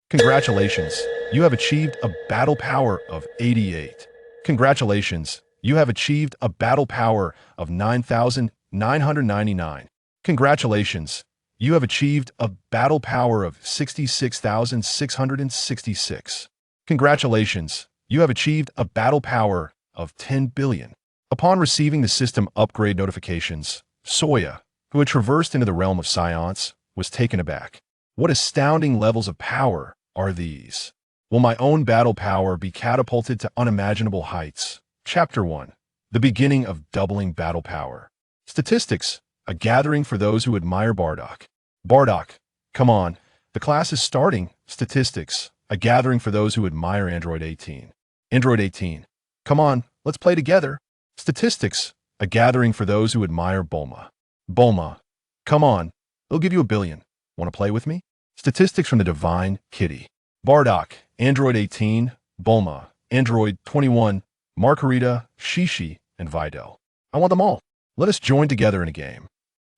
Congratulations, you have achieved a battle power of 88. Congratulations, you have achieved a battle power of 9,999. Congratulations, you have achieved a battle power of 66,666. Congratulations, you have achieved a battle power of 10 billion. Upon receiving the system upgrade notifications, Soya, who had traversed into the realm of science, was taken aback. What astounding levels of power are these? Will my own battle power be catapulted to unimaginable heights? Chapter 1. The beginning of doubling battle power. Statistics, a gathering for those who admire Bardock. Bardock, come on, the class is starting. Statistics, a gathering for those who admire Android 18. Android 18, come on, let's play together. Statistics, a gathering for those who admire Bulma. Bulma, come on, they'll give you 1 billion. Want to play with me? Statistics from the Divine Kitty. Bardock, Android 18, Bulma, Android 21, Margarita, Shishi, and Videl. I want them all. Let us join together in a game.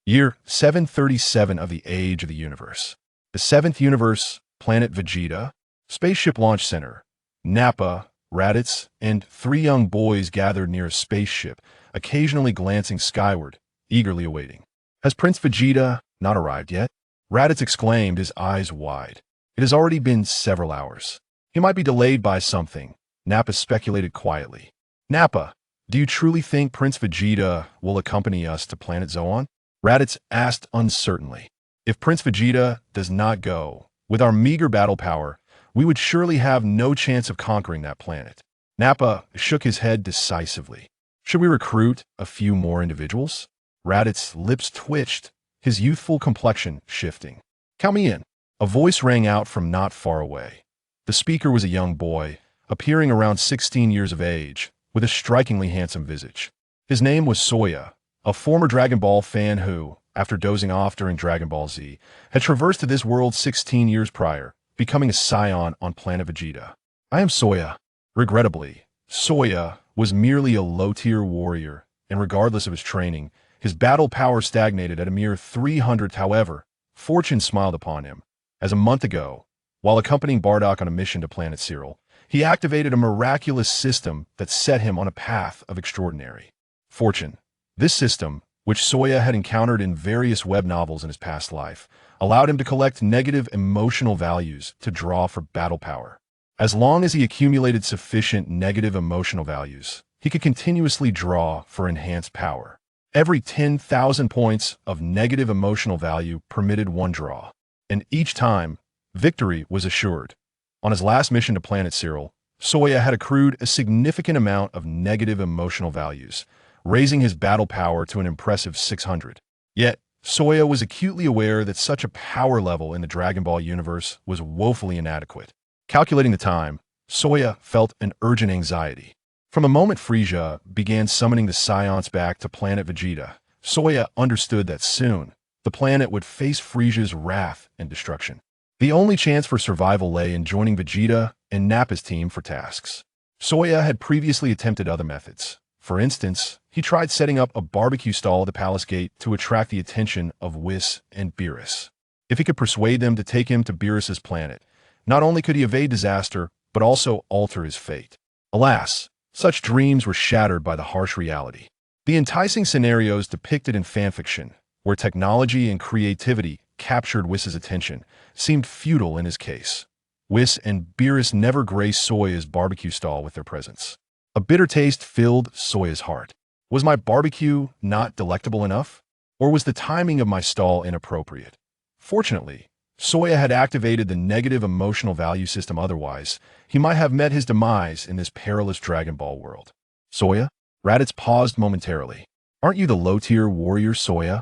Year 737 of the Age of the Universe. The 7th Universe, Planet Vegeta, Spaceship Launch Center. Nappa, Raditz, and 3 young boys gathered near a spaceship, occasionally glancing skyward, eagerly awaiting. Has Prince Vegeta not arrived yet? Raditz exclaimed, his eyes wide. It has already been several hours. He might be delayed by something, Nappa speculated quietly. Nappa, do you truly think Prince Vegeta will accompany us to Planet Zoan? Raditz asked uncertainly. If Prince Vegeta does not go, with our meager battle power, we would surely have no chance of conquering that planet. Nappa shook his head decisively. Should we recruit a few more individuals? Raditz's lips twitched, his youthful complexion shifting. Count me in. A voice rang out from not far away. The speaker was a young boy, appearing around 16 years of age, with a strikingly handsome visage. His name was Soya, a former Dragon Ball fan who, after dozing off during Dragon Ball Z, had traversed to this world 16 years prior, becoming a Saiyan on planet Vegeta. I am Soya. Regrettably, Soya was merely a low-tier warrior, and regardless of his training, his battle power stagnated at a mere 300. However, fortune smiled upon him, as a month ago, while accompanying Bardock on a mission to planet Cyril, he activated a miraculous system that set him on a path of extraordinary fortune. This system, which Soya had encountered in various web novels in his past life, allowed him to collect negative emotional values to draw for battle power. As long as he accumulated sufficient negative emotional values, he could continuously draw for enhanced power. Every 10,000 points of negative emotional value permitted one draw, and each time, victory was assured. On his last mission to planet Cyril, Soya had accrued a significant amount of negative emotional values, raising his battle power to an impressive 600. Yet, Soya was acutely aware that such a power level in the Dragon Ball universe was woefully inadequate. Calculating the time, Soya felt an urgent anxiety. From the moment Frieza began summoning the Saiyans back to planet Vegeta, Soya understood that soon, the planet would face Frieza's wrath and destruction. The only chance for survival lay in joining Vegeta and Nappa's team for tasks. Soya had previously attempted other methods. For instance, he tried setting up a barbecue stall at the palace gate to attract the attention of Whis and Beerus. If he could persuade them to take him to Beerus's planet, not only could he evade disaster, but also alter his fate. Alas, such dreams were shattered by the harsh reality. The enticing scenarios depicted in fanfiction, where technology and creativity captured Whis' attention, seemed futile in his case. Whis and Beerus never graced Soya's barbecue stall with their presence. A bitter taste filled Soya's heart. Was my barbecue not delectable enough? Or was the timing of my stall inappropriate? Fortunately, Soya had activated the negative emotional value system. Otherwise, he might have met his demise in this perilous Dragon Ball world. Soya? Raditz paused momentarily. Aren't you the low-tier warrior, Soya?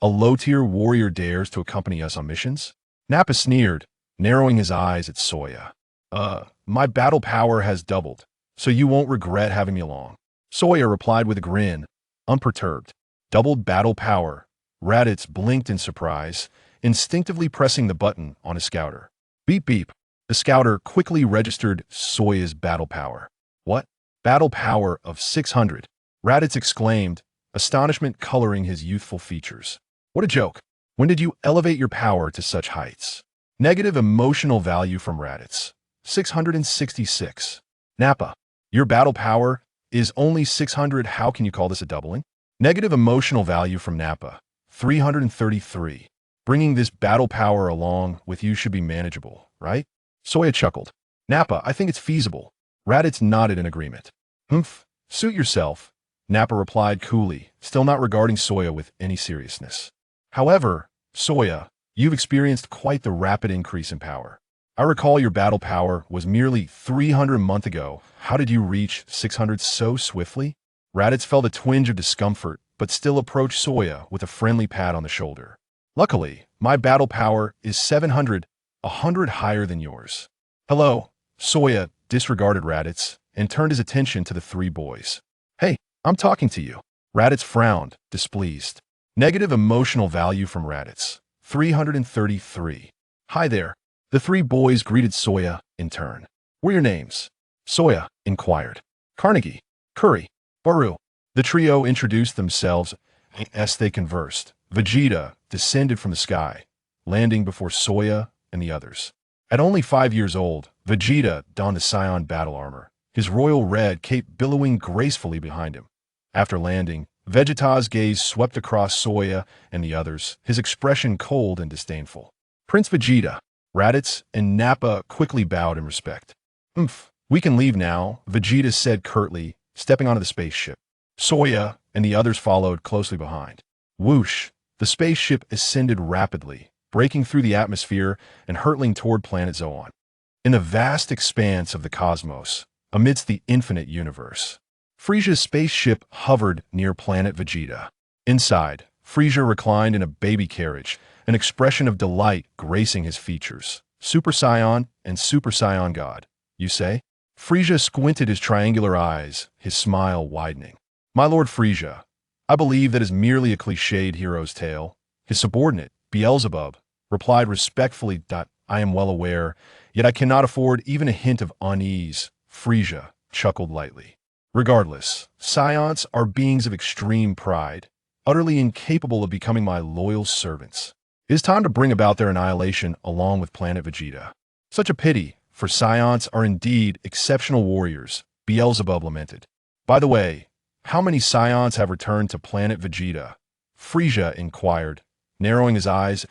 A low-tier warrior dares to accompany us on missions? Nappa sneered, narrowing his eyes at Soya. My battle power has doubled, so you won't regret having me along. Soya replied with a grin, unperturbed. Doubled battle power. Raditz blinked in surprise, instinctively pressing the button on his scouter. Beep beep. The scouter quickly registered Soya's battle power. What? Battle power of 600. Raditz exclaimed, astonishment coloring his youthful features. What a joke. When did you elevate your power to such heights? Negative emotional value from Raditz. 666. Nappa. Your battle power is only 600. How can you call this a doubling? Negative emotional value from Nappa. 333. Bringing this battle power along with you should be manageable, right? Soya chuckled. Nappa, I think it's feasible. Raditz nodded in agreement. Humph. Suit yourself. Nappa replied coolly, still not regarding Soya with any seriousness. However, Soya, you've experienced quite the rapid increase in power. I recall your battle power was merely 300 a month ago. How did you reach 600 so swiftly? Raditz felt a twinge of discomfort, but still approached Soya with a friendly pat on the shoulder. Luckily, my battle power is 700, 100 higher than yours. Hello, Soya disregarded Raditz and turned his attention to the three boys. Hey, I'm talking to you. Raditz frowned, displeased. Negative emotional value from Raditz. 333. Hi there. The three boys greeted Soya in turn. What are your names? Soya inquired. Carnegie, Curry, Baru. The trio introduced themselves as they conversed. Vegeta descended from the sky, landing before Soya and the others. At only 5 years old, Vegeta donned the Saiyan battle armor, his royal red cape billowing gracefully behind him. After landing, Vegeta's gaze swept across Soya and the others, his expression cold and disdainful. Prince Vegeta, Raditz, and Nappa quickly bowed in respect. We can leave now, Vegeta said curtly, stepping onto the spaceship. Soya and the others followed closely behind. Whoosh! The spaceship ascended rapidly, breaking through the atmosphere and hurtling toward planet Zoan. In the vast expanse of the cosmos, amidst the infinite universe, Frieza's spaceship hovered near planet Vegeta. Inside, Frieza reclined in a baby carriage, an expression of delight gracing his features. Super Saiyan and Super Saiyan God, you say? Frieza squinted his triangular eyes, his smile widening. My Lord Frieza, I believe that is merely a cliched hero's tale. His subordinate, Beelzebub, replied respectfully, I am well aware, yet I cannot afford even a hint of unease. Frieza chuckled lightly. Regardless, Saiyans are beings of extreme pride, utterly incapable of becoming my loyal servants. It is time to bring about their annihilation along with planet Vegeta. Such a pity, for Saiyans are indeed exceptional warriors, Beelzebub lamented. By the way, how many Saiyans have returned to planet Vegeta? Frieza inquired, narrowing his eyes.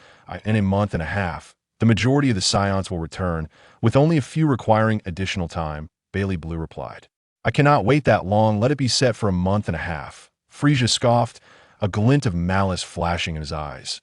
In a month and a half, the majority of the Saiyans will return, with only a few requiring additional time, Bailey Blue replied. I cannot wait that long, let it be set for a month and a half. Frieza scoffed, a glint of malice flashing in his eyes.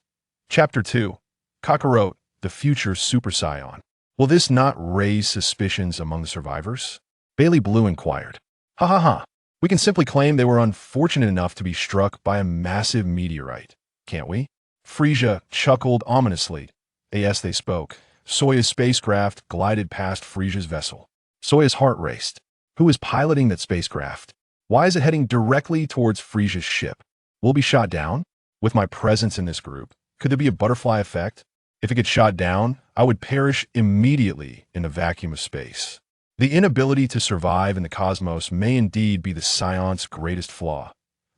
Chapter 2. Kakarot, the future Super Saiyan. Will this not raise suspicions among the survivors? Bailey Blue inquired. Ha ha ha. We can simply claim they were unfortunate enough to be struck by a massive meteorite, can't we? Frieza chuckled ominously. As they spoke, Soya's spacecraft glided past Frieza's vessel. Soya's heart raced. Who is piloting that spacecraft? Why is it heading directly towards Frieza's ship? Will it be shot down? With my presence in this group, could there be a butterfly effect? If it gets shot down, I would perish immediately in the vacuum of space. The inability to survive in the cosmos may indeed be the Saiyans' greatest flaw.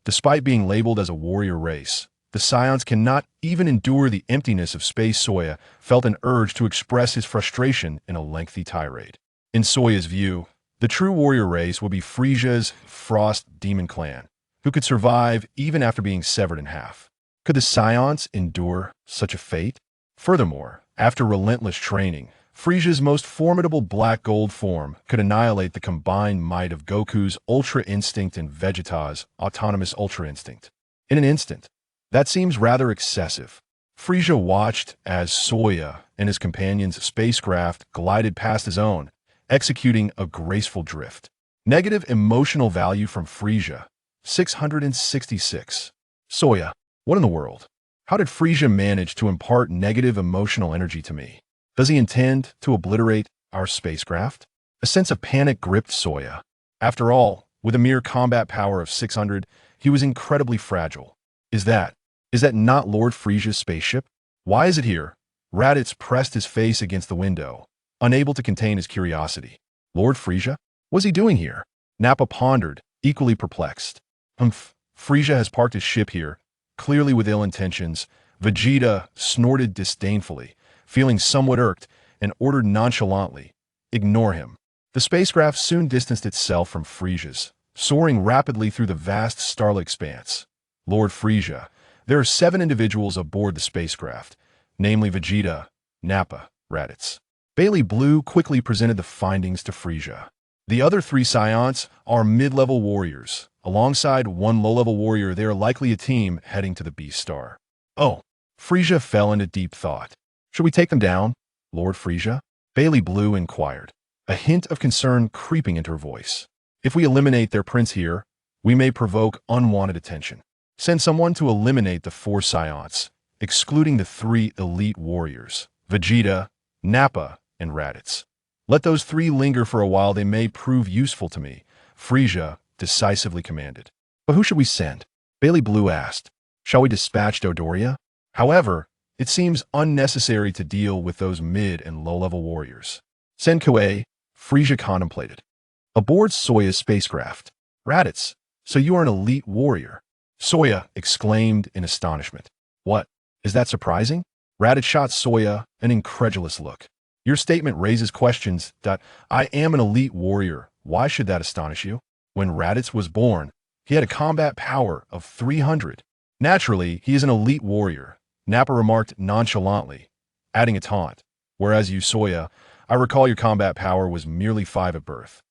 Despite being labeled as a warrior race, the Saiyans cannot even endure the emptiness of space. Soya felt an urge to express his frustration in a lengthy tirade. In Soya's view, the true warrior race will be Frieza's Frost Demon Clan, who could survive even after being severed in half. Could the Saiyans endure such a fate? Furthermore, after relentless training, Frieza's most formidable black gold form could annihilate the combined might of Goku's Ultra Instinct and Vegeta's Autonomous Ultra Instinct. In an instant. That seems rather excessive. Frieza watched as Soya and his companion's spacecraft glided past his own, executing a graceful drift. Negative emotional value from Frieza. 666. Soya, what in the world? How did Frieza manage to impart negative emotional energy to me? Does he intend to obliterate our spacecraft? A sense of panic gripped Soya. After all, with a mere combat power of 600, he was incredibly fragile. Is that not Lord Frieza's spaceship? Why is it here? Raditz pressed his face against the window, unable to contain his curiosity. Lord Frieza? What's he doing here? Nappa pondered, equally perplexed. Frieza has parked his ship here, clearly with ill intentions. Vegeta snorted disdainfully, feeling somewhat irked, and ordered nonchalantly, "Ignore him." The spacecraft soon distanced itself from Frisia's, soaring rapidly through the vast starlit expanse. "Lord Frisia, there are 7 individuals aboard the spacecraft, namely Vegeta, Nappa, Raditz." Bailey Blue quickly presented the findings to Frisia. "The other 3 Saiyans are mid-level warriors. Alongside 1 low-level warrior, they are likely a team heading to the Beast Star." "Oh." Frisia fell into deep thought. "Should we take them down, Lord Frisia?" Bailey Blue inquired, a hint of concern creeping into her voice. "If we eliminate their prince here, we may provoke unwanted attention. Send someone to eliminate the 4 Saiyans, excluding the 3 elite warriors, Vegeta, Nappa, and Raditz. Let those 3 linger for a while. They may prove useful to me," Frisia decisively commanded. "But who should we send?" Bailey Blue asked. "Shall we dispatch Dodoria? However, it seems unnecessary to deal with those mid and low-level warriors." "Send Kuei," Frisia contemplated. "Aboard Soya's spacecraft." "Raditz, so you are an elite warrior?" Soya exclaimed in astonishment. "What? Is that surprising?" Raditz shot Soya an incredulous look. "Your statement raises questions. I am an elite warrior. Why should that astonish you? When Raditz was born, he had a combat power of 300. Naturally, he is an elite warrior," Nappa remarked nonchalantly, adding a taunt. "Whereas you, Soya, I recall your combat power was merely 5 at birth."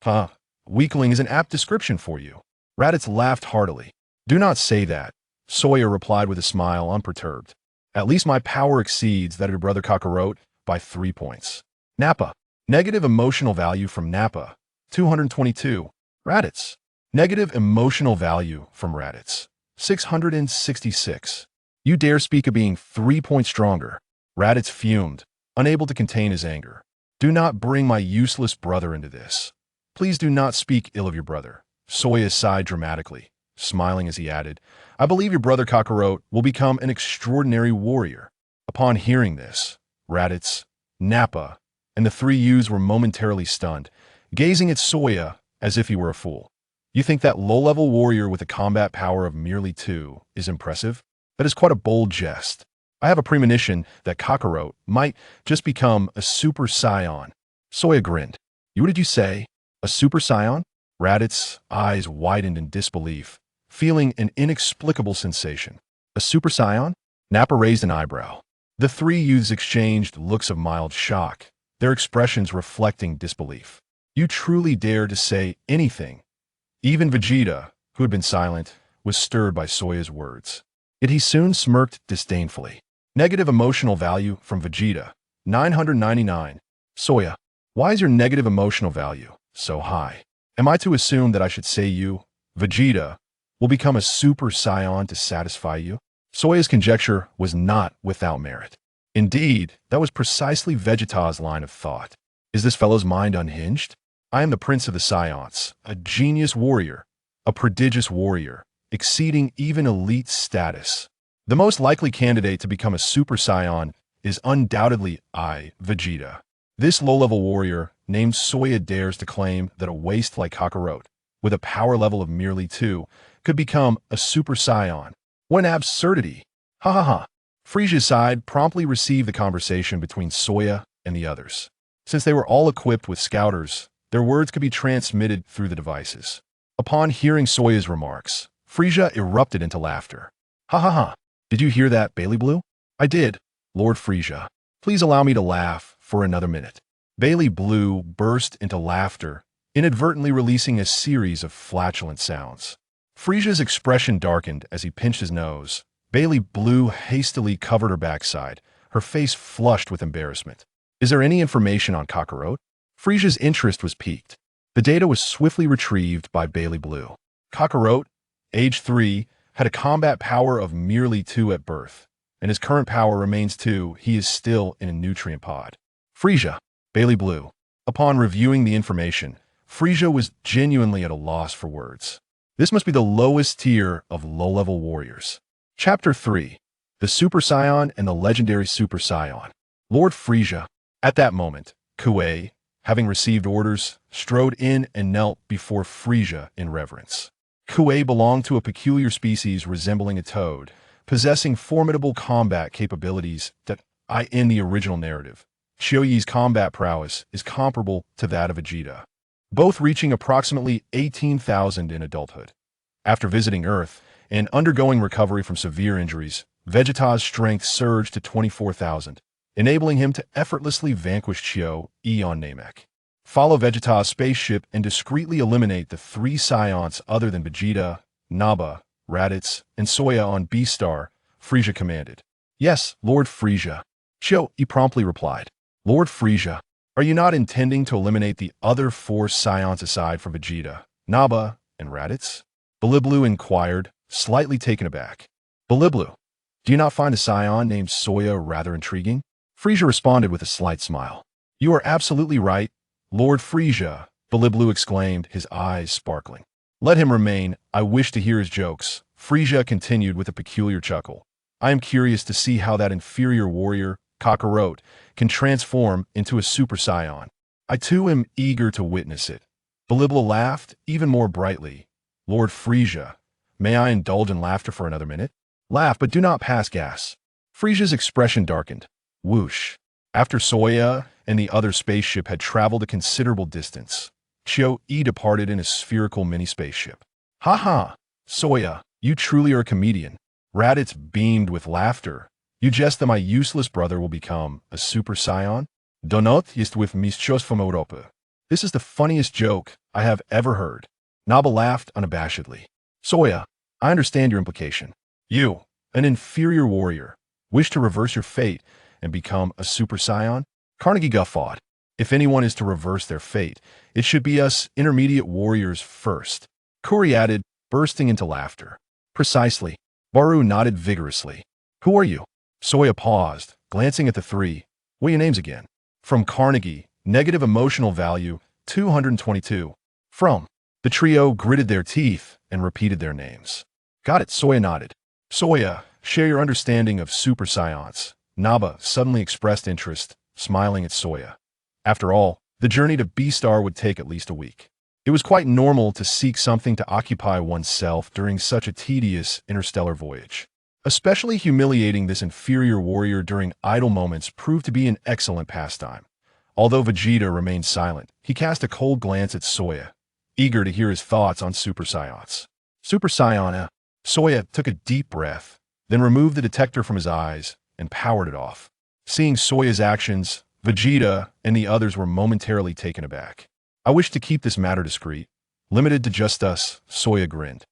"Huh. Weakling is an apt description for you." Raditz laughed heartily. "Do not say that," Soya replied with a smile, unperturbed. "At least my power exceeds that of your brother Kakarot by 3 points." Nappa. Negative emotional value from Nappa, 222. Raditz. Negative emotional value from Raditz, 666. "You dare speak of being 3 points stronger?" Raditz fumed, unable to contain his anger. "Do not bring my useless brother into this. Please do not speak ill of your brother." Soya sighed dramatically, smiling as he added, "I believe your brother Kakarot will become an extraordinary warrior." Upon hearing this, Raditz, Nappa, and the 3 youths were momentarily stunned, gazing at Soya as if he were a fool. "You think that low-level warrior with a combat power of merely 2 is impressive? That is quite a bold jest. I have a premonition that Kakarot might just become a Super Saiyan." Soya grinned. "What did you say? A Super Saiyan?" Raditz's eyes widened in disbelief, feeling an inexplicable sensation. "A Super Saiyan?" Nappa raised an eyebrow. The 3 youths exchanged looks of mild shock, their expressions reflecting disbelief. "You truly dare to say anything?" Even Vegeta, who had been silent, was stirred by Soya's words. Yet he soon smirked disdainfully. Negative emotional value from Vegeta, 999. "Soya, why is your negative emotional value so high? Am I to assume that I should say you, Vegeta, will become a Super Saiyan to satisfy you?" Soya's conjecture was not without merit. Indeed, that was precisely Vegeta's line of thought. Is this fellow's mind unhinged? "I am the Prince of the Saiyans, a genius warrior, a prodigious warrior, exceeding even elite status. The most likely candidate to become a Super Saiyan is undoubtedly I, Vegeta. This low-level warrior, named Soya, dares to claim that a waste like Kakarot, with a power level of merely 2, could become a Super Saiyan. What an absurdity! Ha ha ha!" Frisia's side promptly received the conversation between Soya and the others. Since they were all equipped with scouters, their words could be transmitted through the devices. Upon hearing Soya's remarks, Frisia erupted into laughter. "Ha ha ha! Did you hear that, Bailey Blue?" "I did, Lord Frisia. Please allow me to laugh for another minute." Bailey Blue burst into laughter, inadvertently releasing a series of flatulent sounds. Frisia's expression darkened as he pinched his nose. Bailey Blue hastily covered her backside, her face flushed with embarrassment. "Is there any information on Kakarot?" Frisia's interest was piqued. The data was swiftly retrieved by Bailey Blue. Kakarot, age 3, had a combat power of merely 2 at birth, and his current power remains 2. He is still in a nutrient pod. Frisia, Bailey Blue. Upon reviewing the information, Frisia was genuinely at a loss for words. This must be the lowest tier of low-level warriors. Chapter 3. The Super Saiyan and the Legendary Super Saiyan. Lord Frisia. At that moment, Kuei, having received orders, strode in and knelt before Frisia in reverence. Kuei belonged to a peculiar species resembling a toad, possessing formidable combat capabilities that In the original narrative, Chiyoyi's combat prowess is comparable to that of Vegeta, both reaching approximately 18,000 in adulthood. After visiting Earth and undergoing recovery from severe injuries, Vegeta's strength surged to 24,000, enabling him to effortlessly vanquish Chiyo-E on Namek. Follow Vegeta's spaceship and discreetly eliminate the 3 Saiyans other than Vegeta, Nappa, Raditz, and Soya on B-Star, Frieza commanded. Yes, Lord Frieza. Chiyo-E promptly replied. Lord Frieza, are you not intending to eliminate the other 4 Saiyans aside from Vegeta, Nappa, and Raditz? Biliblu inquired, slightly taken aback. Biliblu, do you not find a Saiyan named Soya rather intriguing? Frieza responded with a slight smile. You are absolutely right, Lord Frieza, Biliblu exclaimed, his eyes sparkling. Let him remain, I wish to hear his jokes, Frieza continued with a peculiar chuckle. I am curious to see how that inferior warrior, Kakarot, can transform into a Super Saiyan. I too am eager to witness it. Biliblu laughed even more brightly. Lord Frieza, may I indulge in laughter for another minute? Laugh, but do not pass gas. Frieza's expression darkened. Whoosh. After Soya and the other spaceship had traveled a considerable distance, Chiyo-E departed in a spherical mini-spaceship. Ha ha! Soya, you truly are a comedian. Raditz beamed with laughter. You jest that my useless brother will become a Super Saiyan? Donut jest with mischios from Europa. This is the funniest joke I have ever heard. Nappa laughed unabashedly. Soya, I understand your implication. You, an inferior warrior, wish to reverse your fate and become a Super Saiyan? Carnegie guffawed. If anyone is to reverse their fate, it should be us intermediate warriors first. Kuri added, bursting into laughter. Precisely. Baru nodded vigorously. Who are you? Soya paused, glancing at the 3. What are your names again? From Carnegie, negative emotional value, 222. From. The trio gritted their teeth and repeated their names. Got it, Soya nodded. Soya, share your understanding of Super Saiyans. Nappa suddenly expressed interest, smiling at Soya. After all, the journey to B-Star would take at least a week. It was quite normal to seek something to occupy oneself during such a tedious interstellar voyage. Especially humiliating this inferior warrior during idle moments proved to be an excellent pastime. Although Vegeta remained silent, he cast a cold glance at Soya, eager to hear his thoughts on Super Saiyans. Super Saiyan. Soya took a deep breath, then removed the detector from his eyes and powered it off. Seeing Soya's actions, Vegeta and the others were momentarily taken aback. I wish to keep this matter discreet. Limited to just us, Soya grinned.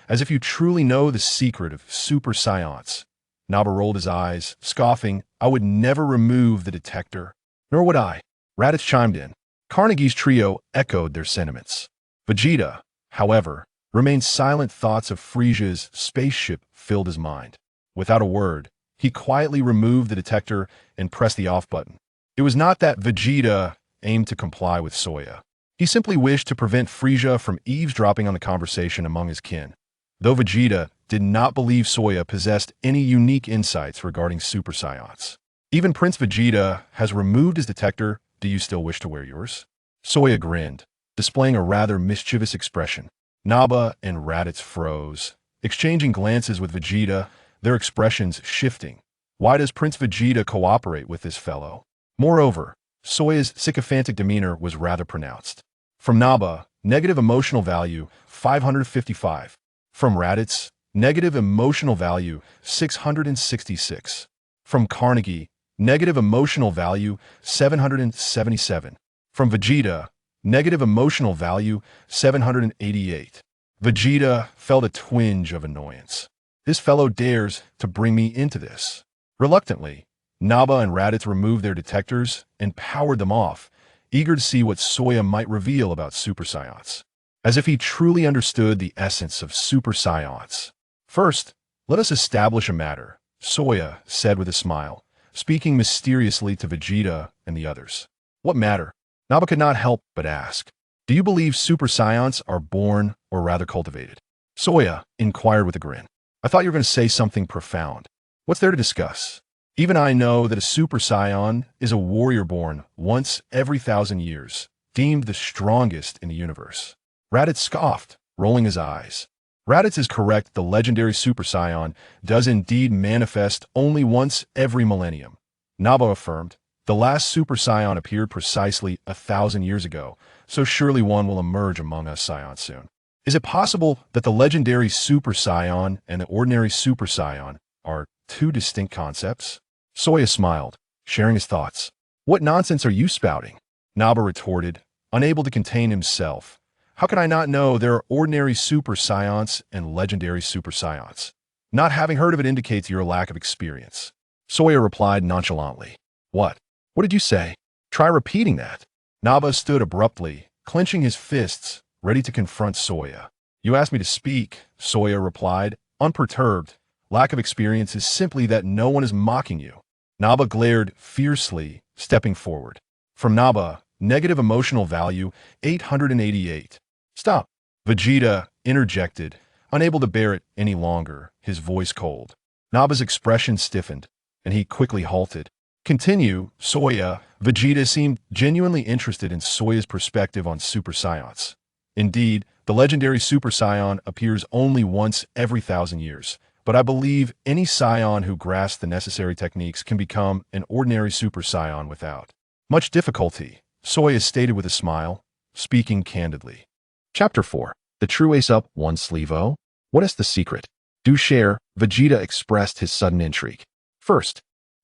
As if you truly know the secret of Super Saiyans. Nappa rolled his eyes, scoffing, I would never remove the detector. Nor would I. Raditz chimed in. Carnegie's trio echoed their sentiments. Vegeta, however, remained silent. Thoughts of Frieza's spaceship filled his mind. Without a word, he quietly removed the detector and pressed the off button. It was not that Vegeta aimed to comply with Soya. He simply wished to prevent Frieza from eavesdropping on the conversation among his kin. Though Vegeta did not believe Soya possessed any unique insights regarding Super Saiyans. Even Prince Vegeta has removed his detector. Do you still wish to wear yours? Soya grinned, displaying a rather mischievous expression. Nappa and Raditz froze, exchanging glances with Vegeta, their expressions shifting. Why does Prince Vegeta cooperate with this fellow? Moreover, Soya's sycophantic demeanor was rather pronounced. From Nappa, negative emotional value, 555. From Raditz, negative emotional value, 666. From Carnegie, negative emotional value, 777. From Vegeta, negative emotional value, 788. Vegeta felt a twinge of annoyance. This fellow dares to bring me into this. Reluctantly, Nappa and Raditz removed their detectors and powered them off, eager to see what Soya might reveal about Super Saiyans. As if he truly understood the essence of Super Saiyans. First, let us establish a matter, Soya said with a smile, speaking mysteriously to Vegeta and the others. What matter? Nappa could not help but ask. Do you believe Super Saiyans are born or rather cultivated? Soya inquired with a grin. I thought you were going to say something profound. What's there to discuss? Even I know that a Super Saiyan is a warrior born once every 1,000 years, deemed the strongest in the universe. Raditz scoffed, rolling his eyes. Raditz is correct. The legendary Super Saiyan does indeed manifest only once every millennium, Naba affirmed. The last Super Saiyan appeared precisely 1,000 years ago, so surely one will emerge among us Saiyan soon. Is it possible that the legendary Super Saiyan and the ordinary Super Saiyan are two distinct concepts? Soya smiled, sharing his thoughts. What nonsense are you spouting? Naba retorted, unable to contain himself. How could I not know there are ordinary Super Saiyans and legendary Super Saiyans? Not having heard of it indicates your lack of experience. Soya replied nonchalantly. What? What did you say? Try repeating that. Naba stood abruptly, clenching his fists, ready to confront Soya. You asked me to speak, Soya replied, unperturbed. Lack of experience is simply that no one is mocking you. Naba glared fiercely, stepping forward. From Naba, negative emotional value 888. Stop. Vegeta interjected, unable to bear it any longer, his voice cold. Naba's expression stiffened, and he quickly halted. Continue, Soya. Vegeta seemed genuinely interested in Soya's perspective on Super Saiyans. Indeed, the legendary Super Saiyan appears only once every 1,000 years, but I believe any Saiyan who grasps the necessary techniques can become an ordinary Super Saiyan without much difficulty, Soya stated with a smile, speaking candidly. Chapter 4. The True Ace Up One Sleeve O? What is the secret? Do share, Vegeta expressed his sudden intrigue. First,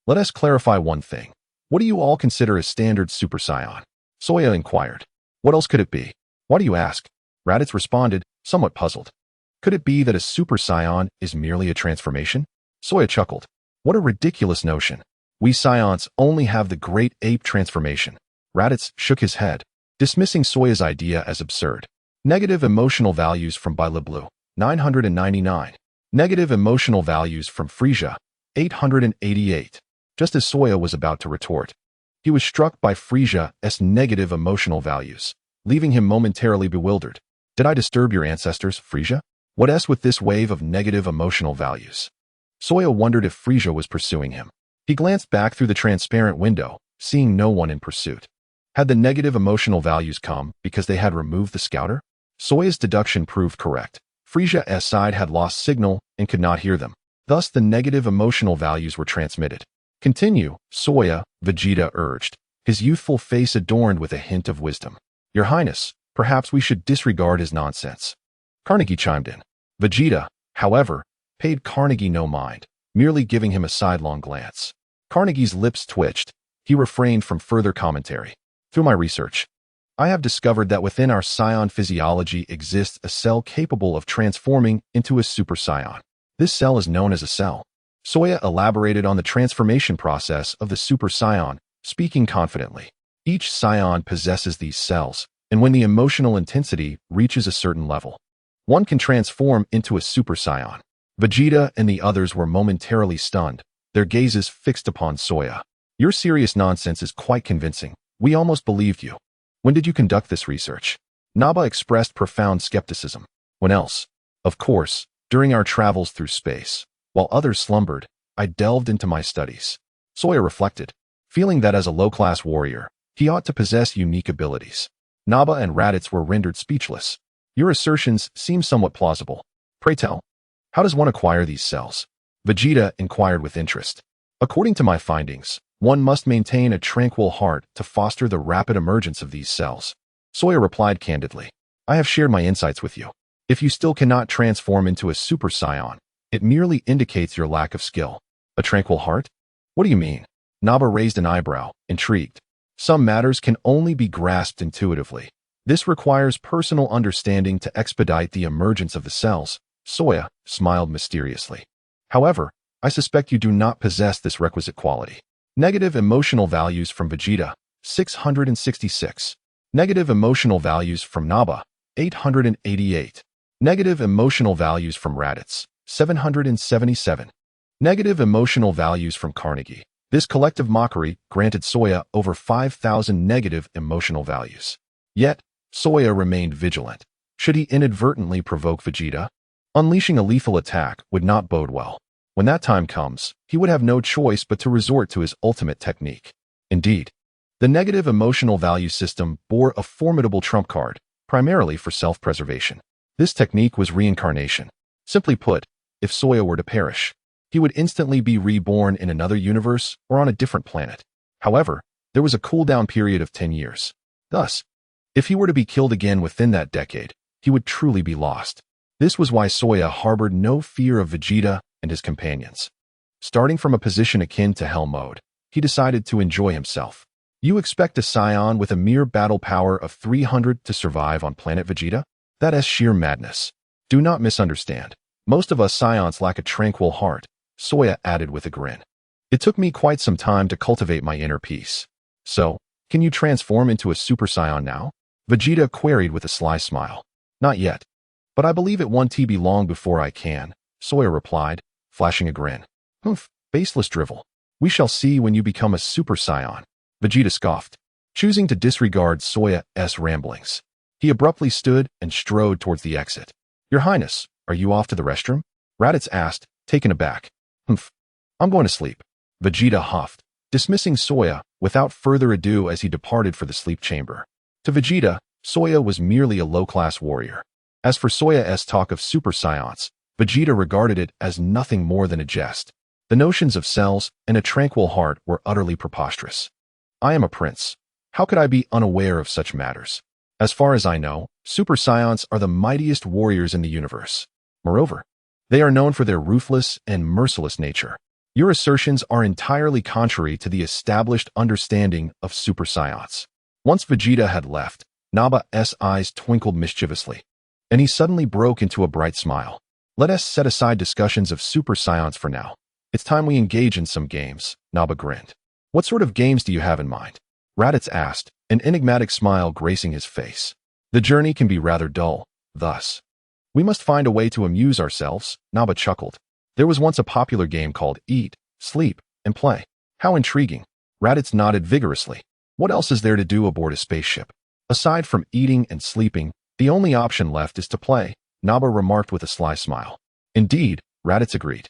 let us clarify one thing. What do you all consider a standard Super Saiyan? Soya inquired. What else could it be? Why do you ask? Raditz responded, somewhat puzzled. Could it be that a Super Saiyan is merely a transformation? Soya chuckled. What a ridiculous notion. We Saiyans only have the Great Ape transformation. Raditz shook his head, dismissing Soya's idea as absurd. Negative emotional values from Blue, 999. Negative emotional values from Frieza, 888. Just as Soya was about to retort, he was struck by Frieza's negative emotional values, leaving him momentarily bewildered. Did I disturb your ancestors, Frieza? What s with this wave of negative emotional values? Soya wondered if Frieza was pursuing him. He glanced back through the transparent window, seeing no one in pursuit. Had the negative emotional values come because they had removed the scouter? Soya's deduction proved correct. Frieza's side had lost signal and could not hear them. Thus, the negative emotional values were transmitted. Continue, Soya, Vegeta urged, his youthful face adorned with a hint of wisdom. Your Highness, perhaps we should disregard his nonsense. Carnegie chimed in. Vegeta, however, paid Carnegie no mind, merely giving him a sidelong glance. Carnegie's lips twitched. He refrained from further commentary. Through my research, I have discovered that within our Saiyan physiology exists a cell capable of transforming into a Super Saiyan. This cell is known as a cell. Soya elaborated on the transformation process of the Super Saiyan, speaking confidently. Each Saiyan possesses these cells, and when the emotional intensity reaches a certain level, one can transform into a Super Saiyan. Vegeta and the others were momentarily stunned, their gazes fixed upon Soya. Your serious nonsense is quite convincing. We almost believed you. When did you conduct this research? Naba expressed profound skepticism. When else? Of course, during our travels through space. While others slumbered, I delved into my studies. Soya reflected, feeling that as a low-class warrior, he ought to possess unique abilities. Naba and Raditz were rendered speechless. Your assertions seem somewhat plausible. Pray tell, how does one acquire these cells? Vegeta inquired with interest. According to my findings, one must maintain a tranquil heart to foster the rapid emergence of these cells. Soya replied candidly. I have shared my insights with you. If you still cannot transform into a Super Saiyan, it merely indicates your lack of skill. A tranquil heart? What do you mean? Naba raised an eyebrow, intrigued. Some matters can only be grasped intuitively. This requires personal understanding to expedite the emergence of the cells. Soya smiled mysteriously. However, I suspect you do not possess this requisite quality. Negative emotional values from Vegeta, 666. Negative emotional values from Naba, 888. Negative emotional values from Raditz, 777. Negative emotional values from Carnegie. This collective mockery granted Soya over 5,000 negative emotional values. Yet, Soya remained vigilant. Should he inadvertently provoke Vegeta? Unleashing a lethal attack would not bode well. When that time comes, he would have no choice but to resort to his ultimate technique. Indeed, the negative emotional value system bore a formidable trump card, primarily for self-preservation. This technique was reincarnation. Simply put, if Soya were to perish, he he would instantly be reborn in another universe or on a different planet. However, there was a cooldown period of 10 years. Thus, if he were to be killed again within that decade, he would truly be lost. This was why Saiyan harbored no fear of Vegeta and his companions. Starting from a position akin to Hell mode, he decided to enjoy himself. You expect a Saiyan with a mere battle power of 300 to survive on planet Vegeta? That is sheer madness. Do not misunderstand. Most of us Saiyans lack a tranquil heart, Saiyan added with a grin. It took me quite some time to cultivate my inner peace. So, can you transform into a Super Saiyan now? Vegeta queried with a sly smile. Not yet. But I believe it won't be long before I can, Saiyan replied, flashing a grin. Humph, baseless drivel. We shall see when you become a Super Saiyan. Vegeta scoffed, choosing to disregard Saiyan's ramblings. He abruptly stood and strode towards the exit. Your Highness, are you off to the restroom? Raditz asked, taken aback. Humph. I'm going to sleep. Vegeta huffed, dismissing Saiyan without further ado as he departed for the sleep chamber. To Vegeta, Saiyan was merely a low-class warrior. As for Saiyan's talk of Super Saiyans, Vegeta regarded it as nothing more than a jest. The notions of cells and a tranquil heart were utterly preposterous. I am a prince. How could I be unaware of such matters? As far as I know, Super Saiyans are the mightiest warriors in the universe. Moreover, they are known for their ruthless and merciless nature. Your assertions are entirely contrary to the established understanding of Super Saiyans. Once Vegeta had left, Naba's eyes twinkled mischievously, and he suddenly broke into a bright smile. Let us set aside discussions of Super Saiyans for now. It's time we engage in some games, Naba grinned. What sort of games do you have in mind? Raditz asked, an enigmatic smile gracing his face. The journey can be rather dull, thus. We must find a way to amuse ourselves, Naba chuckled. There was once a popular game called Eat, Sleep, and Play. How intriguing. Raditz nodded vigorously. What else is there to do aboard a spaceship? Aside from eating and sleeping, the only option left is to play, Naba remarked with a sly smile. Indeed, Raditz agreed.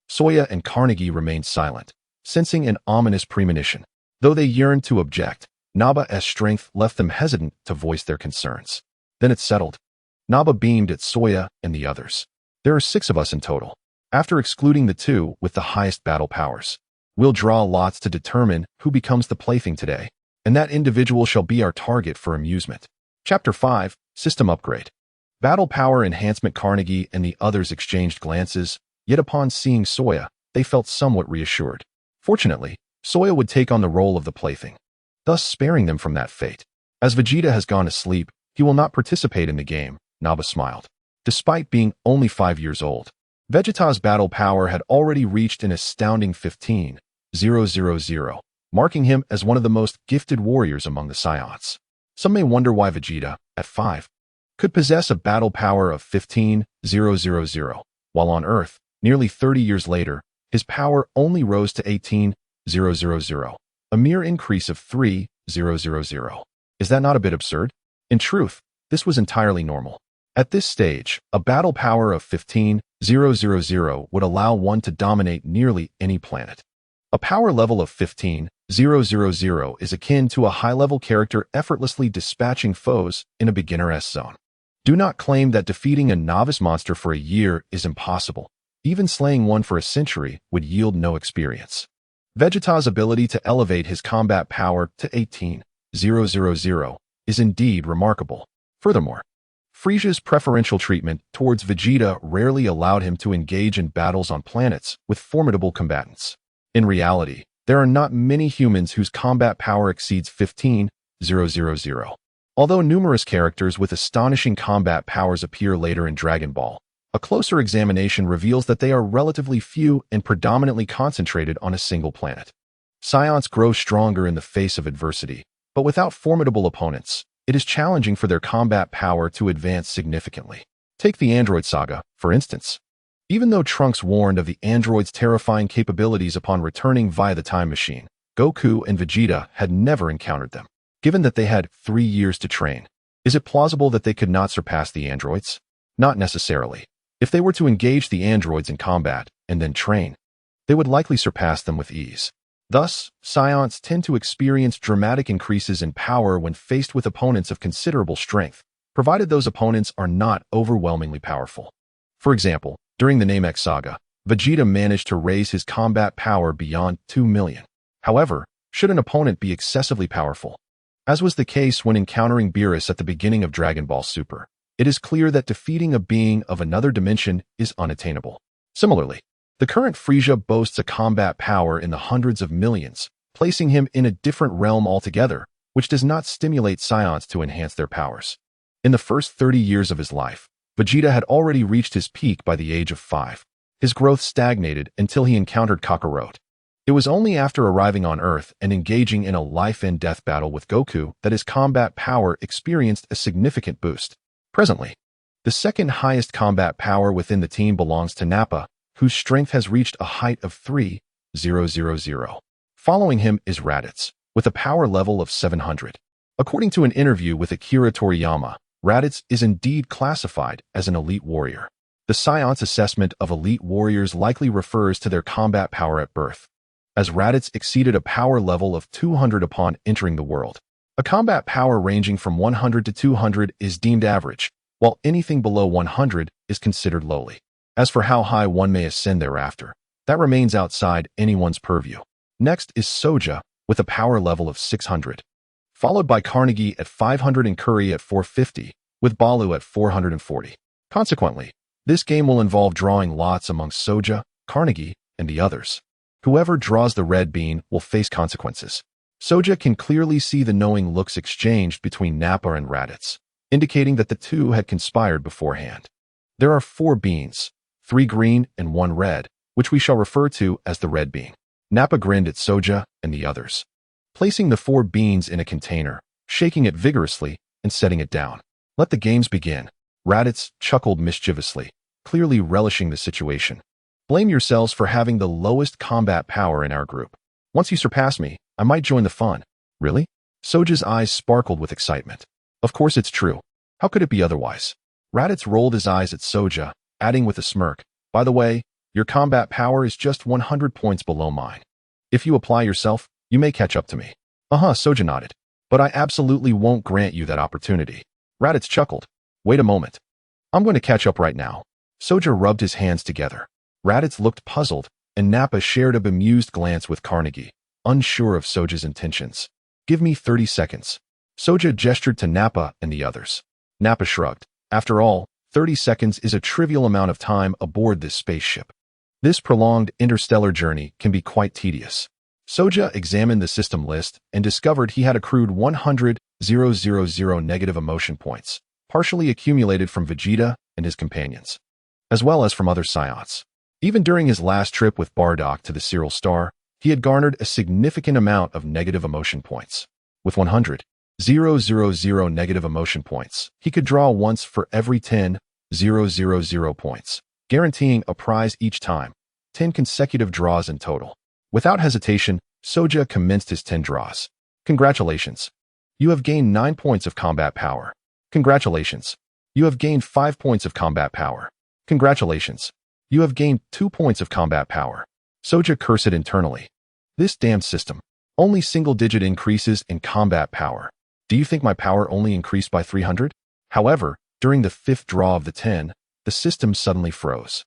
Saiyan and Carnegie remained silent, sensing an ominous premonition. Though they yearned to object, Naba's strength left them hesitant to voice their concerns. Then it settled. Naba beamed at Saiyan and the others. There are 6 of us in total. After excluding the 2 with the highest battle powers, we'll draw lots to determine who becomes the plaything today, and that individual shall be our target for amusement. Chapter 5, System Upgrade. Battle Power Enhancement. Carnegie and the others exchanged glances, yet upon seeing Saiyan, they felt somewhat reassured. Fortunately, Saiyan would take on the role of the plaything, thus sparing them from that fate. As Vegeta has gone to sleep, he will not participate in the game, Naba smiled. Despite being only 5 years old, Vegeta's battle power had already reached an astounding 15,000, marking him as one of the most gifted warriors among the Saiyans. Some may wonder why Vegeta, at 5, could possess a battle power of 15,000, while on Earth, nearly 30 years later, his power only rose to 18,000, a mere increase of 3,000. Is that not a bit absurd? In truth, this was entirely normal. At this stage, a battle power of 15,000 would allow one to dominate nearly any planet. A power level of 15,000 is akin to a high-level character effortlessly dispatching foes in a beginner's zone. Do not claim that defeating a novice monster for a year is impossible. Even slaying one for a century would yield no experience. Vegeta's ability to elevate his combat power to 18,000 is indeed remarkable. Furthermore, Frieza's preferential treatment towards Vegeta rarely allowed him to engage in battles on planets with formidable combatants. In reality, there are not many humans whose combat power exceeds 15,000. Although numerous characters with astonishing combat powers appear later in Dragon Ball, a closer examination reveals that they are relatively few and predominantly concentrated on a single planet. Saiyans grow stronger in the face of adversity, but without formidable opponents, it is challenging for their combat power to advance significantly. Take the Android Saga, for instance. Even though Trunks warned of the android's terrifying capabilities upon returning via the time machine, Goku and Vegeta had never encountered them. Given that they had 3 years to train, is it plausible that they could not surpass the androids? Not necessarily. If they were to engage the androids in combat and then train, they would likely surpass them with ease. Thus, Saiyans tend to experience dramatic increases in power when faced with opponents of considerable strength, provided those opponents are not overwhelmingly powerful. For example, during the Namek Saga, Vegeta managed to raise his combat power beyond 2 million. However, should an opponent be excessively powerful, as was the case when encountering Beerus at the beginning of Dragon Ball Super, it is clear that defeating a being of another dimension is unattainable. Similarly, the current Frieza boasts a combat power in the hundreds of millions, placing him in a different realm altogether, which does not stimulate Saiyans to enhance their powers. In the first 30 years of his life, Vegeta had already reached his peak by the age of 5. His growth stagnated until he encountered Kakarot. It was only after arriving on Earth and engaging in a life-and-death battle with Goku that his combat power experienced a significant boost. Presently, the second highest combat power within the team belongs to Nappa, whose strength has reached a height of 3,000. Following him is Raditz, with a power level of 700. According to an interview with Akira Toriyama, Raditz is indeed classified as an elite warrior. The Science assessment of elite warriors likely refers to their combat power at birth, as Raditz exceeded a power level of 200 upon entering the world. A combat power ranging from 100 to 200 is deemed average, while anything below 100 is considered lowly. As for how high one may ascend thereafter, that remains outside anyone's purview. Next is Soja, with a power level of 600, followed by Carnegie at 500 and Curry at 450, with Balu at 440. Consequently, this game will involve drawing lots amongst Soja, Carnegie, and the others. Whoever draws the red bean will face consequences. Soja can clearly see the knowing looks exchanged between Nappa and Raditz, indicating that the two had conspired beforehand. There are 4 beans, 3 green and 1 red, which we shall refer to as the red bean. Nappa grinned at Soja and the others, placing the 4 beans in a container, shaking it vigorously, and setting it down. Let the games begin. Raditz chuckled mischievously, clearly relishing the situation. Blame yourselves for having the lowest combat power in our group. Once you surpass me, I might join the fun. Really? Soja's eyes sparkled with excitement. Of course it's true. How could it be otherwise? Raditz rolled his eyes at Soja, adding with a smirk, by the way, your combat power is just 100 points below mine. If you apply yourself, you may catch up to me. Soja nodded. But I absolutely won't grant you that opportunity. Raditz chuckled. Wait a moment. I'm going to catch up right now. Soja rubbed his hands together. Raditz looked puzzled, and Nappa shared a bemused glance with Carnegie, unsure of Soja's intentions. Give me 30 seconds. Soja gestured to Nappa and the others. Nappa shrugged. After all, 30 seconds is a trivial amount of time aboard this spaceship. This prolonged interstellar journey can be quite tedious. Soja examined the system list and discovered he had accrued 100,000 negative emotion points, partially accumulated from Vegeta and his companions, as well as from other Saiyans. Even during his last trip with Bardock to the Cyril Star, he had garnered a significant amount of negative emotion points. With 100,000 negative emotion points, he could draw once for every 10,000 points, guaranteeing a prize each time, 10 consecutive draws in total. Without hesitation, Soja commenced his 10 draws. Congratulations. You have gained 9 points of combat power. Congratulations. You have gained 5 points of combat power. Congratulations. You have gained 2 points of combat power. Soja cursed internally. This damned system. Only single-digit increases in combat power. Do you think my power only increased by 300? However, during the 5th draw of the 10, the system suddenly froze.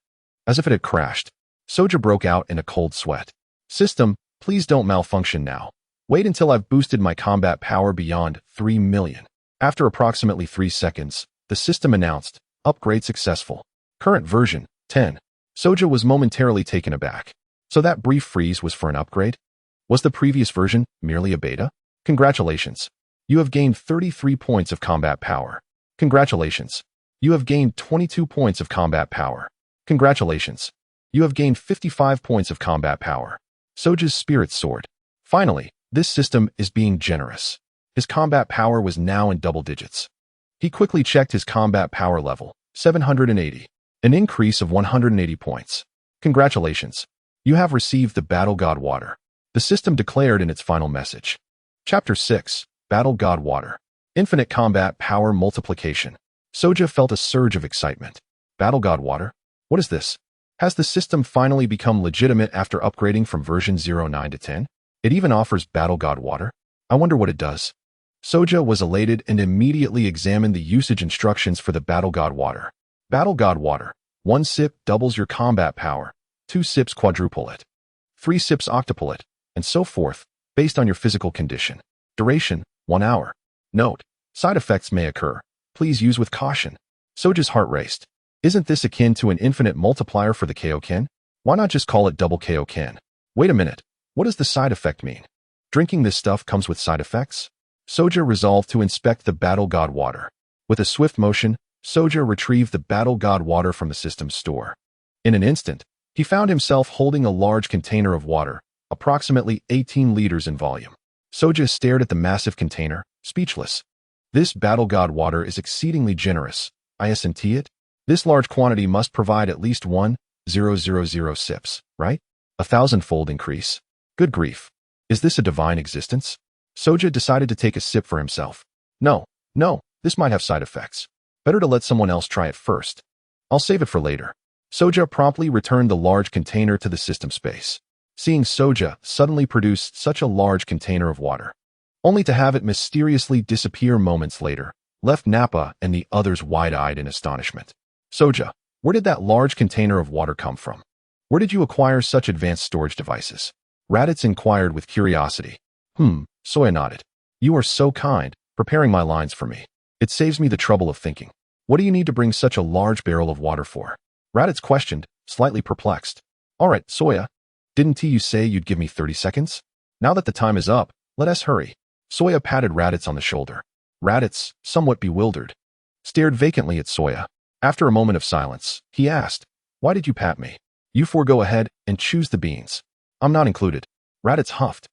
As if it had crashed, Soja broke out in a cold sweat. System, please don't malfunction now. Wait until I've boosted my combat power beyond 3 million. After approximately 3 seconds, the system announced, upgrade successful. Current version, 10. Soja was momentarily taken aback. So that brief freeze was for an upgrade? Was the previous version merely a beta? Congratulations. You have gained 33 points of combat power. Congratulations. You have gained 22 points of combat power. Congratulations. You have gained 55 points of combat power. Soja's spirits soared. Finally, this system is being generous. His combat power was now in double digits. He quickly checked his combat power level, 780, an increase of 180 points. Congratulations. You have received the Battle God Water, the system declared in its final message. Chapter 6, Battle God Water. Infinite Combat Power Multiplication. Soja felt a surge of excitement. Battle God Water? What is this? Has the system finally become legitimate after upgrading from version 09 to 10? It even offers Battle God Water? I wonder what it does. Soja was elated and immediately examined the usage instructions for the Battle God Water. Battle God Water. 1 sip doubles your combat power. 2 sips quadruple it, 3 sips octuple it, and so forth, based on your physical condition. Duration, 1 hour. Note: side effects may occur. Please use with caution. Soja's heart raced. Isn't this akin to an infinite multiplier for the Kaioken? Why not just call it double Kaioken? Wait a minute. What does the side effect mean? Drinking this stuff comes with side effects? Soja resolved to inspect the Battle God water. With a swift motion, Soja retrieved the Battle God water from the system's store. In an instant, he found himself holding a large container of water, approximately 18 liters in volume. Soja stared at the massive container, speechless. This Battle God water is exceedingly generous. I isn't it? This large quantity must provide at least 1,000 sips, right? 1,000-fold increase. Good grief. Is this a divine existence? Soja decided to take a sip for himself. No, this might have side effects. Better to let someone else try it first. I'll save it for later. Soja promptly returned the large container to the system space. Seeing Soja suddenly produce such a large container of water, only to have it mysteriously disappear moments later, left Nappa and the others wide-eyed in astonishment. Soja, where did that large container of water come from? Where did you acquire such advanced storage devices? Raditz inquired with curiosity. Soya nodded. You are so kind, preparing my lines for me. It saves me the trouble of thinking. What do you need to bring such a large barrel of water for? Raditz questioned, slightly perplexed. All right, Soya. Didn't you say you'd give me 30 seconds? Now that the time is up, let us hurry. Soya patted Raditz on the shoulder. Raditz, somewhat bewildered, stared vacantly at Soya. After a moment of silence, he asked, Why did you pat me? You four go ahead and choose the beans. I'm not included. Raditz huffed,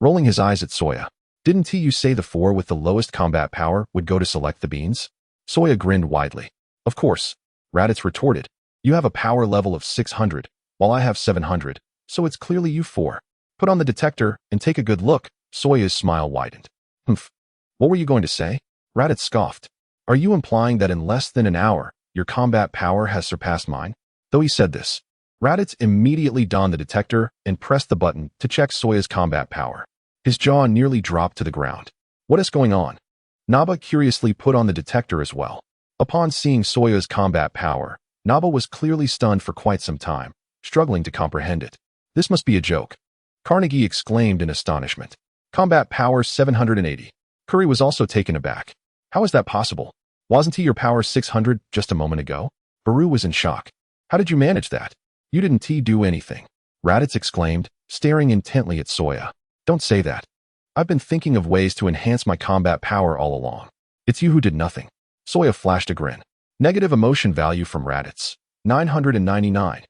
rolling his eyes at Soya. Didn't you say the 4 with the lowest combat power would go to select the beans? Soya grinned widely. Of course. Raditz retorted. You have a power level of 600, while I have 700, so it's clearly you 4. Put on the detector and take a good look. Soya's smile widened. What were you going to say? Raditz scoffed. Are you implying that in less than an hour, your combat power has surpassed mine? Though he said this, Raditz immediately donned the detector and pressed the button to check Soya's combat power. His jaw nearly dropped to the ground. What is going on? Naba curiously put on the detector as well. Upon seeing Soya's combat power, Naba was clearly stunned for quite some time, struggling to comprehend it. This must be a joke. Carnegie exclaimed in astonishment. Combat power 780. Curry was also taken aback. How is that possible? Wasn't he your power 600 just a moment ago? Baru was in shock. How did you manage that? You didn't do anything. Raditz exclaimed, staring intently at Soya. Don't say that. I've been thinking of ways to enhance my combat power all along. It's you who did nothing. Soya flashed a grin. Negative emotion value from Raditz, 999.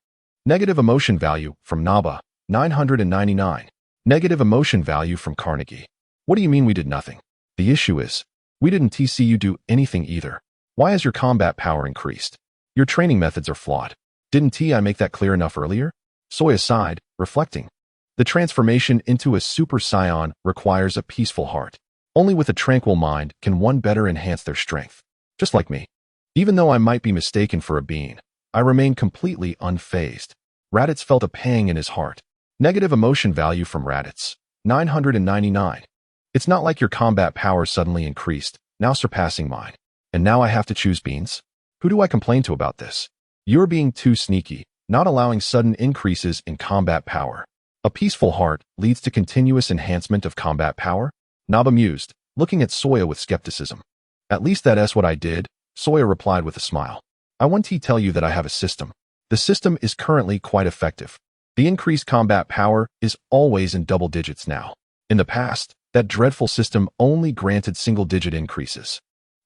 Negative emotion value from Naba, 999. Negative emotion value from Carnegie. What do you mean we did nothing? The issue is, we didn't see you do anything either. Why has your combat power increased? Your training methods are flawed. Didn't I make that clear enough earlier? Soya sighed, reflecting. The transformation into a Super Saiyan requires a peaceful heart. Only with a tranquil mind can one better enhance their strength. Just like me. Even though I might be mistaken for a being, I remain completely unfazed. Raditz felt a pang in his heart. Negative emotion value from Raditz, 999. It's not like your combat power suddenly increased, now surpassing mine. And now I have to choose beans? Who do I complain to about this? You're being too sneaky, not allowing sudden increases in combat power. A peaceful heart leads to continuous enhancement of combat power? Naba mused, looking at Soya with skepticism. At least that's what I did, Soya replied with a smile. I want to tell you that I have a system. The system is currently quite effective. The increased combat power is always in double digits now. In the past, that dreadful system only granted single-digit increases.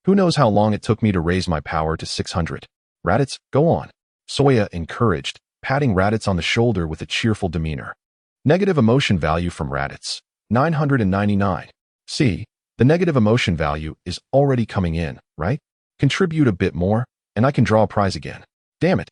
Who knows how long it took me to raise my power to 600. Raditz, go on. Soya encouraged, patting Raditz on the shoulder with a cheerful demeanor. Negative emotion value from Raditz, 999. See, the negative emotion value is already coming in, right? Contribute a bit more, and I can draw a prize again. Damn it.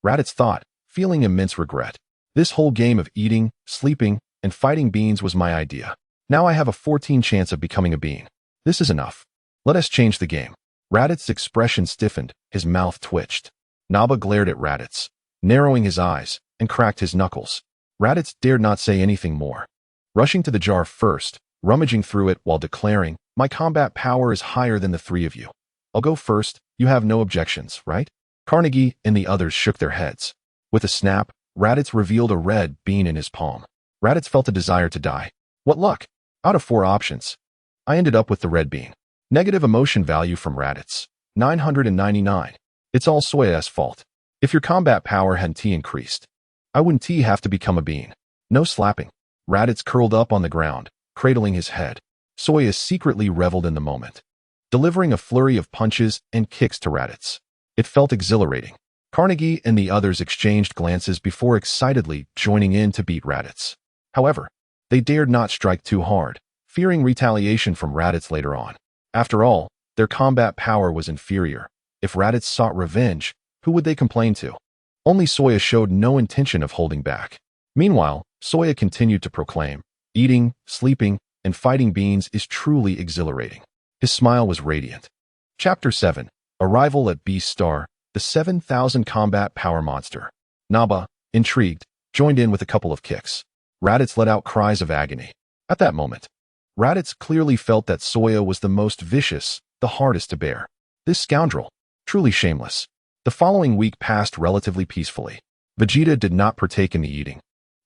Raditz thought, feeling immense regret. This whole game of eating, sleeping, and fighting beans was my idea. Now I have a 14 chance of becoming a bean. This is enough. Let us change the game. Raditz's expression stiffened, his mouth twitched. Naba glared at Raditz, narrowing his eyes, and cracked his knuckles. Raditz dared not say anything more. Rushing to the jar first, rummaging through it while declaring, my combat power is higher than the 3 of you. I'll go first, you have no objections, right? Carnegie and the others shook their heads. With a snap, Raditz revealed a red bean in his palm. Raditz felt a desire to die. What luck! Out of 4 options, I ended up with the red bean. Negative emotion value from Raditz. 999. It's all Soya's fault. If your combat power hadn't increased, I wouldn't have to become a bean. No slapping. Raditz curled up on the ground, cradling his head. Soya secretly reveled in the moment, delivering a flurry of punches and kicks to Raditz. It felt exhilarating. Carnegie and the others exchanged glances before excitedly joining in to beat Raditz. However, they dared not strike too hard, fearing retaliation from Raditz later on. After all, their combat power was inferior. If Raditz sought revenge, who would they complain to? Only Soya showed no intention of holding back. Meanwhile, Soya continued to proclaim, eating, sleeping, and fighting beans is truly exhilarating. His smile was radiant. Chapter 7. Arrival at Beast Star, the 7,000 combat power monster. Naba, intrigued, joined in with a couple of kicks. Raditz let out cries of agony. At that moment, Raditz clearly felt that Soya was the most vicious, the hardest to bear. This scoundrel, truly shameless. The following week passed relatively peacefully. Vegeta did not partake in the eating,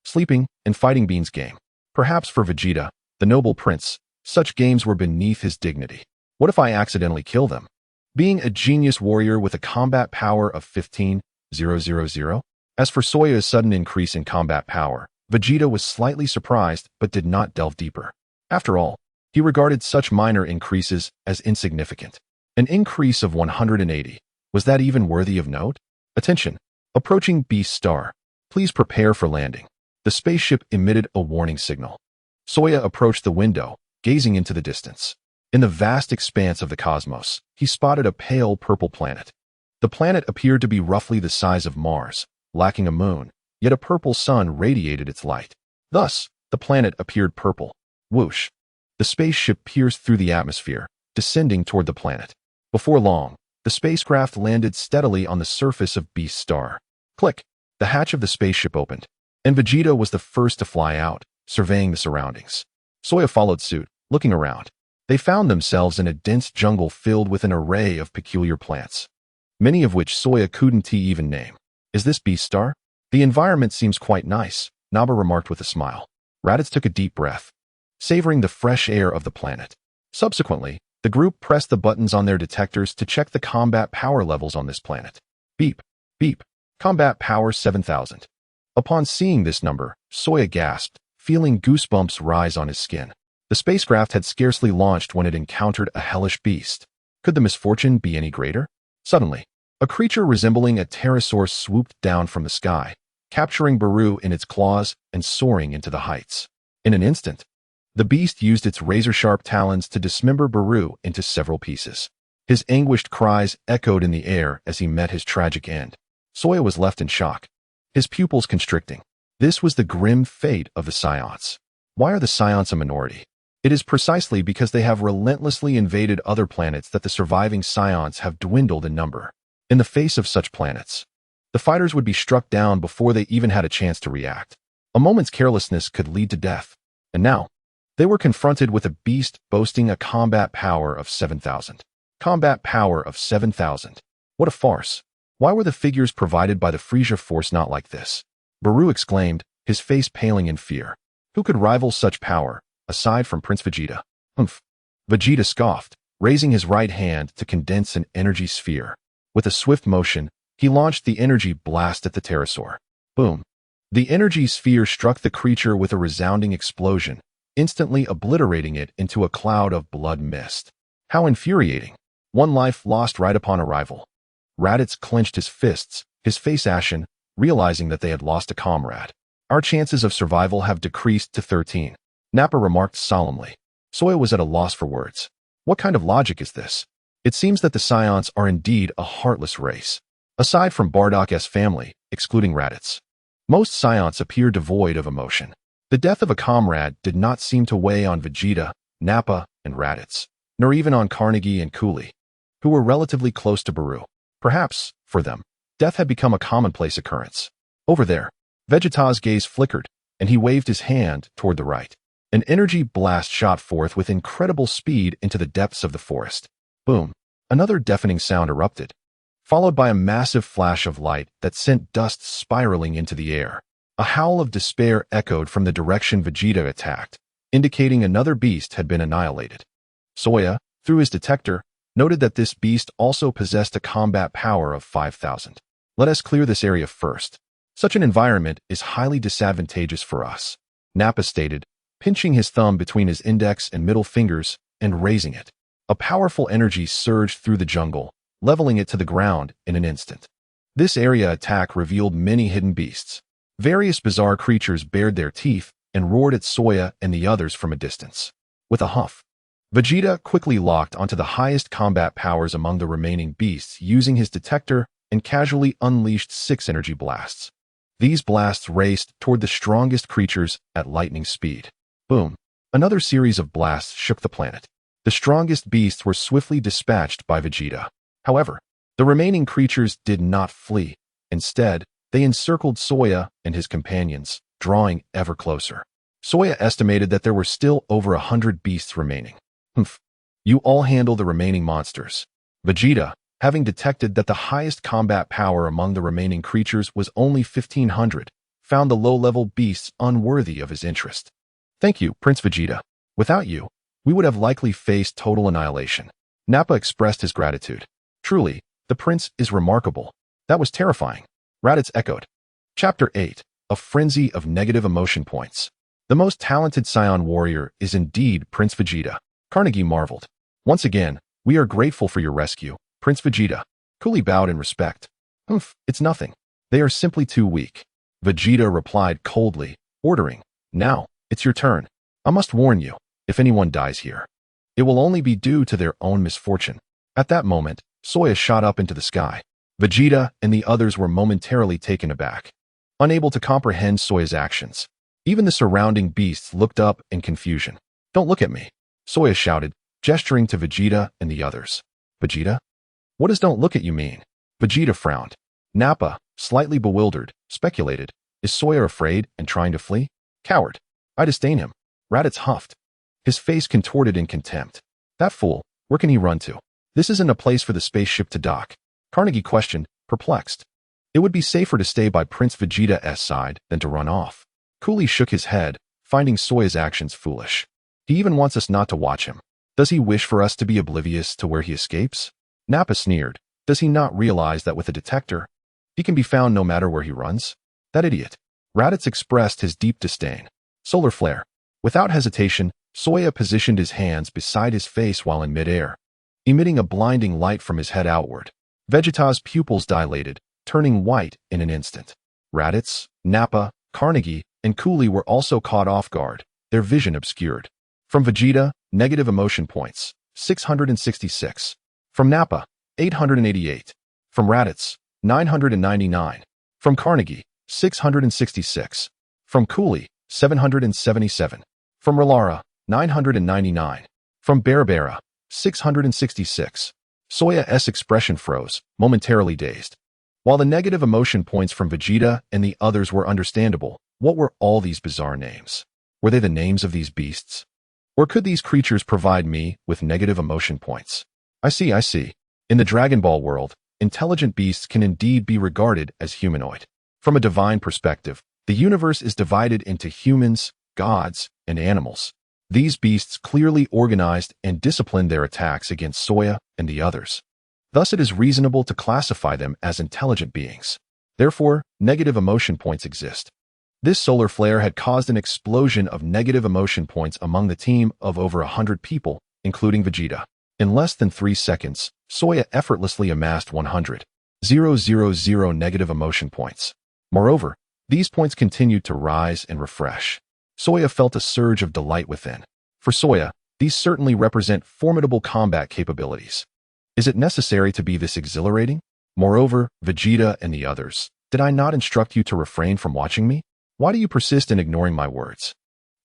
sleeping, and fighting beans game. Perhaps for Vegeta, the noble prince, such games were beneath his dignity. What if I accidentally kill them? Being a genius warrior with a combat power of 15,000. As for Soya's sudden increase in combat power, Vegeta was slightly surprised but did not delve deeper. After all, he regarded such minor increases as insignificant. An increase of 180. Was that even worthy of note? Attention! Approaching Beast Star. Please prepare for landing. The spaceship emitted a warning signal. Soya approached the window, gazing into the distance. In the vast expanse of the cosmos, he spotted a pale purple planet. The planet appeared to be roughly the size of Mars, lacking a moon, yet a purple sun radiated its light. Thus, the planet appeared purple. Whoosh! The spaceship pierced through the atmosphere, descending toward the planet. Before long, the spacecraft landed steadily on the surface of Beast Star. Click! The hatch of the spaceship opened, and Vegeta was the first to fly out, surveying the surroundings. Soya followed suit, looking around. They found themselves in a dense jungle filled with an array of peculiar plants, many of which Soya couldn't even name. Is this Beast Star? The environment seems quite nice, Naba remarked with a smile. Raditz took a deep breath, savoring the fresh air of the planet. Subsequently, the group pressed the buttons on their detectors to check the combat power levels on this planet. Beep, beep, combat power 7,000. Upon seeing this number, Soya gasped, feeling goosebumps rise on his skin. The spacecraft had scarcely launched when it encountered a hellish beast. Could the misfortune be any greater? Suddenly, a creature resembling a pterosaur swooped down from the sky, capturing Baru in its claws and soaring into the heights. In an instant, the beast used its razor-sharp talons to dismember Baru into several pieces. His anguished cries echoed in the air as he met his tragic end. Soya was left in shock, his pupils constricting. This was the grim fate of the Saiyans. Why are the Saiyans a minority? It is precisely because they have relentlessly invaded other planets that the surviving Saiyans have dwindled in number. In the face of such planets, the fighters would be struck down before they even had a chance to react. A moment's carelessness could lead to death. And now, they were confronted with a beast boasting a combat power of 7,000. Combat power of 7,000. What a farce. Why were the figures provided by the Frisia Force not like this? Baru exclaimed, his face paling in fear. Who could rival such power, aside from Prince Vegeta? Humph. Vegeta scoffed, raising his right hand to condense an energy sphere. With a swift motion, he launched the energy blast at the pterosaur. Boom. The energy sphere struck the creature with a resounding explosion, instantly obliterating it into a cloud of blood mist. How infuriating. One life lost right upon arrival. Raditz clenched his fists, his face ashen, realizing that they had lost a comrade. Our chances of survival have decreased to 13. Nappa remarked solemnly. Soya was at a loss for words. What kind of logic is this? It seems that the Saiyans are indeed a heartless race. Aside from Bardock's family, excluding Raditz, most Saiyans appear devoid of emotion. The death of a comrade did not seem to weigh on Vegeta, Nappa, and Raditz, nor even on Carnegie and Cooley, who were relatively close to Baru. Perhaps, for them, death had become a commonplace occurrence. Over there, Vegeta's gaze flickered, and he waved his hand toward the right. An energy blast shot forth with incredible speed into the depths of the forest. Boom. Another deafening sound erupted. followed by a massive flash of light that sent dust spiraling into the air. A howl of despair echoed from the direction Vegeta attacked, indicating another beast had been annihilated. Saiyan, through his detector, noted that this beast also possessed a combat power of 5,000. Let us clear this area first. Such an environment is highly disadvantageous for us, Nappa stated, pinching his thumb between his index and middle fingers and raising it. A powerful energy surged through the jungle, leveling it to the ground in an instant. This area attack revealed many hidden beasts. Various bizarre creatures bared their teeth and roared at Saiyan and the others from a distance. With a huff, Vegeta quickly locked onto the highest combat powers among the remaining beasts using his detector and casually unleashed 6 energy blasts. These blasts raced toward the strongest creatures at lightning speed. Boom! Another series of blasts shook the planet. The strongest beasts were swiftly dispatched by Vegeta. However, the remaining creatures did not flee. Instead, they encircled Saiyan and his companions, drawing ever closer. Saiyan estimated that there were still over 100 beasts remaining. Humph. You all handle the remaining monsters. Vegeta, having detected that the highest combat power among the remaining creatures was only 1,500, found the low-level beasts unworthy of his interest. Thank you, Prince Vegeta. Without you, we would have likely faced total annihilation. Nappa expressed his gratitude. Truly, the prince is remarkable. That was terrifying. Raditz echoed. Chapter 8. A Frenzy of Negative Emotion Points. The most talented Saiyan warrior is indeed Prince Vegeta. Carnegie marveled. Once again, we are grateful for your rescue, Prince Vegeta. Coolie bowed in respect. Humph, it's nothing. They are simply too weak. Vegeta replied coldly, ordering, now, it's your turn. I must warn you, if anyone dies here, it will only be due to their own misfortune. At that moment, Saiyan shot up into the sky. Vegeta and the others were momentarily taken aback, unable to comprehend Saiyan's actions. Even the surrounding beasts looked up in confusion. Don't look at me, Saiyan shouted, gesturing to Vegeta and the others. Vegeta? What does don't look at you mean? Vegeta frowned. Nappa, slightly bewildered, speculated, is Saiyan afraid and trying to flee? Coward. I disdain him. Raditz huffed. His face contorted in contempt. That fool, where can he run to? This isn't a place for the spaceship to dock. Carnegie questioned, perplexed. It would be safer to stay by Prince Vegeta's side than to run off. Coolie shook his head, finding Saiyan's actions foolish. He even wants us not to watch him. Does he wish for us to be oblivious to where he escapes? Nappa sneered. Does he not realize that with a detector, he can be found no matter where he runs? That idiot. Raditz expressed his deep disdain. Solar flare. Without hesitation, Saiyan positioned his hands beside his face while in midair, emitting a blinding light from his head outward. Vegeta's pupils dilated, turning white in an instant. Raditz, Nappa, Carnegie, and Coolie were also caught off guard, their vision obscured. From Vegeta, negative emotion points, 666. From Nappa, 888. From Raditz, 999. From Carnegie, 666. From Coolie, 777. From Relara, 999. From Berbera, 666. Saiyan's expression froze, momentarily dazed. While the negative emotion points from Vegeta and the others were understandable, what were all these bizarre names? Were they the names of these beasts? Or could these creatures provide me with negative emotion points? I see. In the Dragon Ball world, intelligent beasts can indeed be regarded as humanoid. From a divine perspective, the universe is divided into humans, gods, and animals. These beasts clearly organized and disciplined their attacks against Saiyan and the others. Thus, it is reasonable to classify them as intelligent beings. Therefore, negative emotion points exist. This solar flare had caused an explosion of negative emotion points among the team of over 100 people, including Vegeta. In less than 3 seconds, Saiyan effortlessly amassed 100,000 negative emotion points. Moreover, these points continued to rise and refresh. Saiyan felt a surge of delight within. For Saiyan, these certainly represent formidable combat capabilities. Is it necessary to be this exhilarating? Moreover, Vegeta and the others, did I not instruct you to refrain from watching me? Why do you persist in ignoring my words?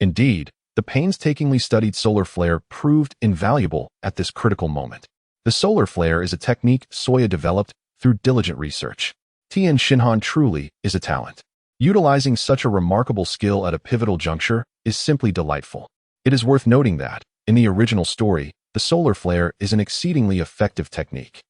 Indeed, the painstakingly studied solar flare proved invaluable at this critical moment. The solar flare is a technique Saiyan developed through diligent research. Tien Shinhan truly is a talent. Utilizing such a remarkable skill at a pivotal juncture is simply delightful. It is worth noting that, in the original story, the solar flare is an exceedingly effective technique.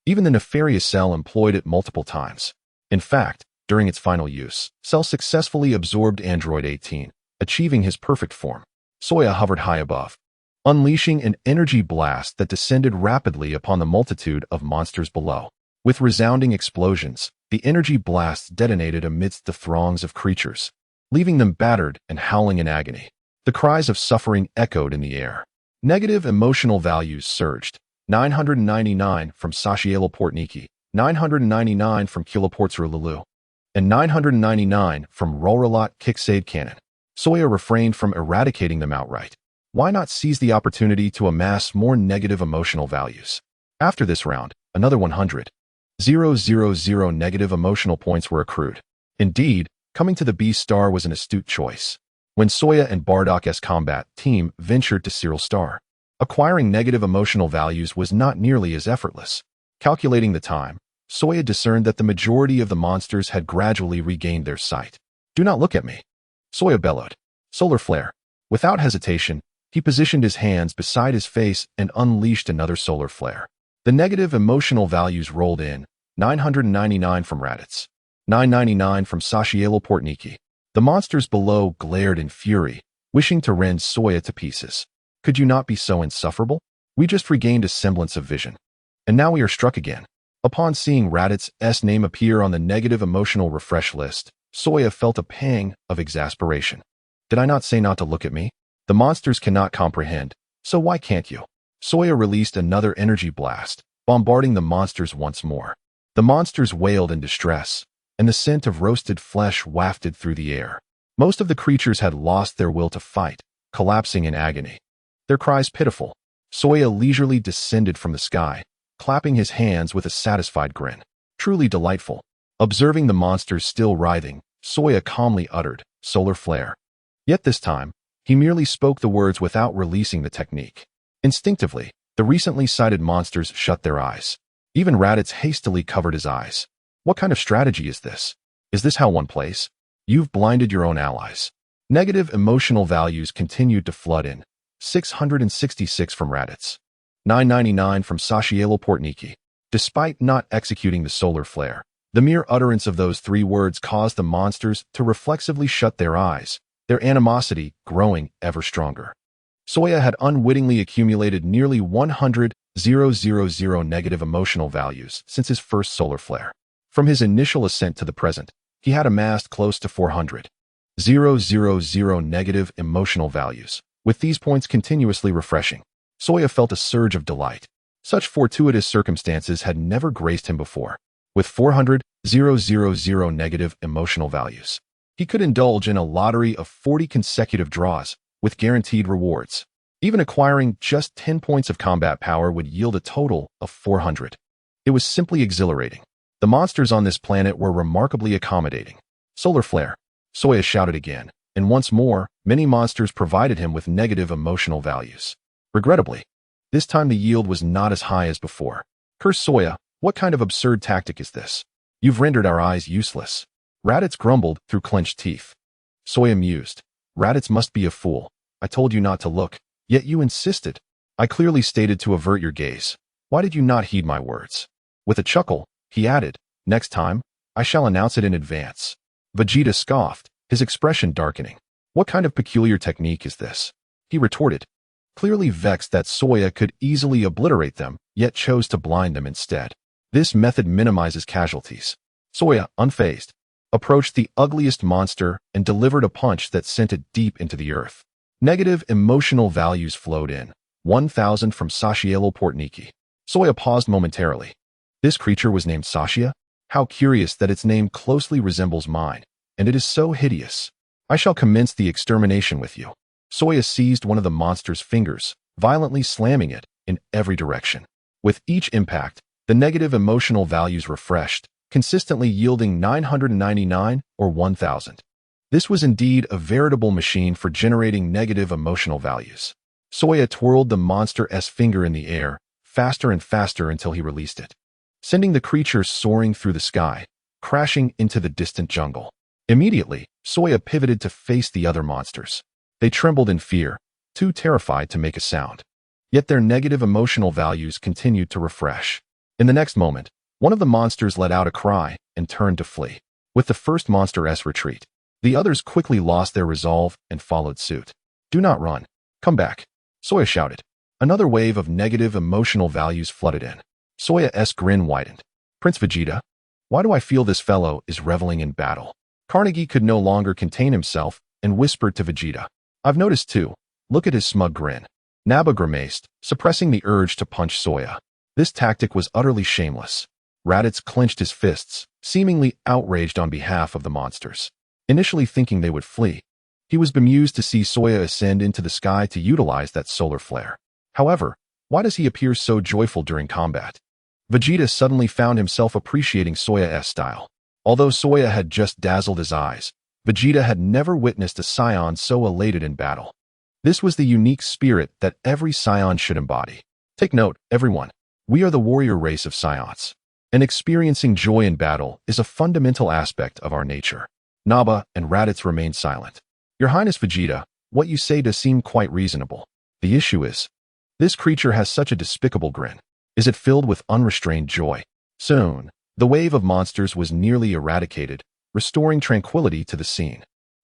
Even the nefarious cell employed it multiple times. In fact, during its final use, Cell successfully absorbed Android 18, achieving his perfect form. Soya hovered high above, unleashing an energy blast that descended rapidly upon the multitude of monsters below. With resounding explosions, the energy blast detonated amidst the throngs of creatures, leaving them battered and howling in agony. The cries of suffering echoed in the air. Negative emotional values surged. 999 from Sashielo Portniki, 999 from Kiloportsrululu, and 999 from Rolrolot Kicksade Cannon. Soya refrained from eradicating them outright. Why not seize the opportunity to amass more negative emotional values? After this round, another 100,000 negative emotional points were accrued. Indeed, coming to the B star was an astute choice. When Soya and Bardak's combat team ventured to Cyril Star, acquiring negative emotional values was not nearly as effortless. Calculating the time, Soya discerned that the majority of the monsters had gradually regained their sight. "Do not look at me," Soya bellowed. Solar flare. Without hesitation, he positioned his hands beside his face and unleashed another solar flare. The negative emotional values rolled in, 999 from Raditz, 999 from Sashielo Portniki. The monsters below glared in fury, wishing to rend Soya to pieces. "Could you not be so insufferable? We just regained a semblance of vision. And now we are struck again." Upon seeing Raditz's name appear on the negative emotional refresh list, Soya felt a pang of exasperation. "Did I not say not to look at me? The monsters cannot comprehend, so why can't you?" Soya released another energy blast, bombarding the monsters once more. The monsters wailed in distress, and the scent of roasted flesh wafted through the air. Most of the creatures had lost their will to fight, collapsing in agony. Their cries pitiful. Soya leisurely descended from the sky, clapping his hands with a satisfied grin. Truly delightful. Observing the monsters still writhing, Soya calmly uttered, "Solar flare." Yet this time, he merely spoke the words without releasing the technique. Instinctively, the recently sighted monsters shut their eyes. Even Raditz hastily covered his eyes. What kind of strategy is this? Is this how one plays? You've blinded your own allies. Negative emotional values continued to flood in. 666 from Raditz, 999 from Sashielo Portniki. Despite not executing the solar flare, the mere utterance of those three words caused the monsters to reflexively shut their eyes, their animosity growing ever stronger. Soya had unwittingly accumulated nearly 100,000 negative emotional values since his first solar flare. From his initial ascent to the present, he had amassed close to 400,000 negative emotional values. With these points continuously refreshing, Soya felt a surge of delight. Such fortuitous circumstances had never graced him before. With 400,000 negative emotional values, he could indulge in a lottery of 40 consecutive draws with guaranteed rewards. Even acquiring just 10 points of combat power would yield a total of 400. It was simply exhilarating. The monsters on this planet were remarkably accommodating. "Solar flare," Soya shouted again, and once more, many monsters provided him with negative emotional values. Regrettably, this time the yield was not as high as before. "Curse Soya, what kind of absurd tactic is this? You've rendered our eyes useless." Raditz grumbled through clenched teeth. Soya mused. "Raditz must be a fool. I told you not to look, yet you insisted. I clearly stated to avert your gaze. Why did you not heed my words?" With a chuckle, he added, "Next time, I shall announce it in advance." Vegeta scoffed, his expression darkening. "What kind of peculiar technique is this?" he retorted, clearly vexed that Soya could easily obliterate them, yet chose to blind them instead. "This method minimizes casualties." Soya, unfazed, approached the ugliest monster and delivered a punch that sent it deep into the earth. Negative emotional values flowed in. 1,000 from Sashielo Portniki. Soya paused momentarily. This creature was named Sashia? How curious that its name closely resembles mine, and it is so hideous. I shall commence the extermination with you. Soya seized one of the monster's fingers, violently slamming it in every direction. With each impact, the negative emotional values refreshed, consistently yielding 999 or 1,000. This was indeed a veritable machine for generating negative emotional values. Soya twirled the monster's finger in the air, faster and faster until he released it, sending the creature soaring through the sky, crashing into the distant jungle. Immediately, Soya pivoted to face the other monsters. They trembled in fear, too terrified to make a sound. Yet their negative emotional values continued to refresh. In the next moment, one of the monsters let out a cry and turned to flee. With the first monster's retreat, the others quickly lost their resolve and followed suit. Do not run. Come back, Saiyan shouted. Another wave of negative emotional values flooded in. Saiyan's grin widened. Prince Vegeta, why do I feel this fellow is reveling in battle? Carnegie could no longer contain himself and whispered to Vegeta. I've noticed too. Look at his smug grin. Nappa grimaced, suppressing the urge to punch Saiyan. This tactic was utterly shameless. Raditz clenched his fists, seemingly outraged on behalf of the monsters. Initially thinking they would flee, he was bemused to see Saiyan ascend into the sky to utilize that solar flare. However, why does he appear so joyful during combat? Vegeta suddenly found himself appreciating Saiyan's style. Although Saiyan had just dazzled his eyes, Vegeta had never witnessed a Saiyan so elated in battle. This was the unique spirit that every Saiyan should embody. Take note, everyone. We are the warrior race of Saiyans, and experiencing joy in battle is a fundamental aspect of our nature. Nappa and Raditz remained silent. Your Highness Vegeta, what you say does seem quite reasonable. The issue is, this creature has such a despicable grin. Is it filled with unrestrained joy? Soon, the wave of monsters was nearly eradicated, restoring tranquility to the scene.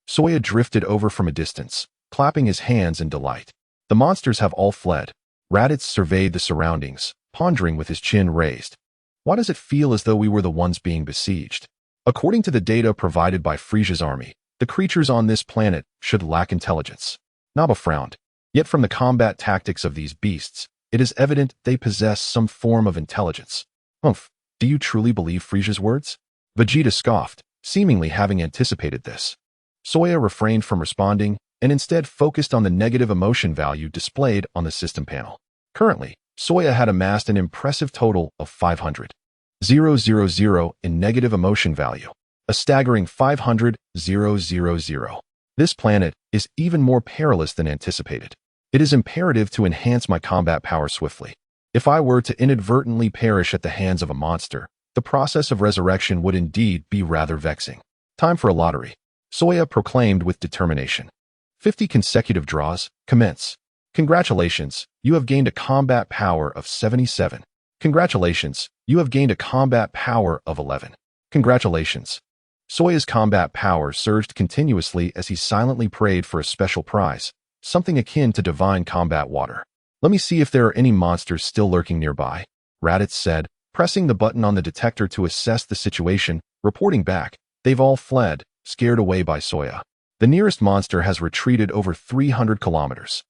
Saiyan drifted over from a distance, clapping his hands in delight. The monsters have all fled. Raditz surveyed the surroundings, pondering with his chin raised. Why does it feel as though we were the ones being besieged? According to the data provided by Frisia's army, the creatures on this planet should lack intelligence. Nappa frowned. Yet from the combat tactics of these beasts, it is evident they possess some form of intelligence. Humph, do you truly believe Frisia's words? Vegeta scoffed, seemingly having anticipated this. Saiyan refrained from responding and instead focused on the negative emotion value displayed on the system panel. Currently, Saiyan had amassed an impressive total of 500,000 in negative emotion value, a staggering 500,000. This planet is even more perilous than anticipated. It is imperative to enhance my combat power swiftly. If I were to inadvertently perish at the hands of a monster, the process of resurrection would indeed be rather vexing. Time for a lottery, Saiyan proclaimed with determination. 50 consecutive draws, commence. Congratulations, you have gained a combat power of 77. Congratulations, you have gained a combat power of 11. Congratulations. Saiyan's combat power surged continuously as he silently prayed for a special prize, something akin to divine combat water. Let me see if there are any monsters still lurking nearby, Raditz said, pressing the button on the detector to assess the situation, reporting back. They've all fled, scared away by Saiyan. The nearest monster has retreated over 300 kilometers.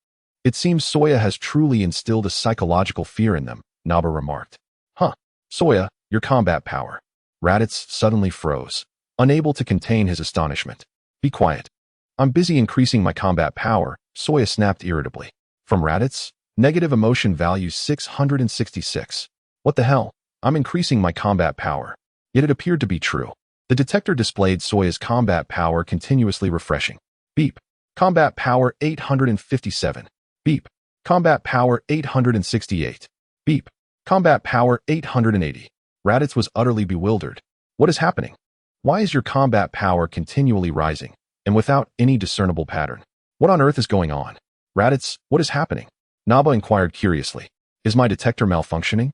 It seems Saiyan has truly instilled a psychological fear in them, Nappa remarked. Huh, Saiyan, your combat power. Raditz suddenly froze, unable to contain his astonishment. Be quiet. I'm busy increasing my combat power, Saiyan snapped irritably. From Raditz, negative emotion value 666. What the hell? I'm increasing my combat power. Yet it appeared to be true. The detector displayed Saiyan's combat power continuously refreshing. Beep. Combat power 857. Beep. Combat power 868. Beep. Combat power 880. Raditz was utterly bewildered. What is happening? Why is your combat power continually rising, and without any discernible pattern? What on earth is going on? Raditz, what is happening? Nappa inquired curiously. Is my detector malfunctioning?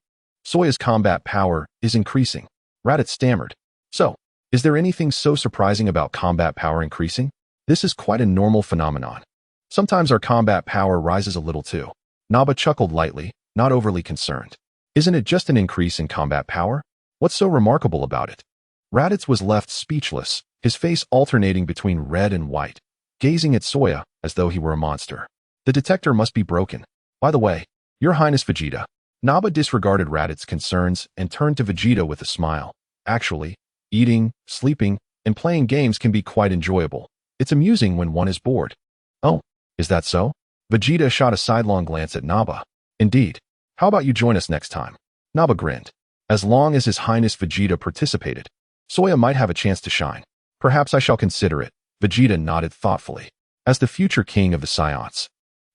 Saiyan's combat power is increasing. Raditz stammered. So, is there anything so surprising about combat power increasing? This is quite a normal phenomenon. Sometimes our combat power rises a little too. Nappa chuckled lightly, not overly concerned. Isn't it just an increase in combat power? What's so remarkable about it? Raditz was left speechless, his face alternating between red and white, gazing at Saiyan as though he were a monster. The detector must be broken. By the way, Your Highness Vegeta. Nappa disregarded Raditz's concerns and turned to Vegeta with a smile. Actually, eating, sleeping, and playing games can be quite enjoyable. It's amusing when one is bored. Oh, is that so? Vegeta shot a sidelong glance at Nappa. Indeed. How about you join us next time? Nappa grinned. As long as His Highness Vegeta participated, Saiyan might have a chance to shine. Perhaps I shall consider it. Vegeta nodded thoughtfully. As the future king of the Saiyans,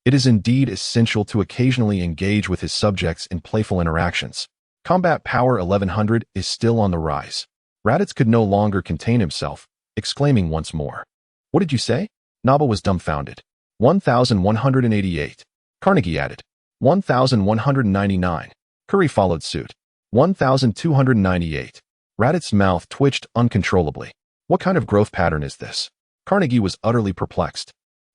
it is indeed essential to occasionally engage with his subjects in playful interactions. Combat power 1100 is still on the rise. Raditz could no longer contain himself, exclaiming once more. What did you say? Nappa was dumbfounded. 1188. Carnegie added. 1199. Curry followed suit. 1298. Raditz' mouth twitched uncontrollably. What kind of growth pattern is this? Carnegie was utterly perplexed.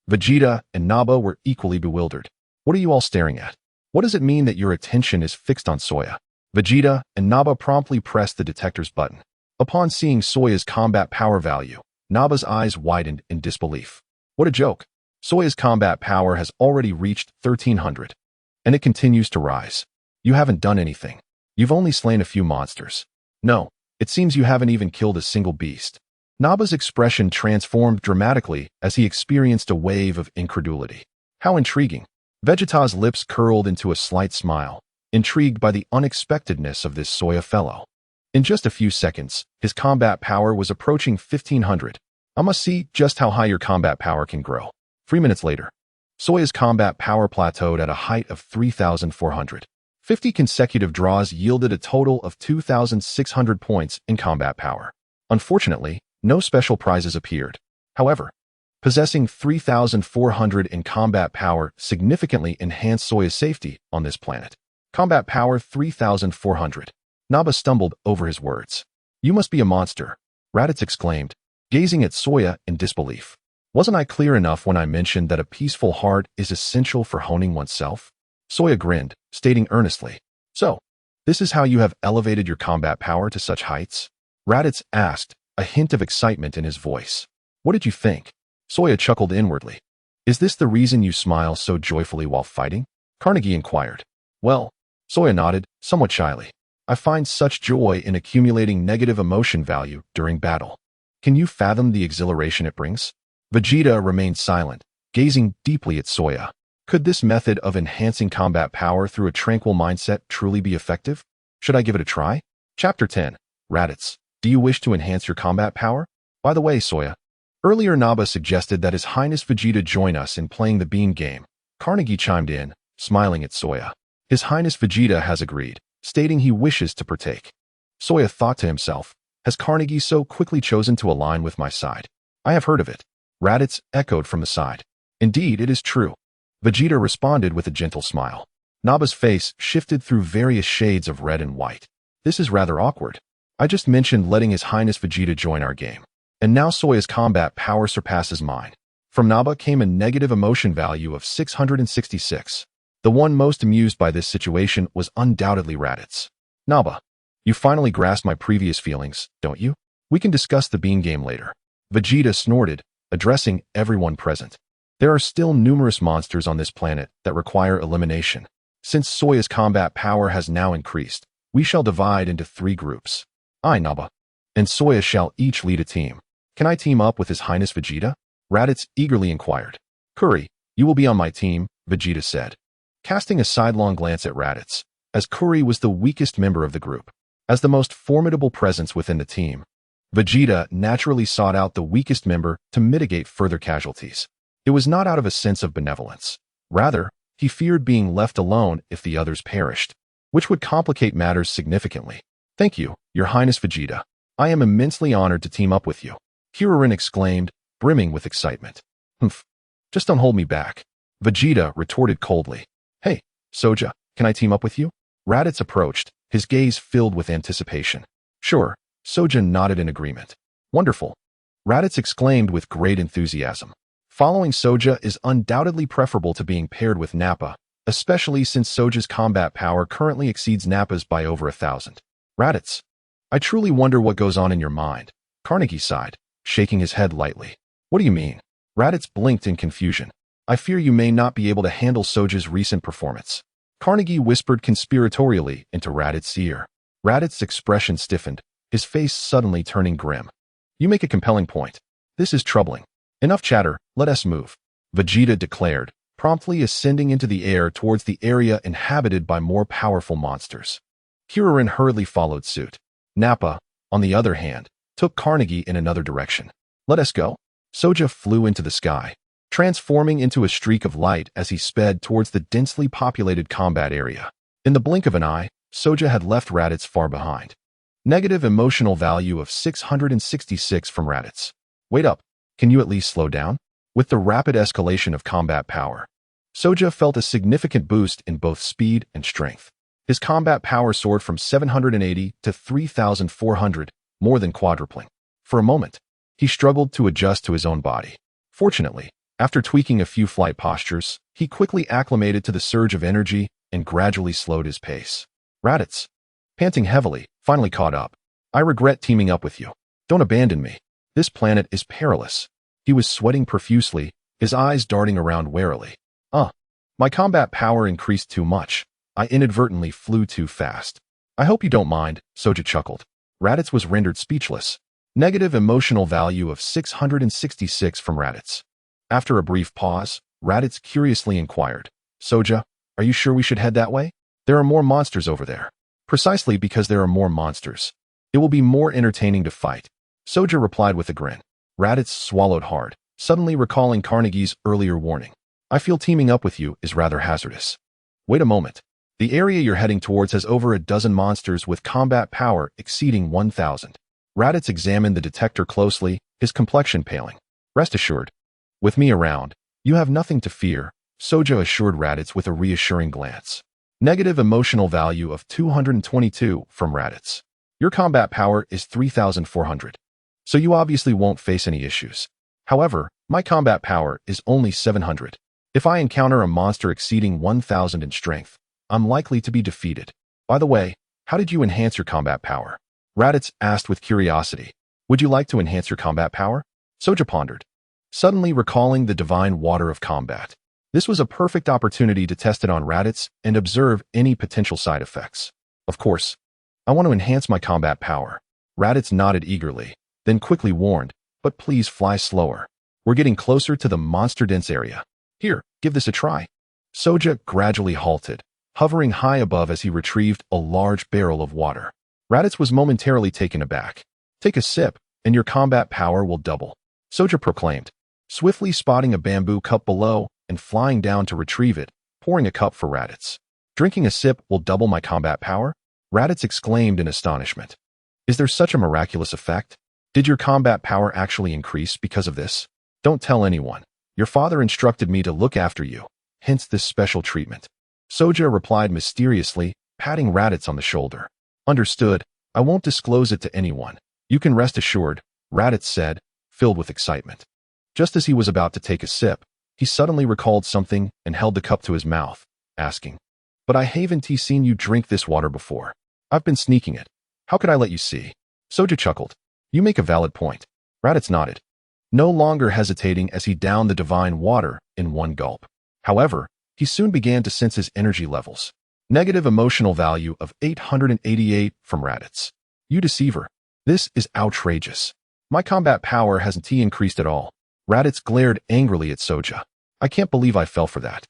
Vegeta and Naba were equally bewildered. What are you all staring at? What does it mean that your attention is fixed on Soya? Vegeta and Naba promptly pressed the detector's button. Upon seeing Soya's combat power value, Naba's eyes widened in disbelief. What a joke. Soya's combat power has already reached 1300. And it continues to rise. You haven't done anything. You've only slain a few monsters. No, it seems you haven't even killed a single beast. Naba's expression transformed dramatically as he experienced a wave of incredulity. How intriguing. Vegeta's lips curled into a slight smile, intrigued by the unexpectedness of this Soya fellow. In just a few seconds, his combat power was approaching 1500. I must see just how high your combat power can grow. 3 minutes later, Soya's combat power plateaued at a height of 3,400. 50 consecutive draws yielded a total of 2,600 points in combat power. Unfortunately, no special prizes appeared. However, possessing 3,400 in combat power significantly enhanced Soya's safety on this planet. Combat power 3,400. Naba stumbled over his words. You must be a monster, Raditz exclaimed, gazing at Soya in disbelief. Wasn't I clear enough when I mentioned that a peaceful heart is essential for honing oneself? Soya grinned, stating earnestly. So, this is how you have elevated your combat power to such heights? Raditz asked, a hint of excitement in his voice. What did you think? Soya chuckled inwardly. Is this the reason you smile so joyfully while fighting? Carnegie inquired. Well, Soya nodded, somewhat shyly. I find such joy in accumulating negative emotion value during battle. Can you fathom the exhilaration it brings? Vegeta remained silent, gazing deeply at Soya. Could this method of enhancing combat power through a tranquil mindset truly be effective? Should I give it a try? Chapter 10. Raditz, do you wish to enhance your combat power? By the way, Soya, earlier Naba suggested that His Highness Vegeta join us in playing the bean game. Carnegie chimed in, smiling at Soya. His Highness Vegeta has agreed, stating he wishes to partake. Soya thought to himself, has Carnegie so quickly chosen to align with my side? I have heard of it. Raditz echoed from the side. Indeed, it is true. Vegeta responded with a gentle smile. Naba's face shifted through various shades of red and white. This is rather awkward. I just mentioned letting His Highness Vegeta join our game. And now Soya's combat power surpasses mine. From Naba came a negative emotion value of 666. The one most amused by this situation was undoubtedly Raditz. Naba, you finally grasp my previous feelings, don't you? We can discuss the bean game later. Vegeta snorted, addressing everyone present. There are still numerous monsters on this planet that require elimination. Since Soya's combat power has now increased, we shall divide into 3 groups. I, Naba, and Soya shall each lead a team. Can I team up with His Highness Vegeta? Raditz eagerly inquired. Curry, you will be on my team, Vegeta said, casting a sidelong glance at Raditz, as Curry was the weakest member of the group. As the most formidable presence within the team, Vegeta naturally sought out the weakest member to mitigate further casualties. It was not out of a sense of benevolence. Rather, he feared being left alone if the others perished, which would complicate matters significantly. Thank you, Your Highness Vegeta. I am immensely honored to team up with you. Kiririn exclaimed, brimming with excitement. Humph. Just don't hold me back. Vegeta retorted coldly. Hey, Soja, can I team up with you? Raditz approached, his gaze filled with anticipation. Sure, Soja nodded in agreement. Wonderful. Raditz exclaimed with great enthusiasm. Following Soja is undoubtedly preferable to being paired with Nappa, especially since Soja's combat power currently exceeds Nappa's by over 1,000. Raditz, I truly wonder what goes on in your mind. Carnegie sighed, shaking his head lightly. What do you mean? Raditz blinked in confusion. I fear you may not be able to handle Soja's recent performance. Carnegie whispered conspiratorially into Raditz's ear. Raditz's expression stiffened, his face suddenly turning grim. You make a compelling point. This is troubling. Enough chatter, let us move, Vegeta declared, promptly ascending into the air towards the area inhabited by more powerful monsters. Kiririn hurriedly followed suit. Nappa, on the other hand, took Carnegie in another direction. Let us go. Soja flew into the sky, transforming into a streak of light as he sped towards the densely populated combat area. In the blink of an eye, Soja had left Raditz far behind. Negative emotional value of 666 from Raditz. Wait up. Can you at least slow down? With the rapid escalation of combat power, Soja felt a significant boost in both speed and strength. His combat power soared from 780 to 3,400, more than quadrupling. For a moment, he struggled to adjust to his own body. Fortunately, after tweaking a few flight postures, he quickly acclimated to the surge of energy and gradually slowed his pace. Raditz, panting heavily, finally caught up. I regret teaming up with you. Don't abandon me. This planet is perilous. He was sweating profusely, his eyes darting around warily. My combat power increased too much. I inadvertently flew too fast. I hope you don't mind, Soja chuckled. Raditz was rendered speechless. Negative emotional value of 666 from Raditz. After a brief pause, Raditz curiously inquired, Soja, are you sure we should head that way? There are more monsters over there. Precisely because there are more monsters. It will be more entertaining to fight. Soja replied with a grin. Raditz swallowed hard, suddenly recalling Carnegie's earlier warning. I feel teaming up with you is rather hazardous. Wait a moment. The area you're heading towards has over a dozen monsters with combat power exceeding 1,000. Raditz examined the detector closely, his complexion paling. Rest assured. With me around, you have nothing to fear, Soja assured Raditz with a reassuring glance. Negative emotional value of 222 from Raditz. Your combat power is 3,400. So you obviously won't face any issues. However, my combat power is only 700. If I encounter a monster exceeding 1,000 in strength, I'm likely to be defeated. By the way, how did you enhance your combat power? Raditz asked with curiosity. Would you like to enhance your combat power? Soja pondered, suddenly recalling the divine water of combat. This was a perfect opportunity to test it on Raditz and observe any potential side effects. Of course, I want to enhance my combat power. Raditz nodded eagerly, then quickly warned, but please fly slower. We're getting closer to the monster-dense area. Here, give this a try. Soja gradually halted, hovering high above as he retrieved a large barrel of water. Raditz was momentarily taken aback. Take a sip, and your combat power will double, Soja proclaimed, swiftly spotting a bamboo cup below and flying down to retrieve it, pouring a cup for Raditz. Drinking a sip will double my combat power? Raditz exclaimed in astonishment. Is there such a miraculous effect? Did your combat power actually increase because of this? Don't tell anyone. Your father instructed me to look after you, hence this special treatment. Soja replied mysteriously, patting Raditz on the shoulder. Understood. I won't disclose it to anyone. You can rest assured, Raditz said, filled with excitement. Just as he was about to take a sip, he suddenly recalled something and held the cup to his mouth, asking, But I haven't seen you drink this water before. I've been sneaking it. How could I let you see? Soja chuckled. You make a valid point. Raditz nodded, no longer hesitating as he downed the divine water in one gulp. However, he soon began to sense his energy levels. Negative emotional value of 888 from Raditz. You deceiver. This is outrageous. My combat power hasn't increased at all. Raditz glared angrily at Soja. I can't believe I fell for that.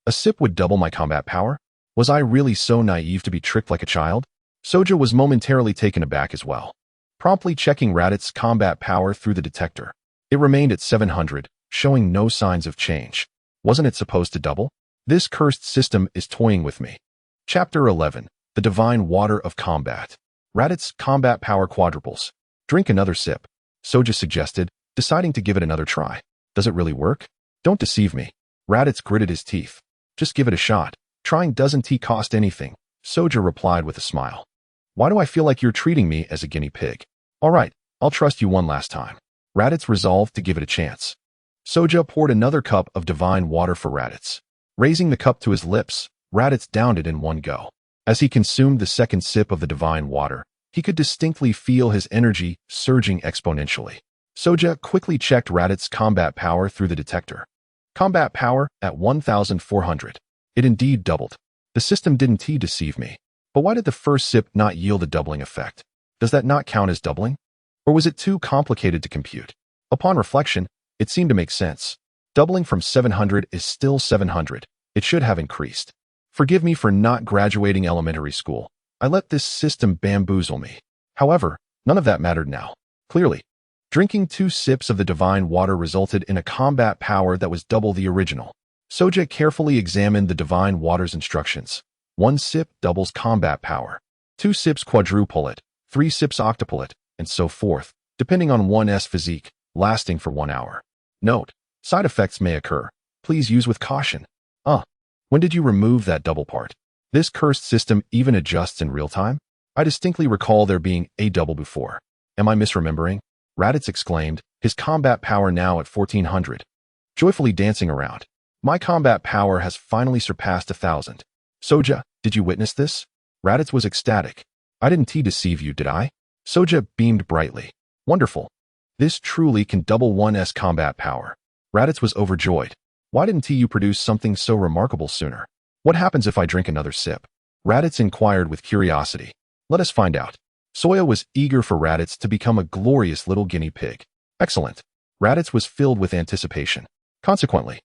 A sip would double my combat power? Was I really so naive to be tricked like a child? Soja was momentarily taken aback as well, promptly checking Raditz's combat power through the detector. It remained at 700, showing no signs of change. Wasn't it supposed to double? This cursed system is toying with me. Chapter 11. The Divine Water of Combat. Raditz's combat power quadruples. Drink another sip, Soja suggested, deciding to give it another try. Does it really work? Don't deceive me. Raditz gritted his teeth. Just give it a shot. Trying doesn't cost anything, Soja replied with a smile. Why do I feel like you're treating me as a guinea pig? All right, I'll trust you one last time. Raditz resolved to give it a chance. Soja poured another cup of divine water for Raditz. Raising the cup to his lips, Raditz downed it in one go. As he consumed the second sip of the divine water, he could distinctly feel his energy surging exponentially. Soja quickly checked Raditz's combat power through the detector. Combat power at 1,400. It indeed doubled. The system didn't deceive me. But why did the first sip not yield a doubling effect? Does that not count as doubling? Or was it too complicated to compute? Upon reflection, it seemed to make sense. Doubling from 700 is still 700. It should have increased. Forgive me for not graduating elementary school. I let this system bamboozle me. However, none of that mattered now. Clearly, drinking 2 sips of the divine water resulted in a combat power that was double the original. Soja carefully examined the divine water's instructions. 1 sip doubles combat power. 2 sips quadruple it. 3 sips octuple it, and so forth, depending on one's physique, lasting for 1 hour. Note: side effects may occur. Please use with caution. When did you remove that double part? This cursed system even adjusts in real time? I distinctly recall there being a double before. Am I misremembering? Raditz exclaimed, his combat power now at 1400. Joyfully dancing around. My combat power has finally surpassed 1000. Soja, did you witness this? Raditz was ecstatic. I didn't deceive you, did I? Soja beamed brightly. Wonderful. This truly can double 1's combat power. Raditz was overjoyed. Why didn't you produce something so remarkable sooner? What happens if I drink another sip? Raditz inquired with curiosity. Let us find out. Soya was eager for Raditz to become a glorious little guinea pig. Excellent. Raditz was filled with anticipation. Consequently,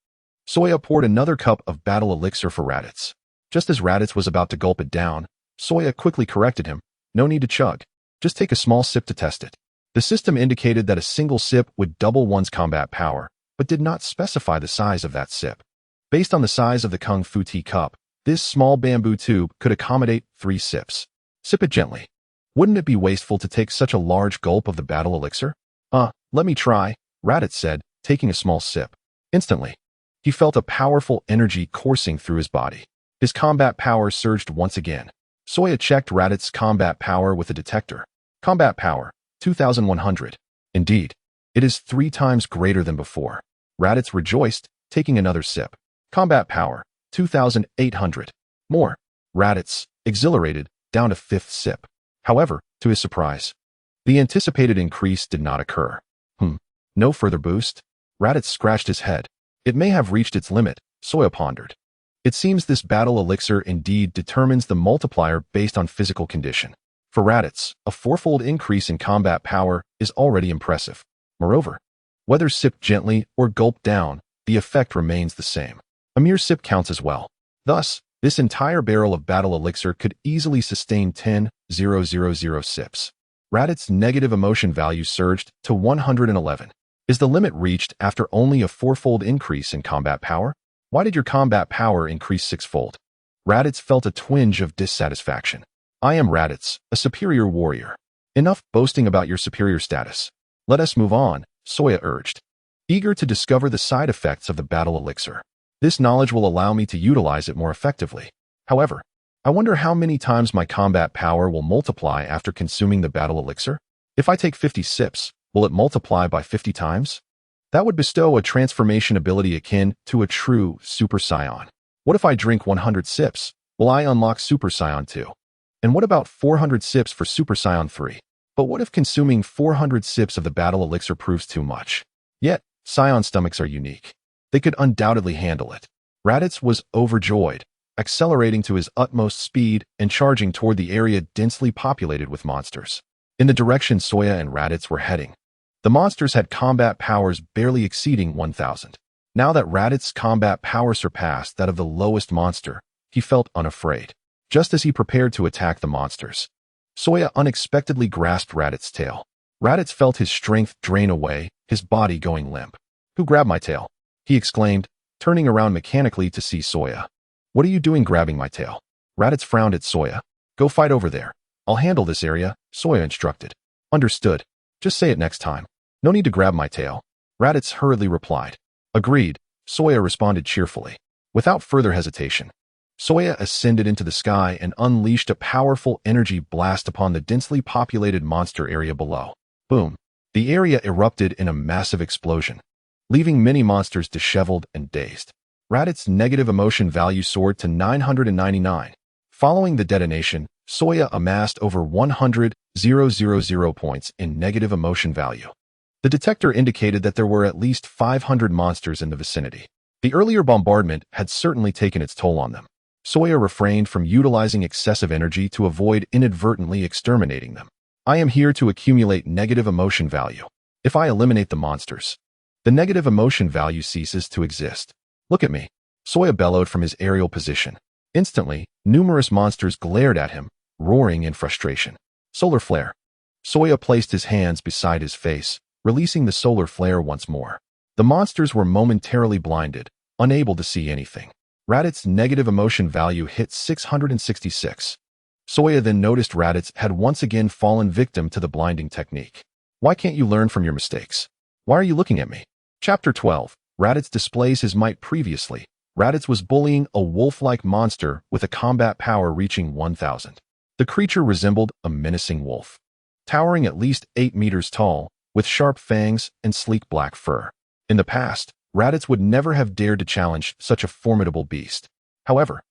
Soya poured another cup of battle elixir for Raditz. Just as Raditz was about to gulp it down, Soya quickly corrected him. No need to chug. Just take a small sip to test it. The system indicated that a single sip would double 1's combat power, but did not specify the size of that sip. Based on the size of the Kung Fu tea cup, this small bamboo tube could accommodate 3 sips. Sip it gently. Wouldn't it be wasteful to take such a large gulp of the battle elixir? Let me try, Raditz said, taking a small sip. Instantly, he felt a powerful energy coursing through his body. His combat power surged once again. Soya checked Raditz's combat power with a detector. Combat power, 2100. Indeed, it is 3 times greater than before. Raditz rejoiced, taking another sip. Combat power, 2800. More. Raditz, exhilarated, down a 5th sip. However, to his surprise, the anticipated increase did not occur. No further boost? Raditz scratched his head. It may have reached its limit, Soya pondered. It seems this battle elixir indeed determines the multiplier based on physical condition. For Raditz, a 4-fold increase in combat power is already impressive. Moreover, whether sipped gently or gulped down, the effect remains the same. A mere sip counts as well. Thus, this entire barrel of battle elixir could easily sustain 10,000 sips. Raditz's negative emotion value surged to 111. Is the limit reached after only a 4-fold increase in combat power? Why did your combat power increase 6-fold? Raditz felt a twinge of dissatisfaction. I am Raditz, a superior warrior. Enough boasting about your superior status. Let us move on, Soya urged, eager to discover the side effects of the battle elixir. This knowledge will allow me to utilize it more effectively. However, I wonder how many times my combat power will multiply after consuming the battle elixir? If I take 50 sips, will it multiply by 50 times? That would bestow a transformation ability akin to a true Super Saiyan. What if I drink 100 sips? Will I unlock Super Saiyan 2? And what about 400 sips for Super Saiyan 3? But what if consuming 400 sips of the battle elixir proves too much? Yet, Saiyan stomachs are unique. They could undoubtedly handle it. Raditz was overjoyed, accelerating to his utmost speed and charging toward the area densely populated with monsters. In the direction Soya and Raditz were heading, the monsters had combat powers barely exceeding 1000. Now that Raditz's combat power surpassed that of the lowest monster, he felt unafraid. Just as he prepared to attack the monsters, Soya unexpectedly grasped Raditz's tail. Raditz felt his strength drain away, his body going limp. Who grabbed my tail? He exclaimed, turning around mechanically to see Soya. What are you doing grabbing my tail? Raditz frowned at Soya. Go fight over there. I'll handle this area, Soya instructed. Understood. Just say it next time. No need to grab my tail. Raditz hurriedly replied. Agreed, Soya responded cheerfully. Without further hesitation, Soya ascended into the sky and unleashed a powerful energy blast upon the densely populated monster area below. Boom. The area erupted in a massive explosion, leaving many monsters disheveled and dazed. Raditz's negative emotion value soared to 999. Following the detonation, Soya amassed over 100,000 points in negative emotion value. The detector indicated that there were at least 500 monsters in the vicinity. The earlier bombardment had certainly taken its toll on them. Soya refrained from utilizing excessive energy to avoid inadvertently exterminating them. I am here to accumulate negative emotion value. If I eliminate the monsters, the negative emotion value ceases to exist. Look at me, Soya bellowed from his aerial position. Instantly, numerous monsters glared at him, roaring in frustration. Solar flare. Soya placed his hands beside his face, releasing the solar flare once more. The monsters were momentarily blinded, unable to see anything. Raditz's negative emotion value hit 666. Soya then noticed Raditz had once again fallen victim to the blinding technique. Why can't you learn from your mistakes? Why are you looking at me? Chapter 12. Raditz displays his might previously. Raditz was bullying a wolf-like monster with a combat power reaching 1,000. The creature resembled a menacing wolf, towering at least 8 meters tall, with sharp fangs and sleek black fur. In the past, Raditz would never have dared to challenge such a formidable beast. However,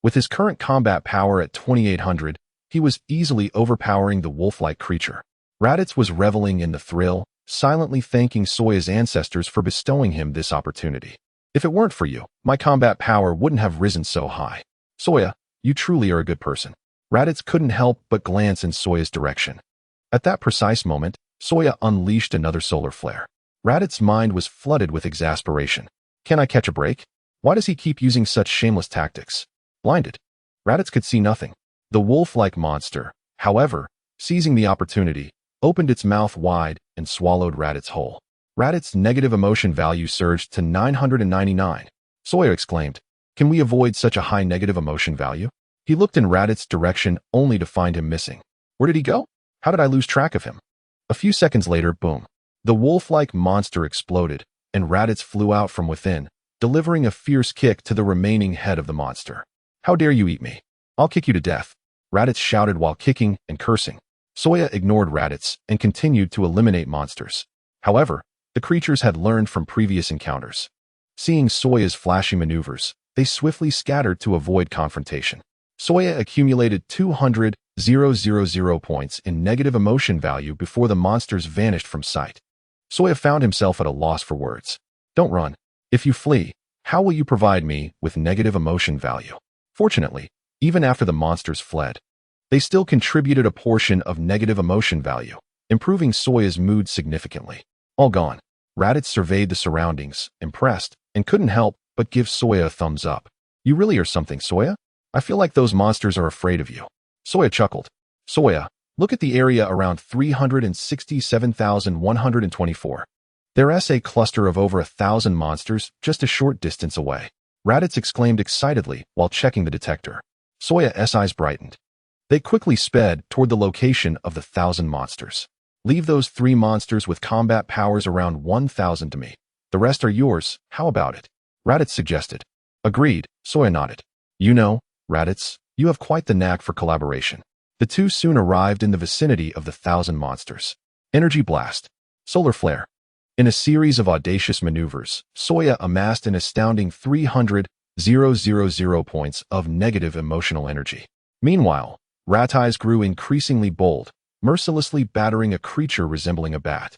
with his current combat power at 2,800, he was easily overpowering the wolf-like creature. Raditz was reveling in the thrill, silently thanking Soya's ancestors for bestowing him this opportunity. If it weren't for you, my combat power wouldn't have risen so high. Soya, you truly are a good person. Raditz couldn't help but glance in Soya's direction. At that precise moment, Soya unleashed another solar flare. Raditz's mind was flooded with exasperation. Can I catch a break? Why does he keep using such shameless tactics? Blinded, Raditz could see nothing. The wolf-like monster, however, seizing the opportunity, opened its mouth wide and swallowed Raditz whole. Raditz's negative emotion value surged to 999. Soya exclaimed, "Can we avoid such a high negative emotion value?" He looked in Raditz's direction only to find him missing. Where did he go? How did I lose track of him? A few seconds later, boom. The wolf-like monster exploded, and Raditz flew out from within, delivering a fierce kick to the remaining head of the monster. "How dare you eat me? I'll kick you to death," Raditz shouted while kicking and cursing. Soya ignored Raditz and continued to eliminate monsters. However, the creatures had learned from previous encounters. Seeing Soya's flashy maneuvers, they swiftly scattered to avoid confrontation. Soya accumulated 200,000 points in negative emotion value before the monsters vanished from sight. Soya found himself at a loss for words. Don't run. If you flee, how will you provide me with negative emotion value? Fortunately, even after the monsters fled, they still contributed a portion of negative emotion value, improving Soya's mood significantly. All gone. Raditz surveyed the surroundings, impressed, and couldn't help but give Soya a thumbs up. You really are something, Soya. I feel like those monsters are afraid of you. Soya chuckled. Soya, look at the area around 367,124. There's a cluster of over 1,000 monsters just a short distance away. Raditz exclaimed excitedly while checking the detector. Soya's eyes brightened. They quickly sped toward the location of the 1,000 monsters. Leave those 3 monsters with combat powers around 1,000 to me. The rest are yours, how about it? Raditz suggested. Agreed, Soya nodded. You know, Raditz, you have quite the knack for collaboration. The two soon arrived in the vicinity of the 1,000 monsters. Energy blast. Solar flare. In a series of audacious maneuvers, Soya amassed an astounding 300,000 points of negative emotional energy. Meanwhile, Raditz grew increasingly bold, mercilessly battering a creature resembling a bat,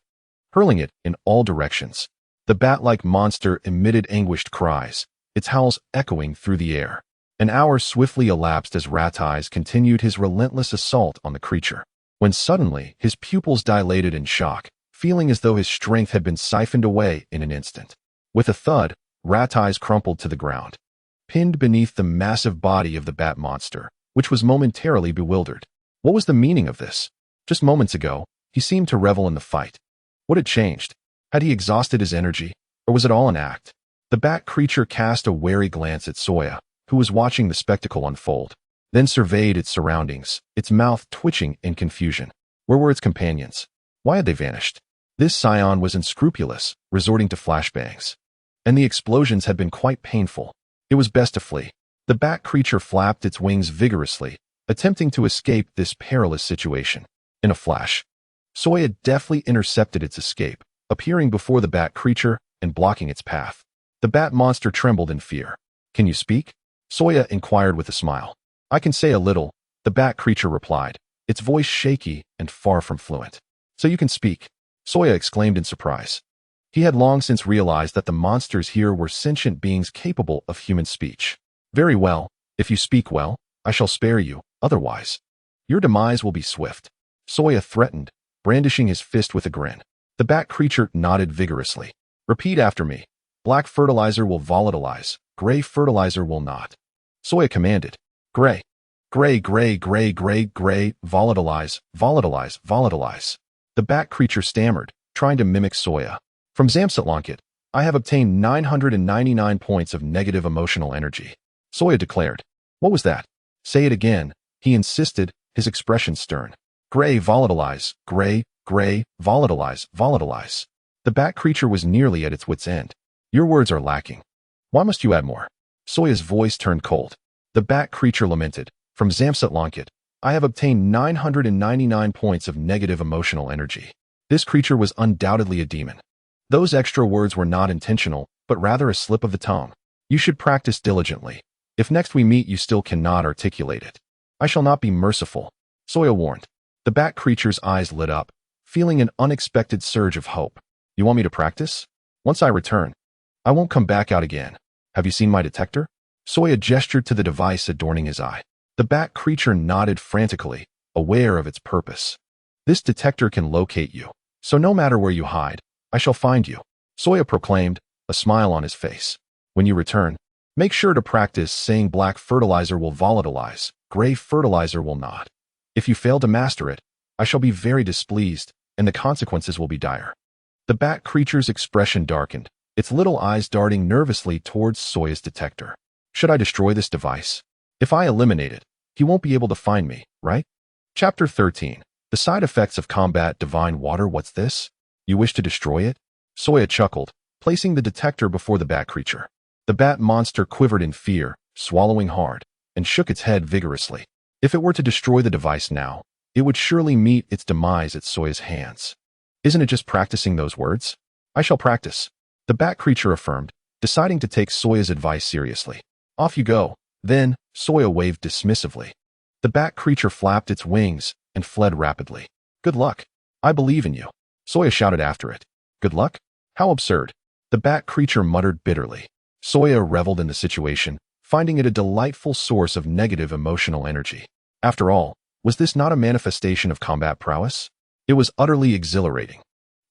hurling it in all directions. The bat-like monster emitted anguished cries, its howls echoing through the air. An hour swiftly elapsed as Raditz continued his relentless assault on the creature, when suddenly his pupils dilated in shock, feeling as though his strength had been siphoned away in an instant. With a thud, Raditz crumpled to the ground, pinned beneath the massive body of the bat monster, which was momentarily bewildered. What was the meaning of this? Just moments ago, he seemed to revel in the fight. What had changed? Had he exhausted his energy, or was it all an act? The bat creature cast a wary glance at Soya, who was watching the spectacle unfold, then surveyed its surroundings, its mouth twitching in confusion. Where were its companions? Why had they vanished? This Saiyan was unscrupulous, resorting to flashbangs. And the explosions had been quite painful. It was best to flee. The bat creature flapped its wings vigorously, attempting to escape this perilous situation. In a flash, Soya deftly intercepted its escape, appearing before the bat creature and blocking its path. The bat monster trembled in fear. Can you speak? Soya inquired with a smile. I can say a little, the bat creature replied, its voice shaky and far from fluent. So you can speak? Soya exclaimed in surprise. He had long since realized that the monsters here were sentient beings capable of human speech. Very well, if you speak well, I shall spare you, otherwise your demise will be swift. Soya threatened, brandishing his fist with a grin. The bat creature nodded vigorously. Repeat after me. Black fertilizer will volatilize, gray fertilizer will not. Soya commanded. Gray. Gray, gray, gray, gray, gray, volatilize, volatilize, volatilize. The bat creature stammered, trying to mimic Soya. From Zamsatlonkit, I have obtained 999 points of negative emotional energy. Soya declared. What was that? Say it again, he insisted, his expression stern. Gray, volatilize, gray, gray, volatilize, volatilize. The bat creature was nearly at its wit's end. Your words are lacking. Why must you add more? Soya's voice turned cold. The bat creature lamented, "From Zamsat I have obtained 999 points of negative emotional energy." This creature was undoubtedly a demon. Those extra words were not intentional, but rather a slip of the tongue. "You should practice diligently. If next we meet you still cannot articulate it, I shall not be merciful," Soya warned. The bat creature's eyes lit up, feeling an unexpected surge of hope. "You want me to practice? Once I return, I won't come back out again. Have you seen my detector?" Soya gestured to the device adorning his eye. The bat creature nodded frantically, aware of its purpose. "This detector can locate you, so no matter where you hide, I shall find you," Soya proclaimed, a smile on his face. "When you return, make sure to practice saying black fertilizer will volatilize, gray fertilizer will not. If you fail to master it, I shall be very displeased, and the consequences will be dire." The bat creature's expression darkened, its little eyes darting nervously towards Soya's detector. "Should I destroy this device? If I eliminate it, he won't be able to find me, right?" Chapter 13. The side effects of combat divine water. "What's this? You wish to destroy it?" Soya chuckled, placing the detector before the bat creature. The bat monster quivered in fear, swallowing hard, and shook its head vigorously. If it were to destroy the device now, it would surely meet its demise at Soya's hands. "Isn't it just practicing those words?" "I shall practice," the bat creature affirmed, deciding to take Soya's advice seriously. "Off you go." Then, Soya waved dismissively. The bat creature flapped its wings and fled rapidly. "Good luck. I believe in you," Soya shouted after it. "Good luck? How absurd," the bat creature muttered bitterly. Soya reveled in the situation, finding it a delightful source of negative emotional energy. After all, was this not a manifestation of combat prowess? It was utterly exhilarating.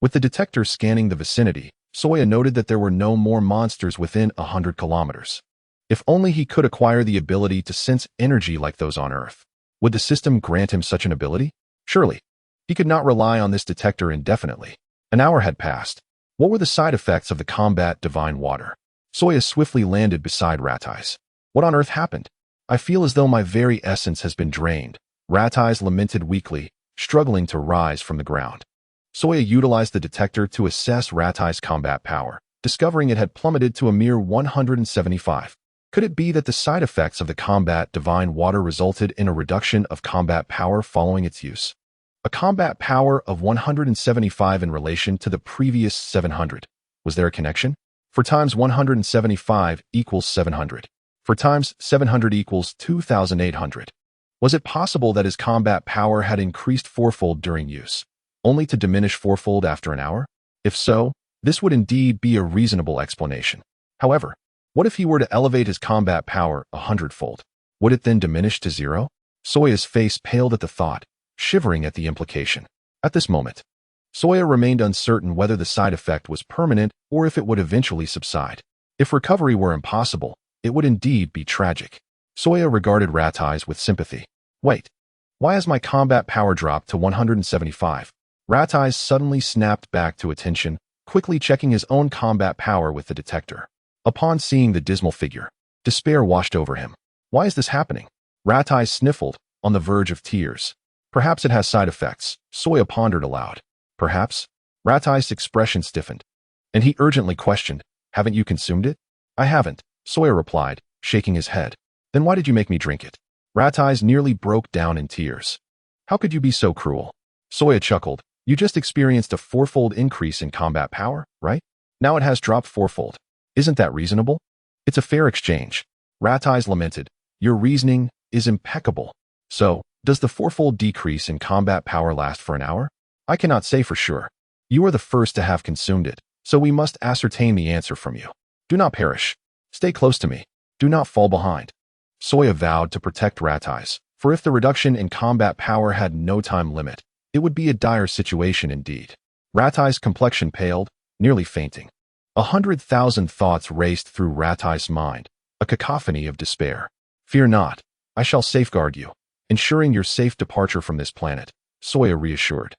With the detector scanning the vicinity, Soya noted that there were no more monsters within 100 kilometers. If only he could acquire the ability to sense energy like those on Earth. Would the system grant him such an ability? Surely. He could not rely on this detector indefinitely. An hour had passed. What were the side effects of the combat divine water? Soya swiftly landed beside Ratai's. "What on earth happened? I feel as though my very essence has been drained," Ratai's lamented weakly, struggling to rise from the ground. Soya utilized the detector to assess Ratai's combat power, discovering it had plummeted to a mere 175. Could it be that the side effects of the combat divine water resulted in a reduction of combat power following its use? A combat power of 175 in relation to the previous 700. Was there a connection? For times 175 equals 700. For times 700 equals 2,800. Was it possible that his combat power had increased fourfold during use, only to diminish fourfold after an hour? If so, this would indeed be a reasonable explanation. However, what if he were to elevate his combat power 100-fold? Would it then diminish to zero? Soya's face paled at the thought, shivering at the implication. At this moment, Soya remained uncertain whether the side effect was permanent or if it would eventually subside. If recovery were impossible, it would indeed be tragic. Soya regarded Ratai's with sympathy. "Wait, why has my combat power dropped to 175? Ratai's suddenly snapped back to attention, quickly checking his own combat power with the detector. Upon seeing the dismal figure, despair washed over him. "Why is this happening?" Ratai sniffled, on the verge of tears. "Perhaps it has side effects," Soya pondered aloud. "Perhaps?" Ratai's expression stiffened, and he urgently questioned, "Haven't you consumed it?" "I haven't," Soya replied, shaking his head. "Then why did you make me drink it?" Ratai's nearly broke down in tears. "How could you be so cruel?" Soya chuckled. "You just experienced a fourfold increase in combat power, right? Now it has dropped fourfold. Isn't that reasonable? It's a fair exchange." Ratai's lamented. "Your reasoning is impeccable. So, does the fourfold decrease in combat power last for an hour?" "I cannot say for sure. You are the first to have consumed it, so we must ascertain the answer from you. Do not perish. Stay close to me. Do not fall behind." Soya vowed to protect Ratai's, for if the reduction in combat power had no time limit, it would be a dire situation indeed. Ratai's complexion paled, nearly fainting. 100,000 thoughts raced through Ratai's mind, a cacophony of despair. "Fear not. I shall safeguard you, ensuring your safe departure from this planet," Soya reassured.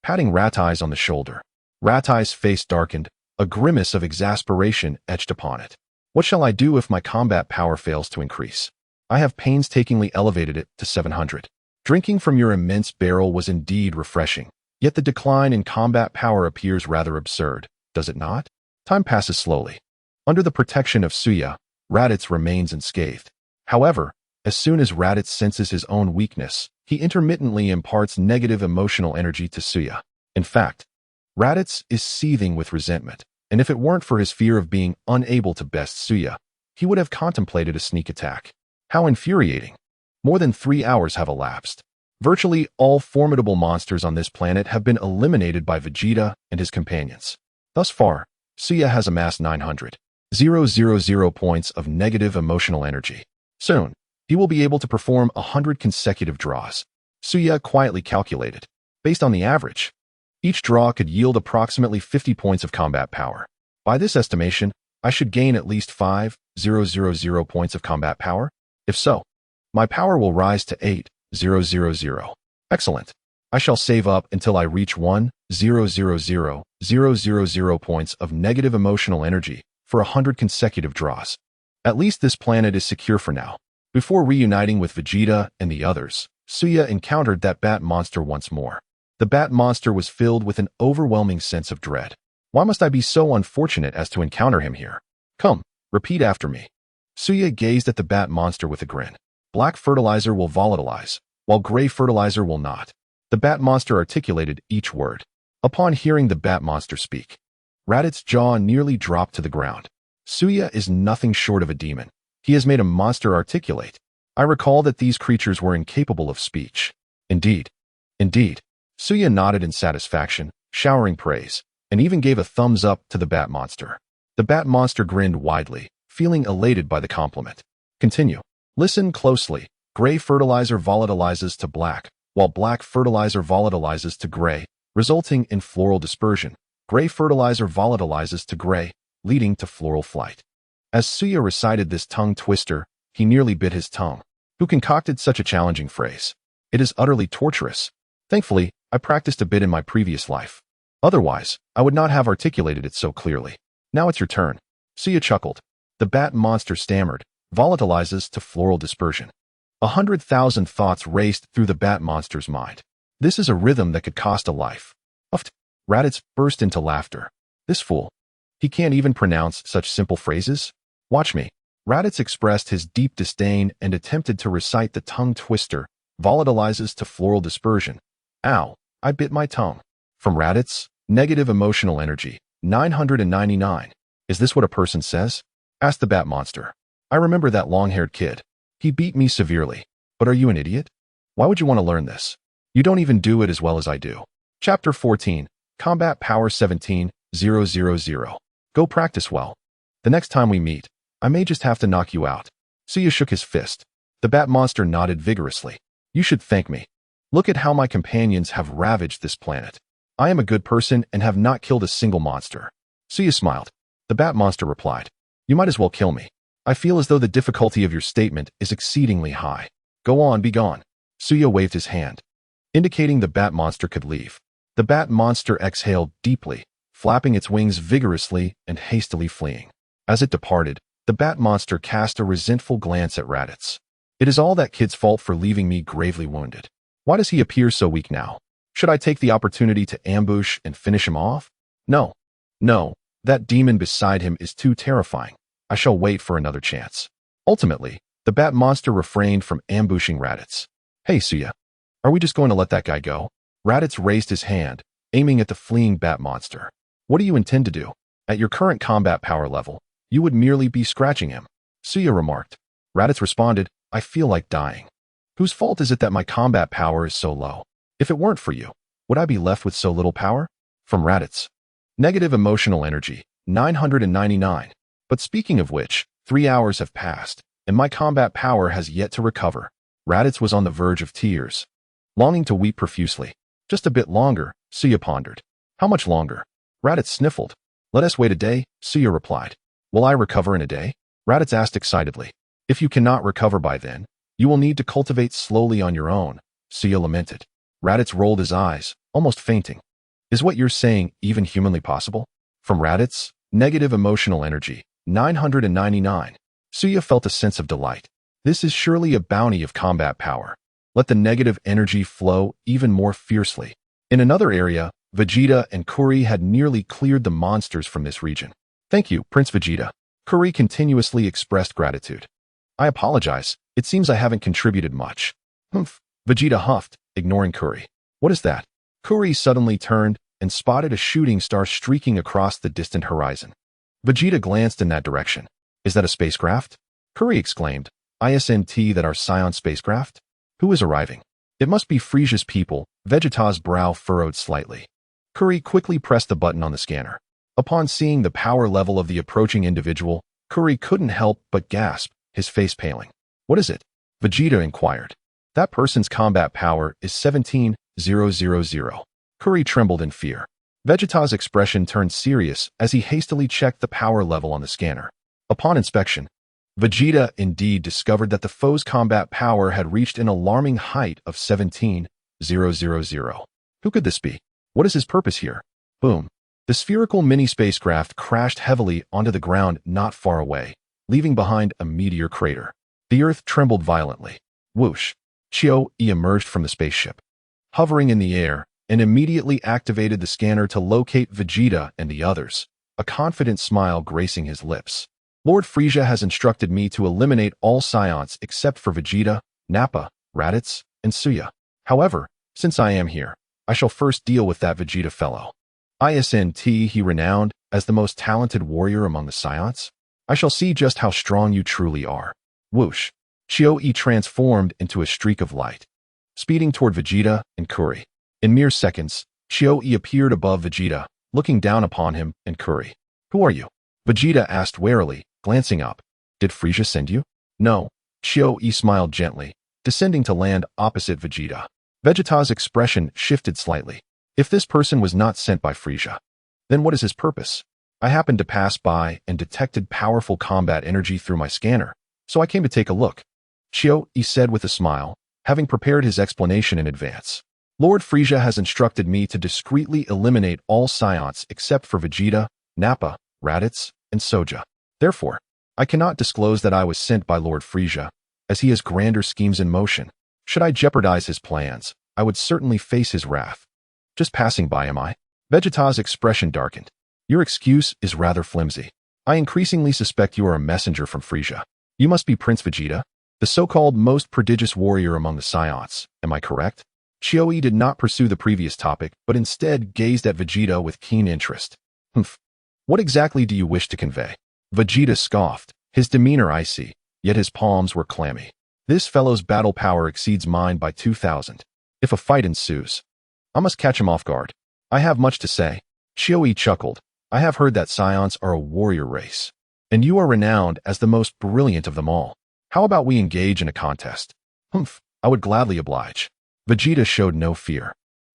Patting Ratai's on the shoulder, Ratai's face darkened, a grimace of exasperation etched upon it. "What shall I do if my combat power fails to increase? I have painstakingly elevated it to 700. Drinking from your immense barrel was indeed refreshing, yet the decline in combat power appears rather absurd, does it not? Time passes slowly. Under the protection of Suya, Raditz remains unscathed. However, as soon as Raditz senses his own weakness, he intermittently imparts negative emotional energy to Saiyan. In fact, Raditz is seething with resentment, and if it weren't for his fear of being unable to best Saiyan, he would have contemplated a sneak attack. How infuriating! More than 3 hours have elapsed. Virtually all formidable monsters on this planet have been eliminated by Vegeta and his companions. Thus far, Saiyan has amassed 900,000 points of negative emotional energy. Soon, he will be able to perform 100 consecutive draws. Saiyan quietly calculated. Based on the average, each draw could yield approximately 50 points of combat power. By this estimation, I should gain at least 5,000 points of combat power. If so, my power will rise to 8,000. Excellent. I shall save up until I reach 1,000 points of negative emotional energy for 100 consecutive draws. At least this planet is secure for now. Before reuniting with Vegeta and the others, Saiyan encountered that bat monster once more. The bat monster was filled with an overwhelming sense of dread. Why must I be so unfortunate as to encounter him here? Come, repeat after me. Saiyan gazed at the bat monster with a grin. Black fertilizer will volatilize, while gray fertilizer will not. The bat monster articulated each word. Upon hearing the bat monster speak, Raditz's jaw nearly dropped to the ground. Saiyan is nothing short of a demon. He has made a monster articulate. I recall that these creatures were incapable of speech. Indeed. Saiyan nodded in satisfaction, showering praise, and even gave a thumbs up to the bat monster. The bat monster grinned widely, feeling elated by the compliment. Continue. Listen closely. Gray fertilizer volatilizes to black, while black fertilizer volatilizes to gray, resulting in floral dispersion. Gray fertilizer volatilizes to gray, leading to floral flight. As Saiyan recited this tongue twister, he nearly bit his tongue. Who concocted such a challenging phrase? It is utterly torturous. Thankfully, I practiced a bit in my previous life. Otherwise, I would not have articulated it so clearly. Now it's your turn. Saiyan chuckled. The bat monster stammered, volatilizes to floral dispersion. 100,000 thoughts raced through the bat monster's mind. This is a rhythm that could cost a life. Uft! Raditz burst into laughter. This fool. He can't even pronounce such simple phrases? Watch me. Raditz expressed his deep disdain and attempted to recite the tongue twister, volatilizes to floral dispersion. Ow, I bit my tongue. From Raditz, negative emotional energy, 999. Is this what a person says? Asked the bat monster. I remember that long-haired kid. He beat me severely. But are you an idiot? Why would you want to learn this? You don't even do it as well as I do. Chapter 14, Combat Power 17,000. Go practice well. The next time we meet, I may just have to knock you out. Saiyan shook his fist. The bat monster nodded vigorously. You should thank me. Look at how my companions have ravaged this planet. I am a good person and have not killed a single monster. Saiyan smiled. The bat monster replied. You might as well kill me. I feel as though the difficulty of your statement is exceedingly high. Go on, be gone. Saiyan waved his hand, indicating the bat monster could leave. The bat monster exhaled deeply, flapping its wings vigorously and hastily fleeing. As it departed, the bat monster cast a resentful glance at Raditz. It is all that kid's fault for leaving me gravely wounded. Why does he appear so weak now? Should I take the opportunity to ambush and finish him off? No, that demon beside him is too terrifying. I shall wait for another chance. Ultimately, the bat monster refrained from ambushing Raditz. Hey, Saiyan, are we just going to let that guy go? Raditz raised his hand, aiming at the fleeing bat monster. What do you intend to do? At your current combat power level, you would merely be scratching him. Saiyan remarked. Raditz responded, I feel like dying. Whose fault is it that my combat power is so low? If it weren't for you, would I be left with so little power? From Raditz. Negative emotional energy, 999. But speaking of which, 3 hours have passed, and my combat power has yet to recover. Raditz was on the verge of tears, longing to weep profusely. Just a bit longer, Saiyan pondered. How much longer? Raditz sniffled. Let us wait a day, Saiyan replied. Will I recover in a day? Raditz asked excitedly. If you cannot recover by then, you will need to cultivate slowly on your own, Saiyan lamented. Raditz rolled his eyes, almost fainting. Is what you're saying even humanly possible? From Raditz, negative emotional energy, 999. Saiyan felt a sense of delight. This is surely a bounty of combat power. Let the negative energy flow even more fiercely. In another area, Vegeta and Kuri had nearly cleared the monsters from this region. Thank you, Prince Vegeta. Kuri continuously expressed gratitude. I apologize. It seems I haven't contributed much. Humph. Vegeta huffed, ignoring Kuri. What is that? Kuri suddenly turned and spotted a shooting star streaking across the distant horizon. Vegeta glanced in that direction. Is that a spacecraft? Kuri exclaimed. Isn't that our Saiyan spacecraft? Who is arriving? It must be Frisia's people. Vegeta's brow furrowed slightly. Kuri quickly pressed the button on the scanner. Upon seeing the power level of the approaching individual, Kuri couldn't help but gasp, his face paling. What is it? Vegeta inquired. That person's combat power is 17,000. Kuri trembled in fear. Vegeta's expression turned serious as he hastily checked the power level on the scanner. Upon inspection, Vegeta indeed discovered that the foe's combat power had reached an alarming height of 17,000. Who could this be? What is his purpose here? Boom. The spherical mini-spacecraft crashed heavily onto the ground not far away, leaving behind a meteor crater. The Earth trembled violently. Whoosh! Chio-E emerged from the spaceship, hovering in the air, and immediately activated the scanner to locate Vegeta and the others, a confident smile gracing his lips. Lord Frieza has instructed me to eliminate all Saiyans except for Vegeta, Nappa, Raditz, and Suya. However, since I am here, I shall first deal with that Vegeta fellow. Isn't he renowned as the most talented warrior among the Saiyans? I shall see just how strong you truly are. Whoosh! Chio-E transformed into a streak of light, speeding toward Vegeta and Kuri. In mere seconds, Chio-E appeared above Vegeta, looking down upon him and Kuri. Who are you? Vegeta asked warily, glancing up. Did Frieza send you? No. Chio-E smiled gently, descending to land opposite Vegeta. Vegeta's expression shifted slightly. If this person was not sent by Frieza, then what is his purpose? I happened to pass by and detected powerful combat energy through my scanner, so I came to take a look. Chio-E said with a smile, having prepared his explanation in advance. Lord Frieza has instructed me to discreetly eliminate all Saiyans except for Vegeta, Nappa, Raditz, and Soja. Therefore, I cannot disclose that I was sent by Lord Frieza, as he has grander schemes in motion. Should I jeopardize his plans, I would certainly face his wrath. Just passing by, am I? Vegeta's expression darkened. Your excuse is rather flimsy. I increasingly suspect you are a messenger from Frieza. You must be Prince Vegeta, the so-called most prodigious warrior among the Saiyans. Am I correct? Chio-E did not pursue the previous topic, but instead gazed at Vegeta with keen interest. Humph. What exactly do you wish to convey? Vegeta scoffed, his demeanor icy, yet his palms were clammy. This fellow's battle power exceeds mine by 2,000. If a fight ensues, I must catch him off guard. I have much to say. Chio-E chuckled. I have heard that Saiyans are a warrior race, and you are renowned as the most brilliant of them all. How about we engage in a contest? Humph, I would gladly oblige. Vegeta showed no fear.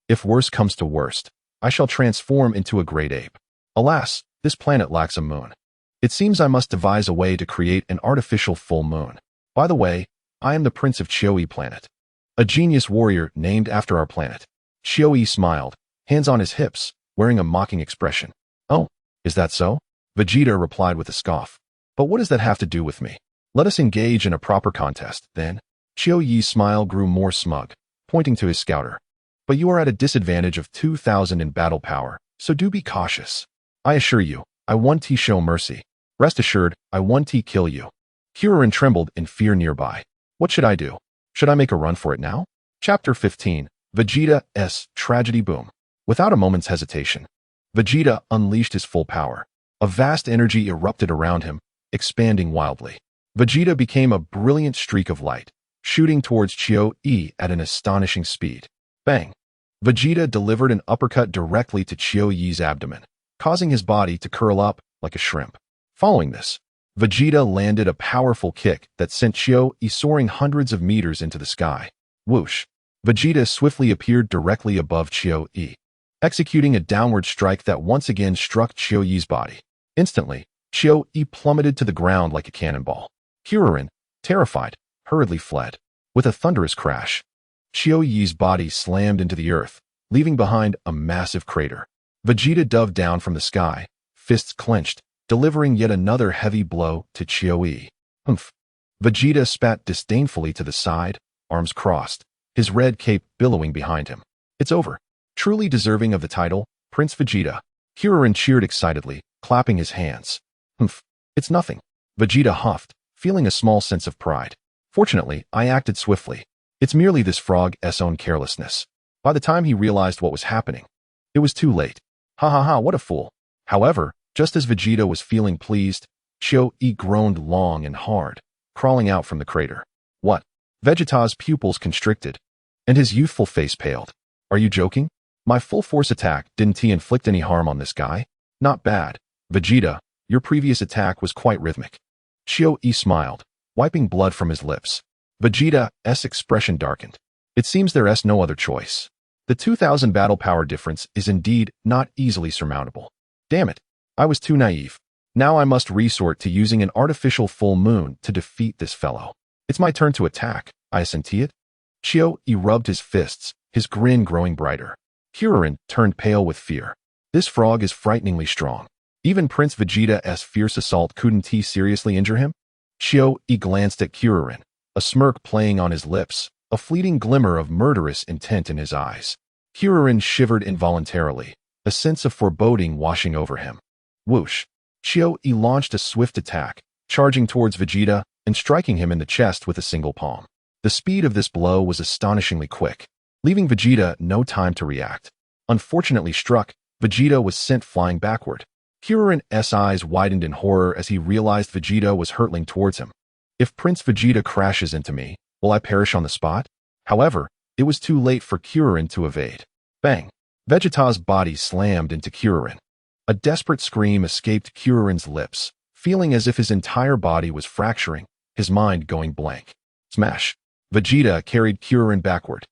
If worst comes to worst, I shall transform into a great ape. Alas, this planet lacks a moon. It seems I must devise a way to create an artificial full moon. By the way, I am the Prince of Chio-E Planet, a genius warrior named after our planet. Chio-E smiled, hands on his hips, wearing a mocking expression. Oh, is that so? Vegeta replied with a scoff. But what does that have to do with me? Let us engage in a proper contest, then. Chio-Ye's smile grew more smug, pointing to his scouter. But you are at a disadvantage of 2,000 in battle power, so do be cautious. I assure you, I won't show mercy. Rest assured, I won't kill you. Kuririn trembled in fear nearby. What should I do? Should I make a run for it now? Chapter 15. Vegeta's Tragedy Boom. Without a moment's hesitation, Vegeta unleashed his full power. A vast energy erupted around him, expanding wildly. Vegeta became a brilliant streak of light, shooting towards Chio-E at an astonishing speed. Bang! Vegeta delivered an uppercut directly to Chio-Ye's abdomen, causing his body to curl up like a shrimp. Following this, Vegeta landed a powerful kick that sent Chio-E soaring hundreds of meters into the sky. Whoosh! Vegeta swiftly appeared directly above Chio-E, executing a downward strike that once again struck Chio-Ye's body. Instantly, Chio-E plummeted to the ground like a cannonball. Kuririn, terrified, hurriedly fled. With a thunderous crash, Chio-Ye's body slammed into the earth, leaving behind a massive crater. Vegeta dove down from the sky, fists clenched, delivering yet another heavy blow to Chio-E. Humph! Vegeta spat disdainfully to the side, arms crossed, his red cape billowing behind him. It's over. Truly deserving of the title, Prince Vegeta. Kuririn cheered excitedly, clapping his hands. Humph! It's nothing. Vegeta huffed, feeling a small sense of pride. Fortunately, I acted swiftly. It's merely this frog's own carelessness. By the time he realized what was happening, it was too late. Ha ha ha, what a fool. However, just as Vegeta was feeling pleased, Chio-E groaned long and hard, crawling out from the crater. What? Vegeta's pupils constricted, and his youthful face paled. Are you joking? My full force attack didn't inflict any harm on this guy? Not bad. Vegeta, your previous attack was quite rhythmic. Chio-E smiled, wiping blood from his lips. Vegeta's expression darkened. It seems there's no other choice. The 2,000 battle power difference is indeed not easily surmountable. Damn it, I was too naive. Now I must resort to using an artificial full moon to defeat this fellow. It's my turn to attack, I assent it. Chio-E rubbed his fists, his grin growing brighter. Kuririn turned pale with fear. This frog is frighteningly strong. Even Prince Vegeta's fierce assault couldn't seriously injure him? Chio-E glanced at Kuririn, a smirk playing on his lips, a fleeting glimmer of murderous intent in his eyes. Kuririn shivered involuntarily, a sense of foreboding washing over him. Whoosh! Chio-E launched a swift attack, charging towards Vegeta and striking him in the chest with a single palm. The speed of this blow was astonishingly quick, leaving Vegeta no time to react. Unfortunately struck, Vegeta was sent flying backward. Kuririn's eyes widened in horror as he realized Vegeta was hurtling towards him. If Prince Vegeta crashes into me, will I perish on the spot? However, it was too late for Kuririn to evade. Bang! Vegeta's body slammed into Kuririn. A desperate scream escaped Kuririn's lips, feeling as if his entire body was fracturing, his mind going blank. Smash! Vegeta carried Kuririn backward,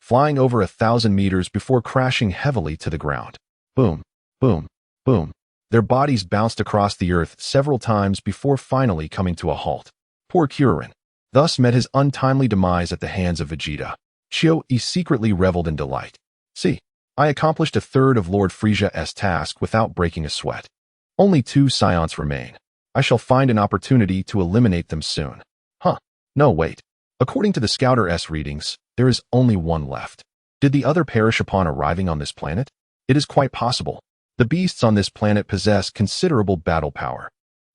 flying over 1,000 meters before crashing heavily to the ground. Boom! Boom! Boom! Their bodies bounced across the earth several times before finally coming to a halt. Poor Kuririn thus met his untimely demise at the hands of Vegeta. Chio-E secretly reveled in delight. See, I accomplished a third of Lord Frieza's task without breaking a sweat. Only 2 Saiyans remain. I shall find an opportunity to eliminate them soon. Huh. No, wait. According to the Scouter's readings, there is only 1 left. Did the other perish upon arriving on this planet? It is quite possible. The beasts on this planet possess considerable battle power.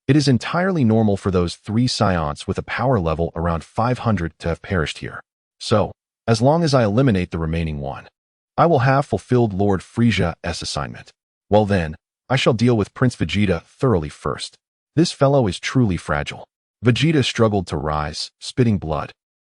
It is entirely normal for those 3 Saiyans with a power level around 500 to have perished here. So, as long as I eliminate the remaining 1, I will have fulfilled Lord Frieza's assignment. Well then, I shall deal with Prince Vegeta thoroughly first. This fellow is truly fragile. Vegeta struggled to rise, spitting blood,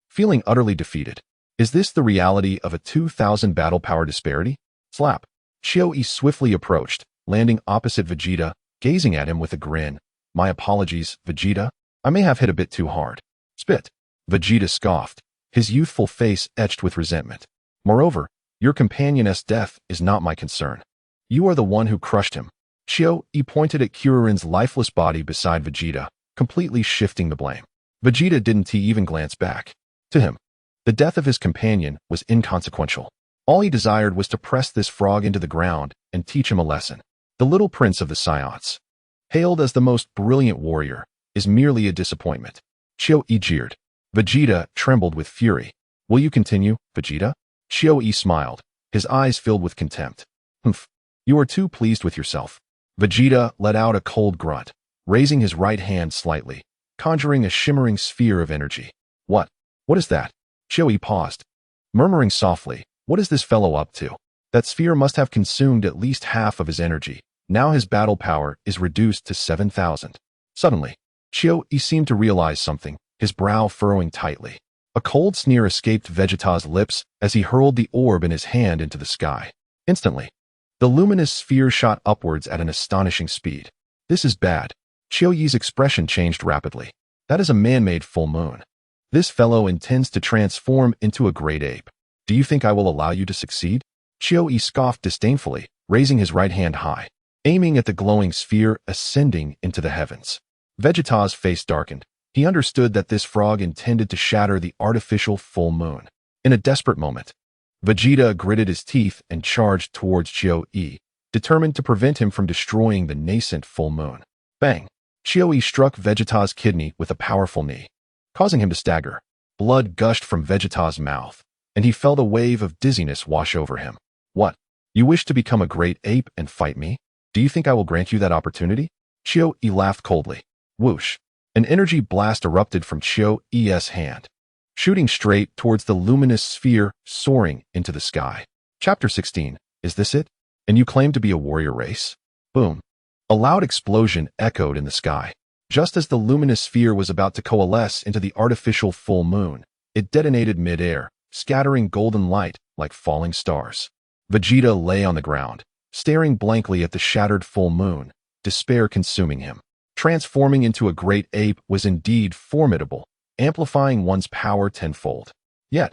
feeling utterly defeated. Is this the reality of a 2,000 battle power disparity? Slap! Chio-E swiftly approached, landing opposite Vegeta, gazing at him with a grin. My apologies, Vegeta. I may have hit a bit too hard. Spit! Vegeta scoffed, his youthful face etched with resentment. Moreover, your companion's death is not my concern. You are the one who crushed him. Chio-E pointed at Kuririn's lifeless body beside Vegeta, completely shifting the blame. Vegeta didn't even glance back. To him, the death of his companion was inconsequential. All he desired was to press this frog into the ground and teach him a lesson. The little prince of the Saiyans, hailed as the most brilliant warrior, is merely a disappointment. Chio-E jeered. Vegeta trembled with fury. Will you continue, Vegeta? Chio-E smiled, his eyes filled with contempt. Humph, you are too pleased with yourself. Vegeta let out a cold grunt, raising his right hand slightly, conjuring a shimmering sphere of energy. What? What is that? Chio-E paused, murmuring softly, what is this fellow up to? That sphere must have consumed at least half of his energy. Now his battle power is reduced to 7,000. Suddenly, Chio-E seemed to realize something, his brow furrowing tightly. A cold sneer escaped Vegeta's lips as he hurled the orb in his hand into the sky. Instantly, the luminous sphere shot upwards at an astonishing speed. This is bad. Chio-E's expression changed rapidly. That is a man-made full moon. This fellow intends to transform into a great ape. Do you think I will allow you to succeed? Chio-E scoffed disdainfully, raising his right hand high, aiming at the glowing sphere ascending into the heavens. Vegeta's face darkened. He understood that this frog intended to shatter the artificial full moon. In a desperate moment, Vegeta gritted his teeth and charged towards Chio-E, determined to prevent him from destroying the nascent full moon. Bang! Chio-E struck Vegeta's kidney with a powerful knee, causing him to stagger. Blood gushed from Vegeta's mouth, and he felt a wave of dizziness wash over him. What? You wish to become a great ape and fight me? Do you think I will grant you that opportunity? Chio-E laughed coldly. Whoosh! An energy blast erupted from Chio's hand, shooting straight towards the luminous sphere soaring into the sky. Chapter 16. Is this it? And you claim to be a warrior race? Boom. A loud explosion echoed in the sky. Just as the luminous sphere was about to coalesce into the artificial full moon, it detonated mid-air, scattering golden light like falling stars. Vegeta lay on the ground, staring blankly at the shattered full moon, despair consuming him. Transforming into a great ape was indeed formidable, amplifying one's power tenfold. Yet,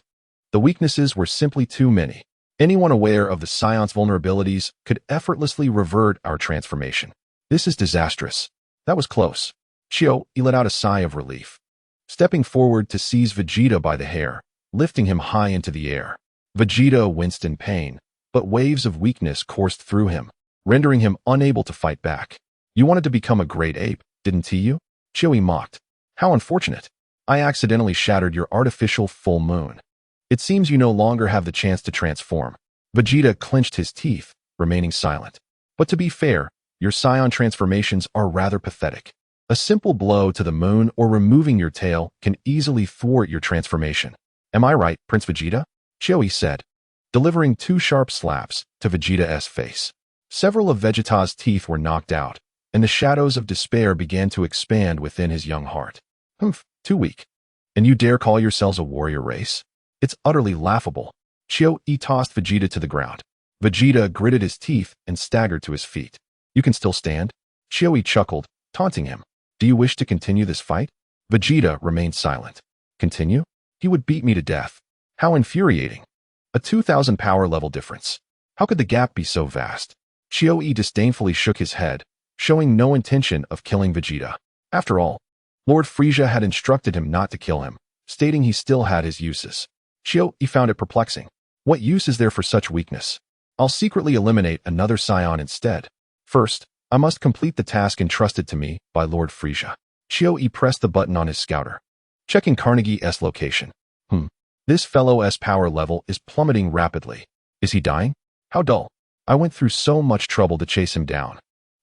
the weaknesses were simply too many. Anyone aware of the Saiyans' vulnerabilities could effortlessly revert our transformation. This is disastrous. That was close. Chio let out a sigh of relief, stepping forward to seize Vegeta by the hair, lifting him high into the air. Vegeta winced in pain, but waves of weakness coursed through him, rendering him unable to fight back. You wanted to become a great ape, didn't you? Chio mocked. How unfortunate. I accidentally shattered your artificial full moon. It seems you no longer have the chance to transform. Vegeta clenched his teeth, remaining silent. But to be fair, your Saiyan transformations are rather pathetic. A simple blow to the moon or removing your tail can easily thwart your transformation. Am I right, Prince Vegeta? Chio said, delivering 2 sharp slaps to Vegeta's face. Several of Vegeta's teeth were knocked out, and the shadows of despair began to expand within his young heart. Humph, too weak. And you dare call yourselves a warrior race? It's utterly laughable. Chio tossed Vegeta to the ground. Vegeta gritted his teeth and staggered to his feet. You can still stand? Chio chuckled, taunting him. Do you wish to continue this fight? Vegeta remained silent. Continue? He would beat me to death. How infuriating. A 2,000 power level difference. How could the gap be so vast? Chio disdainfully shook his head, showing no intention of killing Vegeta. After all, Lord Frieza had instructed him not to kill him, stating he still had his uses. Chio found it perplexing. What use is there for such weakness? I'll secretly eliminate another Saiyan instead. First, I must complete the task entrusted to me by Lord Frieza. Chio pressed the button on his scouter, checking Carnegie's location. This fellow's power level is plummeting rapidly. Is he dying? How dull. I went through so much trouble to chase him down,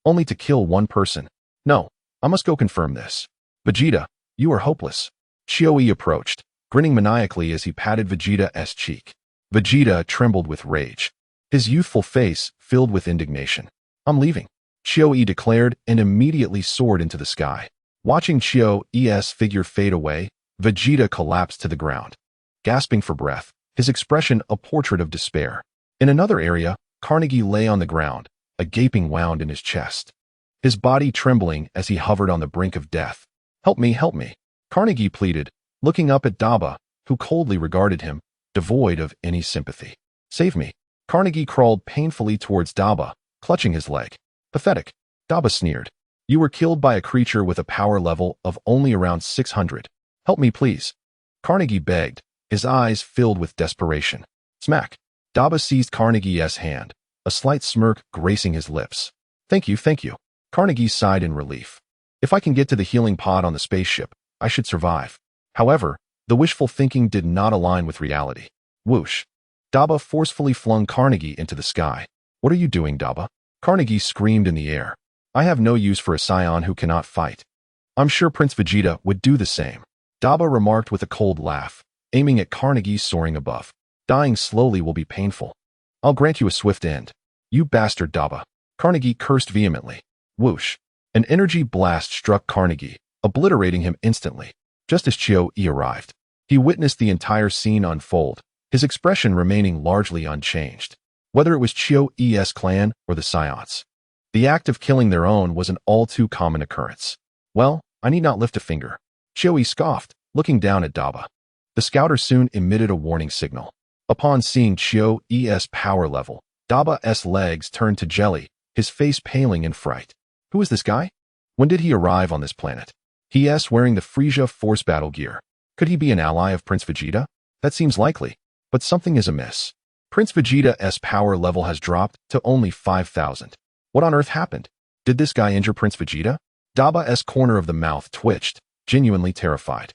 only to kill one person. No, I must go confirm this. Vegeta, you are hopeless. Chio approached, grinning maniacally as he patted Vegeta's cheek. Vegeta trembled with rage, his youthful face filled with indignation. I'm leaving, Chio declared and immediately soared into the sky. Watching Chio's figure fade away, Vegeta collapsed to the ground, gasping for breath, his expression a portrait of despair. In another area, Carnegie lay on the ground, a gaping wound in his chest, his body trembling as he hovered on the brink of death. Help me, Carnegie pleaded, looking up at Daba, who coldly regarded him, devoid of any sympathy. Save me. Carnegie crawled painfully towards Daba, clutching his leg. Pathetic. Daba sneered. You were killed by a creature with a power level of only around 600. Help me, please. Carnegie begged, his eyes filled with desperation. Smack. Daba seized Carnegie's hand, a slight smirk gracing his lips. Thank you. Carnegie sighed in relief. If I can get to the healing pod on the spaceship, I should survive. However, the wishful thinking did not align with reality. Whoosh. Daba forcefully flung Carnegie into the sky. What are you doing, Daba? Carnegie screamed in the air. I have no use for a Saiyan who cannot fight. I'm sure Prince Vegeta would do the same. Daba remarked with a cold laugh, aiming at Carnegie soaring above. Dying slowly will be painful. I'll grant you a swift end. You bastard, Daba. Carnegie cursed vehemently. Whoosh. An energy blast struck Carnegie, obliterating him instantly. Just as Chio arrived, he witnessed the entire scene unfold, his expression remaining largely unchanged. Whether it was Chio's clan or the Saiyans, the act of killing their own was an all-too-common occurrence. Well, I need not lift a finger. Chio scoffed, looking down at Daba. The scouter soon emitted a warning signal. Upon seeing Chio's power level, Daba's legs turned to jelly, his face paling in fright. Who is this guy? When did he arrive on this planet? He's wearing the Frieza Force battle gear. Could he be an ally of Prince Vegeta? That seems likely, but something is amiss. Prince Vegeta's power level has dropped to only 5,000. What on earth happened? Did this guy injure Prince Vegeta? Daba's corner of the mouth twitched, genuinely terrified.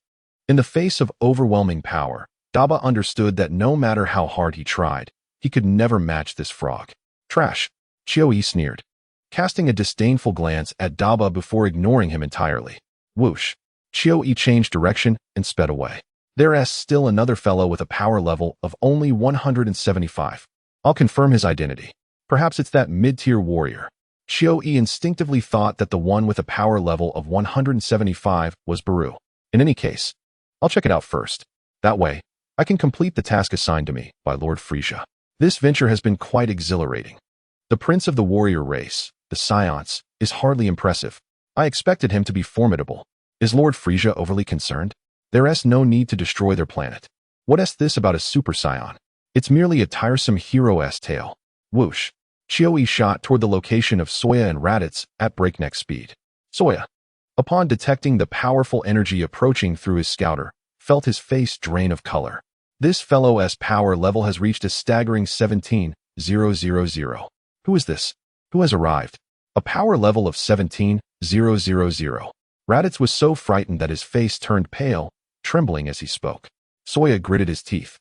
In the face of overwhelming power, Daba understood that no matter how hard he tried, he could never match this frog. Trash. Chio sneered, casting a disdainful glance at Daba before ignoring him entirely. Whoosh. Chiu-Yi changed direction and sped away. There's still another fellow with a power level of only 175. I'll confirm his identity. Perhaps it's that mid-tier warrior. Chiu-Yi instinctively thought that the one with a power level of 175 was Baru. In any case, I'll check it out first. That way, I can complete the task assigned to me by Lord Frisia. This venture has been quite exhilarating. The prince of the warrior race, the Saiyans, is hardly impressive. I expected him to be formidable. Is Lord Frisia overly concerned? There's no need to destroy their planet. What's this about a Super Saiyan? It's merely a tiresome hero's tale. Whoosh. Chiu-Yi shot toward the location of Saiyan and Raditz at breakneck speed. Saiyan, upon detecting the powerful energy approaching through his scouter, felt his face drain of color. This fellow's power level has reached a staggering 17,000. Who is this? Who has arrived? A power level of 17,000. Raditz was so frightened that his face turned pale, trembling as he spoke. Saiyan gritted his teeth.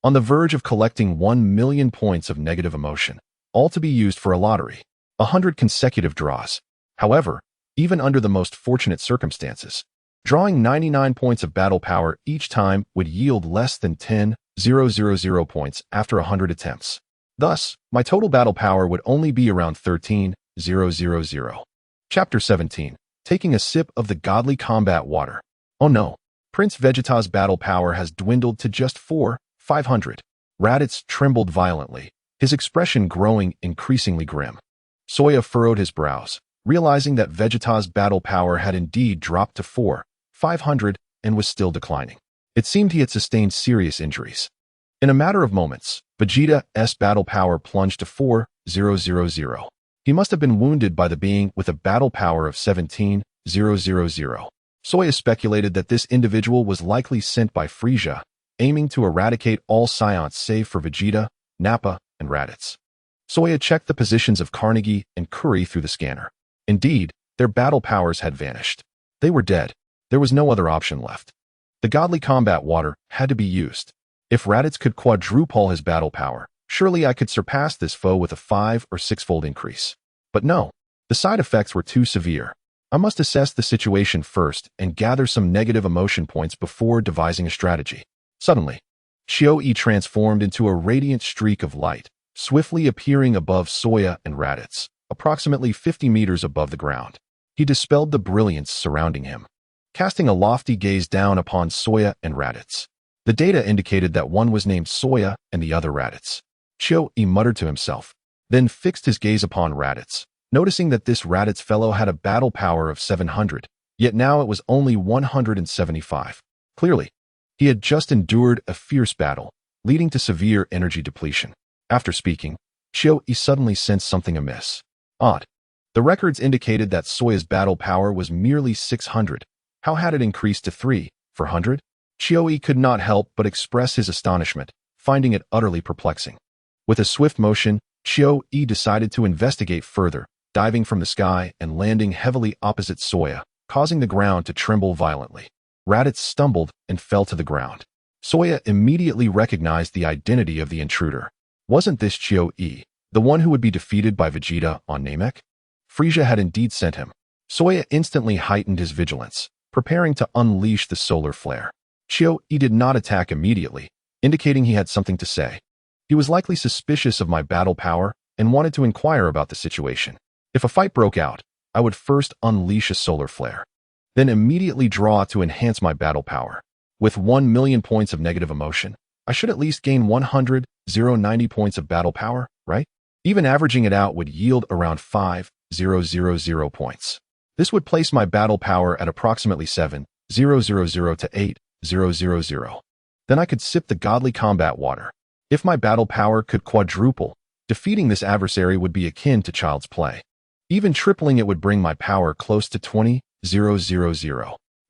On the verge of collecting 1 million points of negative emotion, all to be used for a lottery. 100 consecutive draws. However, even under the most fortunate circumstances, drawing 99 points of battle power each time would yield less than 10,000 points after 100 attempts. Thus, my total battle power would only be around 13,000. Chapter 17. Taking a sip of the godly combat water. Oh no. Prince Vegeta's battle power has dwindled to just 4,500. Raditz trembled violently, his expression growing increasingly grim. Saiyan furrowed his brows, realizing that Vegeta's battle power had indeed dropped to 4,500 and was still declining. It seemed he had sustained serious injuries. In a matter of moments, Vegeta's battle power plunged to 4,000. He must have been wounded by the being with a battle power of 17,000. Saiyan speculated that this individual was likely sent by Frisia, aiming to eradicate all Saiyans save for Vegeta, Nappa, and Raditz. Saiyan checked the positions of Carnegie and Curry through the scanner. Indeed, their battle powers had vanished. They were dead. There was no other option left. The godly combat water had to be used. If Raditz could quadruple his battle power, surely I could surpass this foe with a 5 or 6-fold increase. But no, the side effects were too severe. I must assess the situation first and gather some negative emotion points before devising a strategy. Suddenly, Chiu-Yi transformed into a radiant streak of light, swiftly appearing above Saiyan and Raditz, approximately 50 meters above the ground. He dispelled the brilliance surrounding him, casting a lofty gaze down upon Saiyan and Raditz. The data indicated that one was named Saiyan and the other Raditz. Chiu-Yi muttered to himself, then fixed his gaze upon Raditz, noticing that this Raditz fellow had a battle power of 700, yet now it was only 175. Clearly, he had just endured a fierce battle, leading to severe energy depletion. After speaking, Chiu-Yi suddenly sensed something amiss. Odd. The records indicated that Saiyan's battle power was merely 600. How had it increased to 3,400? Chiu-Yi could not help but express his astonishment, finding it utterly perplexing. With a swift motion, Chiu-Yi decided to investigate further, diving from the sky and landing heavily opposite Saiyan, causing the ground to tremble violently. Raditz stumbled and fell to the ground. Saiyan immediately recognized the identity of the intruder. Wasn't this Chiu-Yi, the one who would be defeated by Vegeta on Namek? Frisia had indeed sent him. Saiyan instantly heightened his vigilance, preparing to unleash the solar flare. Chiu-Yi did not attack immediately, indicating he had something to say. He was likely suspicious of my battle power and wanted to inquire about the situation. If a fight broke out, I would first unleash a solar flare, then immediately draw to enhance my battle power. With 1 million points of negative emotion, I should at least gain 190 points of battle power, right? Even averaging it out would yield around 5,000 points. This would place my battle power at approximately 7,000 to 8,000. Then I could sip the godly combat water. If my battle power could quadruple, defeating this adversary would be akin to child's play. Even tripling it would bring my power close to 20,000.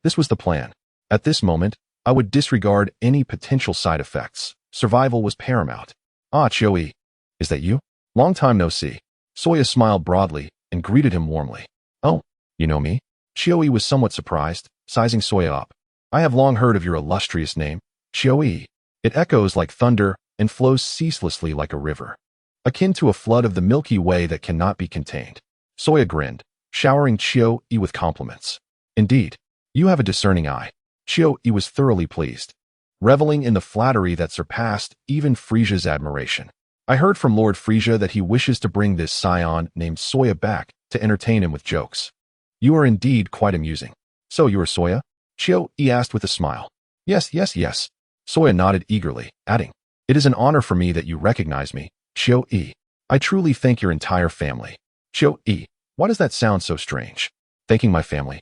This was the plan. At this moment, I would disregard any potential side effects. Survival was paramount. Ah, Chiu-Yi, is that you? Long time no see. Saiyan smiled broadly and greeted him warmly. Oh, you know me? Chiu-Yi was somewhat surprised, sizing Saiyan up. I have long heard of your illustrious name, Chiu-Yi. It echoes like thunder and flows ceaselessly like a river, akin to a flood of the Milky Way that cannot be contained. Saiyan grinned, showering Chiu-Yi with compliments. Indeed, You have a discerning eye. Chiu-Yi was thoroughly pleased, reveling in the flattery that surpassed even Frisia's admiration. I heard from Lord Frisia that he wishes to bring this Saiyan named Soya back to entertain him with jokes. You are indeed quite amusing. So you are Soya? Chiu-Yi asked with a smile. Yes, yes, yes. Soya nodded eagerly, adding, It is an honor for me that you recognize me, Chiu-Yi. I truly thank your entire family. Chiu-Yi, why does that sound so strange? Thanking my family.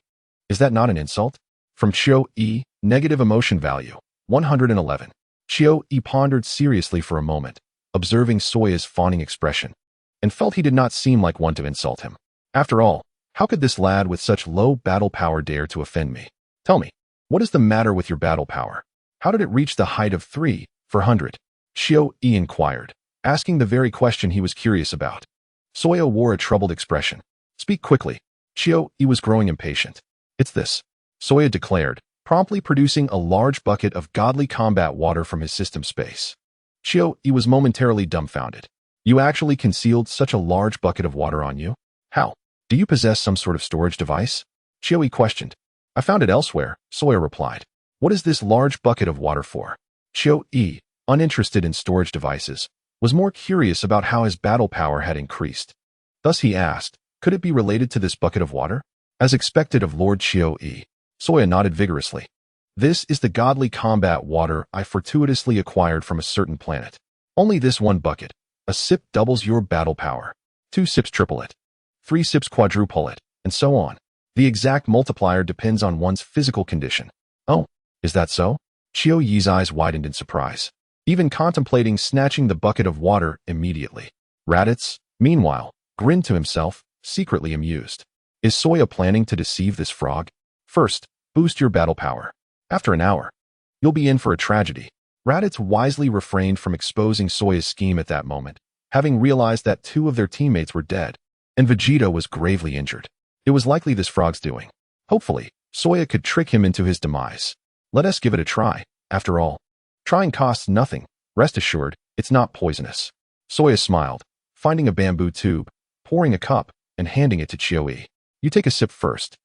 Is that not an insult? From Chiu-Yi, negative emotion value, 111. Chiu-Yi pondered seriously for a moment, observing Soya's fawning expression, and felt he did not seem like one to insult him. After all, how could this lad with such low battle power dare to offend me? Tell me, what is the matter with your battle power? How did it reach the height of 3 for 100? Chiu-Yi inquired, asking the very question he was curious about. Soya wore a troubled expression. Speak quickly. Chiu-Yi was growing impatient. It's this, Soya declared, promptly producing a large bucket of godly combat water from his system space. Chiu-Yi was momentarily dumbfounded. You actually concealed such a large bucket of water on you? How? Do you possess some sort of storage device? Chiu-Yi questioned. I found it elsewhere, Soya replied. What is this large bucket of water for? Chiu-Yi, uninterested in storage devices, was more curious about how his battle power had increased. Thus he asked, could it be related to this bucket of water? As expected of Lord Chiu-Yi, Soya nodded vigorously. This is the godly combat water I fortuitously acquired from a certain planet. Only this one bucket. A sip doubles your battle power. 2 sips triple it. 3 sips quadruple it, and so on. The exact multiplier depends on one's physical condition. Oh, is that so? Chiu-Yi's eyes widened in surprise, even contemplating snatching the bucket of water immediately. Raditz, meanwhile, grinned to himself, secretly amused. Is Soya planning to deceive this frog? First, boost your battle power. After an hour, you'll be in for a tragedy. Raditz wisely refrained from exposing Soya's scheme at that moment, having realized that 2 of their teammates were dead, and Vegeta was gravely injured. It was likely this frog's doing. Hopefully, Soya could trick him into his demise. Let us give it a try. After all, trying costs nothing. Rest assured, it's not poisonous. Soya smiled, finding a bamboo tube, pouring a cup, and handing it to Chiu-Yi. You take a sip first.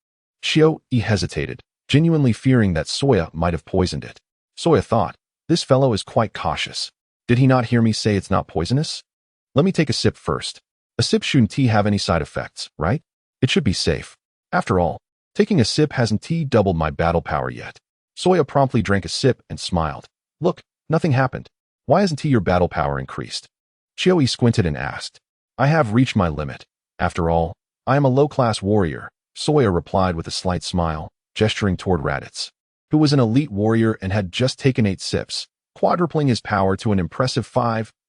Chiu-Yi hesitated, genuinely fearing that Soya might have poisoned it. Soya thought, this fellow is quite cautious. Did he not hear me say it's not poisonous? Let me take a sip first. A sip shouldn't have any side effects, right? It should be safe. After all, taking a sip hasn't doubled my battle power yet. Soya promptly drank a sip and smiled. Look, nothing happened. Why hasn't your battle power increased? Chiu-Yi squinted and asked. I have reached my limit. After all, I am a low-class warrior, Soya replied with a slight smile, gesturing toward Raditz, who was an elite warrior and had just taken 8 sips, quadrupling his power to an impressive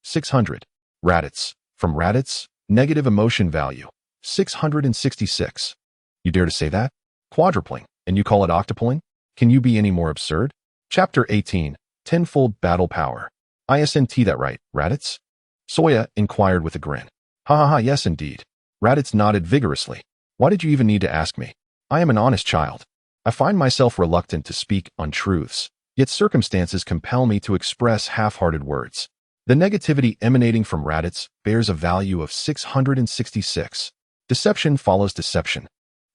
600. Raditz. From Raditz, negative emotion value, 666. You dare to say that? Quadrupling, and you call it octupling? Can you be any more absurd? Chapter 18, Tenfold Battle Power. Isn't that right, Raditz? Soya inquired with a grin. Ha ha ha, yes indeed. Raditz nodded vigorously. Why did you even need to ask me? I am an honest child. I find myself reluctant to speak untruths, yet circumstances compel me to express half-hearted words. The negativity emanating from Raditz bears a value of 666. Deception follows deception.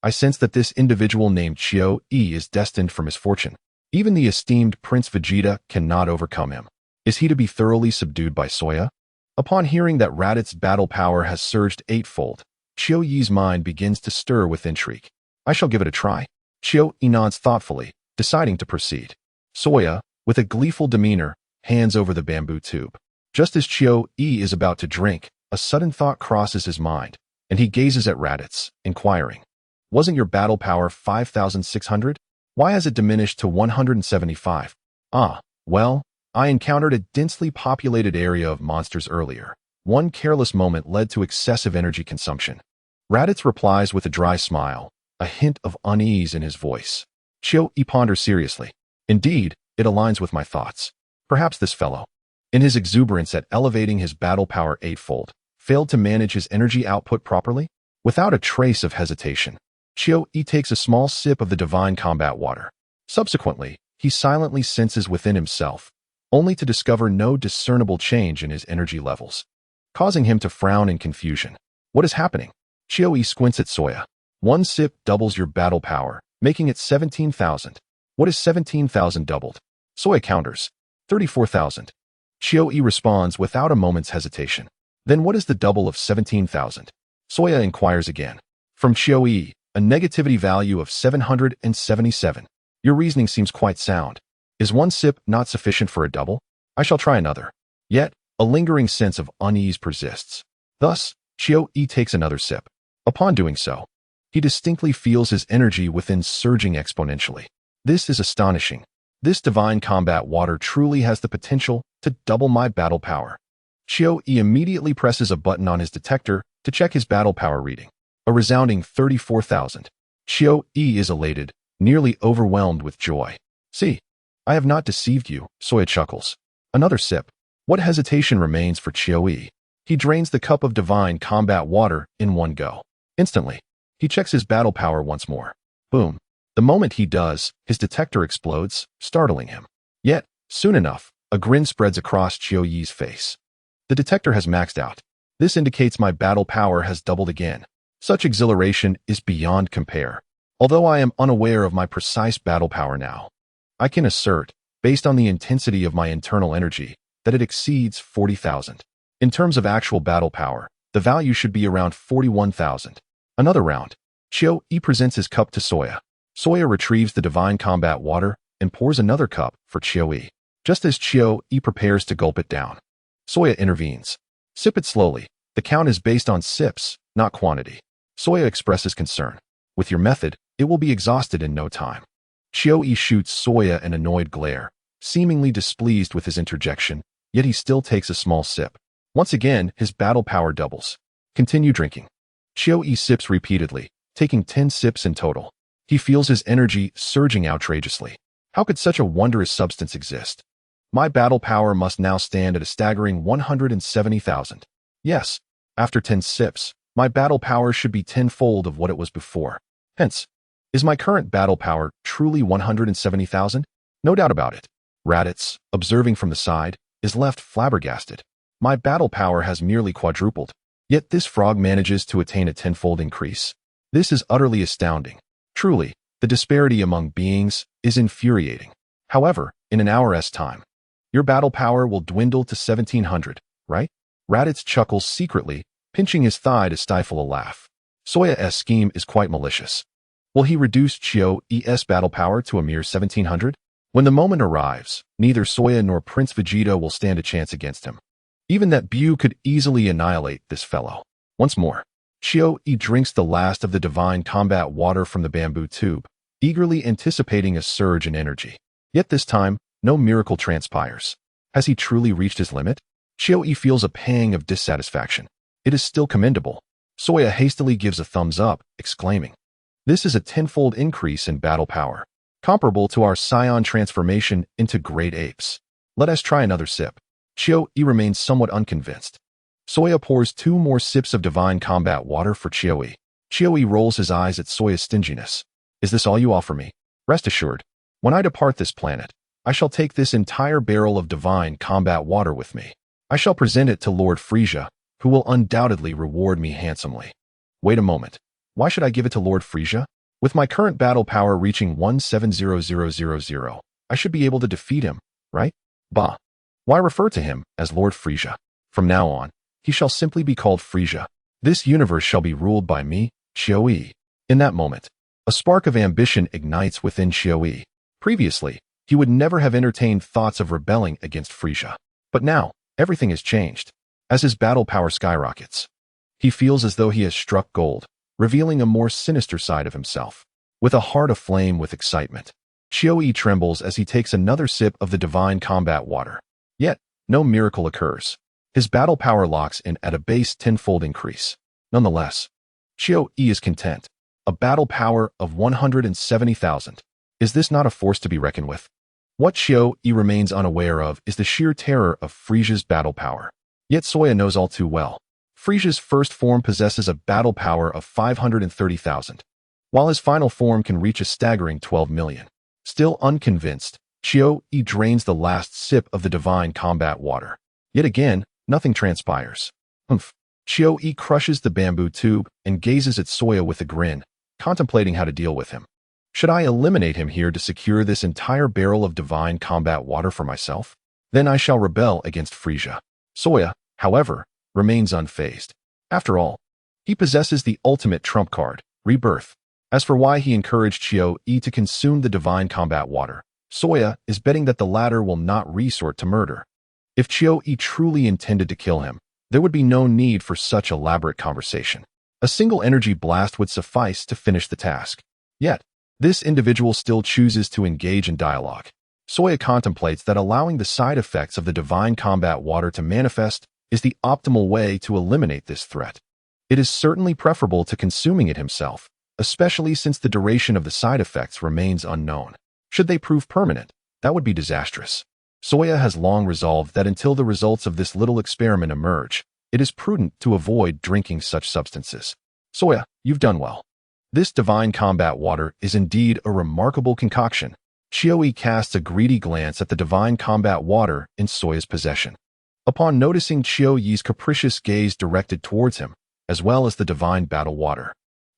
I sense that this individual named Chiu-Yi is destined for misfortune. Even the esteemed Prince Vegeta cannot overcome him. Is he to be thoroughly subdued by Soya? Upon hearing that Raditz's battle power has surged 8-fold, Chiu-Yi's mind begins to stir with intrigue. I shall give it a try. Chiu-Yi nods thoughtfully, deciding to proceed. Soya, with a gleeful demeanor, hands over the bamboo tube. Just as Chiu-Yi is about to drink, a sudden thought crosses his mind, and he gazes at Raditz, inquiring, wasn't your battle power 5,600? Why has it diminished to 175? Ah, well, I encountered a densely populated area of monsters earlier. One careless moment led to excessive energy consumption. Raditz replies with a dry smile, a hint of unease in his voice. Chiu-Yi ponders seriously. Indeed, it aligns with my thoughts. Perhaps this fellow, in his exuberance at elevating his battle power 8-fold, failed to manage his energy output properly? Without a trace of hesitation, Chiu-Yi takes a small sip of the divine combat water. Subsequently, he silently senses within himself, only to discover no discernible change in his energy levels, causing him to frown in confusion. What is happening? Chiu-Yi squints at Soya. One sip doubles your battle power, making it 17,000. What is 17,000 doubled? Soya counters. 34,000. Chiyo-e responds without a moment's hesitation. Then what is the double of 17,000? Soya inquires again. From Chiyo-e, a negativity value of 777. Your reasoning seems quite sound. Is one sip not sufficient for a double? I shall try another. Yet, a lingering sense of unease persists. Thus, Chiyo-e takes another sip. Upon doing so, he distinctly feels his energy within surging exponentially. This is astonishing. This divine combat water truly has the potential to double my battle power. Chiyo-e immediately presses a button on his detector to check his battle power reading. A resounding 34,000. Chiyo-e is elated, nearly overwhelmed with joy. See, I have not deceived you, Soya chuckles. Another sip. What hesitation remains for Chiyo-e? He drains the cup of divine combat water in one go. Instantly, he checks his battle power once more. Boom. The moment he does, his detector explodes, startling him. Yet, soon enough, a grin spreads across Chiyo-e's face. The detector has maxed out. This indicates my battle power has doubled again. Such exhilaration is beyond compare. Although I am unaware of my precise battle power now, I can assert, based on the intensity of my internal energy, that it exceeds 40,000. In terms of actual battle power, the value should be around 41,000. Another round. Chiyo-e presents his cup to Soya. Soya retrieves the divine combat water and pours another cup for Chiyo-e. Just as Chiyo-e prepares to gulp it down, Soya intervenes. Sip it slowly. The count is based on sips, not quantity. Soya expresses concern. With your method, it will be exhausted in no time. Chiyo-e shoots Soya an annoyed glare, seemingly displeased with his interjection, yet he still takes a small sip. Once again, his battle power doubles. Continue drinking. Chiyo-e sips repeatedly, taking 10 sips in total. He feels his energy surging outrageously. How could such a wondrous substance exist? My battle power must now stand at a staggering 170,000. Yes, after 10 sips, my battle power should be tenfold of what it was before. Hence, is my current battle power truly 170,000? No doubt about it. Raditz, observing from the side, is left flabbergasted. My battle power has merely quadrupled, yet this frog manages to attain a tenfold increase. This is utterly astounding. Truly, the disparity among beings is infuriating. However, in an hour's time, your battle power will dwindle to 1,700, right? Raditz chuckles secretly, pinching his thigh to stifle a laugh. Soya's scheme is quite malicious. Will he reduce Chiyo-e's battle power to a mere 1,700? When the moment arrives, neither Soya nor Prince Vegeta will stand a chance against him. Even that Bu could easily annihilate this fellow. Once more, Chiyo-e drinks the last of the divine combat water from the bamboo tube, eagerly anticipating a surge in energy. Yet this time, no miracle transpires. Has he truly reached his limit? Chiyo-e feels a pang of dissatisfaction. It is still commendable. Soya hastily gives a thumbs up, exclaiming, "This is a tenfold increase in battle power, comparable to our Saiyan transformation into great apes. Let us try another sip." Chiyo-e remains somewhat unconvinced. Soya pours 2 more sips of divine combat water for Chiyo-e. Chiyo-e rolls his eyes at Soya's stinginess. "Is this all you offer me? Rest assured, when I depart this planet, I shall take this entire barrel of divine combat water with me. I shall present it to Lord Frisia, who will undoubtedly reward me handsomely." Wait a moment. Why should I give it to Lord Frisia? With my current battle power reaching 170,000, I should be able to defeat him, right? Bah. Why refer to him as Lord Frisia? From now on, he shall simply be called Frisia. This universe shall be ruled by me, Chiyo-e. In that moment, a spark of ambition ignites within Chiyo-e. Previously, he would never have entertained thoughts of rebelling against Frisia. But now, everything has changed. As his battle power skyrockets, he feels as though he has struck gold, revealing a more sinister side of himself. With a heart aflame with excitement, Chiyo-e trembles as he takes another sip of the divine combat water. Yet, no miracle occurs. His battle power locks in at a base tenfold increase. Nonetheless, Chiyo-e is content. A battle power of 170,000. Is this not a force to be reckoned with? What Chiyo-e remains unaware of is the sheer terror of Frisia's battle power. Yet Soya knows all too well. Frisia's first form possesses a battle power of 530,000, while his final form can reach a staggering 12 million. Still unconvinced, Chiyo-e drains the last sip of the divine combat water. Yet again, nothing transpires. Humph. Chiyo-e crushes the bamboo tube and gazes at Soya with a grin, contemplating how to deal with him. Should I eliminate him here to secure this entire barrel of divine combat water for myself? Then I shall rebel against Frisia. Soya, however, remains unfazed. After all, he possesses the ultimate trump card, rebirth. As for why he encouraged Chio-E to consume the divine combat water, Soya is betting that the latter will not resort to murder. If Chio-E truly intended to kill him, there would be no need for such elaborate conversation. A single energy blast would suffice to finish the task. Yet, this individual still chooses to engage in dialogue. Soya contemplates that allowing the side effects of the divine combat water to manifest is the optimal way to eliminate this threat. It is certainly preferable to consuming it himself, especially since the duration of the side effects remains unknown. Should they prove permanent, that would be disastrous. Soya has long resolved that until the results of this little experiment emerge, it is prudent to avoid drinking such substances. Soya, you've done well. This divine combat water is indeed a remarkable concoction. Chio-E casts a greedy glance at the divine combat water in Soya's possession. Upon noticing Chio-Yi's capricious gaze directed towards him, as well as the divine battle water,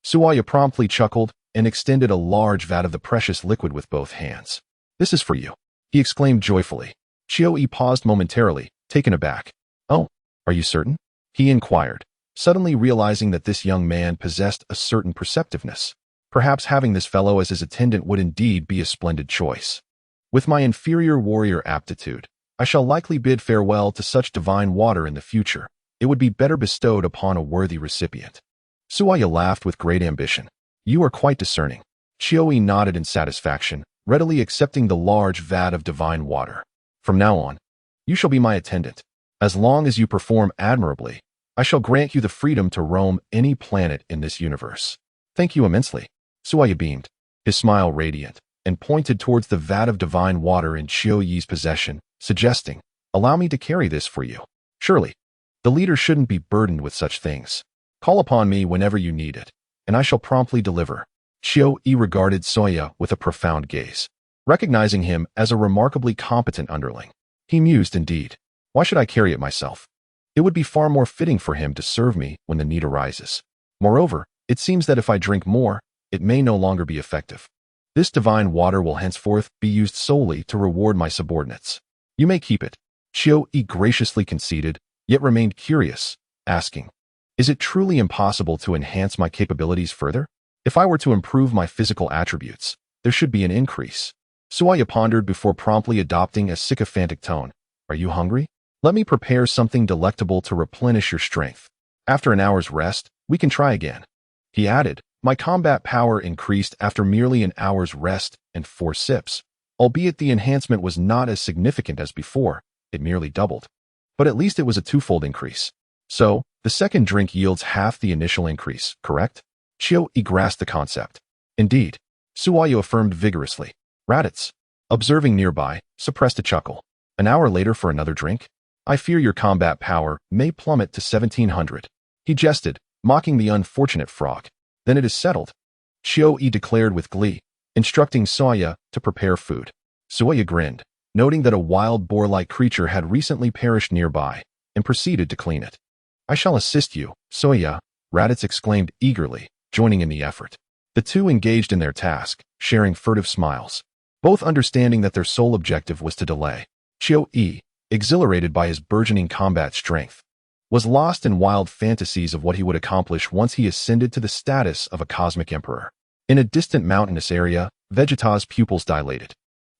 Soya promptly chuckled and extended a large vat of the precious liquid with both hands. "This is for you," he exclaimed joyfully. Chio-E paused momentarily, taken aback. "Oh, are you certain?" he inquired, suddenly realizing that this young man possessed a certain perceptiveness. Perhaps having this fellow as his attendant would indeed be a splendid choice. With my inferior warrior aptitude, I shall likely bid farewell to such divine water in the future. It would be better bestowed upon a worthy recipient. Soya laughed with great ambition. "You are quite discerning." Chio-E nodded in satisfaction, readily accepting the large vat of divine water. "From now on, you shall be my attendant. As long as you perform admirably, I shall grant you the freedom to roam any planet in this universe." "Thank you immensely." Soya beamed, his smile radiant, and pointed towards the vat of divine water in Chio-Yi's possession, suggesting, "Allow me to carry this for you." "Surely, the leader shouldn't be burdened with such things. Call upon me whenever you need it, and I shall promptly deliver." Chio-E regarded Soya with a profound gaze. Recognizing him as a remarkably competent underling, he mused indeed. "Why should I carry it myself? It would be far more fitting for him to serve me when the need arises. Moreover, it seems that if I drink more, it may no longer be effective. This divine water will henceforth be used solely to reward my subordinates. You may keep it." Chio-E graciously conceded, yet remained curious, asking, "Is it truly impossible to enhance my capabilities further? If I were to improve my physical attributes, there should be an increase." Soya pondered before promptly adopting a sycophantic tone. "Are you hungry? Let me prepare something delectable to replenish your strength. After an hour's rest, we can try again." He added, "My combat power increased after merely an hour's rest and 4 sips. Albeit the enhancement was not as significant as before, it merely doubled. But at least it was a twofold increase. So, the second drink yields half the initial increase, correct?" Chio-E grasped the concept. "Indeed," Soya affirmed vigorously. Raditz, observing nearby, suppressed a chuckle. "An hour later for another drink? I fear your combat power may plummet to 1700. He jested, mocking the unfortunate frog. "Then it is settled," Chio-E declared with glee, instructing Soya to prepare food. Soya grinned, noting that a wild boar-like creature had recently perished nearby, and proceeded to clean it. "I shall assist you, Soya," Raditz exclaimed eagerly, joining in the effort. The two engaged in their task, sharing furtive smiles, both understanding that their sole objective was to delay. Chio-E, exhilarated by his burgeoning combat strength, was lost in wild fantasies of what he would accomplish once he ascended to the status of a cosmic emperor. In a distant mountainous area, Vegeta's pupils dilated,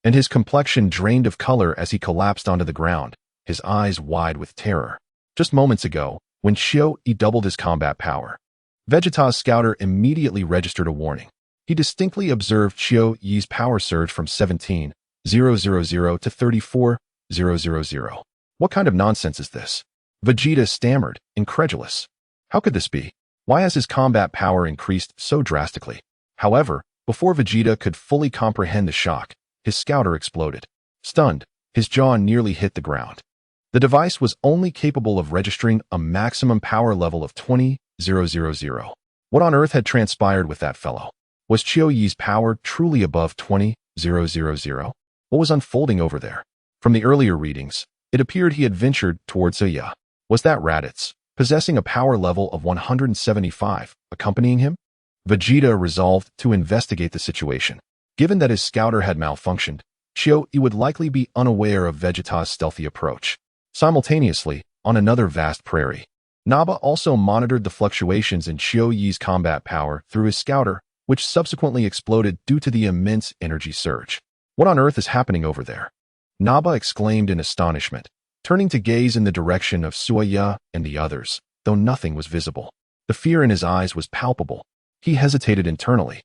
and his complexion drained of color as he collapsed onto the ground, his eyes wide with terror. Just moments ago, when Chio-E doubled his combat power, Vegeta's scouter immediately registered a warning. He distinctly observed Chio-Yi's power surge from 17,000 to 34,000. "What kind of nonsense is this?" Vegeta stammered, incredulous. "How could this be? Why has his combat power increased so drastically?" However, before Vegeta could fully comprehend the shock, his scouter exploded. Stunned, his jaw nearly hit the ground. The device was only capable of registering a maximum power level of 20,000. What on earth had transpired with that fellow? Was Chio-Yi's power truly above 20,000? What was unfolding over there? From the earlier readings, it appeared he had ventured towards Saiyan. Was that Raditz, possessing a power level of 175, accompanying him? Vegeta resolved to investigate the situation. Given that his scouter had malfunctioned, Chiyo-E would likely be unaware of Vegeta's stealthy approach. Simultaneously, on another vast prairie, Naba also monitored the fluctuations in Chiyo-Yi's combat power through his scouter, which subsequently exploded due to the immense energy surge. What on earth is happening over there? Naba exclaimed in astonishment, turning to gaze in the direction of Saiyan and the others, though nothing was visible. The fear in his eyes was palpable. He hesitated internally.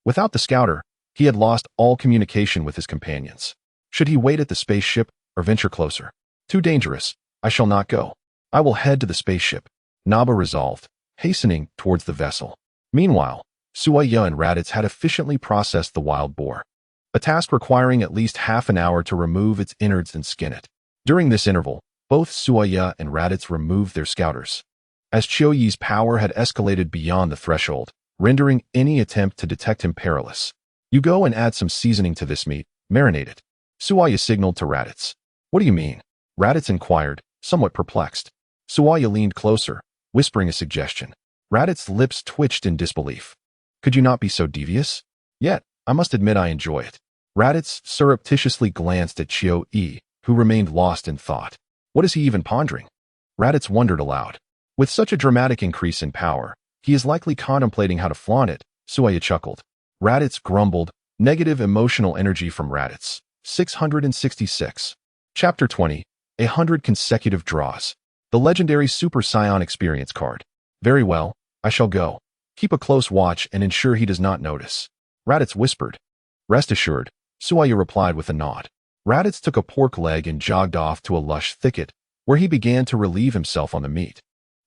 Without the scouter, he had lost all communication with his companions. Should he wait at the spaceship or venture closer? Too dangerous. I shall not go. I will head to the spaceship, Naba resolved, hastening towards the vessel. Meanwhile, Saiyan and Raditz had efficiently processed the wild boar, a task requiring at least half an hour to remove its innards and skin it. During this interval, both Saiyan and Raditz removed their scouters, as Chiyo-Yi's power had escalated beyond the threshold, rendering any attempt to detect him perilous. You go and add some seasoning to this meat, marinate it. Saiyan signaled to Raditz. What do you mean? Raditz inquired, somewhat perplexed. Saiyan leaned closer, whispering a suggestion. Raditz's lips twitched in disbelief. Could you not be so devious? Yet, I must admit I enjoy it. Raditz surreptitiously glanced at Chiyo-E, who remained lost in thought. What is he even pondering? Raditz wondered aloud. With such a dramatic increase in power, he is likely contemplating how to flaunt it, Saiyan chuckled. Raditz grumbled, negative emotional energy from Raditz. 666. Chapter 20. 100 consecutive draws. The legendary Super Saiyan experience card. Very well, I shall go. Keep a close watch and ensure he does not notice. Raditz whispered. Rest assured, Saiyan replied with a nod. Raditz took a pork leg and jogged off to a lush thicket, where he began to relieve himself on the meat,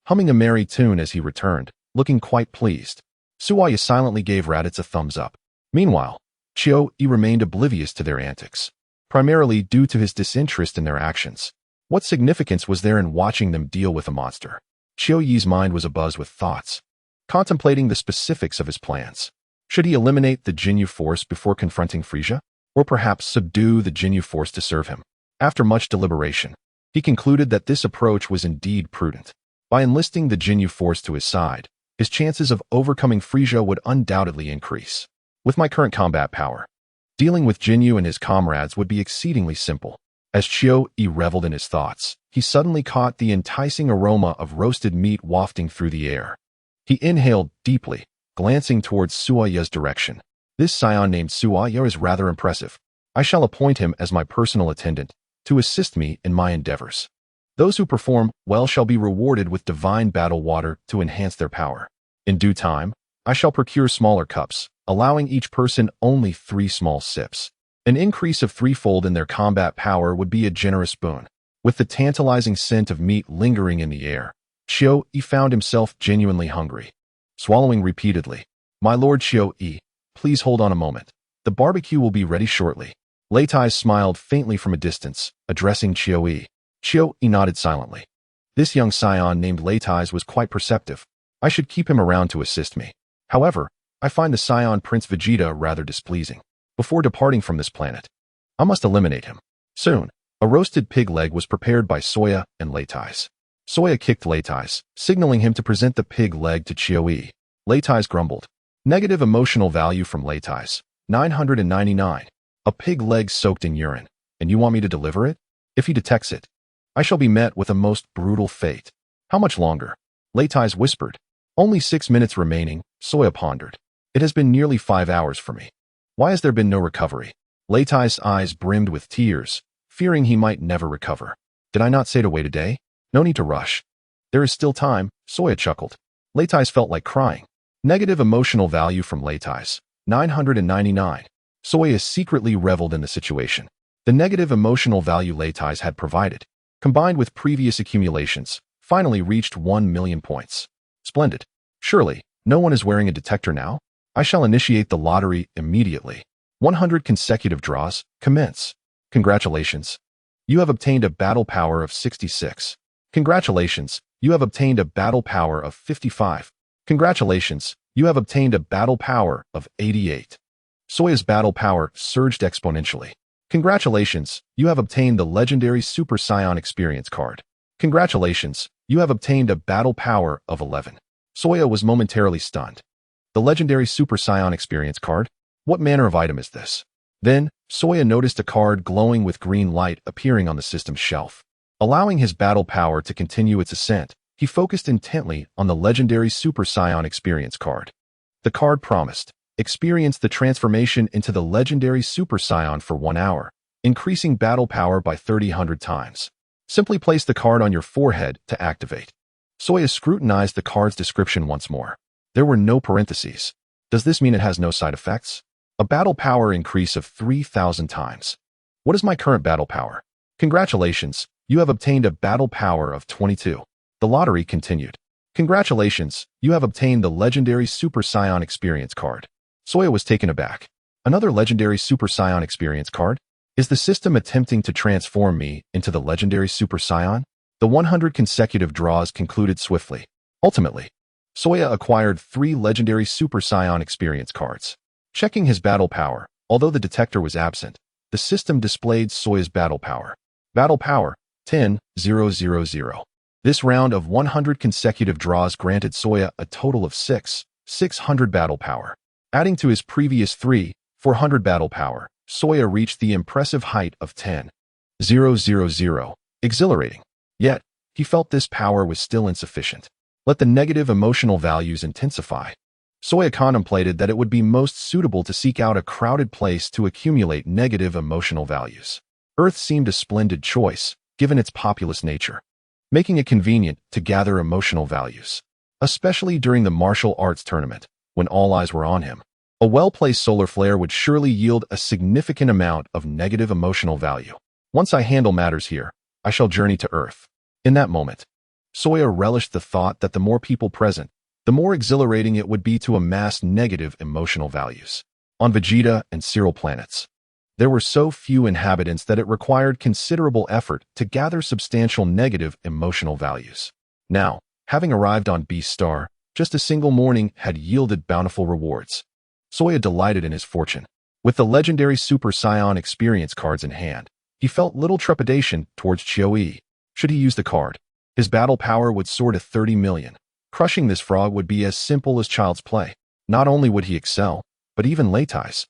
humming a merry tune as he returned, looking quite pleased. Saiyan silently gave Raditz a thumbs up. Meanwhile, Chiyo-E remained oblivious to their antics, primarily due to his disinterest in their actions. What significance was there in watching them deal with a monster? Chiyo-Yi's mind was abuzz with thoughts, contemplating the specifics of his plans. Should he eliminate the Jinyu force before confronting Frieza? Or perhaps subdue the Jinyu force to serve him? After much deliberation, he concluded that this approach was indeed prudent. By enlisting the Jinyu force to his side, his chances of overcoming Frieza would undoubtedly increase. With my current combat power, dealing with Jinyu and his comrades would be exceedingly simple. As Chiyo-E reveled in his thoughts, he suddenly caught the enticing aroma of roasted meat wafting through the air. He inhaled deeply, glancing towards Saiyan's direction. This Saiyan named Saiyan is rather impressive. I shall appoint him as my personal attendant, to assist me in my endeavors. Those who perform well shall be rewarded with divine battle water to enhance their power. In due time, I shall procure smaller cups, allowing each person only 3 small sips. An increase of threefold in their combat power would be a generous boon. With the tantalizing scent of meat lingering in the air, Chiyo-E found himself genuinely hungry. Swallowing repeatedly. My lord Chiyo-E, please hold on a moment. The barbecue will be ready shortly. Leitai smiled faintly from a distance, addressing Chiyo-E. Chiyo-E nodded silently. This young Saiyan named Leitai was quite perceptive. I should keep him around to assist me. However, I find the Saiyan Prince Vegeta rather displeasing. Before departing from this planet, I must eliminate him. Soon, a roasted pig leg was prepared by Saiyan and Leitai. Saiyan kicked Leitai, signaling him to present the pig leg to Chiyo-E. Leitai grumbled. Negative emotional value from Leitai. 999. A pig leg soaked in urine. And you want me to deliver it? If he detects it, I shall be met with a most brutal fate. How much longer? Leitai whispered. Only 6 minutes remaining, Saiyan pondered. It has been nearly 5 hours for me. Why has there been no recovery? Leitai's eyes brimmed with tears, fearing he might never recover. Did I not say to wait a day? No need to rush. There is still time, Saiyan chuckled. Leitai felt like crying. Negative emotional value from Leitai. 999. Saiyan secretly reveled in the situation. The negative emotional value Leitai had provided, combined with previous accumulations, finally reached 1 million points. Splendid. Surely, no one is wearing a detector now? I shall initiate the lottery immediately. 100 consecutive draws, commence. Congratulations. You have obtained a battle power of 66. Congratulations, you have obtained a battle power of 55. Congratulations, you have obtained a battle power of 88. Saiyan's battle power surged exponentially. Congratulations, you have obtained the legendary Super Saiyan experience card. Congratulations, you have obtained a battle power of 11. Saiyan was momentarily stunned. The The legendary Super Saiyan experience card? What manner of item is this? Then, Soya noticed a card glowing with green light appearing on the system's shelf. Allowing his battle power to continue its ascent, he focused intently on the legendary Super Saiyan experience card. The card promised, experience the transformation into the legendary Super Saiyan for 1 hour, increasing battle power by 3,000 times. Simply place the card on your forehead to activate. Soya scrutinized the card's description once more. There were no parentheses. Does this mean it has no side effects? A battle power increase of 3,000 times. What is my current battle power? Congratulations, you have obtained a battle power of 22. The lottery continued. Congratulations, you have obtained the legendary Super Saiyan experience card. Soya was taken aback. Another legendary Super Saiyan experience card? Is the system attempting to transform me into the legendary Super Saiyan? The 100 consecutive draws concluded swiftly. Ultimately, Soya acquired 3 legendary Super Saiyan experience cards. Checking his battle power, although the detector was absent, the system displayed Soya's battle power. Battle power, 10,000. This round of 100 consecutive draws granted Soya a total of 600 battle power. Adding to his previous 400 battle power, Soya reached the impressive height of 10,000. Exhilarating. Yet, he felt this power was still insufficient. Let the negative emotional values intensify. Soya contemplated that it would be most suitable to seek out a crowded place to accumulate negative emotional values. Earth seemed a splendid choice, given its populous nature, making it convenient to gather emotional values, especially during the martial arts tournament, when all eyes were on him. A well-placed solar flare would surely yield a significant amount of negative emotional value. Once I handle matters here, I shall journey to Earth. In that moment, Soya relished the thought that the more people present, the more exhilarating it would be to amass negative emotional values. On Vegeta and Cyril planets, there were so few inhabitants that it required considerable effort to gather substantial negative emotional values. Now, having arrived on Beast Star, just a single morning had yielded bountiful rewards. Soya delighted in his fortune. With the legendary Super Saiyan experience cards in hand, he felt little trepidation towards Chio-E. Should he use the card, his battle power would soar to 30 million. Crushing this frog would be as simple as child's play. Not only would he excel, but even Leitais,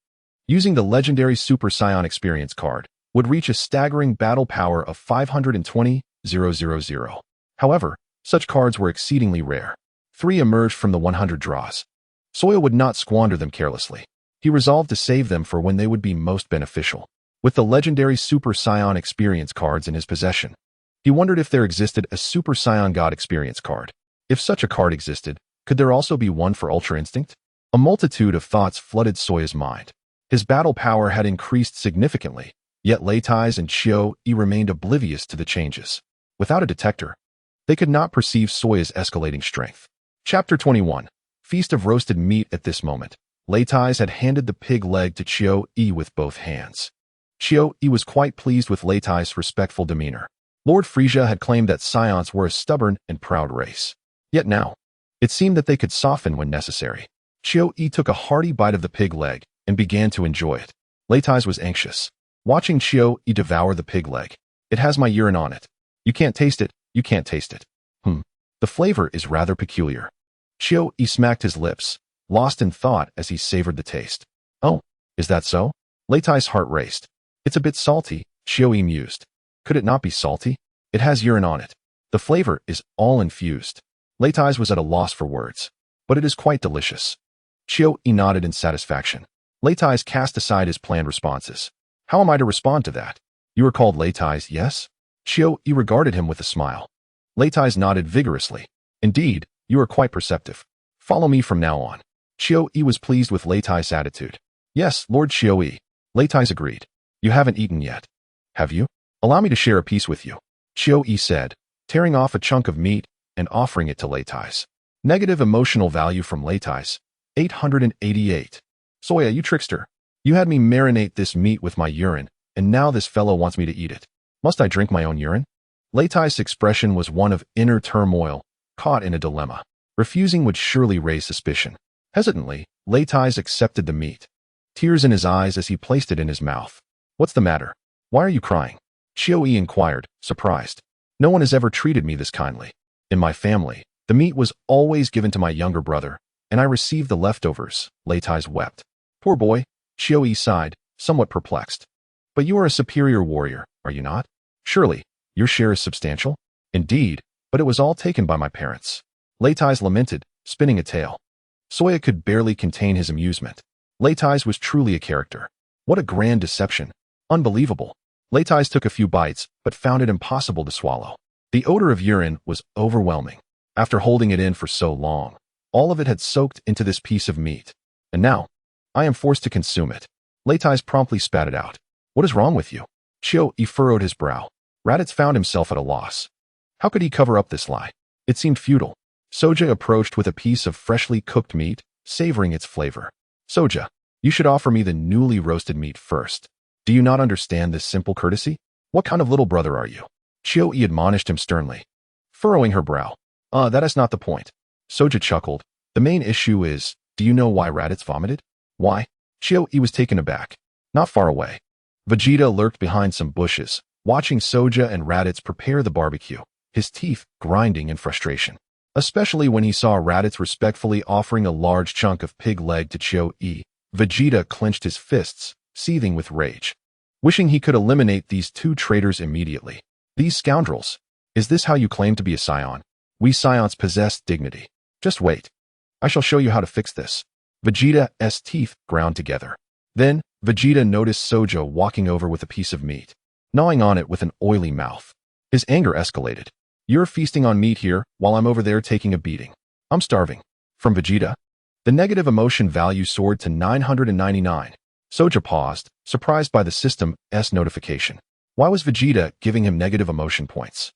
using the legendary Super Saiyan experience card, would reach a staggering battle power of 520,000. However, such cards were exceedingly rare. 3 emerged from the 100 draws. Soya would not squander them carelessly. He resolved to save them for when they would be most beneficial. With the legendary Super Saiyan experience cards in his possession, he wondered if there existed a Super Saiyan God experience card. If such a card existed, could there also be one for Ultra Instinct? A multitude of thoughts flooded Soya's mind. His battle power had increased significantly, yet Leitais and Chio-E remained oblivious to the changes. Without a detector, they could not perceive Soya's escalating strength. Chapter 21. Feast of Roasted Meat. At this moment, Leitais had handed the pig leg to Chio-E with both hands. Chio-E was quite pleased with Leitais' respectful demeanor. Lord Frieza had claimed that Saiyans were a stubborn and proud race. Yet now, it seemed that they could soften when necessary. Chio-E took a hearty bite of the pig leg and began to enjoy it. Leitais was anxious, watching Chio-E devour the pig leg. It has my urine on it. You can't taste it, you can't taste it. The flavor is rather peculiar. Chio-E smacked his lips, lost in thought as he savored the taste. Oh, is that so? Leitais' heart raced. It's a bit salty, Chio-E mused. Could it not be salty? It has urine on it. The flavor is all infused. Leitais was at a loss for words. But it is quite delicious. Chio-E nodded in satisfaction. Leitais cast aside his planned responses. How am I to respond to that? You are called Leitais, yes? Chio-E regarded him with a smile. Leitais nodded vigorously. Indeed, you are quite perceptive. Follow me from now on. Chio-E was pleased with Leitais' attitude. Yes, Lord Chio-E. Leitais agreed. You haven't eaten yet. Have you? Allow me to share a piece with you. Chio-E said, tearing off a chunk of meat and offering it to Leitais. Negative emotional value from Leitais, 888. Soya, you trickster. You had me marinate this meat with my urine, and now this fellow wants me to eat it. Must I drink my own urine? Leitais' expression was one of inner turmoil, caught in a dilemma. Refusing would surely raise suspicion. Hesitantly, Leitais accepted the meat, tears in his eyes as he placed it in his mouth. What's the matter? Why are you crying? Chio-E inquired, surprised. No one has ever treated me this kindly. In my family, the meat was always given to my younger brother, and I received the leftovers, Leitai wept. Poor boy, Qiu sighed, somewhat perplexed. But you are a superior warrior, are you not? Surely, your share is substantial? Indeed, but it was all taken by my parents. Leitai lamented, spinning a tale. Sawyer could barely contain his amusement. Leitai was truly a character. What a grand deception. Unbelievable. Leitai took a few bites, but found it impossible to swallow. The odor of urine was overwhelming. After holding it in for so long, all of it had soaked into this piece of meat. And now, I am forced to consume it. Leitai promptly spat it out. What is wrong with you? Qiu furrowed his brow. Raditz found himself at a loss. How could he cover up this lie? It seemed futile. Soja approached with a piece of freshly cooked meat, savoring its flavor. Soja, you should offer me the newly roasted meat first. Do you not understand this simple courtesy? What kind of little brother are you? Qiu admonished him sternly. Furrowing her brow. That is not the point. Soja chuckled. The main issue is, do you know why Raditz vomited? Why? Qiu was taken aback. Not far away. Vegeta lurked behind some bushes, watching Soja and Raditz prepare the barbecue, his teeth grinding in frustration. Especially when he saw Raditz respectfully offering a large chunk of pig leg to Qiu. Vegeta clenched his fists, seething with rage. Wishing he could eliminate these two traitors immediately. These scoundrels. Is this how you claim to be a Saiyan? We Saiyans possess dignity. Just wait. I shall show you how to fix this. Vegeta's teeth ground together. Then, Vegeta noticed Soja walking over with a piece of meat, gnawing on it with an oily mouth. His anger escalated. You're feasting on meat here, while I'm over there taking a beating. I'm starving. From Vegeta? The negative emotion value soared to 999. Soja paused, surprised by the system's notification. Why was Vegeta giving him negative emotion points?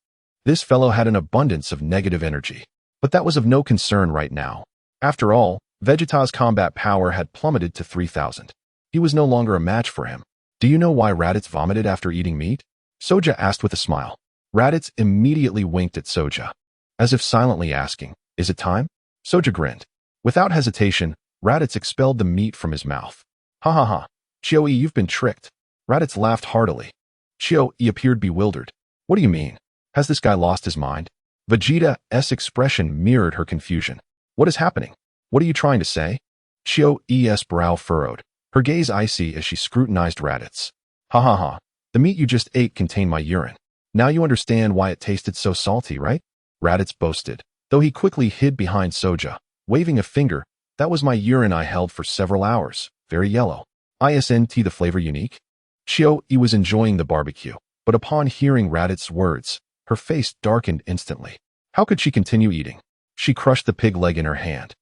This fellow had an abundance of negative energy. But that was of no concern right now. After all, Vegeta's combat power had plummeted to 3,000. He was no longer a match for him. Do you know why Raditz vomited after eating meat? Soja asked with a smile. Raditz immediately winked at Soja, as if silently asking, is it time? Soja grinned. Without hesitation, Raditz expelled the meat from his mouth. Ha ha ha. Qiu, you've been tricked. Raditz laughed heartily. Qiu appeared bewildered. What do you mean? Has this guy lost his mind? Vegeta's expression mirrored her confusion. What is happening? What are you trying to say? Qiu's brow furrowed, her gaze icy as she scrutinized Raditz. Ha ha ha. The meat you just ate contained my urine. Now you understand why it tasted so salty, right? Raditz boasted, though he quickly hid behind Soja, waving a finger. That was my urine I held for several hours, very yellow. Isn't the flavor unique? Qiu was enjoying the barbecue, but upon hearing Raditz's words, her face darkened instantly. How could she continue eating? She crushed the pig leg in her hand,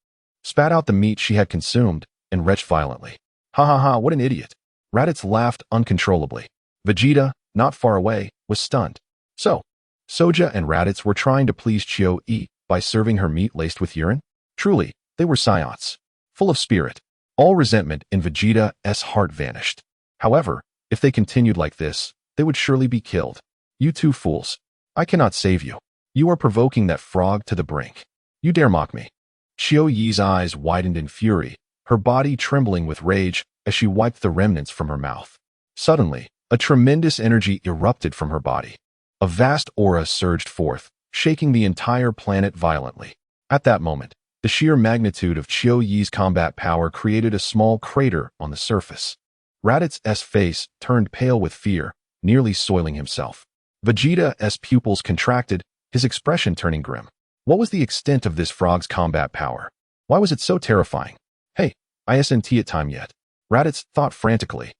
spat out the meat she had consumed, and retched violently. Ha ha ha, what an idiot. Raditz laughed uncontrollably. Vegeta, not far away, was stunned. So, Soja and Raditz were trying to please Qiu by serving her meat laced with urine? Truly, they were Saiyans, full of spirit. All resentment in Vegeta's heart vanished. However, if they continued like this, they would surely be killed. You two fools. I cannot save you. You are provoking that frog to the brink. You dare mock me. Qiu's eyes widened in fury, her body trembling with rage as she wiped the remnants from her mouth. Suddenly, a tremendous energy erupted from her body. A vast aura surged forth, shaking the entire planet violently. At that moment, the sheer magnitude of Qiu's combat power created a small crater on the surface. Raditz's face turned pale with fear, nearly soiling himself. Vegeta's pupils contracted, his expression turning grim. What was the extent of this frog's combat power? Why was it so terrifying? Hey, isn't it time yet? Raditz thought frantically.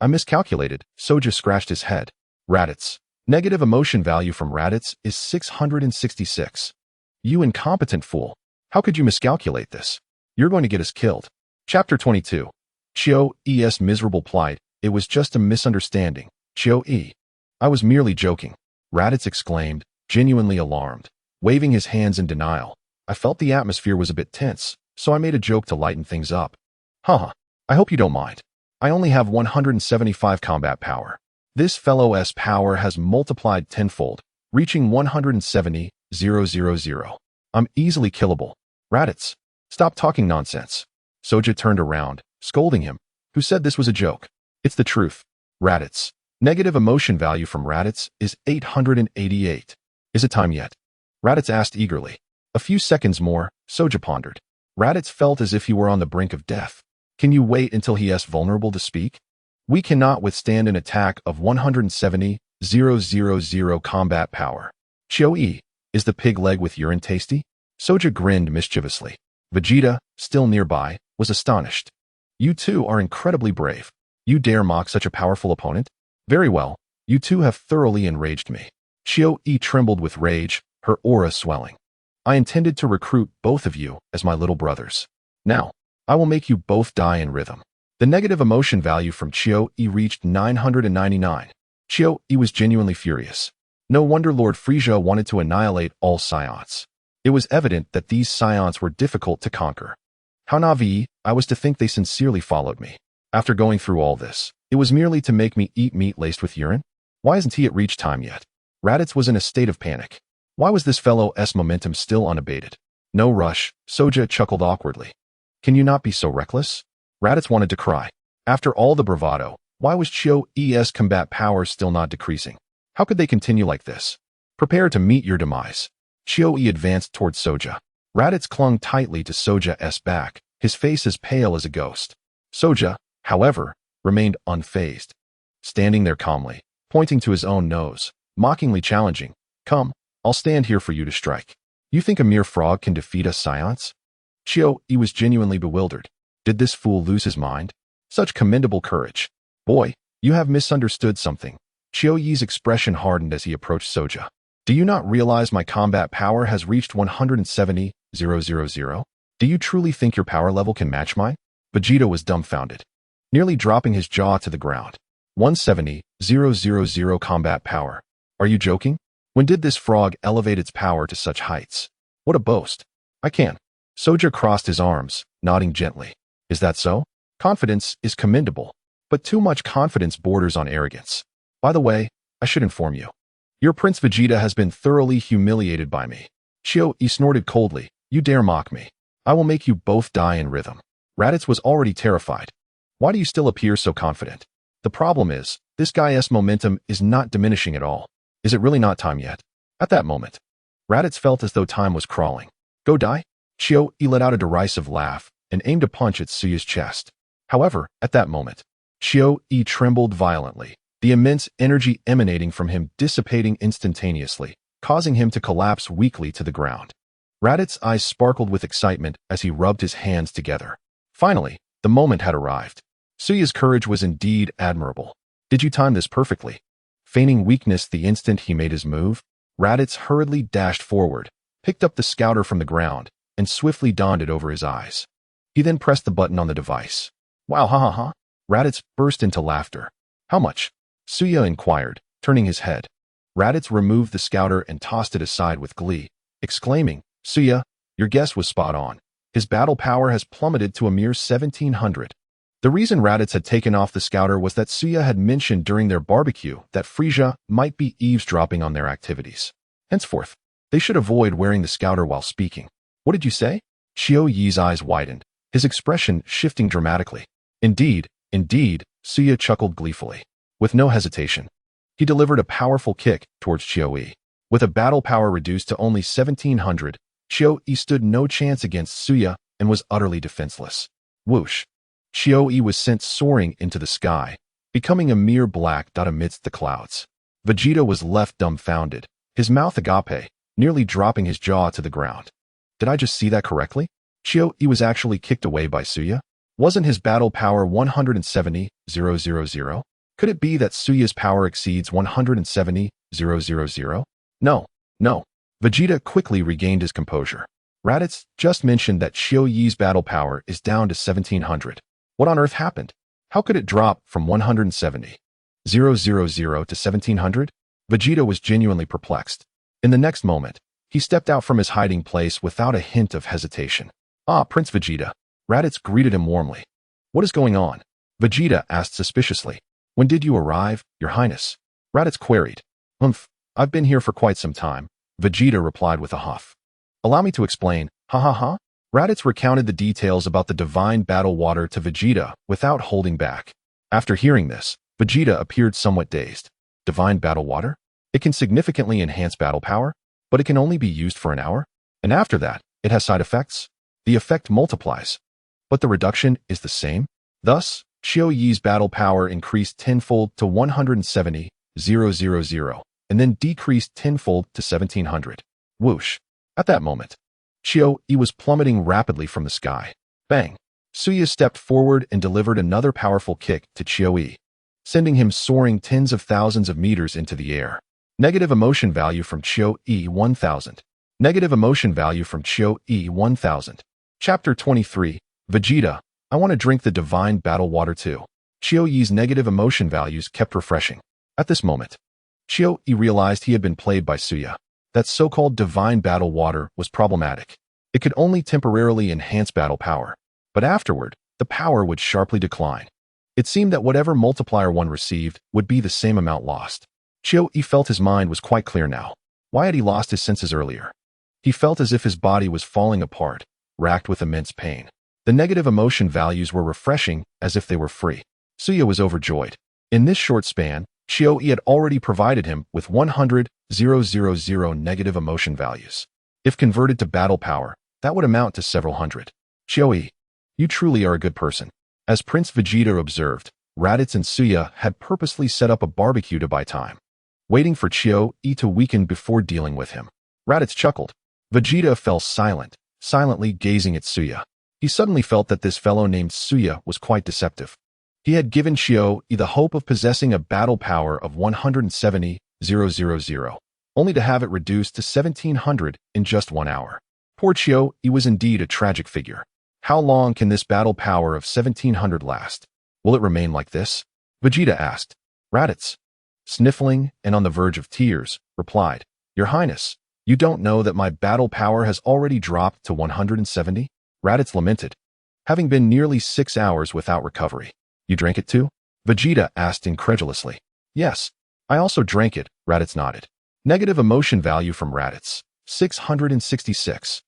I miscalculated. Soja scratched his head. Raditz. Negative emotion value from Raditz is 666. You incompetent fool. How could you miscalculate this? You're going to get us killed. Chapter 22. Qiu's miserable plight. It was just a misunderstanding. Qiu. I was merely joking. Raditz exclaimed, genuinely alarmed, waving his hands in denial. I felt the atmosphere was a bit tense, so I made a joke to lighten things up. Haha, I hope you don't mind. I only have 175 combat power. This fellow's power has multiplied tenfold, reaching 170,000. I'm easily killable. Raditz, stop talking nonsense. Soja turned around, scolding him. Who said this was a joke? It's the truth. Raditz. Negative emotion value from Raditz is 888. Is it time yet? Raditz asked eagerly. A few seconds more, Soja pondered. Raditz felt as if he were on the brink of death. Can you wait until he is vulnerable to speak? We cannot withstand an attack of 170,000 combat power. Chio-E, is the pig leg with urine tasty? Soja grinned mischievously. Vegeta, still nearby, was astonished. You two are incredibly brave. You dare mock such a powerful opponent? Very well, you two have thoroughly enraged me. Chio-E trembled with rage, her aura swelling. I intended to recruit both of you as my little brothers. Now, I will make you both die in rhythm. The negative emotion value from Chio-E reached 999. Chio-E was genuinely furious. No wonder Lord Frieza wanted to annihilate all Saiyans. It was evident that these Saiyans were difficult to conquer. How naive I was to think they sincerely followed me. After going through all this, it was merely to make me eat meat laced with urine? Why isn't he at reach time yet? Raditz was in a state of panic. Why was this fellow's momentum still unabated? No rush, Soja chuckled awkwardly. Can you not be so reckless? Raditz wanted to cry. After all the bravado, why was Chio-E's combat power still not decreasing? How could they continue like this? Prepare to meet your demise. Chio-E advanced towards Soja. Raditz clung tightly to Soja's back, his face as pale as a ghost. Soja, however, remained unfazed. Standing there calmly, pointing to his own nose, mockingly challenging, Come, I'll stand here for you to strike. You think a mere frog can defeat us Saiyans? Chio-E was genuinely bewildered. Did this fool lose his mind? Such commendable courage. Boy, you have misunderstood something. Chio-E's expression hardened as he approached Soja. Do you not realize my combat power has reached 170,000? Do you truly think your power level can match mine? Vegeta was dumbfounded, nearly dropping his jaw to the ground. 170,000 combat power. Are you joking? When did this frog elevate its power to such heights? What a boast. I can't. Soja crossed his arms, nodding gently. Is that so? Confidence is commendable, but too much confidence borders on arrogance. By the way, I should inform you. Your Prince Vegeta has been thoroughly humiliated by me. Chio-E snorted coldly. You dare mock me. I will make you both die in rhythm. Raditz was already terrified. Why do you still appear so confident? The problem is, this guy's momentum is not diminishing at all. Is it really not time yet? At that moment, Raditz felt as though time was crawling. Go die? Chio-E let out a derisive laugh and aimed a punch at Suya's chest. However, at that moment, Chio-E trembled violently, the immense energy emanating from him dissipating instantaneously, causing him to collapse weakly to the ground. Raditz's eyes sparkled with excitement as he rubbed his hands together. Finally, the moment had arrived. Suya's courage was indeed admirable. Did you time this perfectly? Feigning weakness the instant he made his move, Raditz hurriedly dashed forward, picked up the scouter from the ground, and swiftly donned it over his eyes. He then pressed the button on the device. Wow, ha ha ha. Raditz burst into laughter. How much? Suya inquired, turning his head. Raditz removed the scouter and tossed it aside with glee, exclaiming, Suya, your guess was spot on. His battle power has plummeted to a mere 1,700. The reason Raditz had taken off the scouter was that Suya had mentioned during their barbecue that Frieza might be eavesdropping on their activities. Henceforth, they should avoid wearing the scouter while speaking. What did you say? Chio-Ye's eyes widened, his expression shifting dramatically. Indeed, Suya chuckled gleefully. With no hesitation, he delivered a powerful kick towards Chio-Ye. With a battle power reduced to only 1,700, Chio-Ye stood no chance against Suya and was utterly defenseless. Whoosh! Chio-Ye was sent soaring into the sky, becoming a mere black dot amidst the clouds. Vegeta was left dumbfounded, his mouth agape, nearly dropping his jaw to the ground. Did I just see that correctly? Chio-Ye was actually kicked away by Suya? Wasn't his battle power 170,000? Could it be that Suya's power exceeds 170,000? No. Vegeta quickly regained his composure. Raditz just mentioned that Chio-Ye's battle power is down to 1,700. What on earth happened? How could it drop from 170,000 to 1,700? Vegeta was genuinely perplexed. In the next moment, he stepped out from his hiding place without a hint of hesitation. Ah, Prince Vegeta. Raditz greeted him warmly. What is going on? Vegeta asked suspiciously. When did you arrive, Your Highness? Raditz queried. I've been here for quite some time, Vegeta replied with a huff. Allow me to explain, ha ha ha. Raditz recounted the details about the divine battle water to Vegeta without holding back. After hearing this, Vegeta appeared somewhat dazed. Divine battle water? It can significantly enhance battle power, but it can only be used for an hour? And after that, it has side effects? the effect multiplies. But the reduction is the same. Thus, Qiu Yi's battle power increased tenfold to 170,000, and then decreased tenfold to 1700. Whoosh. At that moment, Qiu Yi was plummeting rapidly from the sky. Bang! Suya stepped forward and delivered another powerful kick to Qiu Yi, sending him soaring tens of thousands of meters into the air. Negative emotion value from Qiu Yi 1000. Negative emotion value from Qiu Yi 1000. Chapter 23. Vegeta, I want to drink the divine battle water too. Qiu Yi's negative emotion values kept refreshing. At this moment, Qiu Yi realized he had been played by Suya. That so-called divine battle water was problematic. It could only temporarily enhance battle power, but afterward, the power would sharply decline. It seemed that whatever multiplier one received would be the same amount lost. Qiu Yi felt his mind was quite clear now. Why had he lost his senses earlier? He felt as if his body was falling apart, racked with immense pain. The negative emotion values were refreshing as if they were free. Suya was overjoyed. In this short span, Qiu Yi had already provided him with 100,000 negative emotion values. If converted to battle power, that would amount to several hundred. Qiu Yi, you truly are a good person. As Prince Vegeta observed, Raditz and Suya had purposely set up a barbecue to buy time, waiting for Qiu Yi to weaken before dealing with him. Raditz chuckled. Vegeta fell silent, silently gazing at Suya. He suddenly felt that this fellow named Suya was quite deceptive. He had given Qiu Yi the hope of possessing a battle power of 170,000, only to have it reduced to 1700 in just 1 hour. Poor Qiu Yi was indeed a tragic figure. How long can this battle power of 1700 last? Will it remain like this? Vegeta asked. Raditz, sniffling and on the verge of tears, replied, Your Highness, you don't know that my battle power has already dropped to 170? Raditz lamented, having been nearly 6 hours without recovery. You drank it too? Vegeta asked incredulously. Yes, I also drank it, Raditz nodded. Negative emotion value from Raditz, 666.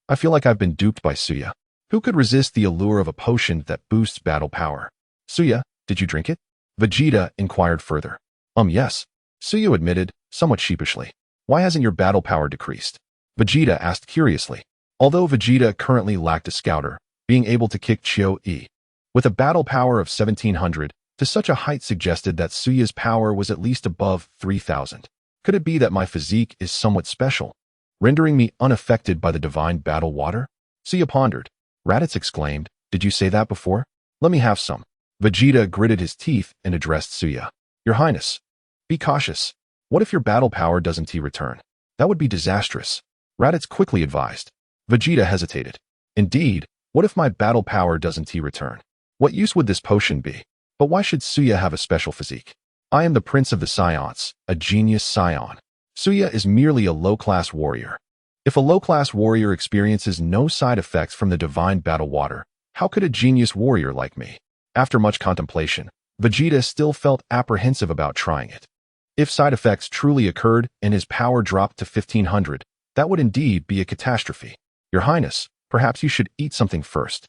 I feel like I've been duped by Suya. Who could resist the allure of a potion that boosts battle power? Suya, did you drink it? Vegeta inquired further. Yes. Suya admitted, somewhat sheepishly. Why hasn't your battle power decreased? Vegeta asked curiously. Although Vegeta currently lacked a scouter, being able to kick Qiu Yi with a battle power of 1700 to such a height suggested that Suya's power was at least above 3000. Could it be that my physique is somewhat special, rendering me unaffected by the divine battle water? Suya pondered. Raditz exclaimed, Did you say that before? Let me have some. Vegeta gritted his teeth and addressed Suya. Your Highness, be cautious. What if your battle power doesn't return? That would be disastrous. Raditz quickly advised. Vegeta hesitated. Indeed, what if my battle power doesn't return? What use would this potion be? But why should Suya have a special physique? I am the Prince of the Saiyans, a genius Saiyan. Suya is merely a low-class warrior. If a low-class warrior experiences no side effects from the divine battle water, how could a genius warrior like me? After much contemplation, Vegeta still felt apprehensive about trying it. If side effects truly occurred and his power dropped to 1500, that would indeed be a catastrophe. Your Highness, perhaps you should eat something first.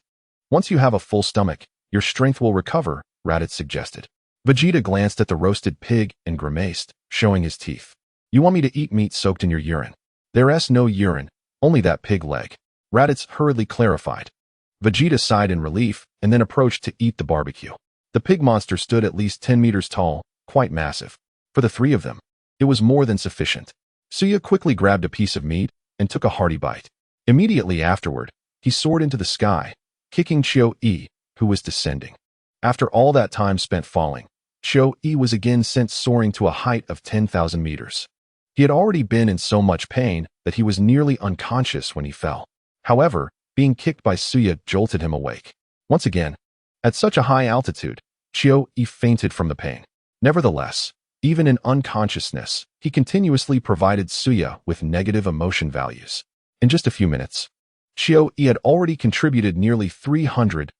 Once you have a full stomach, your strength will recover, Raditz suggested. Vegeta glanced at the roasted pig and grimaced, showing his teeth. You want me to eat meat soaked in your urine? There's no urine, only that pig leg. Raditz hurriedly clarified. Vegeta sighed in relief and then approached to eat the barbecue. The pig monster stood at least 10 meters tall, quite massive. For the three of them, it was more than sufficient. Suya quickly grabbed a piece of meat and took a hearty bite. Immediately afterward, he soared into the sky, kicking Qiu Yi, who was descending. After all that time spent falling, Qiu Yi was again sent soaring to a height of 10,000 meters. He had already been in so much pain that he was nearly unconscious when he fell. However, being kicked by Suya jolted him awake. Once again, at such a high altitude, Qiu Yi fainted from the pain. Nevertheless, even in unconsciousness, he continuously provided Suya with negative emotion values. In just a few minutes, Qiu Yi had already contributed nearly 300,000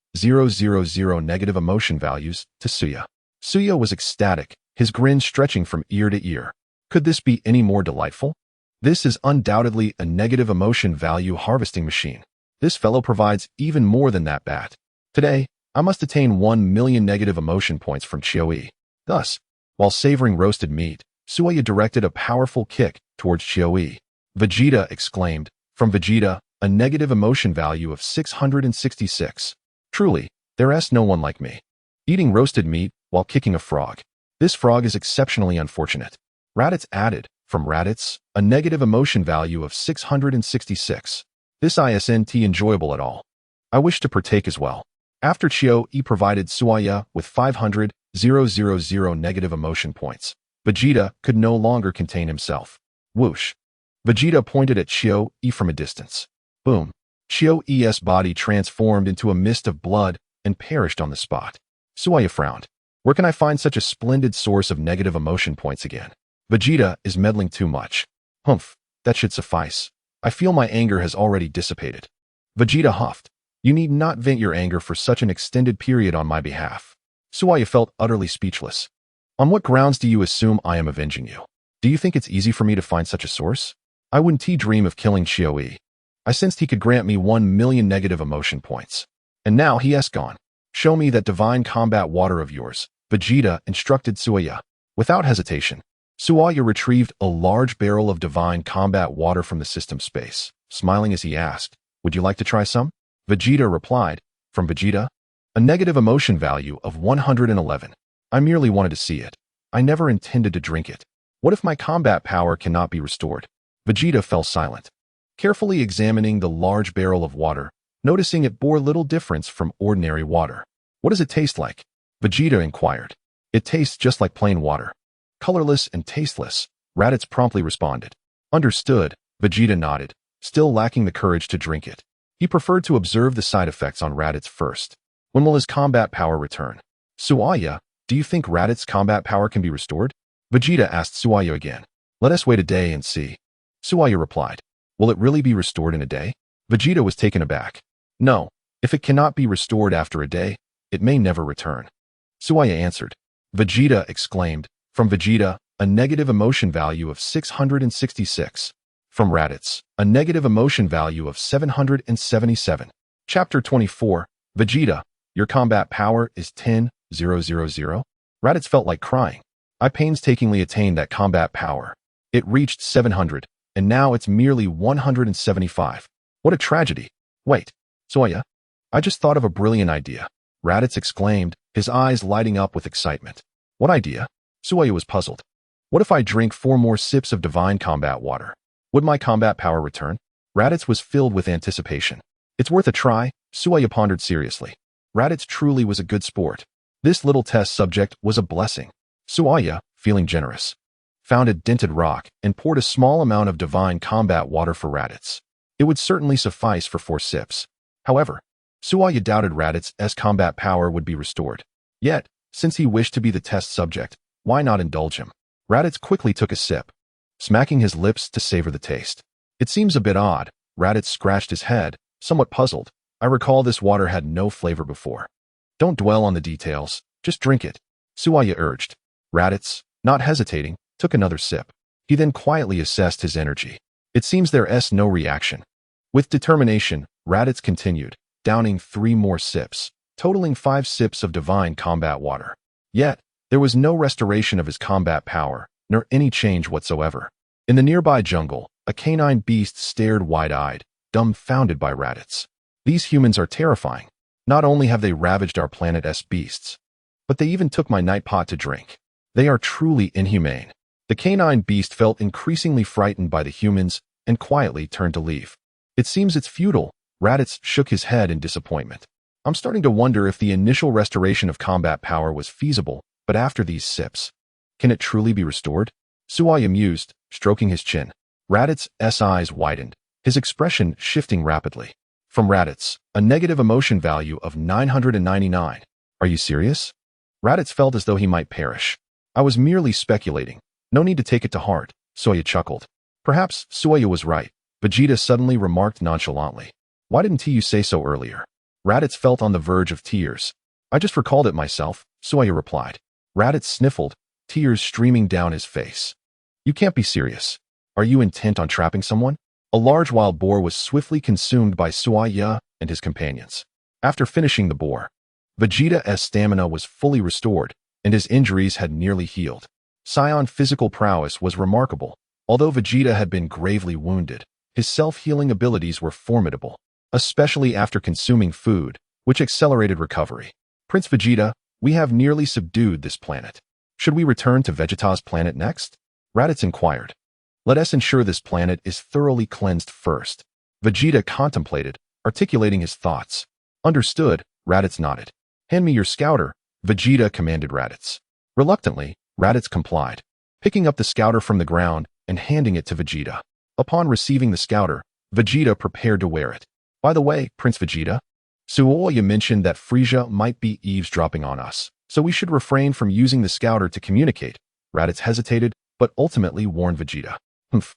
negative emotion values to Suya. Suya was ecstatic, his grin stretching from ear to ear. Could this be any more delightful? This is undoubtedly a negative emotion value harvesting machine. This fellow provides even more than that bat. Today, I must attain 1 million negative emotion points from Qiu Yi. Thus, while savoring roasted meat, Suya directed a powerful kick towards Qiu Yi. Vegeta exclaimed. From Vegeta, a negative emotion value of 666. Truly, there's no one like me. Eating roasted meat while kicking a frog. This frog is exceptionally unfortunate. Raditz added, from Raditz, a negative emotion value of 666. This isn't enjoyable at all. I wish to partake as well. After Chio-E provided Suaya with 500,000 negative emotion points, Vegeta could no longer contain himself. Whoosh. Vegeta pointed at Chio-E from a distance. Boom. Chio-E's body transformed into a mist of blood and perished on the spot. Suaya frowned. Where can I find such a splendid source of negative emotion points again? Vegeta is meddling too much. Humph, that should suffice. I feel my anger has already dissipated. Vegeta huffed. You need not vent your anger for such an extended period on my behalf. Suaya felt utterly speechless. On what grounds do you assume I am avenging you? Do you think it's easy for me to find such a source? I wouldn't dream of killing Chio-E. I sensed he could grant me 1 million negative emotion points. And now he has gone. Show me that divine combat water of yours, Vegeta instructed Suaya. Without hesitation, Suaya retrieved a large barrel of divine combat water from the system space, smiling as he asked, would you like to try some? Vegeta replied, from Vegeta, a negative emotion value of 111. I merely wanted to see it. I never intended to drink it. What if my combat power cannot be restored? Vegeta fell silent, carefully examining the large barrel of water, noticing it bore little difference from ordinary water. What does it taste like? Vegeta inquired. It tastes just like plain water. Colorless and tasteless, Raditz promptly responded. Understood, Vegeta nodded, still lacking the courage to drink it. He preferred to observe the side effects on Raditz first. When will his combat power return? Suaya, do you think Raditz's combat power can be restored? Vegeta asked Suaya again. Let us wait a day and see. Suaya replied. Will it really be restored in a day? Vegeta was taken aback. No, if it cannot be restored after a day, it may never return. Suaya answered. Vegeta exclaimed. From Vegeta, a negative emotion value of 666. From Raditz, a negative emotion value of 777. Chapter 24, Vegeta, your combat power is 10,000. Raditz felt like crying. I painstakingly attained that combat power. It reached 700, and now it's merely 175. What a tragedy. Wait, Suaya, I just thought of a brilliant idea. Raditz exclaimed, his eyes lighting up with excitement. What idea? Suaya was puzzled. What if I drink 4 more sips of divine combat water? Would my combat power return? Raditz was filled with anticipation. It's worth a try, Suaya pondered seriously. Raditz truly was a good sport. This little test subject was a blessing. Suaya, feeling generous, found a dented rock and poured a small amount of divine combat water for Raditz. It would certainly suffice for 4 sips. However, Suaya doubted Raditz's combat power would be restored. Yet, since he wished to be the test subject, why not indulge him? Raditz quickly took a sip, smacking his lips to savor the taste. It seems a bit odd. Raditz scratched his head, somewhat puzzled. I recall this water had no flavor before. Don't dwell on the details, just drink it, Suaya urged. Raditz, not hesitating, took another sip. He then quietly assessed his energy. It seems there's no reaction. With determination, Raditz continued, downing 3 more sips, totaling 5 sips of divine combat water. Yet, there was no restoration of his combat power, nor any change whatsoever. In the nearby jungle, a canine beast stared wide-eyed, dumbfounded by Raditz. These humans are terrifying. Not only have they ravaged our planet's beasts, but they even took my night pot to drink. They are truly inhumane. The canine beast felt increasingly frightened by the humans and quietly turned to leave. It seems it's futile. Raditz shook his head in disappointment. I'm starting to wonder if the initial restoration of combat power was feasible, but after these sips, can it truly be restored? Suaya mused, stroking his chin. Raditz's eyes widened, his expression shifting rapidly. From Raditz, a negative emotion value of 999. Are you serious? Raditz felt as though he might perish. I was merely speculating. No need to take it to heart, Suaya chuckled. Perhaps Suaya was right. Vegeta suddenly remarked nonchalantly. Why didn't you say so earlier? Raditz felt on the verge of tears. I just recalled it myself, Suaya replied. Raditz sniffled, tears streaming down his face. You can't be serious. Are you intent on trapping someone? A large wild boar was swiftly consumed by Suaya and his companions. After finishing the boar, Vegeta's stamina was fully restored, and his injuries had nearly healed. Saiyan's physical prowess was remarkable. Although Vegeta had been gravely wounded, His self-healing abilities were formidable, especially after consuming food, which accelerated recovery. Prince Vegeta, we have nearly subdued this planet. Should we return to Vegeta's planet next? Raditz inquired. Let us ensure this planet is thoroughly cleansed first. Vegeta contemplated, articulating his thoughts. Understood, Raditz nodded. Hand me your scouter, Vegeta commanded Raditz. Reluctantly, Raditz complied, picking up the scouter from the ground and handing it to Vegeta. Upon receiving the scouter, Vegeta prepared to wear it. By the way, Prince Vegeta, Saiyan mentioned that Frieza might be eavesdropping on us, so we should refrain from using the scouter to communicate. Raditz hesitated, but ultimately warned Vegeta. Humph.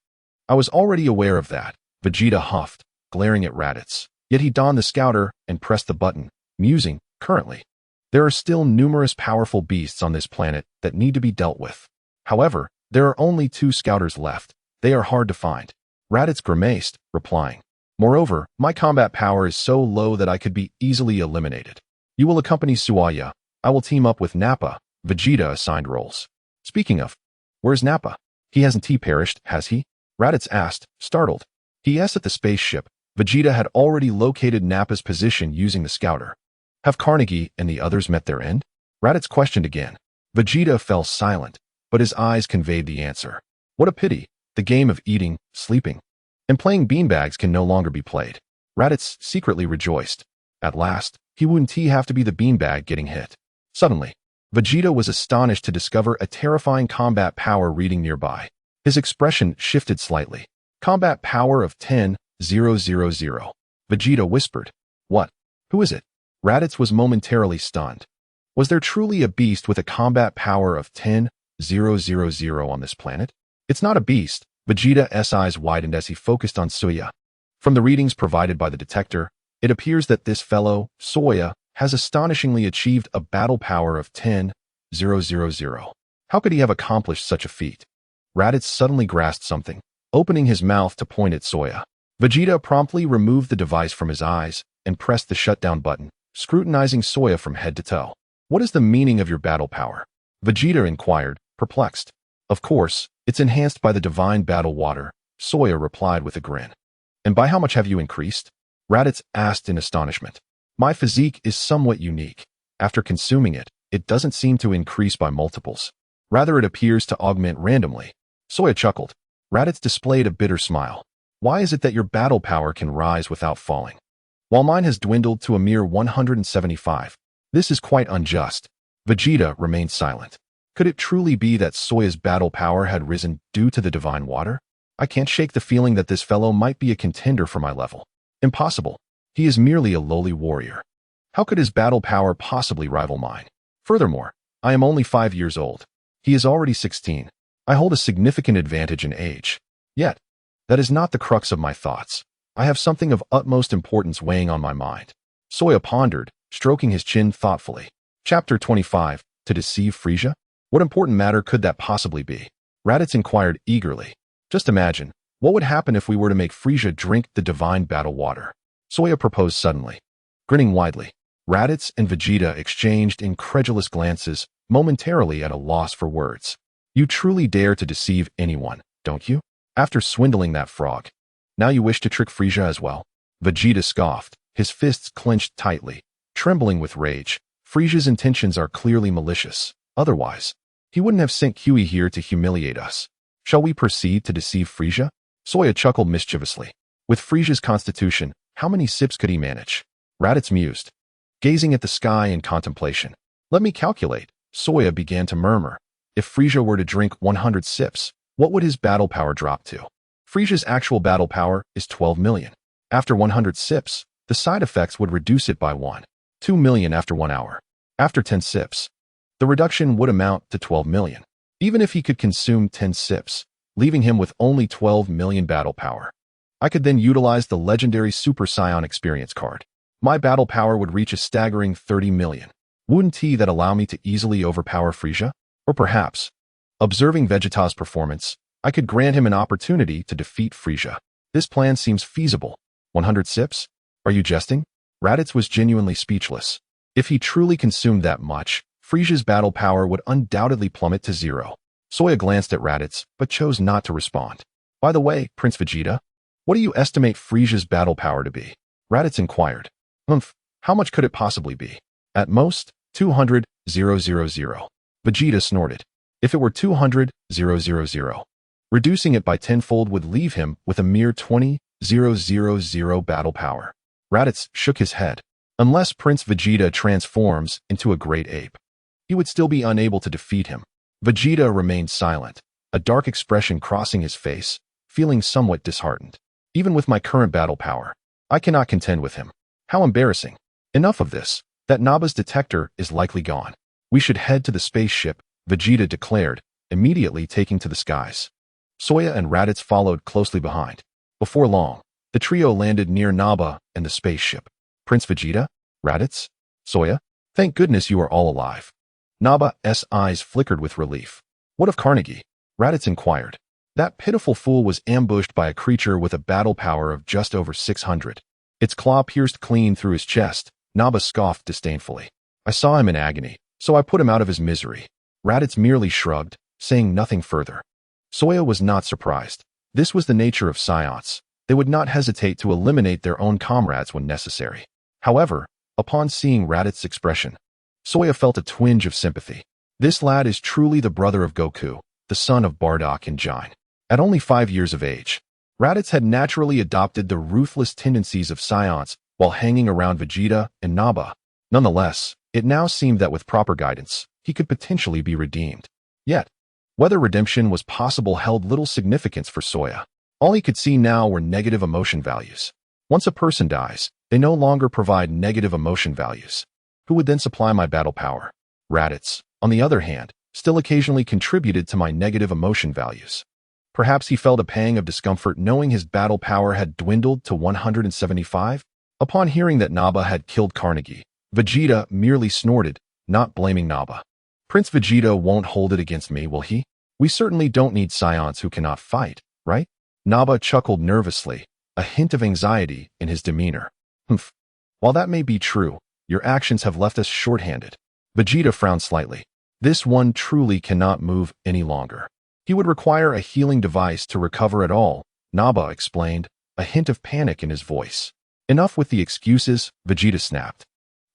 I was already aware of that, Vegeta huffed, glaring at Raditz. Yet he donned the scouter and pressed the button, musing, currently. There are still numerous powerful beasts on this planet that need to be dealt with. However, there are only 2 scouters left. They are hard to find. Raditz grimaced, replying. Moreover, my combat power is so low that I could be easily eliminated. You will accompany Saiyan. I will team up with Nappa. Vegeta assigned roles. Speaking of, where's Nappa? He hasn't perished, has he? Raditz asked, startled. Yes, at the spaceship. Vegeta had already located Nappa's position using the scouter. Have Carnegie and the others met their end? Raditz questioned again. Vegeta fell silent, but his eyes conveyed the answer. What a pity. The game of eating, sleeping, and playing beanbags can no longer be played. Raditz secretly rejoiced. At last, he wouldn't have to be the beanbag getting hit. Suddenly, Vegeta was astonished to discover a terrifying combat power reading nearby. His expression shifted slightly. Combat power of 10,000. Vegeta whispered. What? Who is it? Raditz was momentarily stunned. Was there truly a beast with a combat power of 10,000 on this planet? It's not a beast. Vegeta's eyes widened as he focused on Saiyan. From the readings provided by the detector, it appears that this fellow, Saiyan, has astonishingly achieved a battle power of 10,000. How could he have accomplished such a feat? Raditz suddenly grasped something, opening his mouth to point at Saiyan. Vegeta promptly removed the device from his eyes and pressed the shutdown button, scrutinizing Saiyan from head to toe. What is the meaning of your battle power? Vegeta inquired, perplexed. Of course, it's enhanced by the divine battle water, Saiyan replied with a grin. And by how much have you increased? Raditz asked in astonishment. My physique is somewhat unique. After consuming it, it doesn't seem to increase by multiples. Rather, it appears to augment randomly. Saiyan chuckled. Raditz displayed a bitter smile. Why is it that your battle power can rise without falling, while mine has dwindled to a mere 175? This is quite unjust. Vegeta remained silent. Could it truly be that Saiyan's battle power had risen due to the divine water? I can't shake the feeling that this fellow might be a contender for my level. Impossible. He is merely a lowly warrior. How could his battle power possibly rival mine? Furthermore, I am only 5 years old. He is already 16. I hold a significant advantage in age. Yet, that is not the crux of my thoughts. I have something of utmost importance weighing on my mind. Saiyan pondered, stroking his chin thoughtfully. Chapter 25, To Deceive Frieza? What important matter could that possibly be? Raditz inquired eagerly. Just imagine, what would happen if we were to make Frieza drink the divine battle water? Saiyan proposed suddenly. Grinning widely, Raditz and Vegeta exchanged incredulous glances, momentarily at a loss for words. You truly dare to deceive anyone, don't you? After swindling that frog, now you wish to trick Frieza as well? Vegeta scoffed, his fists clenched tightly, trembling with rage. Frieza's intentions are clearly malicious. Otherwise, he wouldn't have sent Huey here to humiliate us. Shall we proceed to deceive Frieza? Saiyan chuckled mischievously. With Frieza's constitution, how many sips could he manage? Raditz mused, gazing at the sky in contemplation. Let me calculate. Saiyan began to murmur. If Frieza were to drink 100 sips, what would his battle power drop to? Frieza's actual battle power is 12 million. After 100 sips, the side effects would reduce it by 2 million after 1 hour. After 10 sips, the reduction would amount to 12 million. Even if he could consume 10 sips, leaving him with only 12 million battle power, I could then utilize the legendary Super Saiyan experience card. My battle power would reach a staggering 30 million. Wouldn't that allow me to easily overpower Frieza? Or perhaps, observing Vegeta's performance, I could grant him an opportunity to defeat Frieza. This plan seems feasible. 100 sips? Are you jesting? Raditz was genuinely speechless. If he truly consumed that much, Frieza's battle power would undoubtedly plummet to 0. Saiyan glanced at Raditz, but chose not to respond. By the way, Prince Vegeta, What do you estimate Frisia's battle power to be? Raditz inquired. How much could it possibly be? At most, 200,000. Vegeta snorted. If it were 200,000, reducing it by tenfold would leave him with a mere 20,000 battle power. Raditz shook his head. Unless Prince Vegeta transforms into a great ape, he would still be unable to defeat him. Vegeta remained silent, a dark expression crossing his face, feeling somewhat disheartened. Even with my current battle power, I cannot contend with him. How embarrassing. Enough of this. That Naba's detector is likely gone. We should head to the spaceship, Vegeta declared, immediately taking to the skies. Soya and Raditz followed closely behind. Before long, the trio landed near Naba and the spaceship. Prince Vegeta? Raditz? Soya? Thank goodness you are all alive. Naba's eyes flickered with relief. What of Carnegie? Raditz inquired. That pitiful fool was ambushed by a creature with a battle power of just over 600. Its claw pierced clean through his chest. Naba scoffed disdainfully. I saw him in agony, so I put him out of his misery. Raditz merely shrugged, saying nothing further. Soya was not surprised. This was the nature of Saiyans. They would not hesitate to eliminate their own comrades when necessary. However, upon seeing Raditz's expression, Soya felt a twinge of sympathy. This lad is truly the brother of Goku, the son of Bardock and Jine. At only 5 years of age, Raditz had naturally adopted the ruthless tendencies of Saiyans while hanging around Vegeta and Naba. Nonetheless, it now seemed that with proper guidance, he could potentially be redeemed. Yet, whether redemption was possible held little significance for Soya. All he could see now were negative emotion values. Once a person dies, they no longer provide negative emotion values. Who would then supply my battle power? Raditz, on the other hand, still occasionally contributed to my negative emotion values. Perhaps he felt a pang of discomfort knowing his battle power had dwindled to 175? Upon hearing that Naba had killed Carnegie, Vegeta merely snorted, not blaming Naba. Prince Vegeta won't hold it against me, will he? We certainly don't need Saiyans who cannot fight, right? Naba chuckled nervously, a hint of anxiety in his demeanor. While that may be true, your actions have left us short-handed. Vegeta frowned slightly. This one truly cannot move any longer. He would require a healing device to recover at all, Naba explained, a hint of panic in his voice. Enough with the excuses, Vegeta snapped.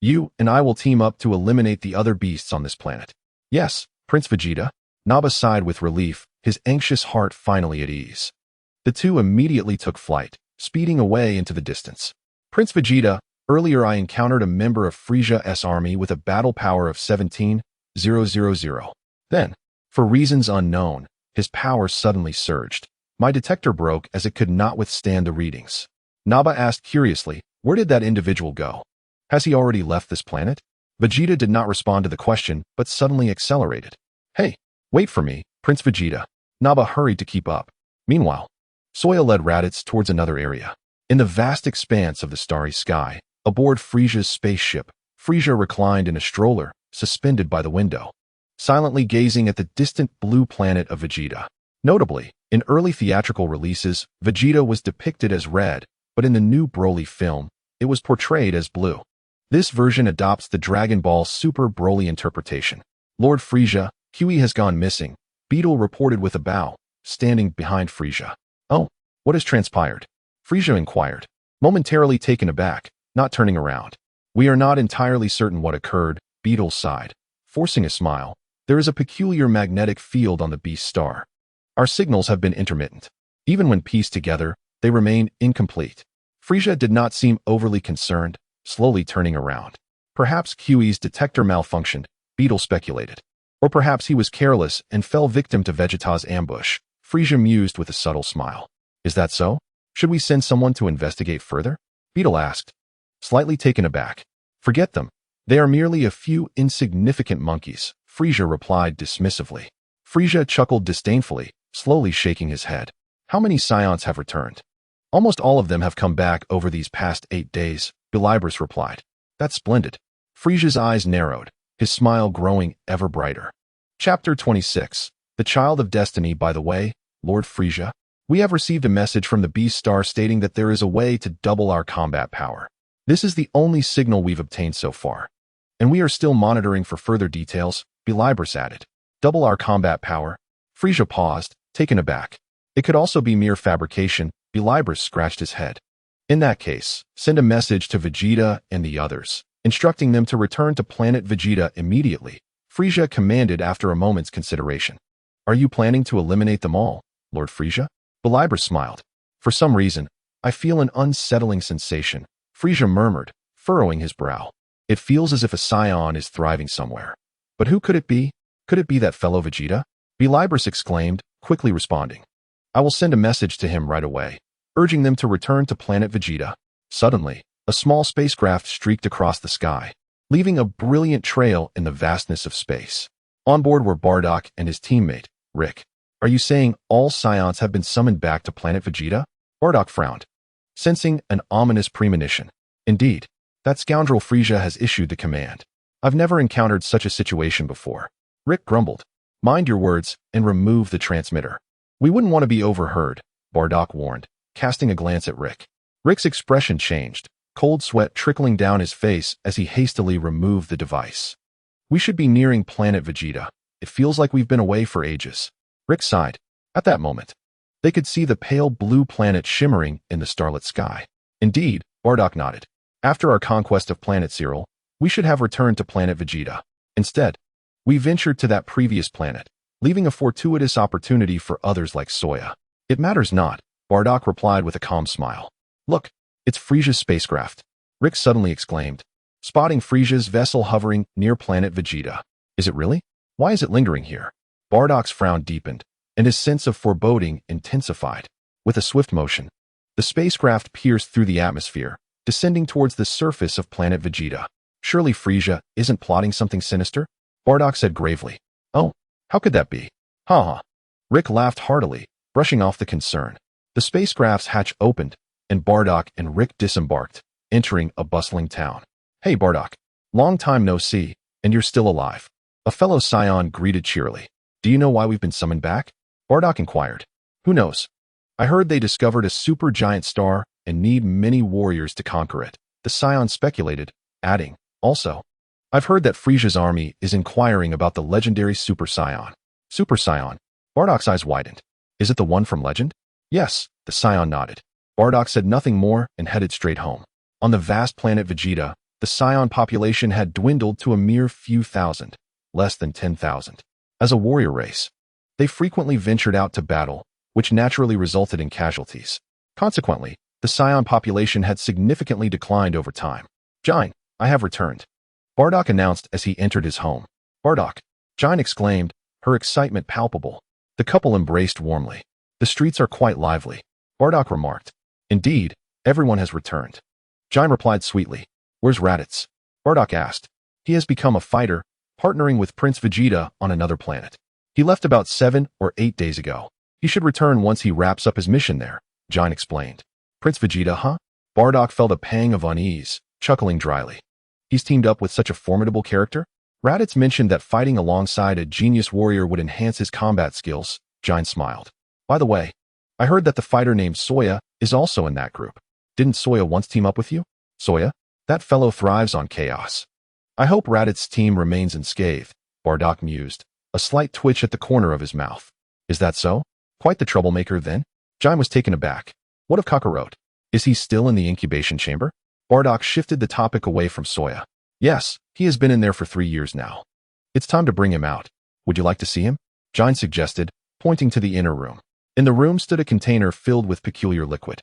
You and I will team up to eliminate the other beasts on this planet. Yes, Prince Vegeta. Naba sighed with relief, his anxious heart finally at ease. The two immediately took flight, speeding away into the distance. Prince Vegeta, earlier I encountered a member of Frisia's army with a battle power of 17,000. Then, for reasons unknown, his power suddenly surged. My detector broke as it could not withstand the readings. Naba asked curiously, where did that individual go? Has he already left this planet? Vegeta did not respond to the question, but suddenly accelerated. Hey, wait for me, Prince Vegeta. Naba hurried to keep up. Meanwhile, Soya led Raditz towards another area. In the vast expanse of the starry sky, aboard Frisia's spaceship, Frisia reclined in a stroller, suspended by the window, silently gazing at the distant blue planet of Vegeta. Notably, in early theatrical releases, Vegeta was depicted as red, but in the new Broly film, it was portrayed as blue. This version adopts the Dragon Ball Super Broly interpretation. Lord Frisia, Huey has gone missing, Beetle reported with a bow, standing behind Frisia. Oh, what has transpired? Frisia inquired, momentarily taken aback, not turning around. We are not entirely certain what occurred, Beetle sighed. Forcing a smile, there is a peculiar magnetic field on the beast star. Our signals have been intermittent. Even when pieced together, they remain incomplete. Frisia did not seem overly concerned, slowly turning around. Perhaps Huey's detector malfunctioned, Beetle speculated. Or perhaps he was careless and fell victim to Vegeta's ambush. Frisia mused with a subtle smile. Is that so? Should we send someone to investigate further? Beetle asked, slightly taken aback. Forget them. They are merely a few insignificant monkeys, Frisia replied dismissively. Frisia chuckled disdainfully, slowly shaking his head. How many Saiyans have returned? Almost all of them have come back over these past 8 days, Bilibris replied. That's splendid. Frisia's eyes narrowed, his smile growing ever brighter. Chapter 26. The Child of Destiny. By the way, Lord Frisia, we have received a message from the Beast Star stating that there is a way to double our combat power. This is the only signal we've obtained so far, and we are still monitoring for further details, Bilibris added. Double our combat power? Frisia paused, taken aback. It could also be mere fabrication, Belibris scratched his head. In that case, send a message to Vegeta and the others, instructing them to return to planet Vegeta immediately, Frieza commanded after a moment's consideration. Are you planning to eliminate them all, Lord Frieza? Belibris smiled. For some reason, I feel an unsettling sensation, Frieza murmured, furrowing his brow. It feels as if a Saiyan is thriving somewhere. But who could it be? Could it be that fellow Vegeta? Belibris exclaimed, quickly responding. I will send a message to him right away, urging them to return to planet Vegeta. Suddenly, a small spacecraft streaked across the sky, leaving a brilliant trail in the vastness of space. On board were Bardock and his teammate, Rick. Are you saying all Saiyans have been summoned back to planet Vegeta? Bardock frowned, sensing an ominous premonition. Indeed, that scoundrel Frieza has issued the command. I've never encountered such a situation before. Rick grumbled. Mind your words and remove the transmitter. We wouldn't want to be overheard, Bardock warned, casting a glance at Rick. Rick's expression changed, cold sweat trickling down his face as he hastily removed the device. We should be nearing planet Vegeta. It feels like we've been away for ages. Rick sighed. At that moment, they could see the pale blue planet shimmering in the starlit sky. Indeed, Bardock nodded. After our conquest of planet Cyril, we should have returned to planet Vegeta. Instead, we ventured to that previous planet, leaving a fortuitous opportunity for others like Soya. It matters not, Bardock replied with a calm smile. Look, it's Frieza's spacecraft, Rick suddenly exclaimed, spotting Frieza's vessel hovering near planet Vegeta. Is it really? Why is it lingering here? Bardock's frown deepened, and his sense of foreboding intensified. With a swift motion, the spacecraft pierced through the atmosphere, descending towards the surface of planet Vegeta. Surely Frieza isn't plotting something sinister? Bardock said gravely. Oh, how could that be? Ha ha. Rick laughed heartily, brushing off the concern. The spacecraft's hatch opened, and Bardock and Rick disembarked, entering a bustling town. Hey Bardock, long time no see, and you're still alive. A fellow Saiyan greeted cheerily. Do you know why we've been summoned back? Bardock inquired. Who knows? I heard they discovered a supergiant star and need many warriors to conquer it, the Saiyan speculated, adding, also, I've heard that Frieza's army is inquiring about the legendary Super Saiyan. Super Saiyan? Bardock's eyes widened. Is it the one from Legend? Yes, the Saiyan nodded. Bardock said nothing more and headed straight home. On the vast planet Vegeta, the Saiyan population had dwindled to a mere few thousand, less than 10,000. As a warrior race, they frequently ventured out to battle, which naturally resulted in casualties. Consequently, the Saiyan population had significantly declined over time. Jine, I have returned, Bardock announced as he entered his home. Bardock, Jine exclaimed, her excitement palpable. The couple embraced warmly. The streets are quite lively, Bardock remarked. Indeed, everyone has returned. Jine replied sweetly. Where's Raditz? Bardock asked. He has become a fighter, partnering with Prince Vegeta on another planet. He left about 7 or 8 days ago. He should return once he wraps up his mission there, Jine explained. Prince Vegeta, huh? Bardock felt a pang of unease, chuckling dryly. He's teamed up with such a formidable character? Raditz mentioned that fighting alongside a genius warrior would enhance his combat skills, Jine smiled. By the way, I heard that the fighter named Soya is also in that group. Didn't Soya once team up with you? Soya? That fellow thrives on chaos. I hope Raditz's team remains unscathed, Bardock mused, a slight twitch at the corner of his mouth. Is that so? Quite the troublemaker then? Jine was taken aback. What of Kakarot? Is he still in the incubation chamber? Bardock shifted the topic away from Soya. Yes, he has been in there for 3 years now. It's time to bring him out. Would you like to see him? Jine suggested, pointing to the inner room. In the room stood a container filled with peculiar liquid.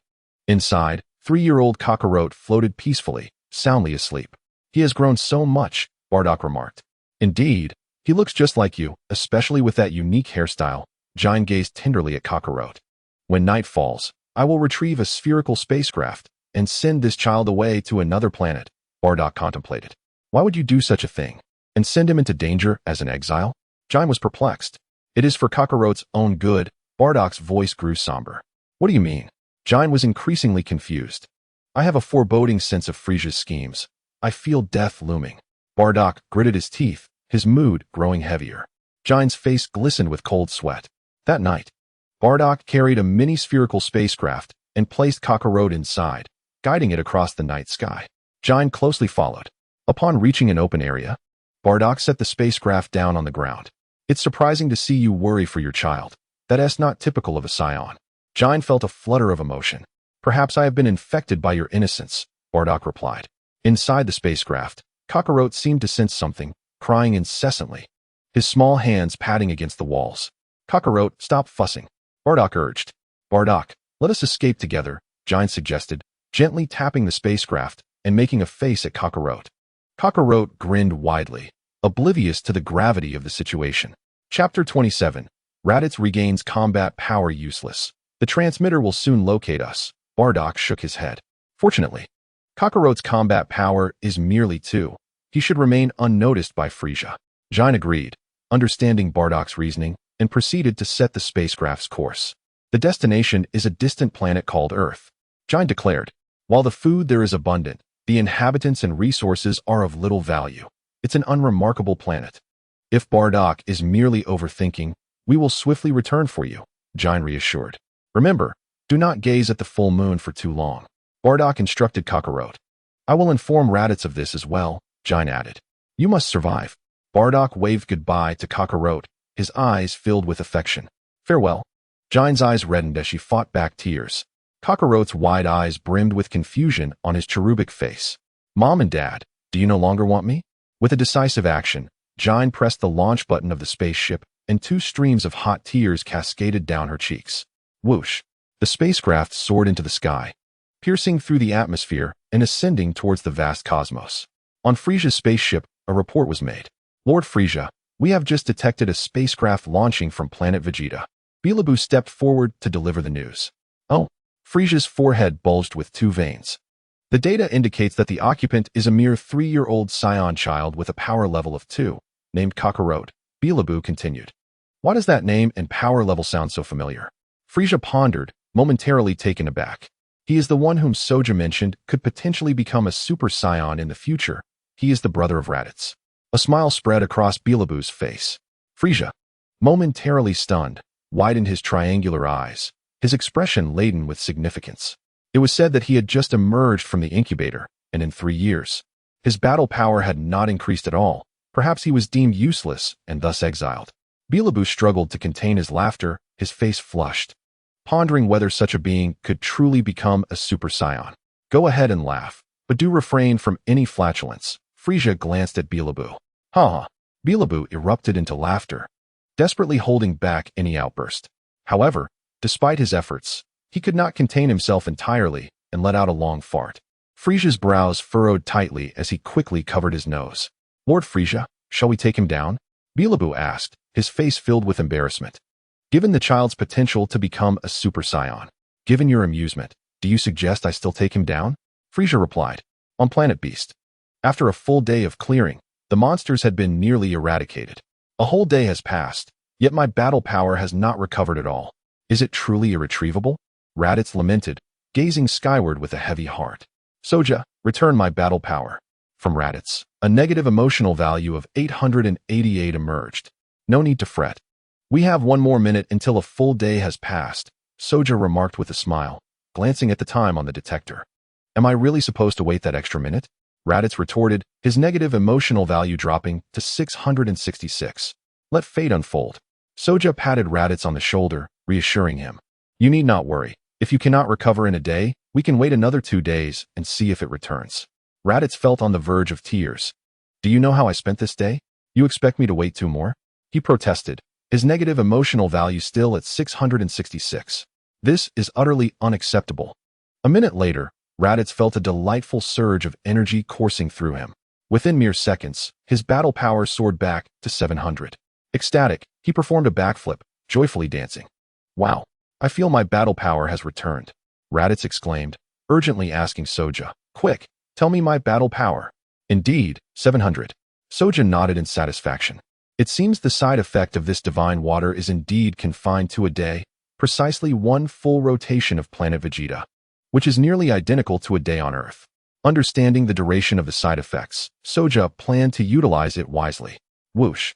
Inside, 3-year-old Kakarot floated peacefully, soundly asleep. He has grown so much, Bardock remarked. Indeed, he looks just like you, especially with that unique hairstyle. Jine gazed tenderly at Kakarot. When night falls, I will retrieve a spherical spacecraft and send this child away to another planet, Bardock contemplated. Why would you do such a thing? And send him into danger as an exile? Jine was perplexed. It is for Kakarot's own good. Bardock's voice grew somber. What do you mean? Jine was increasingly confused. I have a foreboding sense of Frieza's schemes. I feel death looming. Bardock gritted his teeth, his mood growing heavier. Jine's face glistened with cold sweat. That night, Bardock carried a mini-spherical spacecraft and placed Kakarot inside, guiding it across the night sky. Jine closely followed. Upon reaching an open area, Bardock set the spacecraft down on the ground. It's surprising to see you worry for your child. That's not typical of a Saiyan. Jine felt a flutter of emotion. Perhaps I have been infected by your innocence, Bardock replied. Inside the spacecraft, Kakarot seemed to sense something, crying incessantly, his small hands patting against the walls. Kakarot, stop fussing, Bardock urged. Bardock, let us escape together, Jine suggested, gently tapping the spacecraft and making a face at Kakarot. Kakarot grinned widely, oblivious to the gravity of the situation. Chapter 27. Raditz regains combat power useless. The transmitter will soon locate us. Bardock shook his head. Fortunately, Kakarot's combat power is merely 2. He should remain unnoticed by Frisia. Jine agreed, understanding Bardock's reasoning, and proceeded to set the spacecraft's course. The destination is a distant planet called Earth. Jine declared, while the food there is abundant, the inhabitants and resources are of little value. It's an unremarkable planet. If Bardock is merely overthinking, we will swiftly return for you, Jine reassured. Remember, do not gaze at the full moon for too long. Bardock instructed Kakarot. I will inform Raditz of this as well, Jine added. You must survive. Bardock waved goodbye to Kakarot, his eyes filled with affection. Farewell. Jine's eyes reddened as she fought back tears. Kakarot's wide eyes brimmed with confusion on his cherubic face. Mom and Dad, do you no longer want me? With a decisive action, Jine pressed the launch button of the spaceship, and 2 streams of hot tears cascaded down her cheeks. Whoosh! The spacecraft soared into the sky, piercing through the atmosphere and ascending towards the vast cosmos. On Frisia's spaceship, a report was made. Lord Frisia, we have just detected a spacecraft launching from planet Vegeta. Beelaboo stepped forward to deliver the news. Oh! Frisia's forehead bulged with 2 veins. The data indicates that the occupant is a mere 3-year-old Saiyan child with a power level of 2, named Kakarot. Beelaboo continued. Why does that name and power level sound so familiar? Frisia pondered, momentarily taken aback. He is the one whom Soja mentioned could potentially become a Super Saiyan in the future. He is the brother of Raditz. A smile spread across Beelaboo's face. Frisia, momentarily stunned, widened his triangular eyes, his expression laden with significance. It was said that he had just emerged from the incubator, and in 3 years, his battle power had not increased at all. Perhaps he was deemed useless and thus exiled. Beelaboo struggled to contain his laughter, his face flushed, pondering whether such a being could truly become a Super Saiyan. Go ahead and laugh, but do refrain from any flatulence. Frisia glanced at Beelaboo. Ha! Beelaboo erupted into laughter, desperately holding back any outburst. However, despite his efforts, he could not contain himself entirely and let out a long fart. Frisia's brows furrowed tightly as he quickly covered his nose. Lord Frisia, shall we take him down? Beelaboo asked, his face filled with embarrassment. Given the child's potential to become a Super Saiyan, given your amusement, do you suggest I still take him down? Frisia replied. On Planet Beast. After a full day of clearing, the monsters had been nearly eradicated. A whole day has passed, yet my battle power has not recovered at all. Is it truly irretrievable? Raditz lamented, gazing skyward with a heavy heart. Soja, return my battle power. From Raditz, a negative emotional value of 888 emerged. No need to fret. We have 1 more minute until a full day has passed, Soja remarked with a smile, glancing at the time on the detector. Am I really supposed to wait that extra minute? Raditz retorted, his negative emotional value dropping to 666. Let fate unfold. Soja patted Raditz on the shoulder, reassuring him. You need not worry. If you cannot recover in a day, we can wait another 2 days and see if it returns. Raditz felt on the verge of tears. Do you know how I spent this day? You expect me to wait 2 more? He protested, his negative emotional value still at 666. This is utterly unacceptable. A minute later, Raditz felt a delightful surge of energy coursing through him. Within mere seconds, his battle power soared back to 700. Ecstatic, he performed a backflip, joyfully dancing. Wow, I feel my battle power has returned, Raditz exclaimed, urgently asking Soja, quick, tell me my battle power. Indeed, 700. Soja nodded in satisfaction. It seems the side effect of this divine water is indeed confined to a day, precisely 1 full rotation of planet Vegeta, which is nearly identical to a day on Earth. Understanding the duration of the side effects, Soja planned to utilize it wisely. Whoosh!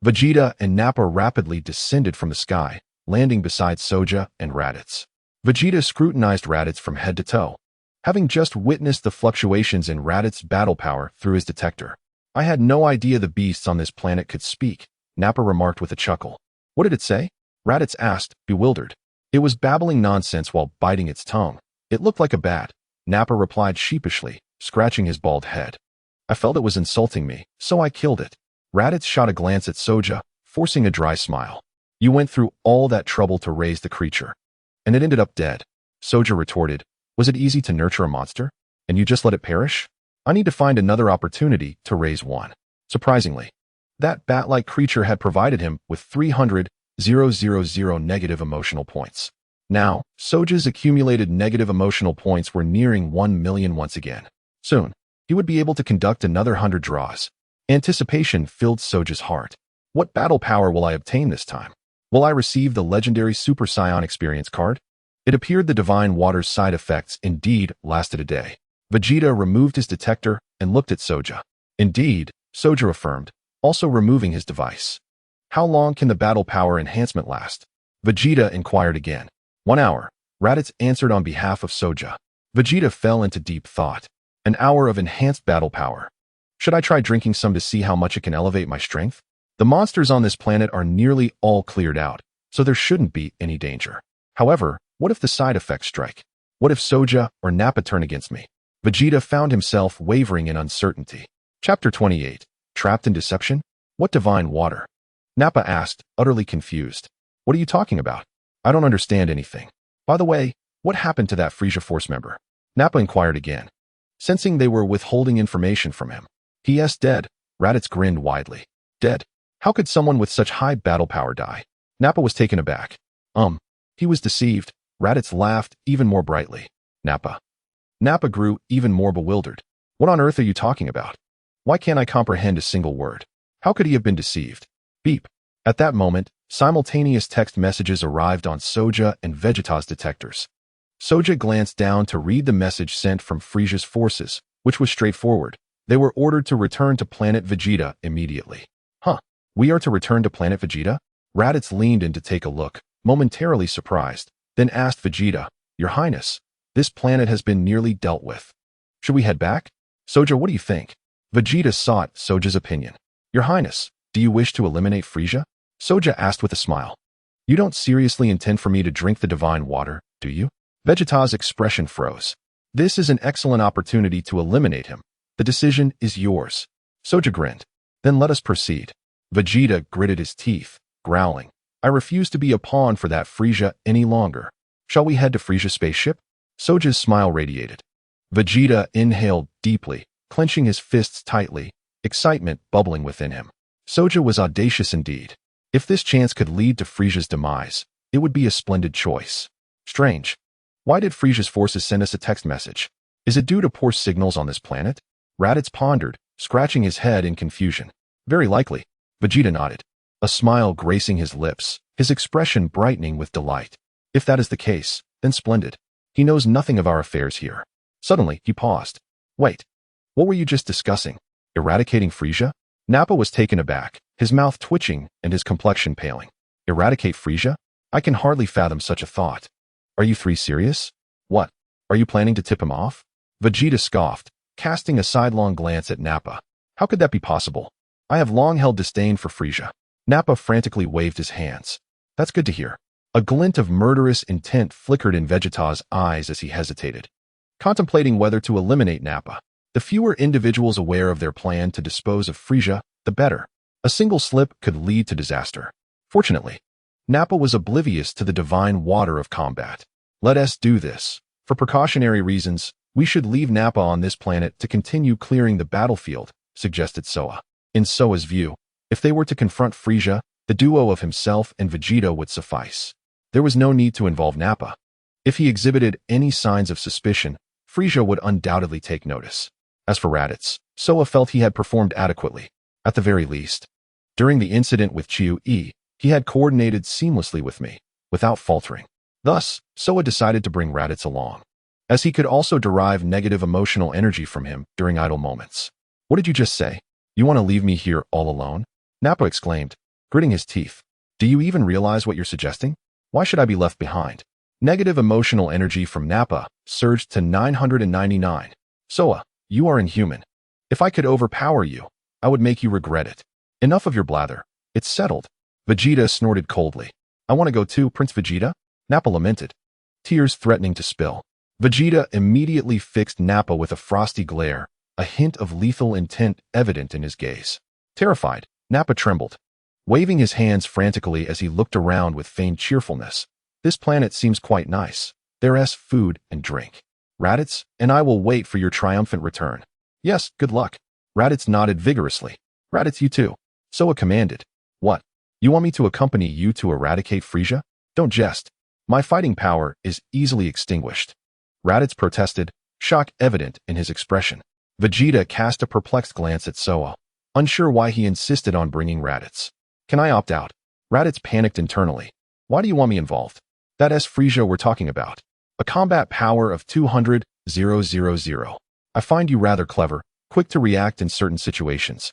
Vegeta and Nappa rapidly descended from the sky, landing beside Soja and Raditz. Vegeta scrutinized Raditz from head to toe, having just witnessed the fluctuations in Raditz's battle power through his detector. I had no idea the beasts on this planet could speak, Nappa remarked with a chuckle. What did it say? Raditz asked, bewildered. It was babbling nonsense while biting its tongue. It looked like a bat, Nappa replied sheepishly, scratching his bald head. I felt it was insulting me, so I killed it. Raditz shot a glance at Soja, forcing a dry smile. You went through all that trouble to raise the creature, and it ended up dead. Soja retorted, was it easy to nurture a monster? And you just let it perish? I need to find another opportunity to raise one. Surprisingly, that bat-like creature had provided him with 300,000 negative emotional points. Now, Soja's accumulated negative emotional points were nearing 1 million once again. Soon, he would be able to conduct another 100 draws. Anticipation filled Soja's heart. What battle power will I obtain this time? Will I receive the legendary Super Saiyan experience card? It appeared the Divine Water's side effects indeed lasted a day. Vegeta removed his detector and looked at Soja. Indeed, Soja affirmed, also removing his device. How long can the battle power enhancement last? Vegeta inquired again. 1 hour, Raditz answered on behalf of Soja. Vegeta fell into deep thought. An hour of enhanced battle power. Should I try drinking some to see how much it can elevate my strength? The monsters on this planet are nearly all cleared out, so there shouldn't be any danger. However, what if the side effects strike? What if Soja or Nappa turn against me? Vegeta found himself wavering in uncertainty. Chapter 28. Trapped in Deception? What divine water? Nappa asked, utterly confused. What are you talking about? I don't understand anything. By the way, what happened to that Frisia Force member? Nappa inquired again, sensing they were withholding information from him. P.S. Dead. Raditz grinned widely. Dead? How could someone with such high battle power die? Nappa was taken aback. He was deceived. Raditz laughed even more brightly. Nappa. Nappa grew even more bewildered. What on earth are you talking about? Why can't I comprehend a single word? How could he have been deceived? Beep. At that moment, simultaneous text messages arrived on Soja and Vegeta's detectors. Soja glanced down to read the message sent from Frisia's forces, which was straightforward. They were ordered to return to planet Vegeta immediately. We are to return to planet Vegeta? Raditz leaned in to take a look, momentarily surprised, then asked Vegeta, Your Highness, this planet has been nearly dealt with. Should we head back? Soja, what do you think? Vegeta sought Soja's opinion. Your Highness, do you wish to eliminate Frisia? Soja asked with a smile. You don't seriously intend for me to drink the divine water, do you? Vegeta's expression froze. This is an excellent opportunity to eliminate him. The decision is yours. Soja grinned. Then let us proceed. Vegeta gritted his teeth, growling. I refuse to be a pawn for that Frisia any longer. Shall we head to Frisia's spaceship? Soja's smile radiated. Vegeta inhaled deeply, clenching his fists tightly, excitement bubbling within him. Soja was audacious indeed. If this chance could lead to Frisia's demise, it would be a splendid choice. Strange. Why did Frisia's forces send us a text message? Is it due to poor signals on this planet? Raditz pondered, scratching his head in confusion. Very likely. Vegeta nodded, a smile gracing his lips, his expression brightening with delight. If that is the case, then splendid. He knows nothing of our affairs here. Suddenly, he paused. Wait, what were you just discussing? Eradicating Frisia? Nappa was taken aback, his mouth twitching and his complexion paling. Eradicate Frisia? I can hardly fathom such a thought. Are you three serious? What? Are you planning to tip him off? Vegeta scoffed, casting a sidelong glance at Nappa. How could that be possible? I have long held disdain for Frisia. Nappa frantically waved his hands. That's good to hear. A glint of murderous intent flickered in Vegeta's eyes as he hesitated, contemplating whether to eliminate Nappa. The fewer individuals aware of their plan to dispose of Frisia, the better. A single slip could lead to disaster. Fortunately, Nappa was oblivious to the divine water of combat. Let us do this. For precautionary reasons, we should leave Nappa on this planet to continue clearing the battlefield, suggested Soa. In Soa's view, if they were to confront Frisia, the duo of himself and Vegeta would suffice. There was no need to involve Nappa. If he exhibited any signs of suspicion, Frisia would undoubtedly take notice. As for Raditz, Soa felt he had performed adequately, at the very least. During the incident with Chiu-E, he had coordinated seamlessly with me, without faltering. Thus, Soa decided to bring Raditz along, as he could also derive negative emotional energy from him during idle moments. What did you just say? You want to leave me here all alone? Nappa exclaimed, gritting his teeth. Do you even realize what you're suggesting? Why should I be left behind? Negative emotional energy from Nappa surged to 999. Soa, you are inhuman. If I could overpower you, I would make you regret it. Enough of your blather. It's settled. Vegeta snorted coldly. I want to go too, Prince Vegeta. Nappa lamented, tears threatening to spill. Vegeta immediately fixed Nappa with a frosty glare, a hint of lethal intent evident in his gaze. Terrified, Nappa trembled, waving his hands frantically as he looked around with feigned cheerfulness. This planet seems quite nice. There's food and drink. Raditz and I will wait for your triumphant return. Yes, good luck. Raditz nodded vigorously. Raditz, you too. Soa commanded. What? You want me to accompany you to eradicate Frieza? Don't jest. My fighting power is easily extinguished. Raditz protested, shock evident in his expression. Vegeta cast a perplexed glance at Soa, unsure why he insisted on bringing Raditz. Can I opt out? Raditz panicked internally. Why do you want me involved? That's Frieza we're talking about. A combat power of 200,000. I find you rather clever, quick to react in certain situations.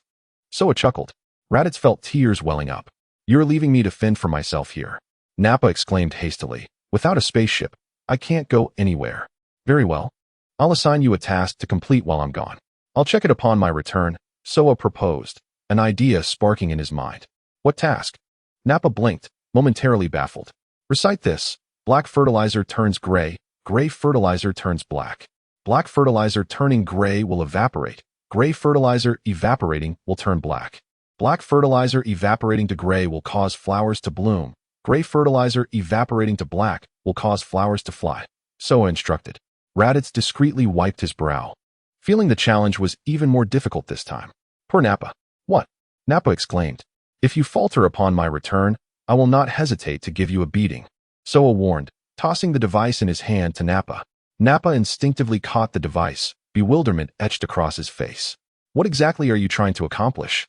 Soa chuckled. Raditz felt tears welling up. You're leaving me to fend for myself here. Nappa exclaimed hastily. Without a spaceship, I can't go anywhere. Very well. I'll assign you a task to complete while I'm gone. I'll check it upon my return, Soa proposed, an idea sparking in his mind. What task? Nappa blinked, momentarily baffled. Recite this. Black fertilizer turns gray, gray fertilizer turns black. Black fertilizer turning gray will evaporate. Gray fertilizer evaporating will turn black. Black fertilizer evaporating to gray will cause flowers to bloom. Gray fertilizer evaporating to black will cause flowers to fly. Soa instructed. Raditz discreetly wiped his brow, feeling the challenge was even more difficult this time. Poor Nappa. What? Nappa exclaimed. If you falter upon my return, I will not hesitate to give you a beating. Soa warned, tossing the device in his hand to Nappa. Nappa instinctively caught the device, bewilderment etched across his face. What exactly are you trying to accomplish?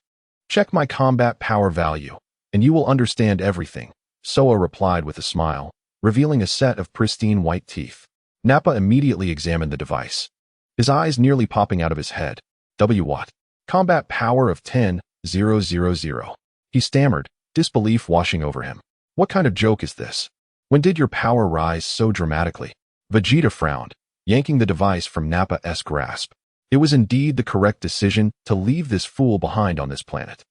Check my combat power value, and you will understand everything, Soa replied with a smile, revealing a set of pristine white teeth. Nappa immediately examined the device, his eyes nearly popping out of his head. What? Combat power of 10,000. He stammered, disbelief washing over him. What kind of joke is this? When did your power rise so dramatically? Vegeta frowned, yanking the device from Nappa's grasp. It was indeed the correct decision to leave this fool behind on this planet.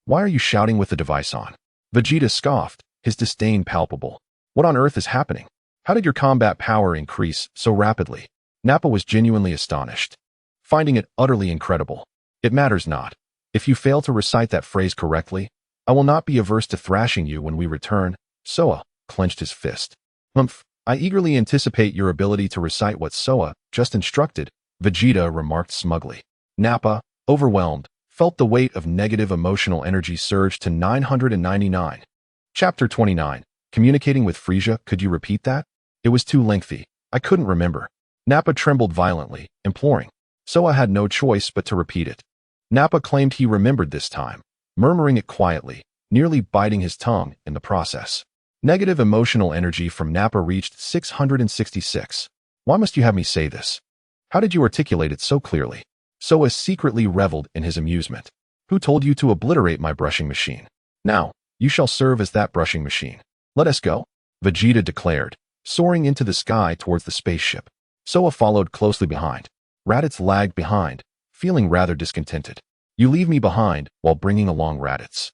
Why are you shouting with the device on? Vegeta scoffed, his disdain palpable. What on earth is happening? How did your combat power increase so rapidly? Nappa was genuinely astonished, finding it utterly incredible. It matters not. If you fail to recite that phrase correctly, I will not be averse to thrashing you when we return. Soa clenched his fist. Humph, I eagerly anticipate your ability to recite what Soa just instructed, Vegeta remarked smugly. Nappa, overwhelmed, felt the weight of negative emotional energy surge to 999. Chapter 29. Communicating with Frieza, could you repeat that? It was too lengthy. I couldn't remember. Nappa trembled violently, imploring. Soa had no choice but to repeat it. Nappa claimed he remembered this time, murmuring it quietly, nearly biting his tongue in the process. Negative emotional energy from Nappa reached 666. Why must you have me say this? How did you articulate it so clearly? Soa secretly reveled in his amusement. Who told you to obliterate my brushing machine? Now, you shall serve as that brushing machine. Let us go, Vegeta declared, soaring into the sky towards the spaceship. Soa followed closely behind. Raditz lagged behind, feeling rather discontented. You leave me behind while bringing along Raditz,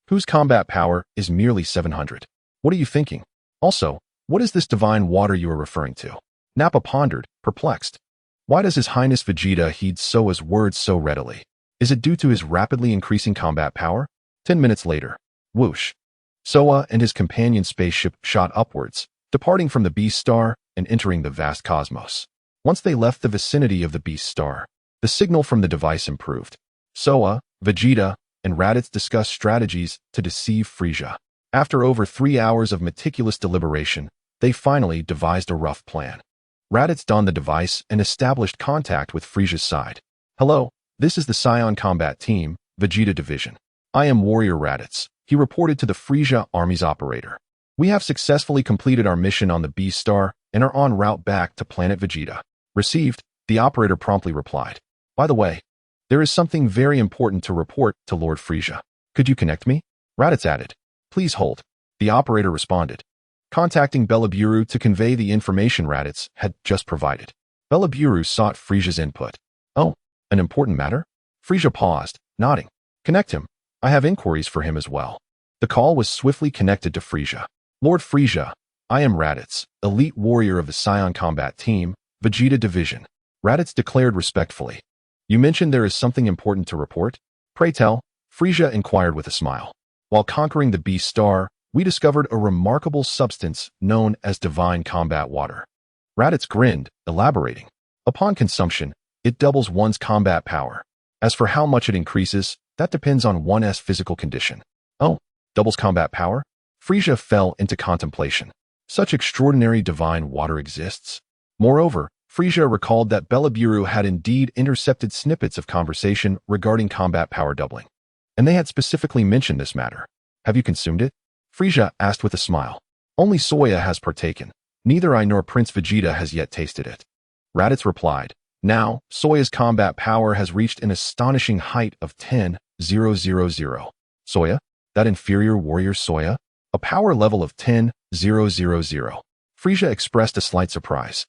whose combat power is merely 700. What are you thinking? Also, what is this divine water you are referring to? Nappa pondered, perplexed. Why does His Highness Vegeta heed Soa's words so readily? Is it due to his rapidly increasing combat power? 10 minutes later. Whoosh. Soa and his companion spaceship shot upwards, departing from the Beast Star and entering the vast cosmos. Once they left the vicinity of the Beast Star, the signal from the device improved. Soa, Vegeta, and Raditz discussed strategies to deceive Frieza. After over 3 hours of meticulous deliberation, they finally devised a rough plan. Raditz donned the device and established contact with Frieza's side. Hello, this is the Saiyan Combat Team, Vegeta Division. I am Warrior Raditz, he reported to the Frieza Army's operator. We have successfully completed our mission on the Beast Star and are en route back to planet Vegeta. Received, the operator promptly replied. By the way, there is something very important to report to Lord Frieza. Could you connect me? Raditz added. Please hold. The operator responded, contacting Bellaburu to convey the information Raditz had just provided. Bellaburu sought Frieza's input. Oh, an important matter? Frieza paused, nodding. Connect him. I have inquiries for him as well. The call was swiftly connected to Frieza. Lord Frieza, I am Raditz, elite warrior of the Saiyan combat team, Vegeta Division. Raditz declared respectfully. You mentioned there is something important to report? Pray tell, Frieza inquired with a smile. While conquering the Beast Star, we discovered a remarkable substance known as divine combat water. Raditz grinned, elaborating. Upon consumption, it doubles one's combat power. As for how much it increases, that depends on one's physical condition. Oh, doubles combat power? Frieza fell into contemplation. Such extraordinary divine water exists. Moreover, Frieza recalled that Bellaburu had indeed intercepted snippets of conversation regarding combat power doubling. And they had specifically mentioned this matter. Have you consumed it? Frieza asked with a smile. Only Saiyan has partaken. Neither I nor Prince Vegeta has yet tasted it. Raditz replied. Now, Saiyan's combat power has reached an astonishing height of 10,000. Saiyan? That inferior warrior Saiyan? A power level of 10,000. Frieza expressed a slight surprise.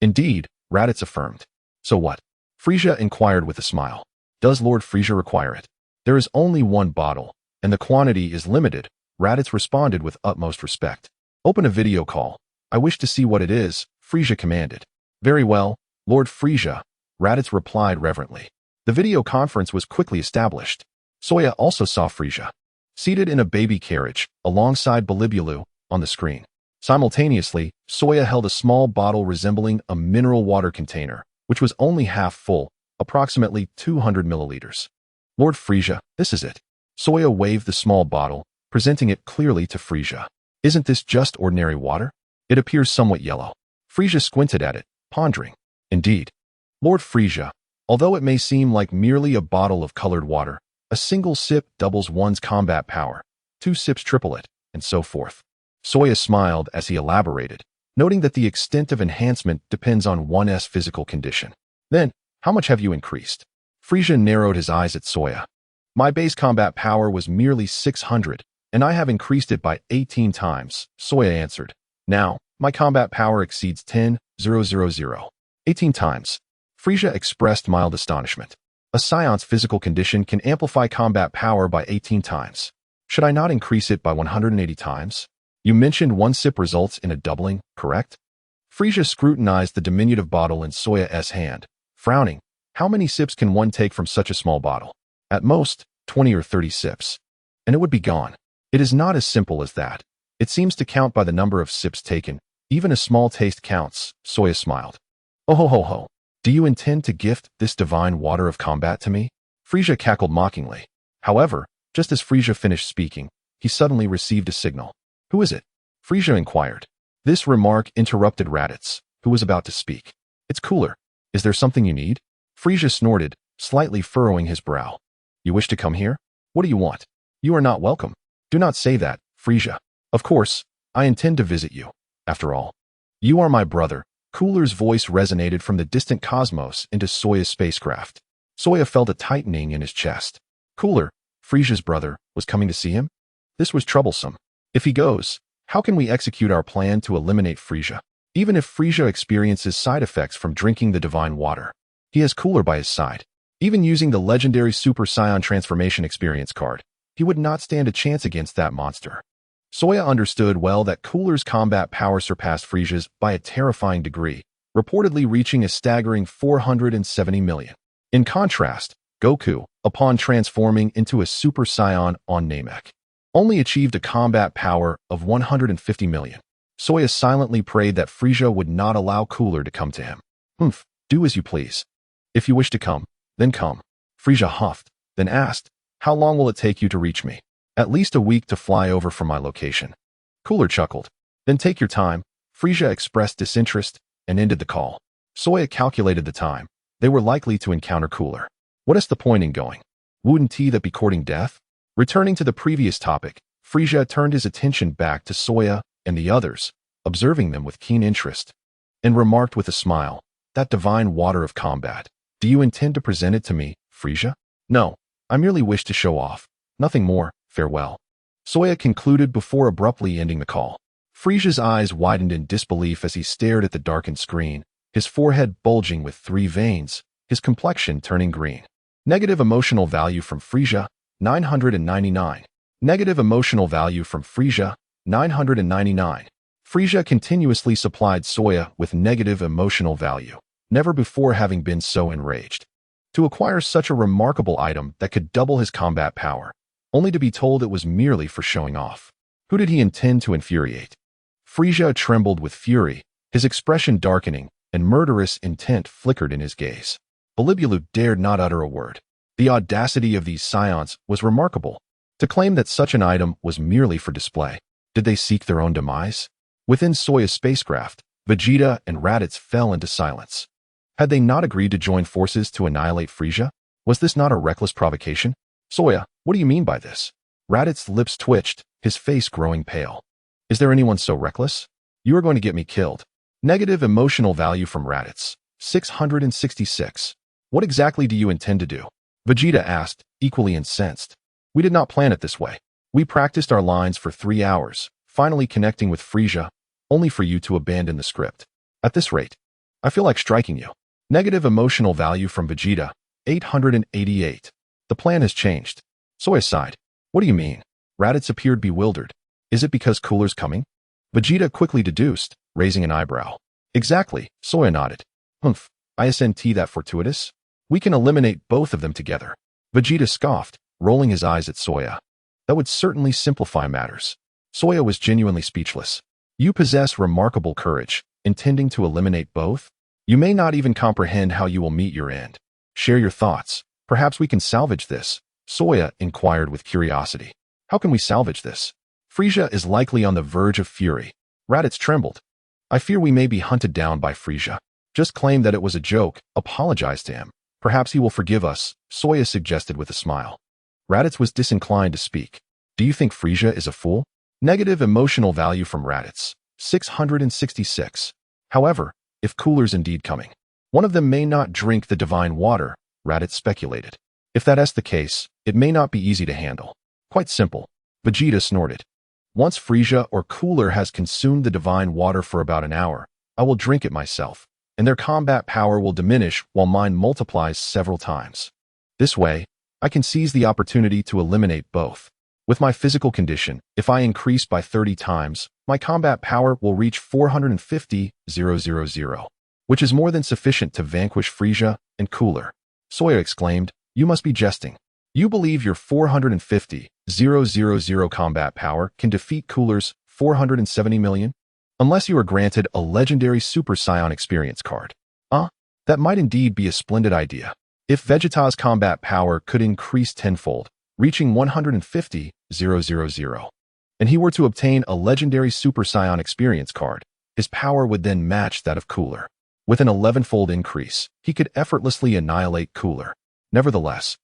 Indeed, Raditz affirmed. So what? Frieza inquired with a smile. Does Lord Frieza require it? There is only one bottle, and the quantity is limited, Raditz responded with utmost respect. Open a video call. I wish to see what it is, Frieza commanded. Very well, Lord Frieza, Raditz replied reverently. The video conference was quickly established. Saiyan also saw Frieza, seated in a baby carriage, alongside Bellaburu, on the screen. Simultaneously, Saiyan held a small bottle resembling a mineral water container, which was only half full, approximately 200 milliliters. Lord Frieza, this is it. Saiyan waved the small bottle, presenting it clearly to Frieza. Isn't this just ordinary water? It appears somewhat yellow. Frieza squinted at it, pondering. Indeed. Lord Frieza, although it may seem like merely a bottle of colored water, a single sip doubles one's combat power, 2 sips triple it, and so forth. Saiyan smiled as he elaborated, noting that the extent of enhancement depends on one's physical condition. Then, how much have you increased? Frieza narrowed his eyes at Saiyan. My base combat power was merely 600, and I have increased it by 18 times, Saiyan answered. Now, my combat power exceeds 10,000. 18 times. Frieza expressed mild astonishment. A Saiyan's physical condition can amplify combat power by 18 times. Should I not increase it by 180 times? You mentioned one sip results in a doubling, correct? Frieza scrutinized the diminutive bottle in Saiyan's hand, frowning. How many sips can one take from such a small bottle? At most, 20 or 30 sips. And it would be gone. It is not as simple as that. It seems to count by the number of sips taken. Even a small taste counts, Saiyan smiled. Oh ho ho ho. Do you intend to gift this divine water of combat to me? Frieza cackled mockingly. However, just as Frieza finished speaking, he suddenly received a signal. Who is it? Frieza inquired. This remark interrupted Raditz, who was about to speak. It's Cooler. Is there something you need? Frieza snorted, slightly furrowing his brow. You wish to come here? What do you want? You are not welcome. Do not say that, Frieza. Of course, I intend to visit you. After all, you are my brother. Cooler's voice resonated from the distant cosmos into Saiyan's spacecraft. Saiyan felt a tightening in his chest. Cooler, Frieza's brother, was coming to see him? This was troublesome. If he goes, how can we execute our plan to eliminate Frieza? Even if Frieza experiences side effects from drinking the divine water, he has Cooler by his side. Even using the legendary Super Saiyan transformation experience card, he would not stand a chance against that monster. Saiyan understood well that Cooler's combat power surpassed Frieza's by a terrifying degree, reportedly reaching a staggering 470 million. In contrast, Goku, upon transforming into a Super Saiyan on Namek, only achieved a combat power of 150 million. Saiyan silently prayed that Frieza would not allow Cooler to come to him. Do as you please. If you wish to come, then come. Frieza huffed, then asked, how long will it take you to reach me? At least a week to fly over from my location. Cooler chuckled. Then take your time. Frieza expressed disinterest and ended the call. Saiyan calculated the time. They were likely to encounter Cooler. What is the point in going? Wouldn't he that be courting death? Returning to the previous topic, Frieza turned his attention back to Saiyan and the others, observing them with keen interest, and remarked with a smile, that divine water of combat. Do you intend to present it to me, Frieza? No, I merely wish to show off. Nothing more. Farewell. Saiyan concluded before abruptly ending the call. Frieza's eyes widened in disbelief as he stared at the darkened screen, his forehead bulging with 3 veins, his complexion turning green. Negative emotional value from Frieza, 999. Negative emotional value from Frieza, 999. Frisia continuously supplied Soya with negative emotional value, never before having been so enraged. To acquire such a remarkable item that could double his combat power, only to be told it was merely for showing off. Who did he intend to infuriate? Frisia trembled with fury, his expression darkening, and murderous intent flickered in his gaze. Bilibulu dared not utter a word. The audacity of these Saiyans was remarkable. To claim that such an item was merely for display. Did they seek their own demise? Within Soya's spacecraft, Vegeta and Raditz fell into silence. Had they not agreed to join forces to annihilate Frisia? Was this not a reckless provocation? Soya, what do you mean by this? Raditz's lips twitched, his face growing pale. Is there anyone so reckless? You are going to get me killed. Negative emotional value from Raditz. 666. What exactly do you intend to do? Vegeta asked, equally incensed. We did not plan it this way. We practiced our lines for 3 hours, finally connecting with Frisia, only for you to abandon the script. At this rate, I feel like striking you. Negative emotional value from Vegeta. 888. The plan has changed. Soya sighed. What do you mean? Raditz appeared bewildered. Is it because Cooler's coming? Vegeta quickly deduced, raising an eyebrow. Exactly, Soya nodded. Humph, isn't that fortuitous? We can eliminate both of them together. Vegeta scoffed, rolling his eyes at Soya. That would certainly simplify matters. Soya was genuinely speechless. You possess remarkable courage, intending to eliminate both? You may not even comprehend how you will meet your end. Share your thoughts. Perhaps we can salvage this. Soya inquired with curiosity. How can we salvage this? Frisia is likely on the verge of fury. Raditz trembled. I fear we may be hunted down by Frisia. Just claim that it was a joke, apologize to him. Perhaps he will forgive us, Soya suggested with a smile. Raditz was disinclined to speak. Do you think Frisia is a fool? Negative emotional value from Raditz. 666. However, if Cooler's indeed coming, one of them may not drink the divine water, Raditz speculated. If that is the case, it may not be easy to handle. Quite simple. Vegeta snorted. Once Frisia or Cooler has consumed the divine water for about an hour, I will drink it myself, and their combat power will diminish while mine multiplies several times. This way, I can seize the opportunity to eliminate both. With my physical condition, if I increase by 30 times, my combat power will reach 450,000, which is more than sufficient to vanquish Frisia and Cooler. Soya exclaimed, you must be jesting. You believe your 450,000 combat power can defeat Cooler's 470 million? Unless you are granted a legendary Super Saiyan experience card. That might indeed be a splendid idea. If Vegeta's combat power could increase tenfold, reaching 150,000, and he were to obtain a legendary Super Saiyan experience card, his power would then match that of Cooler. With an 11-fold increase, he could effortlessly annihilate Cooler. Nevertheless,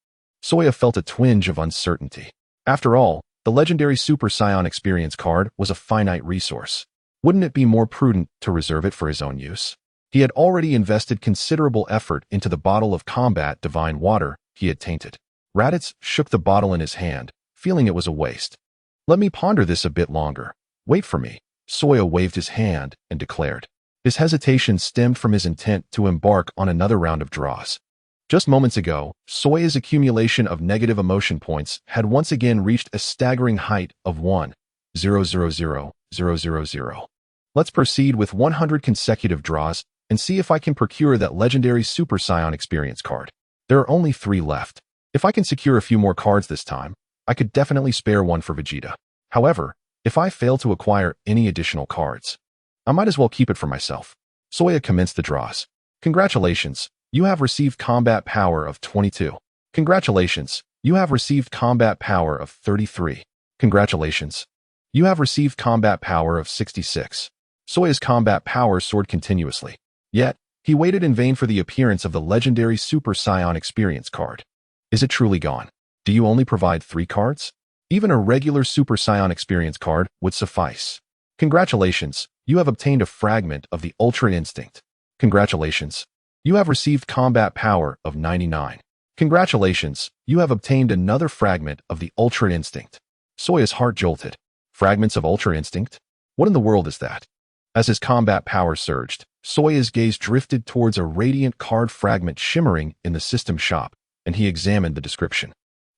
Soya felt a twinge of uncertainty. After all, the legendary Super Saiyan experience card was a finite resource. Wouldn't it be more prudent to reserve it for his own use? He had already invested considerable effort into the bottle of combat divine water he had tainted. Raditz shook the bottle in his hand, feeling it was a waste. Let me ponder this a bit longer. Wait for me. Soya waved his hand and declared. His hesitation stemmed from his intent to embark on another round of draws. Just moments ago, Soya's accumulation of negative emotion points had once again reached a staggering height of 1,000,000. Let's proceed with 100 consecutive draws and see if I can procure that legendary Super Saiyan experience card. There are only 3 left. If I can secure a few more cards this time, I could definitely spare one for Vegeta. However, if I fail to acquire any additional cards, I might as well keep it for myself. Soya commenced the draws. Congratulations, you have received combat power of 22. Congratulations, you have received combat power of 33. Congratulations, you have received combat power of 66. Soya's combat power soared continuously. Yet, he waited in vain for the appearance of the legendary Super Saiyan experience card. Is it truly gone? Do you only provide 3 cards? Even a regular Super Saiyan experience card would suffice. Congratulations, you have obtained a fragment of the Ultra Instinct. Congratulations, you have received combat power of 99. Congratulations, you have obtained another fragment of the Ultra Instinct. Soya's heart jolted. Fragments of Ultra Instinct? What in the world is that? As his combat power surged, Soya's gaze drifted towards a radiant card fragment shimmering in the system shop, and he examined the description.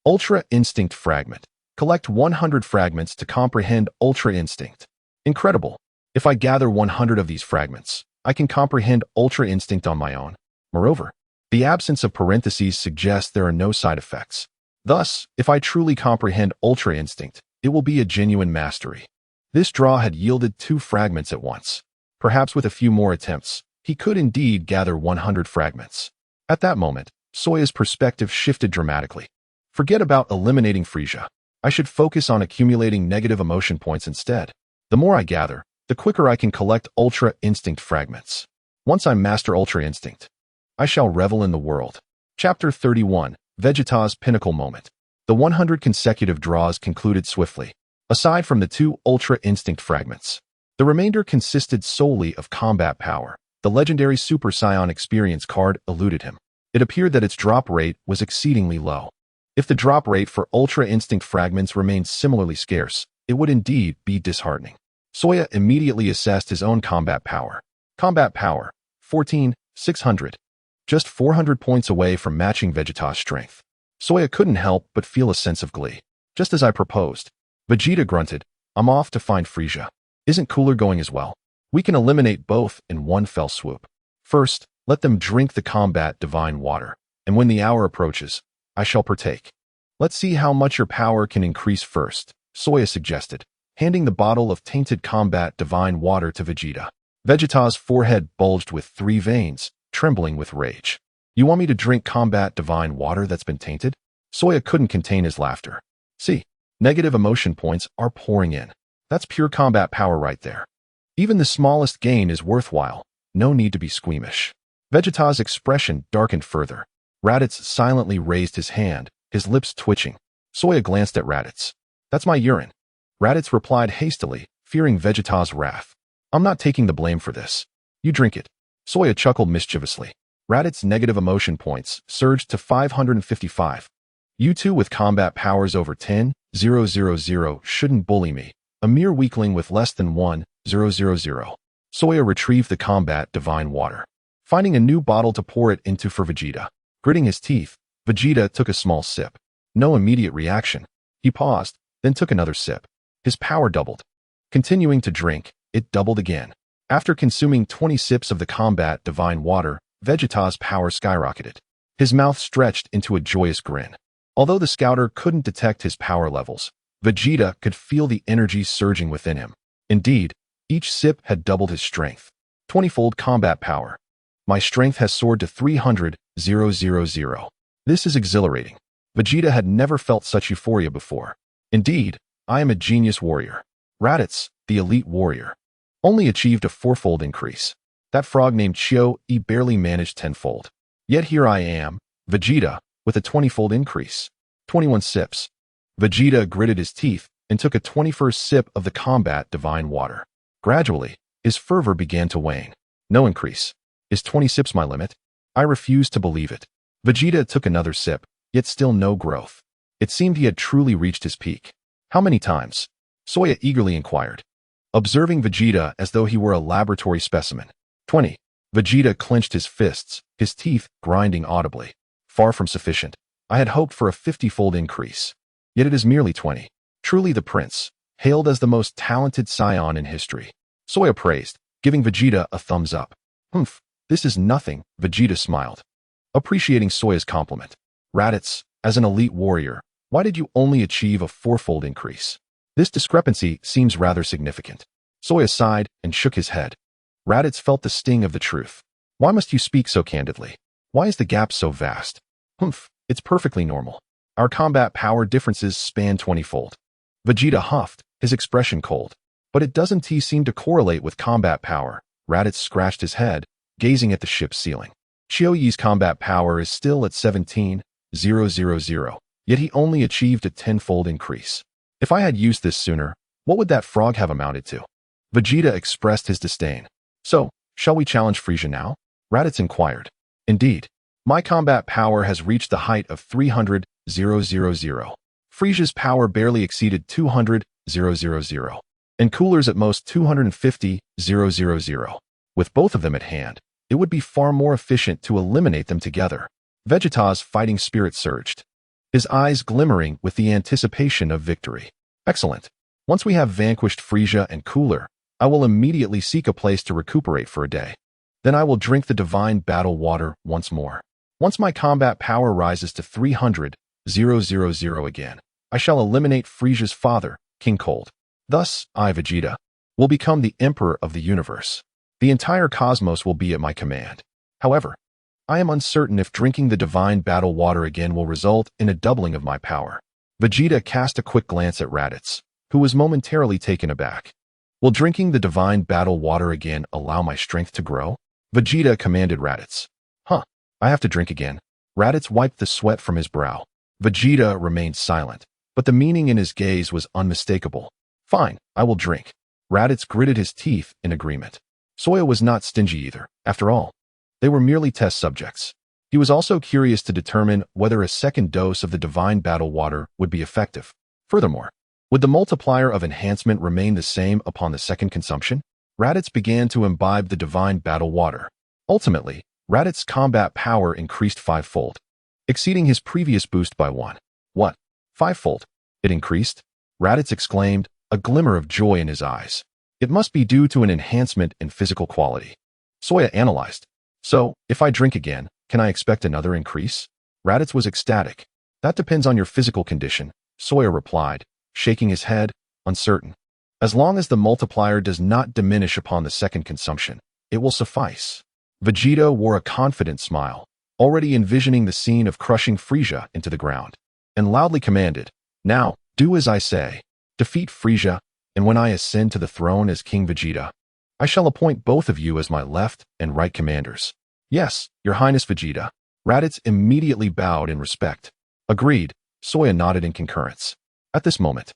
Ultra Instinct Fragment. Collect 100 fragments to comprehend Ultra Instinct. Incredible. If I gather 100 of these fragments, I can comprehend Ultra Instinct on my own. Moreover, the absence of parentheses suggests there are no side effects. Thus, if I truly comprehend Ultra Instinct, it will be a genuine mastery. This draw had yielded 2 fragments at once. Perhaps with a few more attempts, he could indeed gather 100 fragments. At that moment, Soya's perspective shifted dramatically. Forget about eliminating Frisia. I should focus on accumulating negative emotion points instead. The more I gather, the quicker I can collect Ultra Instinct fragments. Once I master Ultra Instinct, I shall revel in the world. Chapter 31, Vegeta's Pinnacle Moment. The 100 consecutive draws concluded swiftly. Aside from the 2 Ultra Instinct fragments, the remainder consisted solely of combat power. The legendary Super Saiyan experience card eluded him. It appeared that its drop rate was exceedingly low. If the drop rate for Ultra Instinct fragments remained similarly scarce, it would indeed be disheartening. Soya immediately assessed his own combat power. Combat power, 14,600. Just 400 points away from matching Vegeta's strength. Soya couldn't help but feel a sense of glee. Just as I proposed. Vegeta grunted, I'm off to find Frisia. Isn't Cooler going as well? We can eliminate both in one fell swoop. First, let them drink the combat divine water, and when the hour approaches, I shall partake. Let's see how much your power can increase first, Soya suggested, handing the bottle of tainted combat divine water to Vegeta. Vegeta's forehead bulged with 3 veins, trembling with rage. You want me to drink combat divine water that's been tainted? Soya couldn't contain his laughter. See, negative emotion points are pouring in. That's pure combat power right there. Even the smallest gain is worthwhile. No need to be squeamish. Vegeta's expression darkened further. Raditz silently raised his hand, his lips twitching. Soya glanced at Raditz. That's my urine. Raditz replied hastily, fearing Vegeta's wrath. I'm not taking the blame for this. You drink it. Soya chuckled mischievously. Raditz's negative emotion points surged to 555. You two with combat powers over 10,000 shouldn't bully me. A mere weakling with less than 1,000. Soya retrieved the combat divine water, finding a new bottle to pour it into for Vegeta. Gritting his teeth, Vegeta took a small sip. No immediate reaction. He paused, then took another sip. His power doubled. Continuing to drink, it doubled again. After consuming 20 sips of the combat divine water, Vegeta's power skyrocketed. His mouth stretched into a joyous grin. Although the scouter couldn't detect his power levels, Vegeta could feel the energy surging within him. Indeed, each sip had doubled his strength. 20-fold combat power. My strength has soared to 300,000. This is exhilarating. Vegeta had never felt such euphoria before. Indeed, I am a genius warrior. Raditz, the elite warrior, only achieved a 4-fold increase. That frog named Chio-E barely managed 10-fold. Yet here I am, Vegeta, with a 20-fold increase. 21 sips. Vegeta gritted his teeth and took a 21st sip of the combat divine water. Gradually, his fervor began to wane. No increase. Is 20 sips my limit? I refused to believe it. Vegeta took another sip, yet still no growth. It seemed he had truly reached his peak. How many times? Soya eagerly inquired, observing Vegeta as though he were a laboratory specimen. 20. Vegeta clenched his fists, his teeth grinding audibly. Far from sufficient. I had hoped for a 50-fold increase. Yet it is merely 20. Truly the prince, hailed as the most talented Saiyan in history. Soya praised, giving Vegeta a thumbs up. Humph, this is nothing, Vegeta smiled, appreciating Soya's compliment. Raditz, as an elite warrior, why did you only achieve a 4-fold increase? This discrepancy seems rather significant. Soya sighed and shook his head. Raditz felt the sting of the truth. Why must you speak so candidly? Why is the gap so vast? Humph, it's perfectly normal. Our combat power differences span 20-fold. Vegeta huffed, his expression cold. But it doesn't seem to correlate with combat power. Raditz scratched his head, gazing at the ship's ceiling. Chio-Yi's combat power is still at 17,000, yet he only achieved a 10-fold increase. If I had used this sooner, what would that frog have amounted to? Vegeta expressed his disdain. So, shall we challenge Frisia now? Raditz inquired. Indeed. My combat power has reached the height of 300,000. Frisia's power barely exceeded 200,000. And Cooler's at most 250,000. With both of them at hand, it would be far more efficient to eliminate them together. Vegeta's fighting spirit surged, his eyes glimmering with the anticipation of victory. Excellent. Once we have vanquished Frisia and Cooler, I will immediately seek a place to recuperate for a day. Then I will drink the divine battle water once more. Once my combat power rises to 300,000 again, I shall eliminate Frisia's father, King Cold. Thus, I, Vegeta, will become the emperor of the universe. The entire cosmos will be at my command. However, I am uncertain if drinking the divine battle water again will result in a doubling of my power. Vegeta cast a quick glance at Raditz, who was momentarily taken aback. Will drinking the divine battle water again allow my strength to grow? Vegeta commanded Raditz. I have to drink again. Raditz wiped the sweat from his brow. Vegeta remained silent, but the meaning in his gaze was unmistakable. Fine, I will drink. Raditz gritted his teeth in agreement. Saiyan was not stingy either. After all, they were merely test subjects. He was also curious to determine whether a second dose of the divine battle water would be effective. Furthermore, would the multiplier of enhancement remain the same upon the second consumption? Raditz began to imbibe the divine battle water. Ultimately, Raditz's combat power increased fivefold, exceeding his previous boost by one. What? Fivefold? It increased? Raditz exclaimed, a glimmer of joy in his eyes. It must be due to an enhancement in physical quality. Saiyan analyzed. So, if I drink again, can I expect another increase? Raditz was ecstatic. That depends on your physical condition, Saiyan replied, shaking his head, uncertain. As long as the multiplier does not diminish upon the second consumption, it will suffice. Vegeta wore a confident smile, already envisioning the scene of crushing Frieza into the ground, and loudly commanded, now, do as I say. Defeat Frieza, and when I ascend to the throne as King Vegeta, I shall appoint both of you as my left and right commanders. Yes, Your Highness Vegeta. Raditz immediately bowed in respect. Agreed, Saiyan nodded in concurrence. At this moment,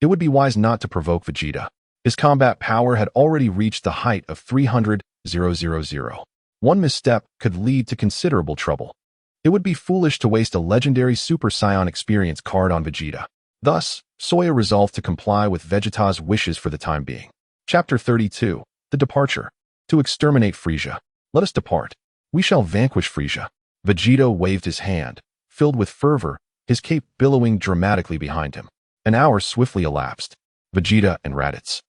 it would be wise not to provoke Vegeta. His combat power had already reached the height of 300,000. One misstep could lead to considerable trouble. It would be foolish to waste a legendary Super Saiyan experience card on Vegeta. Thus, Saiyan resolved to comply with Vegeta's wishes for the time being. Chapter 32. The Departure. To exterminate Frieza. Let us depart. We shall vanquish Frieza. Vegeta waved his hand, filled with fervor, his cape billowing dramatically behind him. An hour swiftly elapsed. Vegeta and Raditz,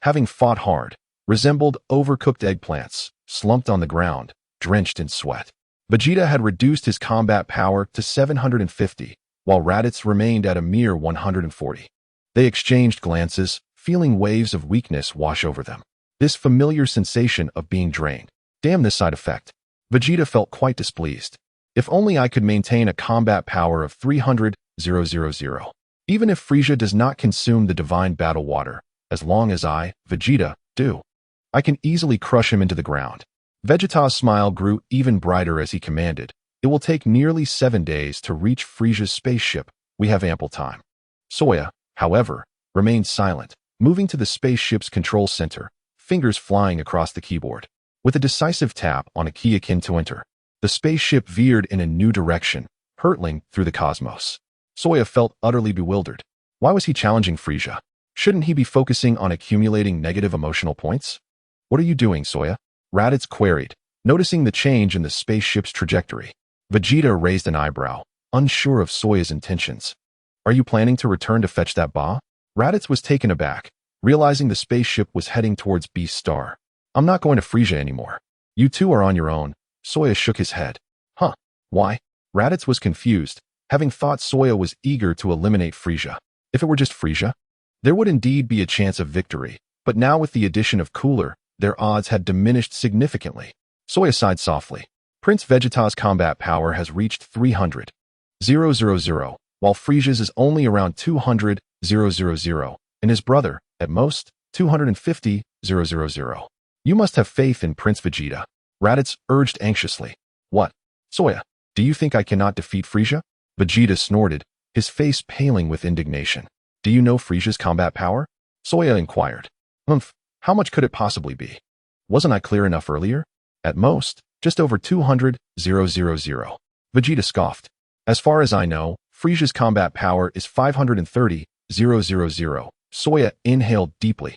having fought hard, resembled overcooked eggplants, slumped on the ground, drenched in sweat. Vegeta had reduced his combat power to 750, while Raditz remained at a mere 140. They exchanged glances, feeling waves of weakness wash over them. This familiar sensation of being drained. Damn this side effect. Vegeta felt quite displeased. If only I could maintain a combat power of 300,000. Even if Frieza does not consume the divine battle water, as long as I, Vegeta, do, I can easily crush him into the ground. Vegeta's smile grew even brighter as he commanded, it will take nearly 7 days to reach Frieza's spaceship. We have ample time. Saiyan, however, remained silent, moving to the spaceship's control center, fingers flying across the keyboard. With a decisive tap on a key akin to enter, the spaceship veered in a new direction, hurtling through the cosmos. Saiyan felt utterly bewildered. Why was he challenging Frieza? Shouldn't he be focusing on accumulating negative emotional points? What are you doing, Saiyan? Raditz queried, noticing the change in the spaceship's trajectory. Vegeta raised an eyebrow, unsure of Saiyan's intentions. Are you planning to return to fetch that ba? Raditz was taken aback, realizing the spaceship was heading towards Beast Star. I'm not going to Frieza anymore. You two are on your own. Saiyan shook his head. Huh? Why? Raditz was confused, having thought Saiyan was eager to eliminate Frieza. If it were just Frieza, there would indeed be a chance of victory, but now with the addition of Cooler, their odds had diminished significantly. Saiyan sighed softly. Prince Vegeta's combat power has reached 300,000, while Frieza's is only around 200,000, and his brother, at most, 250,000. You must have faith in Prince Vegeta. Raditz urged anxiously. What? Saiyan, do you think I cannot defeat Frieza? Vegeta snorted, his face paling with indignation. Do you know Frieza's combat power? Saiyan inquired. How much could it possibly be? Wasn't I clear enough earlier? At most, just over 200,000. Vegeta scoffed. As far as I know, Frieza's combat power is 530,000. Saiyan inhaled deeply,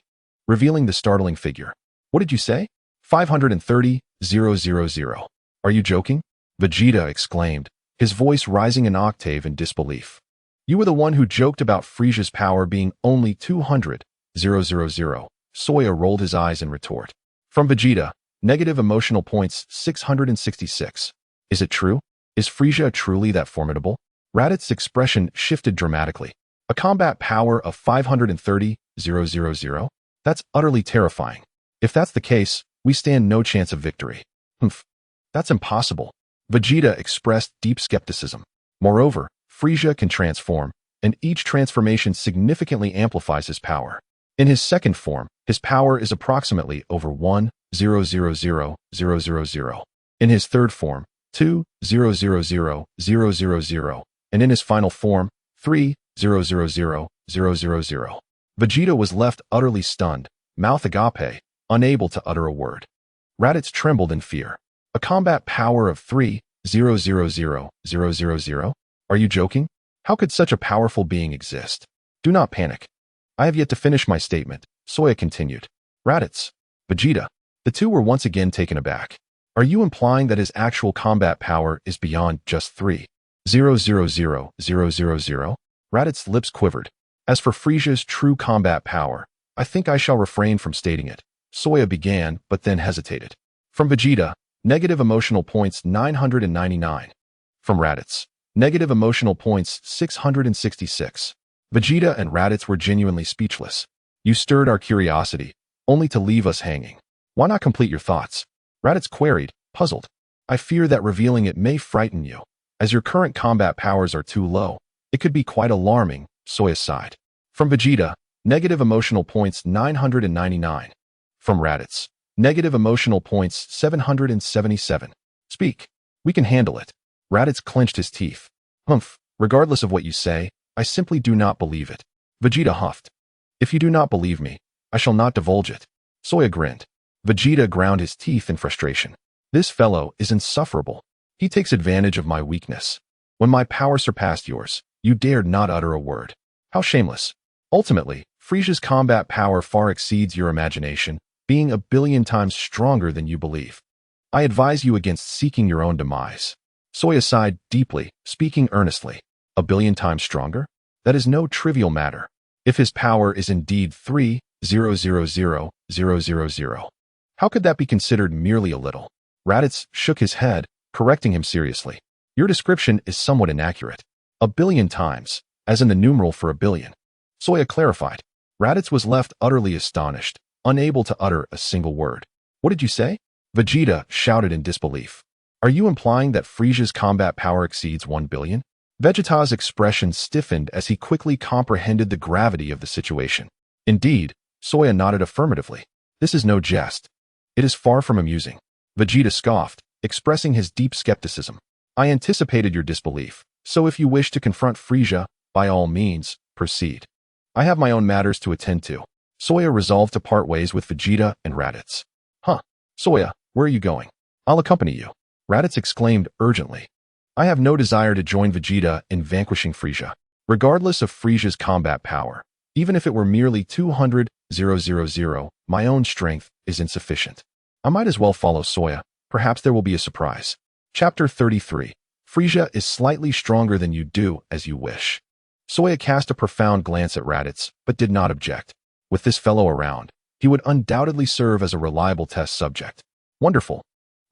revealing the startling figure. What did you say? 530,000. Are you joking? Vegeta exclaimed, his voice rising an octave in disbelief. You were the one who joked about Frieza's power being only 200,000. Soya rolled his eyes in retort. From Vegeta, negative emotional points 666. Is it true? Is Frieza truly that formidable? Raditz' expression shifted dramatically. A combat power of 530,000? That's utterly terrifying. If that's the case, we stand no chance of victory. Humph. That's impossible. Vegeta expressed deep skepticism. Moreover, Frieza can transform, and each transformation significantly amplifies his power. In his second form, his power is approximately over 1,000,000. In his third form, 2,000,000, and in his final form, 3,000,000. Vegeta was left utterly stunned, mouth agape, unable to utter a word. Raditz trembled in fear. A combat power of 3,000,000? Are you joking? How could such a powerful being exist? Do not panic. I have yet to finish my statement, Soya continued. Raditz, Vegeta. The two were once again taken aback. Are you implying that his actual combat power is beyond just 3,000,000? Raditz's lips quivered. As for Frieza's true combat power, I think I shall refrain from stating it. Soya began, but then hesitated. From Vegeta, negative emotional points 999. From Raditz, negative emotional points 666. Vegeta and Raditz were genuinely speechless. You stirred our curiosity, only to leave us hanging. Why not complete your thoughts? Raditz queried, puzzled. I fear that revealing it may frighten you. As your current combat powers are too low, it could be quite alarming, Soya sighed. From Vegeta, negative emotional points 999. From Raditz, negative emotional points 777. Speak. We can handle it. Raditz clenched his teeth. Humph, regardless of what you say, I simply do not believe it. Vegeta huffed. If you do not believe me, I shall not divulge it. Soya grinned. Vegeta ground his teeth in frustration. This fellow is insufferable. He takes advantage of my weakness. When my power surpassed yours, you dared not utter a word. How shameless. Ultimately, Frieza's combat power far exceeds your imagination, being 1,000,000,000 times stronger than you believe. I advise you against seeking your own demise. Soya sighed deeply, speaking earnestly. 1,000,000,000 times stronger? That is no trivial matter. If his power is indeed 3,000,000, how could that be considered merely a little? Raditz shook his head, correcting him seriously. Your description is somewhat inaccurate. 1,000,000,000 times, as in the numeral for 1,000,000,000. Soya clarified. Raditz was left utterly astonished, unable to utter a single word. What did you say? Vegeta shouted in disbelief. Are you implying that Frieza's combat power exceeds 1,000,000,000? Vegeta's expression stiffened as he quickly comprehended the gravity of the situation. Indeed, Soya nodded affirmatively. This is no jest. It is far from amusing. Vegeta scoffed, expressing his deep skepticism. I anticipated your disbelief, so if you wish to confront Frieza, by all means, proceed. I have my own matters to attend to. Soya resolved to part ways with Vegeta and Raditz. Huh, Soya, where are you going? I'll accompany you. Raditz exclaimed urgently. I have no desire to join Vegeta in vanquishing Frieza. Regardless of Frieza's combat power, even if it were merely 200,000, my own strength is insufficient. I might as well follow Soya. Perhaps there will be a surprise. Chapter 33. Frieza is slightly stronger than you do as you wish. Soya cast a profound glance at Raditz, but did not object. With this fellow around, he would undoubtedly serve as a reliable test subject. Wonderful.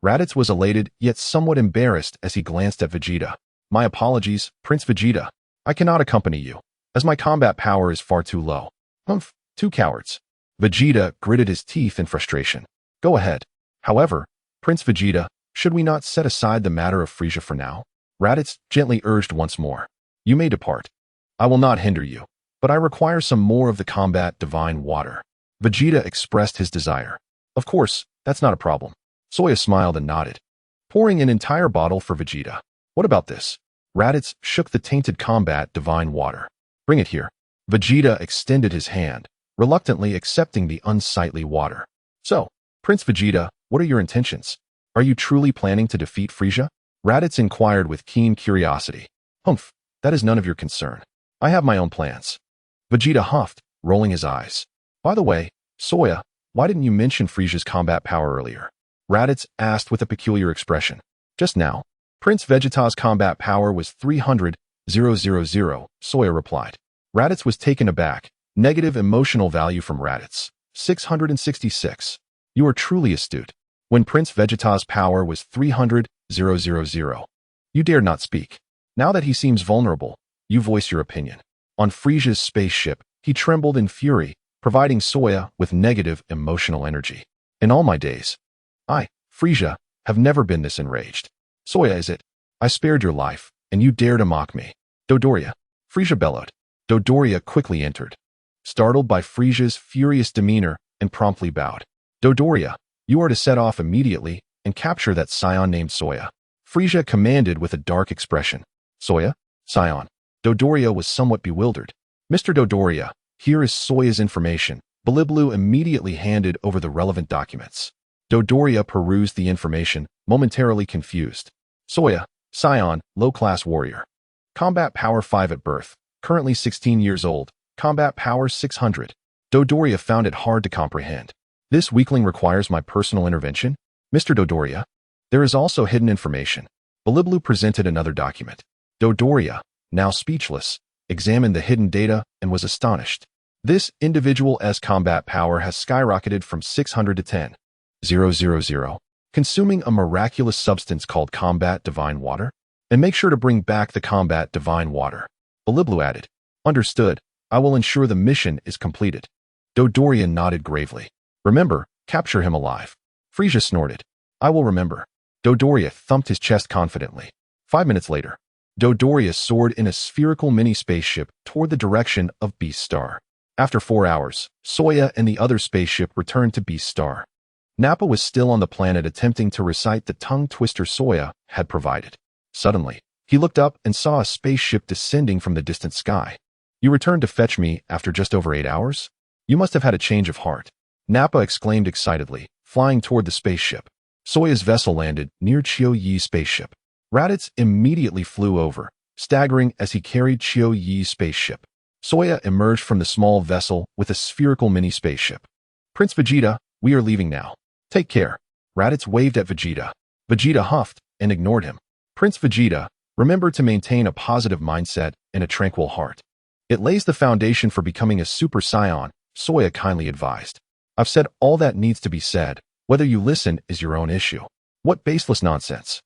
Raditz was elated, yet somewhat embarrassed as he glanced at Vegeta. My apologies, Prince Vegeta. I cannot accompany you, as my combat power is far too low. Humph, two cowards. Vegeta gritted his teeth in frustration. Go ahead. However, Prince Vegeta, should we not set aside the matter of Frieza for now? Raditz gently urged once more. You may depart. I will not hinder you, but I require some more of the combat divine water. Vegeta expressed his desire. Of course, that's not a problem. Soya smiled and nodded. Pouring an entire bottle for Vegeta. What about this? Raditz shook the tainted combat divine water. Bring it here. Vegeta extended his hand, reluctantly accepting the unsightly water. So, Prince Vegeta, what are your intentions? Are you truly planning to defeat Frieza? Raditz inquired with keen curiosity. Humph, that is none of your concern. I have my own plans. Vegeta huffed, rolling his eyes. By the way, Soya, why didn't you mention Frieza's combat power earlier? Raditz asked with a peculiar expression. Just now, Prince Vegeta's combat power was 300,000, Soya replied. Raditz was taken aback. Negative emotional value from Raditz. 666. You are truly astute. When Prince Vegeta's power was 300,000, you dared not speak. Now that he seems vulnerable, you voice your opinion. On Frisia's spaceship, he trembled in fury, providing Soya with negative emotional energy. In all my days, I, Frisia, have never been this enraged. Soya, is it? I spared your life, and you dare to mock me. Dodoria, Frisia bellowed. Dodoria quickly entered, startled by Frisia's furious demeanor, and promptly bowed. Dodoria, you are to set off immediately and capture that Saiyan named Soya. Frisia commanded with a dark expression. Soya? Saiyan. Dodoria was somewhat bewildered. Mr. Dodoria, here is Soya's information. Biliblu immediately handed over the relevant documents. Dodoria perused the information, momentarily confused. Soya, Saiyan, low-class warrior. Combat power 5 at birth, currently 16 years old, combat power 600. Dodoria found it hard to comprehend. This weakling requires my personal intervention? Mr. Dodoria? There is also hidden information. Biliblu presented another document. Dodoria, now speechless, examined the hidden data and was astonished. This individual's combat power has skyrocketed from 600 to 10,000, consuming a miraculous substance called combat divine water. And make sure to bring back the combat divine water. Biliblu added. Understood. I will ensure the mission is completed. Dodoria nodded gravely. Remember, capture him alive. Frisia snorted. I will remember. Dodoria thumped his chest confidently. 5 minutes later, Dodoria soared in a spherical mini-spaceship toward the direction of Beast Star. After 4 hours, Soya and the other spaceship returned to Beast Star. Nappa was still on the planet attempting to recite the tongue twister Soya had provided. Suddenly, he looked up and saw a spaceship descending from the distant sky. You returned to fetch me after just over 8 hours? You must have had a change of heart. Nappa exclaimed excitedly, flying toward the spaceship. Soya's vessel landed near Chiu Yi's spaceship. Raditz immediately flew over, staggering as he carried Chiu Yi's spaceship. Soya emerged from the small vessel with a spherical mini-spaceship. Prince Vegeta, we are leaving now. Take care. Raditz waved at Vegeta. Vegeta huffed and ignored him. Prince Vegeta, remember to maintain a positive mindset and a tranquil heart. It lays the foundation for becoming a Super Saiyan, Soya kindly advised. I've said all that needs to be said. Whether you listen is your own issue. What baseless nonsense.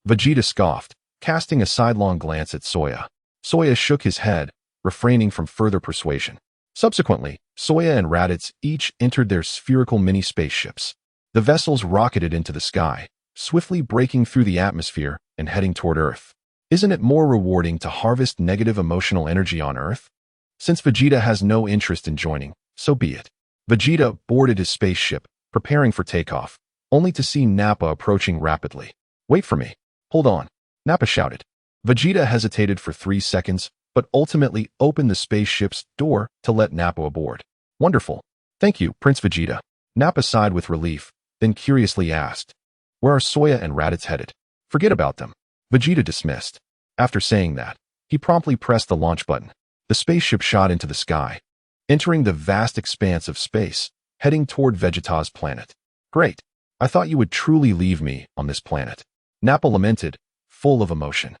Vegeta scoffed, casting a sidelong glance at Soya. Soya shook his head, refraining from further persuasion. Subsequently, Soya and Raditz each entered their spherical mini-spaceships. The vessels rocketed into the sky, swiftly breaking through the atmosphere and heading toward Earth. Isn't it more rewarding to harvest negative emotional energy on Earth? Since Vegeta has no interest in joining, so be it. Vegeta boarded his spaceship, preparing for takeoff, only to see Nappa approaching rapidly. Wait for me. Hold on. Nappa shouted. Vegeta hesitated for 3 seconds, but ultimately opened the spaceship's door to let Nappa aboard. Wonderful. Thank you, Prince Vegeta. Nappa sighed with relief, then curiously asked, where are Soya and Raditz headed? Forget about them. Vegeta dismissed. After saying that, he promptly pressed the launch button. The spaceship shot into the sky, entering the vast expanse of space, heading toward Vegeta's planet. Great. I thought you would truly leave me on this planet. Nappa lamented, full of emotion.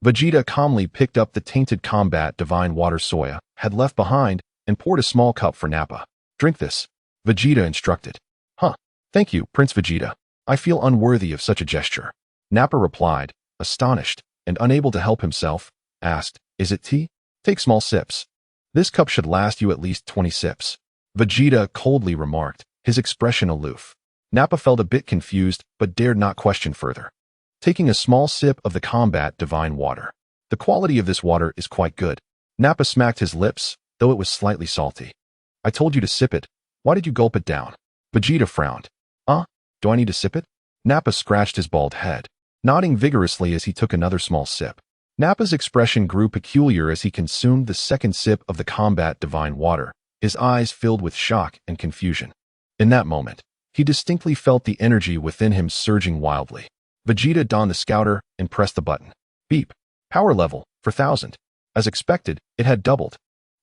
Vegeta calmly picked up the tainted combat divine water Soya had left behind and poured a small cup for Nappa. Drink this, Vegeta instructed. Huh. Thank you, Prince Vegeta. I feel unworthy of such a gesture. Nappa replied, astonished and unable to help himself, asked, is it tea? Take small sips. This cup should last you at least 20 sips. Vegeta coldly remarked, his expression aloof. Nappa felt a bit confused but dared not question further. Taking a small sip of the combat divine water. The quality of this water is quite good. Nappa smacked his lips, though it was slightly salty. I told you to sip it. Why did you gulp it down? Vegeta frowned. Do I need to sip it? Nappa scratched his bald head, nodding vigorously as he took another small sip. Nappa's expression grew peculiar as he consumed the second sip of the combat divine water, his eyes filled with shock and confusion. In that moment, he distinctly felt the energy within him surging wildly. Vegeta donned the scouter and pressed the button. Beep. Power level, 4,000. As expected, it had doubled.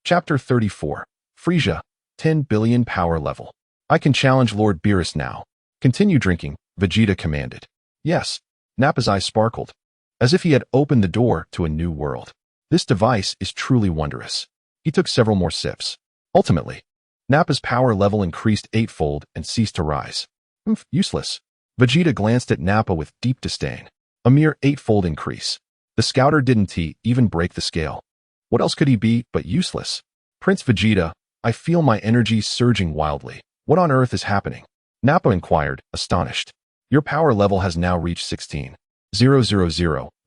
Chapter 34. Frisia, 10 billion power level. I can challenge Lord Beerus now. Continue drinking, Vegeta commanded. Yes. Nappa's eyes sparkled, as if he had opened the door to a new world. This device is truly wondrous. He took several more sips. Ultimately, Nappa's power level increased eightfold and ceased to rise. Useless. Vegeta glanced at Nappa with deep disdain. A mere eightfold increase. The scouter didn't even break the scale. What else could he be but useless? Prince Vegeta, I feel my energy surging wildly. What on earth is happening? Nappa inquired, astonished. Your power level has now reached 16,000.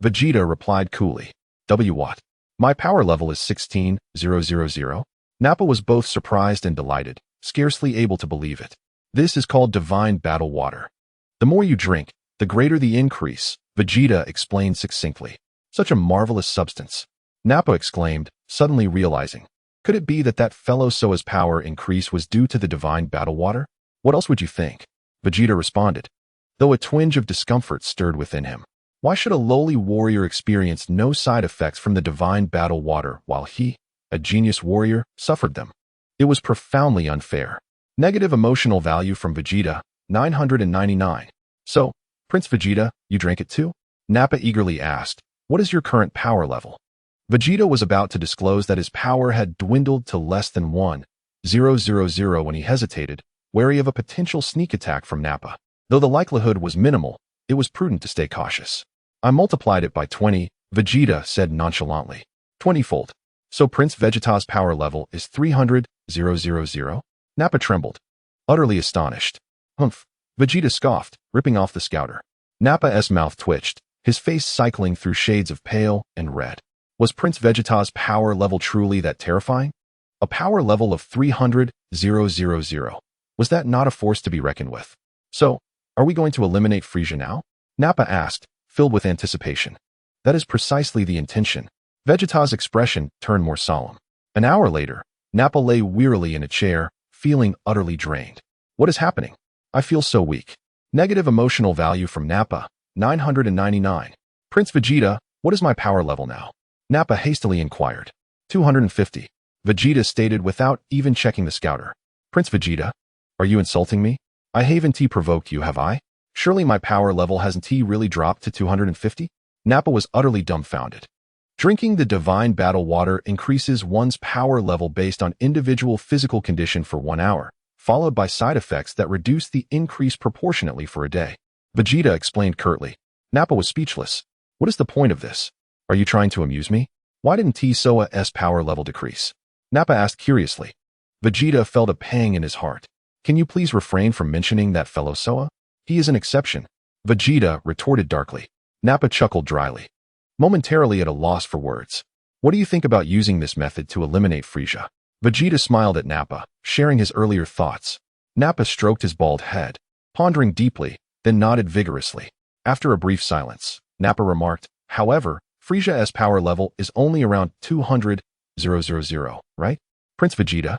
Vegeta replied coolly. What? My power level is 16,000? Nappa was both surprised and delighted, scarcely able to believe it. This is called divine battle water. The more you drink, the greater the increase, Vegeta explained succinctly. Such a marvelous substance. Nappa exclaimed, suddenly realizing. Could it be that fellow Soa's power increase was due to the divine battle water? What else would you think? Vegeta responded, though a twinge of discomfort stirred within him. Why should a lowly warrior experience no side effects from the divine battle water while he, a genius warrior, suffered them? It was profoundly unfair. Negative emotional value from Vegeta, 999. So, Prince Vegeta, you drank it too? Nappa eagerly asked, what is your current power level? Vegeta was about to disclose that his power had dwindled to less than 1,000 when he hesitated, wary of a potential sneak attack from Nappa. Though the likelihood was minimal, it was prudent to stay cautious. I multiplied it by 20, Vegeta said nonchalantly. 20-fold. So Prince Vegeta's power level is 300,000? Nappa trembled, utterly astonished. Humph. Vegeta scoffed, ripping off the scouter. Nappa's mouth twitched, his face cycling through shades of pale and red. Was Prince Vegeta's power level truly that terrifying? A power level of 300,000. Was that not a force to be reckoned with? So, are we going to eliminate Frieza now? Nappa asked, filled with anticipation. That is precisely the intention. Vegeta's expression turned more solemn. An hour later, Nappa lay wearily in a chair, feeling utterly drained. What is happening? I feel so weak. Negative emotional value from Nappa, 999. Prince Vegeta, what is my power level now? Nappa hastily inquired. 250. Vegeta stated without even checking the scouter. Prince Vegeta, are you insulting me? I haven't provoked you, have I? Surely my power level hasn't really dropped to 250? Nappa was utterly dumbfounded. Drinking the divine battle water increases one's power level based on individual physical condition for 1 hour, followed by side effects that reduce the increase proportionately for a day. Vegeta explained curtly. Nappa was speechless. What is the point of this? Are you trying to amuse me? Why didn't Soa's power level decrease? Nappa asked curiously. Vegeta felt a pang in his heart. Can you please refrain from mentioning that fellow Soa? He is an exception. Vegeta retorted darkly. Nappa chuckled dryly, momentarily at a loss for words. What do you think about using this method to eliminate Frieza? Vegeta smiled at Nappa, sharing his earlier thoughts. Nappa stroked his bald head, pondering deeply, then nodded vigorously. After a brief silence, Nappa remarked, however, Frieza's power level is only around 200,000, right? Prince Vegeta,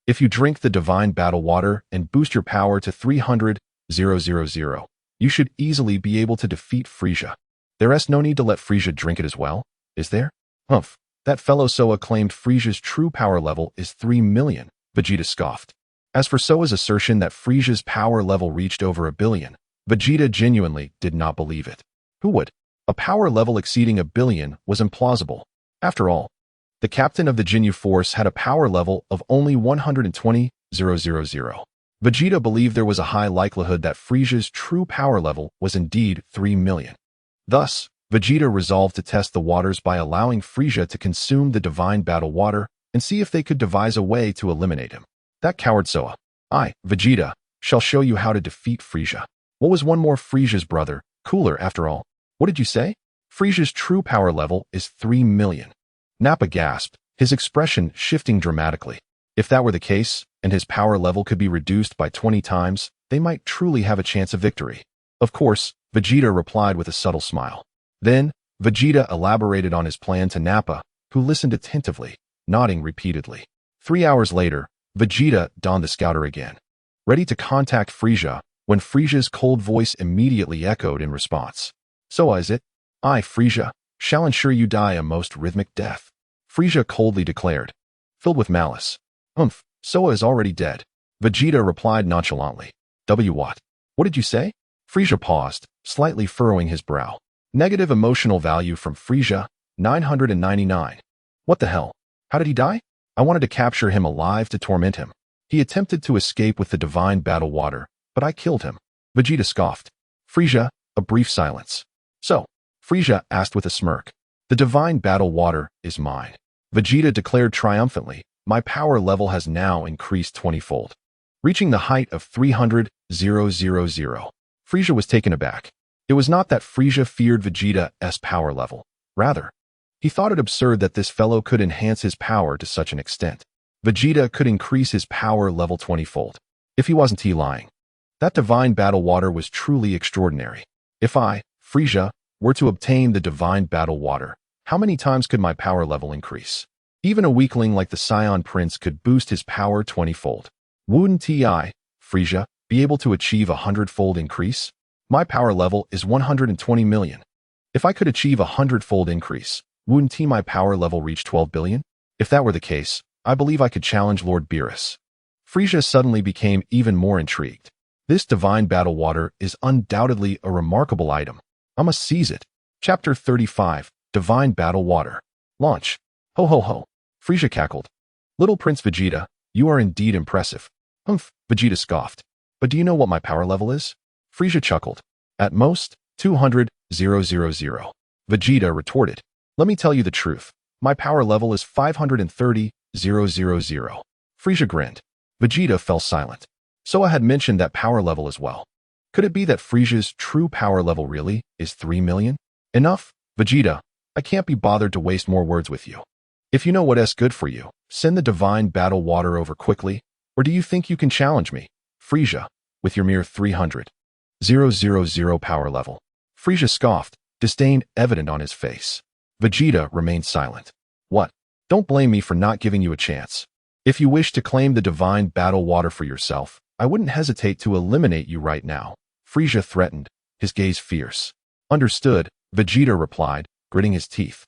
if you drink the divine battle water and boost your power to 300,000, you should easily be able to defeat Frieza. There's no need to let Frieza drink it as well, is there? Humph, that fellow Soa claimed Frieza's true power level is 3 million, Vegeta scoffed. As for Soa's assertion that Frieza's power level reached over 1 billion, Vegeta genuinely did not believe it. Who would? A power level exceeding 1 billion was implausible. After all, the captain of the Ginyu Force had a power level of only 120,000. Vegeta believed there was a high likelihood that Frieza's true power level was indeed 3 million. Thus, Vegeta resolved to test the waters by allowing Frieza to consume the divine battle water and see if they could devise a way to eliminate him. That coward Soa, I, Vegeta, shall show you how to defeat Frieza. What was one more Frieza's brother, cooler after all? What did you say? Frieza's true power level is 3 million. Nappa gasped, his expression shifting dramatically. If that were the case, and his power level could be reduced by 20 times, they might truly have a chance of victory. Of course, Vegeta replied with a subtle smile. Then, Vegeta elaborated on his plan to Nappa, who listened attentively, nodding repeatedly. 3 hours later, Vegeta donned the scouter again, ready to contact Frieza, when Frieza's cold voice immediately echoed in response. So is it? I, Frieza, shall ensure you die a most rhythmic death. Frieza coldly declared, filled with malice. Humph, Soa is already dead. Vegeta replied nonchalantly. What? What did you say? Frieza paused, slightly furrowing his brow. Negative emotional value from Frieza, 999. What the hell? How did he die? I wanted to capture him alive to torment him. He attempted to escape with the divine battle water, but I killed him. Vegeta scoffed. Frieza, a brief silence. So, Frieza asked with a smirk. The divine battle water is mine. Vegeta declared triumphantly, my power level has now increased 20-fold, reaching the height of 300,000. Frieza was taken aback. It was not that Frieza feared Vegeta's power level. Rather, he thought it absurd that this fellow could enhance his power to such an extent. Vegeta could increase his power level 20-fold. If he wasn't lying. That divine battle water was truly extraordinary. If I, Frieza, were to obtain the divine battle water, how many times could my power level increase? Even a weakling like the Saiyan Prince could boost his power 20-fold. Wouldn't I, Frieza, be able to achieve a 100-fold increase? My power level is 120 million. If I could achieve a 100-fold increase, wouldn't my power level reach 12 billion? If that were the case, I believe I could challenge Lord Beerus. Frieza suddenly became even more intrigued. This divine battle water is undoubtedly a remarkable item. I must seize it. Chapter 35, Divine Battle Water. Launch. Ho ho ho. Frieza cackled. Little Prince Vegeta, you are indeed impressive. Humph, Vegeta scoffed. But do you know what my power level is? Frieza chuckled. At most, 200,000. Vegeta retorted. Let me tell you the truth. My power level is 530,000. Frieza grinned. Vegeta fell silent. So I had mentioned that power level as well. Could it be that Frieza's true power level really is 3 million? Enough, Vegeta. I can't be bothered to waste more words with you. If you know what's good for you, send the divine battle water over quickly, or do you think you can challenge me, Frieza, with your mere 300,000 power level? Frieza scoffed, disdain evident on his face. Vegeta remained silent. What? Don't blame me for not giving you a chance. If you wish to claim the divine battle water for yourself, I wouldn't hesitate to eliminate you right now. Frieza threatened, his gaze fierce. Understood, Vegeta replied, gritting his teeth.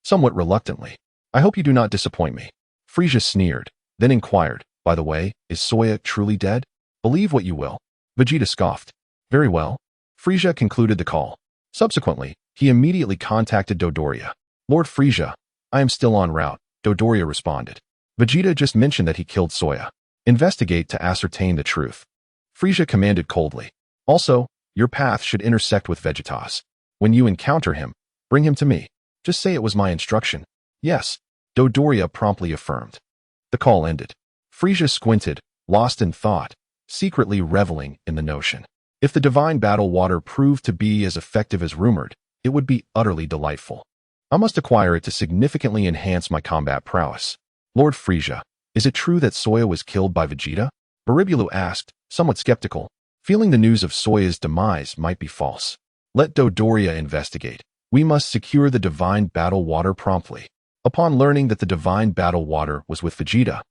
Somewhat reluctantly. I hope you do not disappoint me. Frieza sneered, then inquired, by the way, is Soya truly dead? Believe what you will. Vegeta scoffed. Very well. Frieza concluded the call. Subsequently, he immediately contacted Dodoria. Lord Frieza, I am still en route, Dodoria responded. Vegeta just mentioned that he killed Soya. Investigate to ascertain the truth. Frieza commanded coldly. Also, your path should intersect with Vegeta's. When you encounter him, bring him to me. Just say it was my instruction. Yes, Dodoria promptly affirmed. The call ended. Frieza squinted, lost in thought, secretly reveling in the notion. If the divine battle water proved to be as effective as rumored, it would be utterly delightful. I must acquire it to significantly enhance my combat prowess. Lord Frieza, is it true that Soya was killed by Vegeta? Baribulu asked, somewhat skeptical, feeling the news of Soya's demise might be false. Let Dodoria investigate. We must secure the divine battle water promptly. Upon learning that the divine battle water was with Vegeta,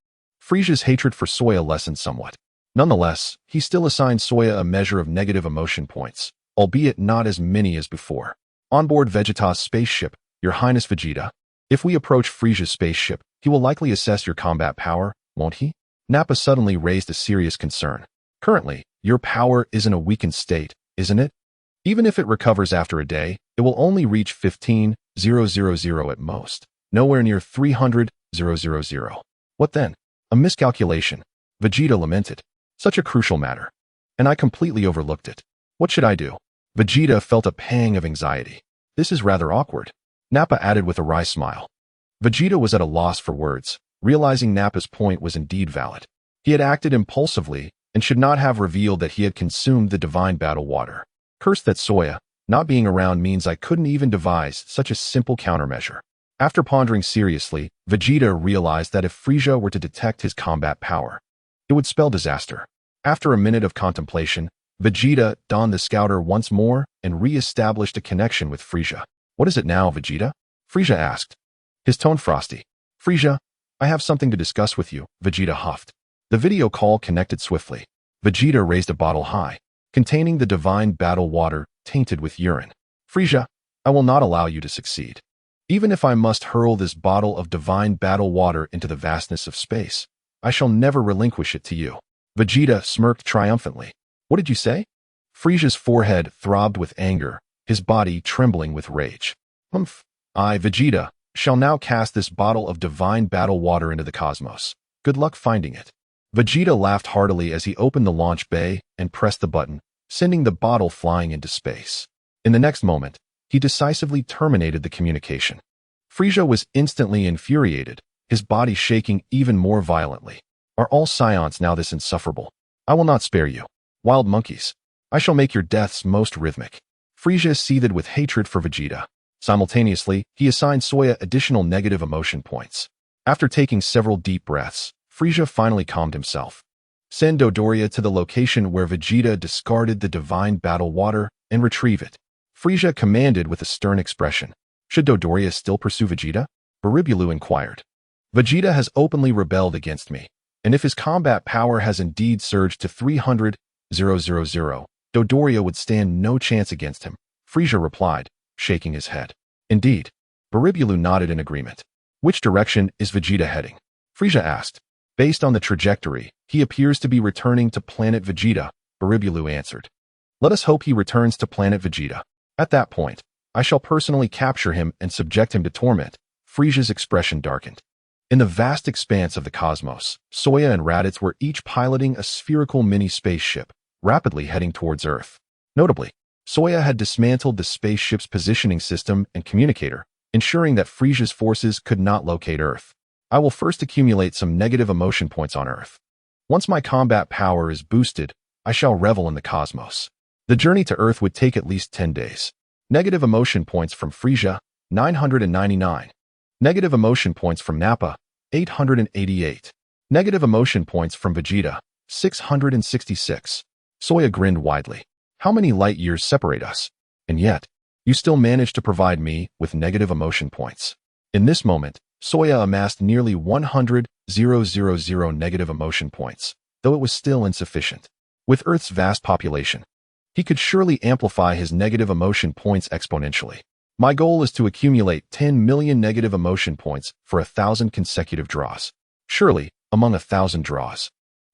Frieza's hatred for Soya lessened somewhat. Nonetheless, he still assigned Soya a measure of negative emotion points, albeit not as many as before. Onboard Vegeta's spaceship, Your Highness Vegeta, if we approach Frieza's spaceship, he will likely assess your combat power, won't he? Nappa suddenly raised a serious concern. Currently, your power is in a weakened state, isn't it? Even if it recovers after a day, it will only reach 15,000 at most, nowhere near 300,000. What then? A miscalculation. Vegeta lamented. Such a crucial matter. And I completely overlooked it. What should I do? Vegeta felt a pang of anxiety. This is rather awkward. Nappa added with a wry smile. Vegeta was at a loss for words, realizing Nappa's point was indeed valid. He had acted impulsively and should not have revealed that he had consumed the divine battle water. Cursed that Soya, not being around means I couldn't even devise such a simple countermeasure. After pondering seriously, Vegeta realized that if Frieza were to detect his combat power, it would spell disaster. After a minute of contemplation, Vegeta donned the scouter once more and re-established a connection with Frieza. What is it now, Vegeta? Frieza asked. His tone frosty. Frieza, I have something to discuss with you, Vegeta huffed. The video call connected swiftly. Vegeta raised a bottle high, containing the divine battle water tainted with urine. Frieza, I will not allow you to succeed. Even if I must hurl this bottle of divine battle water into the vastness of space, I shall never relinquish it to you. Vegeta smirked triumphantly. What did you say? Frieza's forehead throbbed with anger, his body trembling with rage. Humph. I, Vegeta, shall now cast this bottle of divine battle water into the cosmos. Good luck finding it. Vegeta laughed heartily as he opened the launch bay and pressed the button, sending the bottle flying into space. In the next moment, he decisively terminated the communication. Frieza was instantly infuriated, his body shaking even more violently. Are all Saiyans now this insufferable? I will not spare you. Wild monkeys. I shall make your deaths most rhythmic. Frieza seethed with hatred for Vegeta. Simultaneously, he assigned Saiyan additional negative emotion points. After taking several deep breaths, Frieza finally calmed himself. Send Dodoria to the location where Vegeta discarded the divine battle water and retrieve it. Frieza commanded with a stern expression. Should Dodoria still pursue Vegeta? Baribulu inquired. Vegeta has openly rebelled against me, and if his combat power has indeed surged to 300,000, Dodoria would stand no chance against him, Frieza replied, shaking his head. Indeed. Baribulu nodded in agreement. Which direction is Vegeta heading? Frieza asked. Based on the trajectory, he appears to be returning to planet Vegeta, Baribulu answered. Let us hope he returns to planet Vegeta. At that point, I shall personally capture him and subject him to torment. Frieza's expression darkened. In the vast expanse of the cosmos, Saiyan and Raditz were each piloting a spherical mini-spaceship, rapidly heading towards Earth. Notably, Saiyan had dismantled the spaceship's positioning system and communicator, ensuring that Frieza's forces could not locate Earth. I will first accumulate some negative emotion points on Earth. Once my combat power is boosted, I shall revel in the cosmos. The journey to Earth would take at least 10 days. Negative emotion points from Frieza, 999. Negative emotion points from Nappa, 888. Negative emotion points from Vegeta, 666. Saiyan grinned widely. How many light years separate us? And yet, you still manage to provide me with negative emotion points. In this moment, Saiyan amassed nearly 100,000 negative emotion points, though it was still insufficient. With Earth's vast population, he could surely amplify his negative emotion points exponentially. My goal is to accumulate 10 million negative emotion points for 1,000 consecutive draws. Surely, among 1,000 draws,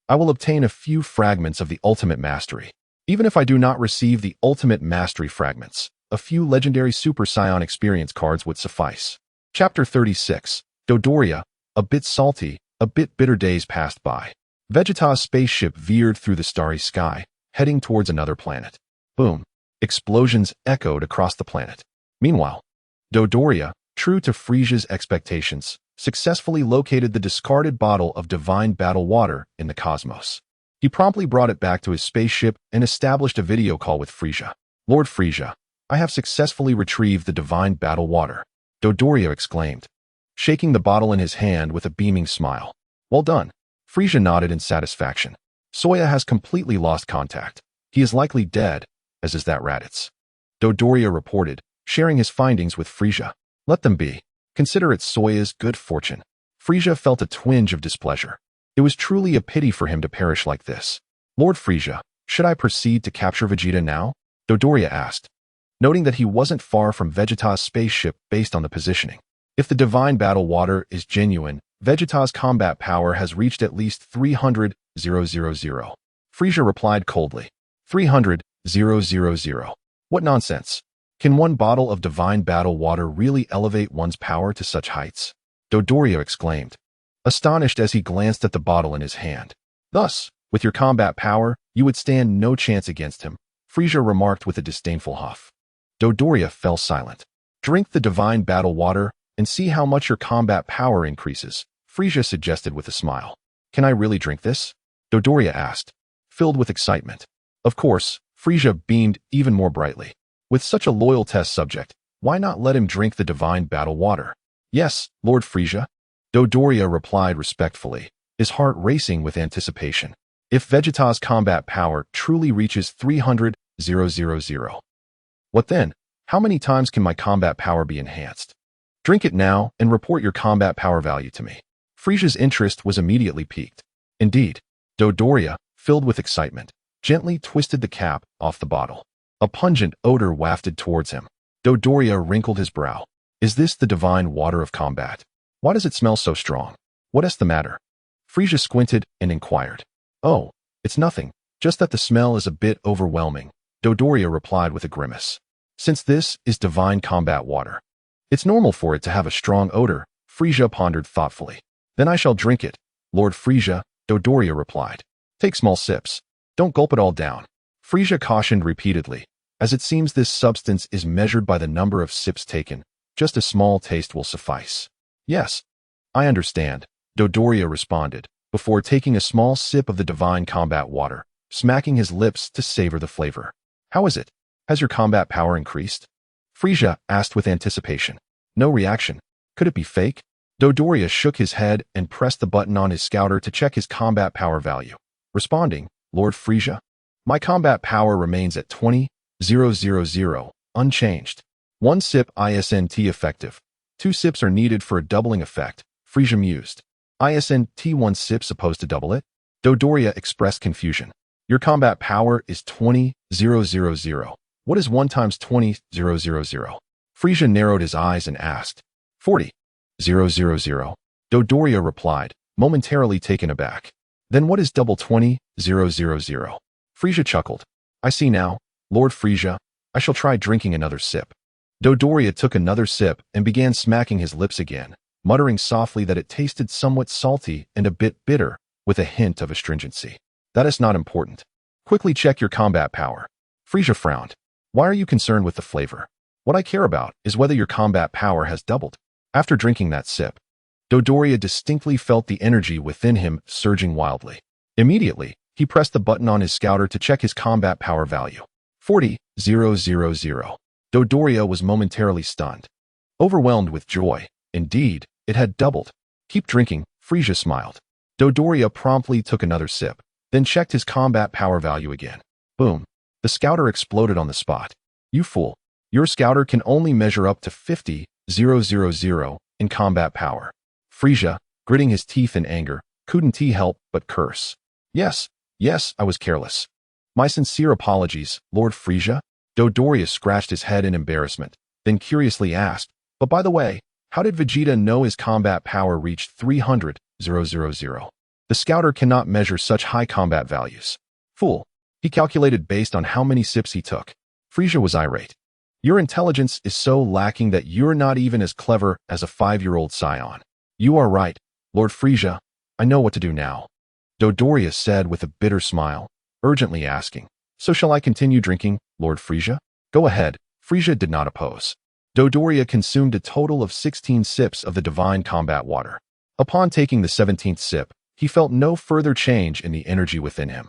I will obtain a few fragments of the ultimate mastery. Even if I do not receive the ultimate mastery fragments, a few legendary Super Saiyan experience cards would suffice. Chapter 36. Dodoria. A bit salty, a bit bitter days passed by. Vegeta's spaceship veered through the starry sky, heading towards another planet. Boom. Explosions echoed across the planet. Meanwhile, Dodoria, true to Frieza's expectations, successfully located the discarded bottle of divine battle water in the cosmos. He promptly brought it back to his spaceship and established a video call with Frieza. Lord Frieza, I have successfully retrieved the divine battle water, Dodoria exclaimed, shaking the bottle in his hand with a beaming smile. Well done. Frieza nodded in satisfaction. Saiyan has completely lost contact. He is likely dead, as is that Raditz. Dodoria reported, sharing his findings with Frieza. Let them be. Consider it Saiyan's good fortune. Frieza felt a twinge of displeasure. It was truly a pity for him to perish like this. Lord Frieza, should I proceed to capture Vegeta now? Dodoria asked, noting that he wasn't far from Vegeta's spaceship based on the positioning. If the divine battle water is genuine, Vegeta's combat power has reached at least 300,000. Frieza replied coldly. 300,000. What nonsense. Can one bottle of divine battle water really elevate one's power to such heights? Dodoria exclaimed, astonished as he glanced at the bottle in his hand. Thus, with your combat power, you would stand no chance against him, Frieza remarked with a disdainful huff. Dodoria fell silent. Drink the divine battle water and see how much your combat power increases, Frieza suggested with a smile. Can I really drink this? Dodoria asked, filled with excitement. Of course, Frieza beamed even more brightly. With such a loyal test subject, why not let him drink the divine battle water? Yes, Lord Frieza. Dodoria replied respectfully, his heart racing with anticipation. If Vegeta's combat power truly reaches 300,000. What then? How many times can my combat power be enhanced? Drink it now and report your combat power value to me. Frieza's interest was immediately piqued. Indeed, Dodoria, filled with excitement, gently twisted the cap off the bottle. A pungent odor wafted towards him. Dodoria wrinkled his brow. Is this the divine water of combat? Why does it smell so strong? What is the matter? Frieza squinted and inquired. Oh, it's nothing, just that the smell is a bit overwhelming, Dodoria replied with a grimace. Since this is divine combat water, it's normal for it to have a strong odor, Frieza pondered thoughtfully. Then I shall drink it, Lord Frieza, Dodoria replied. Take small sips. Don't gulp it all down. Frisia cautioned repeatedly. As it seems this substance is measured by the number of sips taken, just a small taste will suffice. Yes, I understand, Dodoria responded, before taking a small sip of the divine combat water, smacking his lips to savor the flavor. How is it? Has your combat power increased? Frisia asked with anticipation. No reaction. Could it be fake? Dodoria shook his head and pressed the button on his scouter to check his combat power value. Responding, Lord Frisia, my combat power remains at 20,000, unchanged. 1 sip ISNT effective. 2 sips are needed for a doubling effect, Frisia mused. ISNT 1 sip supposed to double it? Dodoria expressed confusion. Your combat power is 20,000. What is 1 times 20,000? Frisia narrowed his eyes and asked. 40,000. Dodoria replied, momentarily taken aback. Then what is double 20,000? Frisia chuckled. I see now, Lord Frisia. I shall try drinking another sip. Dodoria took another sip and began smacking his lips again, muttering softly that it tasted somewhat salty and a bit bitter, with a hint of astringency. That is not important. Quickly check your combat power. Frisia frowned. Why are you concerned with the flavor? What I care about is whether your combat power has doubled. After drinking that sip, Dodoria distinctly felt the energy within him surging wildly. Immediately, he pressed the button on his scouter to check his combat power value. 40,000. Dodoria was momentarily stunned. Overwhelmed with joy. Indeed, it had doubled. Keep drinking, Frisia smiled. Dodoria promptly took another sip, then checked his combat power value again. Boom. The scouter exploded on the spot. You fool. Your scouter can only measure up to 50,000 in combat power. Frisia, gritting his teeth in anger, couldn't he help but curse. Yes, I was careless. My sincere apologies, Lord Frisia. Dodoria scratched his head in embarrassment, then curiously asked, but by the way, how did Vegeta know his combat power reached 300,000? The scouter cannot measure such high combat values. Fool. He calculated based on how many sips he took. Frisia was irate. Your intelligence is so lacking that you're not even as clever as a 5-year-old Saiyan. You are right, Lord Frisia. I know what to do now. Dodoria said with a bitter smile, urgently asking, so shall I continue drinking, Lord Frisia? Go ahead. Frisia did not oppose. Dodoria consumed a total of 16 sips of the divine combat water. Upon taking the 17th sip, he felt no further change in the energy within him.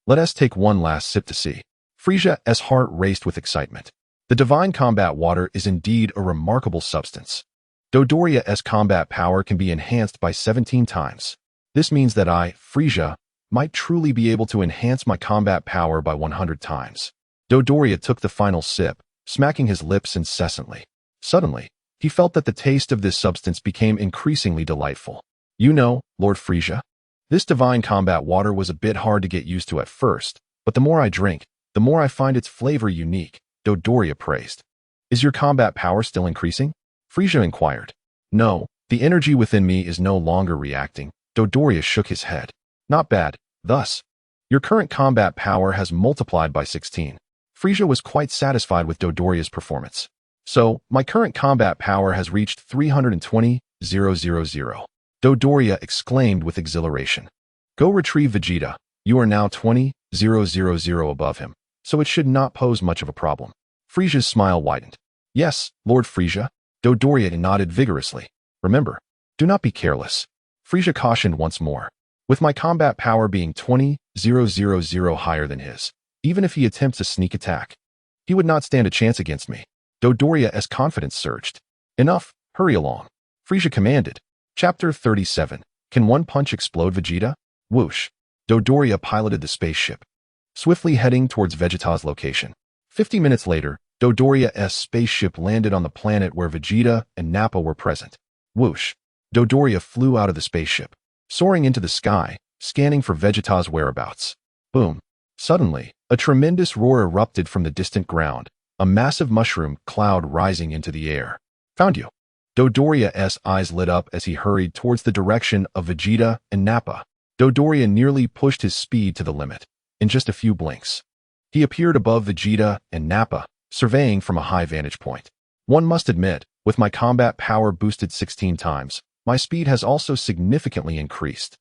Let us take one last sip to see. Frisia's heart raced with excitement. The divine combat water is indeed a remarkable substance. Dodoria's combat power can be enhanced by 17 times. This means that I, Frisia, might truly be able to enhance my combat power by 100 times. Dodoria took the final sip, smacking his lips incessantly. Suddenly, he felt that the taste of this substance became increasingly delightful. You know, Lord Frisia, this divine combat water was a bit hard to get used to at first, but the more I drink, the more I find its flavor unique, Dodoria praised. Is your combat power still increasing? Frisia inquired. No, the energy within me is no longer reacting. Dodoria shook his head. Not bad. Thus, your current combat power has multiplied by 16. Frisia was quite satisfied with Dodoria's performance. So, my current combat power has reached 320,000. Dodoria exclaimed with exhilaration. Go retrieve Vegeta. You are now 20,000 above him, so it should not pose much of a problem. Frisia's smile widened. Yes, Lord Frisia. Dodoria nodded vigorously. Remember, do not be careless. Frisia cautioned once more. With my combat power being 20,000 higher than his, even if he attempts a sneak attack, he would not stand a chance against me. Dodoria's confidence surged. Enough, hurry along. Frisia commanded. Chapter 37. Can one punch explode Vegeta? Whoosh. Dodoria piloted the spaceship, swiftly heading towards Vegeta's location. 50 minutes later, Dodoria's spaceship landed on the planet where Vegeta and Nappa were present. Whoosh. Dodoria flew out of the spaceship, soaring into the sky, scanning for Vegeta's whereabouts. Boom. Suddenly, a tremendous roar erupted from the distant ground, a massive mushroom cloud rising into the air. Found you. Dodoria's eyes lit up as he hurried towards the direction of Vegeta and Nappa. Dodoria nearly pushed his speed to the limit. In just a few blinks, he appeared above Vegeta and Nappa, surveying from a high vantage point. One must admit, with my combat power boosted 16 times, my speed has also significantly increased.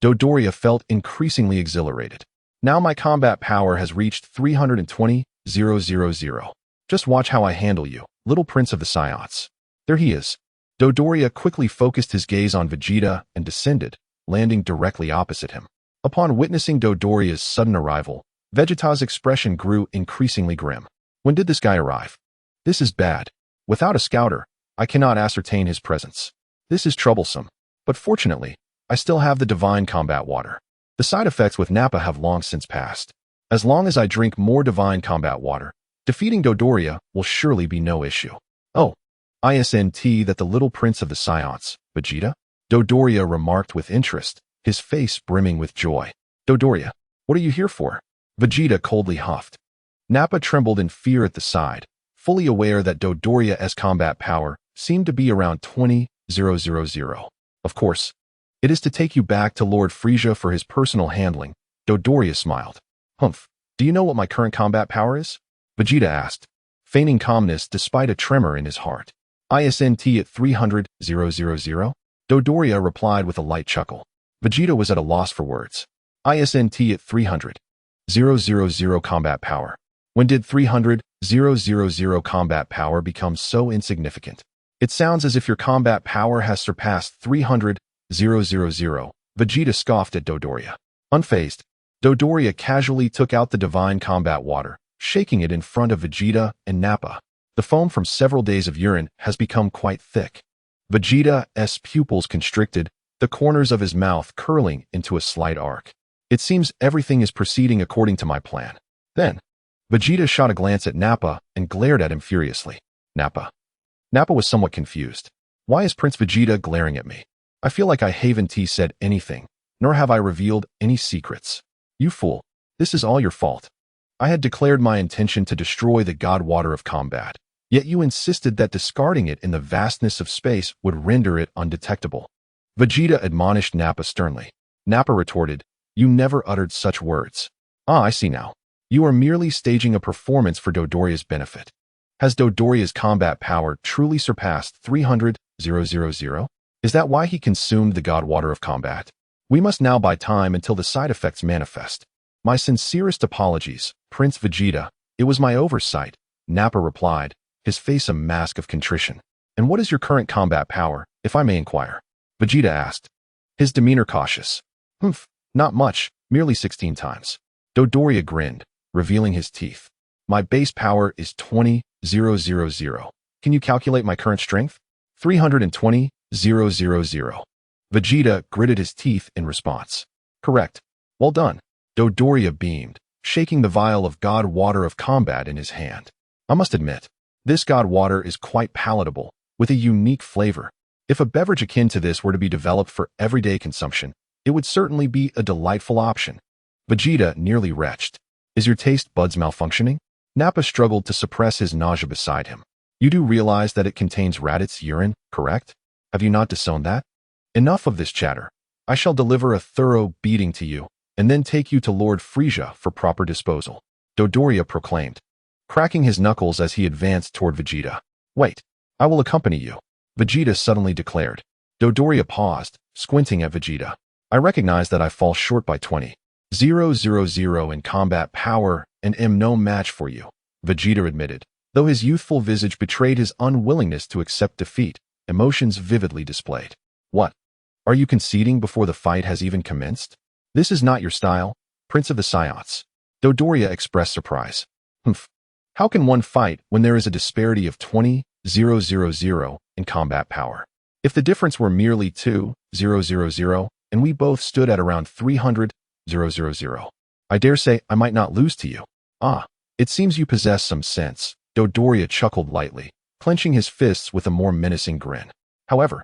Dodoria felt increasingly exhilarated. Now my combat power has reached 320,000. Just watch how I handle you, little prince of the Saiyans. There he is. Dodoria quickly focused his gaze on Vegeta and descended, landing directly opposite him. Upon witnessing Dodoria's sudden arrival, Vegeta's expression grew increasingly grim. When did this guy arrive? This is bad. Without a scouter, I cannot ascertain his presence. This is troublesome. But fortunately, I still have the divine combat water. The side effects with Nappa have long since passed. As long as I drink more divine combat water, defeating Dodoria will surely be no issue. Oh, isn't that the little prince of the Saiyans, Vegeta? Dodoria remarked with interest, his face brimming with joy. Dodoria, what are you here for? Vegeta coldly huffed. Nappa trembled in fear at the side, fully aware that Dodoria's combat power seemed to be around 20,000. Of course, it is to take you back to Lord Frieza for his personal handling. Dodoria smiled. Humph, do you know what my current combat power is? Vegeta asked, feigning calmness despite a tremor in his heart. Isn't at 300,000? Dodoria replied with a light chuckle. Vegeta was at a loss for words. Isn't at 300,000 combat power. When did 300,000 combat power become so insignificant? It sounds as if your combat power has surpassed 300,000. Vegeta scoffed at Dodoria. Unfazed, Dodoria casually took out the divine combat water, shaking it in front of Vegeta and Nappa. The foam from several days of urine has become quite thick. Vegeta's pupils constricted, the corners of his mouth curling into a slight arc. It seems everything is proceeding according to my plan. Then, Vegeta shot a glance at Nappa and glared at him furiously. Nappa. Nappa was somewhat confused. Why is Prince Vegeta glaring at me? I feel like I haven't said anything, nor have I revealed any secrets. You fool, this is all your fault. I had declared my intention to destroy the God Water of Combat, yet you insisted that discarding it in the vastness of space would render it undetectable. Vegeta admonished Nappa sternly. Nappa retorted, you never uttered such words. Ah, I see now. You are merely staging a performance for Dodoria's benefit. Has Dodoria's combat power truly surpassed 300,000? Is that why he consumed the God Water of Combat? We must now buy time until the side effects manifest. My sincerest apologies, Prince Vegeta. It was my oversight, Nappa replied, his face a mask of contrition. And what is your current combat power, if I may inquire? Vegeta asked, his demeanor cautious. Humph, not much, merely 16 times. Dodoria grinned, revealing his teeth. My base power is 20,000. Can you calculate my current strength? 320,000. Vegeta gritted his teeth in response. Correct. Well done. Dodoria beamed, shaking the vial of God Water of Combat in his hand. I must admit, this God Water is quite palatable, with a unique flavor. If a beverage akin to this were to be developed for everyday consumption, it would certainly be a delightful option. Vegeta nearly retched. Is your taste buds malfunctioning? Nappa struggled to suppress his nausea beside him. You do realize that it contains Raditz urine, correct? Have you not disowned that? Enough of this chatter. I shall deliver a thorough beating to you, and then take you to Lord Frieza for proper disposal, Dodoria proclaimed, cracking his knuckles as he advanced toward Vegeta. Wait, I will accompany you, Vegeta suddenly declared. Dodoria paused, squinting at Vegeta. I recognize that I fall short by 20,000 in combat power and am no match for you, Vegeta admitted. Though his youthful visage betrayed his unwillingness to accept defeat, emotions vividly displayed. What? Are you conceding before the fight has even commenced? This is not your style, Prince of the Saiyans. Dodoria expressed surprise. Humph. How can one fight when there is a disparity of 20,000 in combat power? If the difference were merely 2,000 and we both stood at around 300,000, I dare say I might not lose to you. Ah, it seems you possess some sense, Dodoria chuckled lightly, clenching his fists with a more menacing grin. However,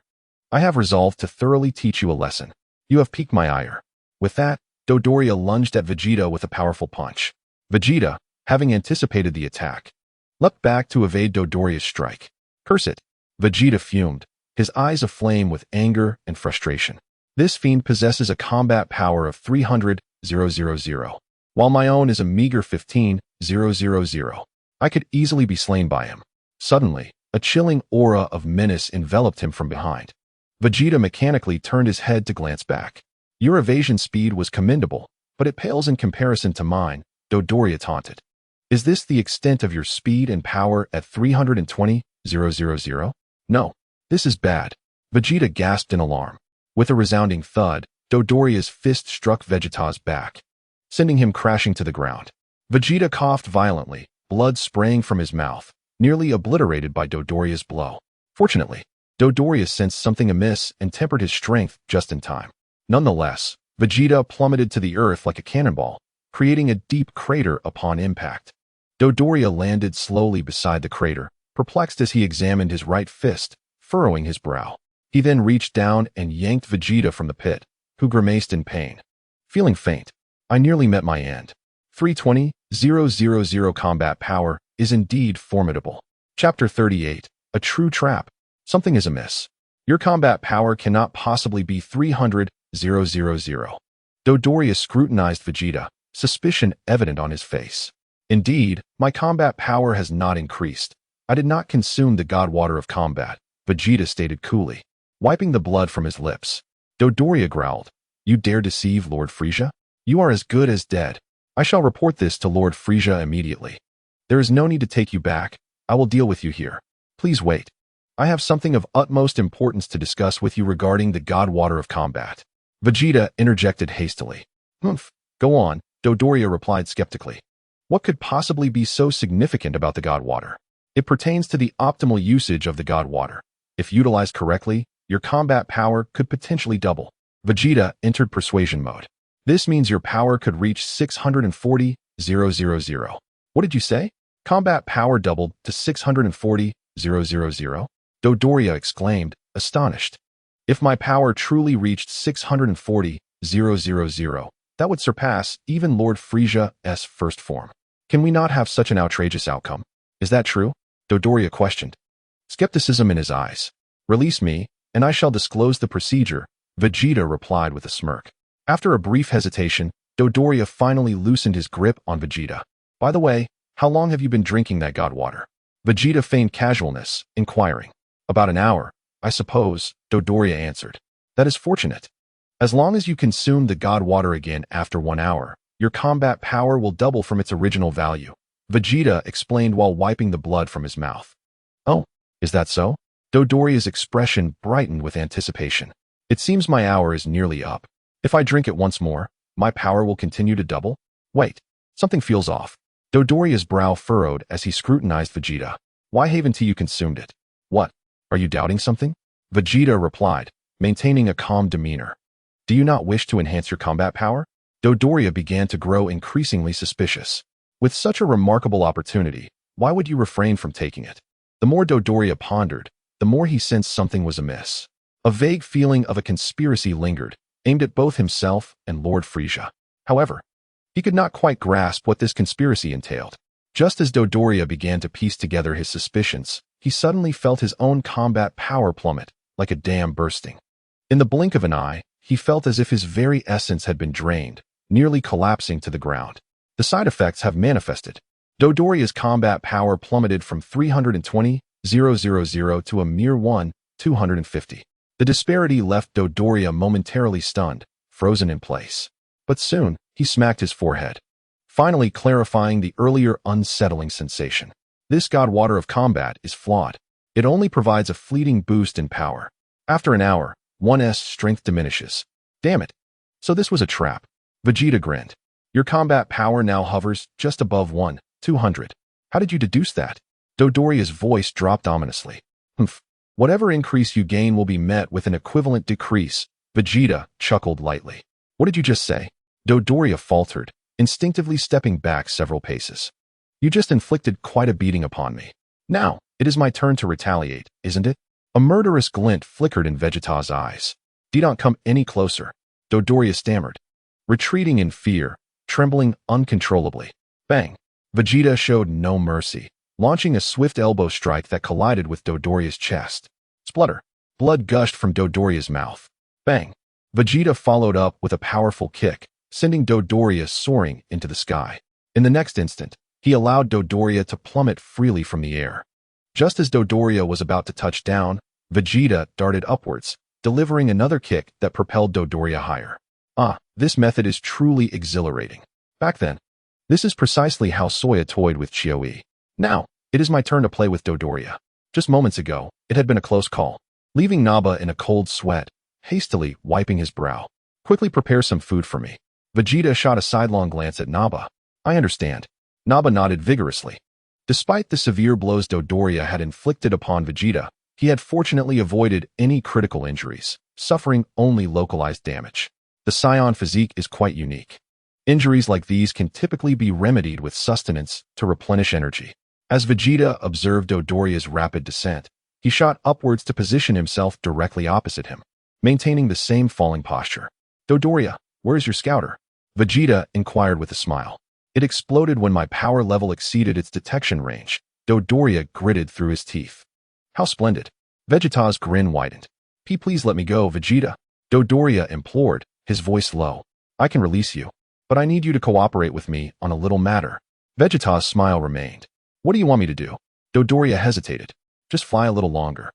I have resolved to thoroughly teach you a lesson. You have piqued my ire. With that, Dodoria lunged at Vegeta with a powerful punch. Vegeta, having anticipated the attack, leapt back to evade Dodoria's strike. Curse it! Vegeta fumed, his eyes aflame with anger and frustration. This fiend possesses a combat power of 300,000, while my own is a meager 15,000. I could easily be slain by him. Suddenly, a chilling aura of menace enveloped him from behind. Vegeta mechanically turned his head to glance back. Your evasion speed was commendable, but it pales in comparison to mine, Dodoria taunted. Is this the extent of your speed and power at 320,000? No, this is bad. Vegeta gasped in alarm. With a resounding thud, Dodoria's fist struck Vegeta's back, sending him crashing to the ground. Vegeta coughed violently, blood spraying from his mouth, nearly obliterated by Dodoria's blow. Fortunately, Dodoria sensed something amiss and tempered his strength just in time. Nonetheless, Vegeta plummeted to the earth like a cannonball, creating a deep crater upon impact. Dodoria landed slowly beside the crater, perplexed as he examined his right fist, furrowing his brow. He then reached down and yanked Vegeta from the pit, who grimaced in pain. Feeling faint, I nearly met my end. 320,000 combat power is indeed formidable. Chapter 38, A True Trap. Something is amiss. Your combat power cannot possibly be 300,000. Dodoria scrutinized Vegeta, suspicion evident on his face. Indeed, my combat power has not increased. I did not consume the god water of combat, Vegeta stated coolly, wiping the blood from his lips. Dodoria growled, You dare deceive Lord Frieza? You are as good as dead. I shall report this to Lord Frieza immediately. There is no need to take you back. I will deal with you here. Please wait. I have something of utmost importance to discuss with you regarding the god water of combat. Vegeta interjected hastily. Humph. Go on, Dodoria replied skeptically. What could possibly be so significant about the god water? It pertains to the optimal usage of the god water. If utilized correctly, your combat power could potentially double. Vegeta entered persuasion mode. This means your power could reach 640,000. What did you say? Combat power doubled to 640,000? Dodoria exclaimed, astonished. If my power truly reached 640,000, that would surpass even Lord Frieza's first form. Can we not have such an outrageous outcome? Is that true? Dodoria questioned, skepticism in his eyes. Release me, and I shall disclose the procedure, Vegeta replied with a smirk. After a brief hesitation, Dodoria finally loosened his grip on Vegeta. By the way, how long have you been drinking that god water? Vegeta feigned casualness, inquiring. About an hour, I suppose, Dodoria answered. That is fortunate. As long as you consume the god water again after 1 hour, your combat power will double from its original value, Vegeta explained while wiping the blood from his mouth. Oh, is that so? Dodoria's expression brightened with anticipation. It seems my hour is nearly up. If I drink it once more, my power will continue to double? Wait, something feels off. Dodoria's brow furrowed as he scrutinized Vegeta. Why haven't you consumed it? What? Are you doubting something? Vegeta replied, maintaining a calm demeanor. Do you not wish to enhance your combat power? Dodoria began to grow increasingly suspicious. With such a remarkable opportunity, why would you refrain from taking it? The more Dodoria pondered, the more he sensed something was amiss. A vague feeling of a conspiracy lingered, aimed at both himself and Lord Frieza. However, he could not quite grasp what this conspiracy entailed. Just as Dodoria began to piece together his suspicions, he suddenly felt his own combat power plummet, like a dam bursting. In the blink of an eye, he felt as if his very essence had been drained, nearly collapsing to the ground. The side effects have manifested. Dodoria's combat power plummeted from 320,000 to a mere 250. The disparity left Dodoria momentarily stunned, frozen in place. But soon, he smacked his forehead, finally clarifying the earlier unsettling sensation. This god water of combat is flawed. It only provides a fleeting boost in power. After an hour, one's strength diminishes. Damn it. So this was a trap. Vegeta grinned. Your combat power now hovers just above 200. How did you deduce that? Dodoria's voice dropped ominously. Humph. Whatever increase you gain will be met with an equivalent decrease. Vegeta chuckled lightly. What did you just say? Dodoria faltered, instinctively stepping back several paces. You just inflicted quite a beating upon me. Now, it is my turn to retaliate, isn't it? A murderous glint flickered in Vegeta's eyes. Do not come any closer, Dodoria stammered, retreating in fear, trembling uncontrollably. Bang! Vegeta showed no mercy, launching a swift elbow strike that collided with Dodoria's chest. Splutter! Blood gushed from Dodoria's mouth. Bang! Vegeta followed up with a powerful kick, sending Dodoria soaring into the sky. In the next instant, he allowed Dodoria to plummet freely from the air. Just as Dodoria was about to touch down, Vegeta darted upwards, delivering another kick that propelled Dodoria higher. Ah, this method is truly exhilarating. Back then, this is precisely how Soya toyed with Chioi. Now, it is my turn to play with Dodoria. Just moments ago, it had been a close call, leaving Naba in a cold sweat, hastily wiping his brow. Quickly prepare some food for me. Vegeta shot a sidelong glance at Naba. I understand. Naba nodded vigorously. Despite the severe blows Dodoria had inflicted upon Vegeta, he had fortunately avoided any critical injuries, suffering only localized damage. The Saiyan physique is quite unique. Injuries like these can typically be remedied with sustenance to replenish energy. As Vegeta observed Dodoria's rapid descent, he shot upwards to position himself directly opposite him, maintaining the same falling posture. Dodoria, where is your scouter? Vegeta inquired with a smile. It exploded when my power level exceeded its detection range. Dodoria gritted through his teeth. How splendid. Vegeta's grin widened. Please let me go, Vegeta. Dodoria implored, his voice low. I can release you, but I need you to cooperate with me on a little matter. Vegeta's smile remained. What do you want me to do? Dodoria hesitated. Just fly a little longer.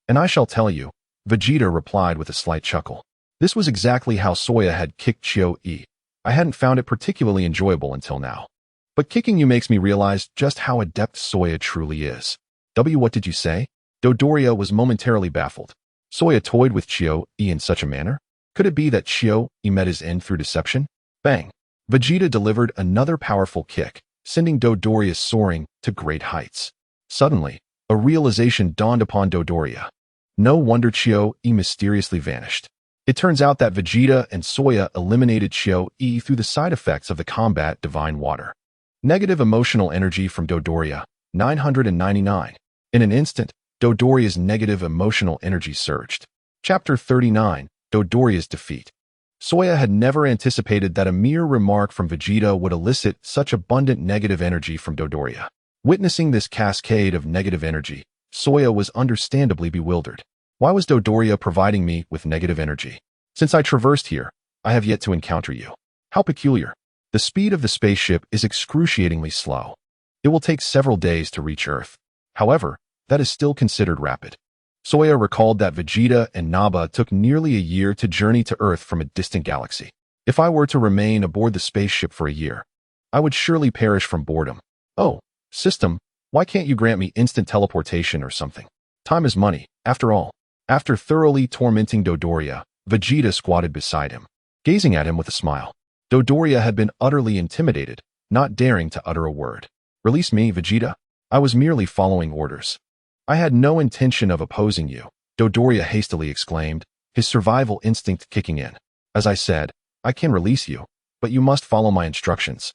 And I shall tell you, Vegeta replied with a slight chuckle. This was exactly how Soya had kicked Chioi. I hadn't found it particularly enjoyable until now. But kicking you makes me realize just how adept Soya truly is. What did you say? Dodoria was momentarily baffled. Soya toyed with Chioi in such a manner? Could it be that Chioi met his end through deception? Bang! Vegeta delivered another powerful kick, sending Dodoria soaring to great heights. Suddenly, a realization dawned upon Dodoria. No wonder Chioi mysteriously vanished. It turns out that Vegeta and Soya eliminated Chioi through the side effects of the combat Divine Water. Negative emotional energy from Dodoria, 999. In an instant, Dodoria's negative emotional energy surged. Chapter 39, Dodoria's Defeat. Soya had never anticipated that a mere remark from Vegeta would elicit such abundant negative energy from Dodoria. Witnessing this cascade of negative energy, Soya was understandably bewildered. Why was Dodoria providing me with negative energy? Since I traversed here, I have yet to encounter you. How peculiar. The speed of the spaceship is excruciatingly slow. It will take several days to reach Earth. However, that is still considered rapid. Soya recalled that Vegeta and Naba took nearly a year to journey to Earth from a distant galaxy. If I were to remain aboard the spaceship for a year, I would surely perish from boredom. Oh, system, why can't you grant me instant teleportation or something? Time is money, after all. After thoroughly tormenting Dodoria, Vegeta squatted beside him, gazing at him with a smile. Dodoria had been utterly intimidated, not daring to utter a word. Release me, Vegeta. I was merely following orders. I had no intention of opposing you, Dodoria hastily exclaimed, his survival instinct kicking in. As I said, I can release you, but you must follow my instructions.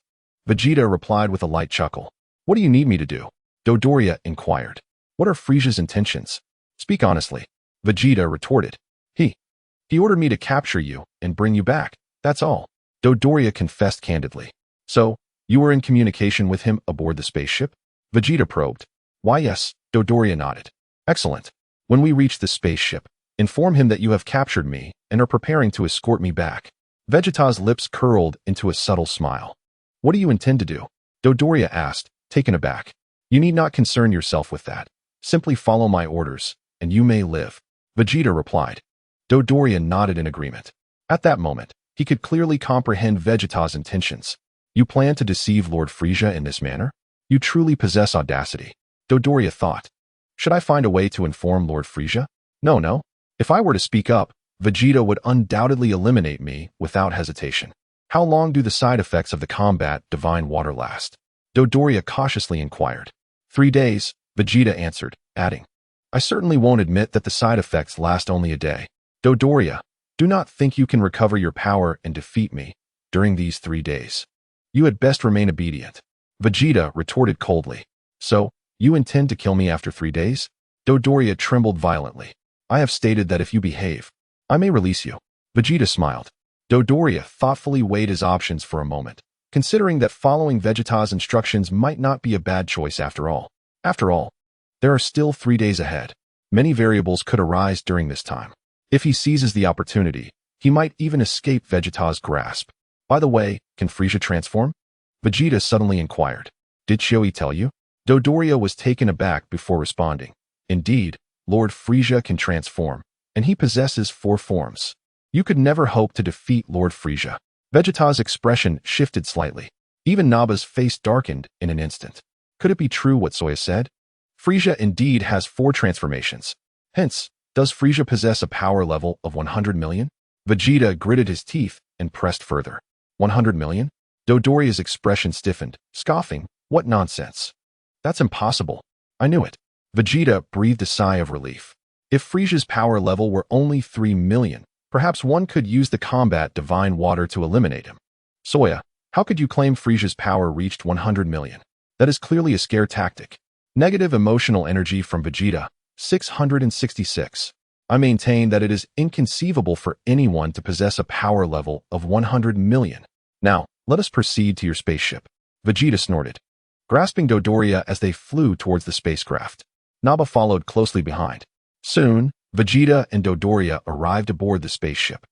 Vegeta replied with a light chuckle. What do you need me to do? Dodoria inquired. What are Frisia's intentions? Speak honestly. Vegeta retorted. He ordered me to capture you and bring you back, that's all. Dodoria confessed candidly. So, you were in communication with him aboard the spaceship? Vegeta probed. Why yes, Dodoria nodded. Excellent. When we reach the spaceship, inform him that you have captured me and are preparing to escort me back. Vegeta's lips curled into a subtle smile. What do you intend to do? Dodoria asked, taken aback. You need not concern yourself with that. Simply follow my orders, and you may live. Vegeta replied. Dodoria nodded in agreement. At that moment, he could clearly comprehend Vegeta's intentions. You plan to deceive Lord Frieza in this manner? You truly possess audacity. Dodoria thought. Should I find a way to inform Lord Frieza? No. If I were to speak up, Vegeta would undoubtedly eliminate me without hesitation. How long do the side effects of the combat Divine Water last? Dodoria cautiously inquired. 3 days, Vegeta answered, adding. I certainly won't admit that the side effects last only a day. Dodoria, do not think you can recover your power and defeat me during these 3 days. You had best remain obedient. Vegeta retorted coldly. So, you intend to kill me after 3 days? Dodoria trembled violently. I have stated that if you behave, I may release you. Vegeta smiled. Dodoria thoughtfully weighed his options for a moment, considering that following Vegeta's instructions might not be a bad choice after all. After all, there are still 3 days ahead. Many variables could arise during this time. If he seizes the opportunity, he might even escape Vegeta's grasp. By the way, can Frieza transform? Vegeta suddenly inquired. Did Chioi tell you? Dodoria was taken aback before responding. Indeed, Lord Frieza can transform, and he possesses 4 forms. You could never hope to defeat Lord Frieza. Vegeta's expression shifted slightly. Even Naba's face darkened in an instant. Could it be true what Saiyan said? Frieza indeed has 4 transformations. Hence, does Frieza possess a power level of 100 million? Vegeta gritted his teeth and pressed further. 100 million? Dodoria's expression stiffened, scoffing. What nonsense. That's impossible. I knew it. Vegeta breathed a sigh of relief. If Frieza's power level were only 3 million, perhaps one could use the combat divine water to eliminate him. Saiyan, how could you claim Frieza's power reached 100 million? That is clearly a scare tactic. Negative emotional energy from Vegeta, 666. I maintain that it is inconceivable for anyone to possess a power level of 100 million. Now, let us proceed to your spaceship. Vegeta snorted, grasping Dodoria as they flew towards the spacecraft. Naba followed closely behind. Soon, Vegeta and Dodoria arrived aboard the spaceship.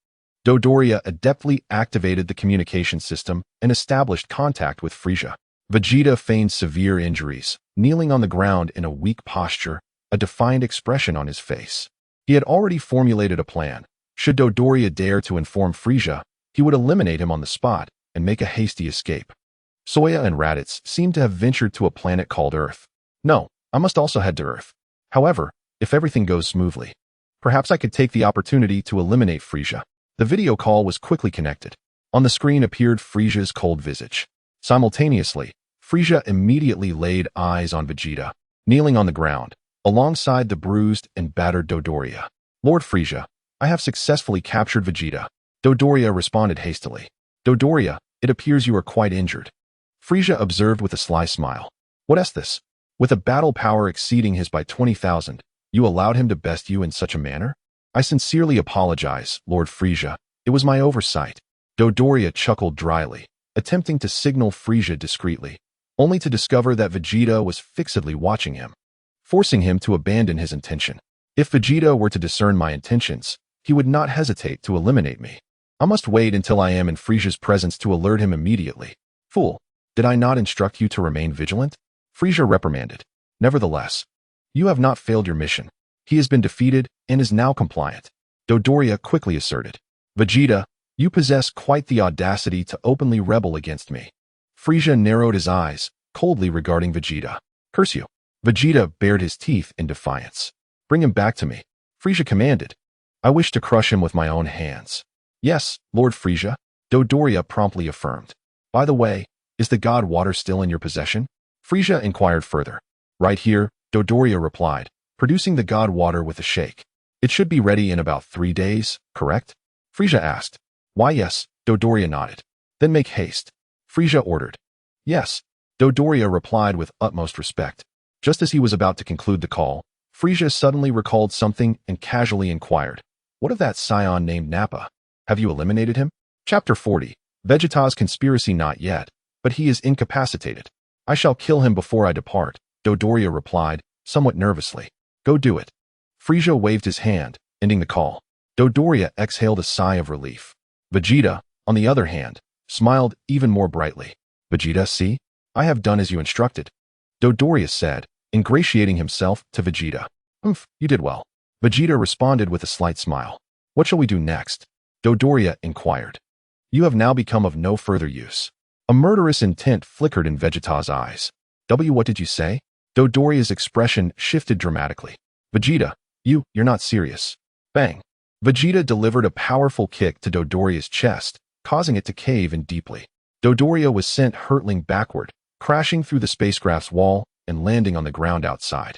Dodoria adeptly activated the communication system and established contact with Frieza. Vegeta feigned severe injuries, kneeling on the ground in a weak posture, a defiant expression on his face. He had already formulated a plan. Should Dodoria dare to inform Frieza, he would eliminate him on the spot and make a hasty escape. Saiyan and Raditz seemed to have ventured to a planet called Earth. No, I must also head to Earth. However, if everything goes smoothly, perhaps I could take the opportunity to eliminate Frieza. The video call was quickly connected. On the screen appeared Frieza's cold visage. Simultaneously, Frieza immediately laid eyes on Vegeta, kneeling on the ground, alongside the bruised and battered Dodoria. Lord Frieza, I have successfully captured Vegeta. Dodoria responded hastily. Dodoria, it appears you are quite injured. Frieza observed with a sly smile. What is this? With a battle power exceeding his by 20,000, you allowed him to best you in such a manner? I sincerely apologize, Lord Frieza. It was my oversight. Dodoria chuckled dryly, attempting to signal Frieza discreetly, only to discover that Vegeta was fixedly watching him, forcing him to abandon his intention. If Vegeta were to discern my intentions, he would not hesitate to eliminate me. I must wait until I am in Frieza's presence to alert him immediately. Fool, did I not instruct you to remain vigilant? Frieza reprimanded. Nevertheless, you have not failed your mission. He has been defeated and is now compliant. Dodoria quickly asserted. Vegeta, you possess quite the audacity to openly rebel against me. Frieza narrowed his eyes, coldly regarding Vegeta. Curse you. Vegeta bared his teeth in defiance. Bring him back to me. Frieza commanded. I wish to crush him with my own hands. Yes, Lord Frieza, Dodoria promptly affirmed. By the way, is the god water still in your possession? Frieza inquired further. Right here, Dodoria replied, producing the god water with a shake. It should be ready in about 3 days, correct? Frieza asked. Why yes, Dodoria nodded. Then make haste. Frieza ordered. Yes, Dodoria replied with utmost respect. Just as he was about to conclude the call, Frieza suddenly recalled something and casually inquired. What of that Saiyan named Nappa? Have you eliminated him? Chapter 40. Vegeta's conspiracy. Not yet, but he is incapacitated. I shall kill him before I depart, Dodoria replied, somewhat nervously. Go do it. Frieza waved his hand, ending the call. Dodoria exhaled a sigh of relief. Vegeta, on the other hand, smiled even more brightly. Vegeta, see? I have done as you instructed. Dodoria said, ingratiating himself to Vegeta. You did well. Vegeta responded with a slight smile. What shall we do next? Dodoria inquired. You have now become of no further use. A murderous intent flickered in Vegeta's eyes. What did you say? Dodoria's expression shifted dramatically. Vegeta, you're not serious. Bang. Vegeta delivered a powerful kick to Dodoria's chest, causing it to cave in deeply. Dodoria was sent hurtling backward, crashing through the spacecraft's wall and landing on the ground outside.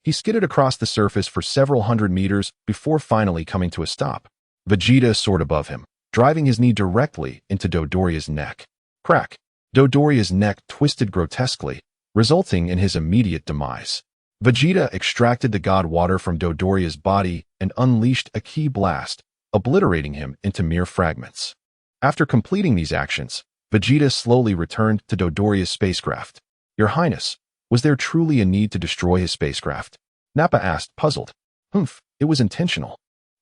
He skidded across the surface for several hundred meters before finally coming to a stop. Vegeta soared above him, driving his knee directly into Dodoria's neck. Crack! Dodoria's neck twisted grotesquely, resulting in his immediate demise. Vegeta extracted the god water from Dodoria's body and unleashed a ki blast, obliterating him into mere fragments. After completing these actions, Vegeta slowly returned to Dodoria's spacecraft. Your Highness, was there truly a need to destroy his spacecraft? Nappa asked, puzzled. It was intentional.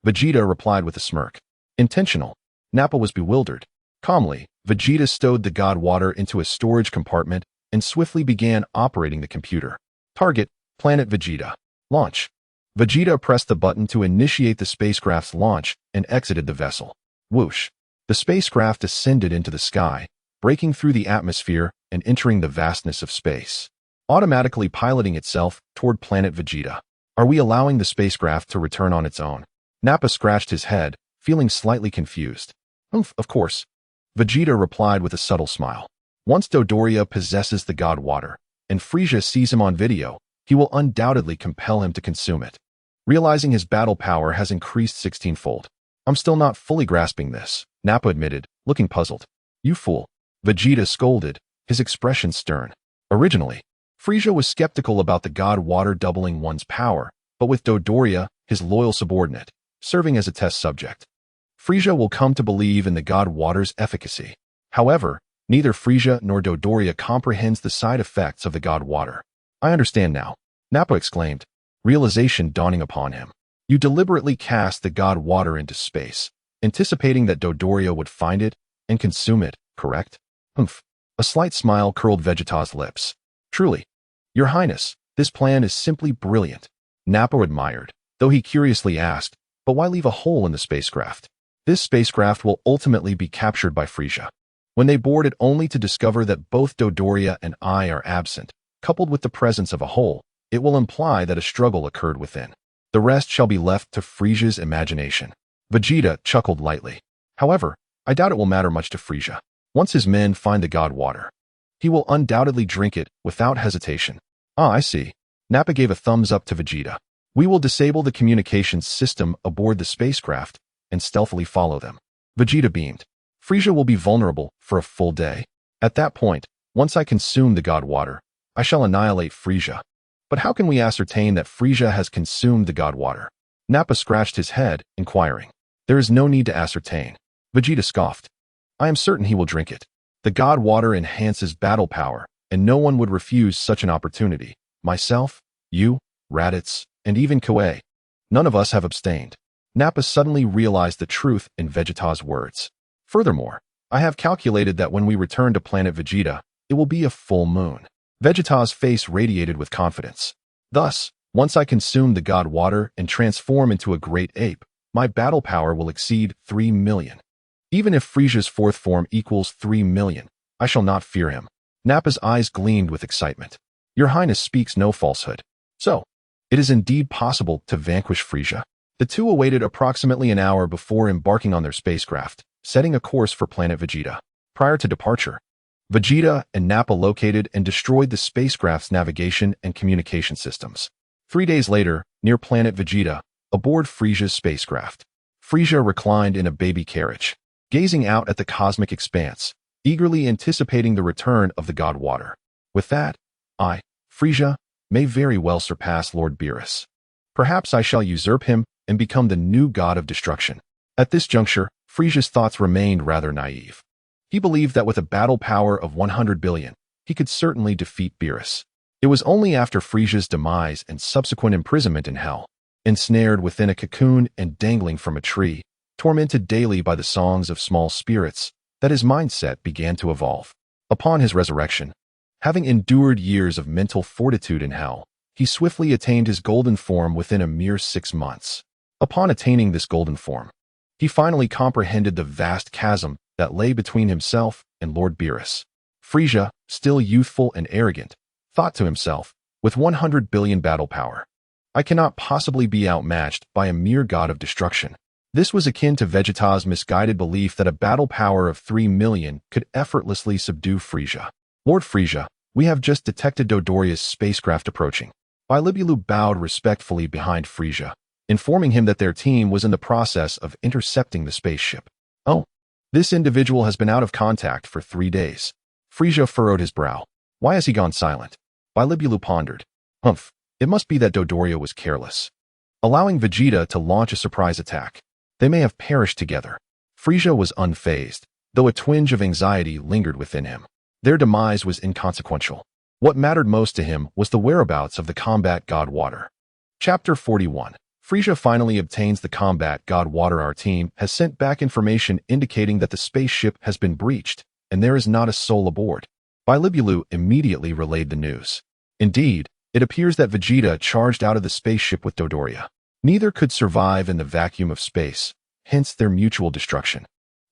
Vegeta replied with a smirk. Intentional? Nappa was bewildered. Calmly, Vegeta stowed the god water into a storage compartment and swiftly began operating the computer. Target, Planet Vegeta. Launch. Vegeta pressed the button to initiate the spacecraft's launch and exited the vessel. Whoosh! The spacecraft ascended into the sky, breaking through the atmosphere and entering the vastness of space, automatically piloting itself toward planet Vegeta. Are we allowing the spacecraft to return on its own? Nappa scratched his head, feeling slightly confused. Of course. Vegeta replied with a subtle smile. Once Dodoria possesses the God Water, and Frieza sees him on video, he will undoubtedly compel him to consume it. Realizing his battle power has increased 16-fold. I'm still not fully grasping this, Nappa admitted, looking puzzled. You fool. Vegeta scolded, his expression stern. Originally, Frieza was skeptical about the God Water doubling one's power, but with Dodoria, his loyal subordinate, serving as a test subject, Frieza will come to believe in the God Water's efficacy. However, neither Frieza nor Dodoria comprehends the side effects of the God Water. I understand now, Nappa exclaimed, realization dawning upon him. You deliberately cast the God Water into space, anticipating that Dodoria would find it and consume it, correct? Humph. A slight smile curled Vegeta's lips. Truly, Your Highness, this plan is simply brilliant. Nappa admired, though he curiously asked, but why leave a hole in the spacecraft? This spacecraft will ultimately be captured by Frieza. When they board it only to discover that both Dodoria and I are absent, coupled with the presence of a hole, it will imply that a struggle occurred within. The rest shall be left to Frieza's imagination. Vegeta chuckled lightly. However, I doubt it will matter much to Frieza. Once his men find the God Water, he will undoubtedly drink it without hesitation. Ah, I see. Nappa gave a thumbs up to Vegeta. We will disable the communications system aboard the spacecraft and stealthily follow them. Vegeta beamed. Frieza will be vulnerable for a full day. At that point, once I consume the God Water, I shall annihilate Frieza. But how can we ascertain that Frieza has consumed the God Water? Nappa scratched his head, inquiring. There is no need to ascertain. Vegeta scoffed. I am certain he will drink it. The God Water enhances battle power, and no one would refuse such an opportunity. Myself, you, Raditz, and even Koei. None of us have abstained. Nappa suddenly realized the truth in Vegeta's words. Furthermore, I have calculated that when we return to planet Vegeta, it will be a full moon. Vegeta's face radiated with confidence. Thus, once I consume the God Water and transform into a great ape, my battle power will exceed 3 million. Even if Frieza's fourth form equals 3 million, I shall not fear him. Nappa's eyes gleamed with excitement. Your Highness speaks no falsehood. So, it is indeed possible to vanquish Frieza. The two awaited approximately an hour before embarking on their spacecraft, setting a course for planet Vegeta. Prior to departure, Vegeta and Nappa located and destroyed the spacecraft's navigation and communication systems. 3 days later, near planet Vegeta, aboard Frieza's spacecraft, Frieza reclined in a baby carriage, gazing out at the cosmic expanse, eagerly anticipating the return of the God Water. With that, I, Frieza, may very well surpass Lord Beerus. Perhaps I shall usurp him and become the new god of destruction. At this juncture, Frieza's thoughts remained rather naive. He believed that with a battle power of 100 billion, he could certainly defeat Beerus. It was only after Frieza's demise and subsequent imprisonment in Hell, ensnared within a cocoon and dangling from a tree, tormented daily by the songs of small spirits, that his mindset began to evolve. Upon his resurrection, having endured years of mental fortitude in Hell, he swiftly attained his golden form within a mere 6 months. Upon attaining this golden form, he finally comprehended the vast chasm that lay between himself and Lord Beerus. Frieza, still youthful and arrogant, thought to himself, with 100 billion battle power, I cannot possibly be outmatched by a mere god of destruction. This was akin to Vegeta's misguided belief that a battle power of 3 million could effortlessly subdue Frieza. Lord Frieza, we have just detected Dodoria's spacecraft approaching. Bilibulu bowed respectfully behind Frieza, informing him that their team was in the process of intercepting the spaceship. Oh, this individual has been out of contact for 3 days. Frieza furrowed his brow. Why has he gone silent? Bilibulu pondered. Humph, it must be that Dodoria was careless, allowing Vegeta to launch a surprise attack. They may have perished together. Frieza was unfazed, though a twinge of anxiety lingered within him. Their demise was inconsequential. What mattered most to him was the whereabouts of the combat god Water. Chapter 41. Frieza finally obtains the combat god Water. Our team has sent back information indicating that the spaceship has been breached, and there is not a soul aboard. Bilibulu immediately relayed the news. Indeed, it appears that Vegeta charged out of the spaceship with Dodoria. Neither could survive in the vacuum of space, hence their mutual destruction.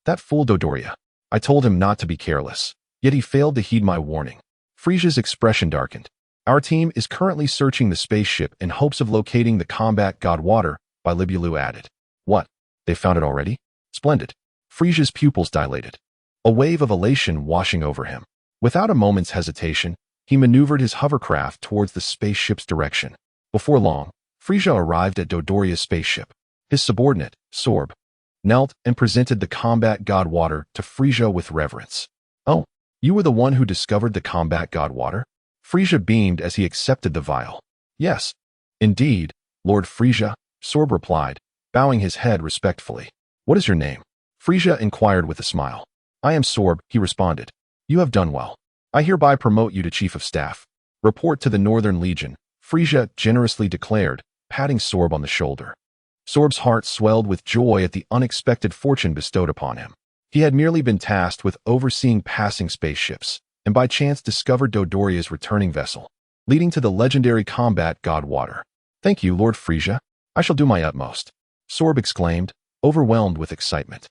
That fool Dodoria. I told him not to be careless, yet he failed to heed my warning. Frisia's expression darkened. Our team is currently searching the spaceship in hopes of locating the combat god Water, Bilibulu added. What? They found it already? Splendid. Frisia's pupils dilated. A wave of elation washing over him. Without a moment's hesitation, he maneuvered his hovercraft towards the spaceship's direction. Before long, Frisia arrived at Dodoria's spaceship. His subordinate, Sorb, knelt and presented the combat god Water to Frisia with reverence. Oh, you were the one who discovered the combat god Water? Frisia beamed as he accepted the vial. Yes, indeed, Lord Frisia, Sorb replied, bowing his head respectfully. What is your name? Frisia inquired with a smile. I am Sorb, he responded. You have done well. I hereby promote you to Chief of Staff. Report to the Northern Legion, Frisia generously declared, patting Sorb on the shoulder. Sorb's heart swelled with joy at the unexpected fortune bestowed upon him. He had merely been tasked with overseeing passing spaceships, and by chance discovered Dodoria's returning vessel, leading to the legendary combat god Water. Thank you, Lord Frisia. I shall do my utmost, Sorb exclaimed, overwhelmed with excitement.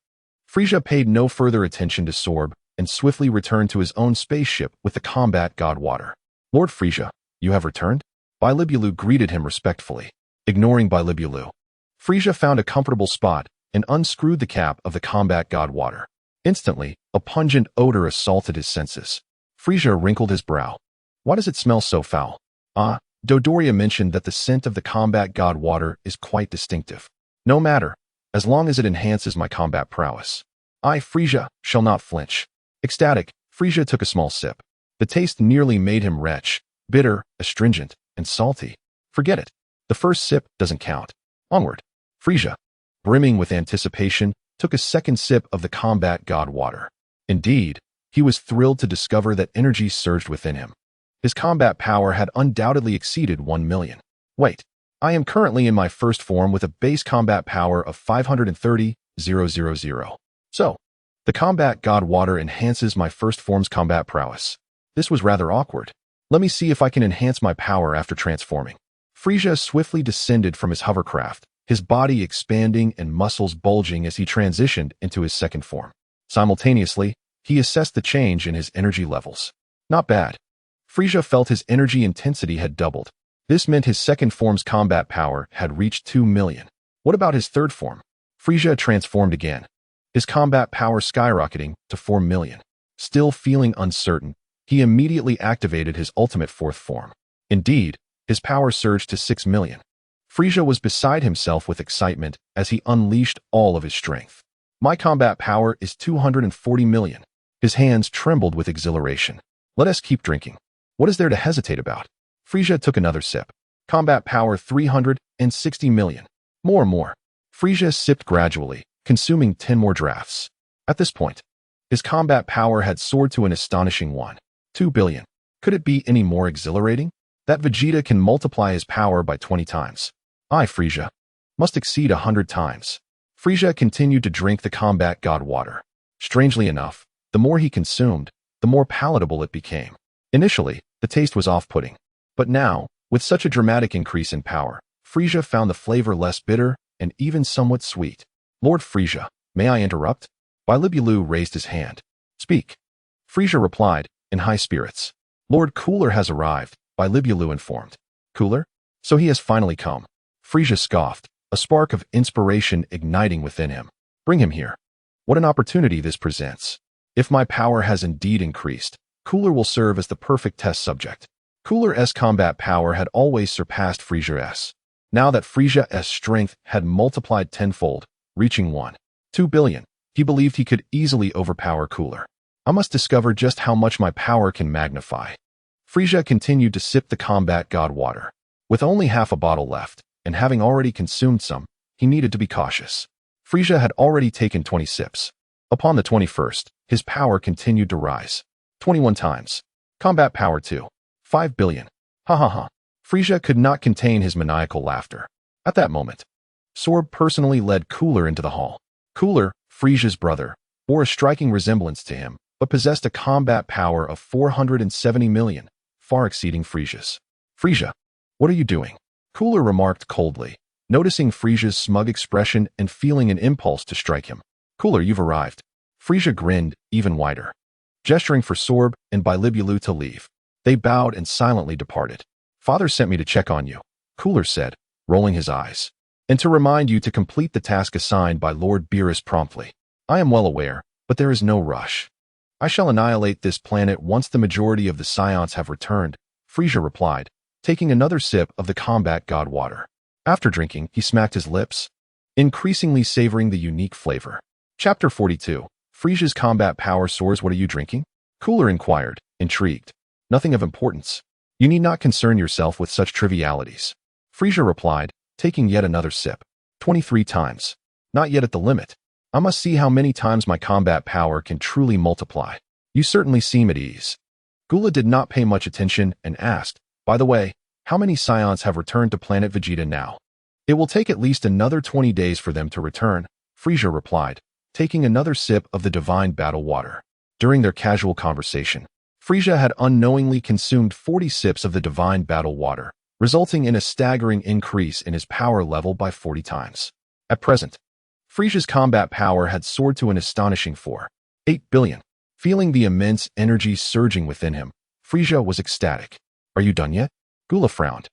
Frisia paid no further attention to Sorb and swiftly returned to his own spaceship with the combat god Water. Lord Frisia, you have returned? Bilibulu greeted him respectfully. Ignoring Bilibulu, Frisia found a comfortable spot and unscrewed the cap of the combat god Water. Instantly, a pungent odor assaulted his senses. Frisia wrinkled his brow. Why does it smell so foul? Dodoria mentioned that the scent of the combat god Water is quite distinctive. No matter, as long as it enhances my combat prowess. I, Frisia, shall not flinch. Ecstatic, Frisia took a small sip. The taste nearly made him retch, bitter, astringent, and salty. Forget it. The first sip doesn't count. Onward. Frisia, brimming with anticipation, took a second sip of the combat god Water. Indeed, he was thrilled to discover that energy surged within him. His combat power had undoubtedly exceeded 1 million. Wait, I am currently in my first form with a base combat power of 530,000. So, the combat god Water enhances my first form's combat prowess. This was rather awkward. Let me see if I can enhance my power after transforming. Frisia swiftly descended from his hovercraft, his body expanding and muscles bulging as he transitioned into his second form. Simultaneously, he assessed the change in his energy levels. Not bad. Frisia felt his energy intensity had doubled. This meant his second form's combat power had reached 2 million. What about his third form? Frisia transformed again, his combat power skyrocketing to 4 million. Still feeling uncertain, he immediately activated his ultimate fourth form. Indeed, his power surged to 6 million. Frisia was beside himself with excitement as he unleashed all of his strength. My combat power is 240 million. His hands trembled with exhilaration. Let us keep drinking. What is there to hesitate about? Frisia took another sip. Combat power 360 million. More. Frisia sipped gradually, consuming 10 more drafts. At this point, his combat power had soared to an astonishing 2 billion. Could it be any more exhilarating? That Vegeta can multiply his power by 20 times. I, Frisia, must exceed 100 times. Frisia continued to drink the combat god Water. Strangely enough, the more he consumed, the more palatable it became. Initially, the taste was off-putting. But now, with such a dramatic increase in power, Frisia found the flavor less bitter and even somewhat sweet. Lord Frisia, may I interrupt? Bilibulu raised his hand. Speak. Frisia replied, in high spirits. Lord Cooler has arrived, Bilibulu informed. Cooler? So he has finally come. Frisia scoffed, a spark of inspiration igniting within him. Bring him here. What an opportunity this presents. If my power has indeed increased, Cooler will serve as the perfect test subject. Cooler's combat power had always surpassed Frisia's. Now that Frisia's strength had multiplied tenfold, reaching 2 billion, he believed he could easily overpower Cooler. I must discover just how much my power can magnify. Frisia continued to sip the combat god Water. With only half a bottle left, and having already consumed some, he needed to be cautious. Frisia had already taken 20 sips. Upon the 21st, his power continued to rise. 21 times. Combat power 5 billion. Ha ha ha. Frisia could not contain his maniacal laughter. At that moment, Sorb personally led Cooler into the hall. Cooler, Frisia's brother, bore a striking resemblance to him, but possessed a combat power of 470 million, far exceeding Frisia's. Frisia, what are you doing? Cooler remarked coldly, noticing Frisia's smug expression and feeling an impulse to strike him. Cooler, you've arrived. Frisia grinned even wider, gesturing for Sorb and Bilibulu to leave. They bowed and silently departed. Father sent me to check on you, Cooler said, rolling his eyes, and to remind you to complete the task assigned by Lord Beerus promptly. I am well aware, but there is no rush. I shall annihilate this planet once the majority of the Scions have returned, Frisia replied, taking another sip of the combat god water. After drinking, he smacked his lips, increasingly savoring the unique flavor. Chapter 42. Frisia's combat power soars. What are you drinking? Cooler inquired, intrigued. Nothing of importance. You need not concern yourself with such trivialities. Frisia replied, taking yet another sip. 23 times. Not yet at the limit. I must see how many times my combat power can truly multiply. You certainly seem at ease. Gula did not pay much attention and asked, by the way, how many Scions have returned to planet Vegeta now? It will take at least another 20 days for them to return, Frisia replied, taking another sip of the divine battle water. During their casual conversation, Frisia had unknowingly consumed 40 sips of the divine battle water, resulting in a staggering increase in his power level by 40 times. At present, Frisia's combat power had soared to an astonishing 4.8 billion. Feeling the immense energy surging within him, Frisia was ecstatic. Are you done yet? Gula frowned.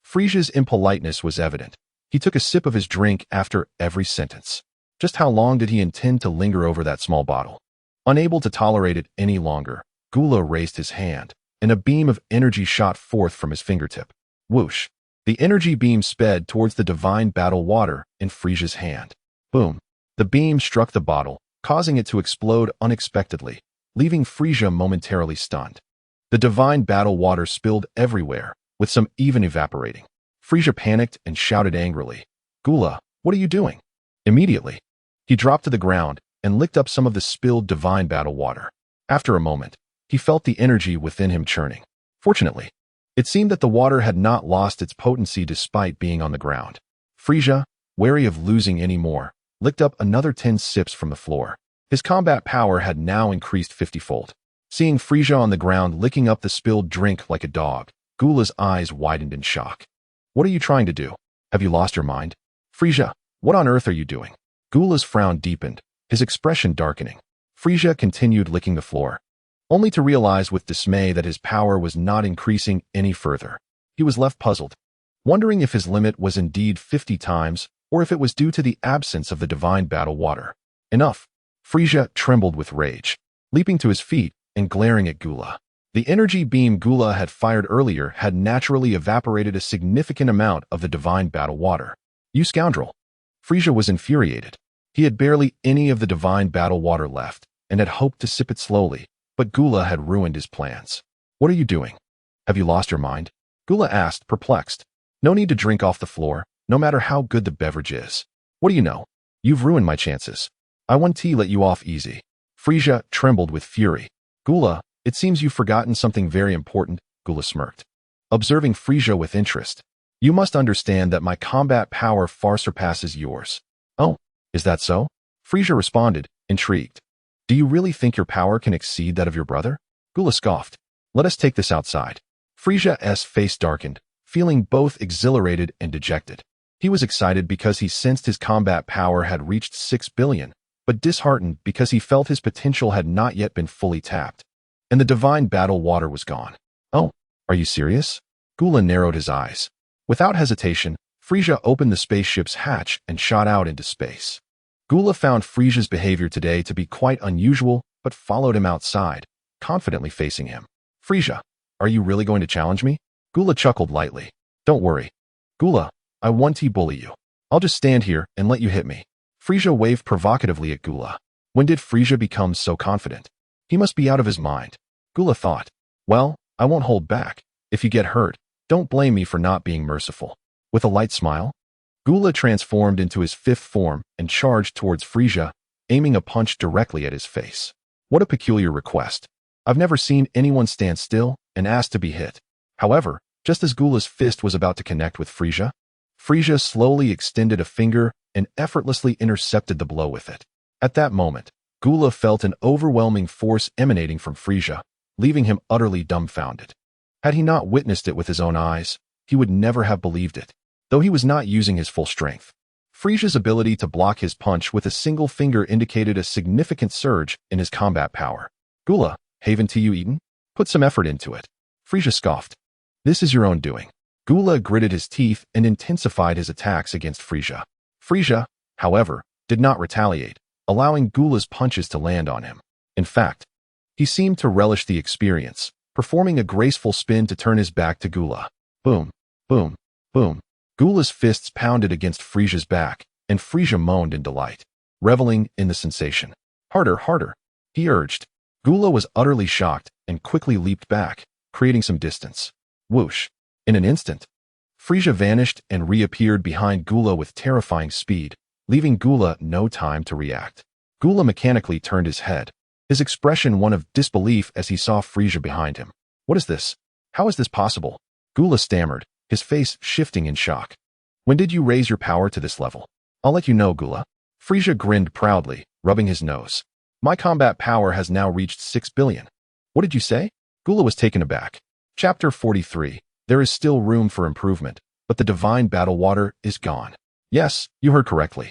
Frisia's impoliteness was evident. He took a sip of his drink after every sentence. Just how long did he intend to linger over that small bottle? Unable to tolerate it any longer, Gula raised his hand, and a beam of energy shot forth from his fingertip. Whoosh! The energy beam sped towards the divine battle water in Frisia's hand. Boom! The beam struck the bottle, causing it to explode unexpectedly, leaving Frisia momentarily stunned. The divine battle water spilled everywhere, with some even evaporating. Frisia panicked and shouted angrily, Gula, what are you doing? Immediately, he dropped to the ground and licked up some of the spilled divine battle water. After a moment, he felt the energy within him churning. Fortunately, it seemed that the water had not lost its potency despite being on the ground. Frisia, wary of losing any more, licked up another 10 sips from the floor. His combat power had now increased 50-fold. Seeing Frisia on the ground licking up the spilled drink like a dog, Gula's eyes widened in shock. What are you trying to do? Have you lost your mind? Frisia, what on earth are you doing? Gula's frown deepened, his expression darkening. Frisia continued licking the floor, only to realize with dismay that his power was not increasing any further. He was left puzzled, wondering if his limit was indeed 50 times or if it was due to the absence of the divine battle water. Enough! Frisia trembled with rage, leaping to his feet and glaring at Gula. The energy beam Gula had fired earlier had naturally evaporated a significant amount of the divine battle water. You scoundrel! Frisia was infuriated. He had barely any of the divine battle water left and had hoped to sip it slowly, but Gula had ruined his plans. What are you doing? Have you lost your mind? Gula asked, perplexed. No need to drink off the floor, no matter how good the beverage is. What do you know? You've ruined my chances. I won't let you off easy. Frisia trembled with fury. Gula, it seems you've forgotten something very important, Gula smirked, observing Frisia with interest. You must understand that my combat power far surpasses yours. Oh, is that so? Frisia responded, intrigued. Do you really think your power can exceed that of your brother? Gula scoffed. Let us take this outside. Frisia's face darkened, feeling both exhilarated and dejected. He was excited because he sensed his combat power had reached 6 billion, but disheartened because he felt his potential had not yet been fully tapped. And the divine battle water was gone. Oh, are you serious? Gula narrowed his eyes. Without hesitation, Frisia opened the spaceship's hatch and shot out into space. Gula found Frisia's behavior today to be quite unusual, but followed him outside, confidently facing him. Frisia, are you really going to challenge me? Gula chuckled lightly. Don't worry. Gula, I won't bully you. I'll just stand here and let you hit me. Frisia waved provocatively at Gula. When did Frisia become so confident? He must be out of his mind. Gula thought. Well, I won't hold back. If you get hurt, don't blame me for not being merciful. With a light smile, Gula transformed into his fifth form and charged towards Frisia, aiming a punch directly at his face. What a peculiar request. I've never seen anyone stand still and ask to be hit. However, just as Gula's fist was about to connect with Frisia, Frisia slowly extended a finger and effortlessly intercepted the blow with it. At that moment, Gula felt an overwhelming force emanating from Frisia, leaving him utterly dumbfounded. Had he not witnessed it with his own eyes, he would never have believed it. Though he was not using his full strength, Frisia's ability to block his punch with a single finger indicated a significant surge in his combat power. Gula, haven't you eaten? Put some effort into it. Frisia scoffed. This is your own doing. Gula gritted his teeth and intensified his attacks against Frisia. Frisia, however, did not retaliate, allowing Gula's punches to land on him. In fact, he seemed to relish the experience, performing a graceful spin to turn his back to Gula. Boom, boom, boom. Gula's fists pounded against Frisia's back, and Frisia moaned in delight, reveling in the sensation. Harder, harder, he urged. Gula was utterly shocked and quickly leaped back, creating some distance. Whoosh. In an instant, Frisia vanished and reappeared behind Gula with terrifying speed, leaving Gula no time to react. Gula mechanically turned his head, his expression one of disbelief as he saw Frisia behind him. What is this? How is this possible? Gula stammered, his face shifting in shock. When did you raise your power to this level? I'll let you know, Gula. Frisia grinned proudly, rubbing his nose. My combat power has now reached 6 billion. What did you say? Gula was taken aback. Chapter 43. There is still room for improvement, but the divine battle water is gone. Yes, you heard correctly.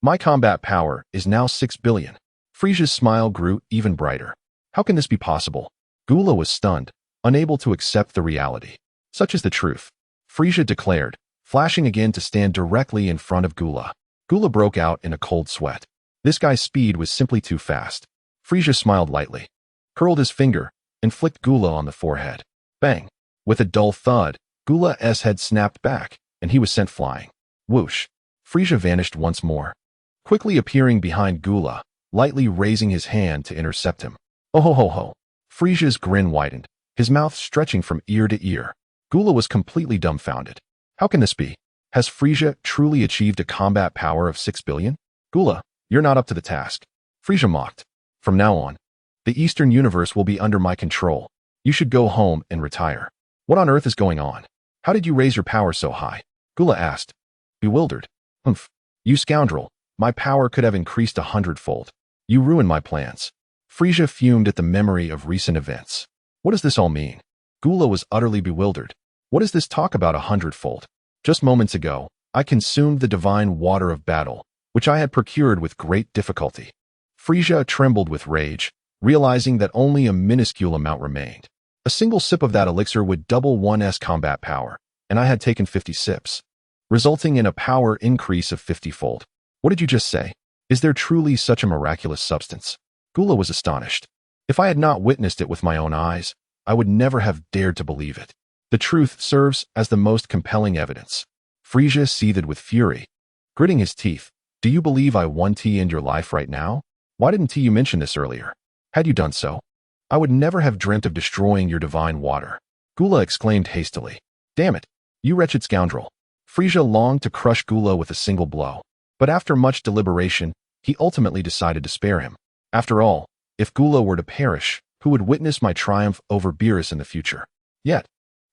My combat power is now 6 billion. Frisia's smile grew even brighter. How can this be possible? Gula was stunned, unable to accept the reality. Such is the truth, Frisia declared, flashing again to stand directly in front of Gula. Gula broke out in a cold sweat. This guy's speed was simply too fast. Frisia smiled lightly, curled his finger, and flicked Gula on the forehead. Bang! With a dull thud, Gula's head snapped back, and he was sent flying. Whoosh! Frisia vanished once more, quickly appearing behind Gula, lightly raising his hand to intercept him. Oh ho ho ho! Frisia's grin widened, his mouth stretching from ear to ear. Gula was completely dumbfounded. How can this be? Has Frisia truly achieved a combat power of 6 billion? Gula, you're not up to the task. Frisia mocked. From now on, the Eastern Universe will be under my control. You should go home and retire. What on earth is going on? How did you raise your power so high? Gula asked, bewildered. Humph, you scoundrel, my power could have increased 100-fold. You ruined my plans. Frisia fumed at the memory of recent events. What does this all mean? Gula was utterly bewildered. What is this talk about 100-fold? Just moments ago, I consumed the divine water of battle, which I had procured with great difficulty. Frisia trembled with rage, realizing that only a minuscule amount remained. A single sip of that elixir would double one's combat power, and I had taken 50 sips, resulting in a power increase of 50-fold. What did you just say? Is there truly such a miraculous substance? Gula was astonished. If I had not witnessed it with my own eyes, I would never have dared to believe it. The truth serves as the most compelling evidence. Frisia seethed with fury, gritting his teeth. Do you believe I won tea in your life right now? Why didn't you mention this earlier? Had you done so, I would never have dreamt of destroying your divine water. Gula exclaimed hastily. Damn it, you wretched scoundrel. Frisia longed to crush Gula with a single blow, but after much deliberation, he ultimately decided to spare him. After all, if Gula were to perish, who would witness my triumph over Beerus in the future? Yet,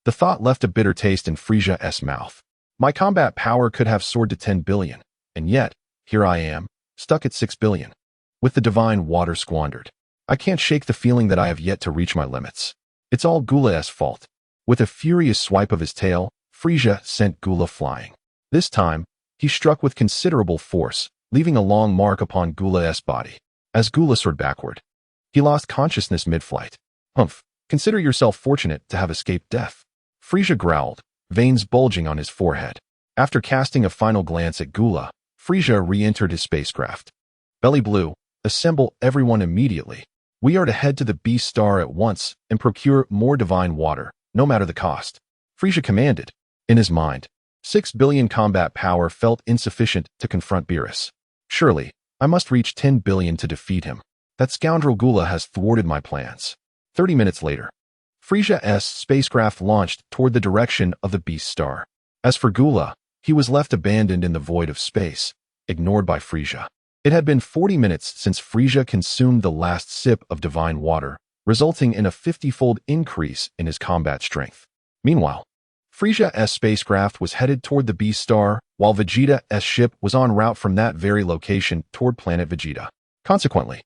the thought left a bitter taste in Frisia's mouth. My combat power could have soared to 10 billion, and yet, here I am, stuck at 6 billion, with the divine water squandered. I can't shake the feeling that I have yet to reach my limits. It's all Gula's fault. With a furious swipe of his tail, Frisia sent Gula flying. This time, he struck with considerable force, leaving a long mark upon Gula's body. As Gula soared backward, he lost consciousness mid-flight. Humph, consider yourself fortunate to have escaped death. Frisia growled, veins bulging on his forehead. After casting a final glance at Gula, Frisia re-entered his spacecraft. Belly Blue, assemble everyone immediately. We are to head to the Beast Star at once and procure more divine water, no matter the cost. Frisia commanded. In his mind, 6 billion combat power felt insufficient to confront Beerus. Surely, I must reach 10 billion to defeat him. That scoundrel Gula has thwarted my plans. 30 minutes later, Frisia's spacecraft launched toward the direction of the Beast Star. As for Gula, he was left abandoned in the void of space, ignored by Frisia. It had been 40 minutes since Frisia consumed the last sip of divine water, resulting in a 50-fold increase in his combat strength. Meanwhile, Frisia's spacecraft was headed toward the Beast Star, while Vegeta's ship was en route from that very location toward planet Vegeta. Consequently,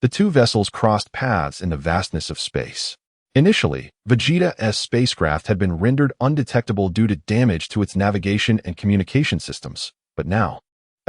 the two vessels crossed paths in the vastness of space. Initially, Vegeta's spacecraft had been rendered undetectable due to damage to its navigation and communication systems, but now,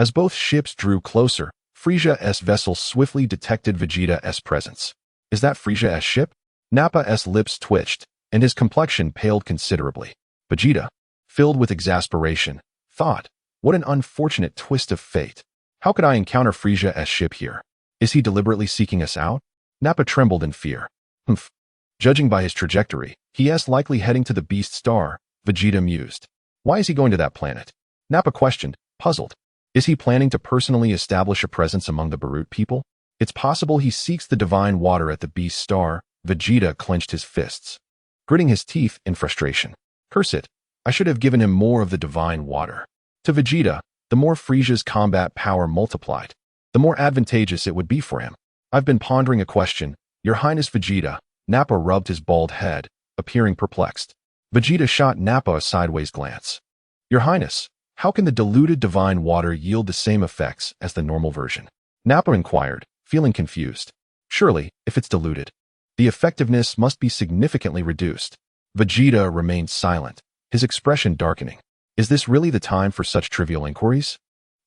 As both ships drew closer, Frisia's vessel swiftly detected Vegeta's presence. Is that Frisia's ship? Nappa's lips twitched, and his complexion paled considerably. Vegeta, filled with exasperation, thought, what an unfortunate twist of fate. How could I encounter Frisia's ship here? Is he deliberately seeking us out? Nappa trembled in fear. Humph. Judging by his trajectory, he is likely heading to the Beast Star, Vegeta mused. Why is he going to that planet? Nappa questioned, puzzled. Is he planning to personally establish a presence among the Barut people? It's possible he seeks the divine water at the Beast Star. Vegeta clenched his fists, gritting his teeth in frustration. Curse it, I should have given him more of the divine water. To Vegeta, the more Frisia's combat power multiplied, the more advantageous it would be for him. I've been pondering a question, Your Highness Vegeta. Nappa rubbed his bald head, appearing perplexed. Vegeta shot Nappa a sideways glance. Your Highness, how can the diluted divine water yield the same effects as the normal version? Nappa inquired, feeling confused. Surely, if it's diluted, the effectiveness must be significantly reduced. Vegeta remained silent, his expression darkening. Is this really the time for such trivial inquiries?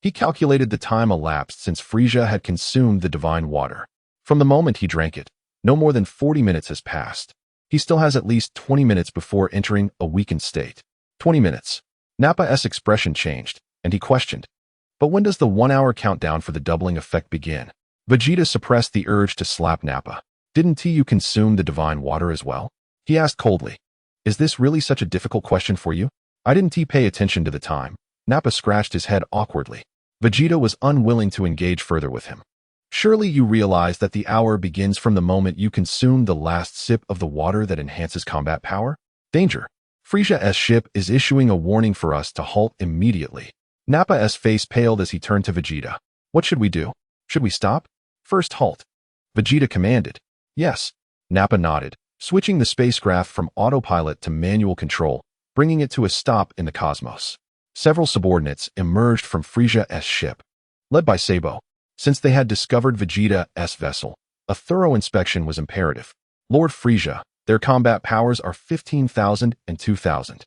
He calculated the time elapsed since Frisia had consumed the divine water. From the moment he drank it, no more than 40 minutes has passed. He still has at least 20 minutes before entering a weakened state. 20 minutes. Nappa's expression changed, and he questioned. But when does the 1-hour countdown for the doubling effect begin? Vegeta suppressed the urge to slap Nappa. Didn't you consume the divine water as well? He asked coldly. Is this really such a difficult question for you? I didn't pay attention to the time. Nappa scratched his head awkwardly. Vegeta was unwilling to engage further with him. Surely you realize that the hour begins from the moment you consume the last sip of the water that enhances combat power? Danger. Frisia's ship is issuing a warning for us to halt immediately. Nappa's face paled as he turned to Vegeta. What should we do? Should we stop? First halt. Vegeta commanded. Yes. Nappa nodded, switching the spacecraft from autopilot to manual control, bringing it to a stop in the cosmos. Several subordinates emerged from Frisia's ship, led by Sabo. Since they had discovered Vegeta's vessel, a thorough inspection was imperative. Lord Frisia, their combat powers are 15,000 and 2,000.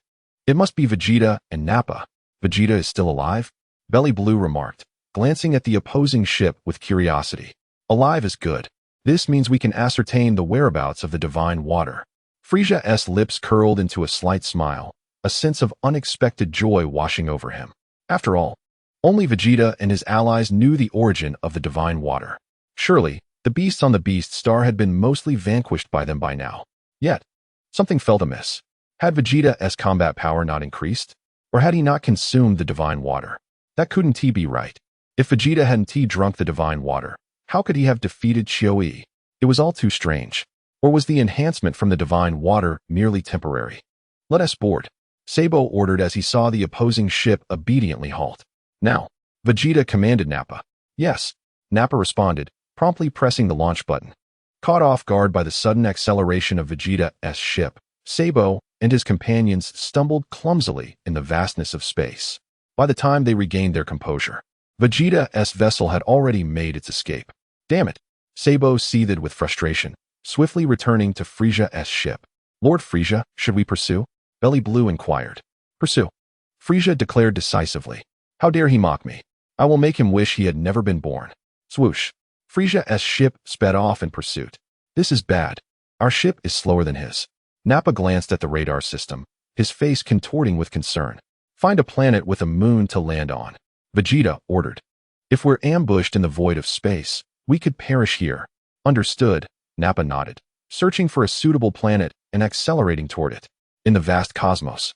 It must be Vegeta and Nappa. Vegeta is still alive? Belly Blue remarked, glancing at the opposing ship with curiosity. Alive is good. This means we can ascertain the whereabouts of the divine water. Frisia's lips curled into a slight smile, a sense of unexpected joy washing over him. After all, only Vegeta and his allies knew the origin of the divine water. Surely, the beasts on the Beast Star had been mostly vanquished by them by now. Yet, something felt amiss. Had Vegeta's combat power not increased? Or had he not consumed the divine water? That couldn't be right. If Vegeta hadn't drunk the divine water, how could he have defeated Chioe? It was all too strange. Or was the enhancement from the divine water merely temporary? Let us board, Sabo ordered as he saw the opposing ship obediently halt. Now, Vegeta commanded Nappa. Yes, Nappa responded, promptly pressing the launch button. Caught off guard by the sudden acceleration of Vegeta's ship, Sabo and his companions stumbled clumsily in the vastness of space. By the time they regained their composure, Vegeta's vessel had already made its escape. Damn it! Sabo seethed with frustration, swiftly returning to Frisia's ship. Lord Frisia, should we pursue? Belly Blue inquired. Pursue. Frisia declared decisively. How dare he mock me? I will make him wish he had never been born. Swoosh. Frisia's ship sped off in pursuit. This is bad. Our ship is slower than his. Nappa glanced at the radar system, his face contorting with concern. Find a planet with a moon to land on. Vegeta ordered. If we're ambushed in the void of space, we could perish here. Understood, Nappa nodded, searching for a suitable planet and accelerating toward it. In the vast cosmos,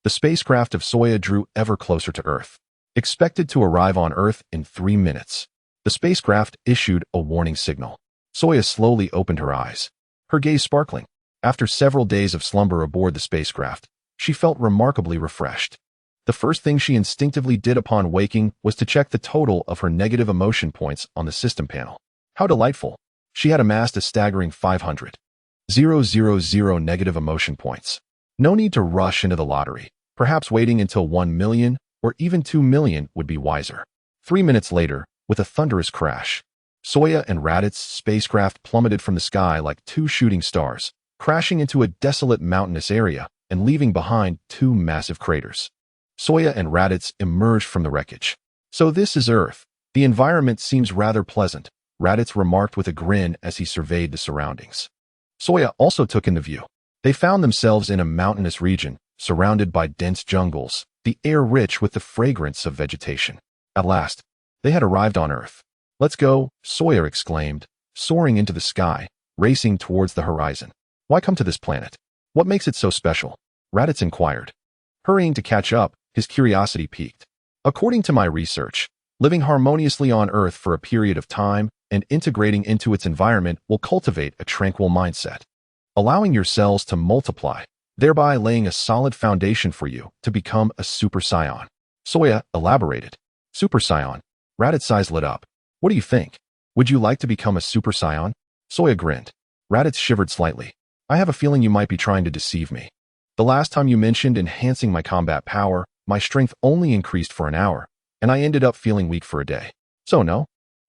the spacecraft of Soya drew ever closer to Earth. Expected to arrive on Earth in 3 minutes. The spacecraft issued a warning signal. Soya slowly opened her eyes, her gaze sparkling. After several days of slumber aboard the spacecraft, she felt remarkably refreshed. The first thing she instinctively did upon waking was to check the total of her negative emotion points on the system panel. How delightful! She had amassed a staggering 500,000 negative emotion points. No need to rush into the lottery. Perhaps waiting until 1 million or even 2 million would be wiser. 3 minutes later, with a thunderous crash, Soya and Raditz spacecraft plummeted from the sky like 2 shooting stars, crashing into a desolate mountainous area and leaving behind 2 massive craters. Soya and Raditz emerged from the wreckage, So this is Earth. The environment seems rather pleasant, Raditz remarked with a grin as he surveyed the surroundings. Soya also took in the view. They found themselves in a mountainous region, surrounded by dense jungles, the air rich with the fragrance of vegetation. At last, they had arrived on Earth. Let's go, Soya exclaimed, soaring into the sky, racing towards the horizon. Why come to this planet? What makes it so special? Raditz inquired. Hurrying to catch up, his curiosity piqued. According to my research, living harmoniously on Earth for a period of time and integrating into its environment will cultivate a tranquil mindset, allowing your cells to multiply, thereby laying a solid foundation for you to become a Super Saiyan. Soya elaborated. Super Saiyan. Raditz's eyes lit up. What do you think? Would you like to become a Super Saiyan? Soya grinned. Raditz shivered slightly. I have a feeling you might be trying to deceive me. The last time you mentioned enhancing my combat power, my strength only increased for an hour, and I ended up feeling weak for a day. So no?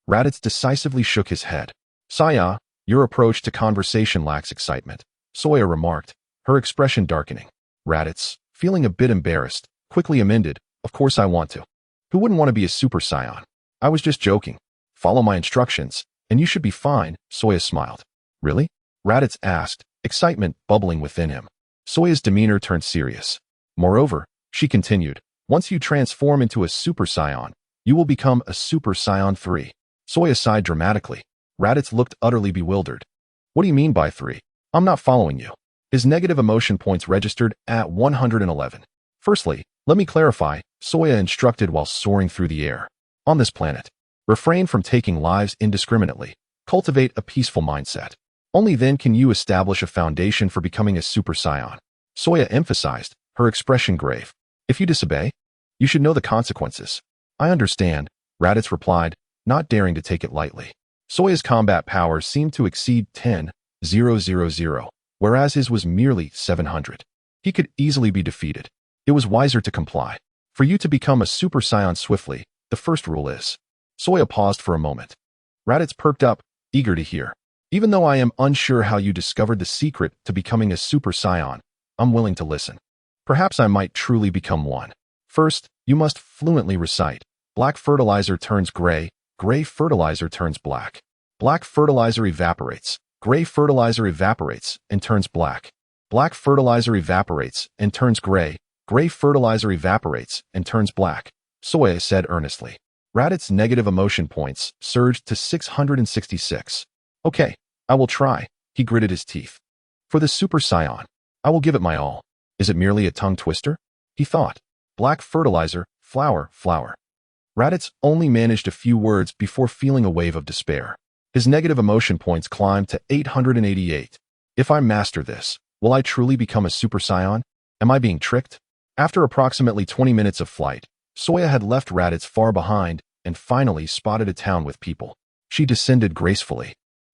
Raditz decisively shook his head. Saya, your approach to conversation lacks excitement, Soya remarked, her expression darkening. Raditz, feeling a bit embarrassed, quickly amended, of course I want to. Who wouldn't want to be a Super Saiyan? I was just joking. Follow my instructions, and you should be fine, Soya smiled. Really? Raditz asked, excitement bubbling within him. Soya's demeanor turned serious. Moreover, she continued, once you transform into a Super Saiyan, you will become a Super Saiyan 3. Soya sighed dramatically. Raditz looked utterly bewildered. What do you mean by 3? I'm not following you. His negative emotion points registered at 111. Firstly, let me clarify, Soya instructed while soaring through the air. On this planet, refrain from taking lives indiscriminately. Cultivate a peaceful mindset. Only then can you establish a foundation for becoming a Super Saiyan. Soya emphasized, her expression grave. If you disobey, you should know the consequences. I understand, Raditz replied, not daring to take it lightly. Soya's combat power seemed to exceed 10,000, whereas his was merely 700. He could easily be defeated. It was wiser to comply. For you to become a Super Saiyan swiftly, the first rule is. Soya paused for a moment. Raditz perked up, eager to hear. Even though I am unsure how you discovered the secret to becoming a Super Saiyan, I'm willing to listen. Perhaps I might truly become one. First, you must fluently recite. Black fertilizer turns gray, gray fertilizer turns black. Black fertilizer evaporates, gray fertilizer evaporates and turns black. Black fertilizer evaporates and turns gray, gray fertilizer evaporates and turns black, Soya said earnestly. Raditz's negative emotion points surged to 666. Okay, I will try, he gritted his teeth. For the Super Saiyan, I will give it my all. Is it merely a tongue twister? He thought. Black fertilizer, flower, flower. Raditz only managed a few words before feeling a wave of despair. His negative emotion points climbed to 888. If I master this, will I truly become a Super Saiyan? Am I being tricked? After approximately 20 minutes of flight, Soya had left Raditz far behind and finally spotted a town with people. She descended gracefully,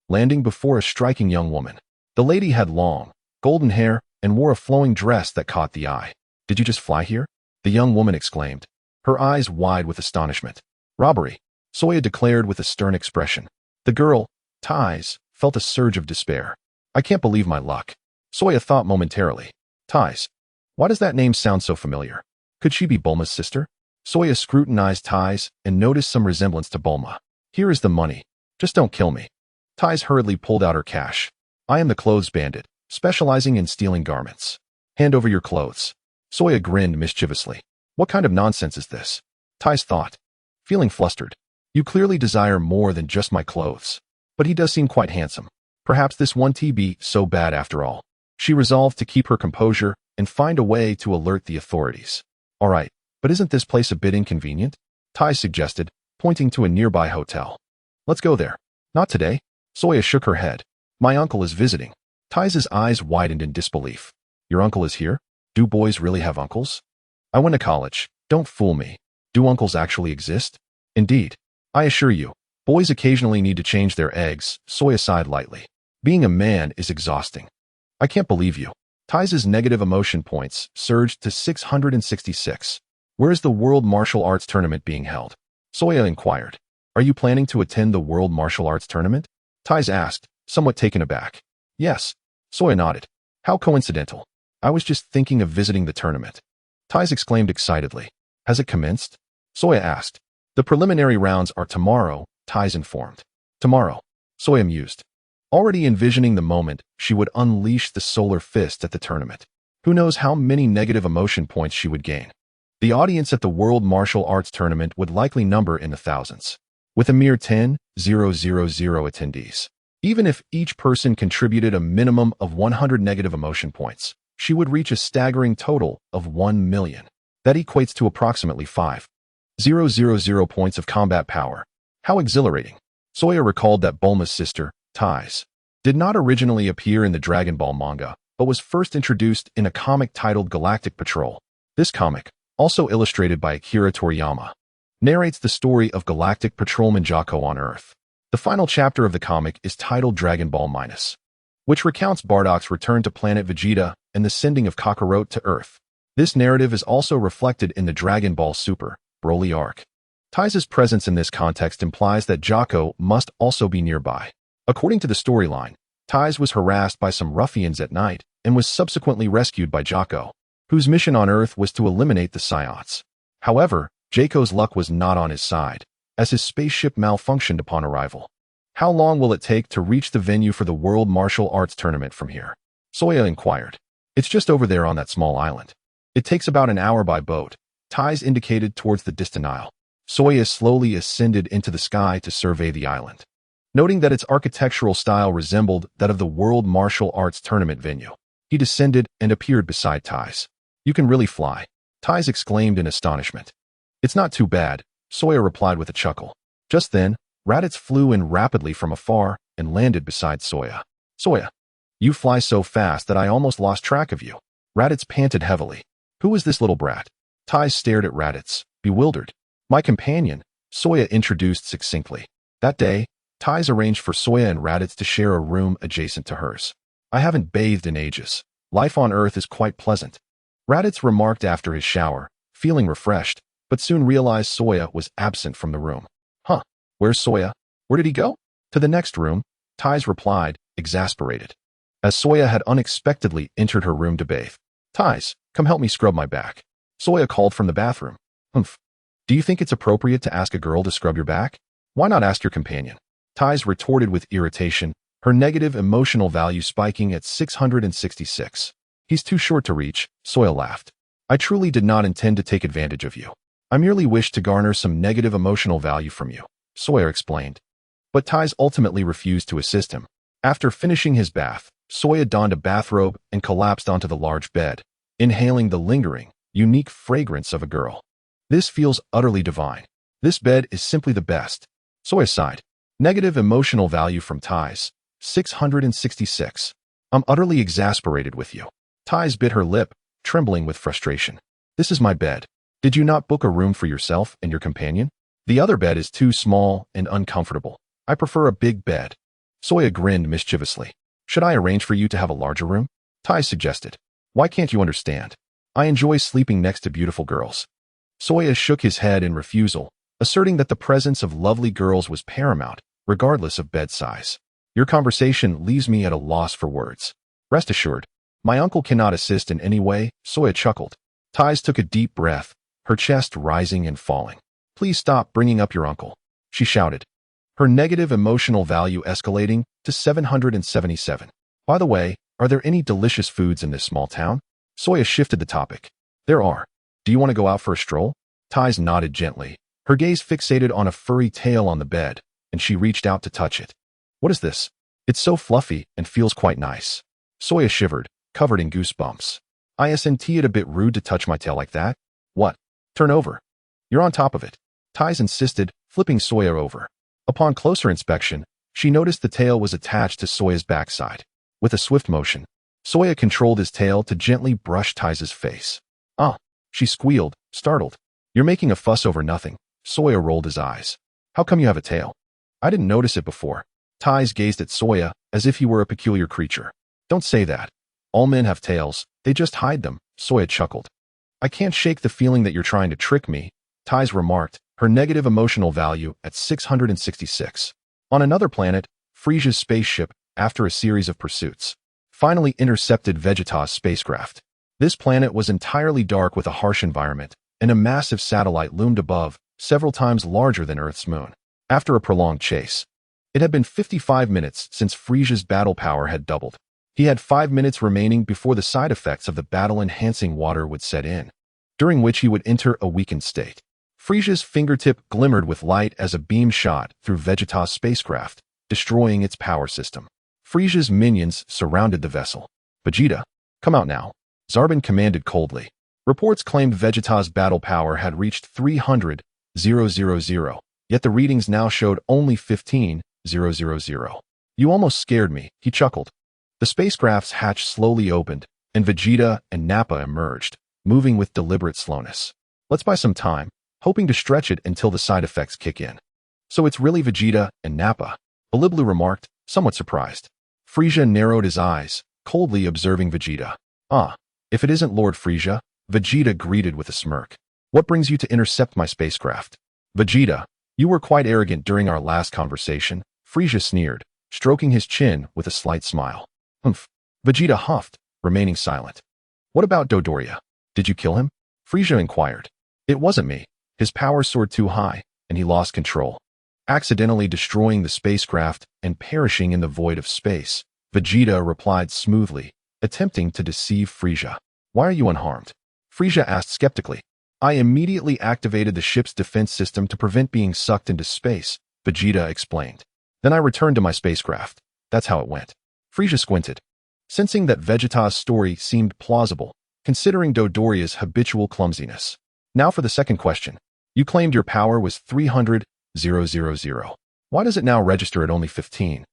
landing before a striking young woman. The lady had long, golden hair and wore a flowing dress that caught the eye. Did you just fly here? The young woman exclaimed, her eyes wide with astonishment. Robbery, Soya declared with a stern expression. The girl, Tais, felt a surge of despair. I can't believe my luck. Soya thought momentarily. Tais. Why does that name sound so familiar? Could she be Bulma's sister? Soya scrutinized Tais and noticed some resemblance to Bulma. Here is the money. Just don't kill me. Tais hurriedly pulled out her cash. I am the clothes bandit, specializing in stealing garments. Hand over your clothes. Soya grinned mischievously. What kind of nonsense is this? Tais thought, feeling flustered. You clearly desire more than just my clothes. But he does seem quite handsome. Perhaps this won't be so bad after all. She resolved to keep her composure and find a way to alert the authorities. All right, but isn't this place a bit inconvenient? Tais suggested, pointing to a nearby hotel. Let's go there. Not today. Soya shook her head. My uncle is visiting. Tais's eyes widened in disbelief. Your uncle is here? Do boys really have uncles? I went to college. Don't fool me. Do uncles actually exist? Indeed. I assure you, boys occasionally need to change their eggs, Soya sighed lightly. Being a man is exhausting. I can't believe you. Tais's negative emotion points surged to 666. Where is the World Martial Arts Tournament being held? Soya inquired. Are you planning to attend the World Martial Arts Tournament? Tais asked, somewhat taken aback. Yes. Soya nodded. How coincidental. I was just thinking of visiting the tournament. Tais exclaimed excitedly. Has it commenced? Soya asked. The preliminary rounds are tomorrow, Tai's informed. Tomorrow, Soya mused, already envisioning the moment she would unleash the solar fist at the tournament. Who knows how many negative emotion points she would gain. The audience at the World Martial Arts Tournament would likely number in the thousands, with a mere 10,000 attendees. Even if each person contributed a minimum of 100 negative emotion points, she would reach a staggering total of 1 million. That equates to approximately 5,000 points of combat power. How exhilarating. Soya recalled that Bulma's sister, Tai's, did not originally appear in the Dragon Ball manga, but was first introduced in a comic titled Galactic Patrol. This comic, also illustrated by Akira Toriyama, narrates the story of Galactic Patrolman Jaco on Earth. The final chapter of the comic is titled Dragon Ball Minus, which recounts Bardock's return to planet Vegeta and the sending of Kakarot to Earth. This narrative is also reflected in the Dragon Ball Super Broly arc. Tai's presence in this context implies that Jaco must also be nearby. According to the storyline, Tai's was harassed by some ruffians at night and was subsequently rescued by Jaco, whose mission on Earth was to eliminate the Saiyans. However, Jaco's luck was not on his side, as his spaceship malfunctioned upon arrival. How long will it take to reach the venue for the World Martial Arts Tournament from here? Soya inquired. It's just over there on that small island. It takes about an hour by boat. Tai's indicated towards the distant isle. Soya slowly ascended into the sky to survey the island, noting that its architectural style resembled that of the World Martial Arts Tournament venue. He descended and appeared beside Tai's. You can really fly, Tai's exclaimed in astonishment. It's not too bad, Soya replied with a chuckle. Just then, Raditz flew in rapidly from afar and landed beside Soya. Soya, you fly so fast that I almost lost track of you. Raditz panted heavily. Who is this little brat? Tai's stared at Raditz, bewildered. My companion, Soya introduced succinctly. That day, Tai's arranged for Soya and Raditz to share a room adjacent to hers. I haven't bathed in ages. Life on Earth is quite pleasant, Raditz remarked after his shower, feeling refreshed, but soon realized Soya was absent from the room. Huh, where's Soya? Where did he go? To the next room, Tai's replied, exasperated, as Soya had unexpectedly entered her room to bathe. Tai's, come help me scrub my back. Soya called from the bathroom. Humph. Do you think it's appropriate to ask a girl to scrub your back? Why not ask your companion? Tai's retorted with irritation, her negative emotional value spiking at 666. He's too short to reach, Soya laughed. I truly did not intend to take advantage of you. I merely wished to garner some negative emotional value from you, Soya explained. But Tai's ultimately refused to assist him. After finishing his bath, Soya donned a bathrobe and collapsed onto the large bed, inhaling the lingering, unique fragrance of a girl. This feels utterly divine. This bed is simply the best. Soya sighed. Negative emotional value from Tai's, 666. I'm utterly exasperated with you. Tai's bit her lip, trembling with frustration. This is my bed. Did you not book a room for yourself and your companion? The other bed is too small and uncomfortable. I prefer a big bed. Soya grinned mischievously. Should I arrange for you to have a larger room? Tai suggested. Why can't you understand? I enjoy sleeping next to beautiful girls. Soya shook his head in refusal, asserting that the presence of lovely girls was paramount, regardless of bed size. Your conversation leaves me at a loss for words. Rest assured, my uncle cannot assist in any way, Soya chuckled. Tais took a deep breath, her chest rising and falling. Please stop bringing up your uncle, she shouted, her negative emotional value escalating to 777. By the way, are there any delicious foods in this small town? Soya shifted the topic. There are. Do you want to go out for a stroll? Tais nodded gently, her gaze fixated on a furry tail on the bed, and she reached out to touch it. What is this? It's so fluffy and feels quite nice. Soya shivered, covered in goosebumps. Isn't it a bit rude to touch my tail like that? What? Turn over. You're on top of it. Tais insisted, flipping Soya over. Upon closer inspection, she noticed the tail was attached to Soya's backside. With a swift motion, Soya controlled his tail to gently brush Tais's face. Ah, she squealed, startled. You're making a fuss over nothing. Soya rolled his eyes. How come you have a tail? I didn't notice it before. Tais gazed at Soya as if he were a peculiar creature. Don't say that. All men have tails, they just hide them, Soya chuckled. I can't shake the feeling that you're trying to trick me, Tais remarked, her negative emotional value at 666. On another planet, Frisia's spaceship, after a series of pursuits, finally intercepted Vegeta's spacecraft. This planet was entirely dark with a harsh environment, and a massive satellite loomed above, several times larger than Earth's moon. After a prolonged chase, it had been 55 minutes since Frisia's battle power had doubled. He had 5 minutes remaining before the side effects of the battle-enhancing water would set in, during which he would enter a weakened state. Frisia's fingertip glimmered with light as a beam shot through Vegeta's spacecraft, destroying its power system. Frisia's minions surrounded the vessel. Vegeta, come out now, Zarbon commanded coldly. Reports claimed Vegeta's battle power had reached 300,000, yet the readings now showed only 15,000. You almost scared me, he chuckled. The spacecraft's hatch slowly opened, and Vegeta and Nappa emerged, moving with deliberate slowness. Let's buy some time, hoping to stretch it until the side effects kick in. So it's really Vegeta and Nappa, Bliblu remarked, somewhat surprised. Frisia narrowed his eyes, coldly observing Vegeta. Ah, if it isn't Lord Frisia, Vegeta greeted with a smirk. What brings you to intercept my spacecraft? Vegeta, you were quite arrogant during our last conversation, Frisia sneered, stroking his chin with a slight smile. Humph. Vegeta huffed, remaining silent. What about Dodoria? Did you kill him? Frisia inquired. It wasn't me. His power soared too high, and he lost control, accidentally destroying the spacecraft and perishing in the void of space. Vegeta replied smoothly, attempting to deceive Frisia. Why are you unharmed? Frisia asked skeptically. I immediately activated the ship's defense system to prevent being sucked into space, Vegeta explained. Then I returned to my spacecraft. That's how it went. Frisia squinted, sensing that Vegeta's story seemed plausible, considering Dodoria's habitual clumsiness. Now for the second question. You claimed your power was 300,000. Why does it now register at only 15,000?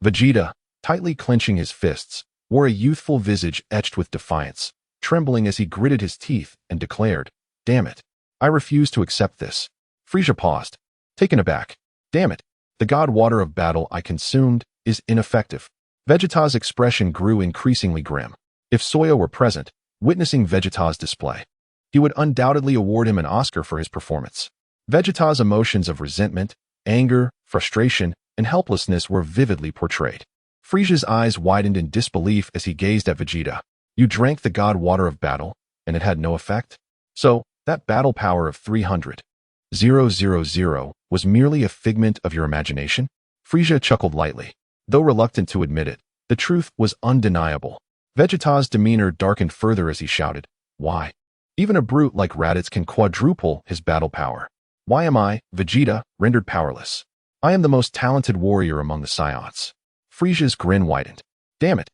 Vegeta, tightly clenching his fists, wore a youthful visage etched with defiance, trembling as he gritted his teeth and declared, Damn it. I refuse to accept this. Frisia paused, taken aback. Damn it. The god water of battle I consumed is ineffective. Vegeta's expression grew increasingly grim. If Saiyan were present, witnessing Vegeta's display, he would undoubtedly award him an Oscar for his performance. Vegeta's emotions of resentment, anger, frustration, and helplessness were vividly portrayed. Frisia's eyes widened in disbelief as he gazed at Vegeta. You drank the god water of battle, and it had no effect? So, that battle power of 300,000 was merely a figment of your imagination? Frisia chuckled lightly. Though reluctant to admit it, the truth was undeniable. Vegeta's demeanor darkened further as he shouted, Why? Even a brute like Raditz can quadruple his battle power. Why am I, Vegeta, rendered powerless? I am the most talented warrior among the Saiyans. Frisia's grin widened. Damn it.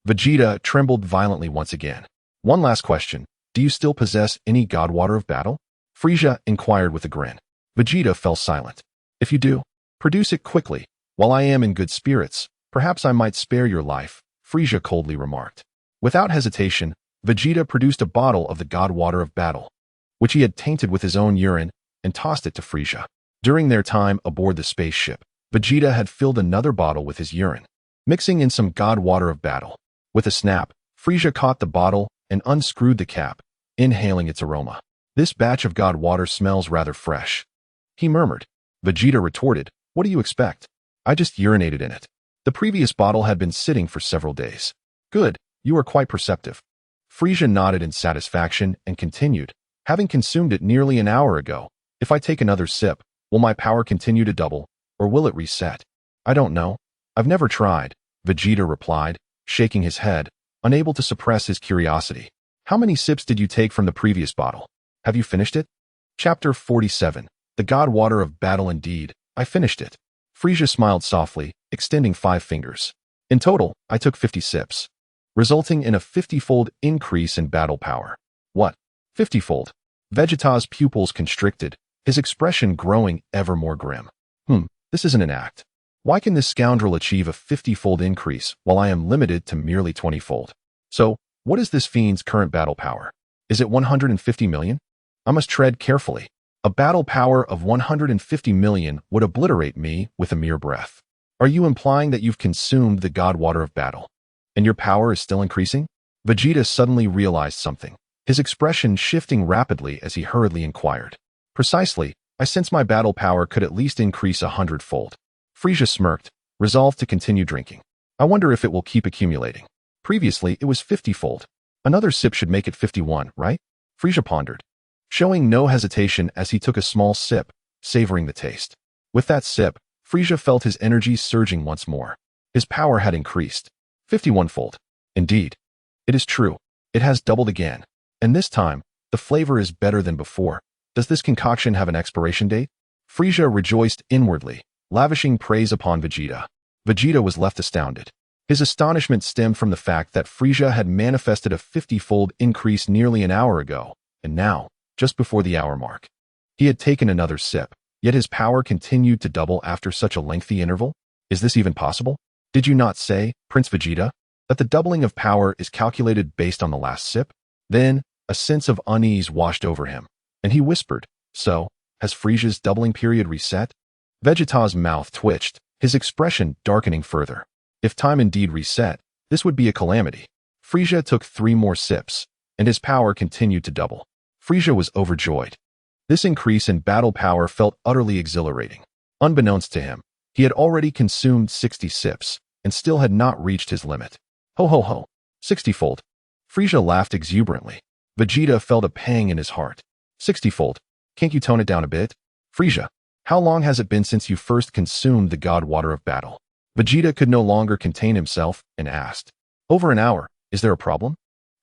Vegeta trembled violently once again. One last question. Do you still possess any god water of battle? Frisia inquired with a grin. Vegeta fell silent. If you do, produce it quickly. While I am in good spirits, perhaps I might spare your life, Frisia coldly remarked. Without hesitation, Vegeta produced a bottle of the god water of battle, which he had tainted with his own urine, and tossed it to Frisia. During their time aboard the spaceship, Vegeta had filled another bottle with his urine, mixing in some god water of battle. With a snap, Frisia caught the bottle and unscrewed the cap, inhaling its aroma. This batch of god water smells rather fresh, he murmured. Vegeta retorted, What do you expect? I just urinated in it. The previous bottle had been sitting for several days. Good, you are quite perceptive. Frisia nodded in satisfaction and continued, having consumed it nearly an hour ago. If I take another sip, will my power continue to double, or will it reset? I don't know. I've never tried, Vegeta replied, shaking his head, unable to suppress his curiosity. How many sips did you take from the previous bottle? Have you finished it? Chapter 47. The God Water of Battle. Indeed, I finished it. Frisia smiled softly, extending 5 fingers. In total, I took 50 sips, resulting in a 50-fold increase in battle power. What? 50-fold? Vegeta's pupils constricted, his expression growing ever more grim. This isn't an act. Why can this scoundrel achieve a 50-fold increase while I am limited to merely 20-fold? So, what is this fiend's current battle power? Is it 150 million? I must tread carefully. A battle power of 150 million would obliterate me with a mere breath. Are you implying that you've consumed the God Water of battle, and your power is still increasing? Vegeta suddenly realized something, his expression shifting rapidly as he hurriedly inquired. Precisely, I sense my battle power could at least increase 100-fold. Frisia smirked, resolved to continue drinking. I wonder if it will keep accumulating. Previously, it was 50-fold. Another sip should make it 51, right? Frisia pondered. showing no hesitation as he took a small sip, savoring the taste. With that sip, Frieza felt his energy surging once more. His power had increased 51-fold. Indeed, it is true. It has doubled again. And this time, the flavor is better than before. Does this concoction have an expiration date? Frieza rejoiced inwardly, lavishing praise upon Vegeta. Vegeta was left astounded. His astonishment stemmed from the fact that Frieza had manifested a 50-fold increase nearly an hour ago, and now, just before the hour mark, he had taken another sip, yet his power continued to double after such a lengthy interval? Is this even possible? Did you not say, Prince Vegeta, that the doubling of power is calculated based on the last sip? Then, a sense of unease washed over him, and he whispered, so, has Frieza's doubling period reset? Vegeta's mouth twitched, his expression darkening further. If time indeed reset, this would be a calamity. Frieza took 3 more sips, and his power continued to double. Frieza was overjoyed. This increase in battle power felt utterly exhilarating. Unbeknownst to him, he had already consumed 60 sips, and still had not reached his limit. Ho ho ho, 60-fold. Frieza laughed exuberantly. Vegeta felt a pang in his heart. 60-fold. Can't you tone it down a bit? Frieza, how long has it been since you first consumed the God Water of Battle? Vegeta could no longer contain himself and asked. Over an hour. Is there a problem?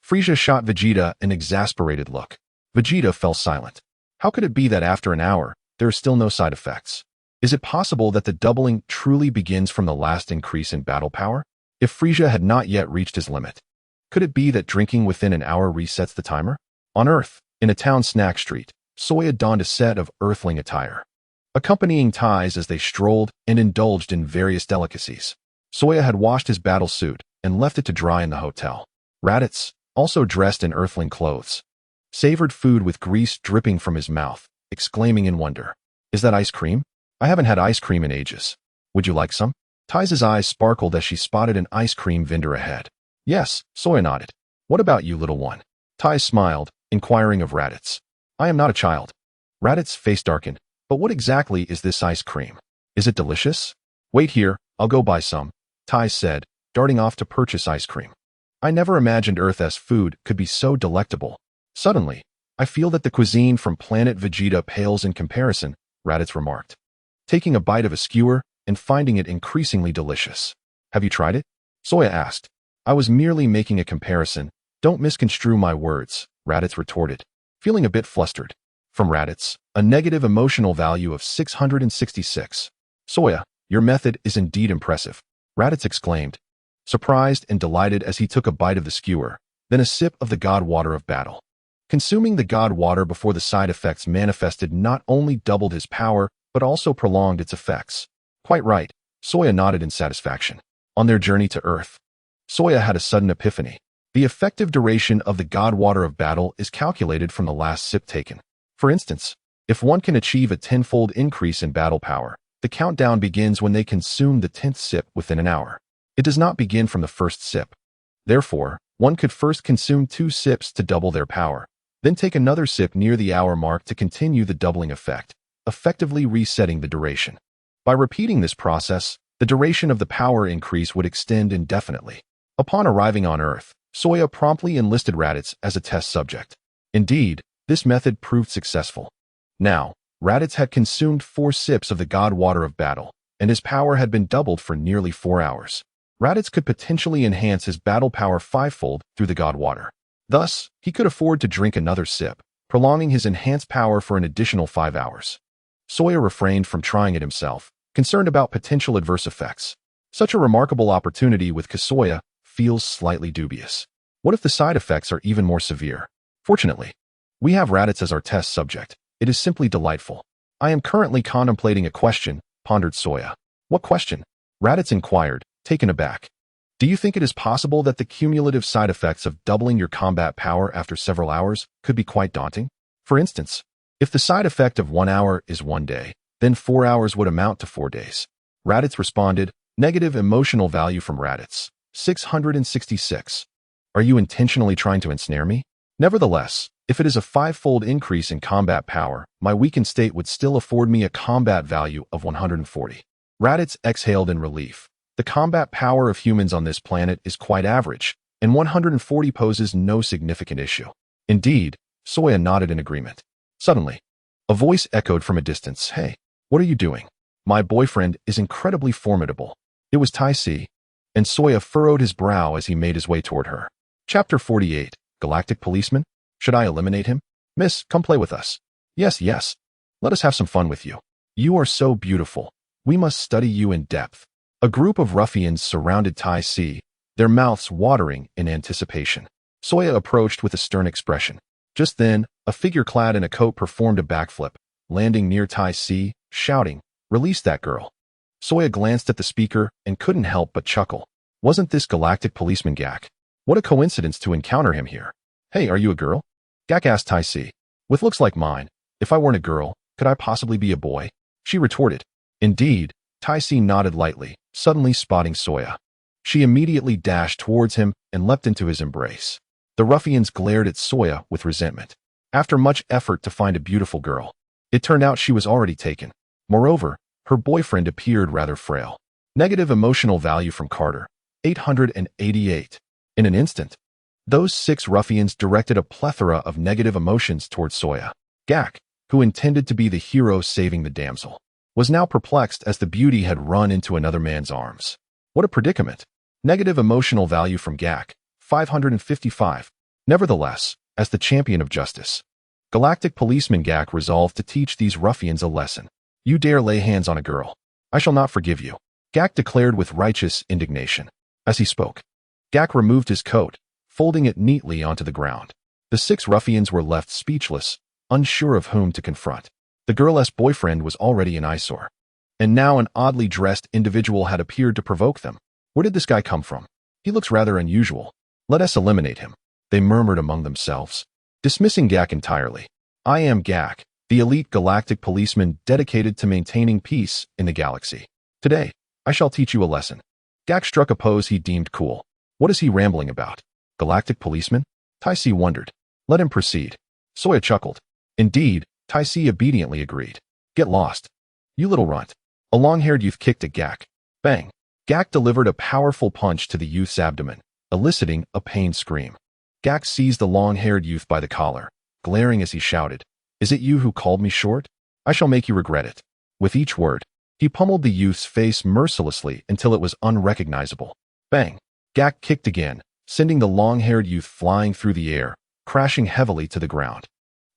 Frieza shot Vegeta an exasperated look. Vegeta fell silent. How could it be that after an hour, there are still no side effects? Is it possible that the doubling truly begins from the last increase in battle power? If Frieza had not yet reached his limit, could it be that drinking within an hour resets the timer? On Earth, in a town snack street, Soya donned a set of Earthling attire, accompanying ties as they strolled and indulged in various delicacies. Soya had washed his battle suit and left it to dry in the hotel. Raditz, also dressed in Earthling clothes, savored food with grease dripping from his mouth, exclaiming in wonder, "Is that ice cream? I haven't had ice cream in ages. Would you like some?" Tai's eyes sparkled as she spotted an ice cream vendor ahead. Yes, Soya nodded. What about you, little one? Tai smiled, inquiring of Raditz. I am not a child. Raditz's face darkened. But what exactly is this ice cream? Is it delicious? Wait here, I'll go buy some, Tai said, darting off to purchase ice cream. I never imagined Earth's food could be so delectable. Suddenly, I feel that the cuisine from planet Vegeta pales in comparison, Raditz remarked, taking a bite of a skewer and finding it increasingly delicious. Have you tried it? Soya asked. I was merely making a comparison. Don't misconstrue my words, Raditz retorted, feeling a bit flustered. From Raditz, a negative emotional value of 666. Soya, your method is indeed impressive, Raditz exclaimed, surprised and delighted as he took a bite of the skewer, then a sip of the God Water of Battle. Consuming the God Water before the side effects manifested not only doubled his power, but also prolonged its effects. Quite right, Soya nodded in satisfaction. On their journey to Earth, Soya had a sudden epiphany. The effective duration of the God Water of Battle is calculated from the last sip taken. For instance, if one can achieve a 10-fold increase in battle power, the countdown begins when they consume the 10th sip within an hour. It does not begin from the first sip. Therefore, one could first consume 2 sips to double their power, then take another sip near the hour mark to continue the doubling effect, effectively resetting the duration. By repeating this process, the duration of the power increase would extend indefinitely. Upon arriving on Earth, Soya promptly enlisted Raditz as a test subject. Indeed, this method proved successful. Now, Raditz had consumed 4 sips of the God Water of Battle, and his power had been doubled for nearly 4 hours. Raditz could potentially enhance his battle power 5-fold through the God Water. Thus, he could afford to drink another sip, prolonging his enhanced power for an additional 5 hours. Soya refrained from trying it himself, concerned about potential adverse effects. Such a remarkable opportunity with Kasoya feels slightly dubious. What if the side effects are even more severe? Fortunately, we have Raditz as our test subject. It is simply delightful. I am currently contemplating a question, pondered Soya. What question? Raditz inquired, taken aback. Do you think it is possible that the cumulative side effects of doubling your combat power after several hours could be quite daunting? For instance, if the side effect of 1 hour is 1 day, then 4 hours would amount to 4 days. Raditz responded, negative emotional value from Raditz, 666. Are you intentionally trying to ensnare me? Nevertheless, if it is a 5-fold increase in combat power, my weakened state would still afford me a combat value of 140. Raditz exhaled in relief. The combat power of humans on this planet is quite average, and 140 poses no significant issue. Indeed, Soya nodded in agreement. Suddenly, a voice echoed from a distance. Hey, what are you doing? My boyfriend is incredibly formidable. It was Tai Si, and Soya furrowed his brow as he made his way toward her. Chapter 48. Galactic Policeman? Should I eliminate him? Miss, come play with us. Yes, yes. Let us have some fun with you. You are so beautiful. We must study you in depth. A group of ruffians surrounded Tai Si, their mouths watering in anticipation. Soya approached with a stern expression. Just then, a figure clad in a coat performed a backflip, landing near Tai Si, shouting, "Release that girl." Soya glanced at the speaker and couldn't help but chuckle. Wasn't this Galactic Policeman Gak? What a coincidence to encounter him here. Hey, are you a girl? Gak asked Tai Si. With looks like mine, if I weren't a girl, could I possibly be a boy? She retorted. Indeed, Tai Si nodded lightly, suddenly spotting Soya. She immediately dashed towards him and leapt into his embrace. The ruffians glared at Soya with resentment. After much effort to find a beautiful girl, it turned out she was already taken. Moreover, her boyfriend appeared rather frail. Negative emotional value from Carter, 888. In an instant, those 6 ruffians directed a plethora of negative emotions towards Soya. Gak, who intended to be the hero saving the damsel, was now perplexed as the beauty had run into another man's arms. What a predicament. Negative emotional value from Gak, 555. Nevertheless, as the champion of justice, Galactic Policeman Gak resolved to teach these ruffians a lesson. You dare lay hands on a girl, I shall not forgive you, Gak declared with righteous indignation. As he spoke, Gak removed his coat, folding it neatly onto the ground. The 6 ruffians were left speechless, unsure of whom to confront. The girl's boyfriend was already an eyesore, and now an oddly dressed individual had appeared to provoke them. Where did this guy come from? He looks rather unusual. Let us eliminate him, they murmured among themselves, dismissing Gak entirely. I am Gak, the elite galactic policeman dedicated to maintaining peace in the galaxy. Today, I shall teach you a lesson. Gak struck a pose he deemed cool. What is he rambling about? Galactic policeman? Tai Si wondered. Let him proceed. Soya chuckled. Indeed, Tai Si obediently agreed. Get lost. You little runt. A long-haired youth kicked at Gak. Bang. Gak delivered a powerful punch to the youth's abdomen, eliciting a pained scream. Gak seized the long-haired youth by the collar, glaring as he shouted, Is it you who called me short? I shall make you regret it. With each word, he pummeled the youth's face mercilessly until it was unrecognizable. Bang! Gak kicked again, sending the long-haired youth flying through the air, crashing heavily to the ground.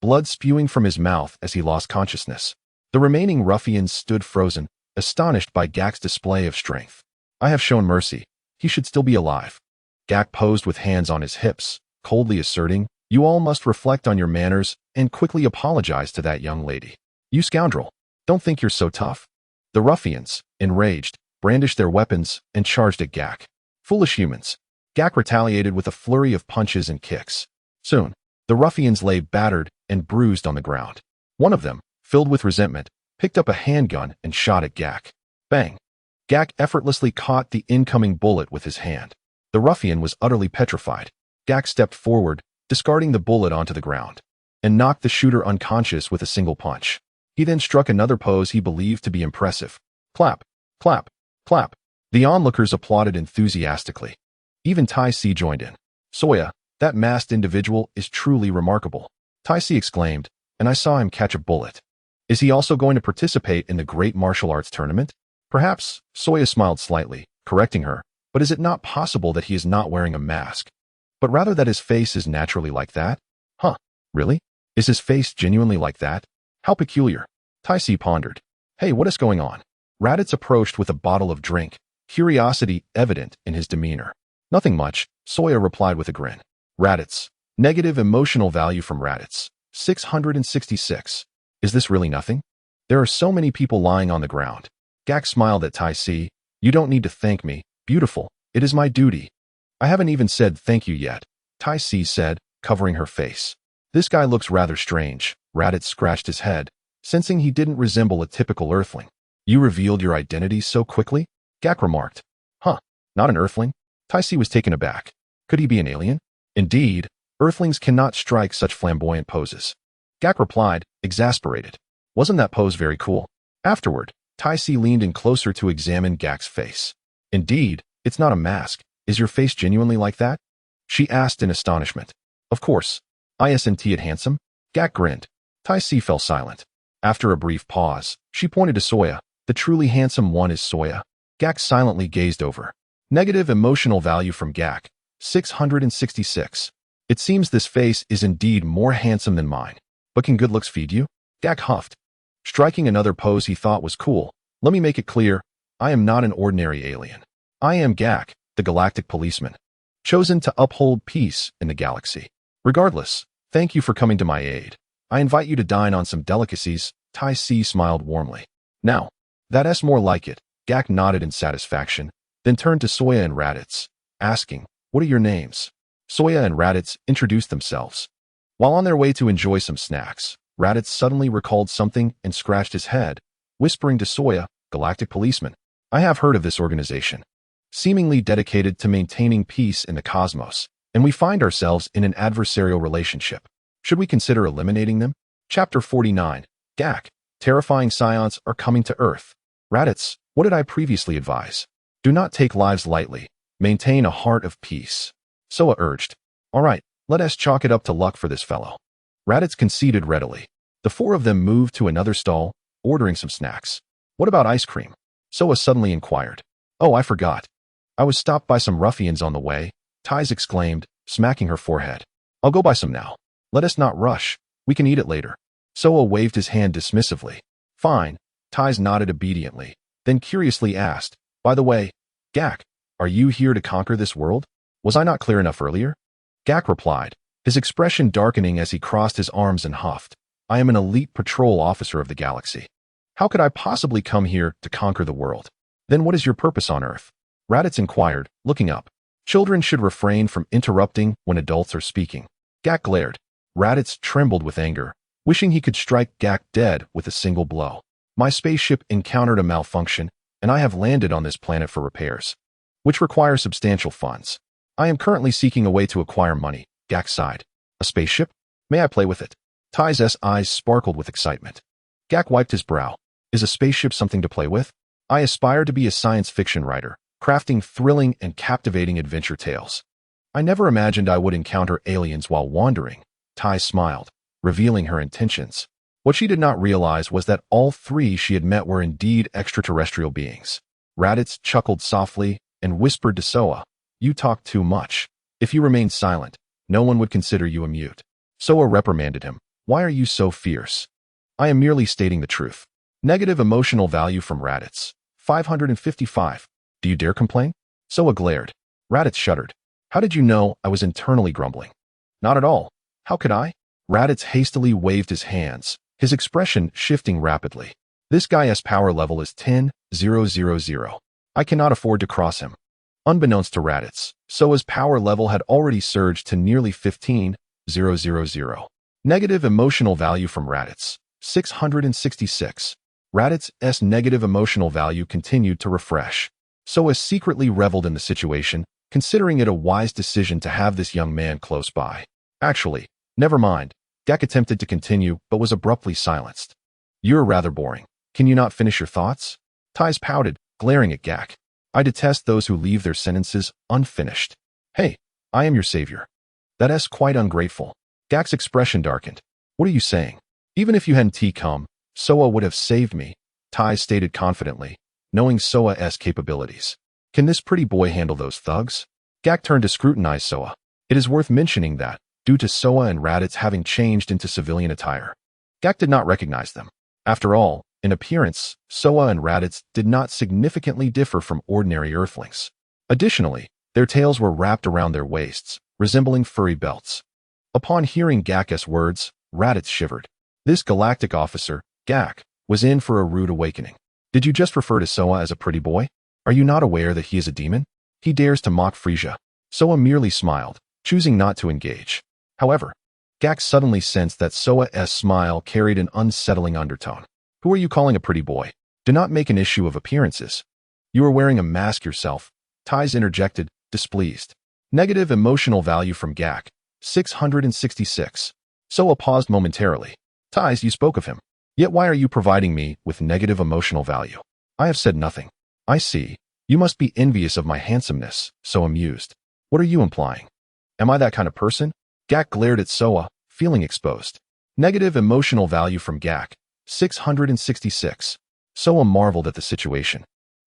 Blood spewing from his mouth as he lost consciousness. The remaining ruffians stood frozen, astonished by Gak's display of strength. I have shown mercy. He should still be alive. Gak posed with hands on his hips, coldly asserting, You all must reflect on your manners and quickly apologize to that young lady. You scoundrel. Don't think you're so tough. The ruffians, enraged, brandished their weapons and charged at Gak. Foolish humans. Gak retaliated with a flurry of punches and kicks. Soon, the ruffians lay battered and bruised on the ground. One of them, filled with resentment, picked up a handgun and shot at Gak. Bang! Gak effortlessly caught the incoming bullet with his hand. The ruffian was utterly petrified. Gak stepped forward, discarding the bullet onto the ground, and knocked the shooter unconscious with a single punch. He then struck another pose he believed to be impressive. Clap, clap, clap. The onlookers applauded enthusiastically. Even Tai Si joined in. Soya, that masked individual is truly remarkable, Tai Si exclaimed, and I saw him catch a bullet. Is he also going to participate in the great martial arts tournament? Perhaps, Soya smiled slightly, correcting her, but is it not possible that he is not wearing a mask, but rather that his face is naturally like that? Huh, really? Is his face genuinely like that? How peculiar. Tai Si pondered. Hey, what is going on? Raditz approached with a bottle of drink, curiosity evident in his demeanor. Nothing much, Soya replied with a grin. Raditz. Negative emotional value from Raditz. 666. Is this really nothing? There are so many people lying on the ground. Gak smiled at Tai Si. You don't need to thank me, beautiful. It is my duty. I haven't even said thank you yet, Tai Si said, covering her face. This guy looks rather strange. Raditz scratched his head, sensing he didn't resemble a typical earthling. You revealed your identity so quickly? Gak remarked. Huh, not an earthling? Tai Si was taken aback. Could he be an alien? Indeed, earthlings cannot strike such flamboyant poses. Gak replied, exasperated. Wasn't that pose very cool? Afterward, Tai Si leaned in closer to examine Gak's face. Indeed, it's not a mask. Is your face genuinely like that? She asked in astonishment. Of course. Isn't it handsome? Gak grinned. Tai Si fell silent. After a brief pause, she pointed to Soya. The truly handsome one is Soya. Gak silently gazed over. Negative emotional value from Gak, 666. It seems this face is indeed more handsome than mine. But can good looks feed you? Gak huffed. Striking another pose he thought was cool. Let me make it clear, I am not an ordinary alien. I am Gak, the galactic policeman, chosen to uphold peace in the galaxy. Regardless, thank you for coming to my aid. I invite you to dine on some delicacies. Tai Si smiled warmly. Now, that's more like it. Gak nodded in satisfaction, then turned to Soya and Raditz, asking, what are your names? Soya and Raditz introduced themselves. While on their way to enjoy some snacks, Raditz suddenly recalled something and scratched his head, whispering to Soya, Galactic Policeman. I have heard of this organization, seemingly dedicated to maintaining peace in the cosmos, and we find ourselves in an adversarial relationship. Should we consider eliminating them? Chapter 49. Gak, terrifying Saiyans are coming to Earth. Raditz, what did I previously advise? Do not take lives lightly. Maintain a heart of peace. Soa urged. All right, let us chalk it up to luck for this fellow. Raditz conceded readily. The four of them moved to another stall, ordering some snacks. What about ice cream? Soa suddenly inquired. Oh, I forgot. I was stopped by some ruffians on the way, Tais exclaimed, smacking her forehead. I'll go buy some now. Let us not rush. We can eat it later. Soa waved his hand dismissively. Fine. Tais nodded obediently, then curiously asked, by the way, Gak, are you here to conquer this world? Was I not clear enough earlier? Gak replied, his expression darkening as he crossed his arms and huffed. I am an elite patrol officer of the galaxy. How could I possibly come here to conquer the world? Then what is your purpose on Earth? Raditz inquired, looking up. Children should refrain from interrupting when adults are speaking. Gak glared. Raditz trembled with anger, wishing he could strike Gak dead with a single blow. My spaceship encountered a malfunction, and I have landed on this planet for repairs, which require substantial funds. I am currently seeking a way to acquire money. Gak sighed. A spaceship? May I play with it? Tai's eyes sparkled with excitement. Gak wiped his brow. Is a spaceship something to play with? I aspire to be a science fiction writer, crafting thrilling and captivating adventure tales. I never imagined I would encounter aliens while wandering. Tai smiled, revealing her intentions. What she did not realize was that all three she had met were indeed extraterrestrial beings. Raditz chuckled softly and whispered to Soa, you talk too much. If you remained silent, no one would consider you a mute. Soa reprimanded him. Why are you so fierce? I am merely stating the truth. Negative emotional value from Raditz, 555. Do you dare complain? Soa glared. Raditz shuddered. How did you know I was internally grumbling? Not at all. How could I? Raditz hastily waved his hands, his expression shifting rapidly. This guy's power level is 10,000. I cannot afford to cross him. Unbeknownst to Raditz, Soa's power level had already surged to nearly 15,000. Negative emotional value from Raditz, 666. Raditz's negative emotional value continued to refresh. Soa secretly reveled in the situation, considering it a wise decision to have this young man close by. Actually, never mind. Gak attempted to continue, but was abruptly silenced. You're rather boring. Can you not finish your thoughts? Tais pouted, glaring at Gak. I detest those who leave their sentences unfinished. Hey, I am your savior. That's quite ungrateful. Gak's expression darkened. What are you saying? Even if you hadn't come, Soa would have saved me, Tai stated confidently, knowing Soa's capabilities. Can this pretty boy handle those thugs? Gak turned to scrutinize Soa. It is worth mentioning that, due to Soa and Raditz having changed into civilian attire, Gak did not recognize them. After all, in appearance, Soa and Raditz did not significantly differ from ordinary Earthlings. Additionally, their tails were wrapped around their waists, resembling furry belts. Upon hearing Gak's words, Raditz shivered. This galactic officer, Gak, was in for a rude awakening. Did you just refer to Soa as a pretty boy? Are you not aware that he is a demon? He dares to mock Frisia. Soa merely smiled, choosing not to engage. However, Gak suddenly sensed that Soa's smile carried an unsettling undertone. Who are you calling a pretty boy? Do not make an issue of appearances. You are wearing a mask yourself. Tais interjected, displeased. Negative emotional value from Gak, 666. Soa paused momentarily. Tais, you spoke of him. Yet why are you providing me with negative emotional value? I have said nothing. I see. You must be envious of my handsomeness, so amused. What are you implying? Am I that kind of person? Gak glared at Soa, feeling exposed. Negative emotional value from Gak, 666. Soa marveled at the situation,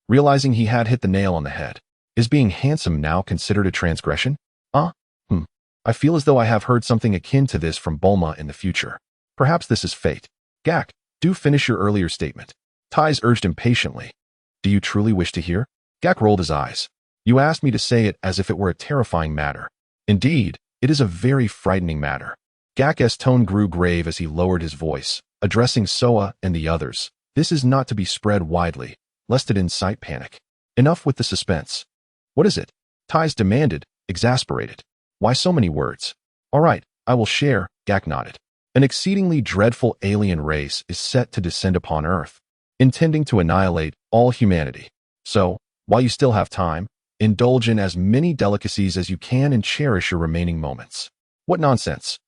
realizing he had hit the nail on the head. Is being handsome now considered a transgression? I feel as though I have heard something akin to this from Bulma in the future. Perhaps this is fate. Gak, do finish your earlier statement. Tais urged impatiently. Do you truly wish to hear? Gak rolled his eyes. You asked me to say it as if it were a terrifying matter. Indeed, it is a very frightening matter. Gak's tone grew grave as he lowered his voice, addressing Soa and the others. This is not to be spread widely, lest it incite panic. Enough with the suspense. What is it? Tais demanded, exasperated. Why so many words? All right, I will share, Gak nodded. An exceedingly dreadful alien race is set to descend upon Earth, intending to annihilate all humanity. So, while you still have time, indulge in as many delicacies as you can and cherish your remaining moments. What nonsense.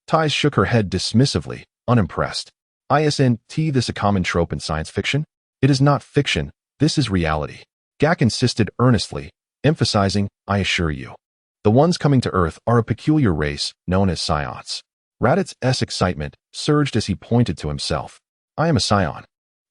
Tais shook her head dismissively, unimpressed. Isn't this a common trope in science fiction? It is not fiction, this is reality. Gak insisted earnestly, emphasizing, I assure you. The ones coming to Earth are a peculiar race known as Saiyans. Raditz' excitement surged as he pointed to himself. I am a Saiyan.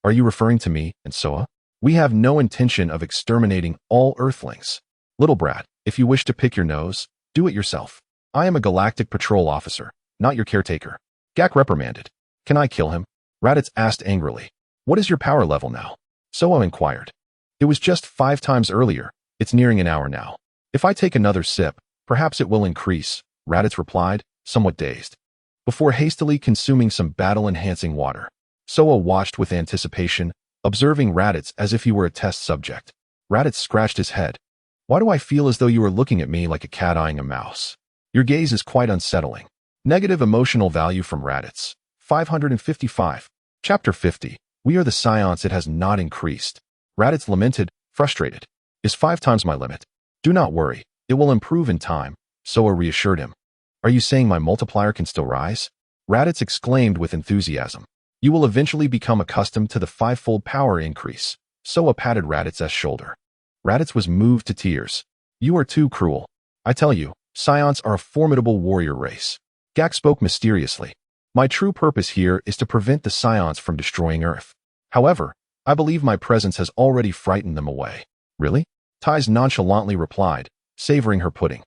Are you referring to me and Soa? We have no intention of exterminating all Earthlings. Little brat, if you wish to pick your nose, do it yourself. I am a galactic patrol officer, not your caretaker. Gak reprimanded. Can I kill him? Raditz asked angrily. What is your power level now? Soa inquired. It was just 5 times earlier. It's nearing an hour now. If I take another sip, perhaps it will increase, Raditz replied, somewhat dazed. Before hastily consuming some battle-enhancing water, Soa watched with anticipation, observing Raditz as if he were a test subject. Raditz scratched his head. Why do I feel as though you are looking at me like a cat eyeing a mouse? Your gaze is quite unsettling. Negative emotional value from Raditz. 555. Chapter 50. We are the Saiyans. It has not increased. Raditz lamented, frustrated. Is 5 times my limit? Do not worry, it will improve in time, Soa reassured him. Are you saying my multiplier can still rise? Raditz exclaimed with enthusiasm. You will eventually become accustomed to the 5-fold power increase. Soa patted Raditz's shoulder. Raditz was moved to tears. You are too cruel. I tell you, Saiyans are a formidable warrior race. Gak spoke mysteriously. My true purpose here is to prevent the Saiyans from destroying Earth. However, I believe my presence has already frightened them away. Really? Tais nonchalantly replied, savoring her pudding.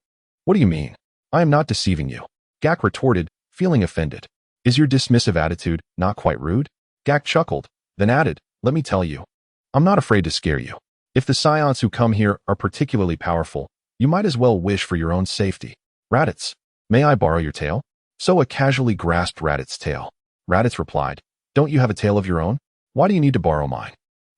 What do you mean? I am not deceiving you. Gak retorted, feeling offended. Is your dismissive attitude not quite rude? Gak chuckled, then added, let me tell you. I'm not afraid to scare you. If the Saiyans who come here are particularly powerful, you might as well wish for your own safety. Raditz, may I borrow your tail? Soa casually grasped Raditz's tail. Raditz replied, don't you have a tail of your own? Why do you need to borrow mine?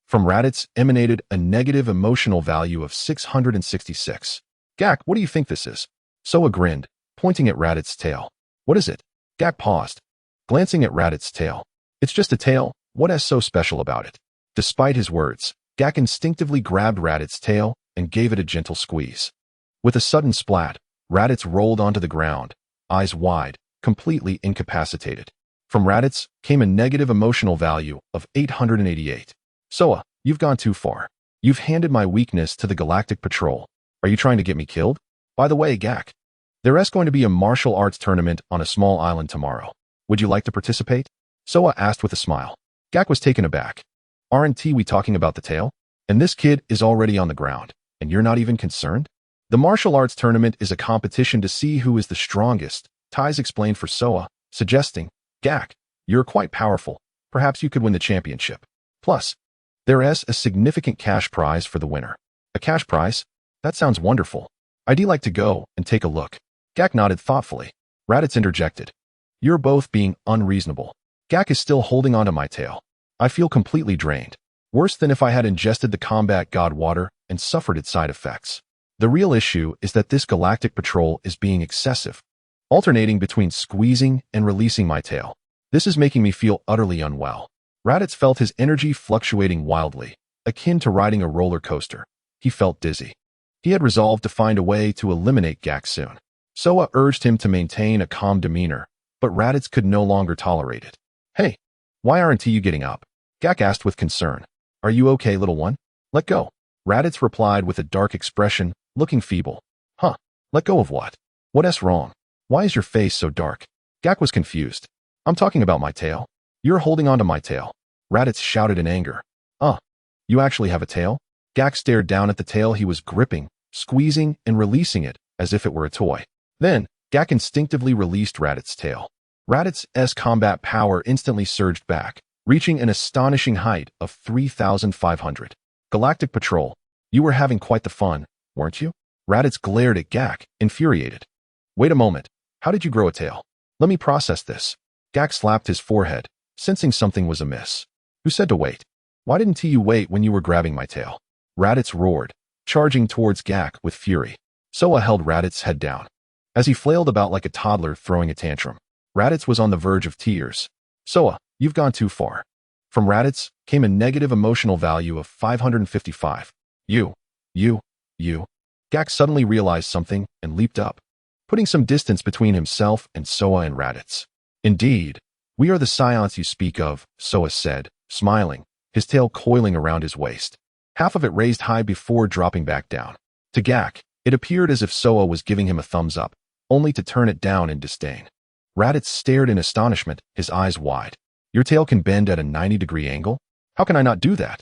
From Raditz emanated a negative emotional value of 666. Gak, what do you think this is? Soa grinned, pointing at Raditz's tail. What is it? Gak paused, glancing at Raditz's tail. It's just a tail, what is so special about it? Despite his words, Gak instinctively grabbed Raditz's tail and gave it a gentle squeeze. With a sudden splat, Raditz rolled onto the ground, eyes wide, completely incapacitated. From Raditz came a negative emotional value of 888. Soa, you've gone too far. You've handed my weakness to the Galactic Patrol. Are you trying to get me killed? By the way, Gak, there's going to be a martial arts tournament on a small island tomorrow. Would you like to participate? Soa asked with a smile. Gak was taken aback. Aren't we talking about the tail? And this kid is already on the ground, and you're not even concerned? The martial arts tournament is a competition to see who is the strongest, Tais explained for Soa, suggesting, Gak, you're quite powerful. Perhaps you could win the championship. Plus, there is a significant cash prize for the winner. A cash prize? That sounds wonderful. I'd like to go and take a look. Gak nodded thoughtfully. Raditz interjected. You're both being unreasonable. Gak is still holding onto my tail. I feel completely drained. Worse than if I had ingested the combat god water and suffered its side effects. The real issue is that this galactic patrol is being excessive, alternating between squeezing and releasing my tail. This is making me feel utterly unwell. Raditz felt his energy fluctuating wildly, akin to riding a roller coaster. He felt dizzy. He had resolved to find a way to eliminate Gak soon. Soa urged him to maintain a calm demeanor, but Raditz could no longer tolerate it. Hey, why aren't you getting up? Gak asked with concern. Are you okay, little one? Let go. Raditz replied with a dark expression, looking feeble. Huh, let go of what? What's wrong? Why is your face so dark? Gak was confused. I'm talking about my tail. You're holding onto my tail. Raditz shouted in anger. You actually have a tail? Gak stared down at the tail he was gripping, squeezing and releasing it as if it were a toy. Then, Gak instinctively released Raditz's tail. Raditz's combat power instantly surged back, reaching an astonishing height of 3,500. Galactic Patrol, you were having quite the fun, weren't you? Raditz glared at Gak, infuriated. Wait a moment, how did you grow a tail? Let me process this. Gak slapped his forehead, sensing something was amiss. Who said to wait? Why didn't you wait when you were grabbing my tail? Raditz roared, charging towards Gak with fury. Soa held Raditz's head down. As he flailed about like a toddler throwing a tantrum, Raditz was on the verge of tears. Soa, you've gone too far. From Raditz came a negative emotional value of 555. You. Gak suddenly realized something and leaped up, putting some distance between himself and Soa and Raditz. Indeed, we are the Saiyans you speak of, Soa said, smiling, his tail coiling around his waist. Half of it raised high before dropping back down. To Gak, it appeared as if Soa was giving him a thumbs up, only to turn it down in disdain. Raditz stared in astonishment, his eyes wide. Your tail can bend at a 90-degree angle? How can I not do that?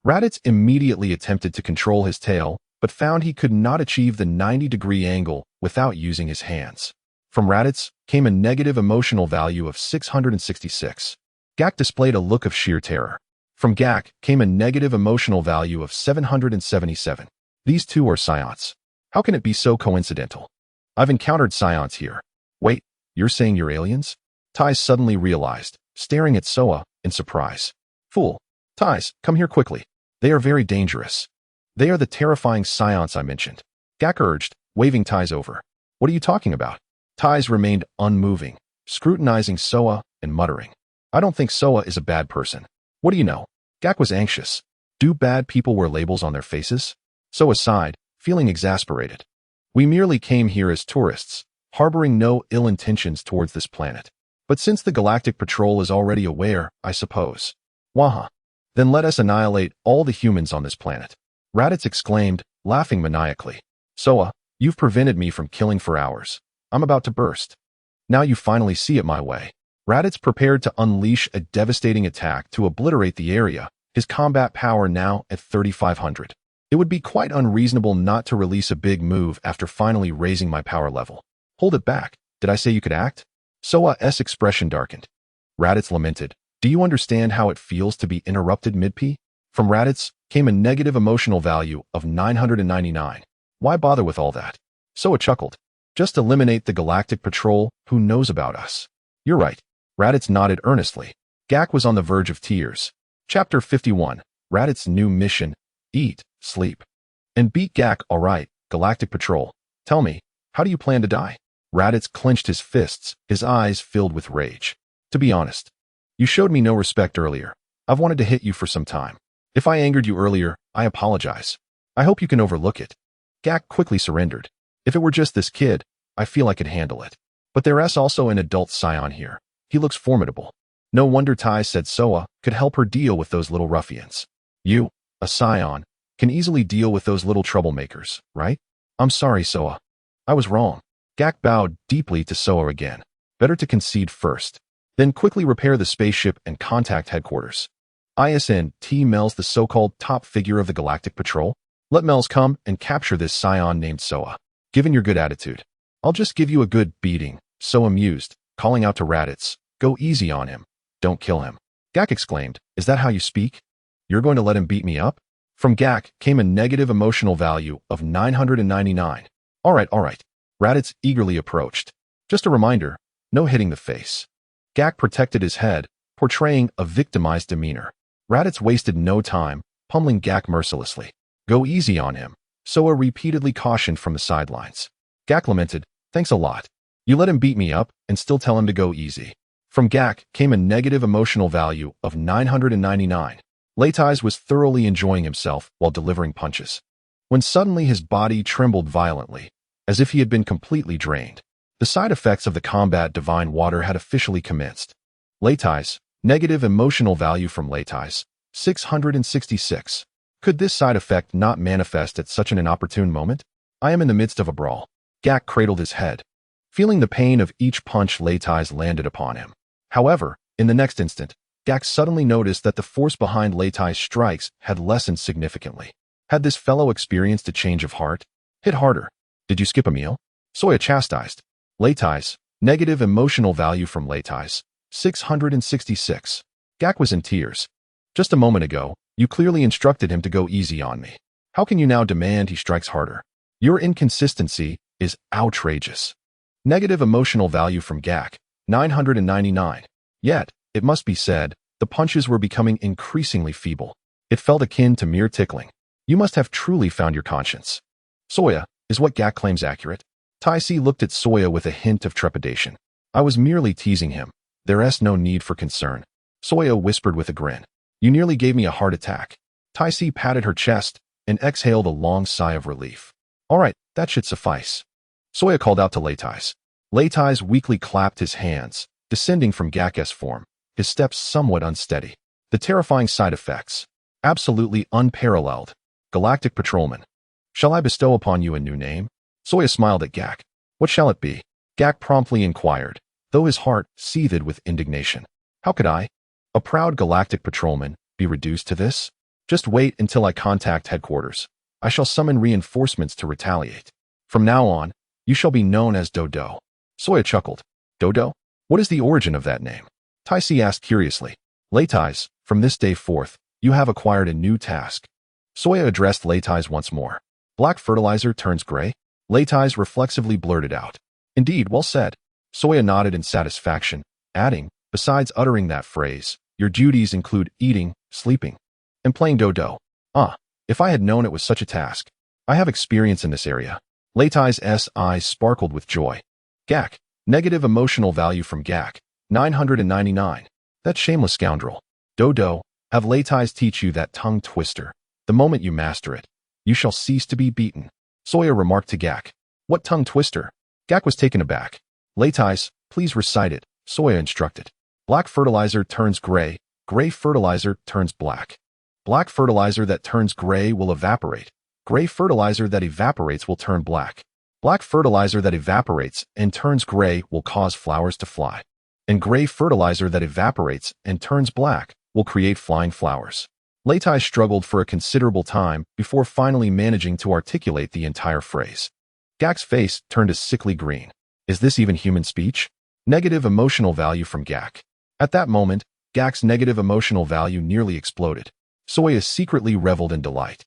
Raditz immediately attempted to control his tail, but found he could not achieve the 90-degree angle without using his hands. From Raditz came a negative emotional value of 666. Gak displayed a look of sheer terror. From Gak came a negative emotional value of 777. These two are Saiyans. How can it be so coincidental? I've encountered Saiyans here. Wait, you're saying you're aliens? Tai suddenly realized, staring at Soa in surprise. Fool. Tais, come here quickly. They are very dangerous. They are the terrifying Saiyans I mentioned. Gak urged, waving Tais over. What are you talking about? Tais remained unmoving, scrutinizing Soa and muttering. I don't think Soa is a bad person. What do you know? Gak was anxious. Do bad people wear labels on their faces? Soa sighed, feeling exasperated. We merely came here as tourists, harboring no ill intentions towards this planet. But since the Galactic Patrol is already aware, I suppose. Waha. Then let us annihilate all the humans on this planet. Raditz exclaimed, laughing maniacally. Soa, you've prevented me from killing for hours. I'm about to burst. Now you finally see it my way. Raditz prepared to unleash a devastating attack to obliterate the area, his combat power now at 3,500. It would be quite unreasonable not to release a big move after finally raising my power level. Hold it back. Did I say you could act? Soa's expression darkened. Raditz lamented. Do you understand how it feels to be interrupted mid-P? From Raditz came a negative emotional value of 999. Why bother with all that? Soa chuckled. Just eliminate the Galactic Patrol, who knows about us. You're right. Raditz nodded earnestly. Gak was on the verge of tears. Chapter 51. Raditz's new mission. Eat, sleep, and beat Gak. All right, Galactic Patrol. Tell me, how do you plan to die? Raditz clenched his fists, his eyes filled with rage. To be honest, you showed me no respect earlier. I've wanted to hit you for some time. If I angered you earlier, I apologize. I hope you can overlook it. Gak quickly surrendered. If it were just this kid, I feel I could handle it. But there's also an adult Saiyan here. He looks formidable. No wonder Tai said Soa could help her deal with those little ruffians. You, a Saiyan, can easily deal with those little troublemakers, right? I'm sorry, Soa. I was wrong. Gak bowed deeply to Soa again. Better to concede first. Then quickly repair the spaceship and contact headquarters. ISN-T Mel's the so-called top figure of the Galactic Patrol. Let Mel's come and capture this Saiyan named Soa. Given your good attitude, I'll just give you a good beating. Soa mused, calling out to Raditz. Go easy on him. Don't kill him. Gak exclaimed. Is that how you speak? You're going to let him beat me up? From Gak came a negative emotional value of 999. All right. Raditz eagerly approached. Just a reminder, no hitting the face. Gak protected his head, portraying a victimized demeanor. Raditz wasted no time, pummeling Gak mercilessly. Go easy on him. Soa repeatedly cautioned from the sidelines. Gak lamented, thanks a lot. You let him beat me up and still tell him to go easy. From Gak came a negative emotional value of 999. Leitais was thoroughly enjoying himself while delivering punches, when suddenly his body trembled violently, as if he had been completely drained. The side effects of the combat divine water had officially commenced. Leitais, negative emotional value from Leitais, 666. Could this side effect not manifest at such an inopportune moment? I am in the midst of a brawl. Gak cradled his head, feeling the pain of each punch Leitais landed upon him. However, in the next instant, Gak suddenly noticed that the force behind Leitai's strikes had lessened significantly. Had this fellow experienced a change of heart? Hit harder. Did you skip a meal? Soya chastised. Leitai's, negative emotional value from Leitai's, 666. Gak was in tears. Just a moment ago, you clearly instructed him to go easy on me. How can you now demand he strikes harder? Your inconsistency is outrageous. Negative emotional value from Gak, 999. Yet, it must be said, the punches were becoming increasingly feeble. It felt akin to mere tickling. You must have truly found your conscience. Soya, is what Gak claims accurate? Taisi looked at Soya with a hint of trepidation. I was merely teasing him. There's no need for concern. Soya whispered with a grin. You nearly gave me a heart attack. Taisi patted her chest and exhaled a long sigh of relief. All right, that should suffice. Soya called out to Leitais. Leitais weakly clapped his hands, descending from Gak's form, his steps somewhat unsteady. The terrifying side effects. Absolutely unparalleled. Galactic Patrolman. Shall I bestow upon you a new name? Soya smiled at Gak. What shall it be? Gak promptly inquired, though his heart seethed with indignation. How could I, a proud Galactic Patrolman, be reduced to this? Just wait until I contact headquarters. I shall summon reinforcements to retaliate. From now on, you shall be known as Dodo. Soya chuckled. Dodo? What is the origin of that name? Taisi asked curiously. Leitais, from this day forth, you have acquired a new task. Soya addressed Leitais once more. Black fertilizer turns gray? Leitais reflexively blurted out. Indeed, well said. Soya nodded in satisfaction, adding, besides uttering that phrase, your duties include eating, sleeping, and playing Dodo. Ah, if I had known it was such a task. I have experience in this area. Leitais' eyes sparkled with joy. Gak, negative emotional value from Gak, 999. That shameless scoundrel. Dodo, have Leitais teach you that tongue twister. The moment you master it, you shall cease to be beaten. Soya remarked to Gak. What tongue twister? Gak was taken aback. Leitais, please recite it, Soya instructed. Black fertilizer turns gray, gray fertilizer turns black. Black fertilizer that turns gray will evaporate. Gray fertilizer that evaporates will turn black. Black fertilizer that evaporates and turns gray will cause flowers to fly. And gray fertilizer that evaporates and turns black will create flying flowers. Leitai struggled for a considerable time before finally managing to articulate the entire phrase. Gak's face turned a sickly green. Is this even human speech? Negative emotional value from Gak. At that moment, Gak's negative emotional value nearly exploded. Soya secretly reveled in delight.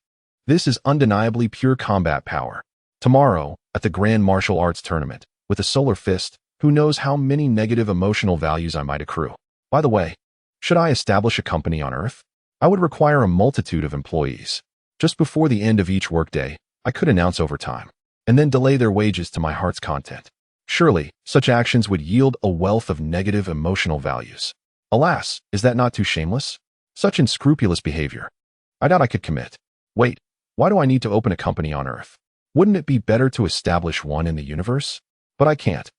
This is undeniably pure combat power. Tomorrow, at the Grand Martial Arts Tournament, with a solar fist, who knows how many negative emotional values I might accrue. By the way, should I establish a company on Earth? I would require a multitude of employees. Just before the end of each workday, I could announce overtime, and then delay their wages to my heart's content. Surely, such actions would yield a wealth of negative emotional values. Alas, is that not too shameless? Such unscrupulous behavior. I doubt I could commit. Wait, why do I need to open a company on Earth? Wouldn't it be better to establish one in the universe? But I can't.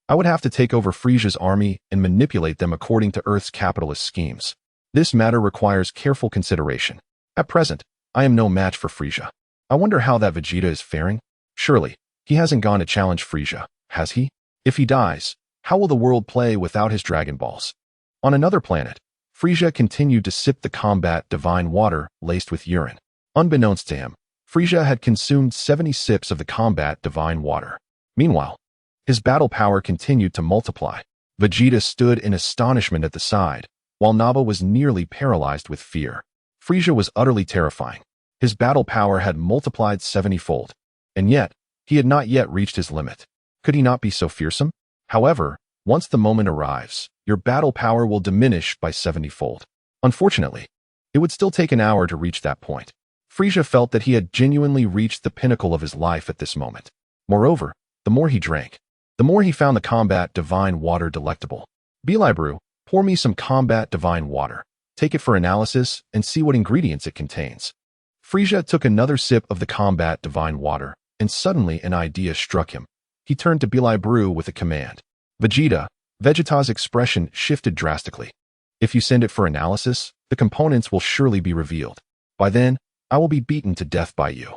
I would have to take over Frisia's army and manipulate them according to Earth's capitalist schemes. This matter requires careful consideration. At present, I am no match for Frisia. I wonder how that Vegeta is faring? Surely, he hasn't gone to challenge Frisia, has he? If he dies, how will the world play without his Dragon Balls? On another planet, Frisia continued to sip the combat divine water laced with urine. Unbeknownst to him, Frisia had consumed 70 sips of the combat divine water. Meanwhile, his battle power continued to multiply. Vegeta stood in astonishment at the side, while Nappa was nearly paralyzed with fear. Frisia was utterly terrifying. His battle power had multiplied 70-fold, and yet, he had not yet reached his limit. Could he not be so fearsome? However, once the moment arrives, your battle power will diminish by 70-fold. Unfortunately, it would still take an hour to reach that point. Frisia felt that he had genuinely reached the pinnacle of his life at this moment. Moreover, the more he drank, the more he found the combat divine water delectable. Bilibrew, pour me some combat divine water. Take it for analysis and see what ingredients it contains. Frisia took another sip of the combat divine water, and suddenly an idea struck him. He turned to Bilibrew with a command. Vegeta's expression shifted drastically. If you send it for analysis, the components will surely be revealed. By then, I will be beaten to death by you.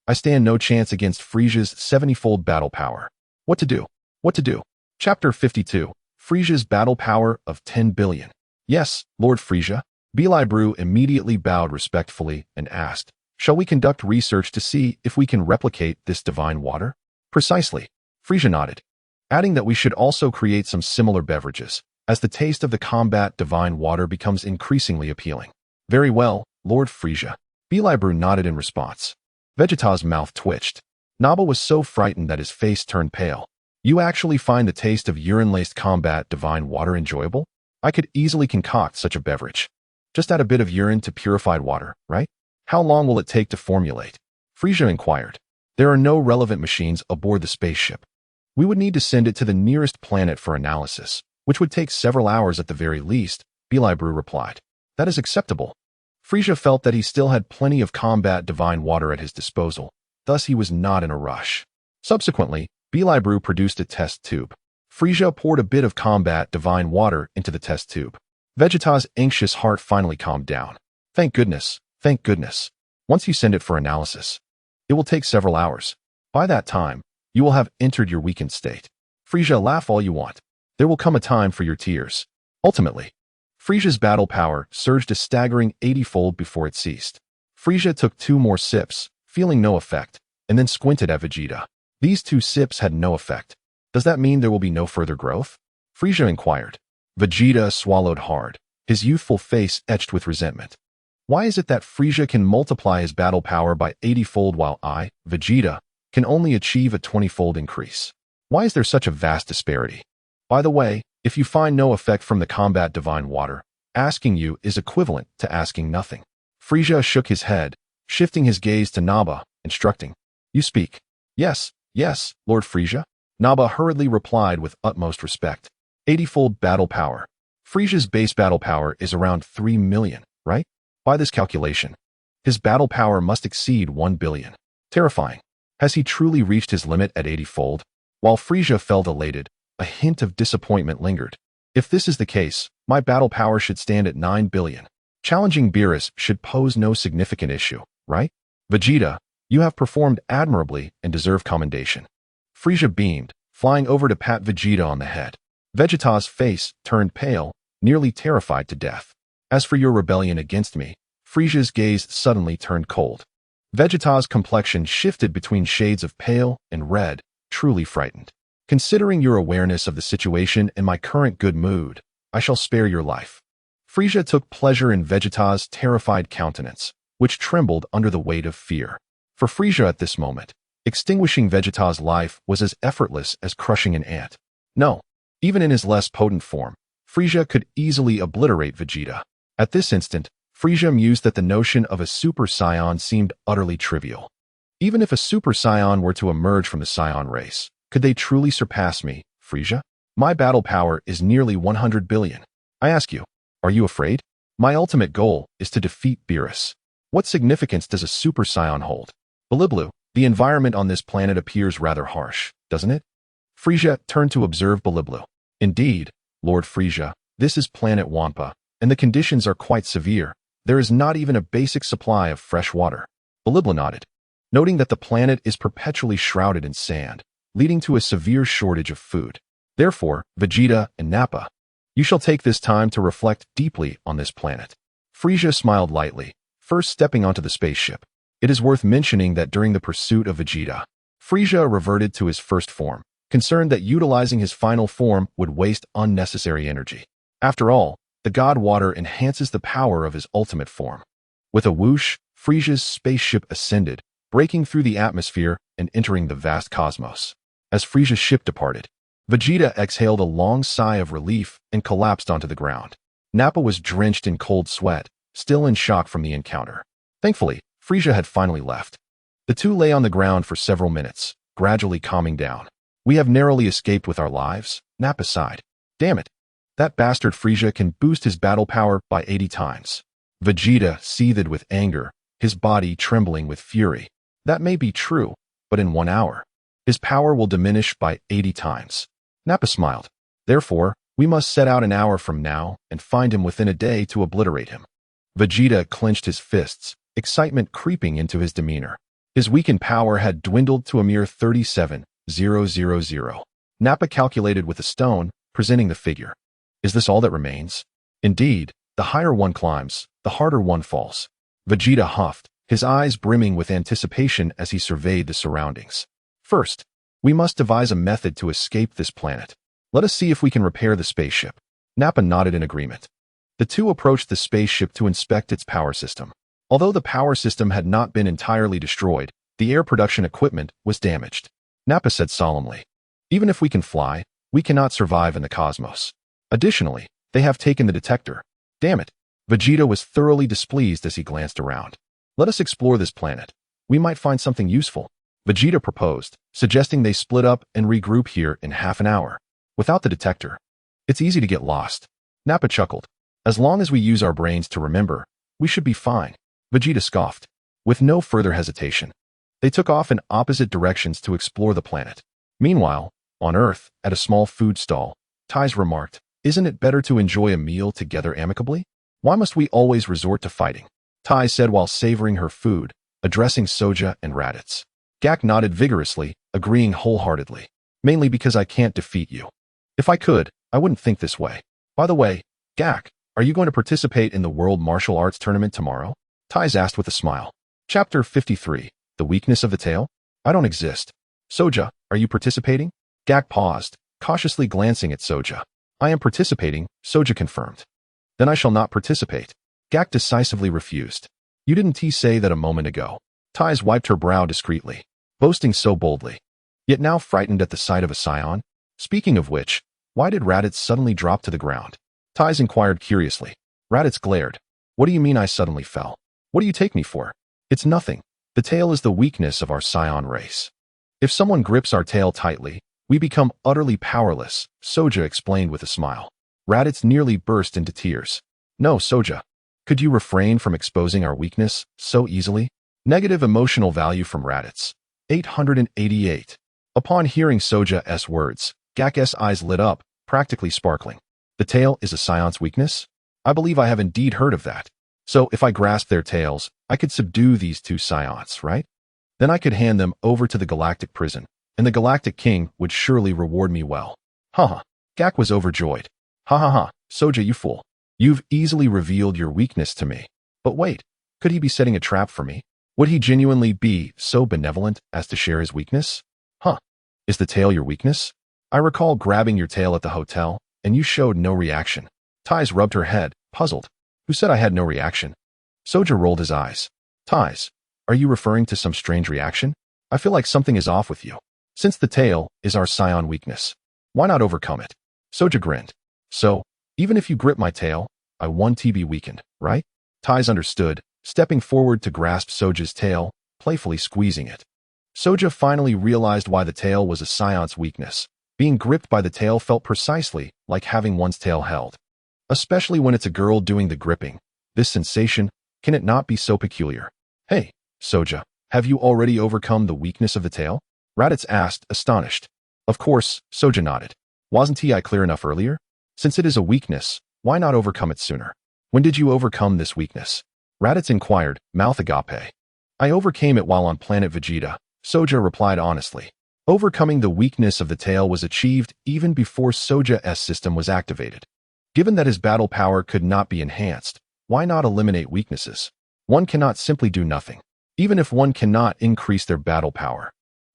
I stand no chance against Frisia's 70-fold battle power. What to do? What to do? Chapter 52. Frisia's battle power of 10 billion. Yes, Lord Frisia. Bilibru immediately bowed respectfully and asked, "Shall we conduct research to see if we can replicate this divine water?" "Precisely." Frisia nodded, adding that we should also create some similar beverages, as the taste of the combat divine water becomes increasingly appealing. "Very well, Lord Frisia." Bilibru nodded in response. Vegeta's mouth twitched. Naba was so frightened that his face turned pale. "You actually find the taste of urine-laced combat divine water enjoyable? I could easily concoct such a beverage. Just add a bit of urine to purified water, right? How long will it take to formulate?" Frisia inquired. "There are no relevant machines aboard the spaceship. We would need to send it to the nearest planet for analysis, which would take several hours at the very least," Bilibru replied. "That is acceptable." Frisia felt that he still had plenty of combat divine water at his disposal, thus he was not in a rush. Subsequently, Bilibru produced a test tube. Frisia poured a bit of combat divine water into the test tube. Vegeta's anxious heart finally calmed down. Thank goodness, thank goodness. Once you send it for analysis, it will take several hours. By that time, you will have entered your weakened state. Frisia, laugh all you want. There will come a time for your tears. Ultimately, Frisia's battle power surged a staggering 80-fold before it ceased. Frisia took 2 more sips, feeling no effect, and then squinted at Vegeta. These 2 sips had no effect. Does that mean there will be no further growth? Frisia inquired. Vegeta swallowed hard, his youthful face etched with resentment. Why is it that Frisia can multiply his battle power by 80-fold while I, Vegeta, can only achieve a 20-fold increase? Why is there such a vast disparity? By the way, if you find no effect from the combat divine water, asking you is equivalent to asking nothing. Frisia shook his head, shifting his gaze to Naba, instructing. You speak. Yes, yes, Lord Frisia. Naba hurriedly replied with utmost respect. 80-fold battle power. Frisia's base battle power is around 3 million, right? By this calculation, his battle power must exceed 1 billion. Terrifying. Has he truly reached his limit at 80-fold? While Frisia felt elated, a hint of disappointment lingered. If this is the case, my battle power should stand at 9 billion. Challenging Beerus should pose no significant issue, right? Vegeta, you have performed admirably and deserve commendation. Frisia beamed, flying over to pat Vegeta on the head. Vegeta's face turned pale, nearly terrified to death. As for your rebellion against me, Frisia's gaze suddenly turned cold. Vegeta's complexion shifted between shades of pale and red, truly frightened. Considering your awareness of the situation and my current good mood, I shall spare your life. Frisia took pleasure in Vegeta's terrified countenance, which trembled under the weight of fear. For Frisia at this moment, extinguishing Vegeta's life was as effortless as crushing an ant. No, even in his less potent form, Frisia could easily obliterate Vegeta. At this instant, Frisia mused that the notion of a Super Saiyan seemed utterly trivial. Even if a Super Saiyan were to emerge from the Saiyan race, could they truly surpass me, Frisia? My battle power is nearly 100 billion. I ask you, are you afraid? My ultimate goal is to defeat Beerus. What significance does a Super Saiyan hold? Biliblu, the environment on this planet appears rather harsh, doesn't it? Frisia turned to observe Biliblu. Indeed, Lord Frisia, this is planet Wampa, and the conditions are quite severe. There is not even a basic supply of fresh water. Biliblu nodded, noting that the planet is perpetually shrouded in sand, leading to a severe shortage of food. Therefore, Vegeta and Nappa, you shall take this time to reflect deeply on this planet. Frisia smiled lightly, first stepping onto the spaceship. It is worth mentioning that during the pursuit of Vegeta, Frisia reverted to his first form, concerned that utilizing his final form would waste unnecessary energy. After all, the God Water enhances the power of his ultimate form. With a whoosh, Frisia's spaceship ascended, breaking through the atmosphere and entering the vast cosmos. As Frisia's ship departed, Vegeta exhaled a long sigh of relief and collapsed onto the ground. Nappa was drenched in cold sweat, still in shock from the encounter. Thankfully, Frisia had finally left. The two lay on the ground for several minutes, gradually calming down. We have narrowly escaped with our lives, Nappa sighed. Damn it. That bastard Frisia can boost his battle power by 80 times. Vegeta seethed with anger, his body trembling with fury. That may be true, but in 1 hour, his power will diminish by 80 times. Nappa smiled. Therefore, we must set out an hour from now and find him within a day to obliterate him. Vegeta clenched his fists, excitement creeping into his demeanor. His weakened power had dwindled to a mere 37,000. Nappa calculated with a stone, presenting the figure. Is this all that remains? Indeed, the higher one climbs, the harder one falls. Vegeta huffed, his eyes brimming with anticipation as he surveyed the surroundings. First, we must devise a method to escape this planet. Let us see if we can repair the spaceship. Nappa nodded in agreement. The two approached the spaceship to inspect its power system. Although the power system had not been entirely destroyed, the air production equipment was damaged. Nappa said solemnly, "Even if we can fly, we cannot survive in the cosmos. Additionally, they have taken the detector. Damn it." Vegeta was thoroughly displeased as he glanced around. "Let us explore this planet. We might find something useful," Vegeta proposed, suggesting they split up and regroup here in half an hour. Without the detector, it's easy to get lost. Nappa chuckled. "As long as we use our brains to remember, we should be fine." Vegeta scoffed. With no further hesitation, they took off in opposite directions to explore the planet. Meanwhile, on Earth, at a small food stall, Tais remarked, "Isn't it better to enjoy a meal together amicably? Why must we always resort to fighting?" Tais said while savoring her food, addressing Soja and Raditz. Gak nodded vigorously, agreeing wholeheartedly. "Mainly because I can't defeat you. If I could, I wouldn't think this way. By the way, Gak, are you going to participate in the World Martial Arts Tournament tomorrow?" Tais asked with a smile. Chapter 53. The Weakness of the Tail? I don't exist. Soja, are you participating? Gak paused, cautiously glancing at Soja. "I am participating," Soja confirmed. "Then I shall not participate." Gak decisively refused. "You didn't say that a moment ago." Tais wiped her brow discreetly, boasting so boldly. Yet now frightened at the sight of a Saiyan. Speaking of which, why did Raditz suddenly drop to the ground? Tais inquired curiously. Raditz glared. "What do you mean I suddenly fell? What do you take me for?" "It's nothing. The tail is the weakness of our Saiyan race. If someone grips our tail tightly, we become utterly powerless," Soja explained with a smile. Raditz nearly burst into tears. "No, Soja. Could you refrain from exposing our weakness so easily?" Negative emotional value from Raditz. 888. Upon hearing Soja's words, Gak's eyes lit up, practically sparkling. "The tail is a Saiyan's weakness? I believe I have indeed heard of that. So if I grasp their tails, I could subdue these two Saiyans, right? Then I could hand them over to the Galactic Prison, and the Galactic King would surely reward me well." Haha. Gak was overjoyed. "Ha ha ha, Soja, you fool. You've easily revealed your weakness to me. But wait, could he be setting a trap for me? Would he genuinely be so benevolent as to share his weakness? Huh. Is the tail your weakness? I recall grabbing your tail at the hotel, and you showed no reaction." Tais rubbed her head, puzzled. "Who said I had no reaction?" Soja rolled his eyes. "Tais, are you referring to some strange reaction? I feel like something is off with you. Since the tail is our Saiyan weakness, why not overcome it?" Soja grinned. "So, even if you grip my tail, I won't be weakened, right?" Tais understood, stepping forward to grasp Soja's tail, playfully squeezing it. Soja finally realized why the tail was a Saiyan's weakness. Being gripped by the tail felt precisely like having one's tail held. Especially when it's a girl doing the gripping. This sensation, can it not be so peculiar? "Hey, Soja, have you already overcome the weakness of the tail?" Raditz asked, astonished. Of course, Soja nodded. "Wasn't I clear enough earlier? Since it is a weakness, why not overcome it sooner? When did you overcome this weakness?" Raditz inquired, mouth agape. "I overcame it while on planet Vegeta," Soja replied honestly. Overcoming the weakness of the tail was achieved even before Soja's system was activated. Given that his battle power could not be enhanced, why not eliminate weaknesses? One cannot simply do nothing. Even if one cannot increase their battle power,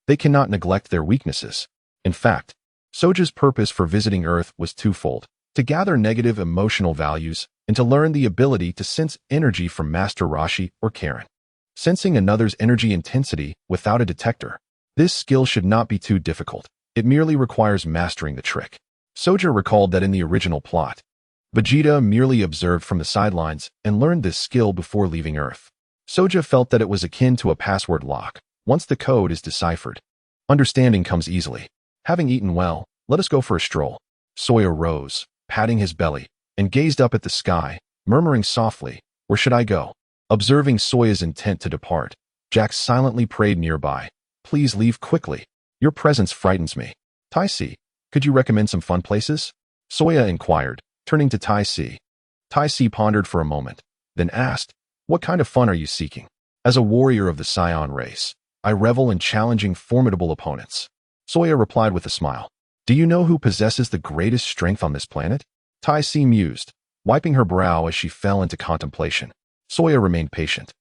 they cannot neglect their weaknesses. In fact, Soja's purpose for visiting Earth was twofold: to gather negative emotional values and to learn the ability to sense energy from Master Roshi or Karen. Sensing another's energy intensity without a detector. This skill should not be too difficult. It merely requires mastering the trick. Soja recalled that in the original plot, Vegeta merely observed from the sidelines and learned this skill before leaving Earth. Soja felt that it was akin to a password lock. Once the code is deciphered, understanding comes easily. Having eaten well, let us go for a stroll. Sawyer rose, patting his belly, and gazed up at the sky, murmuring softly, "Where should I go?" Observing Soya's intent to depart, Jack silently prayed nearby, "Please leave quickly. Your presence frightens me." "Taisi, could you recommend some fun places?" Soya inquired, turning to Taisi. Taisi pondered for a moment, then asked, "What kind of fun are you seeking?" "As a warrior of the Saiyan race, I revel in challenging formidable opponents." Soya replied with a smile. Do you know who possesses the greatest strength on this planet? Tai Si mused, wiping her brow as she fell into contemplation. Soya remained patient,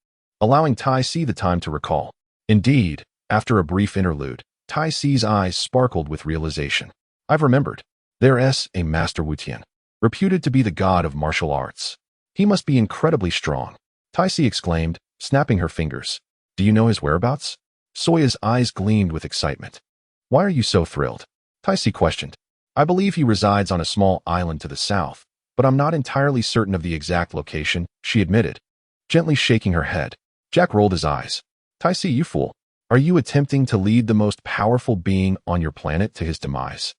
allowing Tai Si the time to recall. Indeed, after a brief interlude, Tai Si's eyes sparkled with realization. I've remembered. There's a Master Wutian, reputed to be the god of martial arts. He must be incredibly strong. Tai Si exclaimed, snapping her fingers. Do you know his whereabouts? Soya's eyes gleamed with excitement. Why are you so thrilled? Tai Si questioned. I believe he resides on a small island to the south, but I'm not entirely certain of the exact location, she admitted, gently shaking her head. Jack rolled his eyes. Tai Si, you fool. Are you attempting to lead the most powerful being on your planet to his demise?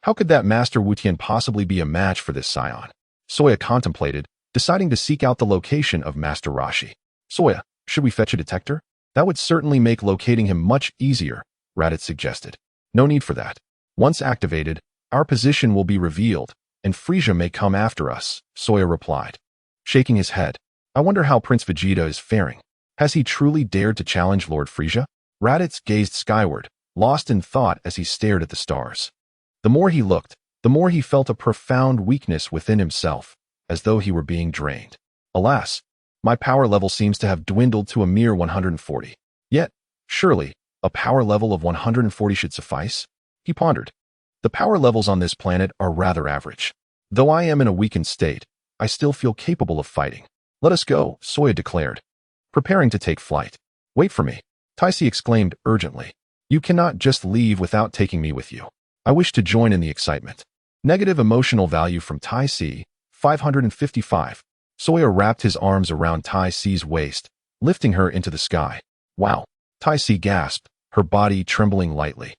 How could that Master Wutian possibly be a match for this Saiyan? Soya contemplated, deciding to seek out the location of Master Rashi. Soya, should we fetch a detector? That would certainly make locating him much easier, Raditz suggested. No need for that. Once activated, our position will be revealed, and Frieza may come after us, Soya replied, shaking his head. I wonder how Prince Vegeta is faring. Has he truly dared to challenge Lord Frieza? Raditz gazed skyward, lost in thought as he stared at the stars. The more he looked, the more he felt a profound weakness within himself, as though he were being drained. Alas, my power level seems to have dwindled to a mere 140. Yet, surely, a power level of 140 should suffice? He pondered. The power levels on this planet are rather average. Though I am in a weakened state, I still feel capable of fighting. Let us go, Soya declared, preparing to take flight. Wait for me, Tai Si exclaimed urgently. You cannot just leave without taking me with you. I wish to join in the excitement. Negative emotional value from Tai Si, 555. Soya wrapped his arms around Tai Si's waist, lifting her into the sky. Wow, Tai Si gasped, her body trembling lightly,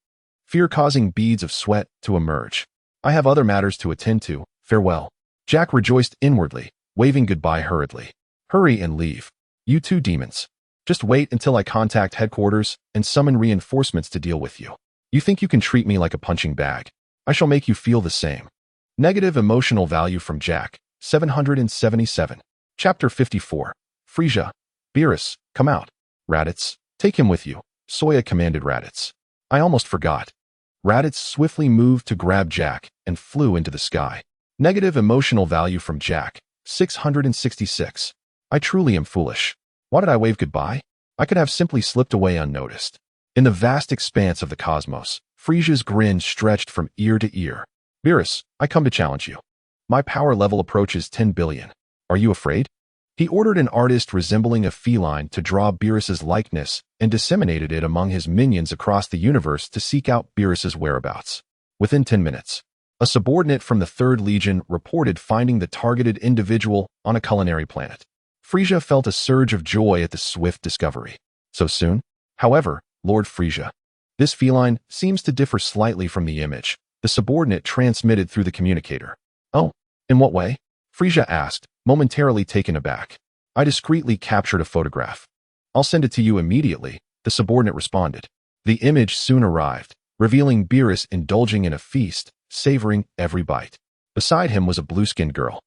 fear causing beads of sweat to emerge. I have other matters to attend to, farewell. Jack rejoiced inwardly, waving goodbye hurriedly. Hurry and leave. You two demons. Just wait until I contact headquarters and summon reinforcements to deal with you. You think you can treat me like a punching bag? I shall make you feel the same. Negative emotional value from Jack, 777. Chapter 54. Frieza. Beerus, come out. Raditz, take him with you, Soya commanded Raditz. I almost forgot. Raditz swiftly moved to grab Jack and flew into the sky. Negative emotional value from Jack, 666. I truly am foolish. Why did I wave goodbye? I could have simply slipped away unnoticed. In the vast expanse of the cosmos, Frieza's grin stretched from ear to ear. Beerus, I come to challenge you. My power level approaches 10 billion. Are you afraid? He ordered an artist resembling a feline to draw Beerus's likeness and disseminated it among his minions across the universe to seek out Beerus's whereabouts. Within 10 minutes, a subordinate from the 3rd Legion reported finding the targeted individual on a culinary planet. Frieza felt a surge of joy at the swift discovery. So soon? However, Lord Frieza, this feline seems to differ slightly from the image the subordinate transmitted through the communicator. Oh, in what way? Frieza asked, momentarily taken aback. I discreetly captured a photograph. I'll send it to you immediately, the subordinate responded. The image soon arrived, revealing Beerus indulging in a feast, savoring every bite. Beside him was a blue-skinned girl,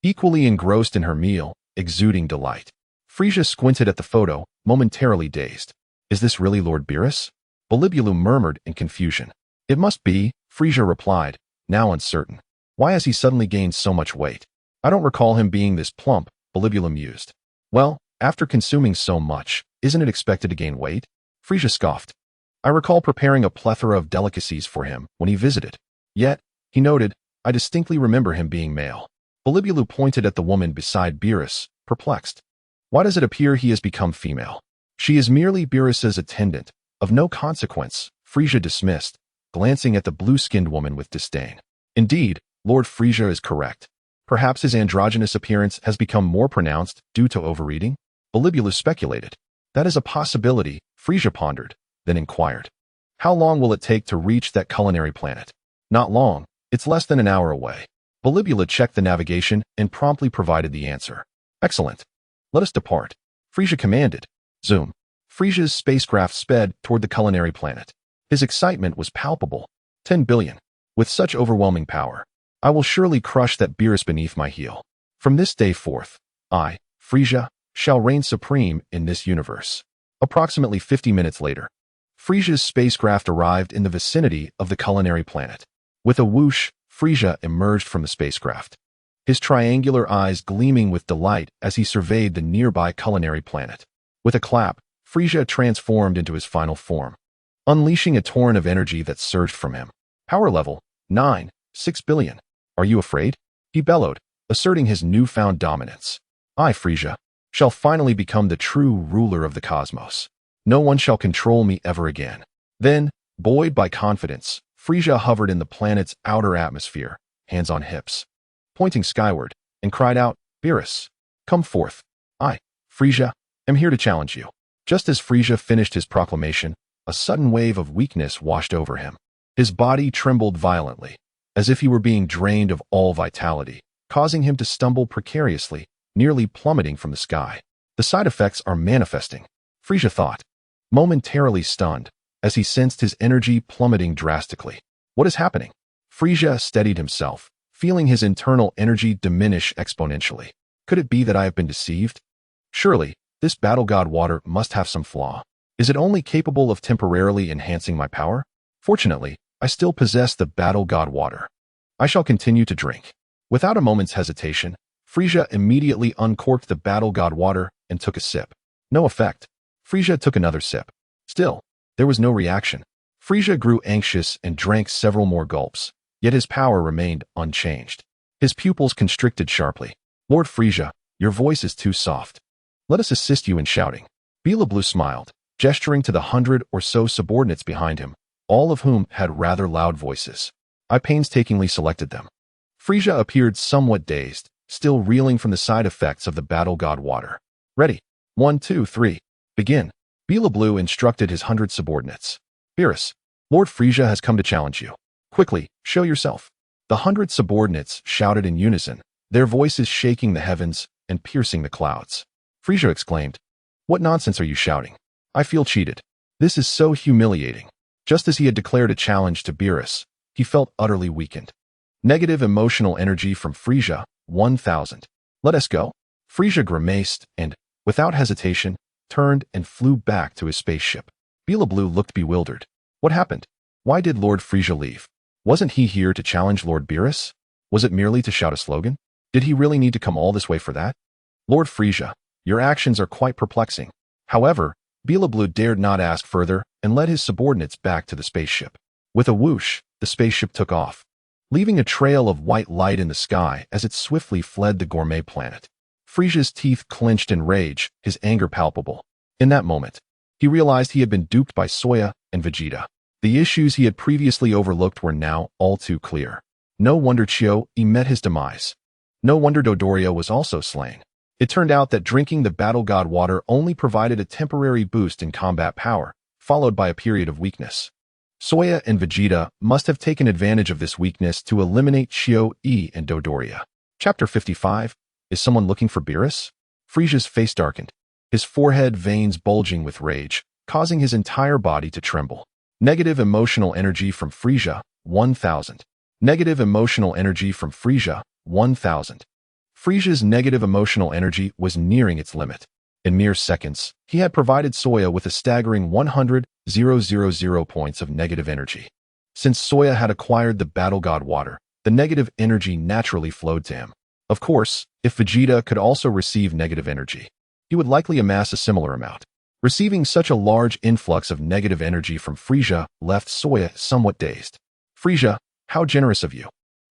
equally engrossed in her meal, exuding delight. Frieza squinted at the photo, momentarily dazed. Is this really Lord Beerus? Bulibulu murmured in confusion. It must be, Frieza replied, now uncertain. Why has he suddenly gained so much weight? I don't recall him being this plump, Bulibulu mused. Well, after consuming so much, isn't it expected to gain weight? Frieza scoffed. I recall preparing a plethora of delicacies for him when he visited. Yet, he noted, I distinctly remember him being male. Bulibulu pointed at the woman beside Beerus, perplexed. Why does it appear he has become female? She is merely Beerus's attendant, of no consequence, Frieza dismissed, glancing at the blue-skinned woman with disdain. Indeed, Lord Frieza is correct. Perhaps his androgynous appearance has become more pronounced due to overeating? Bulibulu speculated. That is a possibility, Frieza pondered, then inquired. How long will it take to reach that culinary planet? Not long, it's less than an hour away. Bulibulu checked the navigation and promptly provided the answer. Excellent. Let us depart. Frieza commanded. Zoom. Frieza's spacecraft sped toward the culinary planet. His excitement was palpable. 10 billion. With such overwhelming power, I will surely crush that Beerus beneath my heel. From this day forth, I, Frieza, shall reign supreme in this universe. Approximately 50 minutes later, Frieza's spacecraft arrived in the vicinity of the culinary planet. With a whoosh, Frisia emerged from the spacecraft, his triangular eyes gleaming with delight as he surveyed the nearby culinary planet. With a clap, Frisia transformed into his final form, unleashing a torrent of energy that surged from him. Power level 9, 6 billion. Are you afraid? He bellowed, asserting his newfound dominance. I, Frisia, shall finally become the true ruler of the cosmos. No one shall control me ever again. Then, buoyed by confidence, Frisia hovered in the planet's outer atmosphere, hands on hips, pointing skyward, and cried out, Beerus, come forth. I, Frisia, am here to challenge you. Just as Frisia finished his proclamation, a sudden wave of weakness washed over him. His body trembled violently, as if he were being drained of all vitality, causing him to stumble precariously, nearly plummeting from the sky. The side effects are manifesting, Frisia thought, momentarily stunned, as he sensed his energy plummeting drastically. What is happening? Frisia steadied himself, feeling his internal energy diminish exponentially. Could it be that I have been deceived? Surely, this battle god water must have some flaw. Is it only capable of temporarily enhancing my power? Fortunately, I still possess the battle god water. I shall continue to drink. Without a moment's hesitation, Frisia immediately uncorked the battle god water and took a sip. No effect. Frisia took another sip. Still, there was no reaction. Frisia grew anxious and drank several more gulps, yet his power remained unchanged. His pupils constricted sharply. Lord Frisia, your voice is too soft. Let us assist you in shouting. Beelzebub smiled, gesturing to the 100 or so subordinates behind him, all of whom had rather loud voices. I painstakingly selected them. Frisia appeared somewhat dazed, still reeling from the side effects of the battle god water. Ready. 1, 2, 3. Begin. Beelzebub instructed his 100 subordinates. Beerus, Lord Frisia has come to challenge you. Quickly, show yourself. The 100 subordinates shouted in unison, their voices shaking the heavens and piercing the clouds. Frisia exclaimed, What nonsense are you shouting? I feel cheated. This is so humiliating. Just as he had declared a challenge to Beerus, he felt utterly weakened. Negative emotional energy from Frisia, 1,000. Let us go. Frisia grimaced and, without hesitation, turned and flew back to his spaceship. Beelzebub looked bewildered. What happened? Why did Lord Frisia leave? Wasn't he here to challenge Lord Beerus? Was it merely to shout a slogan? Did he really need to come all this way for that? Lord Frisia, your actions are quite perplexing. However, Beelzebub dared not ask further and led his subordinates back to the spaceship. With a whoosh, the spaceship took off, leaving a trail of white light in the sky as it swiftly fled the gourmet planet. Frisia's teeth clenched in rage, his anger palpable. In that moment, he realized he had been duped by Soya and Vegeta. The issues he had previously overlooked were now all too clear. No wonder Chio-E met his demise. No wonder Dodoria was also slain. It turned out that drinking the battle god water only provided a temporary boost in combat power, followed by a period of weakness. Soya and Vegeta must have taken advantage of this weakness to eliminate Chio-E and Dodoria. Chapter 55. Is someone looking for Beerus? Frisia's face darkened, his forehead veins bulging with rage, causing his entire body to tremble. Negative emotional energy from Frisia, 1,000. Negative emotional energy from Frisia, 1,000. Frisia's negative emotional energy was nearing its limit. In mere seconds, he had provided Soya with a staggering 100,000 points of negative energy. Since Soya had acquired the battle god water, the negative energy naturally flowed to him. Of course, if Vegeta could also receive negative energy, he would likely amass a similar amount. Receiving such a large influx of negative energy from Frisia left Soya somewhat dazed. Frisia, how generous of you.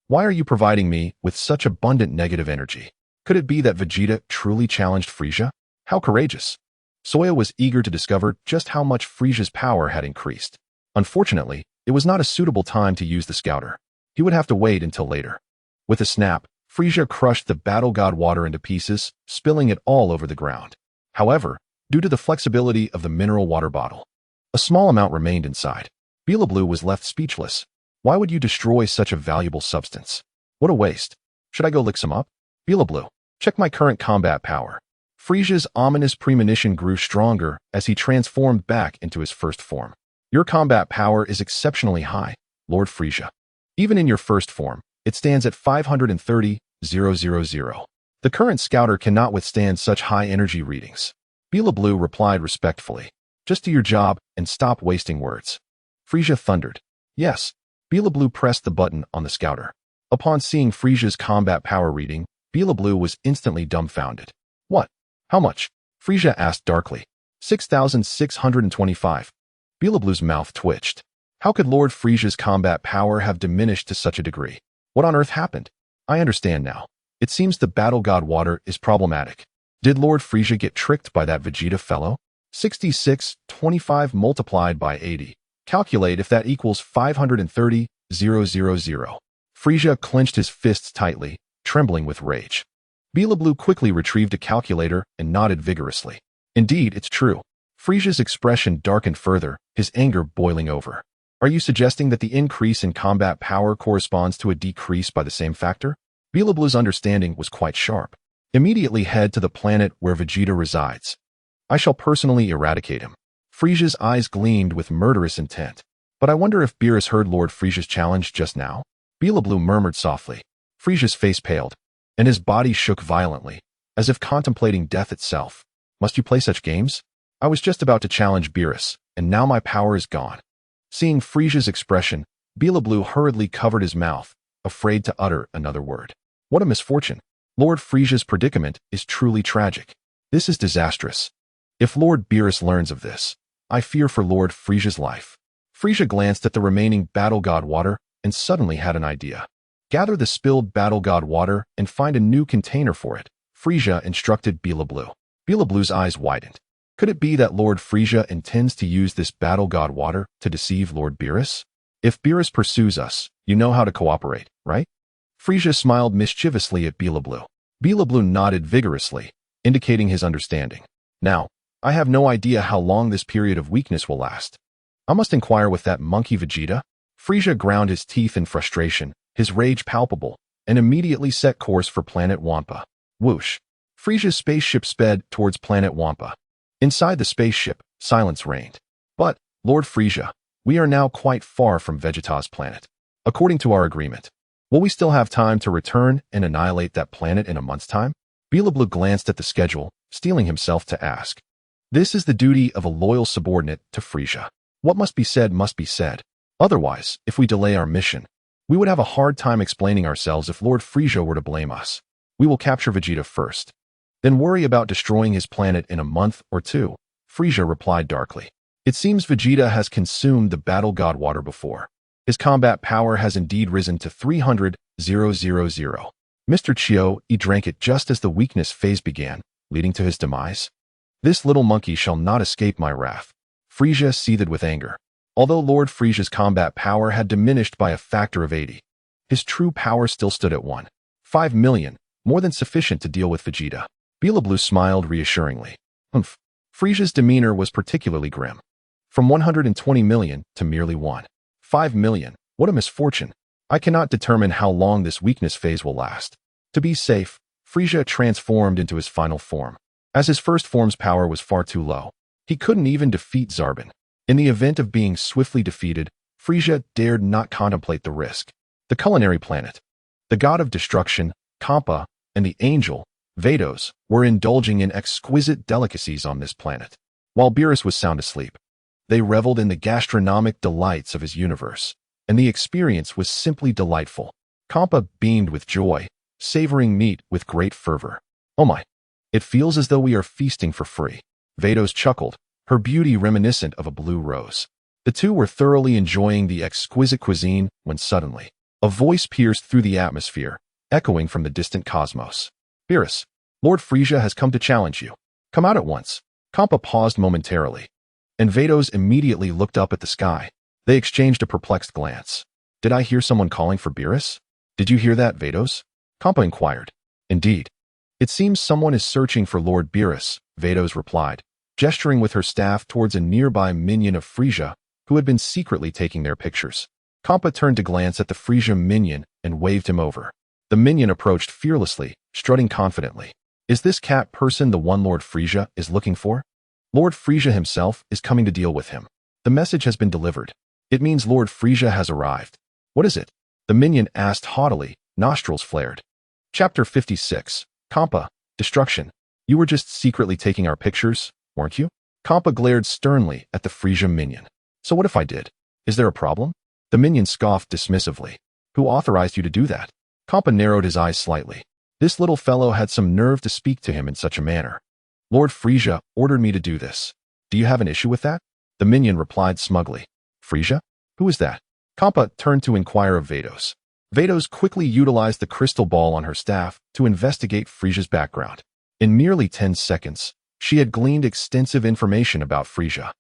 Why are you providing me with such abundant negative energy? Could it be that Vegeta truly challenged Frisia? How courageous. Soya was eager to discover just how much Frisia's power had increased. Unfortunately, it was not a suitable time to use the scouter. He would have to wait until later. With a snap, Frisia crushed the battle god water into pieces, spilling it all over the ground. However, due to the flexibility of the mineral water bottle, a small amount remained inside. Beelzebub was left speechless. Why would you destroy such a valuable substance? What a waste. Should I go lick some up? Beelzebub, check my current combat power. Frisia's ominous premonition grew stronger as he transformed back into his first form. Your combat power is exceptionally high, Lord Frisia. Even in your first form, it stands at 530,000. The current scouter cannot withstand such high energy readings. Beelzebub replied respectfully. Just do your job and stop wasting words. Frisia thundered. Yes. Blue pressed the button on the scouter. Upon seeing Frisia's combat power reading, Blue was instantly dumbfounded. What? How much? Frisia asked darkly. 6,625. Blue's mouth twitched. How could Lord Frisia's combat power have diminished to such a degree? What on earth happened? I understand now. It seems the battle god water is problematic. Did Lord Frisia get tricked by that Vegeta fellow? 6625 multiplied by 80. Calculate if that equals 530,000. Frisia clenched his fists tightly, trembling with rage. Blue quickly retrieved a calculator and nodded vigorously. Indeed, it's true. Frisia's expression darkened further, his anger boiling over. Are you suggesting that the increase in combat power corresponds to a decrease by the same factor? Blue's understanding was quite sharp. Immediately head to the planet where Vegeta resides. I shall personally eradicate him. Frisia's eyes gleamed with murderous intent. But I wonder if Beerus heard Lord Frisia's challenge just now? Blue murmured softly. Frisia's face paled, and his body shook violently, as if contemplating death itself. Must you play such games? I was just about to challenge Beerus, and now my power is gone. Seeing Frisia's expression, Blue hurriedly covered his mouth, afraid to utter another word. What a misfortune. Lord Frisia's predicament is truly tragic. This is disastrous. If Lord Beerus learns of this, I fear for Lord Frisia's life. Frisia glanced at the remaining battle god water and suddenly had an idea. Gather the spilled battle god water and find a new container for it, Frisia instructed Blue. Blue's eyes widened. Could it be that Lord Frisia intends to use this battle god water to deceive Lord Beerus? If Beerus pursues us, you know how to cooperate, right? Frisia smiled mischievously at Blue. Blue nodded vigorously, indicating his understanding. Now, I have no idea how long this period of weakness will last. I must inquire with that monkey Vegeta. Frisia ground his teeth in frustration, his rage palpable, and immediately set course for planet Wampa. Whoosh! Frisia's spaceship sped towards planet Wampa. Inside the spaceship, silence reigned. But, Lord Frisia, we are now quite far from Vegeta's planet. According to our agreement, will we still have time to return and annihilate that planet in a month's time? Blue glanced at the schedule, steeling himself to ask. This is the duty of a loyal subordinate to Frisia. What must be said must be said. Otherwise, if we delay our mission, we would have a hard time explaining ourselves if Lord Frisia were to blame us. We will capture Vegeta first. Then worry about destroying his planet in a month or two, Frisia replied darkly. It seems Vegeta has consumed the battle god water before. His combat power has indeed risen to 300,000. Mr. Chio, he drank it just as the weakness phase began, leading to his demise. This little monkey shall not escape my wrath. Frisia seethed with anger. Although Lord Frisia's combat power had diminished by a factor of 80, his true power still stood at 1.5 million, more than sufficient to deal with Vegeta. Blue smiled reassuringly. Humph. Frisia's demeanor was particularly grim. From 120 million to merely 1.5 million. What a misfortune. I cannot determine how long this weakness phase will last. To be safe, Frisia transformed into his final form. As his first form's power was far too low, he couldn't even defeat Zarbon. In the event of being swiftly defeated, Frisia dared not contemplate the risk. The culinary planet, the god of destruction, Kampa, and the angel, Vados, were indulging in exquisite delicacies on this planet. While Beerus was sound asleep, they reveled in the gastronomic delights of his universe, and the experience was simply delightful. Kampa beamed with joy, savoring meat with great fervor. Oh my! It feels as though we are feasting for free. Vados chuckled, her beauty reminiscent of a blue rose. The two were thoroughly enjoying the exquisite cuisine when suddenly, a voice pierced through the atmosphere, echoing from the distant cosmos. Beerus, Lord Frisia has come to challenge you. Come out at once. Kampa paused momentarily, and Vados immediately looked up at the sky. They exchanged a perplexed glance. Did I hear someone calling for Beerus? Did you hear that, Vados? Kampa inquired. Indeed. It seems someone is searching for Lord Beerus, Vados replied, gesturing with her staff towards a nearby minion of Frisia, who had been secretly taking their pictures. Kampa turned to glance at the Frisia minion and waved him over. The minion approached fearlessly, strutting confidently. Is this cat person the one Lord Frisia is looking for? Lord Frisia himself is coming to deal with him. The message has been delivered. It means Lord Frisia has arrived. What is it? The minion asked haughtily, nostrils flared. Chapter 56. Kampa, Destruction. You were just secretly taking our pictures, weren't you? Kampa glared sternly at the Frisia minion. So what if I did? Is there a problem? The minion scoffed dismissively. Who authorized you to do that? Kampa narrowed his eyes slightly. This little fellow had some nerve to speak to him in such a manner. Lord Frisia ordered me to do this. Do you have an issue with that? The minion replied smugly. Frisia? Who is that? Kampa turned to inquire of Vados. Vados quickly utilized the crystal ball on her staff to investigate Frisia's background. In merely 10 seconds, she had gleaned extensive information about Frisia.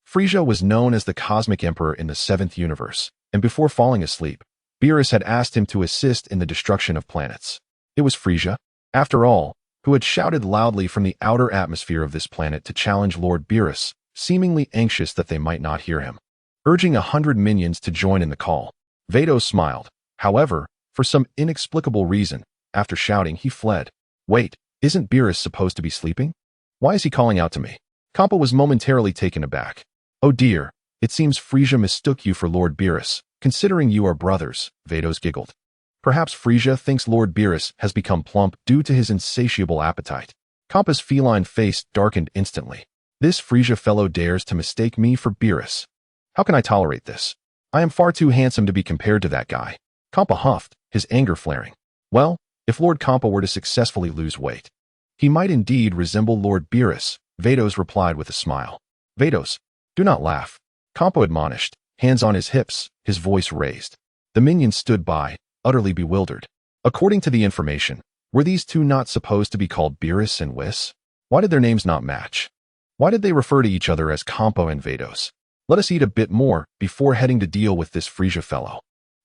Frisia was known as the Cosmic Emperor in the 7th universe, and before falling asleep, Beerus had asked him to assist in the destruction of planets. It was Frisia, after all, who had shouted loudly from the outer atmosphere of this planet to challenge Lord Beerus, seemingly anxious that they might not hear him. Urging 100 minions to join in the call, Vados smiled. However, for some inexplicable reason, after shouting, he fled. Wait, isn't Beerus supposed to be sleeping? Why is he calling out to me? Kampa was momentarily taken aback. Oh dear, it seems Frisia mistook you for Lord Beerus, considering you are brothers, Vados giggled. Perhaps Frisia thinks Lord Beerus has become plump due to his insatiable appetite. Kampa's feline face darkened instantly. This Frisia fellow dares to mistake me for Beerus. How can I tolerate this? I am far too handsome to be compared to that guy. Kampa huffed, his anger flaring. Well, if Lord Kampa were to successfully lose weight, he might indeed resemble Lord Beerus, Vados replied with a smile. Vados, do not laugh. Kampa admonished, hands on his hips, his voice raised. The minions stood by, utterly bewildered. According to the information, were these two not supposed to be called Beerus and Whis? Why did their names not match? Why did they refer to each other as Kampa and Vados? Let us eat a bit more before heading to deal with this Frisia fellow.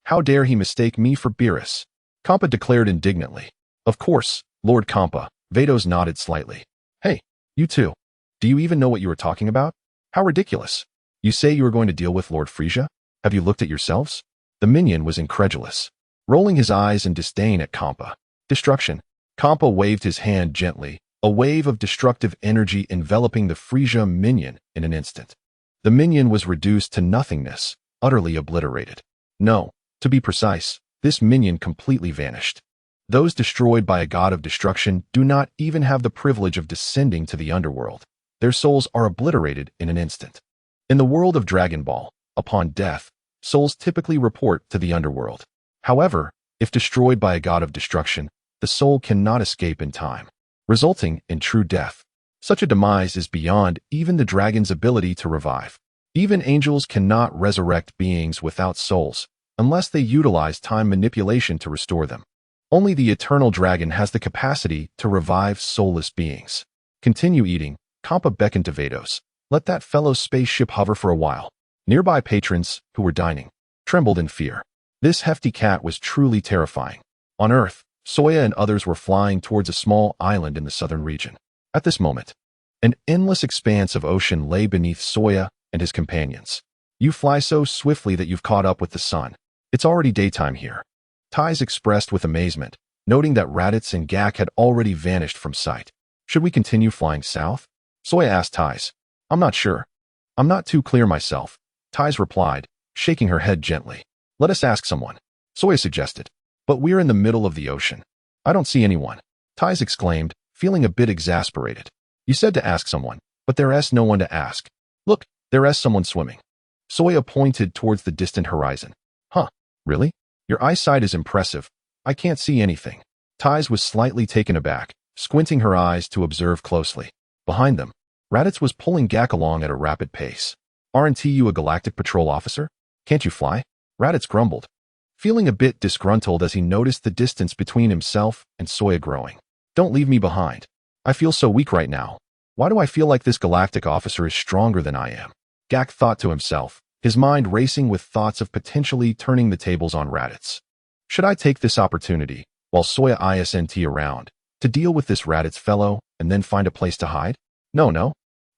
How dare he mistake me for Beerus? Kampa declared indignantly. Of course, Lord Kampa, Vados nodded slightly. Hey, you two. Do you even know what you are talking about? How ridiculous. You say you are going to deal with Lord Frisia? Have you looked at yourselves? The minion was incredulous, rolling his eyes in disdain at Kampa. Destruction. Kampa waved his hand gently, a wave of destructive energy enveloping the Frisia minion in an instant. The minion was reduced to nothingness, utterly obliterated. No, to be precise, this minion completely vanished. Those destroyed by a god of destruction do not even have the privilege of descending to the underworld. Their souls are obliterated in an instant. In the world of Dragon Ball, upon death, souls typically report to the underworld. However, if destroyed by a god of destruction, the soul cannot escape in time, resulting in true death. Such a demise is beyond even the dragon's ability to revive. Even angels cannot resurrect beings without souls, unless they utilize time manipulation to restore them. Only the eternal dragon has the capacity to revive soulless beings. Continue eating. Kampa beckoned to Vados. Let that fellow spaceship hover for a while. Nearby patrons, who were dining, trembled in fear. This hefty cat was truly terrifying. On Earth, Soya and others were flying towards a small island in the southern region. At this moment, an endless expanse of ocean lay beneath Soya and his companions. You fly so swiftly that you've caught up with the sun. It's already daytime here. Tais expressed with amazement, noting that Raditz and Gak had already vanished from sight. Should we continue flying south? Soya asked Tais. I'm not sure. I'm not too clear myself, Tais replied, shaking her head gently. Let us ask someone, Soya suggested. But we're in the middle of the ocean. I don't see anyone, Tais exclaimed, feeling a bit exasperated. You said to ask someone, but there's no one to ask. Look, there's someone swimming. Soya pointed towards the distant horizon. Huh, really? Your eyesight is impressive. I can't see anything. Tais was slightly taken aback, squinting her eyes to observe closely. Behind them, Raditz was pulling Gak along at a rapid pace. Aren't you a galactic patrol officer? Can't you fly? Raditz grumbled, feeling a bit disgruntled as he noticed the distance between himself and Soya growing. Don't leave me behind. I feel so weak right now. Why do I feel like this galactic officer is stronger than I am? Gak thought to himself, his mind racing with thoughts of potentially turning the tables on Raditz. Should I take this opportunity, while Soya isn't around, to deal with this Raditz fellow and then find a place to hide? No.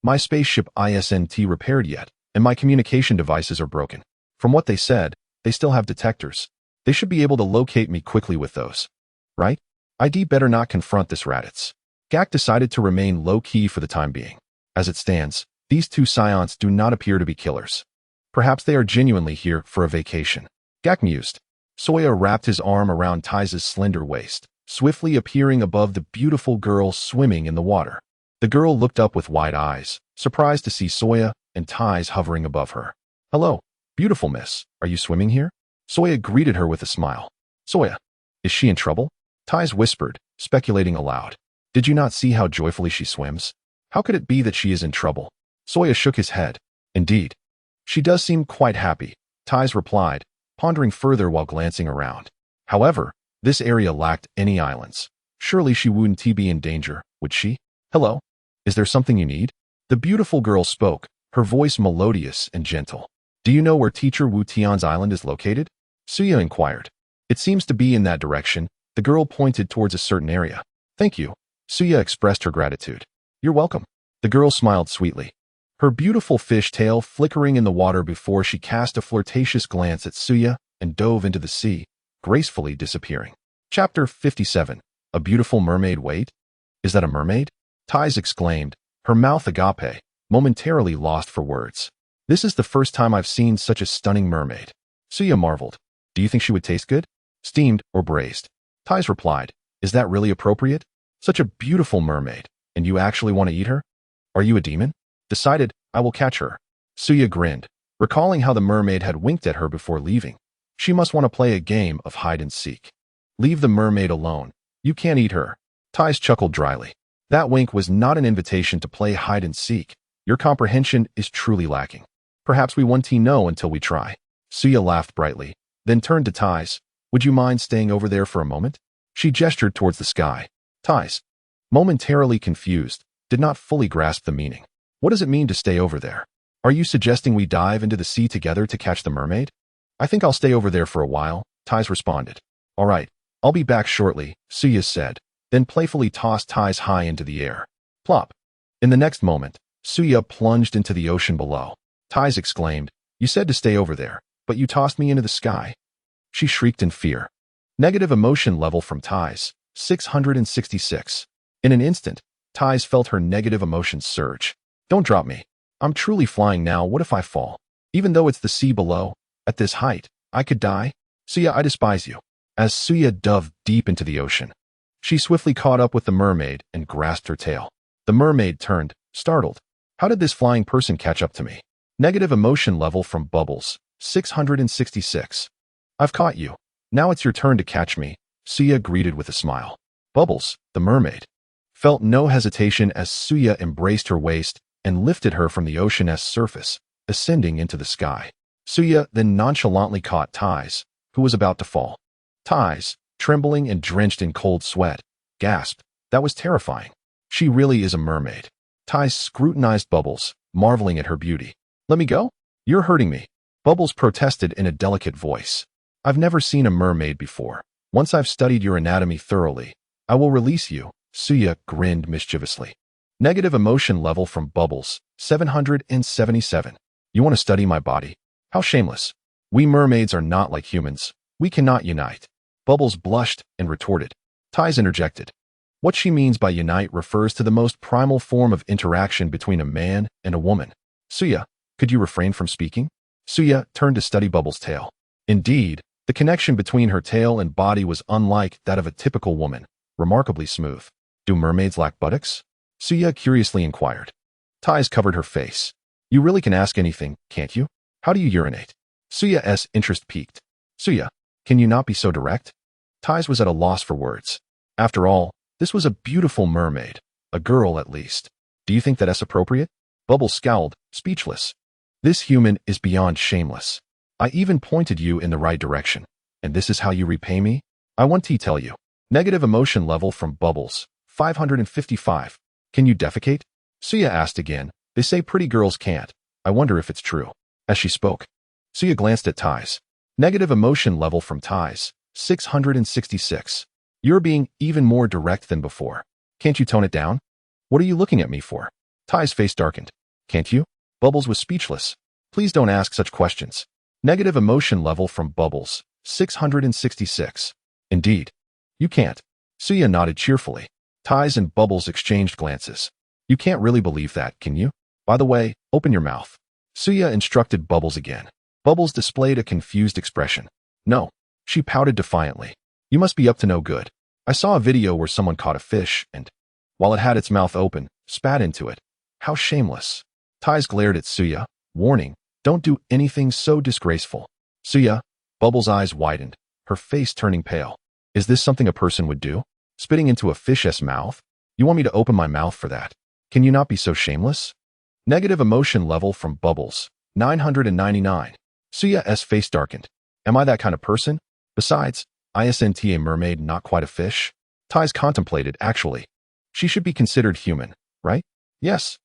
My spaceship isn't repaired yet, and my communication devices are broken. From what they said, they still have detectors. They should be able to locate me quickly with those. Right? I'd better not confront this Raditz. Gak decided to remain low-key for the time being. As it stands, these two Saiyans do not appear to be killers. Perhaps they are genuinely here for a vacation. Gak mused. Soya wrapped his arm around Tais' slender waist, swiftly appearing above the beautiful girl swimming in the water. The girl looked up with wide eyes, surprised to see Soya and Tais hovering above her. Hello, Beautiful miss, are you swimming here? Soya greeted her with a smile. Soya, is she in trouble? Tais whispered, speculating aloud. Did you not see how joyfully she swims? How could it be that she is in trouble? Soya shook his head. Indeed. She does seem quite happy, Tais replied, pondering further while glancing around. However, this area lacked any islands. Surely she wouldn't be in danger, would she? Hello? Is there something you need? The beautiful girl spoke, her voice melodious and gentle. Do you know where Teacher Wu Tian's island is located? Suya inquired. It seems to be in that direction. The girl pointed towards a certain area. Thank you. Suya expressed her gratitude. You're welcome. The girl smiled sweetly, her beautiful fish tail flickering in the water before she cast a flirtatious glance at Suya and dove into the sea, gracefully disappearing. Chapter 57. A beautiful mermaid wait? Is that a mermaid? Tais exclaimed, her mouth agape, momentarily lost for words. This is the first time I've seen such a stunning mermaid. Suya marveled. Do you think she would taste good? Steamed or braised? Tais replied. Is that really appropriate? Such a beautiful mermaid, and you actually want to eat her? Are you a demon? Decided, I will catch her. Suya grinned, recalling how the mermaid had winked at her before leaving. She must want to play a game of hide and seek. Leave the mermaid alone. You can't eat her. Tais chuckled dryly. That wink was not an invitation to play hide and seek. Your comprehension is truly lacking. Perhaps we won't know until we try. Suya laughed brightly, then turned to Tais. Would you mind staying over there for a moment? She gestured towards the sky. Tais, momentarily confused, did not fully grasp the meaning. What does it mean to stay over there? Are you suggesting we dive into the sea together to catch the mermaid? I think I'll stay over there for a while, Tais responded. All right, I'll be back shortly, Suya said, then playfully tossed Tais high into the air. Plop. In the next moment, Suya plunged into the ocean below. Tais exclaimed, You said to stay over there, but you tossed me into the sky. She shrieked in fear. Negative emotion level from Tais, 666. In an instant, Tais felt her negative emotions surge. Don't drop me. I'm truly flying now. What if I fall? Even though it's the sea below, at this height, I could die. Suya, I despise you. As Suya dove deep into the ocean, she swiftly caught up with the mermaid and grasped her tail. The mermaid turned, startled. How did this flying person catch up to me? Negative emotion level from Bubbles, 666. I've caught you. Now it's your turn to catch me, Suya greeted with a smile. Bubbles, the mermaid, felt no hesitation as Suya embraced her waist and lifted her from the ocean's surface, ascending into the sky. Suya then nonchalantly caught Tais, who was about to fall. Tais, trembling and drenched in cold sweat, gasped. That was terrifying. She really is a mermaid. Tais scrutinized Bubbles, marveling at her beauty. Let me go? You're hurting me. Bubbles protested in a delicate voice. I've never seen a mermaid before. Once I've studied your anatomy thoroughly, I will release you, Suya grinned mischievously. Negative emotion level from Bubbles, 777. You want to study my body? How shameless. We mermaids are not like humans. We cannot unite. Bubbles blushed and retorted. Tais interjected. What she means by unite refers to the most primal form of interaction between a man and a woman. Suya, could you refrain from speaking? Suya turned to study Bubbles' tail. Indeed, the connection between her tail and body was unlike that of a typical woman, remarkably smooth. Do mermaids lack buttocks? Suya curiously inquired. Tais covered her face. You really can ask anything, can't you? How do you urinate? Suya's interest piqued. Suya, can you not be so direct? Tais was at a loss for words. After all, this was a beautiful mermaid, a girl at least. Do you think that's appropriate? Bubbles scowled, speechless. This human is beyond shameless. I even pointed you in the right direction. And this is how you repay me? I want to tell you. Negative emotion level from Bubbles, 555. Can you defecate? Suya asked again. They say pretty girls can't. I wonder if it's true. As she spoke, Suya glanced at Tais. Negative emotion level from Tais, 666. You're being even more direct than before. Can't you tone it down? What are you looking at me for? Tais' face darkened. Can't you? Bubbles was speechless. Please don't ask such questions. Negative emotion level from Bubbles, 666. Indeed. You can't. Suya nodded cheerfully. Tais and Bubbles exchanged glances. You can't really believe that, can you? By the way, open your mouth. Suya instructed Bubbles again. Bubbles displayed a confused expression. No. She pouted defiantly. You must be up to no good. I saw a video where someone caught a fish and, while it had its mouth open, spat into it. How shameless. Tais glared at Suya, warning, Don't do anything so disgraceful. Suya, Bubbles' eyes widened, her face turning pale. Is this something a person would do? Spitting into a fish's mouth? You want me to open my mouth for that? Can you not be so shameless? Negative emotion level from Bubbles, 999. Suya's face darkened. Am I that kind of person? Besides, isn't a mermaid not quite a fish? Tais contemplated, actually. She should be considered human, right? Yes,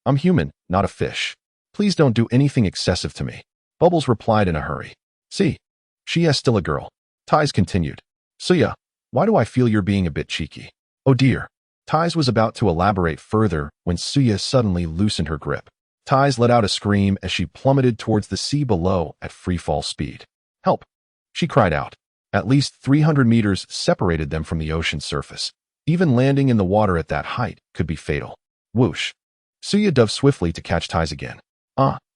I'm human, not a fish. Please don't do anything excessive to me. Bubbles replied in a hurry. See, she is still a girl. Tais continued. Suya, why do I feel you're being a bit cheeky? Oh dear. Tais was about to elaborate further when Suya suddenly loosened her grip. Tais let out a scream as she plummeted towards the sea below at free-fall speed. Help! She cried out. At least 300 meters separated them from the ocean surface. Even landing in the water at that height could be fatal. Whoosh! Suya dove swiftly to catch Tais again.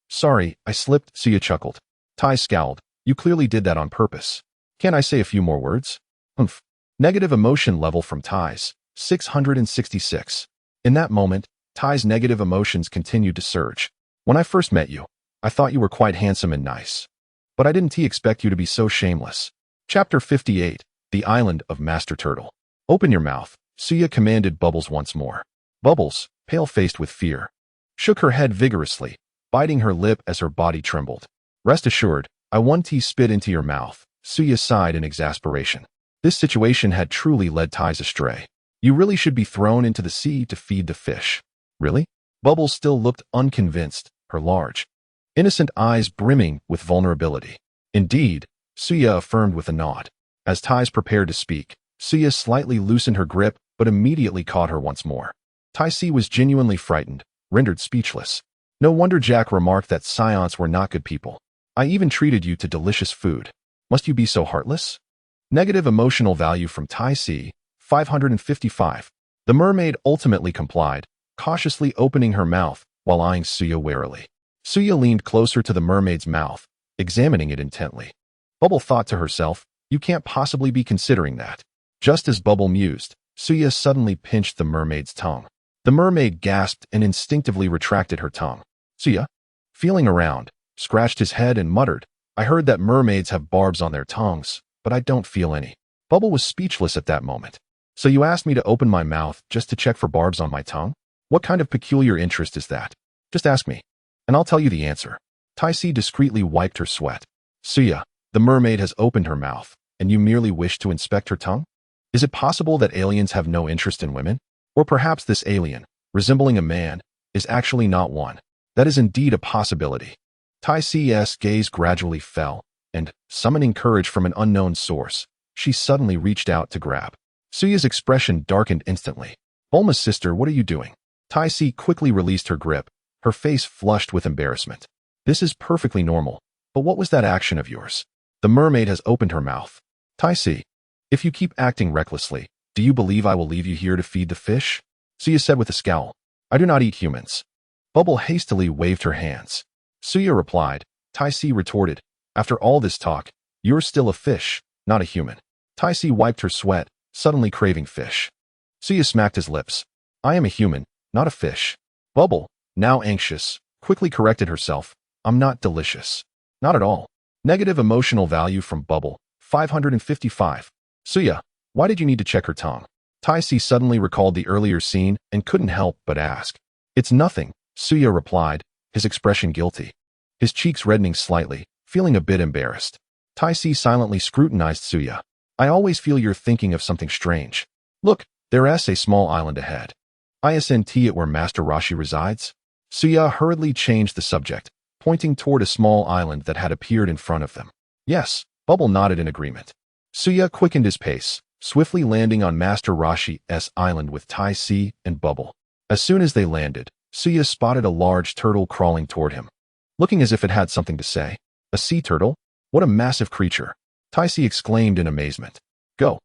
Sorry, I slipped, Suya chuckled. Tais scowled. You clearly did that on purpose. Can't I say a few more words? Humph. Negative emotion level from Tais, 666. In that moment, Tais' negative emotions continued to surge. When I first met you, I thought you were quite handsome and nice. But I didn't expect you to be so shameless. Chapter 58, The Island of Master Turtle. Open your mouth, Suya commanded Bubbles once more. Bubbles, pale-faced with fear, shook her head vigorously, biting her lip as her body trembled. Rest assured, I won't spit into your mouth, Suya sighed in exasperation. This situation had truly led Tais astray. You really should be thrown into the sea to feed the fish. Really? Bubbles still looked unconvinced, her large, innocent eyes brimming with vulnerability. Indeed, Suya affirmed with a nod. As Tais prepared to speak, Suya slightly loosened her grip but immediately caught her once more. Tais was genuinely frightened, rendered speechless. No wonder Jack remarked that Saiyans were not good people. I even treated you to delicious food. Must you be so heartless? Negative emotional value from Tais, 555. The mermaid ultimately complied, cautiously opening her mouth while eyeing Suya warily. Suya leaned closer to the mermaid's mouth, examining it intently. Bubble thought to herself, you can't possibly be considering that. Just as Bubble mused, Suya suddenly pinched the mermaid's tongue. The mermaid gasped and instinctively retracted her tongue. Suya, feeling around, scratched his head and muttered, I heard that mermaids have barbs on their tongues, but I don't feel any. Bubble was speechless at that moment. So you asked me to open my mouth just to check for barbs on my tongue? What kind of peculiar interest is that? Just ask me, and I'll tell you the answer. Tais discreetly wiped her sweat. Suya, the mermaid has opened her mouth, and you merely wish to inspect her tongue? Is it possible that aliens have no interest in women? Or perhaps this alien, resembling a man, is actually not one. That is indeed a possibility. Tais' gaze gradually fell, and, summoning courage from an unknown source, she suddenly reached out to grab. Suya's expression darkened instantly. Bulma's sister, what are you doing? Tais quickly released her grip, her face flushed with embarrassment. This is perfectly normal, but what was that action of yours? The mermaid has opened her mouth. Tais, if you keep acting recklessly, do you believe I will leave you here to feed the fish? Suya said with a scowl. I do not eat humans. Bubble hastily waved her hands. Suya replied. Tais retorted. After all this talk, you're still a fish, not a human. Tais wiped her sweat, suddenly craving fish. Suya smacked his lips. I am a human, not a fish. Bubble, now anxious, quickly corrected herself. I'm not delicious. Not at all. Negative emotional value from Bubble, 555. Suya, why did you need to check her tongue? Tais suddenly recalled the earlier scene and couldn't help but ask. It's nothing, Suya replied, his expression guilty. His cheeks reddening slightly, feeling a bit embarrassed. Tais silently scrutinized Suya. I always feel you're thinking of something strange. Look, there's a small island ahead. Isn't it where Master Roshi resides? Suya hurriedly changed the subject, pointing toward a small island that had appeared in front of them. Yes, Bubble nodded in agreement. Suya quickened his pace, swiftly landing on Master Roshi's island with Tais and Bubble. As soon as they landed, Suya spotted a large turtle crawling toward him, looking as if it had something to say. A sea turtle? What a massive creature! Tais exclaimed in amazement. Go!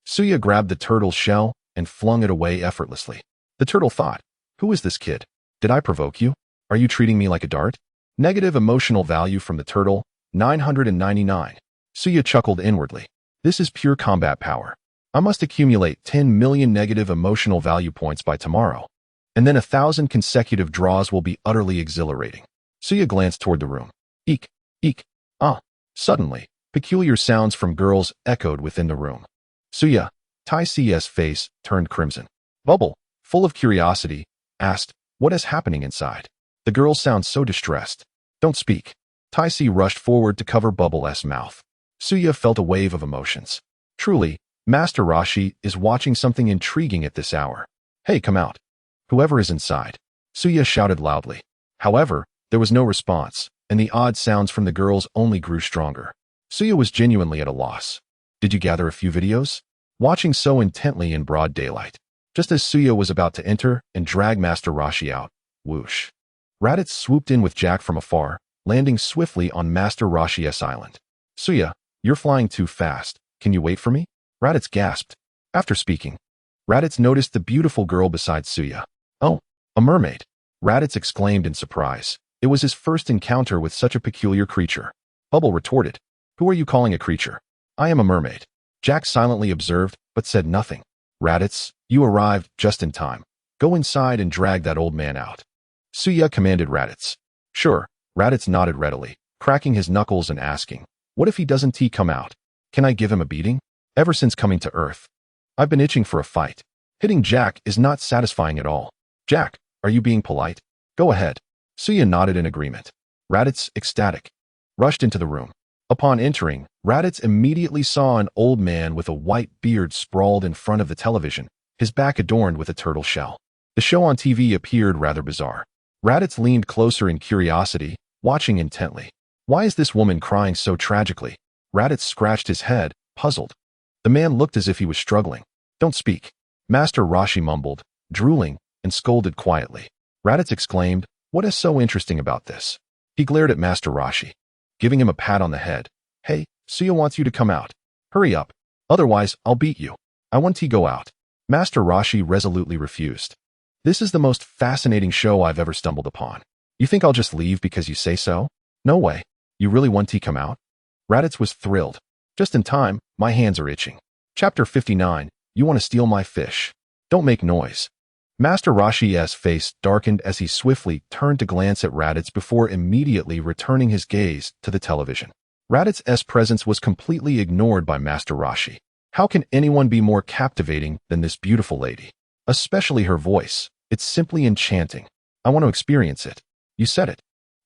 Suya grabbed the turtle's shell and flung it away effortlessly. The turtle thought, who is this kid? Did I provoke you? Are you treating me like a dart? Negative emotional value from the turtle, 999. Suya chuckled inwardly. This is pure combat power. I must accumulate 10 million negative emotional value points by tomorrow, and then 1,000 consecutive draws will be utterly exhilarating. Suya glanced toward the room. Eek, eek, ah. Suddenly, peculiar sounds from girls echoed within the room. Suya, Tai C's face turned crimson. Bubble, full of curiosity, asked, "What is happening inside?" The girls sound so distressed. "Don't speak." Tai C rushed forward to cover Bubble's mouth. Suya felt a wave of emotions. Truly, Master Rashi is watching something intriguing at this hour. "Hey, come out. Whoever is inside." Suya shouted loudly. However, there was no response, and the odd sounds from the girls only grew stronger. Suya was genuinely at a loss. "Did you gather a few videos?" Watching so intently in broad daylight. Just as Suya was about to enter and drag Master Rashi out, whoosh. Raditz swooped in with Jack from afar, landing swiftly on Master Rashi's island. "Suya, you're flying too fast. Can you wait for me?" Raditz gasped. After speaking, Raditz noticed the beautiful girl beside Suya. "Oh, a mermaid!" Raditz exclaimed in surprise. It was his first encounter with such a peculiar creature. Bubble retorted, "Who are you calling a creature? I am a mermaid." Jack silently observed, but said nothing. "Raditz, you arrived just in time. Go inside and drag that old man out." Suya commanded Raditz. "Sure." Raditz nodded readily, cracking his knuckles and asking, "What if he doesn't come out? Can I give him a beating? Ever since coming to Earth, I've been itching for a fight. Hitting Jack is not satisfying at all." "Jack, are you being polite? Go ahead." Suya nodded in agreement. Raditz, ecstatic, rushed into the room. Upon entering, Raditz immediately saw an old man with a white beard sprawled in front of the television, his back adorned with a turtle shell. The show on TV appeared rather bizarre. Raditz leaned closer in curiosity, watching intently. "Why is this woman crying so tragically?" Raditz scratched his head, puzzled. The man looked as if he was struggling. "Don't speak." Master Rashi mumbled, drooling, and scolded quietly. Raditz exclaimed, "What is so interesting about this?" He glared at Master Rashi, giving him a pat on the head. "Hey, Suya wants you to come out. Hurry up. Otherwise, I'll beat you. I want to go out." Master Rashi resolutely refused. "This is the most fascinating show I've ever stumbled upon. You think I'll just leave because you say so? No way. You really want to come out?" Raditz was thrilled. "Just in time, my hands are itching." Chapter 59, You Want to Steal My Fish. Don't make noise. Master Rashi's face darkened as he swiftly turned to glance at Raditz before immediately returning his gaze to the television. Raditz's presence was completely ignored by Master Rashi. How can anyone be more captivating than this beautiful lady? Especially her voice. It's simply enchanting. I want to experience it. You said it.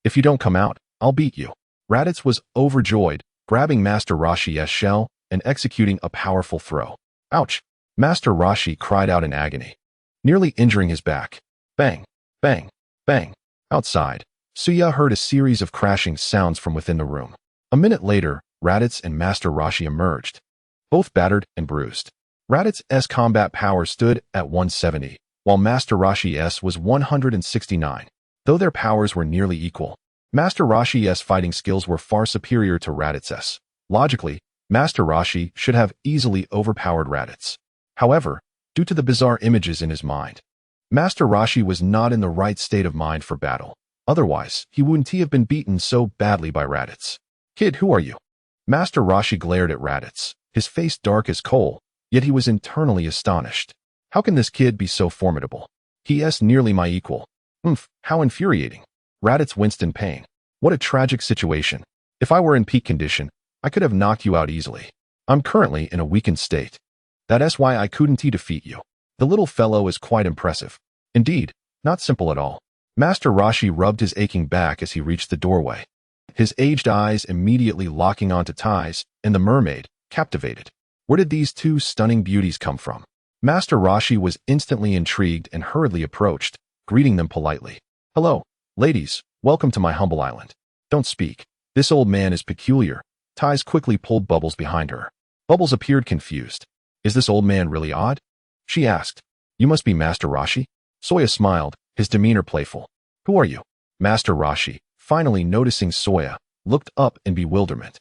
If you don't come out, I'll beat you. Raditz was overjoyed, grabbing Master Rashi's shell and executing a powerful throw. Ouch! Master Rashi cried out in agony, nearly injuring his back. Bang, bang, bang. Outside, Suya heard a series of crashing sounds from within the room. A minute later, Raditz and Master Rashi emerged, both battered and bruised. Raditz's combat power stood at 170, while Master Rashi's was 169. Though their powers were nearly equal, Master Rashi's fighting skills were far superior to Raditz's. Logically, Master Rashi should have easily overpowered Raditz. However, due to the bizarre images in his mind, Master Rashi was not in the right state of mind for battle. Otherwise, he wouldn't have been beaten so badly by Raditz. "Kid, who are you?" Master Rashi glared at Raditz, his face dark as coal, yet he was internally astonished. How can this kid be so formidable? He is nearly my equal. How infuriating. Raditz winced in pain. What a tragic situation. If I were in peak condition, I could have knocked you out easily. I'm currently in a weakened state. That's why I couldn't defeat you. The little fellow is quite impressive. Indeed, not simple at all. Master Rashi rubbed his aching back as he reached the doorway, his aged eyes immediately locking onto Ties and the mermaid, captivated. Where did these two stunning beauties come from? Master Rashi was instantly intrigued and hurriedly approached, greeting them politely. "Hello, ladies, welcome to my humble island." "Don't speak. This old man is peculiar." Ties quickly pulled Bubbles behind her. Bubbles appeared confused. "Is this old man really odd?" she asked. "You must be Master Rashi?" Soya smiled, his demeanor playful. "Who are you?" Master Rashi, finally noticing Soya, looked up in bewilderment.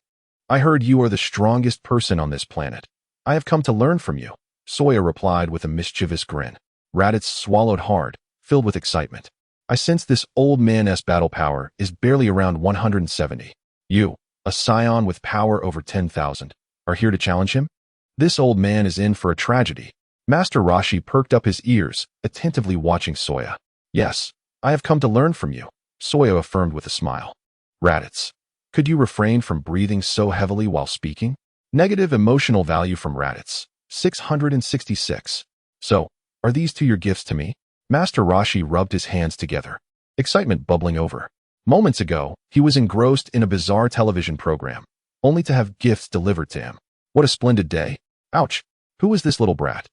"I heard you are the strongest person on this planet. I have come to learn from you," Soya replied with a mischievous grin. Raditz swallowed hard, filled with excitement. "I sense this old man's battle power is barely around 170. You, a Saiyan with power over 10,000, are here to challenge him? This old man is in for a tragedy." Master Rashi perked up his ears, attentively watching Soya. "Yes, I have come to learn from you." Soya affirmed with a smile. Raditz. Could you refrain from breathing so heavily while speaking? Negative emotional value from Raditz. 666. So, are these two your gifts to me? Master Rashi rubbed his hands together, excitement bubbling over. Moments ago, he was engrossed in a bizarre television program, only to have gifts delivered to him. What a splendid day. Ouch. Who is this little brat?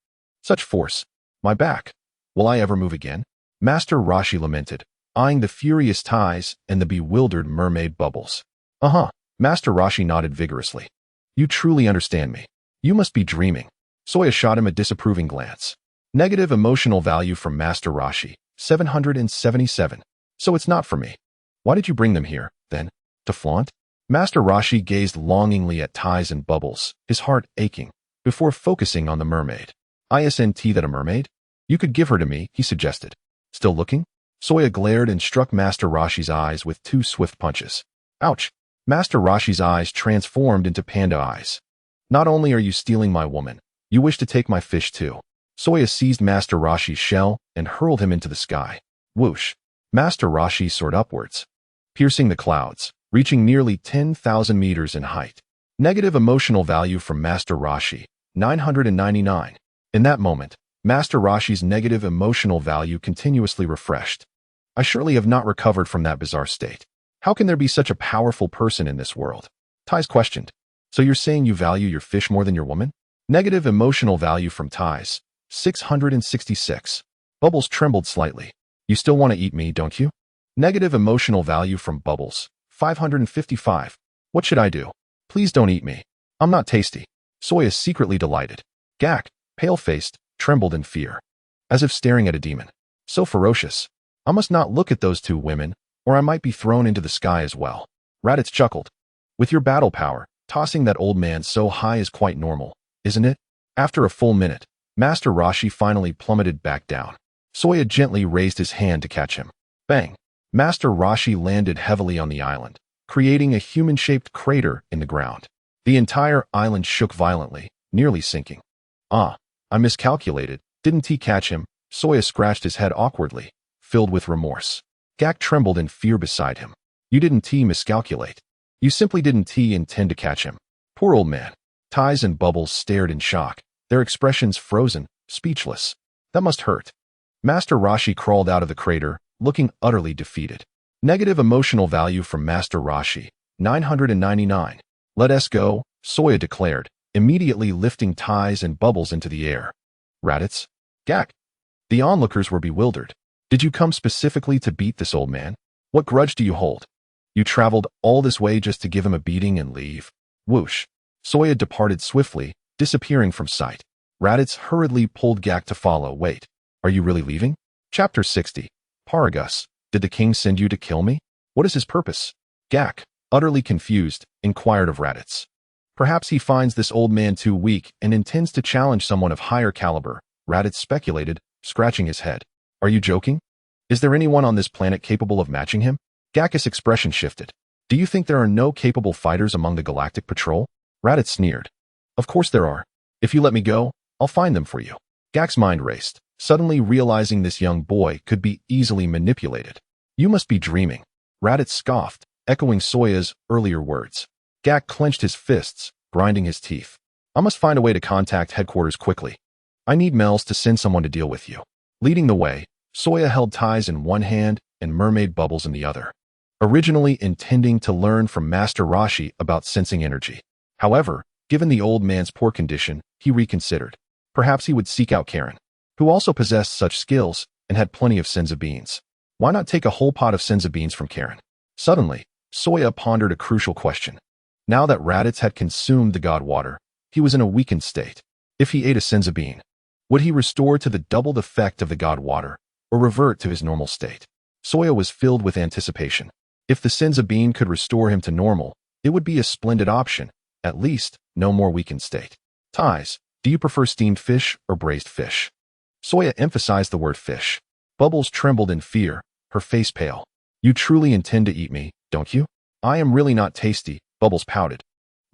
Such force. My back. Will I ever move again? Master Rashi lamented, eyeing the furious ties and the bewildered mermaid bubbles. Uh-huh. Master Rashi nodded vigorously. You truly understand me. You must be dreaming. Soya shot him a disapproving glance. Negative emotional value from Master Rashi. 777. So it's not for me. Why did you bring them here, then? To flaunt? Master Rashi gazed longingly at ties and bubbles, his heart aching, before focusing on the mermaid. Isn't that a mermaid? You could give her to me, he suggested. Still looking? Soya glared and struck Master Rashi's eyes with 2 swift punches. Ouch! Master Rashi's eyes transformed into panda eyes. Not only are you stealing my woman, you wish to take my fish too. Soya seized Master Rashi's shell and hurled him into the sky. Whoosh! Master Rashi soared upwards, piercing the clouds, reaching nearly 10,000 meters in height. Negative emotional value from Master Rashi. 999. In that moment, Master Rashi's negative emotional value continuously refreshed. I surely have not recovered from that bizarre state. How can there be such a powerful person in this world? Ties questioned. So you're saying you value your fish more than your woman? Negative emotional value from Ties. 666. Bubbles trembled slightly. You still want to eat me, don't you? Negative emotional value from Bubbles. 555. What should I do? Please don't eat me. I'm not tasty. Soya secretly delighted. Gak, pale-faced, trembled in fear, as if staring at a demon. So ferocious. I must not look at those 2 women, or I might be thrown into the sky as well. Raditz chuckled. With your battle power, tossing that old man so high is quite normal, isn't it? After a full minute, Master Rashi finally plummeted back down. Soya gently raised his hand to catch him. Bang! Master Rashi landed heavily on the island, creating a human-shaped crater in the ground. The entire island shook violently, nearly sinking. Ah, I miscalculated. Didn't he catch him? Soya scratched his head awkwardly, filled with remorse. Gak trembled in fear beside him. You didn't miscalculate. You simply didn't intend to catch him. Poor old man. Ties and Bubbles stared in shock, their expressions frozen, speechless. That must hurt. Master Rashi crawled out of the crater, looking utterly defeated. Negative emotional value from Master Rashi. 999. Let us go, Soya declared, immediately lifting Ties and Bubbles into the air. Raditz? Gak. The onlookers were bewildered. Did you come specifically to beat this old man? What grudge do you hold? You traveled all this way just to give him a beating and leave? Whoosh. Soya departed swiftly, disappearing from sight. Raditz hurriedly pulled Gak to follow. Wait, are you really leaving? Chapter 60. Paragus, did the king send you to kill me? What is his purpose? Gak, utterly confused, inquired of Raditz. Perhaps he finds this old man too weak and intends to challenge someone of higher caliber, Raditz speculated, scratching his head. Are you joking? Is there anyone on this planet capable of matching him? Gak's expression shifted. Do you think there are no capable fighters among the Galactic Patrol? Raditz sneered. Of course there are. If you let me go, I'll find them for you. Gak's mind raced, suddenly realizing this young boy could be easily manipulated. You must be dreaming. Raditz scoffed, echoing Soya's earlier words. Gak clenched his fists, grinding his teeth. I must find a way to contact headquarters quickly. I need Mel's to send someone to deal with you. Leading the way, Soya held Ties in one hand and mermaid Bubbles in the other, originally intending to learn from Master Rashi about sensing energy. However, given the old man's poor condition, he reconsidered. Perhaps he would seek out Karen, who also possessed such skills and had plenty of senza beans. Why not take a whole pot of senza beans from Karen? Suddenly, Soya pondered a crucial question. Now that Raditz had consumed the god water, he was in a weakened state. If he ate a senza bean, would he restore to the doubled effect of the god water, or revert to his normal state? Soya was filled with anticipation. If the senza bean could restore him to normal, it would be a splendid option. At least, no more weakened state. Ties, do you prefer steamed fish or braised fish? Soya emphasized the word fish. Bubbles trembled in fear, her face pale. You truly intend to eat me, don't you? I am really not tasty, Bubbles pouted,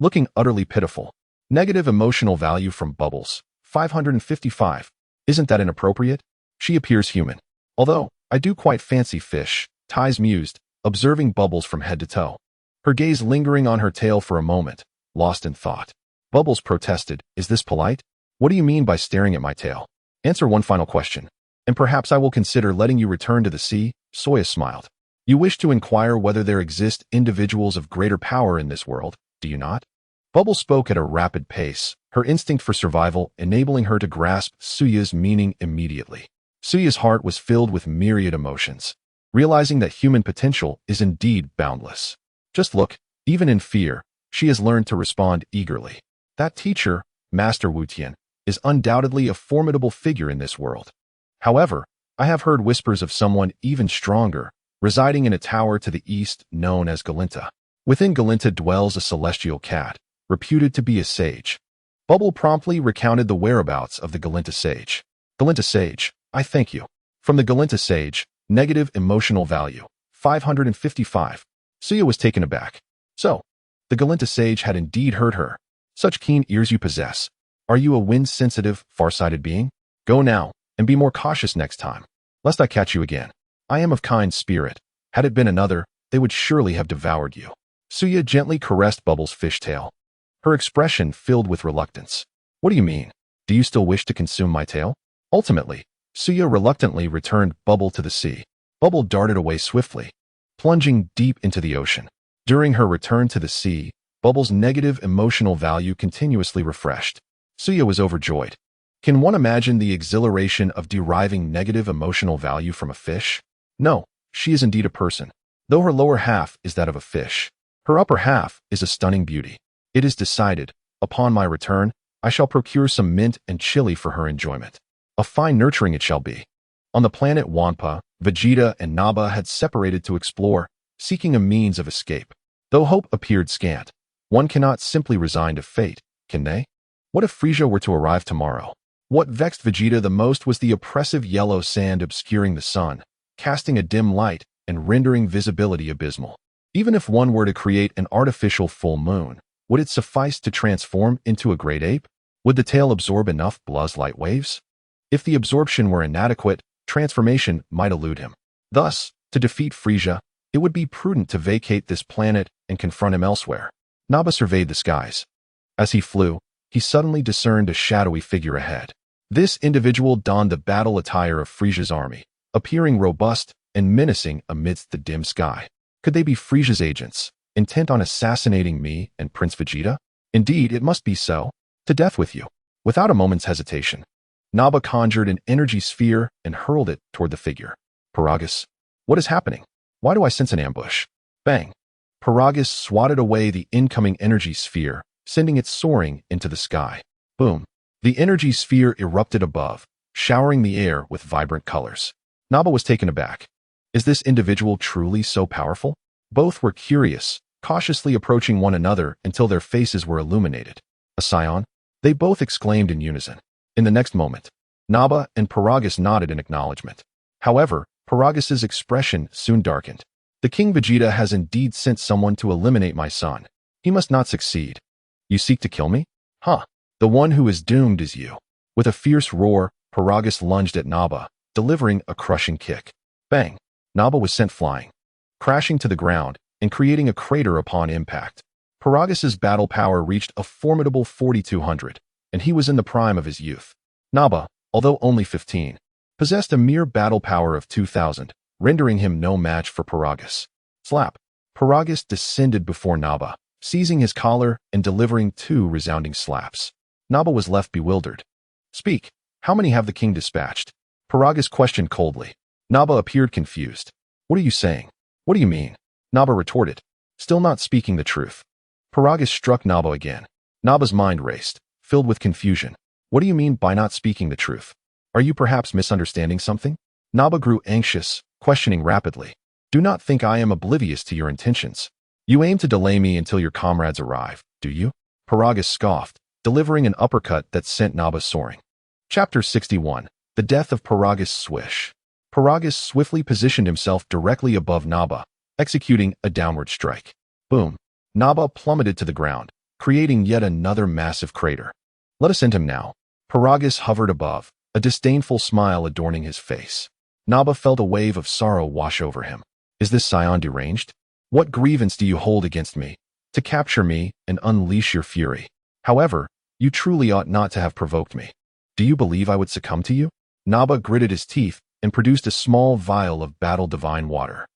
looking utterly pitiful. Negative emotional value from Bubbles. 555. Isn't that inappropriate? She appears human. Although, I do quite fancy fish, Ties mused, observing Bubbles from head to toe, her gaze lingering on her tail for a moment, lost in thought. Bubbles protested, "Is this polite? What do you mean by staring at my tail? Answer one final question, and perhaps I will consider letting you return to the sea." Saiyan smiled. "You wish to inquire whether there exist individuals of greater power in this world, do you not?" Bubbles spoke at a rapid pace, her instinct for survival enabling her to grasp Saiyan's meaning immediately. Saiyan's heart was filled with myriad emotions, realizing that human potential is indeed boundless. Just look, even in fear, she has learned to respond eagerly. That teacher, Master Wu Tian, is undoubtedly a formidable figure in this world. However, I have heard whispers of someone even stronger, residing in a tower to the east known as Galinta. Within Galinta dwells a celestial cat, reputed to be a sage. Bubble promptly recounted the whereabouts of the Galinta sage. Galinta sage, I thank you. From the Galinta sage, negative emotional value, 555. Saiyan was taken aback. So, the Galinta sage had indeed heard her. Such keen ears you possess. Are you a wind-sensitive, far-sighted being? Go now, and be more cautious next time, lest I catch you again. I am of kind spirit. Had it been another, they would surely have devoured you. Saiyan gently caressed Bubbles' fishtail, her expression filled with reluctance. What do you mean? Do you still wish to consume my tail? Ultimately, Saiyan reluctantly returned Bubble to the sea. Bubble darted away swiftly, plunging deep into the ocean. During her return to the sea, Bubbles' negative emotional value continuously refreshed. Saiyan was overjoyed. Can one imagine the exhilaration of deriving negative emotional value from a fish? No, she is indeed a person, though her lower half is that of a fish. Her upper half is a stunning beauty. It is decided, upon my return, I shall procure some mint and chili for her enjoyment. A fine nurturing it shall be. On the planet Wampa, Vegeta and Nappa had separated to explore, seeking a means of escape. Though hope appeared scant, one cannot simply resign to fate, can they? What if Frieza were to arrive tomorrow? What vexed Vegeta the most was the oppressive yellow sand obscuring the sun, casting a dim light and rendering visibility abysmal. Even if one were to create an artificial full moon, would it suffice to transform into a great ape? Would the tail absorb enough Blah's light waves? If the absorption were inadequate, transformation might elude him. Thus, to defeat Frieza, it would be prudent to vacate this planet and confront him elsewhere. Nappa surveyed the skies. As he flew, he suddenly discerned a shadowy figure ahead. This individual donned the battle attire of Frieza's army, appearing robust and menacing amidst the dim sky. Could they be Frieza's agents, intent on assassinating me and Prince Vegeta? Indeed, it must be so. To death with you. Without a moment's hesitation, Nappa conjured an energy sphere and hurled it toward the figure. Paragus, what is happening? Why do I sense an ambush? Bang! Paragus swatted away the incoming energy sphere, sending it soaring into the sky. Boom! The energy sphere erupted above, showering the air with vibrant colors. Nappa was taken aback. Is this individual truly so powerful? Both were curious, cautiously approaching one another until their faces were illuminated. A Saiyan? They both exclaimed in unison. In the next moment, Nappa and Paragus nodded in acknowledgement. However, Paragus's expression soon darkened. The King Vegeta has indeed sent someone to eliminate my son. He must not succeed. You seek to kill me? Huh. The one who is doomed is you. With a fierce roar, Paragus lunged at Nappa, delivering a crushing kick. Bang! Nappa was sent flying, crashing to the ground and creating a crater upon impact. Paragus's battle power reached a formidable 4,200, and he was in the prime of his youth. Nappa, although only 15, possessed a mere battle power of 2,000, rendering him no match for Paragus. Slap! Paragus descended before Nappa, seizing his collar and delivering 2 resounding slaps. Nappa was left bewildered. Speak, how many have the king dispatched? Paragus questioned coldly. Nappa appeared confused. What are you saying? What do you mean? Nappa retorted, still not speaking the truth. Paragus struck Nappa again. Nappa's mind raced, filled with confusion. What do you mean by not speaking the truth? Are you perhaps misunderstanding something? Nappa grew anxious, questioning rapidly. Do not think I am oblivious to your intentions. You aim to delay me until your comrades arrive, do you? Paragus scoffed, delivering an uppercut that sent Nappa soaring. Chapter 61. The Death of Paragus Swish. Paragus swiftly positioned himself directly above Nappa, executing a downward strike. Boom! Nappa plummeted to the ground, creating yet another massive crater. Let us end him now. Paragus hovered above, a disdainful smile adorning his face. Nappa felt a wave of sorrow wash over him. Is this Saiyan deranged? What grievance do you hold against me? To capture me and unleash your fury. However, you truly ought not to have provoked me. Do you believe I would succumb to you? Naba gritted his teeth and produced a small vial of Battle Divine Water.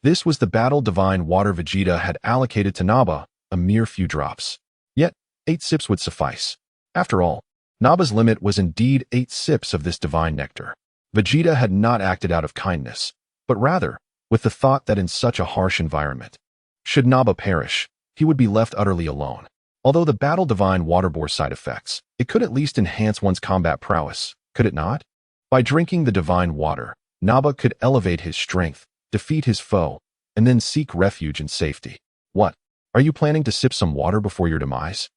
This was the Battle Divine Water Vegeta had allocated to Naba, a mere few drops. Yet, 8 sips would suffice. After all, Naba's limit was indeed 8 sips of this divine nectar. Vegeta had not acted out of kindness, but rather with the thought that in such a harsh environment, should Naba perish, he would be left utterly alone. Although the Battle Divine Water bore side effects, it could at least enhance one's combat prowess, could it not? By drinking the divine water, Naba could elevate his strength, defeat his foe, and then seek refuge in safety. What? Are you planning to sip some water before your demise?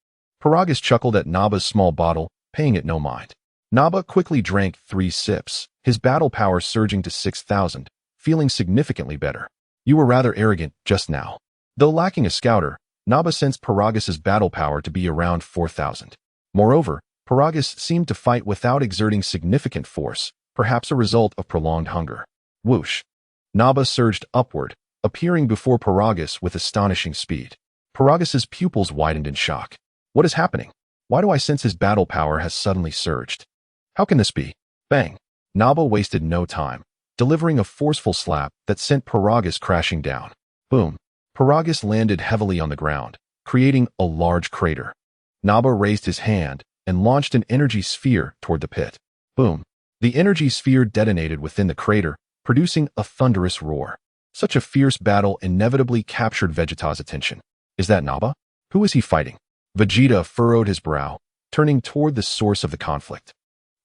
Paragus chuckled at Naba's small bottle, paying it no mind. Naba quickly drank 3 sips, his battle power surging to 6,000, feeling significantly better. You were rather arrogant just now. Though lacking a scouter, Naba sensed Paragus's battle power to be around 4,000. Moreover, Paragus seemed to fight without exerting significant force, perhaps a result of prolonged hunger. Whoosh! Naba surged upward, appearing before Paragus with astonishing speed. Paragus's pupils widened in shock. What is happening? Why do I sense his battle power has suddenly surged? How can this be? Bang! Naba wasted no time, delivering a forceful slap that sent Paragus crashing down. Boom! Paragus landed heavily on the ground, creating a large crater. Naba raised his hand and launched an energy sphere toward the pit. Boom! The energy sphere detonated within the crater, producing a thunderous roar. Such a fierce battle inevitably captured Vegeta's attention. Is that Naba? Who is he fighting? Vegeta furrowed his brow, turning toward the source of the conflict.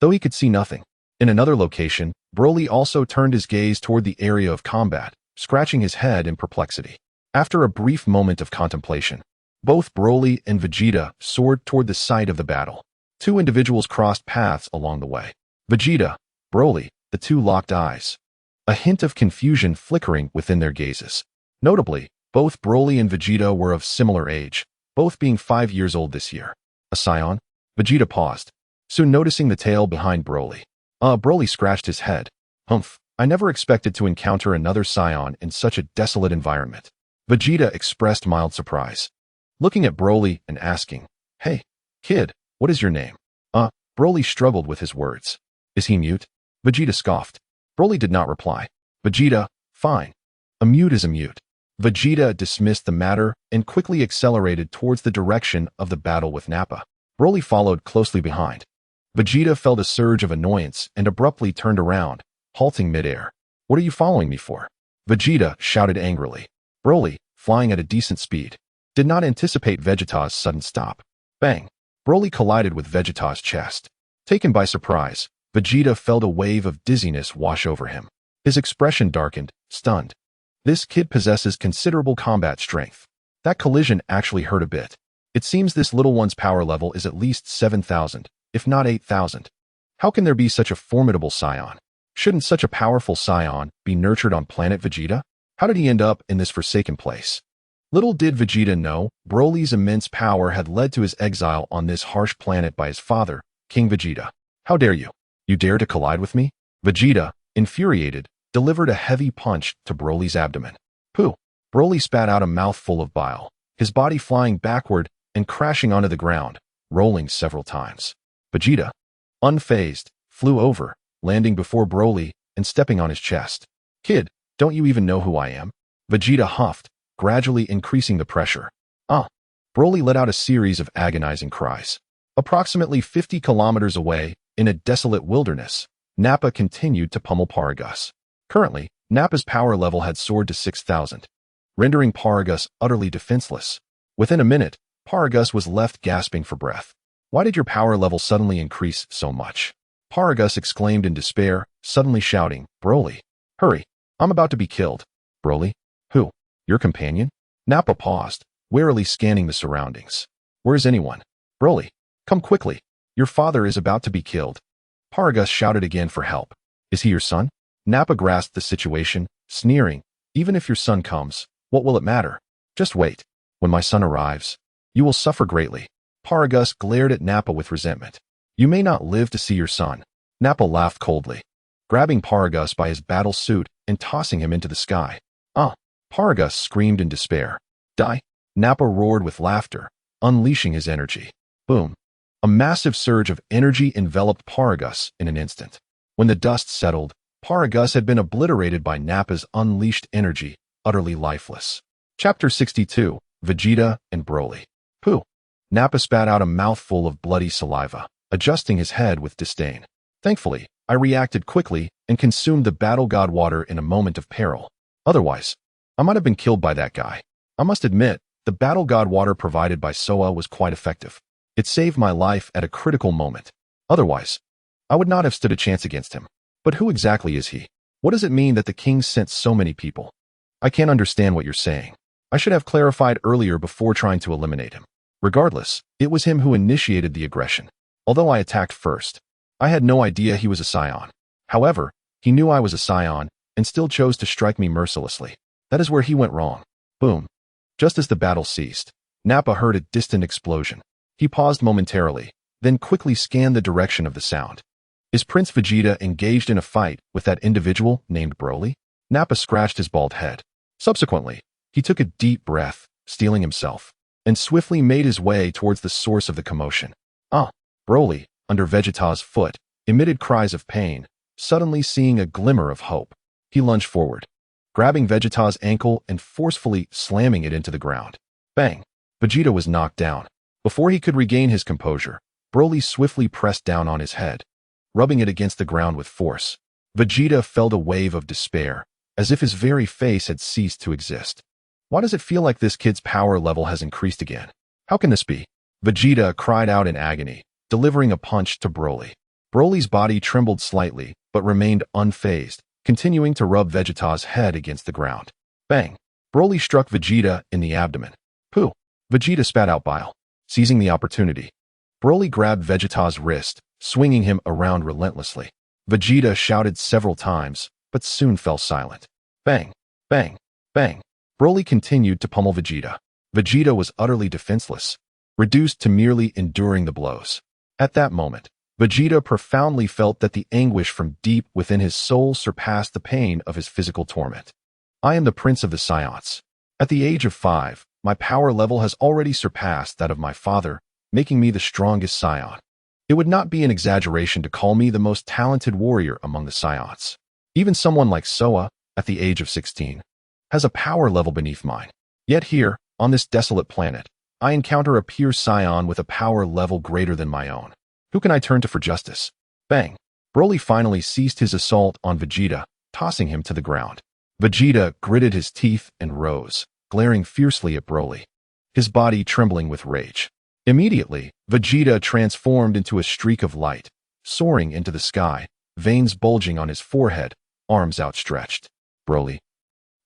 Though he could see nothing. In another location, Broly also turned his gaze toward the area of combat, scratching his head in perplexity. After a brief moment of contemplation, both Broly and Vegeta soared toward the site of the battle. 2 individuals crossed paths along the way. Vegeta, Broly, the 2 locked eyes. A hint of confusion flickering within their gazes. Notably, both Broly and Vegeta were of similar age, both being 5 years old this year. A Saiyan? Vegeta paused, soon noticing the tail behind Broly. Broly scratched his head. Humph, I never expected to encounter another Saiyan in such a desolate environment. Vegeta expressed mild surprise, looking at Broly and asking, Hey, kid, what is your name? Broly struggled with his words. Is he mute? Vegeta scoffed. Broly did not reply. Vegeta, fine. A mute is a mute. Vegeta dismissed the matter and quickly accelerated towards the direction of the battle with Nappa. Broly followed closely behind. Vegeta felt a surge of annoyance and abruptly turned around, halting midair. What are you following me for? Vegeta shouted angrily. Broly, flying at a decent speed, did not anticipate Vegeta's sudden stop. Bang! Broly collided with Vegeta's chest. Taken by surprise, Vegeta felt a wave of dizziness wash over him. His expression darkened, stunned. This kid possesses considerable combat strength. That collision actually hurt a bit. It seems this little one's power level is at least 7,000, if not 8,000. How can there be such a formidable Saiyan? Shouldn't such a powerful Saiyan be nurtured on planet Vegeta? How did he end up in this forsaken place? Little did Vegeta know, Broly's immense power had led to his exile on this harsh planet by his father, King Vegeta. How dare you? You dare to collide with me? Vegeta, infuriated, delivered a heavy punch to Broly's abdomen. Pooh! Broly spat out a mouthful of bile, his body flying backward and crashing onto the ground, rolling several times. Vegeta, unfazed, flew over, landing before Broly and stepping on his chest. Kid, don't you even know who I am? Vegeta huffed, gradually increasing the pressure. Broly let out a series of agonizing cries. Approximately 50 kilometers away, in a desolate wilderness, Nappa continued to pummel Paragus. Currently, Nappa's power level had soared to 6,000, rendering Paragus utterly defenseless. Within a minute, Paragus was left gasping for breath. Why did your power level suddenly increase so much? Paragus exclaimed in despair, suddenly shouting, Broly, hurry, I'm about to be killed. Broly? Who? Your companion? Nappa paused, warily scanning the surroundings. Where is anyone? Broly, come quickly. Your father is about to be killed. Paragus shouted again for help. Is he your son? Nappa grasped the situation, sneering, even if your son comes, what will it matter? Just wait. When my son arrives, you will suffer greatly. Paragus glared at Nappa with resentment. You may not live to see your son. Nappa laughed coldly, grabbing Paragus by his battle suit and tossing him into the sky. Ah! Paragus screamed in despair. Die! Nappa roared with laughter, unleashing his energy. Boom! A massive surge of energy enveloped Paragus in an instant. When the dust settled, Paragus had been obliterated by Nappa's unleashed energy, utterly lifeless. Chapter 62, Vegeta and Broly. Pooh! Nappa spat out a mouthful of bloody saliva, adjusting his head with disdain. Thankfully, I reacted quickly and consumed the battle god water in a moment of peril. Otherwise, I might have been killed by that guy. I must admit, the battle god water provided by Soa was quite effective. It saved my life at a critical moment. Otherwise, I would not have stood a chance against him. But who exactly is he? What does it mean that the king sent so many people? I can't understand what you're saying. I should have clarified earlier before trying to eliminate him. Regardless, it was him who initiated the aggression. Although I attacked first, I had no idea he was a Saiyan. However, he knew I was a Saiyan and still chose to strike me mercilessly. That is where he went wrong. Boom. Just as the battle ceased, Nappa heard a distant explosion. He paused momentarily, then quickly scanned the direction of the sound. Is Prince Vegeta engaged in a fight with that individual named Broly? Nappa scratched his bald head. Subsequently, he took a deep breath, steeling himself, and swiftly made his way towards the source of the commotion. Ah! Broly, under Vegeta's foot, emitted cries of pain, suddenly seeing a glimmer of hope. He lunged forward, grabbing Vegeta's ankle and forcefully slamming it into the ground. Bang! Vegeta was knocked down. Before he could regain his composure, Broly swiftly pressed down on his head, rubbing it against the ground with force. Vegeta felt a wave of despair, as if his very face had ceased to exist. Why does it feel like this kid's power level has increased again? How can this be? Vegeta cried out in agony, delivering a punch to Broly. Broly's body trembled slightly, but remained unfazed, continuing to rub Vegeta's head against the ground. Bang! Broly struck Vegeta in the abdomen. Pooh! Vegeta spat out bile. Seizing the opportunity, Broly grabbed Vegeta's wrist, swinging him around relentlessly. Vegeta shouted several times, but soon fell silent. Bang! Bang! Bang! Broly continued to pummel Vegeta. Vegeta was utterly defenseless, reduced to merely enduring the blows. At that moment, Vegeta profoundly felt that the anguish from deep within his soul surpassed the pain of his physical torment. I am the Prince of the Saiyans. At the age of 5, my power level has already surpassed that of my father, making me the strongest Saiyan. It would not be an exaggeration to call me the most talented warrior among the Saiyans. Even someone like Soa, at the age of 16, has a power level beneath mine. Yet here, on this desolate planet, I encounter a pure Saiyan with a power level greater than my own. Who can I turn to for justice? Bang! Broly finally ceased his assault on Vegeta, tossing him to the ground. Vegeta gritted his teeth and rose, glaring fiercely at Broly, his body trembling with rage. Immediately, Vegeta transformed into a streak of light, soaring into the sky, veins bulging on his forehead, arms outstretched. Broly.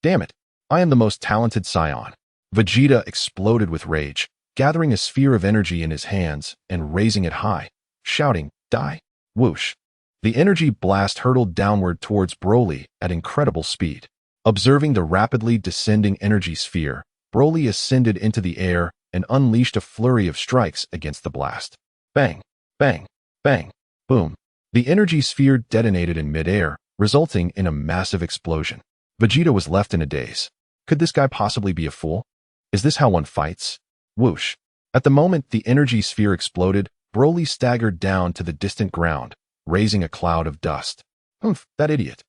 Damn it! I am the most talented Saiyan. Vegeta exploded with rage, gathering a sphere of energy in his hands and raising it high, shouting, Die! Whoosh! The energy blast hurtled downward towards Broly at incredible speed. Observing the rapidly descending energy sphere, Broly ascended into the air and unleashed a flurry of strikes against the blast. Bang! Bang! Bang! Boom! The energy sphere detonated in midair, resulting in a massive explosion. Vegeta was left in a daze. Could this guy possibly be a fool? Is this how one fights? Whoosh! At the moment the energy sphere exploded, Broly staggered down to the distant ground, raising a cloud of dust. Humph, that idiot.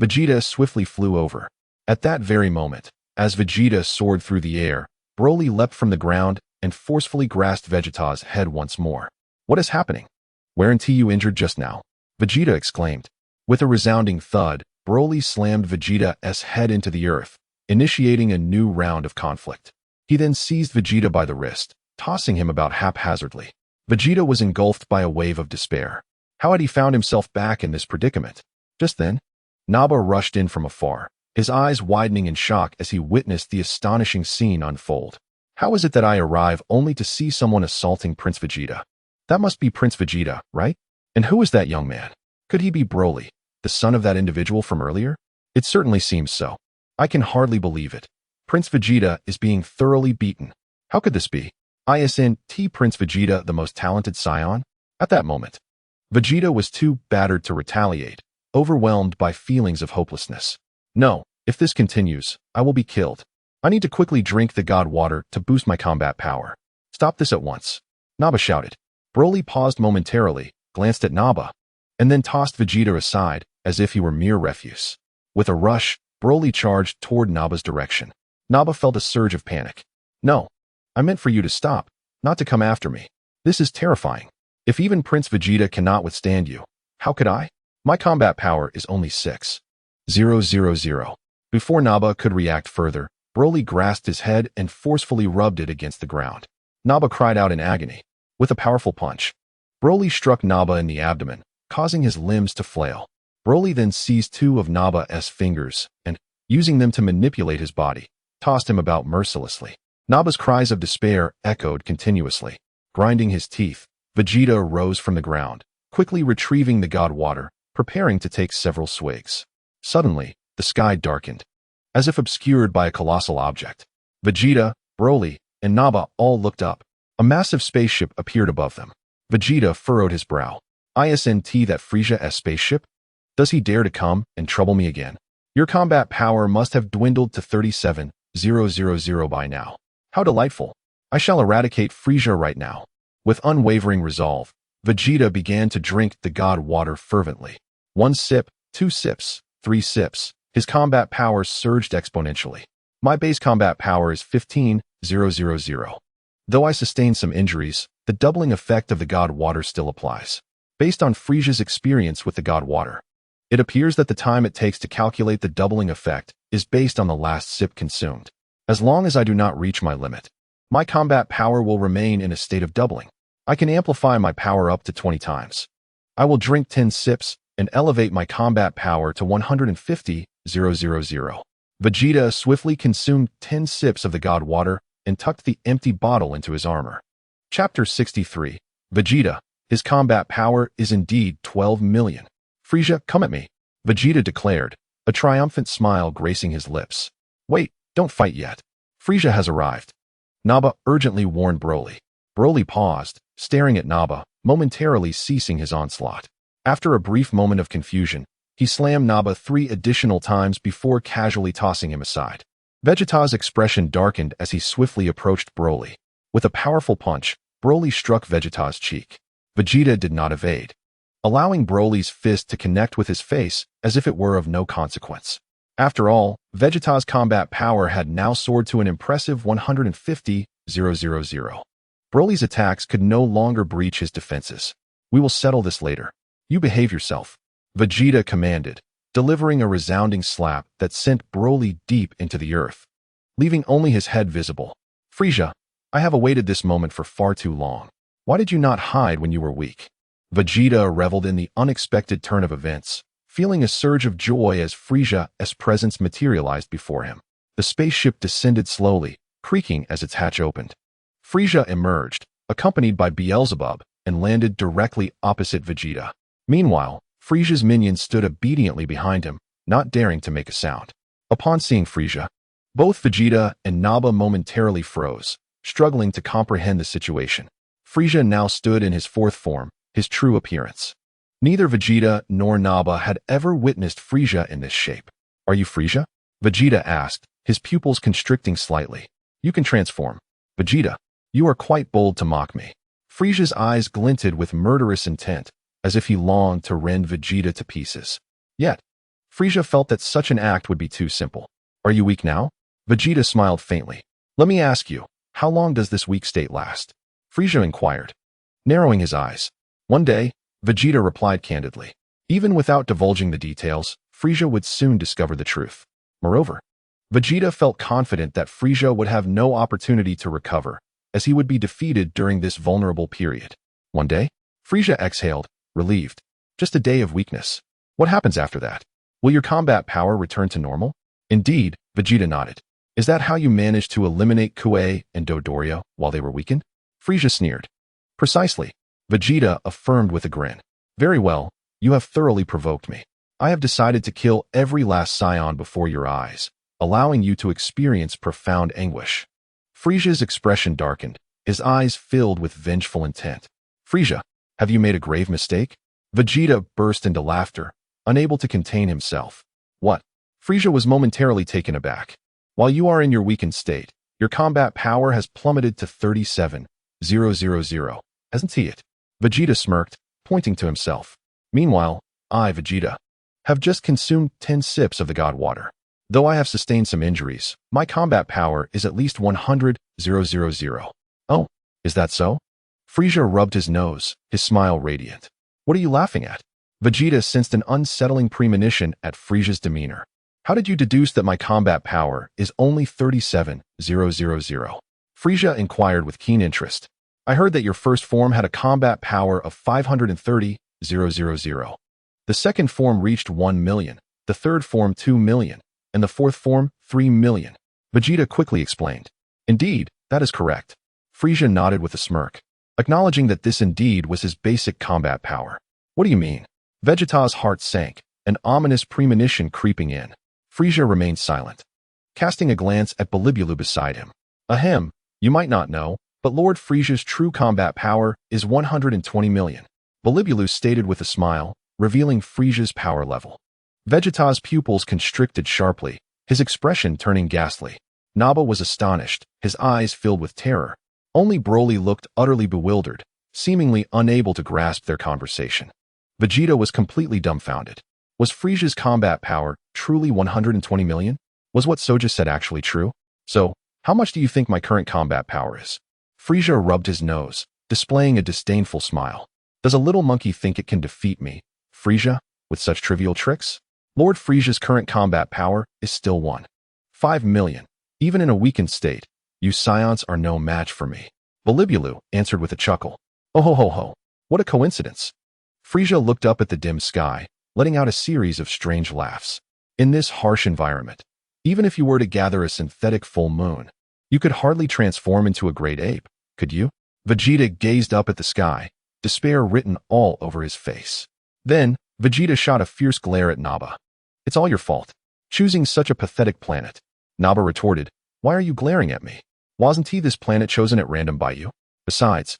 Vegeta swiftly flew over. At that very moment, as Vegeta soared through the air, Broly leapt from the ground and forcefully grasped Vegeta's head once more. What is happening? Weren't you injured just now? Vegeta exclaimed. With a resounding thud, Broly slammed Vegeta's head into the earth, initiating a new round of conflict. He then seized Vegeta by the wrist, tossing him about haphazardly. Vegeta was engulfed by a wave of despair. How had he found himself back in this predicament? Just then, Nappa rushed in from afar, his eyes widening in shock as he witnessed the astonishing scene unfold. How is it that I arrive only to see someone assaulting Prince Vegeta? That must be Prince Vegeta, right? And who is that young man? Could he be Broly, the son of that individual from earlier? It certainly seems so. I can hardly believe it. Prince Vegeta is being thoroughly beaten. How could this be? Isn't Prince Vegeta the most talented Saiyan? At that moment, Vegeta was too battered to retaliate, overwhelmed by feelings of hopelessness. No, If this continues, I will be killed. I need to quickly drink the god water to boost my combat power. Stop this at once. Naba shouted. Broly paused momentarily, glanced at Naba, and then tossed Vegeta aside as if he were mere refuse. With a rush, Broly charged toward Naba's direction. Naba felt a surge of panic. No, I meant for you to stop, not to come after me. This is terrifying. If even Prince Vegeta cannot withstand you, how could I? My combat power is only 6,000. Before Naba could react further, Broly grasped his head and forcefully rubbed it against the ground. Naba cried out in agony. With a powerful punch, Broly struck Naba in the abdomen, causing his limbs to flail. Broly then seized two of Naba's fingers and, using them to manipulate his body, tossed him about mercilessly. Naba's cries of despair echoed continuously. Grinding his teeth, Vegeta rose from the ground, quickly retrieving the god water, preparing to take several swigs. Suddenly, the sky darkened, as if obscured by a colossal object. Vegeta, Broly, and Naba all looked up. A massive spaceship appeared above them. Vegeta furrowed his brow. Isn't that Frieza's spaceship? Does he dare to come and trouble me again? Your combat power must have dwindled to 37,000 by now. How delightful. I shall eradicate Frieza right now. With unwavering resolve, Vegeta began to drink the god water fervently. 1 sip, 2 sips, 3 sips. His combat power surged exponentially. My base combat power is 15,000. Though I sustained some injuries, the doubling effect of the god water still applies. Based on Frieza's experience with the god water, it appears that the time it takes to calculate the doubling effect is based on the last sip consumed. As long as I do not reach my limit, my combat power will remain in a state of doubling. I can amplify my power up to 20 times. I will drink 10 sips and elevate my combat power to 150,000. Vegeta swiftly consumed 10 sips of the god water and tucked the empty bottle into his armor. Chapter 63. Vegeta. His combat power is indeed 12 million. Frieza, come at me, Vegeta declared, a triumphant smile gracing his lips. Wait, don't fight yet. Frieza has arrived. Naba urgently warned Broly. Broly paused, staring at Naba, momentarily ceasing his onslaught. After a brief moment of confusion, he slammed Naba 3 additional times before casually tossing him aside. Vegeta's expression darkened as he swiftly approached Broly. With a powerful punch, Broly struck Vegeta's cheek. Vegeta did not evade, allowing Broly's fist to connect with his face as if it were of no consequence. After all, Vegeta's combat power had now soared to an impressive 150,000. Broly's attacks could no longer breach his defenses. We will settle this later. You behave yourself, Vegeta commanded, delivering a resounding slap that sent Broly deep into the earth, leaving only his head visible. Frieza, I have awaited this moment for far too long. Why did you not hide when you were weak? Vegeta reveled in the unexpected turn of events, feeling a surge of joy as Frieza's presence materialized before him. The spaceship descended slowly, creaking as its hatch opened. Frieza emerged, accompanied by Beelzebub, and landed directly opposite Vegeta. Meanwhile, Frieza's minions stood obediently behind him, not daring to make a sound. Upon seeing Frieza, both Vegeta and Naba momentarily froze, struggling to comprehend the situation. Frieza now stood in his fourth form, his true appearance. Neither Vegeta nor Naba had ever witnessed Frieza in this shape. Are you Frieza? Vegeta asked, his pupils constricting slightly. You can transform. Vegeta, you are quite bold to mock me. Frieza's eyes glinted with murderous intent, as if he longed to rend Vegeta to pieces. Yet, Frieza felt that such an act would be too simple. Are you weak now? Vegeta smiled faintly. Let me ask you, how long does this weak state last? Frieza inquired, narrowing his eyes. One day, Vegeta replied candidly. Even without divulging the details, Frieza would soon discover the truth. Moreover, Vegeta felt confident that Frieza would have no opportunity to recover, as he would be defeated during this vulnerable period. One day, Frieza exhaled, relieved. Just a day of weakness. What happens after that? Will your combat power return to normal? Indeed, Vegeta nodded. Is that how you managed to eliminate Kue and Dodoria while they were weakened? Frieza sneered. Precisely, Vegeta affirmed with a grin. Very well, you have thoroughly provoked me. I have decided to kill every last Saiyan before your eyes, allowing you to experience profound anguish. Frieza's expression darkened, his eyes filled with vengeful intent. Frieza, have you made a grave mistake? Vegeta burst into laughter, unable to contain himself. What? Frieza was momentarily taken aback. While you are in your weakened state, your combat power has plummeted to 37,000. Hasn't he it? Vegeta smirked, pointing to himself. Meanwhile, I, Vegeta, have just consumed 10 sips of the God Water. Though I have sustained some injuries, my combat power is at least 100,000. Oh, is that so? Frieza rubbed his nose, his smile radiant. What are you laughing at? Vegeta sensed an unsettling premonition at Frieza's demeanor. How did you deduce that my combat power is only 37,000? Frieza inquired with keen interest. I heard that your first form had a combat power of 530,000. The second form reached 1 million, the third form 2 million, and the fourth form 3 million. Vegeta quickly explained. Indeed, that is correct. Frieza nodded with a smirk, acknowledging that this indeed was his basic combat power. What do you mean? Vegeta's heart sank, an ominous premonition creeping in. Frieza remained silent, casting a glance at Bilibulu beside him. Ahem, you might not know, but Lord Frieza's true combat power is 120 million. Bilibulu stated with a smile, revealing Frieza's power level. Vegeta's pupils constricted sharply, his expression turning ghastly. Nappa was astonished, his eyes filled with terror. Only Broly looked utterly bewildered, seemingly unable to grasp their conversation. Vegeta was completely dumbfounded. Was Frieza's combat power truly 120 million? Was what Soja said actually true? So, how much do you think my current combat power is? Frieza rubbed his nose, displaying a disdainful smile. Does a little monkey think it can defeat me, Frieza, with such trivial tricks? Lord Frieza's current combat power is still 1.5 million. Even in a weakened state, you Saiyans are no match for me. Bilibulu answered with a chuckle. Oh ho ho ho, what a coincidence. Frieza looked up at the dim sky, letting out a series of strange laughs. In this harsh environment, even if you were to gather a synthetic full moon, you could hardly transform into a great ape, could you? Vegeta gazed up at the sky, despair written all over his face. Then, Vegeta shot a fierce glare at Nappa. It's all your fault, choosing such a pathetic planet. Nappa retorted, why are you glaring at me? Wasn't this planet chosen at random by you? Besides,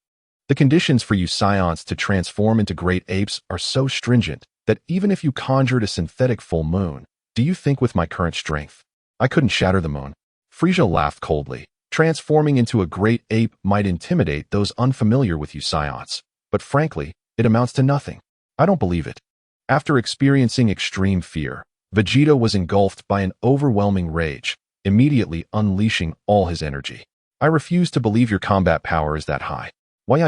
the conditions for you Saiyans to transform into great apes are so stringent that even if you conjured a synthetic full moon, do you think with my current strength, I couldn't shatter the moon? Frieza laughed coldly. Transforming into a great ape might intimidate those unfamiliar with you Saiyans, but frankly, it amounts to nothing. I don't believe it. After experiencing extreme fear, Vegeta was engulfed by an overwhelming rage, immediately unleashing all his energy. I refuse to believe your combat power is that high. Why?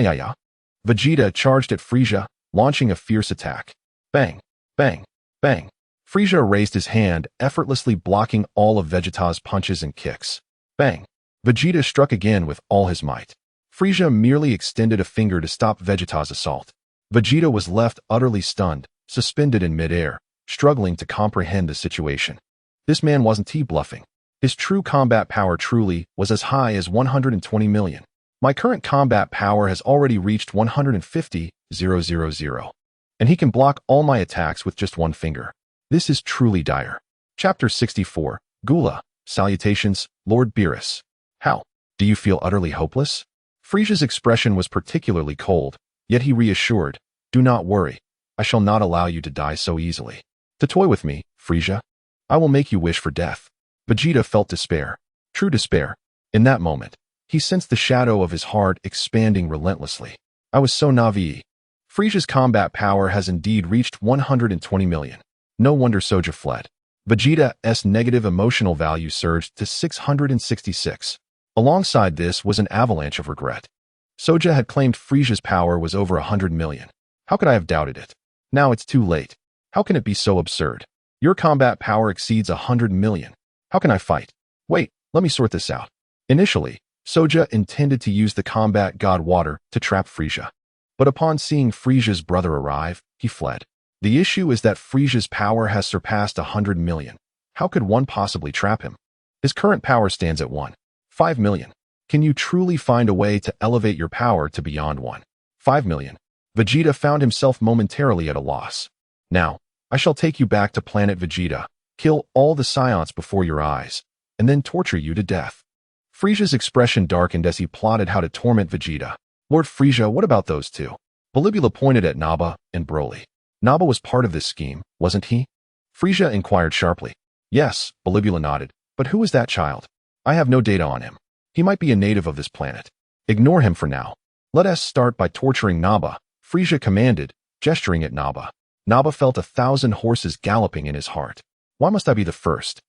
Vegeta charged at Frieza, launching a fierce attack. Bang, bang, bang. Frieza raised his hand, effortlessly blocking all of Vegeta's punches and kicks. Bang. Vegeta struck again with all his might. Frieza merely extended a finger to stop Vegeta's assault. Vegeta was left utterly stunned, suspended in midair, struggling to comprehend the situation. This man wasn't bluffing. His true combat power truly was as high as 120 million. My current combat power has already reached 150,000, and he can block all my attacks with just one finger. This is truly dire. Chapter 64, Gula, Salutations, Lord Beerus. How? Do you feel utterly hopeless? Frieza's expression was particularly cold, yet he reassured, do not worry, I shall not allow you to die so easily. To toy with me, Frieza, I will make you wish for death. Vegeta felt despair, true despair. In that moment, he sensed the shadow of his heart expanding relentlessly. I was so naive. Frieza's combat power has indeed reached 120 million. No wonder Soja fled. Vegeta's negative emotional value surged to 666. Alongside this was an avalanche of regret. Soja had claimed Frieza's power was over 100 million. How could I have doubted it? Now it's too late. How can it be so absurd? Your combat power exceeds 100 million. How can I fight? Wait, let me sort this out. Initially, Soja intended to use the combat god water to trap Frieza. But upon seeing Frieza's brother arrive, he fled. The issue is that Frieza's power has surpassed 100 million. How could one possibly trap him? His current power stands at 1.5 million. Can you truly find a way to elevate your power to beyond 1.5 million? Vegeta found himself momentarily at a loss. Now, I shall take you back to planet Vegeta, kill all the Saiyans before your eyes, and then torture you to death. Frieza's expression darkened as he plotted how to torment Vegeta. Lord Frieza, what about those two? Bilibula pointed at Nappa and Broly. Nappa was part of this scheme, wasn't he? Frieza inquired sharply. Yes, Bolibula nodded. But who is that child? I have no data on him. He might be a native of this planet. Ignore him for now. Let us start by torturing Naba, Frisia commanded, gesturing at Naba. Naba felt 1,000 horses galloping in his heart. Why must I be the first?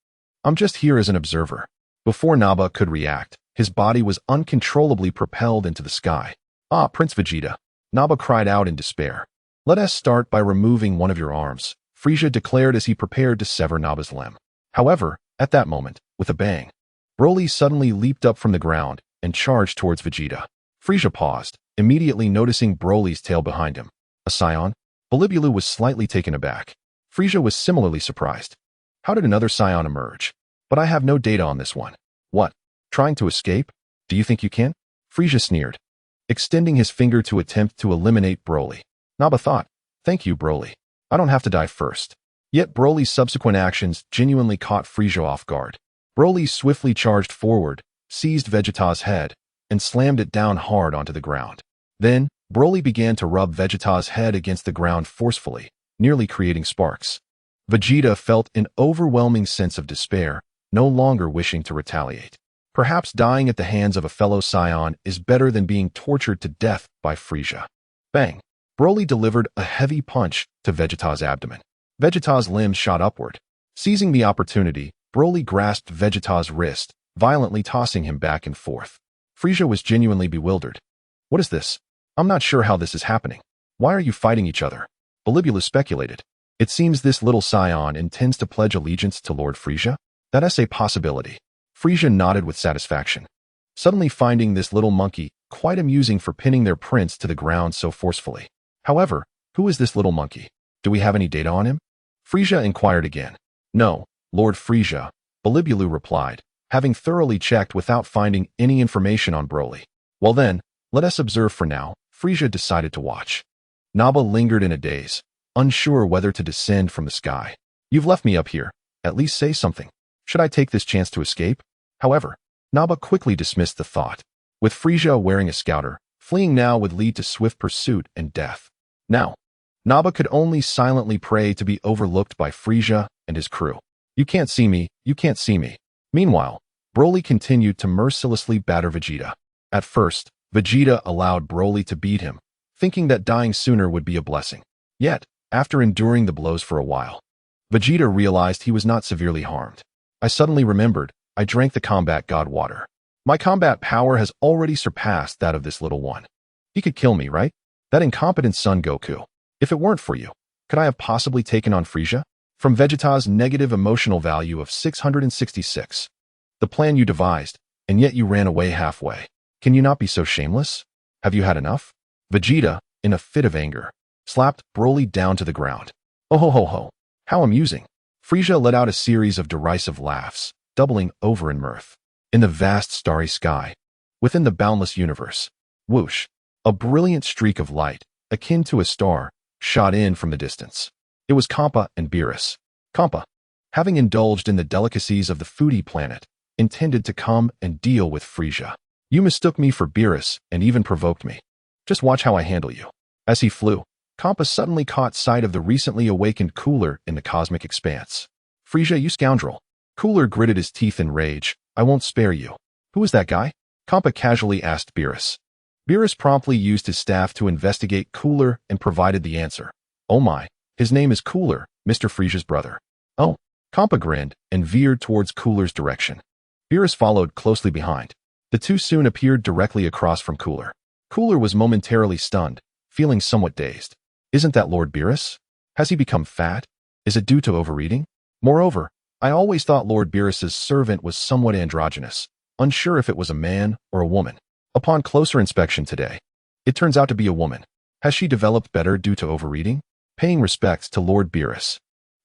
I'm just here as an observer. Before Naba could react, his body was uncontrollably propelled into the sky. Ah, Prince Vegeta. Naba cried out in despair. Let us start by removing one of your arms, Frisia declared as he prepared to sever Naba's limb. However, at that moment, with a bang, Broly suddenly leaped up from the ground and charged towards Vegeta. Frisia paused, immediately noticing Broly's tail behind him. A Saiyan? Bolibulu was slightly taken aback. Frisia was similarly surprised. How did another Saiyan emerge? But I have no data on this one. What? Trying to escape? Do you think you can? Frisia sneered, extending his finger to attempt to eliminate Broly. Naba thought, thank you, Broly. I don't have to die first. Yet Broly's subsequent actions genuinely caught Frisia off guard. Broly swiftly charged forward, seized Vegeta's head, and slammed it down hard onto the ground. Then, Broly began to rub Vegeta's head against the ground forcefully, nearly creating sparks. Vegeta felt an overwhelming sense of despair, no longer wishing to retaliate. Perhaps dying at the hands of a fellow Saiyan is better than being tortured to death by Frisia. Bang! Broly delivered a heavy punch to Vegeta's abdomen. Vegeta's limbs shot upward. Seizing the opportunity, Broly grasped Vegeta's wrist, violently tossing him back and forth. Frisia was genuinely bewildered. What is this? I'm not sure how this is happening. Why are you fighting each other? Bolibula speculated. It seems this little Saiyan intends to pledge allegiance to Lord Frisia? That's a possibility. Frisia nodded with satisfaction, suddenly finding this little monkey quite amusing for pinning their prince to the ground so forcefully. However, who is this little monkey? Do we have any data on him? Frisia inquired again. No, Lord Frisia, Bolibulu replied, having thoroughly checked without finding any information on Broly. Well then, let us observe for now. Frisia decided to watch. Naba lingered in a daze, unsure whether to descend from the sky. You've left me up here. At least say something. Should I take this chance to escape? However, Naba quickly dismissed the thought. With Frisia wearing a scouter, fleeing now would lead to swift pursuit and death. Now, Naba could only silently pray to be overlooked by Frisia and his crew. You can't see me, you can't see me. Meanwhile, Broly continued to mercilessly batter Vegeta. At first, Vegeta allowed Broly to beat him, thinking that dying sooner would be a blessing. Yet, after enduring the blows for a while, Vegeta realized he was not severely harmed. I suddenly remembered, I drank the combat god water. My combat power has already surpassed that of this little one. He could kill me, right? That incompetent Son Goku. If it weren't for you, could I have possibly taken on Frisia? From Vegeta's negative emotional value of 666. The plan you devised, and yet you ran away halfway. Can you not be so shameless? Have you had enough? Vegeta, in a fit of anger, slapped Broly down to the ground. Oh ho ho ho. How amusing. Frisia let out a series of derisive laughs, doubling over in mirth. In the vast starry sky, within the boundless universe, whoosh, a brilliant streak of light, akin to a star, shot in from the distance. It was Kampa and Beerus. Kampa, having indulged in the delicacies of the foodie planet, intended to come and deal with Frisia. You mistook me for Beerus and even provoked me. Just watch how I handle you. As he flew, Kampa suddenly caught sight of the recently awakened Cooler in the cosmic expanse. Frisia, you scoundrel. Cooler gritted his teeth in rage. I won't spare you. Who is that guy? Kampa casually asked Beerus. Beerus promptly used his staff to investigate Cooler and provided the answer. Oh my, his name is Cooler, Mr. Frisia's brother. Oh, Kampa grinned and veered towards Cooler's direction. Beerus followed closely behind. The two soon appeared directly across from Cooler. Cooler was momentarily stunned, feeling somewhat dazed. Isn't that Lord Beerus? Has he become fat? Is it due to overeating? Moreover, I always thought Lord Beerus's servant was somewhat androgynous, unsure if it was a man or a woman. Upon closer inspection today, it turns out to be a woman. Has she developed better due to overeating? Paying respects to Lord Beerus,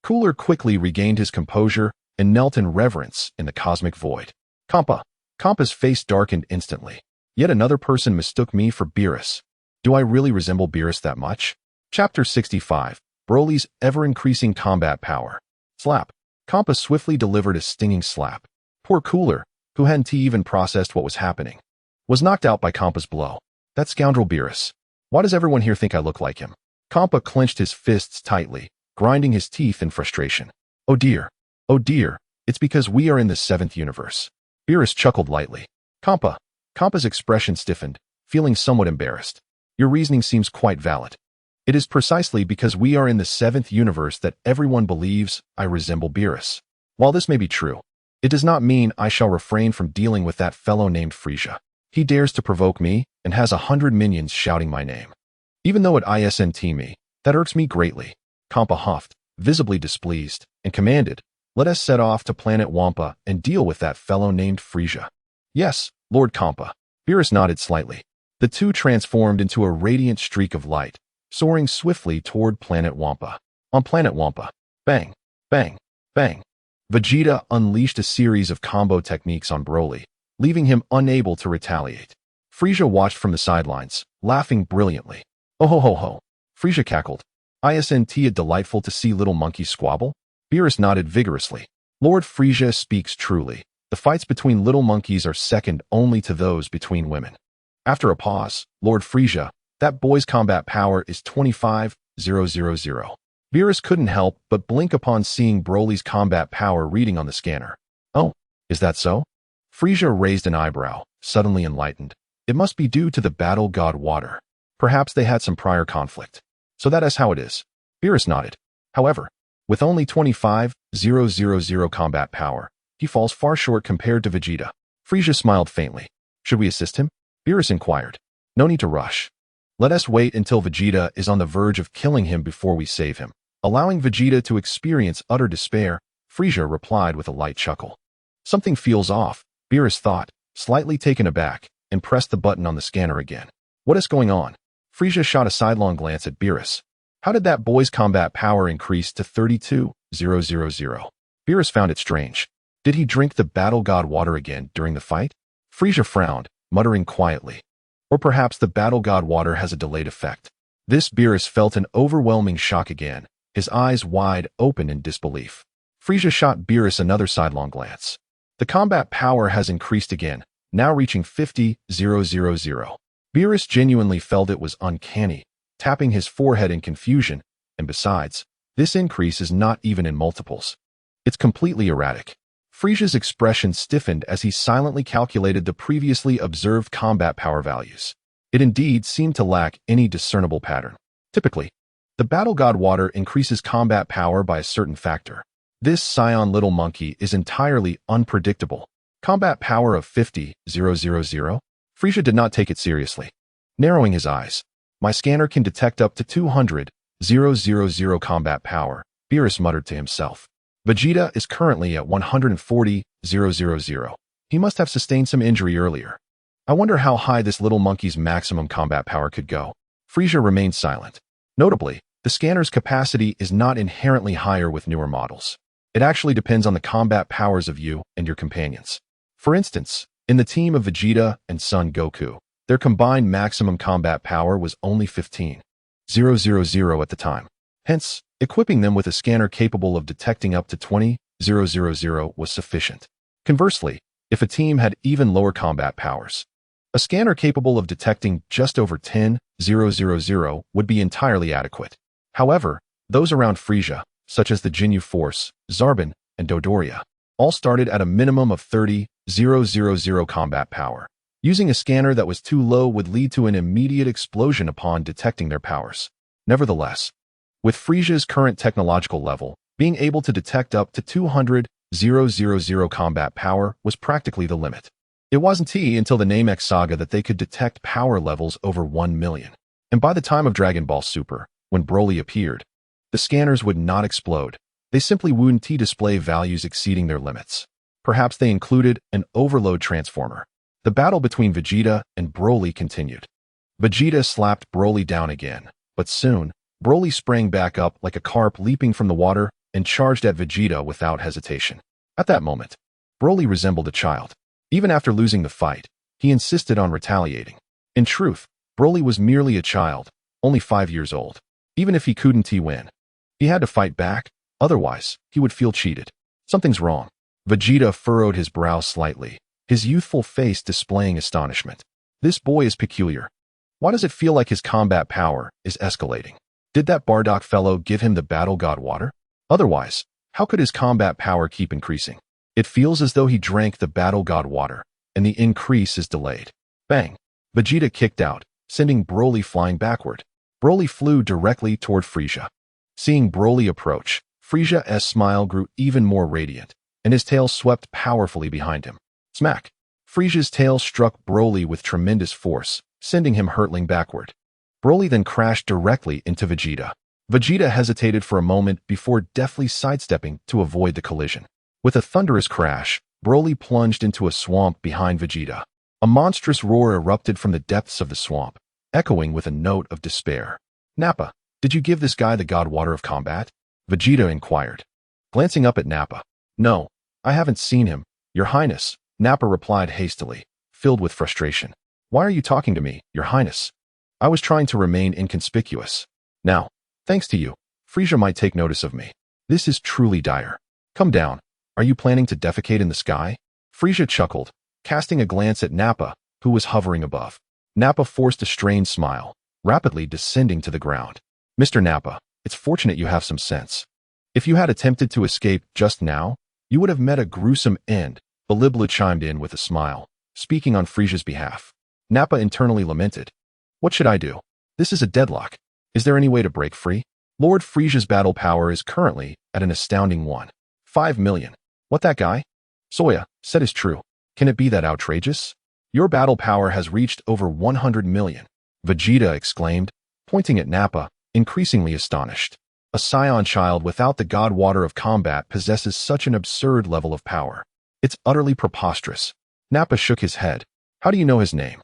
Cooler quickly regained his composure and knelt in reverence in the cosmic void. Kampa's face darkened instantly. Yet another person mistook me for Beerus. Do I really resemble Beerus that much? Chapter 65, Broly's ever-increasing combat power. Slap. Kampa swiftly delivered a stinging slap. Poor Cooler, who hadn't even processed what was happening, was knocked out by Kampa's blow. That scoundrel Beerus. Why does everyone here think I look like him? Kampa clenched his fists tightly, grinding his teeth in frustration. Oh dear, It's because we are in the 7th universe. Beerus chuckled lightly. Kampa. Kampa's expression stiffened, feeling somewhat embarrassed. Your reasoning seems quite valid. It is precisely because we are in the 7th universe that everyone believes I resemble Beerus. While this may be true, it does not mean I shall refrain from dealing with that fellow named Frisia. He dares to provoke me and has 100 minions shouting my name. Even though it isn't me, that irks me greatly. Kampa huffed, visibly displeased, and commanded, let us set off to planet Wampa and deal with that fellow named Frisia. Yes, Lord Kampa. Beerus nodded slightly. The two transformed into a radiant streak of light, soaring swiftly toward planet Wampa. On planet Wampa, bang, bang, bang. Vegeta unleashed a series of combo techniques on Broly, leaving him unable to retaliate. Frisia watched from the sidelines, laughing brilliantly. Oh ho ho ho. Frisia cackled. Isn't it delightful to see little monkeys squabble? Beerus nodded vigorously. Lord Frisia speaks truly. The fights between little monkeys are second only to those between women. After a pause, Lord Frisia, that boy's combat power is 25,000. Beerus couldn't help but blink upon seeing Broly's combat power reading on the scanner. Oh, is that so? Frisia raised an eyebrow, suddenly enlightened. It must be due to the battle god water. Perhaps they had some prior conflict. So that is how it is. Beerus nodded. However, with only 25,000 combat power, he falls far short compared to Vegeta. Frisia smiled faintly. Should we assist him? Beerus inquired. No need to rush. Let us wait until Vegeta is on the verge of killing him before we save him. Allowing Vegeta to experience utter despair, Frisia replied with a light chuckle. Something feels off, Beerus thought, slightly taken aback, and pressed the button on the scanner again. What is going on? Frisia shot a sidelong glance at Beerus. How did that boy's combat power increase to 32,000? Beerus found it strange. Did he drink the battle god water again during the fight? Frisia frowned, muttering quietly. Or perhaps the battle god water has a delayed effect. This Beerus felt an overwhelming shock again, his eyes wide open in disbelief. Frisia shot Beerus another sidelong glance. The combat power has increased again, now reaching 50,000. Beerus genuinely felt it was uncanny, tapping his forehead in confusion, and besides, this increase is not even in multiples. It's completely erratic. Frisia's expression stiffened as he silently calculated the previously observed combat power values. It indeed seemed to lack any discernible pattern. Typically, the battle god water increases combat power by a certain factor. This Saiyan little monkey is entirely unpredictable. Combat power of 50,000? Frisia did not take it seriously. Narrowing his eyes, my scanner can detect up to 200,000 combat power, Beerus muttered to himself. Vegeta is currently at 140,000. He must have sustained some injury earlier. I wonder how high this little monkey's maximum combat power could go. Frisia remained silent. Notably, the scanner's capacity is not inherently higher with newer models. It actually depends on the combat powers of you and your companions. For instance, in the team of Vegeta and Son Goku, their combined maximum combat power was only 15,000 at the time. Hence, equipping them with a scanner capable of detecting up to 20,000 was sufficient. Conversely, if a team had even lower combat powers, a scanner capable of detecting just over 10,000 would be entirely adequate. However, those around Frisia, such as the Jinyu Force, Zarbon, and Dodoria, all started at a minimum of 30,000 combat power. Using a scanner that was too low would lead to an immediate explosion upon detecting their powers. Nevertheless, with Frisia's current technological level, being able to detect up to 200,000 combat power was practically the limit. It wasn't until the Namek saga that they could detect power levels over 1 million. And by the time of Dragon Ball Super, when Broly appeared, the scanners would not explode. They simply wouldn't display values exceeding their limits. Perhaps they included an overload transformer. The battle between Vegeta and Broly continued. Vegeta slapped Broly down again, but soon, Broly sprang back up like a carp leaping from the water and charged at Vegeta without hesitation. At that moment, Broly resembled a child. Even after losing the fight, he insisted on retaliating. In truth, Broly was merely a child, only 5 years old. Even if he couldn't win, he had to fight back, otherwise, he would feel cheated. Something's wrong. Vegeta furrowed his brow slightly, his youthful face displaying astonishment. This boy is peculiar. Why does it feel like his combat power is escalating? Did that Bardock fellow give him the battle god water? Otherwise, how could his combat power keep increasing? It feels as though he drank the battle god water, and the increase is delayed. Bang! Vegeta kicked out, sending Broly flying backward. Broly flew directly toward Frieza. Seeing Broly approach, Frieza's smile grew even more radiant, and his tail swept powerfully behind him. Smack! Frieza's tail struck Broly with tremendous force, sending him hurtling backward. Broly then crashed directly into Vegeta. Vegeta hesitated for a moment before deftly sidestepping to avoid the collision. With a thunderous crash, Broly plunged into a swamp behind Vegeta. A monstrous roar erupted from the depths of the swamp, echoing with a note of despair. Nappa, did you give this guy the god water of combat? Vegeta inquired. Glancing up at Nappa. No, I haven't seen him, Your Highness, Nappa replied hastily, filled with frustration. Why are you talking to me, Your Highness? I was trying to remain inconspicuous. Now, thanks to you, Frieza might take notice of me. This is truly dire. Come down. Are you planning to defecate in the sky? Frieza chuckled, casting a glance at Nappa, who was hovering above. Nappa forced a strained smile, rapidly descending to the ground. Mr. Nappa, it's fortunate you have some sense. If you had attempted to escape just now, you would have met a gruesome end, Biliblu chimed in with a smile, speaking on Frieza's behalf. Nappa internally lamented. What should I do? This is a deadlock. Is there any way to break free? Lord Frieza's battle power is currently at an astounding 1.5 million. What that guy? Soya said is true. Can it be that outrageous? Your battle power has reached over 100 million, Vegeta exclaimed, pointing at Nappa, increasingly astonished. A Saiyan child without the god water of combat possesses such an absurd level of power. It's utterly preposterous. Nappa shook his head. How do you know his name?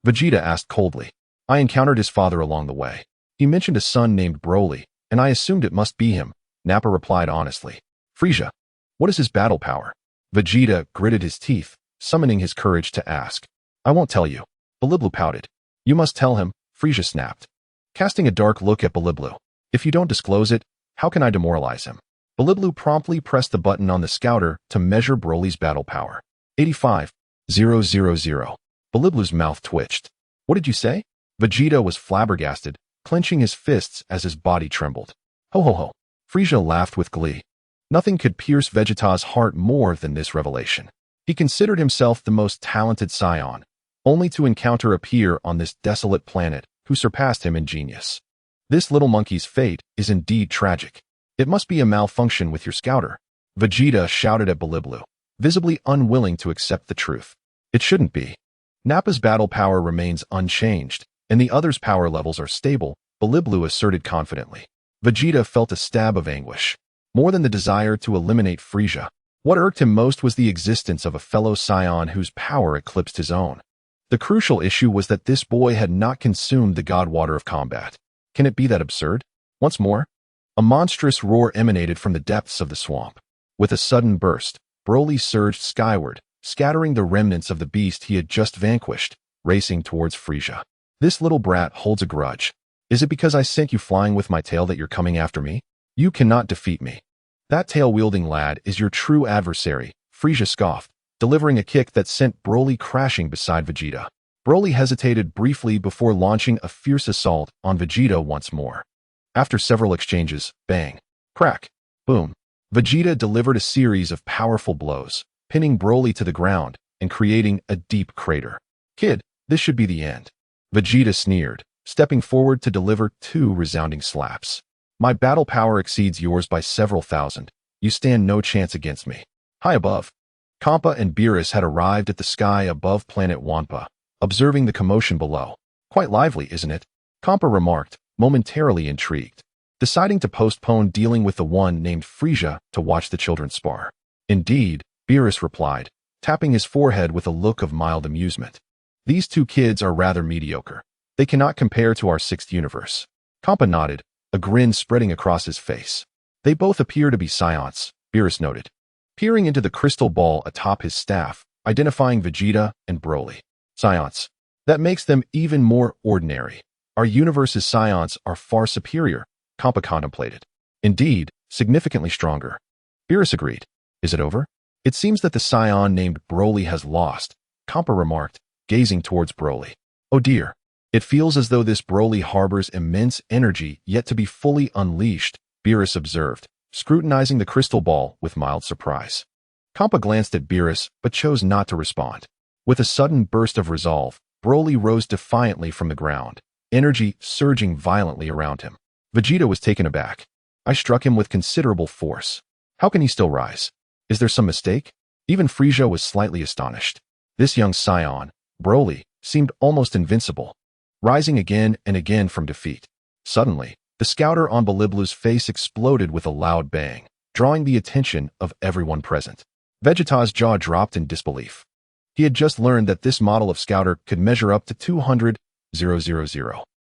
Vegeta asked coldly. I encountered his father along the way. He mentioned a son named Broly, and I assumed it must be him, Nappa replied honestly. Frieza, what is his battle power? Vegeta gritted his teeth, summoning his courage to ask. I won't tell you. Biliblu pouted. You must tell him, Frieza snapped. Casting a dark look at Biliblu. If you don't disclose it, how can I demoralize him? Biliblu promptly pressed the button on the scouter to measure Broly's battle power. 85,000. Biliblu's mouth twitched. What did you say? Vegeta was flabbergasted, clenching his fists as his body trembled. Ho ho ho. Frieza laughed with glee. Nothing could pierce Vegeta's heart more than this revelation. He considered himself the most talented Saiyan, only to encounter a peer on this desolate planet who surpassed him in genius. This little monkey's fate is indeed tragic. It must be a malfunction with your scouter. Vegeta shouted at Biliblu, visibly unwilling to accept the truth. It shouldn't be. Nappa's battle power remains unchanged, and the others' power levels are stable, Biliblu asserted confidently. Vegeta felt a stab of anguish. More than the desire to eliminate Frieza, what irked him most was the existence of a fellow Saiyan whose power eclipsed his own. The crucial issue was that this boy had not consumed the god water of combat. Can it be that absurd? Once more, a monstrous roar emanated from the depths of the swamp. With a sudden burst, Broly surged skyward, scattering the remnants of the beast he had just vanquished, racing towards Frieza. This little brat holds a grudge. Is it because I sent you flying with my tail that you're coming after me? You cannot defeat me. That tail-wielding lad is your true adversary, Frieza scoffed, delivering a kick that sent Broly crashing beside Vegeta. Broly hesitated briefly before launching a fierce assault on Vegeta once more. After several exchanges, bang, crack, boom, Vegeta delivered a series of powerful blows, pinning Broly to the ground and creating a deep crater. Kid, this should be the end. Vegeta sneered, stepping forward to deliver 2 resounding slaps. My battle power exceeds yours by several thousand. You stand no chance against me. High above, Kampa and Beerus had arrived at the sky above planet Wampa, observing the commotion below. Quite lively, isn't it? Kampa remarked, momentarily intrigued, deciding to postpone dealing with the one named Frieza to watch the children spar. Indeed, Beerus replied, tapping his forehead with a look of mild amusement. These 2 kids are rather mediocre. They cannot compare to our 6th universe. Kampa nodded, a grin spreading across his face. They both appear to be Saiyans, Beerus noted, peering into the crystal ball atop his staff, identifying Vegeta and Broly. Saiyans. That makes them even more ordinary. Our universe's Saiyans are far superior, Kampa contemplated. Indeed, significantly stronger. Beerus agreed. Is it over? It seems that the Saiyan named Broly has lost, Kampa remarked, gazing towards Broly. Oh dear. It feels as though this Broly harbors immense energy yet to be fully unleashed, Beerus observed, scrutinizing the crystal ball with mild surprise. Kampa glanced at Beerus, but chose not to respond. With a sudden burst of resolve, Broly rose defiantly from the ground, energy surging violently around him. Vegeta was taken aback. I struck him with considerable force. How can he still rise? Is there some mistake? Even Frieza was slightly astonished. This young Saiyan, Broly, seemed almost invincible, rising again and again from defeat. Suddenly, the scouter on Biliblu's face exploded with a loud bang, drawing the attention of everyone present. Vegeta's jaw dropped in disbelief. He had just learned that this model of scouter could measure up to 200,000.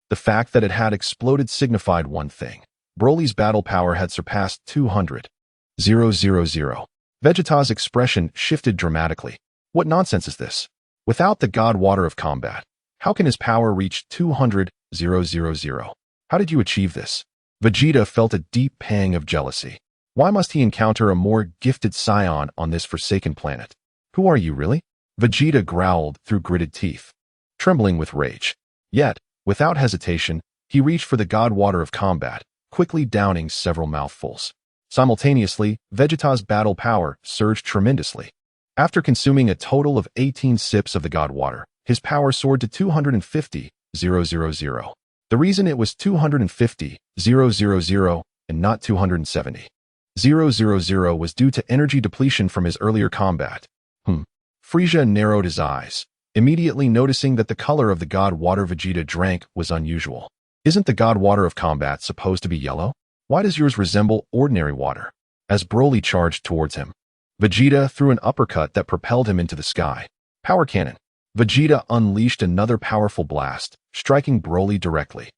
The fact that it had exploded signified one thing. Broly's battle power had surpassed 200,000. Vegeta's expression shifted dramatically. What nonsense is this? Without the god water of combat, how can his power reach 200,000? How did you achieve this? Vegeta felt a deep pang of jealousy. Why must he encounter a more gifted Saiyan on this forsaken planet? Who are you, really? Vegeta growled through gritted teeth, trembling with rage. Yet, without hesitation, he reached for the god water of combat, quickly downing several mouthfuls. Simultaneously, Vegeta's battle power surged tremendously. After consuming a total of 18 sips of the god water, his power soared to 250,000. The reason it was 250,000 and not 270,000 was due to energy depletion from his earlier combat. Frieza narrowed his eyes, immediately noticing that the color of the god water Vegeta drank was unusual. Isn't the god water of combat supposed to be yellow? Why does yours resemble ordinary water? As Broly charged towards him, Vegeta threw an uppercut that propelled him into the sky. Power cannon. Vegeta unleashed another powerful blast, striking Broly directly.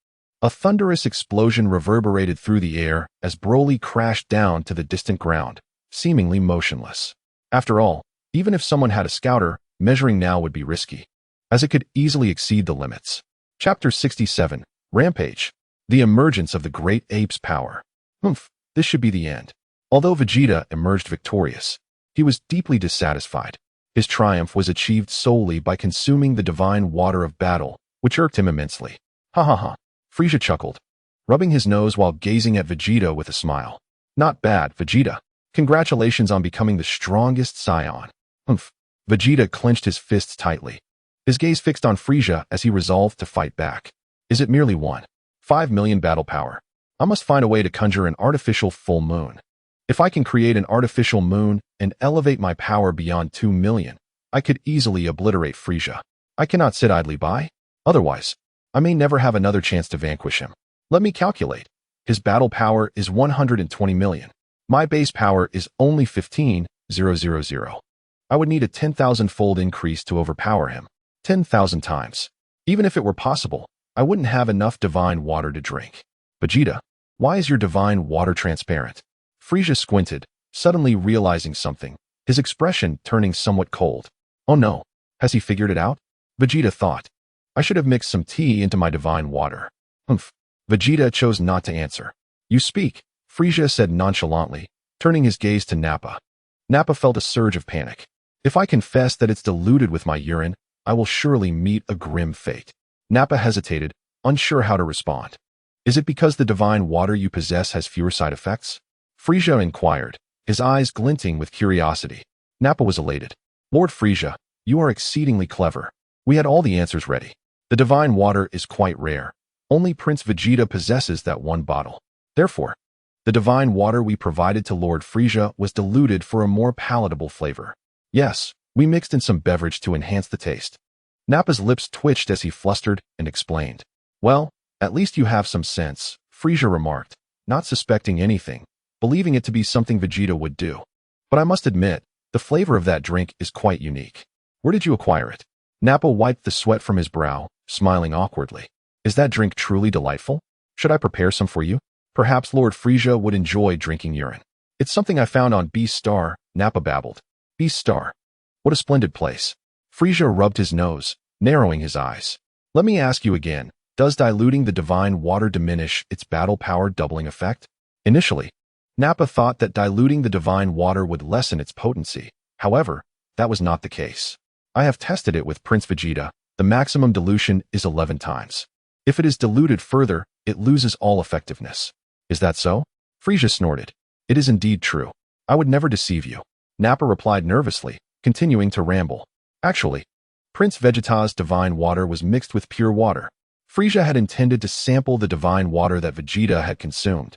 A thunderous explosion reverberated through the air as Broly crashed down to the distant ground, seemingly motionless. After all, even if someone had a scouter, measuring now would be risky, as it could easily exceed the limits. Chapter 67, Rampage. The emergence of the great ape's power. This should be the end. Although Vegeta emerged victorious, he was deeply dissatisfied. His triumph was achieved solely by consuming the divine water of battle, which irked him immensely. Ha ha ha. Frieza chuckled, rubbing his nose while gazing at Vegeta with a smile. Not bad, Vegeta. Congratulations on becoming the strongest Saiyan. Vegeta clenched his fists tightly, his gaze fixed on Frieza as he resolved to fight back. Is it merely 1.5 million battle power? I must find a way to conjure an artificial full moon. If I can create an artificial moon and elevate my power beyond 2 million, I could easily obliterate Frieza. I cannot sit idly by. Otherwise, I may never have another chance to vanquish him. Let me calculate. His battle power is 120 million. My base power is only 15,000. I would need a 10,000-fold increase to overpower him. 10,000 times. Even if it were possible, I wouldn't have enough divine water to drink. Vegeta, why is your divine water transparent? Frieza squinted, suddenly realizing something, his expression turning somewhat cold. Oh no, has he figured it out? Vegeta thought. I should have mixed some tea into my divine water. Vegeta chose not to answer. You speak, Frieza said nonchalantly, turning his gaze to Nappa. Nappa felt a surge of panic. If I confess that it's diluted with my urine, I will surely meet a grim fate. Nappa hesitated, unsure how to respond. Is it because the divine water you possess has fewer side effects? Frieza inquired, his eyes glinting with curiosity. Nappa was elated. Lord Frieza, you are exceedingly clever. We had all the answers ready. The divine water is quite rare. Only Prince Vegeta possesses that one bottle. Therefore, the divine water we provided to Lord Frieza was diluted for a more palatable flavor. Yes, we mixed in some beverage to enhance the taste. Nappa's lips twitched as he flustered and explained. Well, at least you have some sense, Frieza remarked, not suspecting anything, believing it to be something Vegeta would do. But I must admit, the flavor of that drink is quite unique. Where did you acquire it? Nappa wiped the sweat from his brow, smiling awkwardly. Is that drink truly delightful? Should I prepare some for you? Perhaps Lord Frieza would enjoy drinking urine. It's something I found on Beast Star, Nappa babbled. Beast Star. What a splendid place. Frieza rubbed his nose, narrowing his eyes. Let me ask you again, does diluting the divine water diminish its battle power doubling effect? Initially, Nappa thought that diluting the divine water would lessen its potency. However, that was not the case. I have tested it with Prince Vegeta. The maximum dilution is 11 times. If it is diluted further, it loses all effectiveness. Is that so? Frieza snorted. It is indeed true. I would never deceive you. Nappa replied nervously, continuing to ramble. Actually, Prince Vegeta's divine water was mixed with pure water. Frieza had intended to sample the divine water that Vegeta had consumed,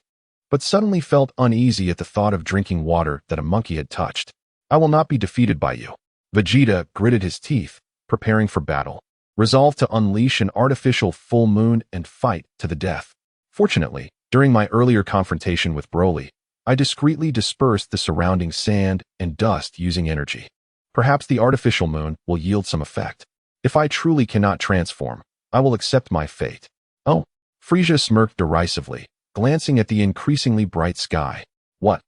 but suddenly felt uneasy at the thought of drinking water that a monkey had touched. I will not be defeated by you. Vegeta gritted his teeth, preparing for battle, resolved to unleash an artificial full moon and fight to the death. Fortunately, during my earlier confrontation with Broly, I discreetly dispersed the surrounding sand and dust using energy. Perhaps the artificial moon will yield some effect. If I truly cannot transform, I will accept my fate. Oh, Frieza smirked derisively, glancing at the increasingly bright sky. What?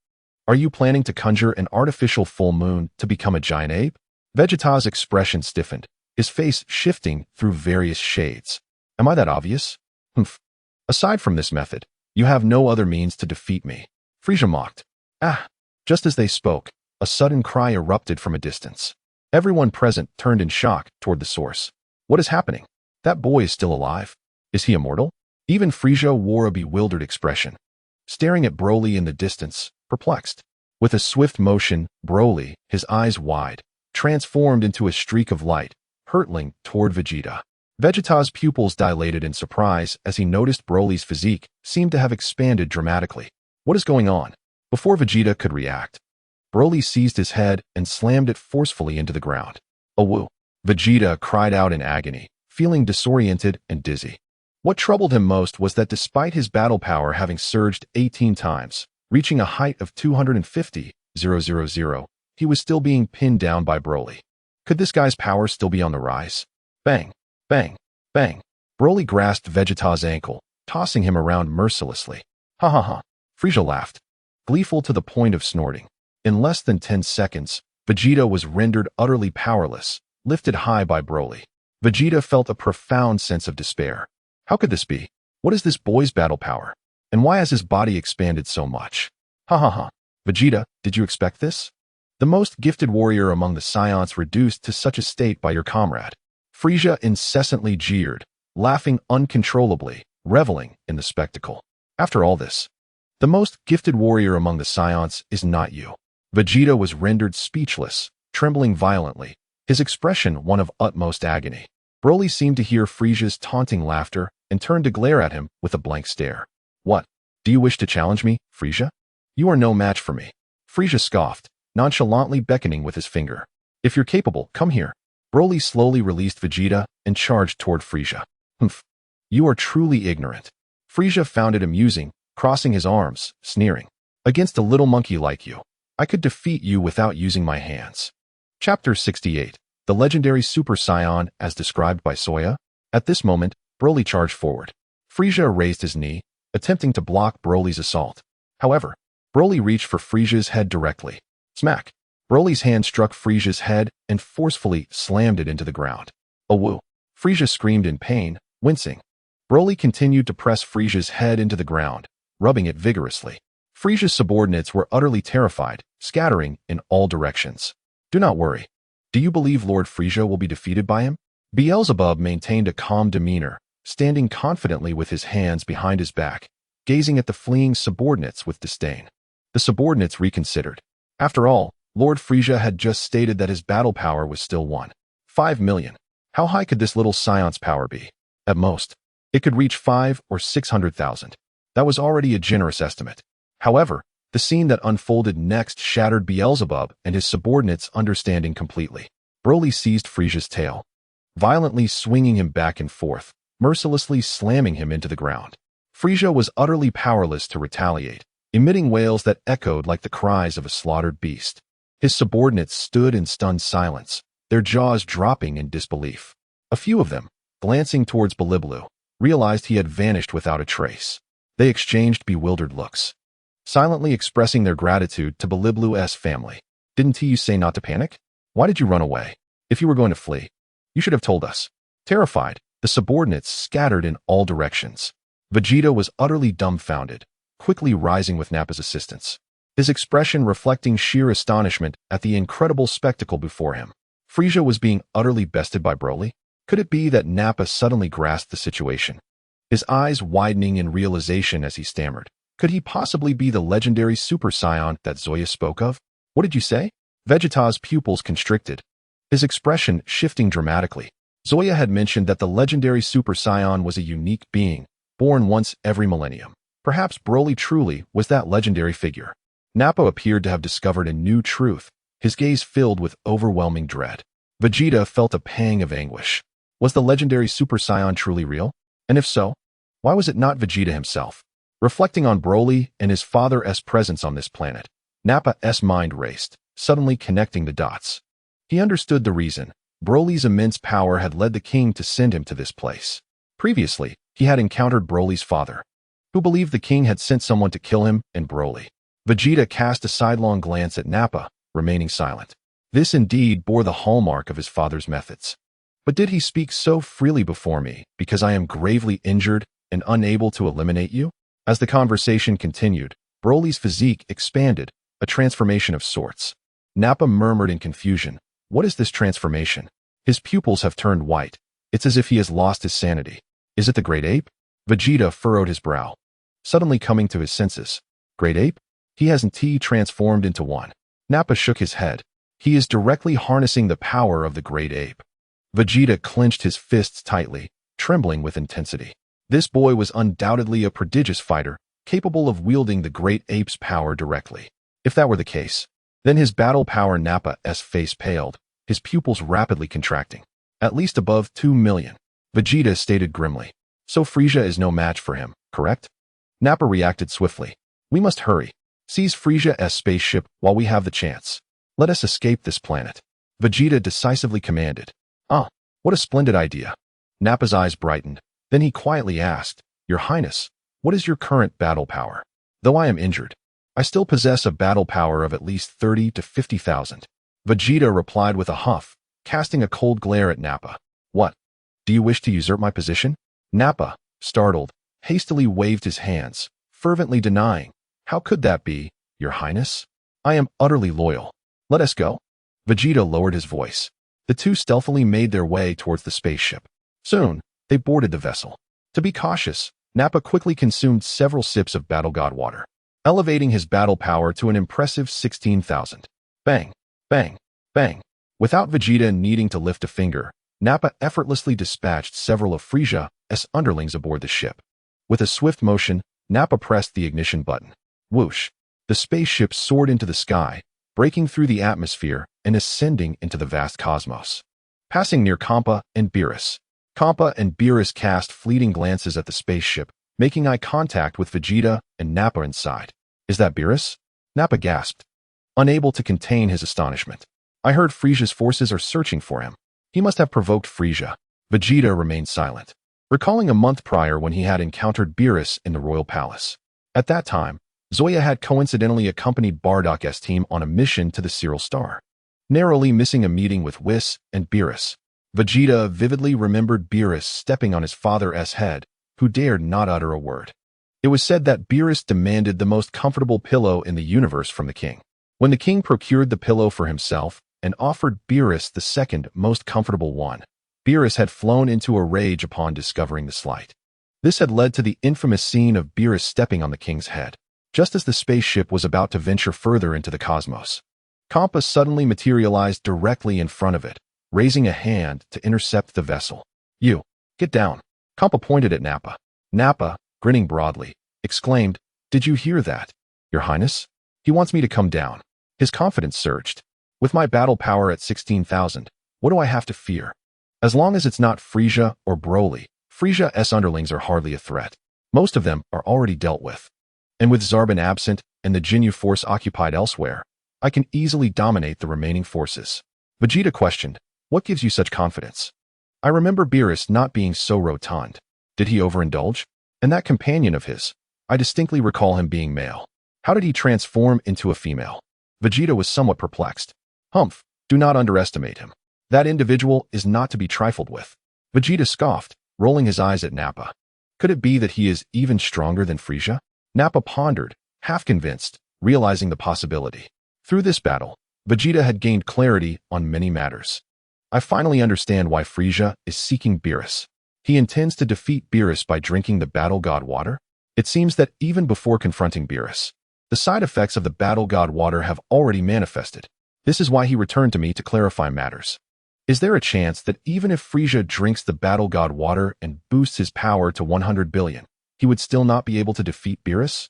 Are you planning to conjure an artificial full moon to become a giant ape? Vegeta's expression stiffened, his face shifting through various shades. Am I that obvious? Humph. Aside from this method, you have no other means to defeat me. Frieza mocked. Ah! Just as they spoke, a sudden cry erupted from a distance. Everyone present turned in shock toward the source. What is happening? That boy is still alive. Is he immortal? Even Frieza wore a bewildered expression, staring at Broly in the distance, perplexed. With a swift motion, Broly, his eyes wide, transformed into a streak of light, hurtling toward Vegeta. Vegeta's pupils dilated in surprise as he noticed Broly's physique seemed to have expanded dramatically. What is going on? Before Vegeta could react, Broly seized his head and slammed it forcefully into the ground. Awoo! Vegeta cried out in agony, feeling disoriented and dizzy. What troubled him most was that despite his battle power having surged 18 times, reaching a height of 250,000, he was still being pinned down by Broly. Could this guy's power still be on the rise? Bang! Bang! Bang! Broly grasped Vegeta's ankle, tossing him around mercilessly. Ha ha ha! Frieza laughed, gleeful to the point of snorting. In less than 10 seconds, Vegeta was rendered utterly powerless, lifted high by Broly. Vegeta felt a profound sense of despair. How could this be? What is this boy's battle power? And why has his body expanded so much? Ha ha ha. Vegeta, did you expect this? The most gifted warrior among the Saiyans reduced to such a state by your comrade. Frieza incessantly jeered, laughing uncontrollably, reveling in the spectacle. After all this, the most gifted warrior among the Saiyans is not you. Vegeta was rendered speechless, trembling violently, his expression one of utmost agony. Broly seemed to hear Frieza's taunting laughter and turned to glare at him with a blank stare. What? Do you wish to challenge me, Frieza? You are no match for me. Frieza scoffed, nonchalantly beckoning with his finger. If you're capable, come here. Broly slowly released Vegeta and charged toward Frieza. Humph. You are truly ignorant. Frieza found it amusing, crossing his arms, sneering. Against a little monkey like you, I could defeat you without using my hands. Chapter 68. The legendary Super Saiyan as described by Soya. At this moment, Broly charged forward. Frieza raised his knee, attempting to block Broly's assault. However, Broly reached for Frieza's head directly. Smack! Broly's hand struck Frieza's head and forcefully slammed it into the ground. Awoo! Frieza screamed in pain, wincing. Broly continued to press Frieza's head into the ground, rubbing it vigorously. Frieza's subordinates were utterly terrified, scattering in all directions. Do not worry. Do you believe Lord Frieza will be defeated by him? Beelzebub maintained a calm demeanor, standing confidently with his hands behind his back, gazing at the fleeing subordinates with disdain. The subordinates reconsidered. After all, Lord Frieza had just stated that his battle power was still 5 million. How high could this little Saiyant's power be? At most, it could reach 5 or 600,000. That was already a generous estimate. However, the scene that unfolded next shattered Beelzebub and his subordinates' understanding completely. Broly seized Frieza's tail, violently swinging him back and forth, mercilessly slamming him into the ground. Frieza was utterly powerless to retaliate, emitting wails that echoed like the cries of a slaughtered beast. His subordinates stood in stunned silence, their jaws dropping in disbelief. A few of them, glancing towards Biliblu, realized he had vanished without a trace. They exchanged bewildered looks, silently expressing their gratitude to Biliblu's family. Didn't you say not to panic? Why did you run away? If you were going to flee, you should have told us. Terrified, the subordinates scattered in all directions. Vegeta was utterly dumbfounded, quickly rising with Nappa's assistance, his expression reflecting sheer astonishment at the incredible spectacle before him. Frieza was being utterly bested by Broly? Could it be that Nappa suddenly grasped the situation, his eyes widening in realization as he stammered? Could he possibly be the legendary Super Saiyan that Zoya spoke of? What did you say? Vegeta's pupils constricted, his expression shifting dramatically. Zoya had mentioned that the legendary Super Saiyan was a unique being, born once every millennium. Perhaps Broly truly was that legendary figure. Nappa appeared to have discovered a new truth, his gaze filled with overwhelming dread. Vegeta felt a pang of anguish. Was the legendary Super Saiyan truly real? And if so, why was it not Vegeta himself? Reflecting on Broly and his father's presence on this planet, Nappa's mind raced, suddenly connecting the dots. He understood the reason. Broly's immense power had led the king to send him to this place. Previously, he had encountered Broly's father, who believed the king had sent someone to kill him and Broly. Vegeta cast a sidelong glance at Nappa, remaining silent. This indeed bore the hallmark of his father's methods. But did he speak so freely before me because I am gravely injured and unable to eliminate you? As the conversation continued, Broly's physique expanded, a transformation of sorts. Nappa murmured in confusion, "What is this transformation?" His pupils have turned white. It's as if he has lost his sanity. Is it the great ape? Vegeta furrowed his brow, suddenly coming to his senses. Great ape? He hasn't transformed into one. Nappa shook his head. He is directly harnessing the power of the great ape. Vegeta clenched his fists tightly, trembling with intensity. This boy was undoubtedly a prodigious fighter, capable of wielding the great ape's power directly. If that were the case, then his battle power. Nappa's face paled, his pupils rapidly contracting. At least above 2 million. Vegeta stated grimly. So Frieza is no match for him, correct? Nappa reacted swiftly. We must hurry. Seize Frieza's spaceship while we have the chance. Let us escape this planet. Vegeta decisively commanded. Ah, what a splendid idea. Nappa's eyes brightened. Then he quietly asked, Your Highness, what is your current battle power? Though I am injured, I still possess a battle power of at least 30 to 50,000. Vegeta replied with a huff, casting a cold glare at Nappa. What? Do you wish to usurp my position? Nappa, startled, hastily waved his hands, fervently denying. How could that be, Your Highness? I am utterly loyal. Let us go. Vegeta lowered his voice. The two stealthily made their way towards the spaceship. Soon, they boarded the vessel. To be cautious, Nappa quickly consumed several sips of Battle God water, elevating his battle power to an impressive 16,000. Bang, bang, bang. Without Vegeta needing to lift a finger, Nappa effortlessly dispatched several of Frieza's underlings aboard the ship. With a swift motion, Nappa pressed the ignition button. Whoosh! The spaceship soared into the sky, breaking through the atmosphere and ascending into the vast cosmos. Passing near Kampa and Beerus. Kampa and Beerus cast fleeting glances at the spaceship, making eye contact with Vegeta and Nappa inside. Is that Beerus? Nappa gasped, unable to contain his astonishment. I heard Frieza's forces are searching for him. He must have provoked Frieza. Vegeta remained silent, recalling a month prior when he had encountered Beerus in the royal palace. At that time, Zoya had coincidentally accompanied Bardock's team on a mission to the Cyril Star, narrowly missing a meeting with Whis and Beerus. Vegeta vividly remembered Beerus stepping on his father's head, who dared not utter a word. It was said that Beerus demanded the most comfortable pillow in the universe from the king. When the king procured the pillow for himself and offered Beerus the second most comfortable one, Beerus had flown into a rage upon discovering the slight. This had led to the infamous scene of Beerus stepping on the king's head. Just as the spaceship was about to venture further into the cosmos, Kampa suddenly materialized directly in front of it, raising a hand to intercept the vessel. You, get down. Kampa pointed at Nappa. Nappa, grinning broadly, exclaimed, Did you hear that? Your Highness? He wants me to come down. His confidence surged. With my battle power at 16,000, what do I have to fear? As long as it's not Frieza or Broly, Frieza's underlings are hardly a threat. Most of them are already dealt with. And with Zarbon absent and the Jinyu force occupied elsewhere, I can easily dominate the remaining forces. Vegeta questioned, What gives you such confidence? I remember Beerus not being so rotund. Did he overindulge? And that companion of his, I distinctly recall him being male. How did he transform into a female? Vegeta was somewhat perplexed. Humph, do not underestimate him. That individual is not to be trifled with. Vegeta scoffed, rolling his eyes at Nappa. Could it be that he is even stronger than Frieza? Nappa pondered, half convinced, realizing the possibility. Through this battle, Vegeta had gained clarity on many matters. I finally understand why Frieza is seeking Beerus. He intends to defeat Beerus by drinking the Battle God water. It seems that even before confronting Beerus, the side effects of the Battle God water have already manifested. This is why he returned to me to clarify matters. Is there a chance that even if Frisia drinks the battle god water and boosts his power to 100 billion, he would still not be able to defeat Beerus?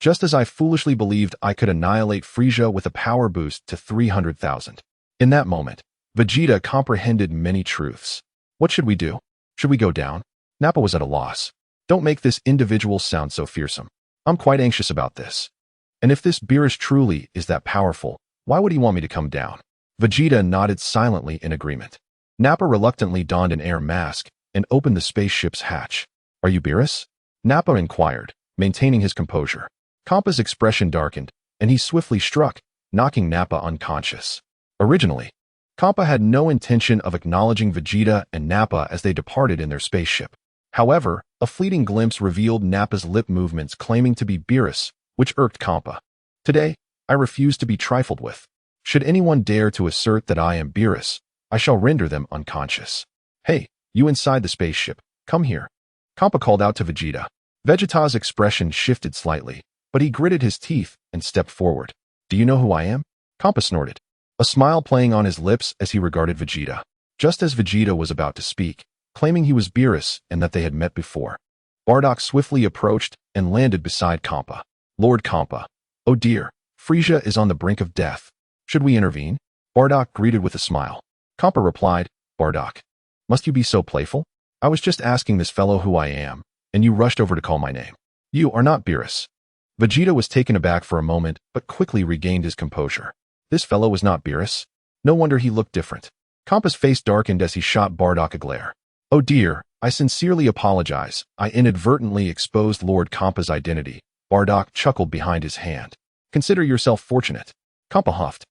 Just as I foolishly believed I could annihilate Frisia with a power boost to 300,000. In that moment, Vegeta comprehended many truths. What should we do? Should we go down? Nappa was at a loss. Don't make this individual sound so fearsome. I'm quite anxious about this. And if this Beerus truly is that powerful, why would he want me to come down? Vegeta nodded silently in agreement. Nappa reluctantly donned an air mask and opened the spaceship's hatch. Are you Beerus? Nappa inquired, maintaining his composure. Kampa's expression darkened, and he swiftly struck, knocking Nappa unconscious. Originally, Kampa had no intention of acknowledging Vegeta and Nappa as they departed in their spaceship. However, a fleeting glimpse revealed Nappa's lip movements claiming to be Beerus, which irked Kampa. Today, I refuse to be trifled with. Should anyone dare to assert that I am Beerus, I shall render them unconscious. Hey, you inside the spaceship, come here. Kampa called out to Vegeta. Vegeta's expression shifted slightly, but he gritted his teeth and stepped forward. Do you know who I am? Kampa snorted, a smile playing on his lips as he regarded Vegeta. Just as Vegeta was about to speak, claiming he was Beerus and that they had met before, Bardock swiftly approached and landed beside Kampa. Lord Kampa. Oh dear, Frisia is on the brink of death. Should we intervene? Bardock greeted with a smile. Kampa replied, Bardock, must you be so playful? I was just asking this fellow who I am, and you rushed over to call my name. You are not Beerus. Vegeta was taken aback for a moment, but quickly regained his composure. This fellow was not Beerus. No wonder he looked different. Kampa's face darkened as he shot Bardock a glare. Oh dear, I sincerely apologize. I inadvertently exposed Lord Kampa's identity. Bardock chuckled behind his hand. Consider yourself fortunate. Kampa huffed,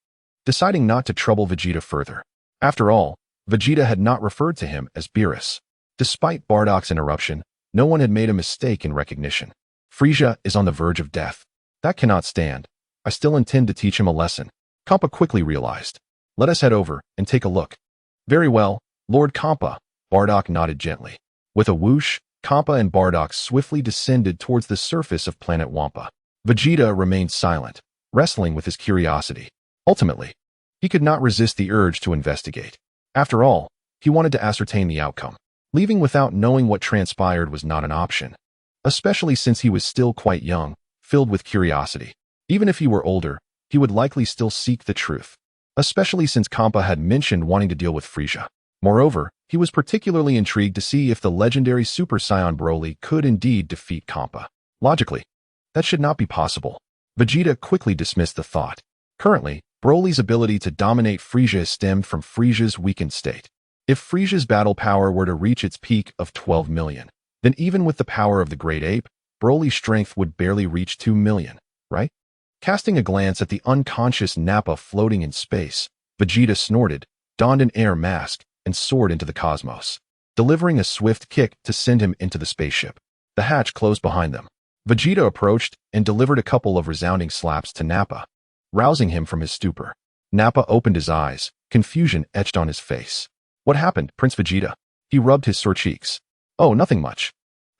deciding not to trouble Vegeta further. After all, Vegeta had not referred to him as Beerus. Despite Bardock's interruption, no one had made a mistake in recognition. Frisia is on the verge of death. That cannot stand. I still intend to teach him a lesson. Kampa quickly realized. Let us head over and take a look. Very well, Lord Kampa. Bardock nodded gently. With a whoosh, Kampa and Bardock swiftly descended towards the surface of planet Wampa. Vegeta remained silent, wrestling with his curiosity. Ultimately, he could not resist the urge to investigate. After all, he wanted to ascertain the outcome. Leaving without knowing what transpired was not an option, especially since he was still quite young, filled with curiosity. Even if he were older, he would likely still seek the truth, especially since Kampa had mentioned wanting to deal with Frisia. Moreover, he was particularly intrigued to see if the legendary Super Saiyan Broly could indeed defeat Kampa. Logically, that should not be possible. Vegeta quickly dismissed the thought. Currently, Broly's ability to dominate Frisia stemmed from Frisia's weakened state. If Frisia's battle power were to reach its peak of 12 million, then even with the power of the Great Ape, Broly's strength would barely reach 2 million, right? Casting a glance at the unconscious Nappa floating in space, Vegeta snorted, donned an air mask, and soared into the cosmos, delivering a swift kick to send him into the spaceship. The hatch closed behind them. Vegeta approached and delivered a couple of resounding slaps to Nappa, rousing him from his stupor. Nappa opened his eyes, confusion etched on his face. What happened, Prince Vegeta? He rubbed his sore cheeks. Oh, nothing much.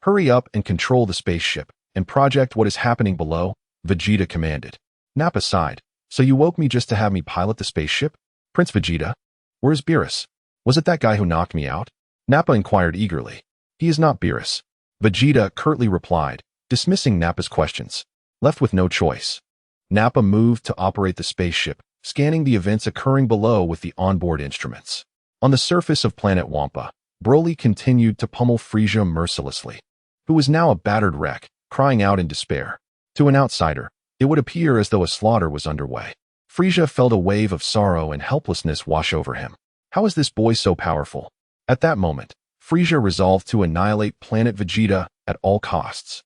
Hurry up and control the spaceship, and project what is happening below, Vegeta commanded. Nappa sighed. So you woke me just to have me pilot the spaceship? Prince Vegeta? Where's Beerus? Was it that guy who knocked me out? Nappa inquired eagerly. He is not Beerus. Vegeta curtly replied, dismissing Nappa's questions. Left with no choice, Nappa moved to operate the spaceship, scanning the events occurring below with the onboard instruments. On the surface of planet Wampa, Broly continued to pummel Frisia mercilessly, who was now a battered wreck, crying out in despair. To an outsider, it would appear as though a slaughter was underway. Frisia felt a wave of sorrow and helplessness wash over him. How is this boy so powerful? At that moment, Frisia resolved to annihilate planet Vegeta at all costs.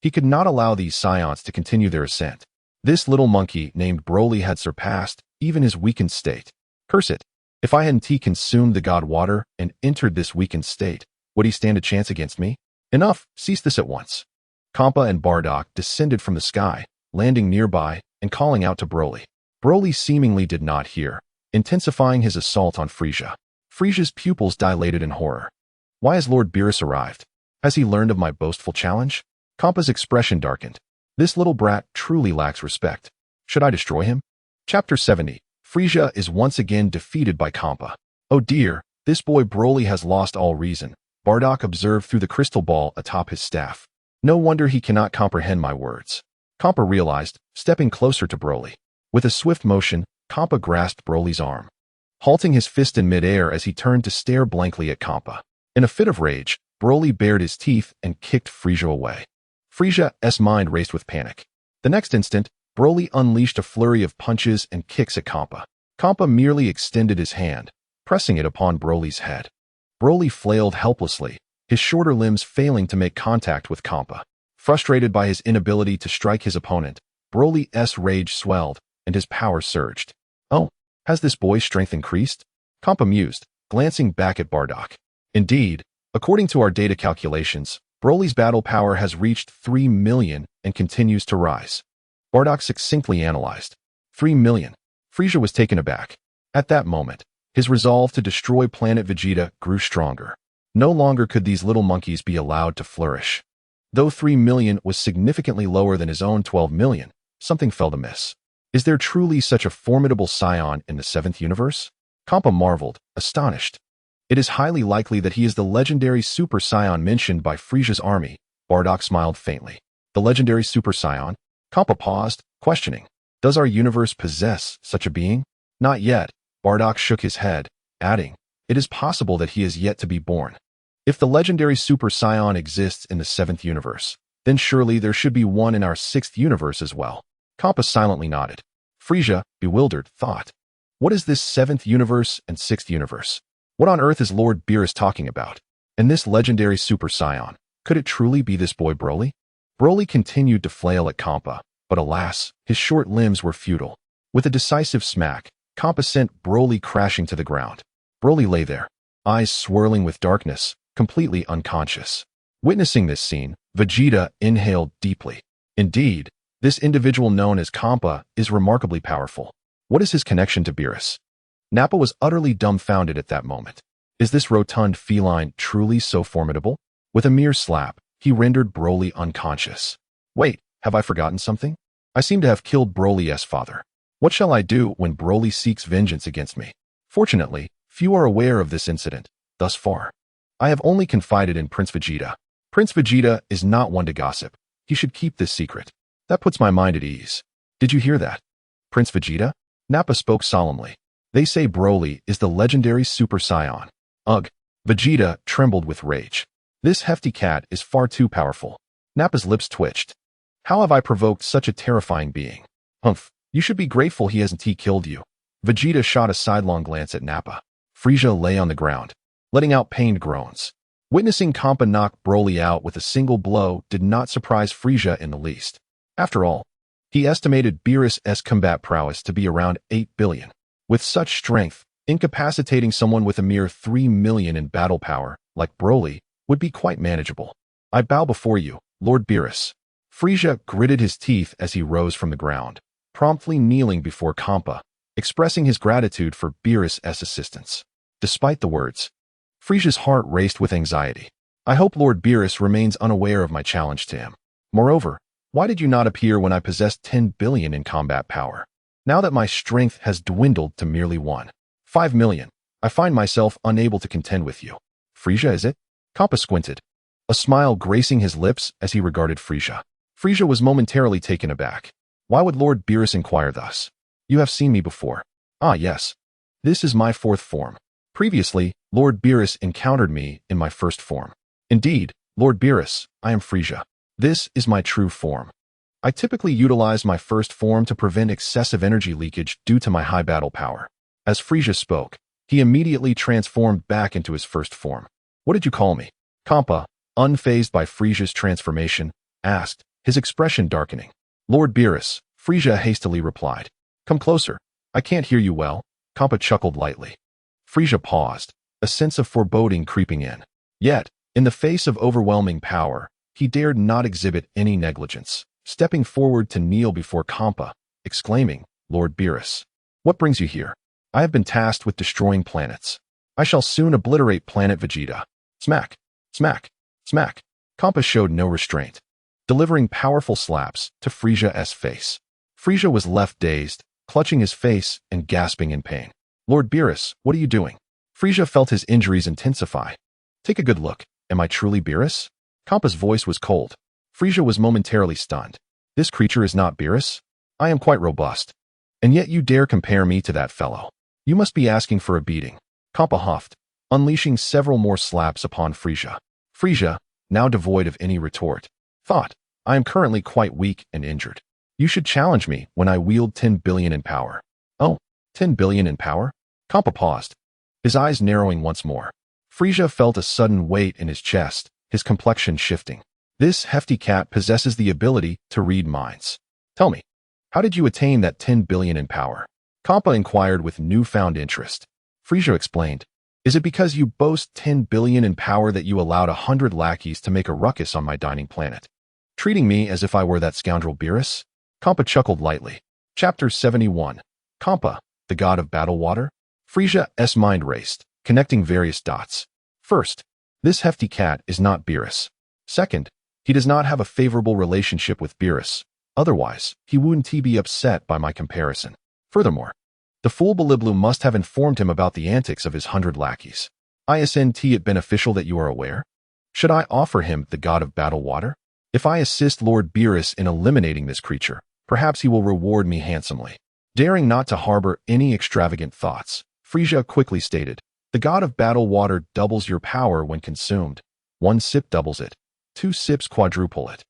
He could not allow these Saiyans to continue their ascent. This little monkey named Broly had surpassed even his weakened state. Curse it! If I hadn't consumed the god water and entered this weakened state, would he stand a chance against me? Enough! Cease this at once. Kampa and Bardock descended from the sky, landing nearby and calling out to Broly. Broly seemingly did not hear, intensifying his assault on Frisia. Frisia's pupils dilated in horror. Why has Lord Beerus arrived? Has he learned of my boastful challenge? Kampa's expression darkened. This little brat truly lacks respect. Should I destroy him? Chapter 70. Frieza is once again defeated by Kampa. Oh dear, this boy Broly has lost all reason, Bardock observed through the crystal ball atop his staff. No wonder he cannot comprehend my words. Kampa realized, stepping closer to Broly. With a swift motion, Kampa grasped Broly's arm, halting his fist in midair as he turned to stare blankly at Kampa. In a fit of rage, Broly bared his teeth and kicked Frieza away. Frieza's mind raced with panic. The next instant, Broly unleashed a flurry of punches and kicks at Kampa. Kampa merely extended his hand, pressing it upon Broly's head. Broly flailed helplessly, his shorter limbs failing to make contact with Kampa. Frustrated by his inability to strike his opponent, Broly's rage swelled, and his power surged. Oh, has this boy's strength increased? Kampa mused, glancing back at Bardock. Indeed, according to our data calculations, Broly's battle power has reached 3 million and continues to rise. Bardock succinctly analyzed. 3 million. Frieza was taken aback. At that moment, his resolve to destroy planet Vegeta grew stronger. No longer could these little monkeys be allowed to flourish. Though 3 million was significantly lower than his own 12 million, something felt amiss. Is there truly such a formidable Saiyan in the 7th universe? Kampa marveled, astonished. It is highly likely that he is the legendary Super Saiyan mentioned by Frieza's army. Bardock smiled faintly. The legendary Super Saiyan? Kampa paused, questioning. Does our universe possess such a being? Not yet. Bardock shook his head, adding, it is possible that he is yet to be born. If the legendary Super Saiyan exists in the 7th universe, then surely there should be one in our 6th universe as well. Kampa silently nodded. Frieza, bewildered, thought. What is this 7th universe and 6th universe? What on earth is Lord Beerus talking about? And this legendary Super Saiyan, could it truly be this boy Broly? Broly continued to flail at Kampa, but alas, his short limbs were futile. With a decisive smack, Kampa sent Broly crashing to the ground. Broly lay there, eyes swirling with darkness, completely unconscious. Witnessing this scene, Vegeta inhaled deeply. Indeed, this individual known as Kampa is remarkably powerful. What is his connection to Beerus? Nappa was utterly dumbfounded at that moment. Is this rotund feline truly so formidable? With a mere slap, he rendered Broly unconscious. Wait, have I forgotten something? I seem to have killed Broly's father. What shall I do when Broly seeks vengeance against me? Fortunately, few are aware of this incident, thus far. I have only confided in Prince Vegeta. Prince Vegeta is not one to gossip. He should keep this secret. That puts my mind at ease. Did you hear that? Prince Vegeta? Nappa spoke solemnly. They say Broly is the legendary Super Saiyan. Ugh. Vegeta trembled with rage. This hefty cat is far too powerful. Nappa's lips twitched. How have I provoked such a terrifying being? Humph. You should be grateful he hasn't killed you. Vegeta shot a sidelong glance at Nappa. Frieza lay on the ground, letting out pained groans. Witnessing Kampa knock Broly out with a single blow did not surprise Frieza in the least. After all, he estimated Beerus' combat prowess to be around 8 billion. With such strength, incapacitating someone with a mere 3 million in battle power, like Broly, would be quite manageable. I bow before you, Lord Beerus. Frieza gritted his teeth as he rose from the ground, promptly kneeling before Kampa, expressing his gratitude for Beerus' assistance. Despite the words, Frieza's heart raced with anxiety. I hope Lord Beerus remains unaware of my challenge to him. Moreover, why did you not appear when I possessed 10 billion in combat power? Now that my strength has dwindled to merely 5 million, I find myself unable to contend with you. Frieza, is it? Kampa squinted, a smile gracing his lips as he regarded Frieza. Frieza was momentarily taken aback. Why would Lord Beerus inquire thus? You have seen me before. Ah, yes. This is my 4th form. Previously, Lord Beerus encountered me in my 1st form. Indeed, Lord Beerus, I am Frieza. This is my true form. I typically utilize my 1st form to prevent excessive energy leakage due to my high battle power. As Frieza spoke, he immediately transformed back into his 1st form. What did you call me? Kampa, unfazed by Frieza's transformation, asked, his expression darkening. Lord Beerus, Frieza hastily replied. Come closer. I can't hear you well. Kampa chuckled lightly. Frieza paused, a sense of foreboding creeping in. Yet, in the face of overwhelming power, he dared not exhibit any negligence. Stepping forward to kneel before Kampa, exclaiming, Lord Beerus, what brings you here? I have been tasked with destroying planets. I shall soon obliterate planet Vegeta. Smack, smack, smack. Kampa showed no restraint, delivering powerful slaps to Frieza's face. Frieza was left dazed, clutching his face and gasping in pain. Lord Beerus, what are you doing? Frisia felt his injuries intensify. Take a good look. Am I truly Beerus? Kampa's voice was cold. Frisia was momentarily stunned. This creature is not Beerus? I am quite robust. And yet you dare compare me to that fellow. You must be asking for a beating. Kampa huffed, unleashing several more slaps upon Frisia. Frisia, now devoid of any retort, thought, I am currently quite weak and injured. You should challenge me when I wield 10 billion in power. Oh, 10 billion in power? Kampa paused, his eyes narrowing once more. Frisia felt a sudden weight in his chest, his complexion shifting. This hefty cat possesses the ability to read minds. Tell me, how did you attain that 10 billion in power? Kampa inquired with newfound interest. Frisia explained, is it because you boast 10 billion in power that you allowed 100 lackeys to make a ruckus on my dining planet? Treating me as if I were that scoundrel Beerus? Kampa chuckled lightly. Chapter 71. Kampa, the god of battle water? Frisia's mind raced, connecting various dots. First, this hefty cat is not Beerus. Second, he does not have a favorable relationship with Beerus. Otherwise, he wouldn't be upset by my comparison. Furthermore, the fool Beliblu must have informed him about the antics of his 100 lackeys. Isn't it beneficial that you are aware? Should I offer him the god of battle water? If I assist Lord Beerus in eliminating this creature, perhaps he will reward me handsomely. Daring not to harbor any extravagant thoughts, Frisia quickly stated, the god of battle water doubles your power when consumed. 1 sip doubles it, 2 sips quadruple it,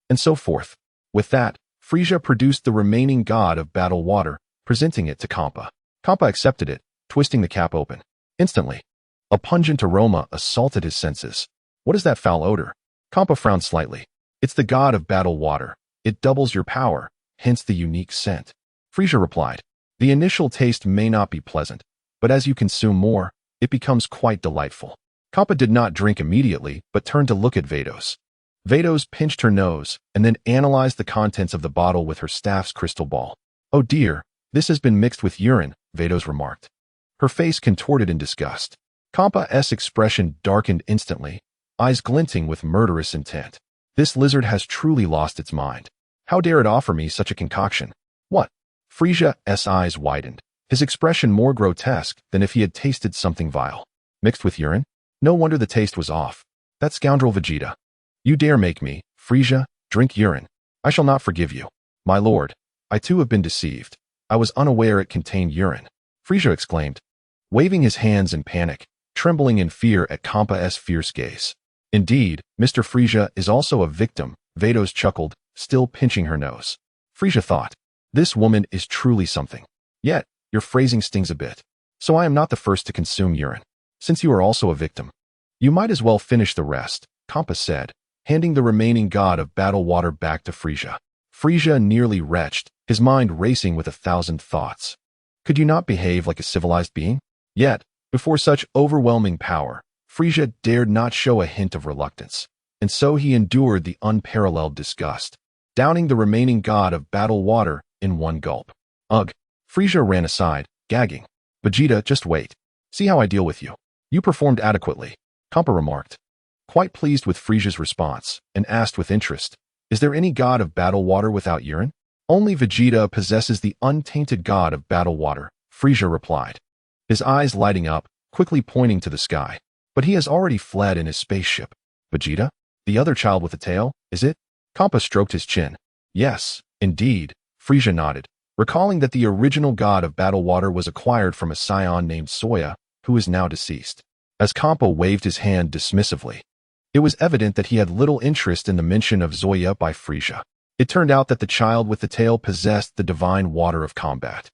and so forth. With that, Frisia produced the remaining god of battle water, presenting it to Kampa. Kampa accepted it, twisting the cap open. Instantly, a pungent aroma assaulted his senses. What is that foul odor? Kampa frowned slightly. It's the god of battle water. It doubles your power, hence the unique scent. Frisia replied, the initial taste may not be pleasant, but as you consume more, it becomes quite delightful. Kampa did not drink immediately, but turned to look at Vados. Vados pinched her nose and then analyzed the contents of the bottle with her staff's crystal ball. Oh dear, this has been mixed with urine, Vados remarked. Her face contorted in disgust. Kampa's expression darkened instantly, eyes glinting with murderous intent. This lizard has truly lost its mind. How dare it offer me such a concoction? What? Frisia's eyes widened, his expression more grotesque than if he had tasted something vile. Mixed with urine? No wonder the taste was off. That scoundrel Vegeta. You dare make me, Frisia, drink urine. I shall not forgive you. My lord, I too have been deceived. I was unaware it contained urine. Frisia exclaimed, waving his hands in panic, trembling in fear at Kampa's fierce gaze. Indeed, Mr. Frisia is also a victim, Vados chuckled, still pinching her nose. Frisia thought, this woman is truly something. Yet, your phrasing stings a bit. So I am not the first to consume urine. Since you are also a victim, you might as well finish the rest, Kampa said, handing the remaining god of battle water back to Frisia. Frisia nearly retched, his mind racing with 1,000 thoughts. Could you not behave like a civilized being? Yet, before such overwhelming power, Frisia dared not show a hint of reluctance, and so he endured the unparalleled disgust, downing the remaining god of battle water in one gulp. Ugh! Frisia ran aside, gagging. Vegeta, just wait. See how I deal with you. You performed adequately, Kampa remarked, quite pleased with Frisia's response, and asked with interest, is there any god of battle water without urine? Only Vegeta possesses the untainted god of battle water, Frisia replied, his eyes lighting up, quickly pointing to the sky. But he has already fled in his spaceship. Vegeta? The other child with the tail, is it? Kampa stroked his chin. Yes, indeed, Frisia nodded, recalling that the original god of battle water was acquired from a Saiyan named Soya, who is now deceased. As Kampa waved his hand dismissively, it was evident that he had little interest in the mention of Zoya by Frisia. It turned out that the child with the tail possessed the divine water of combat.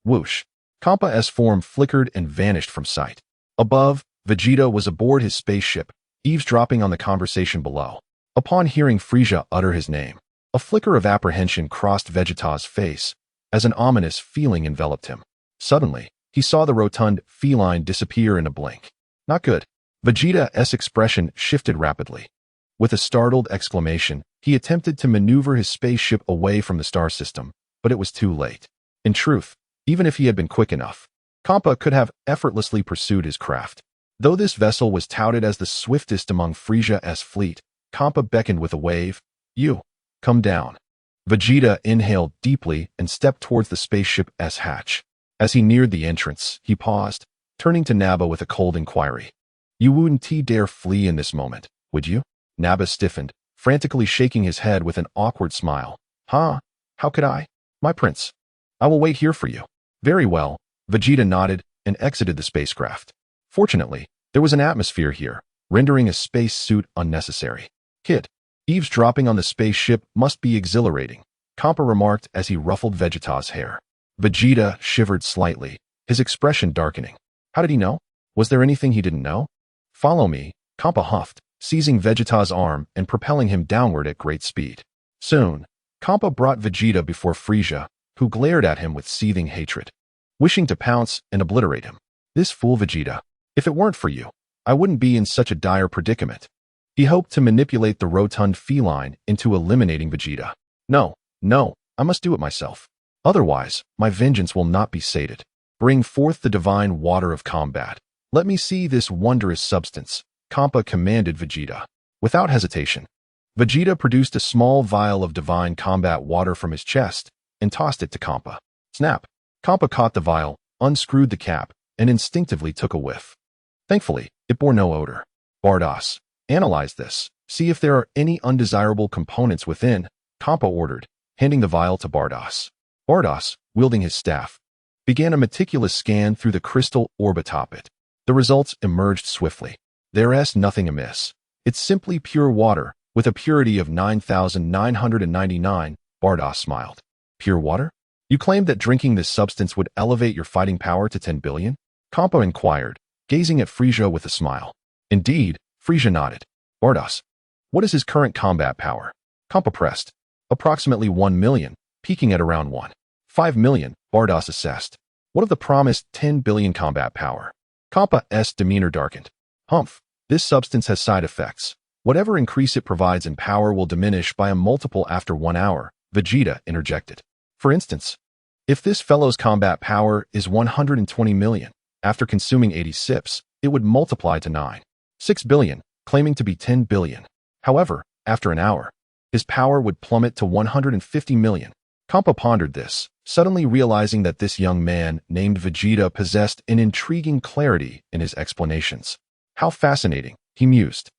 Whoosh! Kampa's form flickered and vanished from sight. Above, Vegeta was aboard his spaceship, eavesdropping on the conversation below. Upon hearing Frisia utter his name, a flicker of apprehension crossed Vegeta's face, as an ominous feeling enveloped him. Suddenly, he saw the rotund feline disappear in a blink. Not good. Vegeta's expression shifted rapidly. With a startled exclamation, he attempted to maneuver his spaceship away from the star system, but it was too late. In truth, even if he had been quick enough, Kampa could have effortlessly pursued his craft. Though this vessel was touted as the swiftest among Frisia's fleet, Kampa beckoned with a wave. You, come down. Vegeta inhaled deeply and stepped towards the spaceship's hatch. As he neared the entrance, he paused, turning to Nappa with a cold inquiry. You wouldn't dare flee in this moment, would you? Nappa stiffened, frantically shaking his head with an awkward smile. Huh? How could I? My prince. I will wait here for you. Very well. Vegeta nodded and exited the spacecraft. Fortunately, there was an atmosphere here, rendering a space suit unnecessary. Kid, eavesdropping on the spaceship must be exhilarating, Kappa remarked as he ruffled Vegeta's hair. Vegeta shivered slightly, his expression darkening. How did he know? Was there anything he didn't know? Follow me, Kappa huffed, seizing Vegeta's arm and propelling him downward at great speed. Soon, Kappa brought Vegeta before Frieza, who glared at him with seething hatred, wishing to pounce and obliterate him. This fool Vegeta. If it weren't for you, I wouldn't be in such a dire predicament. He hoped to manipulate the rotund feline into eliminating Vegeta. No, I must do it myself. Otherwise, my vengeance will not be sated. Bring forth the divine water of combat. Let me see this wondrous substance, Kappa commanded Vegeta. Without hesitation, Vegeta produced a small vial of divine combat water from his chest and tossed it to Kappa. Snap! Kappa caught the vial, unscrewed the cap, and instinctively took a whiff. Thankfully, it bore no odor. Bardoss, analyze this. See if there are any undesirable components within, Kappa ordered, handing the vial to Bardoss. Bardoss, wielding his staff, began a meticulous scan through the crystal orb atop it. The results emerged swiftly. There's nothing amiss. It's simply pure water, with a purity of 9,999, Bardoss smiled. Pure water? You claimed that drinking this substance would elevate your fighting power to 10 billion? Kappa inquired, gazing at Frieza with a smile. Indeed, Frieza nodded. Bardoss, what is his current combat power? Kappa pressed. Approximately 1 million, peaking at around 1.5 million, Bardoss assessed. What of the promised 10 billion combat power? Kappa's demeanor darkened. Humph, this substance has side effects. Whatever increase it provides in power will diminish by a multiple after 1 hour, Vegeta interjected. For instance, if this fellow's combat power is 120 million, after consuming 80 sips, it would multiply to 9.6 billion, claiming to be 10 billion. However, after an hour, his power would plummet to 150 million. Kappa pondered this, suddenly realizing that this young man named Vegeta possessed an intriguing clarity in his explanations. How fascinating, he mused.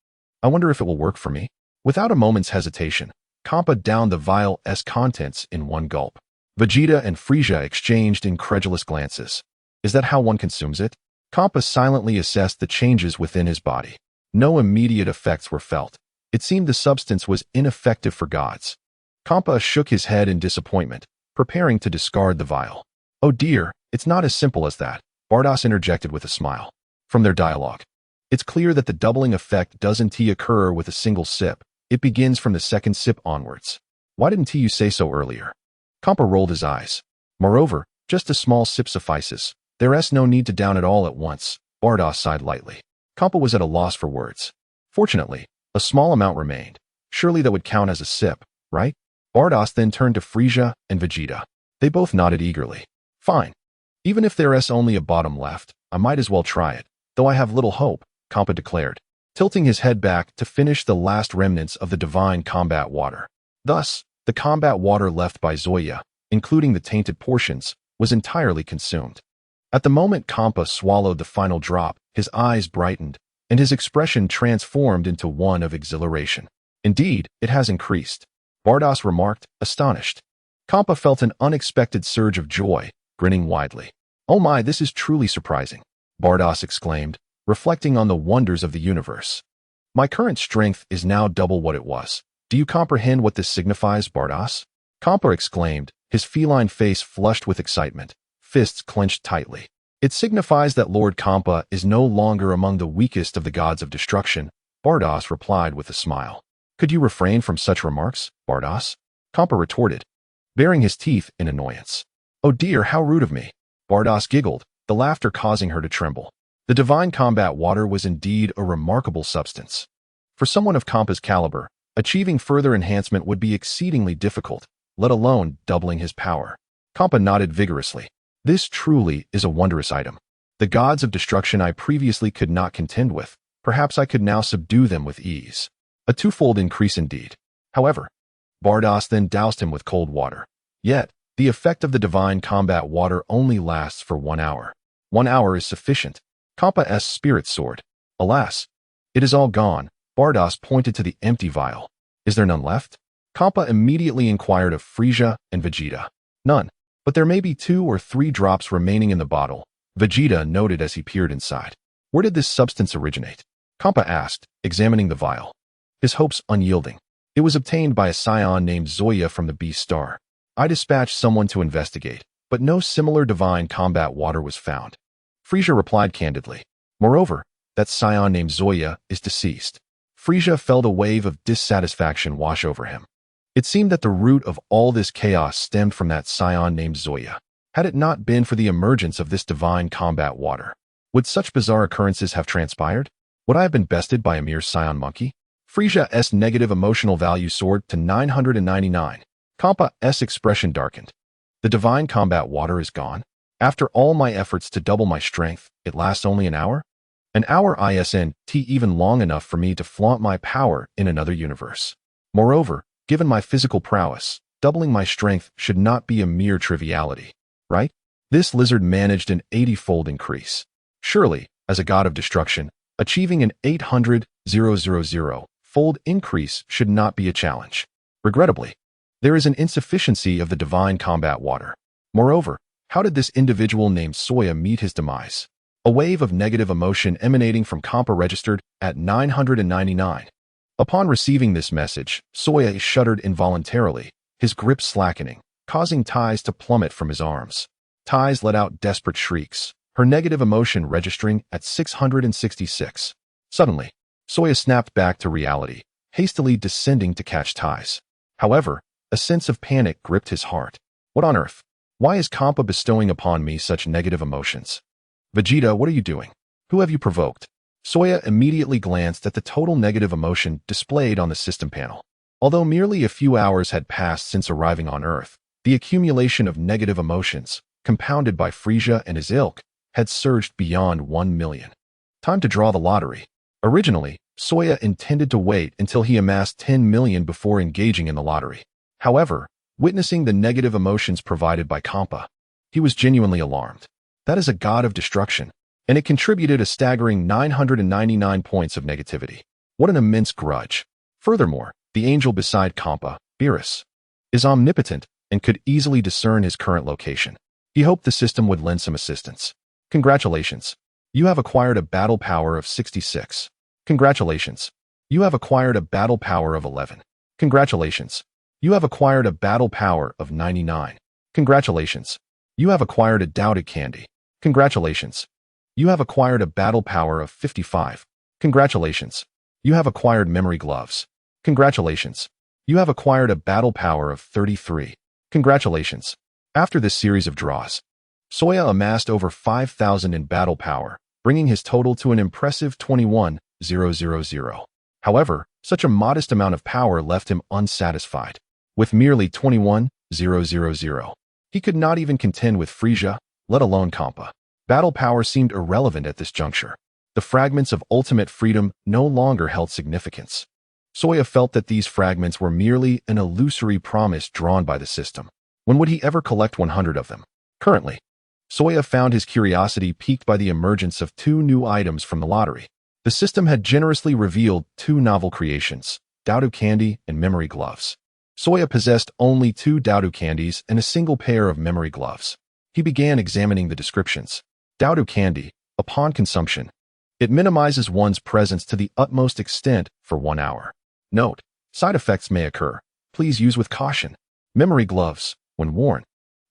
I wonder if it will work for me. Without a moment's hesitation, Kappa downed the vial's contents in one gulp. Vegeta and Frieza exchanged incredulous glances. Is that how one consumes it? Kappa silently assessed the changes within his body. No immediate effects were felt. It seemed the substance was ineffective for gods. Kappa shook his head in disappointment, preparing to discard the vial. Oh dear, it's not as simple as that, Bardoss interjected with a smile. From their dialogue, it's clear that the doubling effect doesn't occur with a single sip. It begins from the second sip onwards. Why didn't you say so earlier? Kappa rolled his eyes. Moreover, just a small sip suffices. There's no need to down it all at once, Bardoss sighed lightly. Kappa was at a loss for words. Fortunately, a small amount remained. Surely that would count as a sip, right? Bardoss then turned to Frieza and Vegeta. They both nodded eagerly. Fine. Even if there's only a bottom left, I might as well try it, though I have little hope, Kappa declared, tilting his head back to finish the last remnants of the divine combat water. Thus, the combat water left by Zoya, including the tainted portions, was entirely consumed. At the moment Kappa swallowed the final drop, his eyes brightened, and his expression transformed into one of exhilaration. Indeed, it has increased, Bardoss remarked, astonished. Kappa felt an unexpected surge of joy, grinning widely. Oh my, this is truly surprising, Bardoss exclaimed, reflecting on the wonders of the universe. My current strength is now double what it was. Do you comprehend what this signifies, Bardoss? Kappa exclaimed, his feline face flushed with excitement, fists clenched tightly. It signifies that Lord Kappa is no longer among the weakest of the gods of destruction, Bardoss replied with a smile. Could you refrain from such remarks, Bardoss? Kappa retorted, baring his teeth in annoyance. Oh dear, how rude of me. Bardoss giggled, the laughter causing her to tremble. The divine combat water was indeed a remarkable substance. For someone of Kappa's caliber, achieving further enhancement would be exceedingly difficult, let alone doubling his power. Kappa nodded vigorously. This truly is a wondrous item. The gods of destruction I previously could not contend with, perhaps I could now subdue them with ease. A twofold increase indeed. However, Bardos then doused him with cold water. Yet, the effect of the divine combat water only lasts for 1 hour. 1 hour is sufficient. Kampa's spirit sword. Alas, it is all gone. Bardos pointed to the empty vial. Is there none left? Kampa immediately inquired of Frieza and Vegeta. None, but there may be 2 or 3 drops remaining in the bottle, Vegeta noted as he peered inside. Where did this substance originate? Kampa asked, examining the vial. His hopes unyielding. It was obtained by a Saiyan named Zoya from the Beast Star. I dispatched someone to investigate, but no similar divine combat water was found. Frieza replied candidly. Moreover, that Saiyan named Zoya is deceased. Frieza felt a wave of dissatisfaction wash over him. It seemed that the root of all this chaos stemmed from that Saiyan named Zoya. Had it not been for the emergence of this divine combat water, would such bizarre occurrences have transpired? Would I have been bested by a mere Saiyan monkey? Frieza's negative emotional value soared to 999. Kampa's expression darkened. The divine combat water is gone? After all my efforts to double my strength, it lasts only an hour? An hour isn't even long enough for me to flaunt my power in another universe. Moreover, given my physical prowess, doubling my strength should not be a mere triviality, right? This lizard managed an 80-fold increase. Surely, as a god of destruction, achieving an 800,000-fold increase should not be a challenge. Regrettably, there is an insufficiency of the divine combat water. Moreover, how did this individual named Soya meet his demise? A wave of negative emotion emanating from Kampa registered at 999. Upon receiving this message, Soya shuddered involuntarily, his grip slackening, causing ties to plummet from his arms. Ties let out desperate shrieks, her negative emotion registering at 666. Suddenly, Soya snapped back to reality, hastily descending to catch Ties. However, a sense of panic gripped his heart. What on earth? Why is Kampa bestowing upon me such negative emotions? Vegeta, what are you doing? Who have you provoked? Soya immediately glanced at the total negative emotion displayed on the system panel. Although merely a few hours had passed since arriving on Earth, the accumulation of negative emotions, compounded by Frieza and his ilk, had surged beyond 1 million. Time to draw the lottery. Originally, Soya intended to wait until he amassed 10 million before engaging in the lottery. However, witnessing the negative emotions provided by Kampa, he was genuinely alarmed. That is a god of destruction, and it contributed a staggering 999 points of negativity. What an immense grudge. Furthermore, the angel beside Kampa, Beerus, is omnipotent and could easily discern his current location. He hoped the system would lend some assistance. Congratulations. You have acquired a battle power of 66. Congratulations. You have acquired a battle power of 11. Congratulations. You have acquired a battle power of 99. Congratulations. You have acquired a doubted candy. Congratulations. You have acquired a battle power of 55. Congratulations. You have acquired memory gloves. Congratulations. You have acquired a battle power of 33. Congratulations. After this series of draws, Soya amassed over 5,000 in battle power, bringing his total to an impressive 21,000. However, such a modest amount of power left him unsatisfied. With merely 21,000, he could not even contend with Frieza, let alone Kampa. Battle power seemed irrelevant at this juncture. The fragments of ultimate freedom no longer held significance. Soya felt that these fragments were merely an illusory promise drawn by the system. When would he ever collect 100 of them? Currently, Soya found his curiosity piqued by the emergence of 2 new items from the lottery. The system had generously revealed 2 novel creations, Dowdu Candy and Memory Gloves. Soya possessed only 2 Dowdu Candies and a single pair of Memory Gloves. He began examining the descriptions. Dowdu Candy, upon consumption, it minimizes one's presence to the utmost extent for 1 hour. Note, side effects may occur. Please use with caution. Memory Gloves, when worn,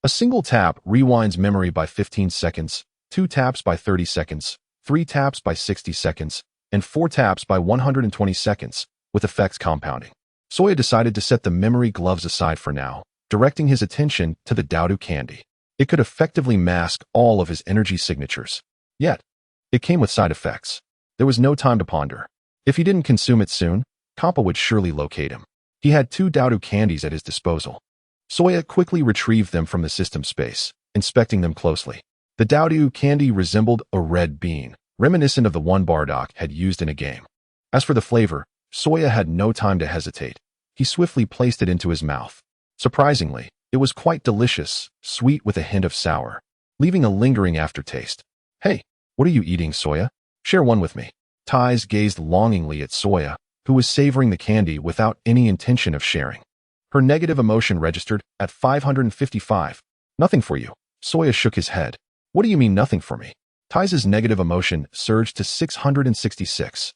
a single tap rewinds memory by 15 seconds, 2 taps by 30 seconds, 3 taps by 60 seconds, and 4 taps by 120 seconds, with effects compounding. Soya decided to set the Memory Gloves aside for now, directing his attention to the Dowdu Candy. It could effectively mask all of his energy signatures. Yet, it came with side effects. There was no time to ponder. If he didn't consume it soon, Kampa would surely locate him. He had 2 Dowdu Candies at his disposal. Soya quickly retrieved them from the system space, inspecting them closely. The Dowdu Candy resembled a red bean, reminiscent of the one Bardock had used in a game. As for the flavor, Soya had no time to hesitate. He swiftly placed it into his mouth. Surprisingly, it was quite delicious, sweet with a hint of sour, leaving a lingering aftertaste. Hey, what are you eating, Soya? Share one with me. Tais gazed longingly at Soya, who was savoring the candy without any intention of sharing. Her negative emotion registered at 555. Nothing for you. Soya shook his head. What do you mean nothing for me? Tais' negative emotion surged to 666.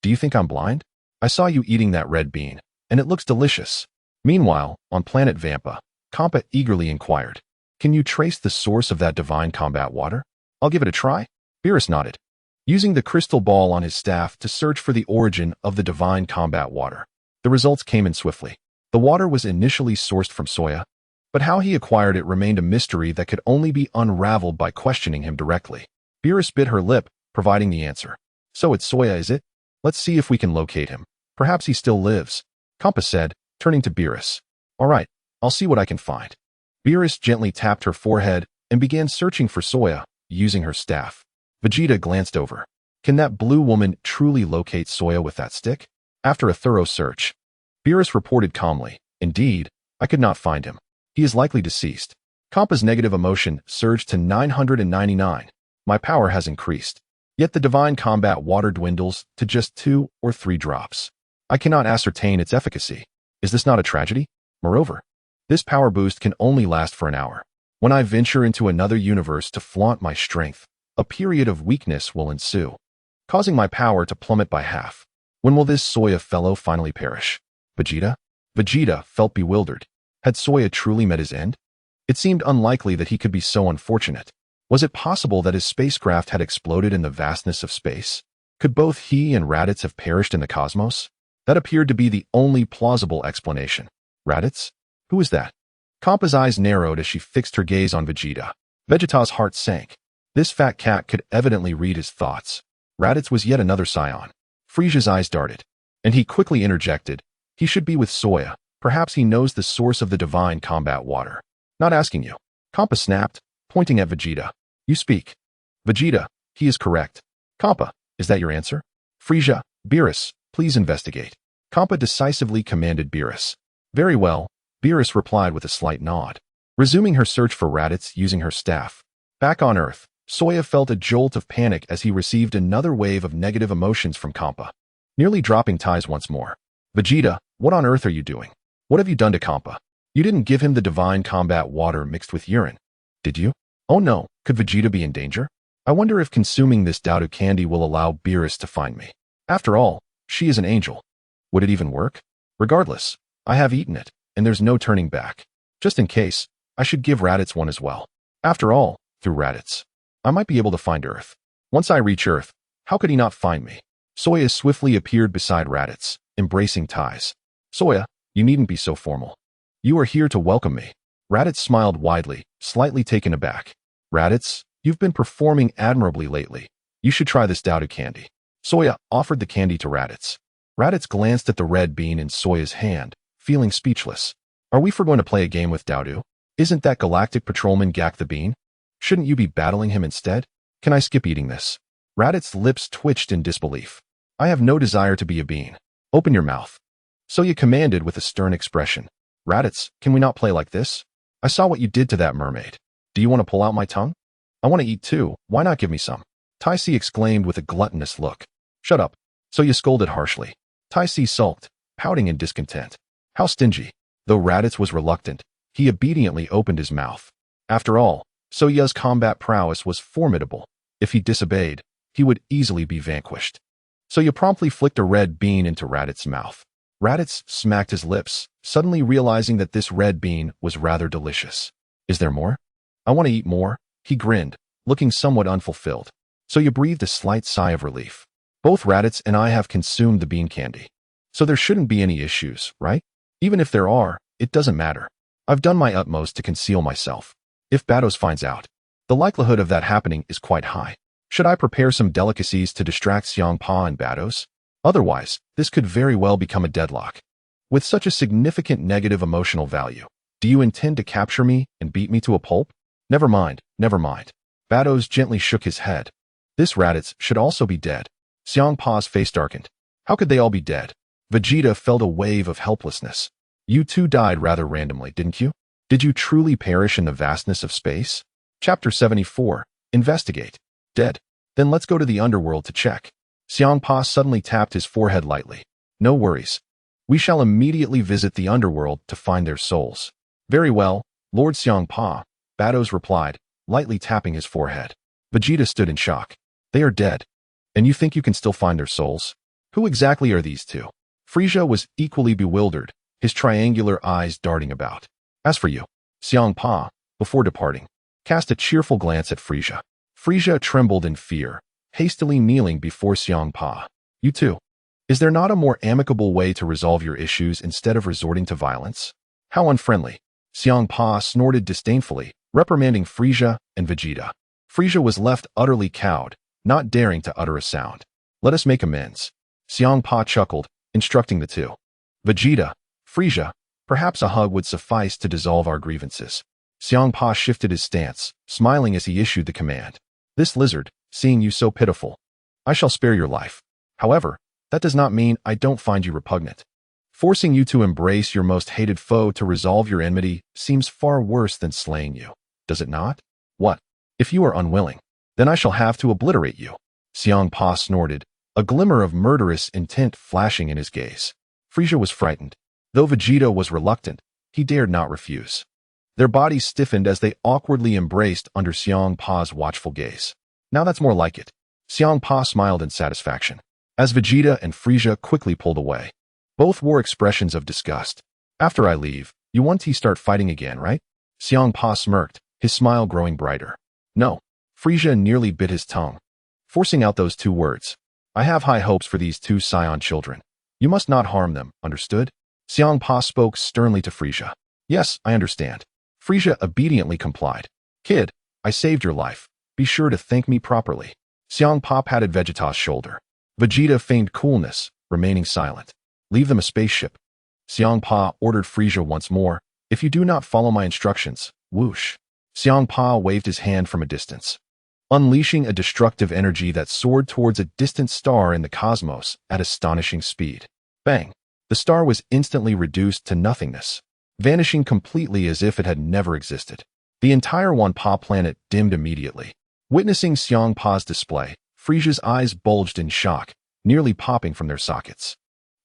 Do you think I'm blind? I saw you eating that red bean, and it looks delicious. Meanwhile, on planet Vampa, Kampa eagerly inquired, can you trace the source of that divine combat water? I'll give it a try. Beerus nodded, using the crystal ball on his staff to search for the origin of the divine combat water. The results came in swiftly. The water was initially sourced from Soya, but how he acquired it remained a mystery that could only be unraveled by questioning him directly. Beerus bit her lip, providing the answer. So it's Soya, is it? Let's see if we can locate him. Perhaps he still lives. Kampa said, turning to Beerus. All right, I'll see what I can find. Beerus gently tapped her forehead and began searching for Soya, using her staff. Vegeta glanced over. Can that blue woman truly locate Soya with that stick? After a thorough search, Beerus reported calmly, indeed, I could not find him. He is likely deceased. Kampa's negative emotion surged to 999. My power has increased. Yet the divine combat water dwindles to just 2 or 3 drops. I cannot ascertain its efficacy. Is this not a tragedy? Moreover, this power boost can only last for an hour. When I venture into another universe to flaunt my strength, a period of weakness will ensue, causing my power to plummet by half. When will this Soya fellow finally perish? Vegeta? Vegeta felt bewildered. Had Soya truly met his end? It seemed unlikely that he could be so unfortunate. Was it possible that his spacecraft had exploded in the vastness of space? Could both he and Raditz have perished in the cosmos? That appeared to be the only plausible explanation. Raditz? Who is that? Kampa's eyes narrowed as she fixed her gaze on Vegeta. Vegeta's heart sank. This fat cat could evidently read his thoughts. Raditz was yet another Saiyan. Frisia's eyes darted, and he quickly interjected, he should be with Soya. Perhaps he knows the source of the divine combat water. Not asking you. Kampa snapped, pointing at Vegeta. You speak. Vegeta, he is correct. Kampa, is that your answer? Frisia, Beerus, please investigate. Kampa decisively commanded Beerus. Very well, Beerus replied with a slight nod, resuming her search for Raditz using her staff. Back on Earth, Soya felt a jolt of panic as he received another wave of negative emotions from Kampa, nearly dropping ties once more. Vegeta, what on earth are you doing? What have you done to Kampa? You didn't give him the divine combat water mixed with urine, did you? Oh no, could Vegeta be in danger? I wonder if consuming this Doudou candy will allow Beerus to find me. After all, she is an angel. Would it even work? Regardless, I have eaten it, and there's no turning back. Just in case, I should give Raditz one as well. After all, through Raditz, I might be able to find Earth. Once I reach Earth, how could he not find me? Soya swiftly appeared beside Raditz, embracing Tais. Soya, you needn't be so formal. You are here to welcome me. Raditz smiled widely, slightly taken aback. Raditz, you've been performing admirably lately. You should try this Doudou candy. Soya offered the candy to Raditz. Raditz glanced at the red bean in Soya's hand, feeling speechless. Are we going to play a game with Doudou? Isn't that Galactic Patrolman Gak the Bean? Shouldn't you be battling him instead? Can I skip eating this? Raditz's lips twitched in disbelief. I have no desire to be a bean. Open your mouth. Soya commanded with a stern expression. Raditz, can we not play like this? I saw what you did to that mermaid. Do you want to pull out my tongue? I want to eat too. Why not give me some? Taisi exclaimed with a gluttonous look. Shut up. Soya scolded harshly. Taisi sulked, pouting in discontent. How stingy. Though Raditz was reluctant, he obediently opened his mouth. After all, Soya's combat prowess was formidable. If he disobeyed, he would easily be vanquished. Soya promptly flicked a red bean into Raditz's mouth. Raditz smacked his lips, suddenly realizing that this red bean was rather delicious. Is there more? I want to eat more, he grinned, looking somewhat unfulfilled. Soya breathed a slight sigh of relief. Both Raditz and I have consumed the bean candy. So there shouldn't be any issues, right? Even if there are, it doesn't matter. I've done my utmost to conceal myself. If Bados finds out, the likelihood of that happening is quite high. Should I prepare some delicacies to distract Xiangpa and Bados? Otherwise, this could very well become a deadlock. With such a significant negative emotional value, do you intend to capture me and beat me to a pulp? Never mind, never mind. Bados gently shook his head. This Raditz should also be dead. Xiangpa's face darkened. How could they all be dead? Vegeta felt a wave of helplessness. You too died rather randomly, didn't you? Did you truly perish in the vastness of space? Chapter 74. Investigate. Dead. Then let's go to the underworld to check. Xiangpa suddenly tapped his forehead lightly. No worries. We shall immediately visit the underworld to find their souls. Very well, Lord Xiangpa, Bados replied, lightly tapping his forehead. Vegeta stood in shock. They are dead. And you think you can still find their souls? Who exactly are these two? Frieza was equally bewildered, his triangular eyes darting about. As for you, Xiangpa, before departing, cast a cheerful glance at Frieza. Frieza trembled in fear, hastily kneeling before Xiangpa. You too. Is there not a more amicable way to resolve your issues instead of resorting to violence? How unfriendly. Xiangpa snorted disdainfully, reprimanding Frieza and Vegeta. Frieza was left utterly cowed, not daring to utter a sound. Let us make amends. Xiangpa chuckled, instructing the two. Vegeta, Frieza, perhaps a hug would suffice to dissolve our grievances. Xiangpa shifted his stance, smiling as he issued the command. This lizard, seeing you so pitiful, I shall spare your life. However, that does not mean I don't find you repugnant. Forcing you to embrace your most hated foe to resolve your enmity seems far worse than slaying you, does it not? What? If you are unwilling, then I shall have to obliterate you. Xiangpa snorted, a glimmer of murderous intent flashing in his gaze. Frieza was frightened. Though Vegeta was reluctant, he dared not refuse. Their bodies stiffened as they awkwardly embraced under Xiangpa's watchful gaze. Now that's more like it. Xiangpa smiled in satisfaction, as Vegeta and Frieza quickly pulled away. Both wore expressions of disgust. After I leave, you want to start fighting again, right? Xiangpa smirked, his smile growing brighter. No. Frieza nearly bit his tongue, forcing out those two words. I have high hopes for these two Saiyan children. You must not harm them, understood? Xiangpa spoke sternly to Frieza. Yes, I understand. Frieza obediently complied. Kid, I saved your life. Be sure to thank me properly. Xiangpa patted Vegeta's shoulder. Vegeta feigned coolness, remaining silent. Leave them a spaceship. Xiangpa ordered Frieza once more. If you do not follow my instructions, whoosh. Xiangpa waved his hand from a distance, unleashing a destructive energy that soared towards a distant star in the cosmos at astonishing speed. Bang! The star was instantly reduced to nothingness, vanishing completely as if it had never existed. The entire 1BILLION planet dimmed immediately. Witnessing Xiangpa's display, Frieza's eyes bulged in shock, nearly popping from their sockets.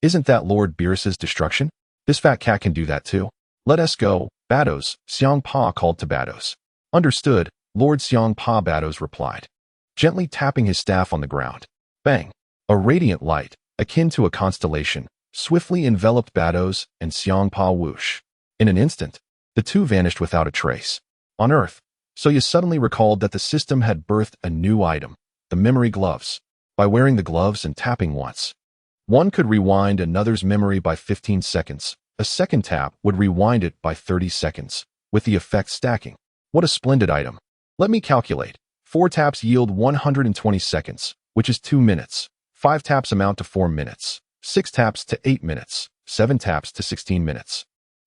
Isn't that Lord Beerus's destruction? This fat cat can do that too. Let us go, Bados, Xiangpa called to Bados. Understood, Lord Xiangpa, Bados replied, gently tapping his staff on the ground. Bang! A radiant light, akin to a constellation, swiftly enveloped Bados and Xiangpa whoosh. In an instant, the two vanished without a trace. On Earth, Soya suddenly recalled that the system had birthed a new item, the memory gloves. By wearing the gloves and tapping once, one could rewind another's memory by 15 seconds. A second tap would rewind it by 30 seconds, with the effect stacking. What a splendid item. Let me calculate. 4 taps yield 120 seconds, which is 2 minutes. 5 taps amount to 4 minutes. 6 taps to 8 minutes. 7 taps to 16 minutes.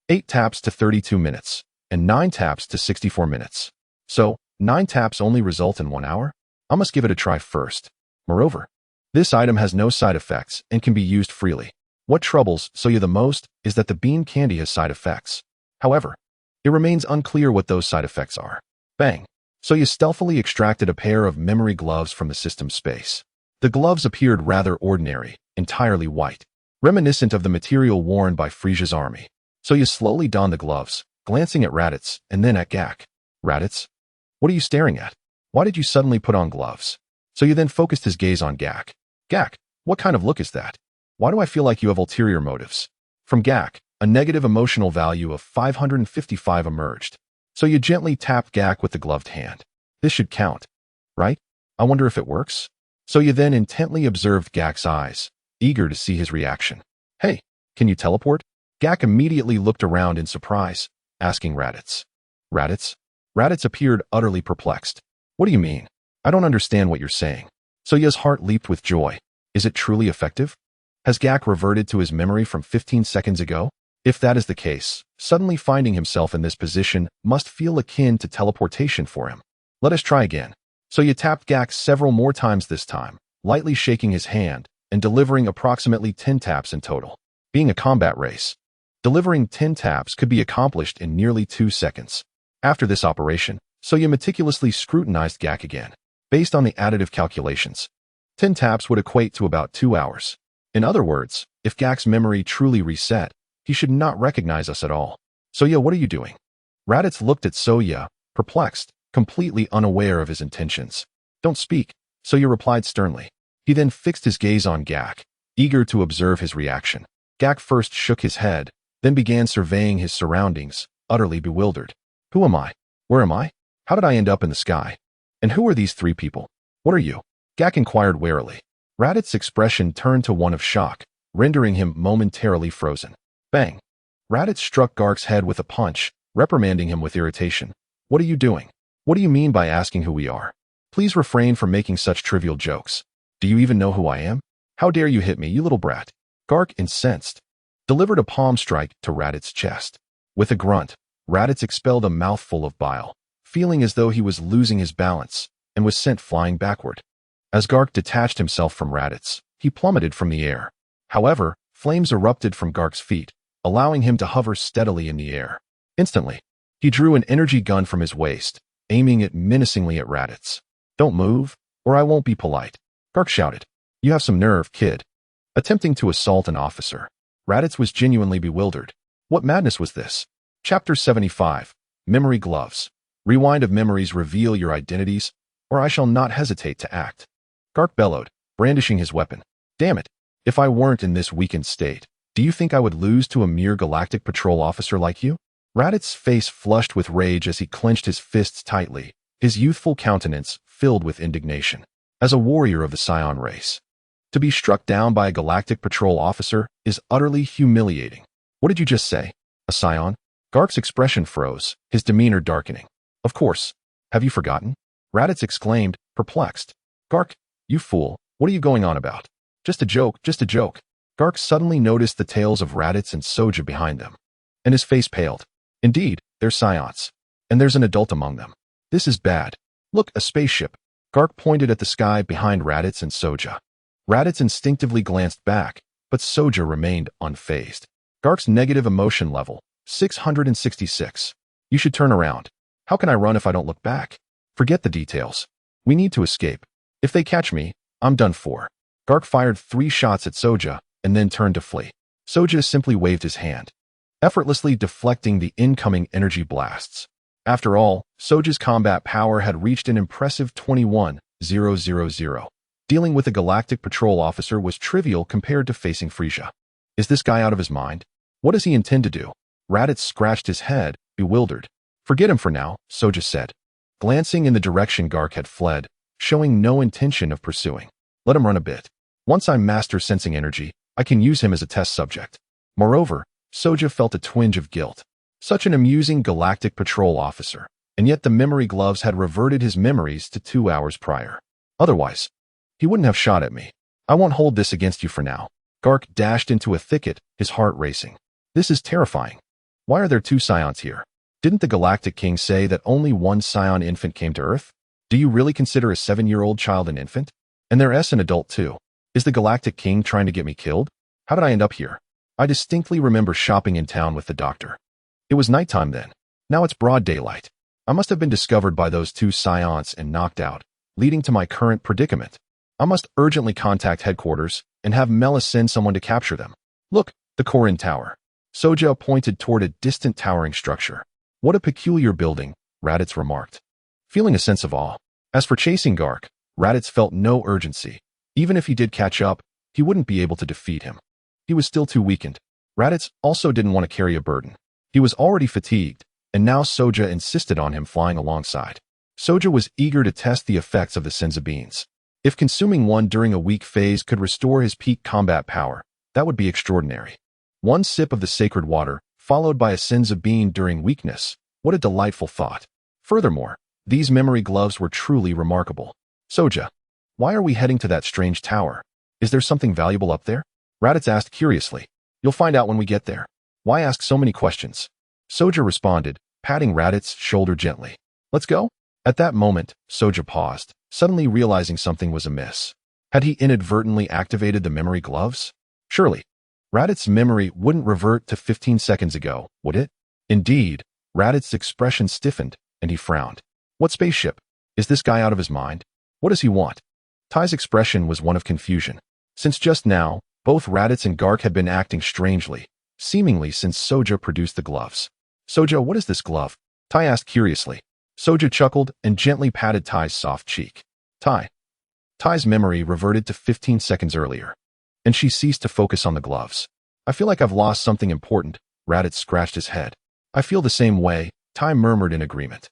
8 taps to 32 minutes. And 9 taps to 64 minutes. So, 9 taps only result in 1 hour? I must give it a try first. Moreover, this item has no side effects and can be used freely. What troubles Soya the most is that the bean candy has side effects. However, it remains unclear what those side effects are. Bang! Soya stealthily extracted a pair of memory gloves from the system space. The gloves appeared rather ordinary, entirely white, reminiscent of the material worn by Frieza's army. Soya slowly donned the gloves, glancing at Raditz and then at Gak. Raditz? What are you staring at? Why did you suddenly put on gloves? Soya then focused his gaze on Gak. Gak, what kind of look is that? Why do I feel like you have ulterior motives? From Gak, a negative emotional value of 555 emerged. Soya gently tapped Gak with the gloved hand. This should count, right? I wonder if it works? Soya then intently observed Gak's eyes, eager to see his reaction. Hey, can you teleport? Gak immediately looked around in surprise, asking Raditz. Raditz? Raditz appeared utterly perplexed. What do you mean? I don't understand what you're saying. Soya's heart leaped with joy. Is it truly effective? Has Gak reverted to his memory from 15 seconds ago? If that is the case, suddenly finding himself in this position must feel akin to teleportation for him. Let us try again. Soya tapped Gak several more times this time, lightly shaking his hand and delivering approximately 10 taps in total. being a combat race. Delivering 10 taps could be accomplished in nearly 2 seconds. After this operation, Saiyan meticulously scrutinized Gak again. Based on the additive calculations, 10 taps would equate to about 2 hours. In other words, if Gak's memory truly reset, he should not recognize us at all. Soya, what are you doing? Raditz looked at Soya, perplexed, completely unaware of his intentions. Don't speak, Soya replied sternly. He then fixed his gaze on Gak, eager to observe his reaction. Gak first shook his head, then began surveying his surroundings, utterly bewildered. Who am I? Where am I? How did I end up in the sky? And who are these 3 people? What are you? Gak inquired warily. Raditz's expression turned to one of shock, rendering him momentarily frozen. Bang! Raditz struck Gark's head with a punch, reprimanding him with irritation. What are you doing? What do you mean by asking who we are? Please refrain from making such trivial jokes. Do you even know who I am? How dare you hit me, you little brat? Gark, incensed, delivered a palm strike to Raditz's chest. With a grunt, Raditz expelled a mouthful of bile, feeling as though he was losing his balance, and was sent flying backward. As Gark detached himself from Raditz, he plummeted from the air. However, flames erupted from Gark's feet, allowing him to hover steadily in the air. Instantly, he drew an energy gun from his waist, aiming it menacingly at Raditz. Don't move, or I won't be polite, Gark shouted. You have some nerve, kid. Attempting to assault an officer, Raditz was genuinely bewildered. What madness was this? Chapter 75. Memory Gloves. Rewind of memories reveal your identities, or I shall not hesitate to act. Gark bellowed, brandishing his weapon. Damn it. If I weren't in this weakened state, do you think I would lose to a mere galactic patrol officer like you? Raditz's face flushed with rage as he clenched his fists tightly, his youthful countenance filled with indignation. As a warrior of the Saiyan race, to be struck down by a galactic patrol officer is utterly humiliating. What did you just say? A Saiyan? Gark's expression froze, his demeanor darkening. Of course. Have you forgotten? Raditz exclaimed, perplexed. Gark, you fool, what are you going on about? Just a joke, just a joke. Gark suddenly noticed the tails of Raditz and Soja behind them, and his face paled. Indeed, they're Saiyans, and there's an adult among them. This is bad. Look, a spaceship. Gark pointed at the sky behind Raditz and Soja. Raditz instinctively glanced back, but Soja remained unfazed. Gark's negative emotion level, 666. You should turn around. How can I run if I don't look back? Forget the details. We need to escape. If they catch me, I'm done for. Gark fired 3 shots at Soja and then turned to flee. Soja simply waved his hand, effortlessly deflecting the incoming energy blasts. After all, Soja's combat power had reached an impressive 21,000. Dealing with a galactic patrol officer was trivial compared to facing Frisia. Is this guy out of his mind? What does he intend to do? Raditz scratched his head, bewildered. Forget him for now, Soja said, glancing in the direction Gark had fled, showing no intention of pursuing. Let him run a bit. Once I master sensing energy, I can use him as a test subject. Moreover, Soja felt a twinge of guilt. Such an amusing galactic patrol officer, and yet the memory gloves had reverted his memories to 2 hours prior. Otherwise, he wouldn't have shot at me. I won't hold this against you for now. Gark dashed into a thicket, his heart racing. This is terrifying. Why are there 2 Saiyans here? Didn't the Galactic King say that only 1 Saiyan infant came to Earth? Do you really consider a 7-year-old child an infant? And there's an adult too. Is the Galactic King trying to get me killed? How did I end up here? I distinctly remember shopping in town with the doctor. It was nighttime then. Now it's broad daylight. I must have been discovered by those 2 Saiyans and knocked out, leading to my current predicament. I must urgently contact headquarters and have Melis send someone to capture them. Look, the Korin Tower. Soja pointed toward a distant towering structure. What a peculiar building, Raditz remarked, feeling a sense of awe. As for chasing Gark, Raditz felt no urgency. Even if he did catch up, he wouldn't be able to defeat him. He was still too weakened. Raditz also didn't want to carry a burden. He was already fatigued, and now Soja insisted on him flying alongside. Soja was eager to test the effects of the senza beans. If consuming one during a weak phase could restore his peak combat power, that would be extraordinary. 1 sip of the sacred water, followed by a senza bean during weakness. What a delightful thought. Furthermore, these memory gloves were truly remarkable. Soja, why are we heading to that strange tower? Is there something valuable up there? Raditz asked curiously. You'll find out when we get there. Why ask so many questions? Soja responded, patting Raditz's shoulder gently. Let's go? At that moment, Soja paused, suddenly realizing something was amiss. Had he inadvertently activated the memory gloves? Surely. Raditz' memory wouldn't revert to 15 seconds ago, would it? Indeed, Raditz's expression stiffened, and he frowned. What spaceship? Is this guy out of his mind? What does he want? Ty's expression was one of confusion. Since just now, both Raditz and Gark had been acting strangely, seemingly since Soja produced the gloves. Soja, what is this glove? Ty asked curiously. Soja chuckled and gently patted Ty's soft cheek. Ty's memory reverted to 15 seconds earlier, and she ceased to focus on the gloves. I feel like I've lost something important, Raditz scratched his head. I feel the same way, Ty murmured in agreement.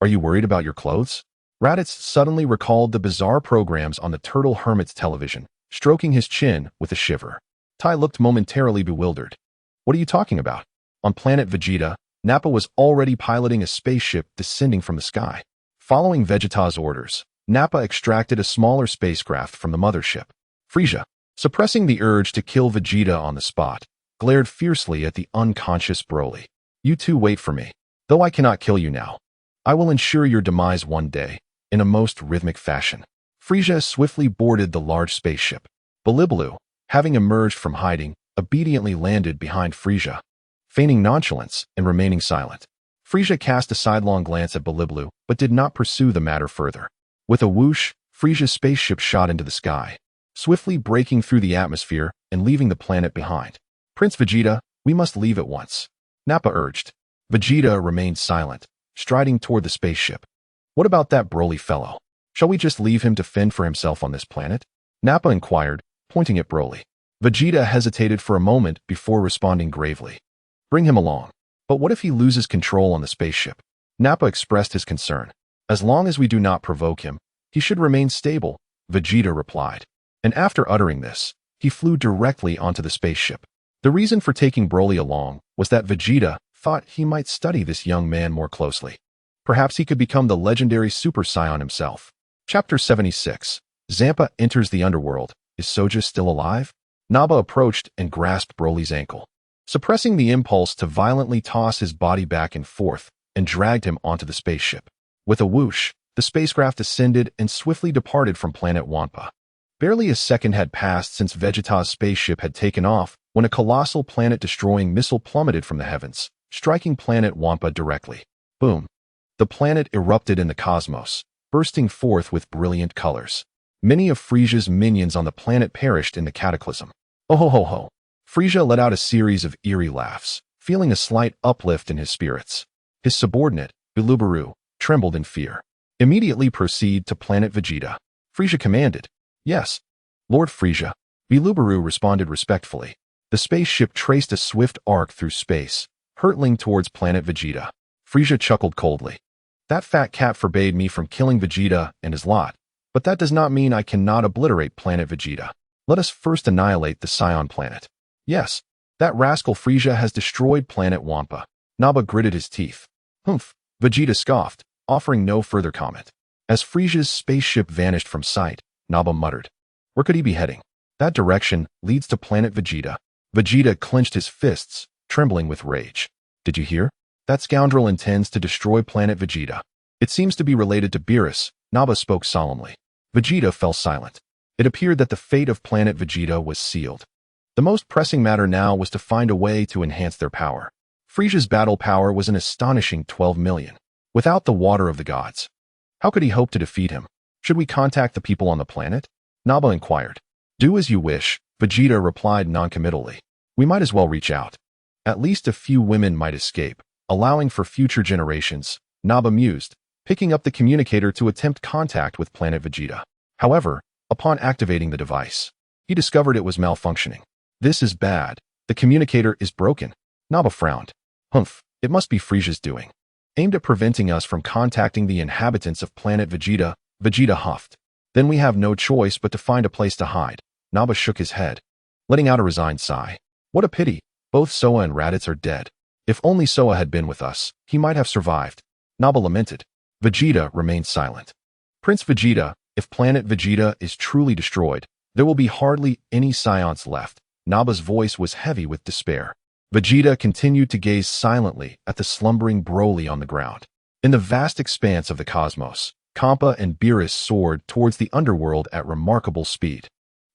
Are you worried about your clothes? Raditz suddenly recalled the bizarre programs on the Turtle Hermit's television, stroking his chin with a shiver. Ty looked momentarily bewildered. What are you talking about? On planet Vegeta, Nappa was already piloting a spaceship descending from the sky. Following Vegeta's orders, Nappa extracted a smaller spacecraft from the mothership. Frieza, suppressing the urge to kill Vegeta on the spot, glared fiercely at the unconscious Broly. You two wait for me. Though I cannot kill you now, I will ensure your demise one day, in a most rhythmic fashion. Frieza swiftly boarded the large spaceship. Bilibaloo, having emerged from hiding, obediently landed behind Frieza, feigning nonchalance and remaining silent. Frieza cast a sidelong glance at Bilibaloo, but did not pursue the matter further. With a whoosh, Frieza's spaceship shot into the sky, swiftly breaking through the atmosphere and leaving the planet behind. Prince Vegeta, we must leave at once, Nappa urged. Vegeta remained silent, striding toward the spaceship. What about that Broly fellow? Shall we just leave him to fend for himself on this planet? Nappa inquired, pointing at Broly. Vegeta hesitated for a moment before responding gravely. Bring him along. But what if he loses control on the spaceship? Nappa expressed his concern. As long as we do not provoke him, he should remain stable, Vegeta replied. And after uttering this, he flew directly onto the spaceship. The reason for taking Broly along was that Vegeta thought he might study this young man more closely. Perhaps he could become the legendary Super Saiyan himself. Chapter 76. Zampa enters the underworld. Is Soja still alive? Nappa approached and grasped Broly's ankle, suppressing the impulse to violently toss his body back and forth, and dragged him onto the spaceship. With a whoosh, the spacecraft ascended and swiftly departed from planet Wampa. Barely a second had passed since Vegeta's spaceship had taken off when a colossal planet-destroying missile plummeted from the heavens, striking planet Wampa directly. Boom! The planet erupted in the cosmos, bursting forth with brilliant colors. Many of Frieza's minions on the planet perished in the cataclysm. Oh ho ho ho! Frieza let out a series of eerie laughs, feeling a slight uplift in his spirits. His subordinate, Bilibaloo, trembled in fear. Immediately proceed to planet Vegeta, Frieza commanded. Yes, Lord Frieza. Bilibaloo responded respectfully. The spaceship traced a swift arc through space, hurtling towards planet Vegeta. Frieza chuckled coldly. That fat cat forbade me from killing Vegeta and his lot, but that does not mean I cannot obliterate planet Vegeta. Let us first annihilate the Saiyan planet. Yes, that rascal Frieza has destroyed planet Wampa. Nappa gritted his teeth. Humph, Vegeta scoffed, offering no further comment. As Frieza's spaceship vanished from sight, Nappa muttered. Where could he be heading? That direction leads to planet Vegeta. Vegeta clenched his fists, trembling with rage. Did you hear? That scoundrel intends to destroy planet Vegeta. It seems to be related to Beerus, Nappa spoke solemnly. Vegeta fell silent. It appeared that the fate of planet Vegeta was sealed. The most pressing matter now was to find a way to enhance their power. Frieza's battle power was an astonishing 12 million. Without the water of the gods, how could he hope to defeat him? Should we contact the people on the planet? Nappa inquired. Do as you wish, Vegeta replied noncommittally. We might as well reach out. At least a few women might escape, allowing for future generations, Nappa mused, picking up the communicator to attempt contact with planet Vegeta. However, upon activating the device, he discovered it was malfunctioning. This is bad. The communicator is broken. Nappa frowned. Humph, it must be Frieza's doing. Aimed at preventing us from contacting the inhabitants of planet Vegeta, Vegeta huffed. Then we have no choice but to find a place to hide. Nappa shook his head, letting out a resigned sigh. What a pity. Both Soa and Raditz are dead. If only Soa had been with us, he might have survived. Nappa lamented. Vegeta remained silent. Prince Vegeta, if planet Vegeta is truly destroyed, there will be hardly any Saiyans left. Nappa's voice was heavy with despair. Vegeta continued to gaze silently at the slumbering Broly on the ground. In the vast expanse of the cosmos, Kampa and Beerus soared towards the underworld at remarkable speed.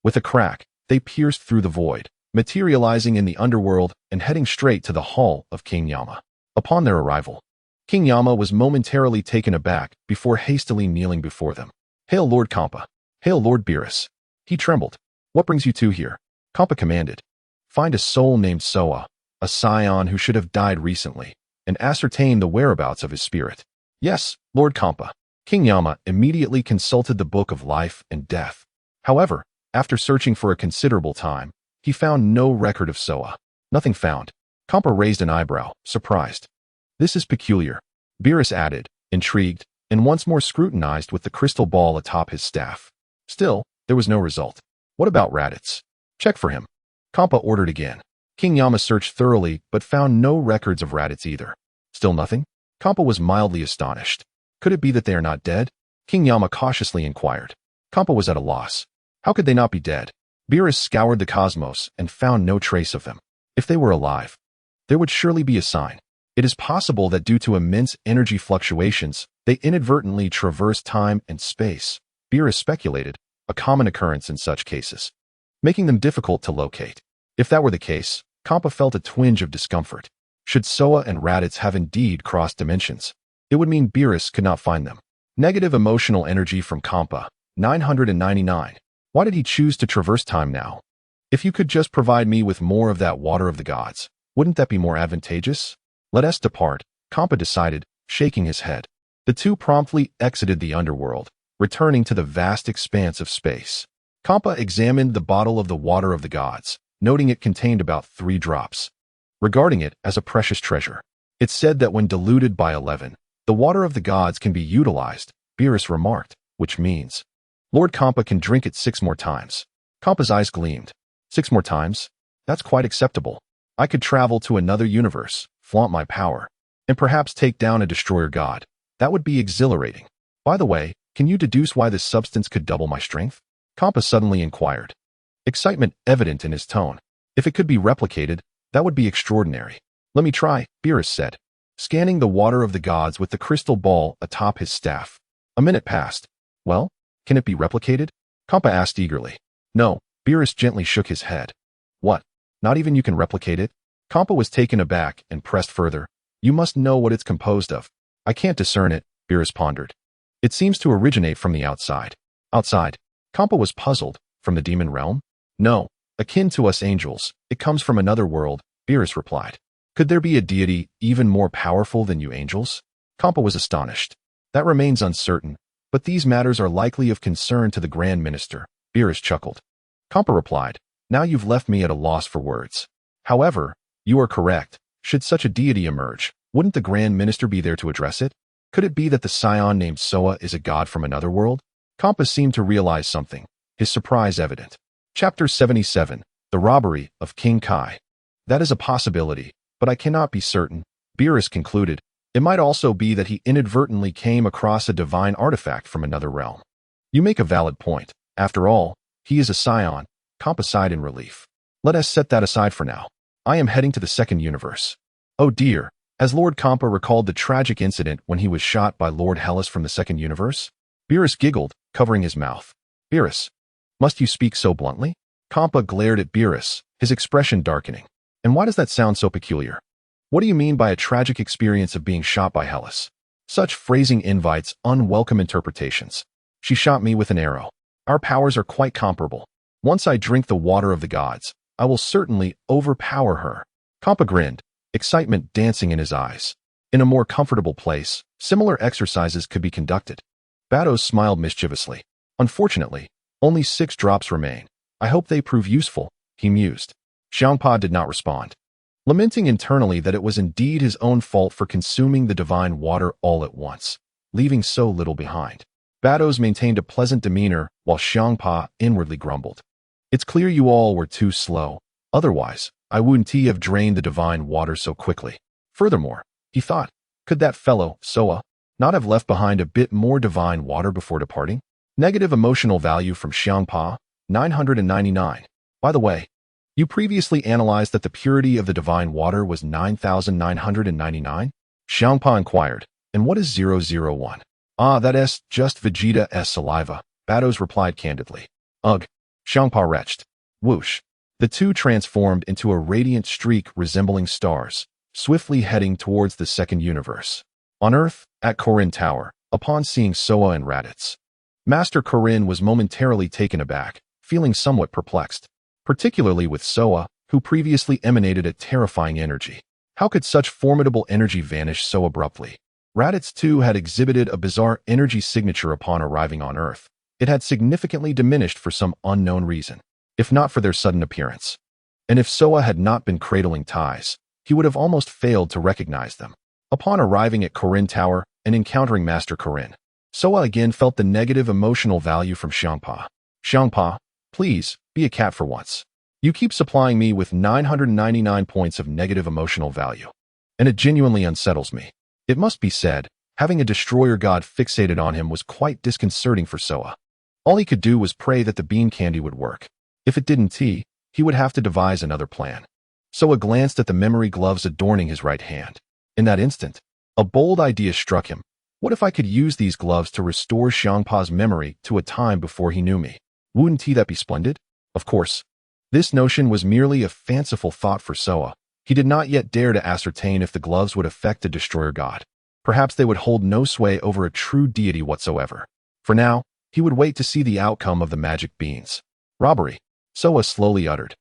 With a crack, they pierced through the void, materializing in the underworld and heading straight to the hall of King Yama. Upon their arrival, King Yama was momentarily taken aback before hastily kneeling before them. "Hail Lord Kampa! Hail Lord Beerus!" He trembled. "What brings you two here?" Kampa commanded. "Find a soul named Soa, a Saiyan who should have died recently, and ascertain the whereabouts of his spirit." "Yes, Lord Kampa." King Yama immediately consulted the Book of Life and Death. However, after searching for a considerable time, he found no record of Soa. "Nothing found." Kampa raised an eyebrow, surprised. "This is peculiar," Beerus added, intrigued, and once more scrutinized with the crystal ball atop his staff. Still, there was no result. "What about Raditz? Check for him." Kampa ordered again. King Yama searched thoroughly, but found no records of Raditz either. Still nothing? Kampa was mildly astonished. Could it be that they are not dead? King Yama cautiously inquired. Kampa was at a loss. How could they not be dead? Beerus scoured the cosmos and found no trace of them. If they were alive, there would surely be a sign. It is possible that due to immense energy fluctuations, they inadvertently traverse time and space. Beerus speculated, a common occurrence in such cases, making them difficult to locate. If that were the case, Kampa felt a twinge of discomfort. Should Soa and Raditz have indeed crossed dimensions, it would mean Beerus could not find them. Negative emotional energy from Kampa, 999. Why did he choose to traverse time now? If you could just provide me with more of that water of the gods, wouldn't that be more advantageous? Let us depart, Kampa decided, shaking his head. The two promptly exited the underworld, returning to the vast expanse of space. Kampa examined the bottle of the water of the gods, noting it contained about 3 drops. Regarding it as a precious treasure, it said that when diluted by 11, the water of the gods can be utilized, Beerus remarked, which means Lord Kampa can drink it 6 more times. Kampa's eyes gleamed. 6 more times? That's quite acceptable. I could travel to another universe, flaunt my power, and perhaps take down a destroyer god. That would be exhilarating. By the way, can you deduce why this substance could double my strength? Kampa suddenly inquired. Excitement evident in his tone. If it could be replicated, that would be extraordinary. Let me try, Beerus said, scanning the water of the gods with the crystal ball atop his staff. A minute passed. Well, can it be replicated? Kampa asked eagerly. No, Beerus gently shook his head. What? Not even you can replicate it? Kampa was taken aback and pressed further. You must know what it's composed of. I can't discern it, Beerus pondered. It seems to originate from the outside. Outside? Kampa was puzzled. From the demon realm? No, akin to us angels. It comes from another world, Beerus replied. Could there be a deity even more powerful than you angels? Kampa was astonished. That remains uncertain, but these matters are likely of concern to the Grand Minister, Beerus chuckled. Kampa replied, now you've left me at a loss for words. However, you are correct. Should such a deity emerge, wouldn't the Grand Minister be there to address it? Could it be that the Saiyan named Soa is a god from another world? Kampa seemed to realize something, his surprise evident. Chapter 77, The Robbery of King Kai. That is a possibility, but I cannot be certain, Beerus concluded. It might also be that he inadvertently came across a divine artifact from another realm. You make a valid point. After all, he is a Saiyan, Kampa sighed in relief. Let us set that aside for now. I am heading to the second universe. Oh dear, as Lord Kampa recalled the tragic incident when he was shot by Lord Hellas from the second universe, Beerus giggled, covering his mouth. Beerus, must you speak so bluntly? Kampa glared at Beerus, his expression darkening. And why does that sound so peculiar? What do you mean by a tragic experience of being shot by Hellas? Such phrasing invites unwelcome interpretations. She shot me with an arrow. Our powers are quite comparable. Once I drink the water of the gods, I will certainly overpower her. Kampa grinned, excitement dancing in his eyes. In a more comfortable place, similar exercises could be conducted. Batos smiled mischievously. Unfortunately, only 6 drops remain. I hope they prove useful, he mused. Xiangpa did not respond, lamenting internally that it was indeed his own fault for consuming the divine water all at once, leaving so little behind. Batos maintained a pleasant demeanor while Xiangpa inwardly grumbled. It's clear you all were too slow. Otherwise, I wouldn't have drained the divine water so quickly. Furthermore, he thought, could that fellow, Soa, not have left behind a bit more divine water before departing? Negative emotional value from Xiangpa, 999. By the way, you previously analyzed that the purity of the divine water was 9,999? Xiangpa inquired, and what is 001? Ah, that's just Vegeta's saliva, Batos replied candidly. Ugh, Xiangpa retched. Whoosh. The two transformed into a radiant streak resembling stars, swiftly heading towards the second universe. On Earth, at Corinne Tower, upon seeing Soa and Raditz, Master Corinne was momentarily taken aback, feeling somewhat perplexed, particularly with Soa, who previously emanated a terrifying energy. How could such formidable energy vanish so abruptly? Raditz too had exhibited a bizarre energy signature upon arriving on Earth. It had significantly diminished for some unknown reason, if not for their sudden appearance. And if Soa had not been cradling ties, he would have almost failed to recognize them. Upon arriving at Corinne Tower and encountering Master Corinne, Soa again felt the negative emotional value from Xiangpa. Xiangpa, please, be a cat for once. You keep supplying me with 999 points of negative emotional value, and it genuinely unsettles me. It must be said, having a destroyer god fixated on him was quite disconcerting for Soa. All he could do was pray that the bean candy would work. If it didn't, he would have to devise another plan. Soa glanced at the memory gloves adorning his right hand. In that instant, a bold idea struck him. What if I could use these gloves to restore Xiangpa's memory to a time before he knew me? Wouldn't that be splendid? Of course. This notion was merely a fanciful thought for Soa. He did not yet dare to ascertain if the gloves would affect the destroyer god. Perhaps they would hold no sway over a true deity whatsoever. For now, he would wait to see the outcome of the magic beans. Robbery, Soa slowly uttered.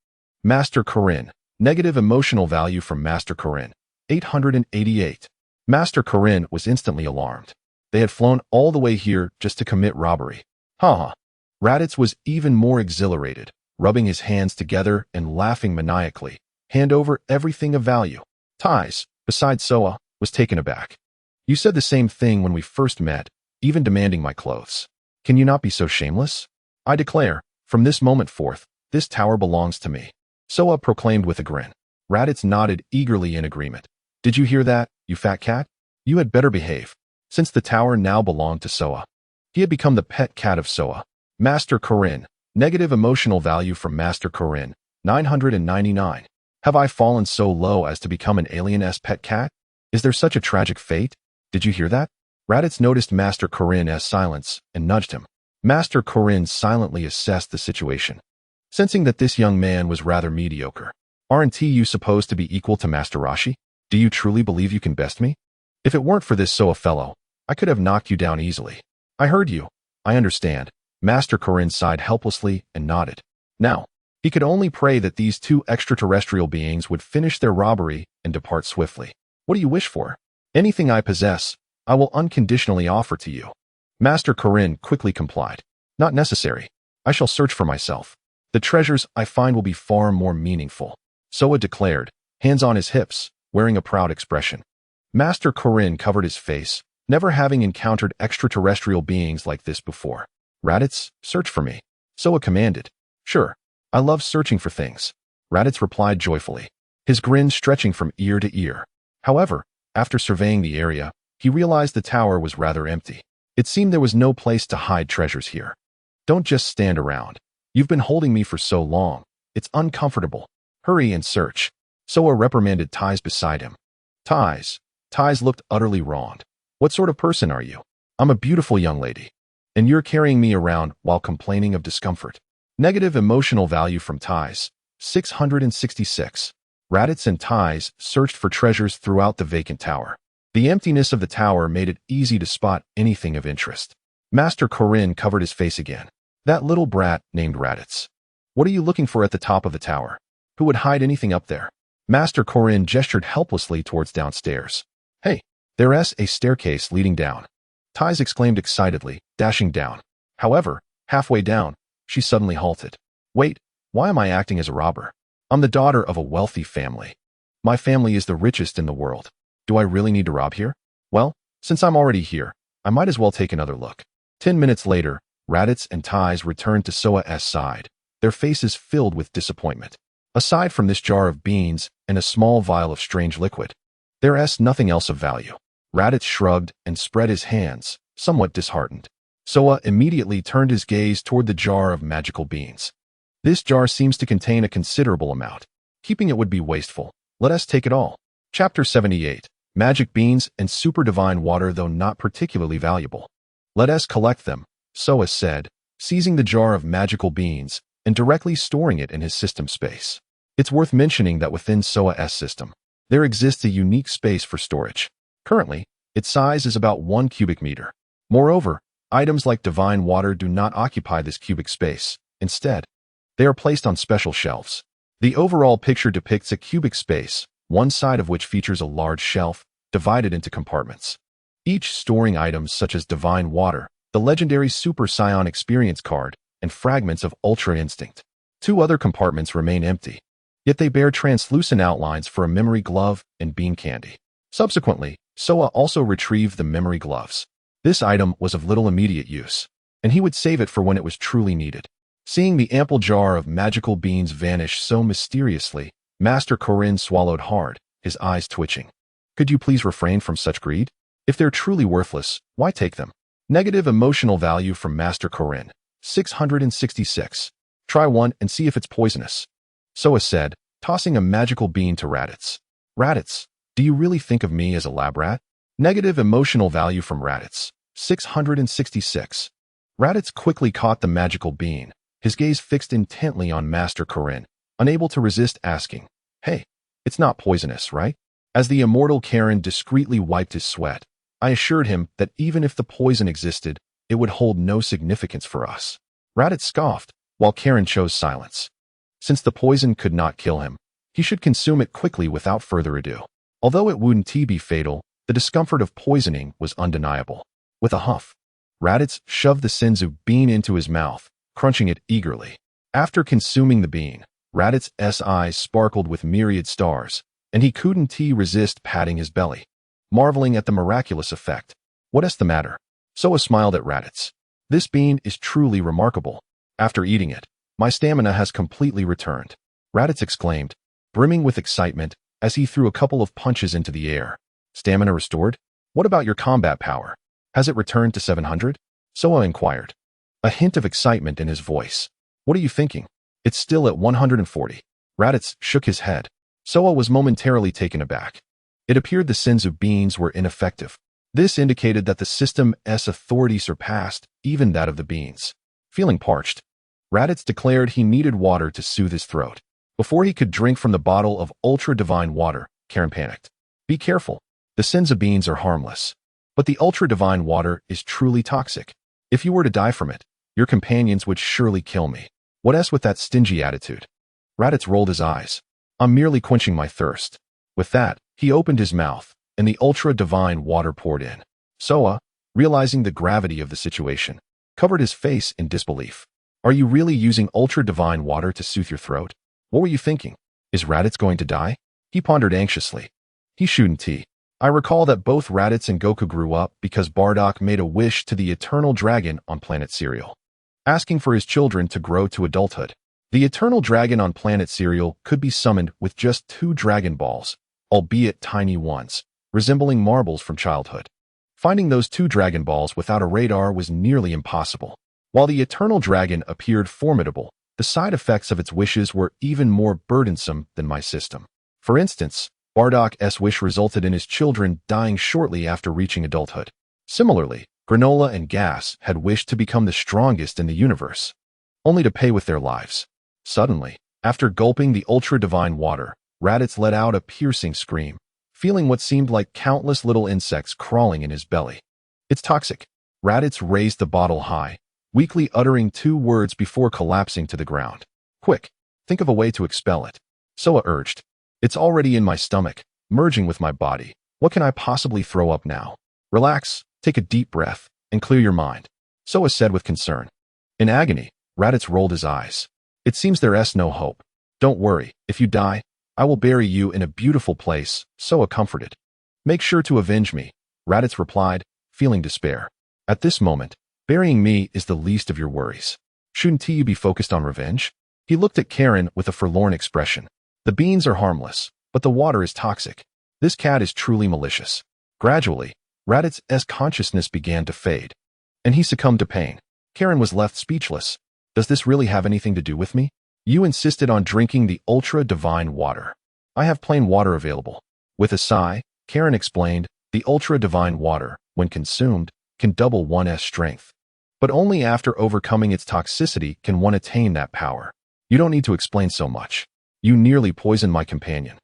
Master Corinne. Negative emotional value from Master Corinne. 888. Master Corinne was instantly alarmed. They had flown all the way here just to commit robbery. Ha. Raditz was even more exhilarated, rubbing his hands together and laughing maniacally. Hand over everything of value. Ties, besides Soa, was taken aback. You said the same thing when we first met, even demanding my clothes. Can you not be so shameless? I declare, from this moment forth, this tower belongs to me. Soa proclaimed with a grin. Raditz nodded eagerly in agreement. Did you hear that, you fat cat? You had better behave, since the tower now belonged to Soa. He had become the pet cat of Soa. Master Corinne. Negative emotional value from Master Corinne. 999. Have I fallen so low as to become an alien-s pet cat? Is there such a tragic fate? Did you hear that? Raditz noticed Master Corinne's silence and nudged him. Master Corinne silently assessed the situation, sensing that this young man was rather mediocre. Aren't you supposed to be equal to Master Rashi? Do you truly believe you can best me? If it weren't for this Soa fellow, I could have knocked you down easily. I heard you. I understand. Master Corinne sighed helplessly and nodded. Now, he could only pray that these two extraterrestrial beings would finish their robbery and depart swiftly. What do you wish for? Anything I possess, I will unconditionally offer to you. Master Corinne quickly complied. Not necessary. I shall search for myself. The treasures I find will be far more meaningful. Soa declared, hands on his hips, wearing a proud expression. Master Corinne covered his face, never having encountered extraterrestrial beings like this before. Raditz, search for me. Soa commanded. Sure. I love searching for things. Raditz replied joyfully, his grin stretching from ear to ear. However, after surveying the area, he realized the tower was rather empty. It seemed there was no place to hide treasures here. Don't just stand around. You've been holding me for so long. It's uncomfortable. Hurry and search. Soa reprimanded Ties beside him. Ties looked utterly wronged. What sort of person are you? I'm a beautiful young lady. And you're carrying me around while complaining of discomfort. Negative emotional value from Ties. 666. Raditz and Ties searched for treasures throughout the vacant tower. The emptiness of the tower made it easy to spot anything of interest. Master Corinne covered his face again. That little brat named Raditz. What are you looking for at the top of the tower? Who would hide anything up there? Master Corinne gestured helplessly towards downstairs. Hey, there's a staircase leading down. Ties exclaimed excitedly, dashing down. However, halfway down, she suddenly halted. Wait, why am I acting as a robber? I'm the daughter of a wealthy family. My family is the richest in the world. Do I really need to rob here? Well, since I'm already here, I might as well take another look. 10 minutes later, Raditz and Ties returned to Soa's side, their faces filled with disappointment. Aside from this jar of beans and a small vial of strange liquid, there's nothing else of value. Raditz shrugged and spread his hands, somewhat disheartened. Soa immediately turned his gaze toward the jar of magical beans. This jar seems to contain a considerable amount. Keeping it would be wasteful. Let us take it all. Chapter 78. Magic beans and super divine water, though not particularly valuable. Let us collect them, Soa said, seizing the jar of magical beans and directly storing it in his system space. It's worth mentioning that within SOA's system, there exists a unique space for storage. Currently, its size is about 1 cubic meter. Moreover, items like divine water do not occupy this cubic space. Instead, they are placed on special shelves. The overall picture depicts a cubic space, one side of which features a large shelf, divided into compartments, each storing items such as divine water, the legendary Super Saiyan experience card, and fragments of Ultra Instinct. 2 other compartments remain empty, yet they bear translucent outlines for a memory glove and bean candy. Subsequently, Soa also retrieved the memory gloves. This item was of little immediate use, and he would save it for when it was truly needed. Seeing the ample jar of magical beans vanish so mysteriously, Master Korin swallowed hard, his eyes twitching. Could you please refrain from such greed? If they're truly worthless, why take them? Negative emotional value from Master Korin, 666. Try one and see if it's poisonous. Soa said, tossing a magical bean to Raditz. Raditz, do you really think of me as a lab rat? Negative emotional value from Raditz, 666. Raditz quickly caught the magical bean, his gaze fixed intently on Master Korin, unable to resist asking, "Hey, it's not poisonous, right?" As the immortal Karen discreetly wiped his sweat, I assured him that even if the poison existed, it would hold no significance for us. Raditz scoffed, while Karen chose silence. Since the poison could not kill him, he should consume it quickly without further ado. Although it wouldn't be fatal, the discomfort of poisoning was undeniable. With a huff, Raditz shoved the Senzu bean into his mouth, crunching it eagerly. After consuming the bean, Raditz's eyes sparkled with myriad stars, and he couldn't resist patting his belly, marveling at the miraculous effect. "What's the matter?" Soa smiled at Raditz. "This bean is truly remarkable. After eating it, my stamina has completely returned," Raditz exclaimed, brimming with excitement as he threw a couple of punches into the air. "Stamina restored? What about your combat power? Has it returned to 700? Soa inquired, a hint of excitement in his voice. "What are you thinking? It's still at 140. Raditz shook his head. Soa was momentarily taken aback. It appeared the Senzu beans were ineffective. This indicated that the system's authority surpassed even that of the beans. Feeling parched, Raditz declared he needed water to soothe his throat. Before he could drink from the bottle of ultra-divine water, Karen panicked. "Be careful. The Senzu beans are harmless. But the ultra-divine water is truly toxic. If you were to die from it, your companions would surely kill me. What's with that stingy attitude?" Raditz rolled his eyes. "I'm merely quenching my thirst." With that, he opened his mouth, and the ultra-divine water poured in. Soa, realizing the gravity of the situation, covered his face in disbelief. "Are you really using ultra-divine water to soothe your throat? What were you thinking? Is Raditz going to die?" He pondered anxiously. He shouldn't. I recall that both Raditz and Goku grew up because Bardock made a wish to the Eternal Dragon on planet Cereal, asking for his children to grow to adulthood. The Eternal Dragon on planet Cereal could be summoned with just 2 Dragon Balls, albeit tiny ones, resembling marbles from childhood. Finding those 2 Dragon Balls without a radar was nearly impossible. While the Eternal Dragon appeared formidable, the side effects of its wishes were even more burdensome than my system. For instance, Bardock's wish resulted in his children dying shortly after reaching adulthood. Similarly, Granola and Gas had wished to become the strongest in the universe, only to pay with their lives. Suddenly, after gulping the ultra-divine water, Raditz let out a piercing scream, feeling what seemed like countless little insects crawling in his belly. "It's toxic." Raditz raised the bottle high, weakly uttering 2 words before collapsing to the ground. "Quick, think of a way to expel it," Soa urged. "It's already in my stomach, merging with my body. What can I possibly throw up now?" "Relax, take a deep breath, and clear your mind," Soa said with concern. In agony, Raditz rolled his eyes. "It seems there's no hope. Don't worry, if you die, I will bury you in a beautiful place," Soa comforted. "Make sure to avenge me," Raditz replied, feeling despair. "At this moment, burying me is the least of your worries. Shouldn't you be focused on revenge?" He looked at Karen with a forlorn expression. "The beans are harmless, but the water is toxic. This cat is truly malicious." Gradually, Raditz's consciousness began to fade, and he succumbed to pain. Karen was left speechless. "Does this really have anything to do with me? You insisted on drinking the ultra-divine water. I have plain water available." With a sigh, Karen explained, "The ultra-divine water, when consumed, can double one's strength. But only after overcoming its toxicity can one attain that power. You don't need to explain so much. You nearly poisoned my companion.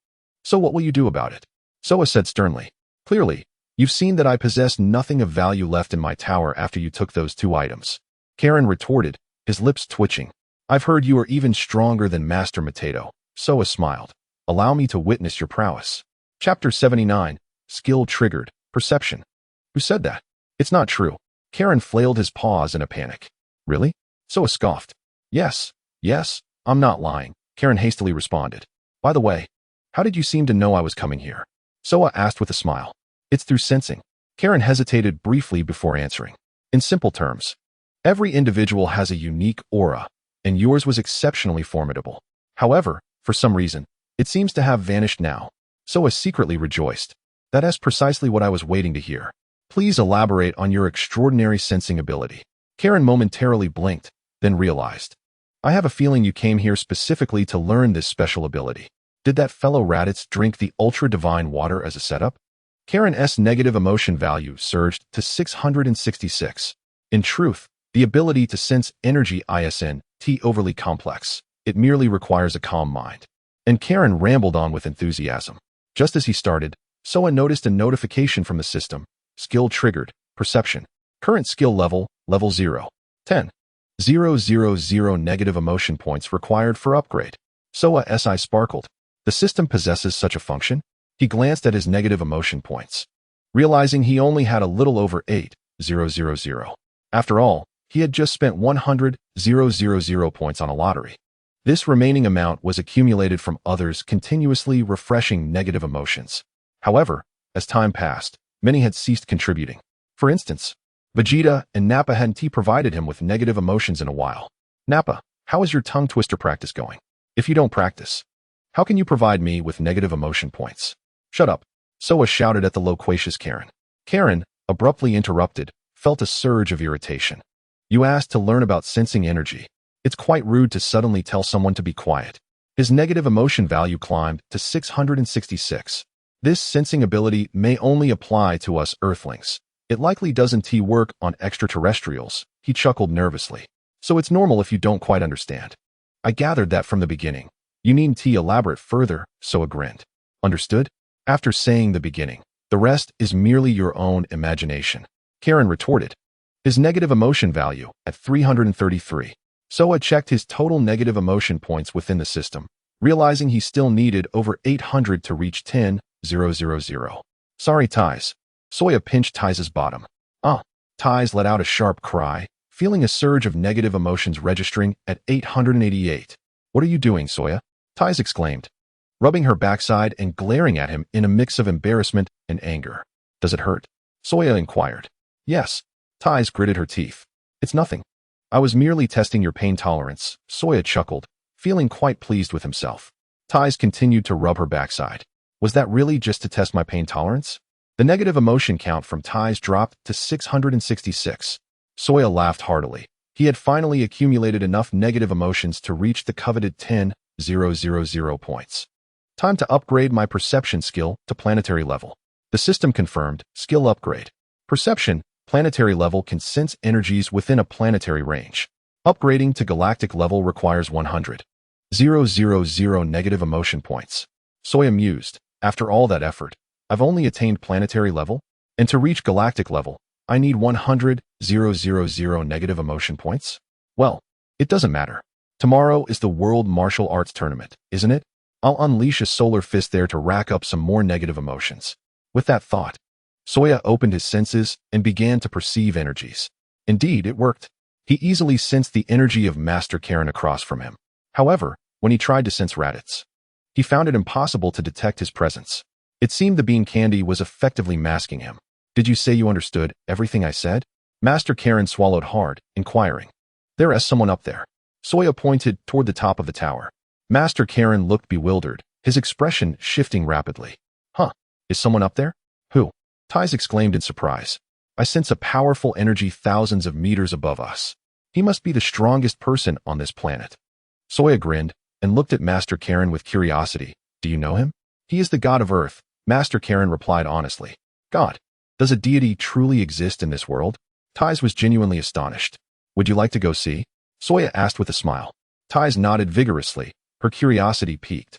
So what will you do about it? Soa said sternly. Clearly, you've seen that I possess nothing of value left in my tower after you took those 2 items. Karen retorted, his lips twitching. I've heard you are even stronger than Master Mateto. Soa smiled. Allow me to witness your prowess. Chapter 79, Skill Triggered, Perception. Who said that? It's not true. Karen flailed his paws in a panic. Really? Soa scoffed. Yes, I'm not lying, Karen hastily responded. By the way, how did you seem to know I was coming here? Soa asked with a smile. It's through sensing. Karen hesitated briefly before answering. In simple terms, every individual has a unique aura, and yours was exceptionally formidable. However, for some reason, it seems to have vanished now. Soa secretly rejoiced. That is precisely what I was waiting to hear. Please elaborate on your extraordinary sensing ability. Karen momentarily blinked, then realized. I have a feeling you came here specifically to learn this special ability. Did that fellow Raditz drink the ultra-divine water as a setup? Karen's negative emotion value surged to 666. In truth, the ability to sense energy isn't overly complex. It merely requires a calm mind. And Karen rambled on with enthusiasm. Just as he started, Soa noticed a notification from the system. Skill triggered. Perception. Current skill level, level 0. 10. 000 negative emotion points required for upgrade. Soa's eye sparkled. The system possesses such a function? He glanced at his negative emotion points, realizing he only had a little over 8,000. After all, he had just spent 100,000 points on a lottery. This remaining amount was accumulated from others continuously refreshing negative emotions. However, as time passed, many had ceased contributing. For instance, Vegeta and Nappa hadn't provided him with negative emotions in a while. Nappa, how is your tongue twister practice going? If you don't practice, how can you provide me with negative emotion points? Shut up, Soa shouted at the loquacious Karen. Karen, abruptly interrupted, felt a surge of irritation. You asked to learn about sensing energy. It's quite rude to suddenly tell someone to be quiet. His negative emotion value climbed to 666. This sensing ability may only apply to us Earthlings. It likely doesn't work on extraterrestrials, he chuckled nervously. So it's normal if you don't quite understand. I gathered that from the beginning. You needn't elaborate further, Soa grinned. Understood? After saying the beginning, the rest is merely your own imagination. Karen retorted. His negative emotion value at 333. Soa checked his total negative emotion points within the system, realizing he still needed over 800 to reach 10,000. Sorry, Ties. Soya pinched Ties' bottom. Ties let out a sharp cry, feeling a surge of negative emotions registering at 888. What are you doing, Soya? Ties exclaimed, rubbing her backside and glaring at him in a mix of embarrassment and anger. Does it hurt? Soya inquired. Yes. Ties gritted her teeth. It's nothing. I was merely testing your pain tolerance, Soya chuckled, feeling quite pleased with himself. Ties continued to rub her backside. Was that really just to test my pain tolerance? The negative emotion count from Ties dropped to 666. Soya laughed heartily. He had finally accumulated enough negative emotions to reach the coveted 10,000 points. Time to upgrade my perception skill to planetary level. The system confirmed, skill upgrade. Perception, planetary level can sense energies within a planetary range. Upgrading to galactic level requires 100,000 negative emotion points. Soya mused. After all that effort, I've only attained planetary level, and to reach galactic level, I need 100,000 negative emotion points? Well, it doesn't matter. Tomorrow is the World Martial Arts Tournament, isn't it? I'll unleash a solar fist there to rack up some more negative emotions. With that thought, Soya opened his senses and began to perceive energies. Indeed, it worked. He easily sensed the energy of Master Karen across from him. However, when he tried to sense Raditz, he found it impossible to detect his presence. It seemed the bean candy was effectively masking him. Did you say you understood everything I said? Master Karen swallowed hard, inquiring. There is someone up there. Soya pointed toward the top of the tower. Master Karen looked bewildered, his expression shifting rapidly. Is someone up there? Who? Ties exclaimed in surprise. I sense a powerful energy thousands of meters above us. He must be the strongest person on this planet. Soya grinned and looked at Master Karen with curiosity. Do you know him? He is the god of Earth, Master Karen replied honestly. God? Does a deity truly exist in this world? Ties was genuinely astonished. Would you like to go see? Soya asked with a smile. Ties nodded vigorously, her curiosity piqued.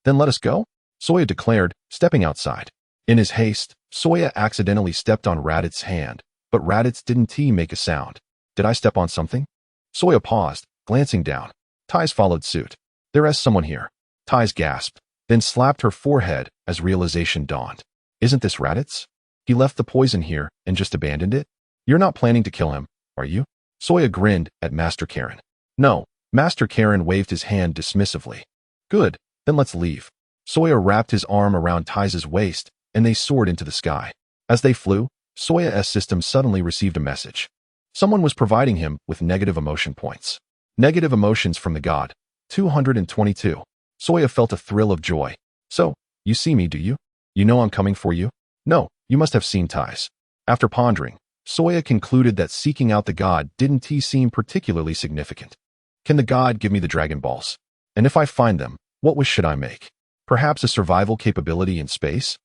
Then let us go, Soya declared, stepping outside. In his haste, Soya accidentally stepped on Radit's hand, but Raditz didn't make a sound. Did I step on something? Soya paused, glancing down. Ties followed suit. There is someone here. Ties gasped, then slapped her forehead as realization dawned. Isn't this Raditz? He left the poison here and just abandoned it? You're not planning to kill him, are you? Soya grinned at Master Karen. No, Master Karen waved his hand dismissively. Good, then let's leave. Soya wrapped his arm around Ties's waist, and they soared into the sky. As they flew, Soya's system suddenly received a message. Someone was providing him with negative emotion points. Negative emotions from the god. 222. Soya felt a thrill of joy. So, you see me, do you? You know I'm coming for you? No, you must have seen Ties. After pondering, Soya concluded that seeking out the god didn't seem particularly significant. Can the god give me the Dragon Balls? And if I find them, what wish should I make? Perhaps a survival capability in space?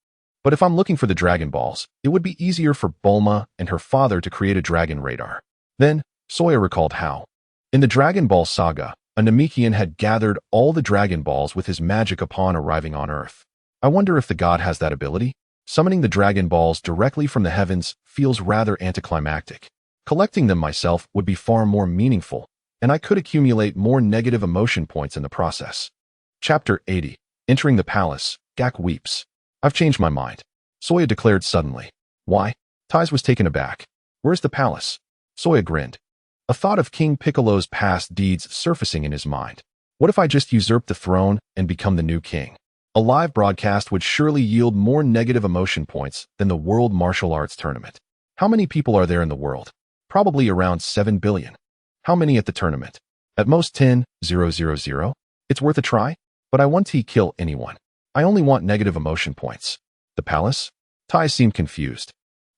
But if I'm looking for the Dragon Balls, it would be easier for Bulma and her father to create a dragon radar. Then, Soya recalled how, in the Dragon Ball saga, a Namekian had gathered all the Dragon Balls with his magic upon arriving on Earth. I wonder if the god has that ability? Summoning the Dragon Balls directly from the heavens feels rather anticlimactic. Collecting them myself would be far more meaningful, and I could accumulate more negative emotion points in the process. Chapter 80. Entering the palace, Gak weeps. I've changed my mind, Soya declared suddenly. Why? Ties was taken aback. Where's the palace? Soya grinned. A thought of King Piccolo's past deeds surfacing in his mind. What if I just usurped the throne and become the new king? A live broadcast would surely yield more negative emotion points than the World Martial Arts Tournament. How many people are there in the world? Probably around 7 billion. How many at the tournament? At most 10,000. It's worth a try, but I want to kill anyone. I only want negative emotion points. The palace? Tai seemed confused,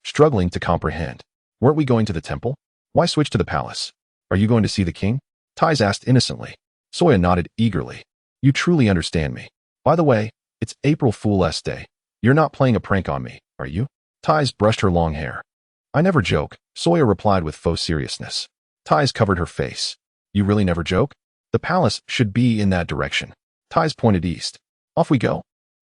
struggling to comprehend. Weren't we going to the temple? Why switch to the palace? Are you going to see the king? Ties asked innocently. Soya nodded eagerly. You truly understand me. By the way, it's April Fool's Day. You're not playing a prank on me, are you? Ties brushed her long hair. I never joke, Soya replied with faux seriousness. Ties covered her face. You really never joke? The palace should be in that direction. Ties pointed east. Off we go.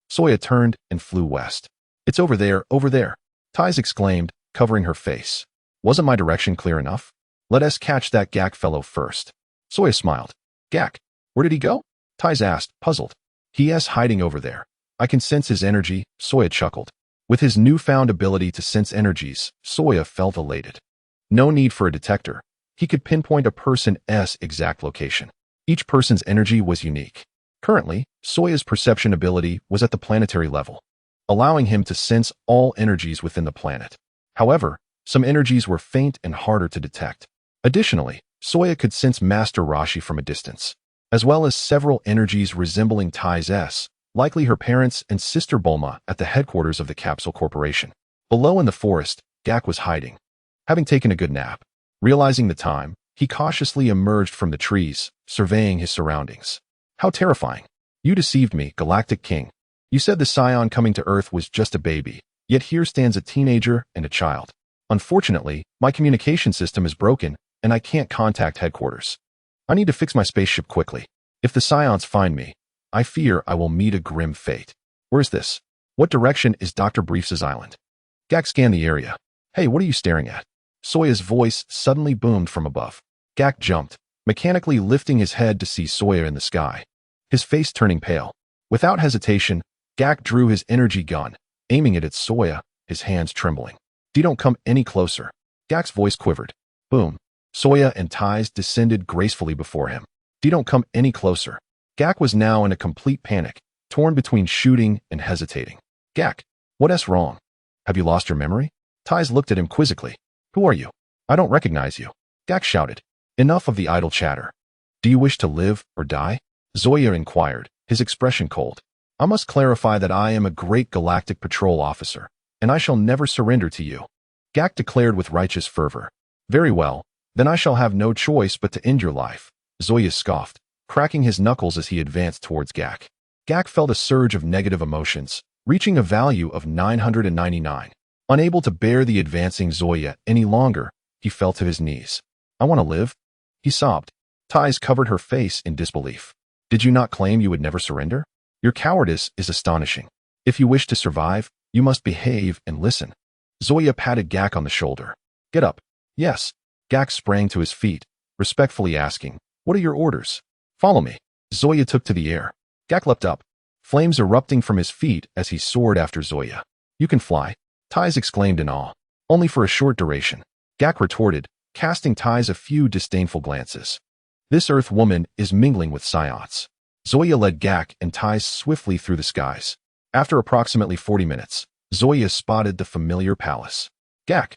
Soya turned and flew west. It's over there, Ties exclaimed, covering her face. Wasn't my direction clear enough? Let us catch that Gak fellow first. Soya smiled. Gak? Where did he go? Ties asked, puzzled. He is hiding over there. I can sense his energy, Soya chuckled. With his newfound ability to sense energies, Soya felt elated. No need for a detector. He could pinpoint a person's exact location. Each person's energy was unique. Currently, Soya's perception ability was at the planetary level, allowing him to sense all energies within the planet. However, some energies were faint and harder to detect. Additionally, Soya could sense Master Rashi from a distance, as well as several energies resembling Ties', likely her parents and sister Bulma at the headquarters of the Capsule Corporation. Below in the forest, Gak was hiding, having taken a good nap. Realizing the time, he cautiously emerged from the trees, surveying his surroundings. How terrifying. You deceived me, Galactic King. You said the Saiyan coming to Earth was just a baby, yet here stands a teenager and a child. Unfortunately, my communication system is broken, and I can't contact headquarters. I need to fix my spaceship quickly. If the Saiyans find me, I fear I will meet a grim fate. Where's this? What direction is Dr. Briefs' island? Gak scanned the area. Hey, what are you staring at? Soya's voice suddenly boomed from above. Gak jumped, mechanically lifting his head to see Soya in the sky, his face turning pale. Without hesitation, Gak drew his energy gun, aiming it at Soya, his hands trembling. Don't come any closer. Gak's voice quivered. Boom. Soya and Ties descended gracefully before him. Don't come any closer. Gak was now in a complete panic, torn between shooting and hesitating. Gak, what's wrong? Have you lost your memory? Ties looked at him quizzically. Who are you? I don't recognize you. Gak shouted. Enough of the idle chatter. Do you wish to live or die? Zoya inquired, his expression cold. I must clarify that I am a great galactic patrol officer, and I shall never surrender to you. Gak declared with righteous fervor. Very well, then I shall have no choice but to end your life. Zoya scoffed, cracking his knuckles as he advanced towards Gak. Gak felt a surge of negative emotions, reaching a value of 999. Unable to bear the advancing Zoya any longer, he fell to his knees. I want to live. He sobbed. Ties covered her face in disbelief. Did you not claim you would never surrender? Your cowardice is astonishing. If you wish to survive, you must behave and listen. Zoya patted Gak on the shoulder. Get up. Yes. Gak sprang to his feet, respectfully asking, what are your orders? Follow me. Zoya took to the air. Gak leapt up, flames erupting from his feet as he soared after Zoya. You can fly, Ties exclaimed in awe. Only for a short duration. Gak retorted, casting Ties a few disdainful glances. This Earth woman is mingling with Saiyans. Zoya led Gak and Ties swiftly through the skies. After approximately 40 minutes, Zoya spotted the familiar palace. Gak,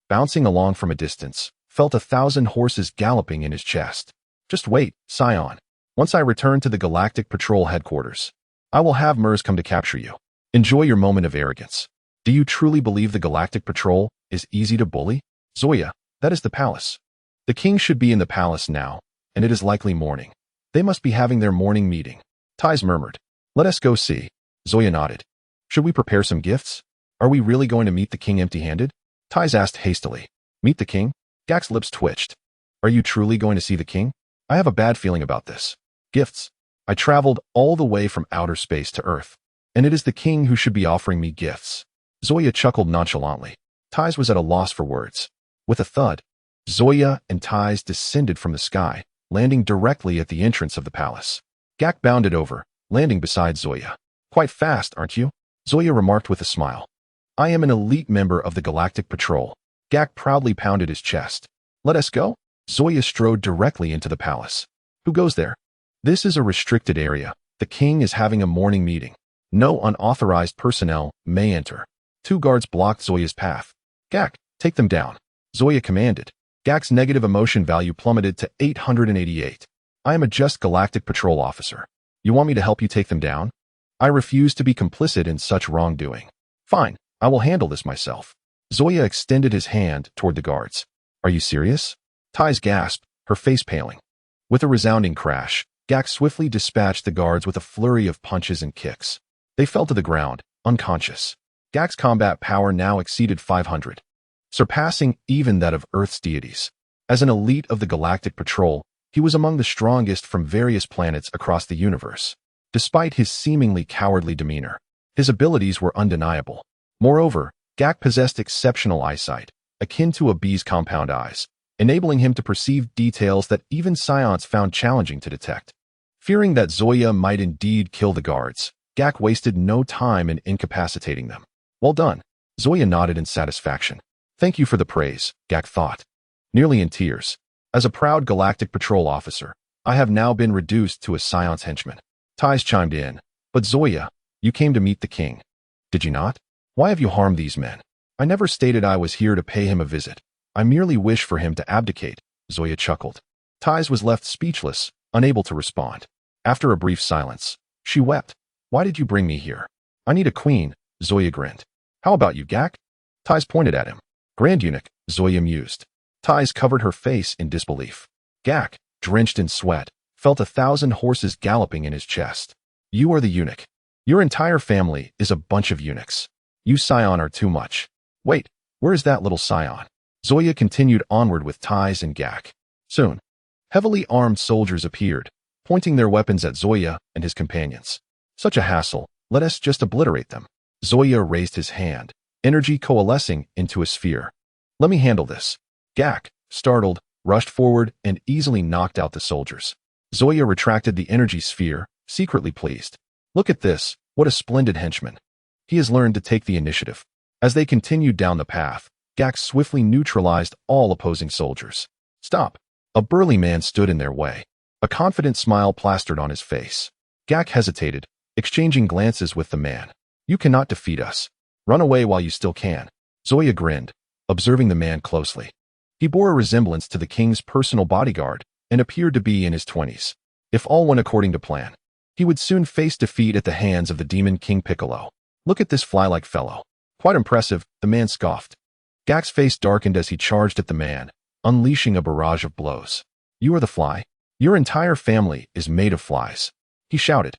bouncing along from a distance, felt 1,000 horses galloping in his chest. Just wait, Saiyan. Once I return to the Galactic Patrol headquarters, I will have Mers come to capture you. Enjoy your moment of arrogance. Do you truly believe the Galactic Patrol is easy to bully? Zoya, that is the palace. The king should be in the palace now, and it is likely morning. They must be having their morning meeting. Ties murmured. Let us go see. Zoya nodded. Should we prepare some gifts? Are we really going to meet the king empty-handed? Ties asked hastily. Meet the king? Gak's lips twitched. Are you truly going to see the king? I have a bad feeling about this. Gifts. I traveled all the way from outer space to Earth, and it is the king who should be offering me gifts. Zoya chuckled nonchalantly. Ties was at a loss for words. With a thud, Zoya and Ties descended from the sky, landing directly at the entrance of the palace. Gak bounded over, landing beside Zoya. Quite fast, aren't you? Zoya remarked with a smile. I am an elite member of the Galactic Patrol. Gak proudly pounded his chest. Let us go? Zoya strode directly into the palace. Who goes there? This is a restricted area. The king is having a morning meeting. No unauthorized personnel may enter. 2 guards blocked Zoya's path. Gak, take them down. Zoya commanded. Gak's negative emotion value plummeted to 888. I am a just Galactic Patrol officer. You want me to help you take them down? I refuse to be complicit in such wrongdoing. Fine, I will handle this myself. Zoya extended his hand toward the guards. Are you serious? Ties gasped, her face paling. With a resounding crash, Gak swiftly dispatched the guards with a flurry of punches and kicks. They fell to the ground, unconscious. Gak's combat power now exceeded 500, surpassing even that of Earth's deities. As an elite of the Galactic Patrol, he was among the strongest from various planets across the universe. Despite his seemingly cowardly demeanor, his abilities were undeniable. Moreover, Gak possessed exceptional eyesight, akin to a bee's compound eyes, enabling him to perceive details that even Saiyans found challenging to detect. Fearing that Zoya might indeed kill the guards, Gak wasted no time in incapacitating them. Well done. Zoya nodded in satisfaction. Thank you for the praise, Gak thought. Nearly in tears. As a proud Galactic Patrol officer, I have now been reduced to a Saiyan's henchman. Ties chimed in. But Zoya, you came to meet the king. Did you not? Why have you harmed these men? I never stated I was here to pay him a visit. I merely wish for him to abdicate, Zoya chuckled. Ties was left speechless, unable to respond. After a brief silence, she wept. Why did you bring me here? I need a queen, Zoya grinned. How about you, Gak? Ties pointed at him. Grand Eunuch, Zoya mused. Ties covered her face in disbelief. Gak, drenched in sweat, felt 1,000 horses galloping in his chest. You are the eunuch. Your entire family is a bunch of eunuchs. You Saiyan are too much. Wait, where is that little Saiyan? Zoya continued onward with Ties and Gak. Soon, heavily armed soldiers appeared, pointing their weapons at Zoya and his companions. Such a hassle, let us just obliterate them. Zoya raised his hand, energy coalescing into a sphere. Let me handle this. Gak, startled, rushed forward and easily knocked out the soldiers. Zoya retracted the energy sphere, secretly pleased. Look at this, what a splendid henchman. He has learned to take the initiative. As they continued down the path, Gak swiftly neutralized all opposing soldiers. Stop. A burly man stood in their way. A confident smile plastered on his face. Gak hesitated, exchanging glances with the man. You cannot defeat us. Run away while you still can. Zoya grinned, observing the man closely. He bore a resemblance to the king's personal bodyguard and appeared to be in his 20s. If all went according to plan, he would soon face defeat at the hands of the demon King Piccolo. Look at this fly-like fellow. Quite impressive, the man scoffed. Gak's face darkened as he charged at the man, unleashing a barrage of blows. You are the fly? Your entire family is made of flies. He shouted.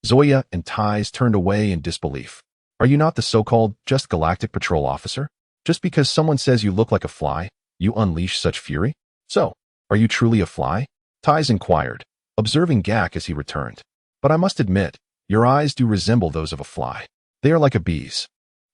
Zoya and Ties turned away in disbelief. Are you not the so-called just Galactic Patrol officer? Just because someone says you look like a fly, you unleash such fury? So, Are you truly a fly? Ties inquired, observing Gak as he returned. But I must admit, your eyes do resemble those of a fly. They are like a bee's.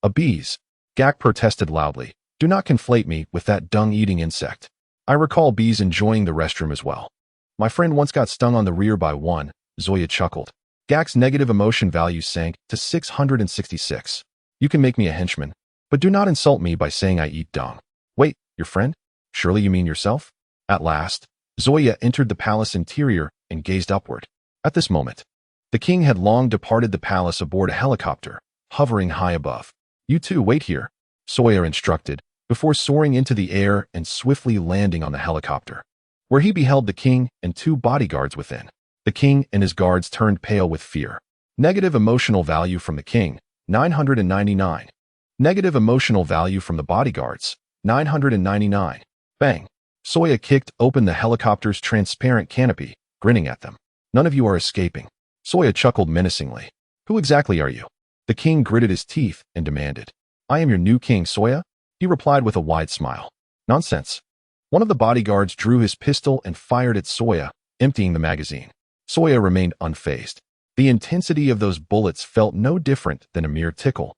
A bee's? Gak protested loudly. Do not conflate me with that dung-eating insect. I recall bees enjoying the restroom as well. My friend once got stung on the rear by one, Zoya chuckled. Gak's negative emotion value sank to 666. You can make me a henchman, but do not insult me by saying I eat dung. Wait, your friend? Surely you mean yourself? At last, Zoya entered the palace interior and gazed upward. At this moment, the king had long departed the palace aboard a helicopter, hovering high above. You two wait here, Zoya instructed, before soaring into the air and swiftly landing on the helicopter, where he beheld the king and two bodyguards within. The king and his guards turned pale with fear. Negative emotional value from the king, 999. Negative emotional value from the bodyguards, 999. Bang. Zoya kicked open the helicopter's transparent canopy, grinning at them. None of you are escaping. Zoya chuckled menacingly. Who exactly are you? The king gritted his teeth and demanded. I am your new king, Zoya. He replied with a wide smile. Nonsense. One of the bodyguards drew his pistol and fired at Zoya, emptying the magazine. Zoya remained unfazed. The intensity of those bullets felt no different than a mere tickle,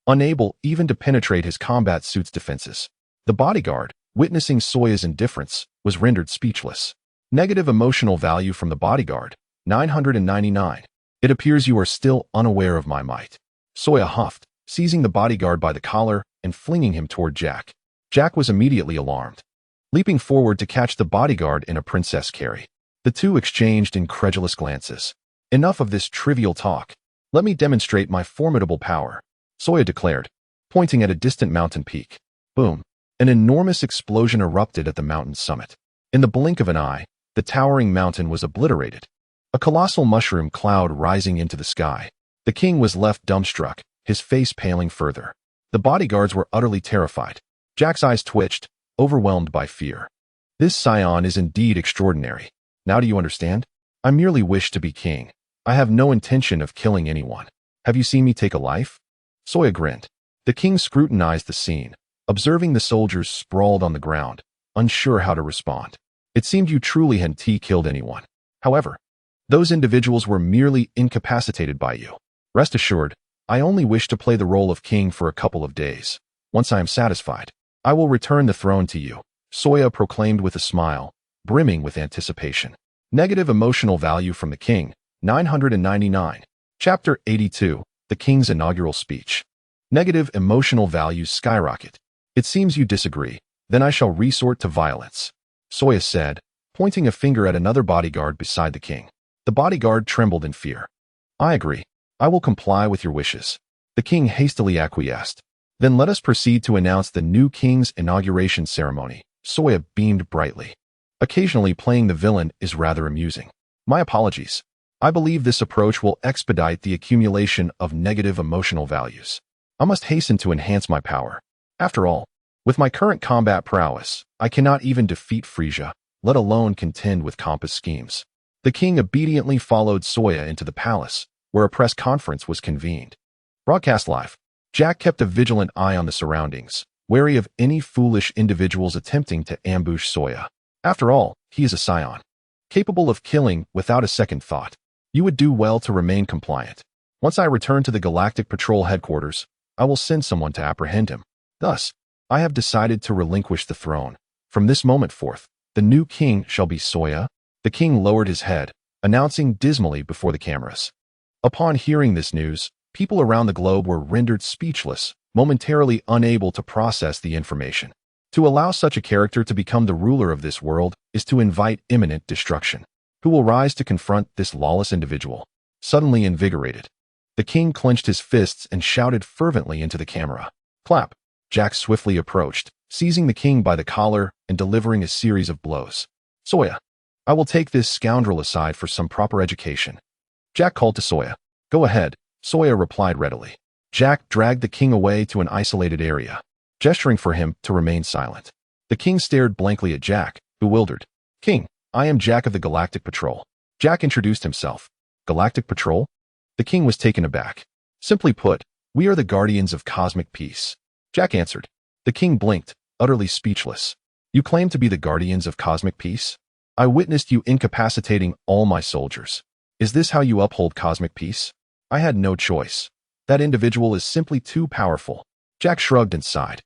unable even to penetrate his combat suit's defenses. The bodyguard, witnessing Zoya's indifference, was rendered speechless. Negative emotional value from the bodyguard, 999. It appears you are still unaware of my might. Zoya huffed, seizing the bodyguard by the collar and flinging him toward Jack. Jack was immediately alarmed, leaping forward to catch the bodyguard in a princess carry. The two exchanged incredulous glances. Enough of this trivial talk. Let me demonstrate my formidable power, Zoya declared, pointing at a distant mountain peak. Boom. An enormous explosion erupted at the mountain's summit. In the blink of an eye, the towering mountain was obliterated. A colossal mushroom cloud rising into the sky. The king was left dumbstruck, his face paling further. The bodyguards were utterly terrified. Jack's eyes twitched, overwhelmed by fear. This Saiyan is indeed extraordinary. Now do you understand? I merely wish to be king. I have no intention of killing anyone. Have you seen me take a life? Zoya grinned. The king scrutinized the scene, observing the soldiers sprawled on the ground, unsure how to respond. It seemed you truly hadn't killed anyone. However, those individuals were merely incapacitated by you. Rest assured, I only wish to play the role of king for a couple of days. Once I am satisfied, I will return the throne to you, Zoya proclaimed with a smile, brimming with anticipation. Negative emotional value from the king, 999. Chapter 82, The King's Inaugural Speech. Negative emotional values skyrocket. It seems you disagree. Then I shall resort to violence, Zoya said, pointing a finger at another bodyguard beside the king. The bodyguard trembled in fear. I agree. I will comply with your wishes. The king hastily acquiesced. Then let us proceed to announce the new king's inauguration ceremony. Zoya beamed brightly. Occasionally playing the villain is rather amusing. My apologies. I believe this approach will expedite the accumulation of negative emotional values. I must hasten to enhance my power. After all, with my current combat prowess, I cannot even defeat Frisia, let alone contend with Compass schemes. The king obediently followed Zoya into the palace, where a press conference was convened. Broadcast live. Jack kept a vigilant eye on the surroundings, wary of any foolish individuals attempting to ambush Zoya. After all, he is a Saiyan, capable of killing without a second thought. You would do well to remain compliant. Once I return to the Galactic Patrol headquarters, I will send someone to apprehend him. Thus, I have decided to relinquish the throne. From this moment forth, the new king shall be Zoya. The king lowered his head, announcing dismally before the cameras. Upon hearing this news, people around the globe were rendered speechless, momentarily unable to process the information. To allow such a character to become the ruler of this world is to invite imminent destruction. Who will rise to confront this lawless individual? Suddenly invigorated, the king clenched his fists and shouted fervently into the camera. Clap! Jack swiftly approached, seizing the king by the collar and delivering a series of blows. Zoya, I will take this scoundrel aside for some proper education. Jack called to Zoya. Go ahead, Zoya replied readily. Jack dragged the king away to an isolated area, gesturing for him to remain silent. The king stared blankly at Jack, bewildered. King, I am Jack of the Galactic Patrol. Jack introduced himself. Galactic Patrol? The king was taken aback. Simply put, we are the guardians of cosmic peace. Jack answered. The king blinked, utterly speechless. You claim to be the guardians of cosmic peace? I witnessed you incapacitating all my soldiers. Is this how you uphold cosmic peace? I had no choice. That individual is simply too powerful. Jack shrugged and sighed.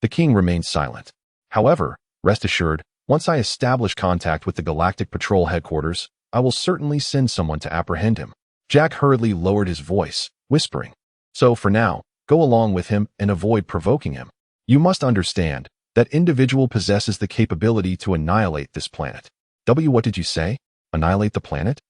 The king remained silent. However, rest assured, once I establish contact with the Galactic Patrol headquarters, I will certainly send someone to apprehend him. Jack hurriedly lowered his voice, whispering, "So for now, go along with him and avoid provoking him. You must understand, that individual possesses the capability to annihilate this planet." What did you say? Annihilate the planet?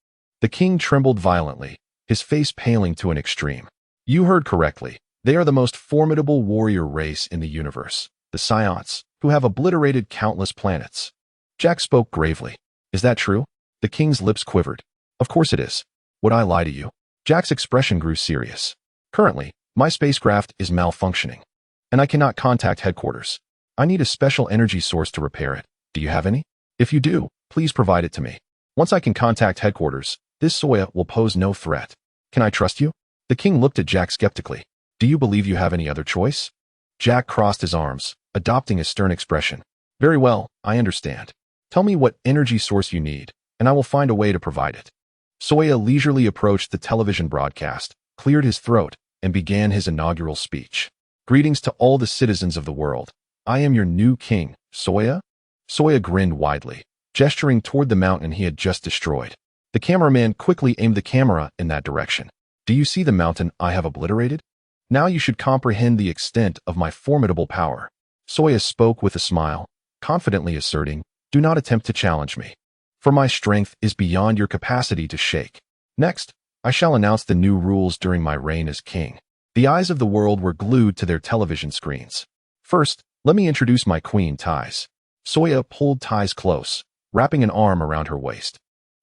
The king trembled violently, his face paling to an extreme. You heard correctly. They are the most formidable warrior race in the universe, the Saiyans, who have obliterated countless planets. Jack spoke gravely. Is that true? The king's lips quivered. Of course it is. Would I lie to you? Jack's expression grew serious. Currently, my spacecraft is malfunctioning, and I cannot contact headquarters. I need a special energy source to repair it. Do you have any? If you do, please provide it to me. Once I can contact headquarters, this Soya will pose no threat. Can I trust you? The king looked at Jack skeptically. Do you believe you have any other choice? Jack crossed his arms, adopting a stern expression. Very well, I understand. Tell me what energy source you need, and I will find a way to provide it. Soya leisurely approached the television broadcast, cleared his throat, and began his inaugural speech. Greetings to all the citizens of the world. I am your new king, Soya. Soya grinned widely, gesturing toward the mountain he had just destroyed. The cameraman quickly aimed the camera in that direction. Do you see the mountain I have obliterated? Now you should comprehend the extent of my formidable power. Soya spoke with a smile, confidently asserting, do not attempt to challenge me, for my strength is beyond your capacity to shake. Next, I shall announce the new rules during my reign as king. The eyes of the world were glued to their television screens. First, let me introduce my queen, Tais. Soya pulled Tais close, wrapping an arm around her waist.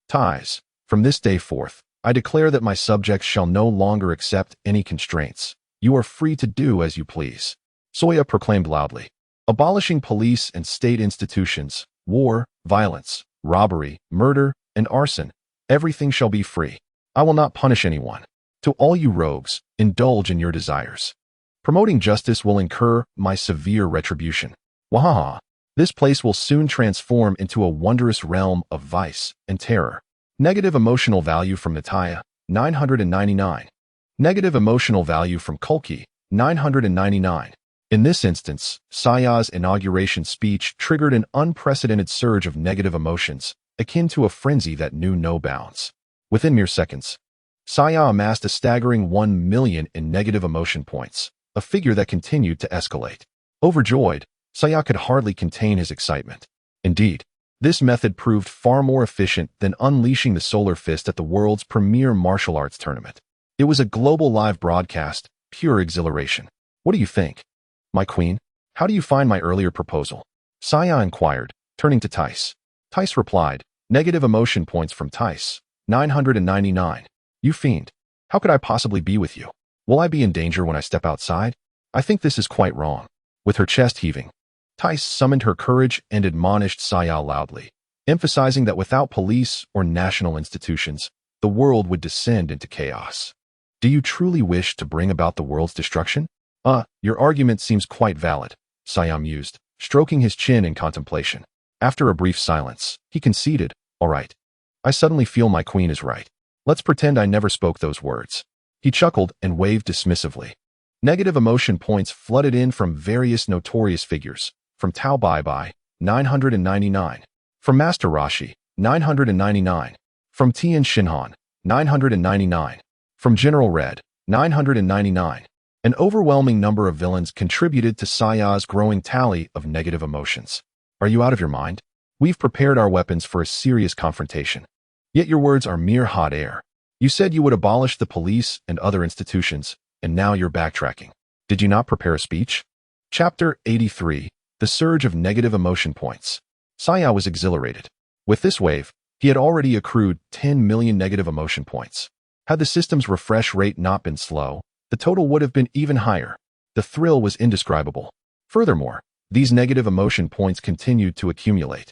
Tais, from this day forth, I declare that my subjects shall no longer accept any constraints. You are free to do as you please. Soya proclaimed loudly. Abolishing police and state institutions, war, violence, robbery, murder, and arson, everything shall be free. I will not punish anyone. To all you rogues, indulge in your desires. Promoting justice will incur my severe retribution. Wahaha! This place will soon transform into a wondrous realm of vice and terror. Negative emotional value from Nataya, 999. Negative emotional value from Kulki, 999. In this instance, Saya's inauguration speech triggered an unprecedented surge of negative emotions, akin to a frenzy that knew no bounds. Within mere seconds, Saya amassed a staggering 1 million in negative emotion points, a figure that continued to escalate. Overjoyed, Saya could hardly contain his excitement. Indeed, this method proved far more efficient than unleashing the Solar Fist at the world's premier martial arts tournament. It was a global live broadcast, pure exhilaration. What do you think? My queen, how do you find my earlier proposal? Saya inquired, turning to Tais. Tais replied, negative emotion points from Tais, 999. You fiend, how could I possibly be with you? Will I be in danger when I step outside? I think this is quite wrong. With her chest heaving, Tais summoned her courage and admonished Saya loudly, emphasizing that without police or national institutions, the world would descend into chaos. Do you truly wish to bring about the world's destruction? Your argument seems quite valid, Saya mused, stroking his chin in contemplation. After a brief silence, he conceded, all right. I suddenly feel my queen is right. Let's pretend I never spoke those words. He chuckled and waved dismissively. Negative emotion points flooded in from various notorious figures, from Tao Bai, 999, from Master Rashi, 999, from Tian Shinhan, 999, from General Red, 999. An overwhelming number of villains contributed to Saya's growing tally of negative emotions. Are you out of your mind? We've prepared our weapons for a serious confrontation. Yet your words are mere hot air. You said you would abolish the police and other institutions, and now you're backtracking. Did you not prepare a speech? Chapter 83, The Surge of Negative Emotion Points. Saya was exhilarated. With this wave, he had already accrued 10 million negative emotion points. Had the system's refresh rate not been slow, the total would have been even higher. The thrill was indescribable. Furthermore, these negative emotion points continued to accumulate.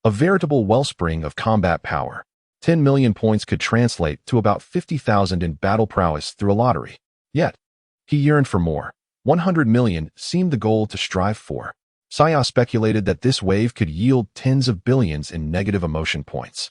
A veritable wellspring of combat power. 10 million points could translate to about 50,000 in battle prowess through a lottery. Yet, he yearned for more. 100 million seemed the goal to strive for. Saiyan speculated that this wave could yield tens of billions in negative emotion points.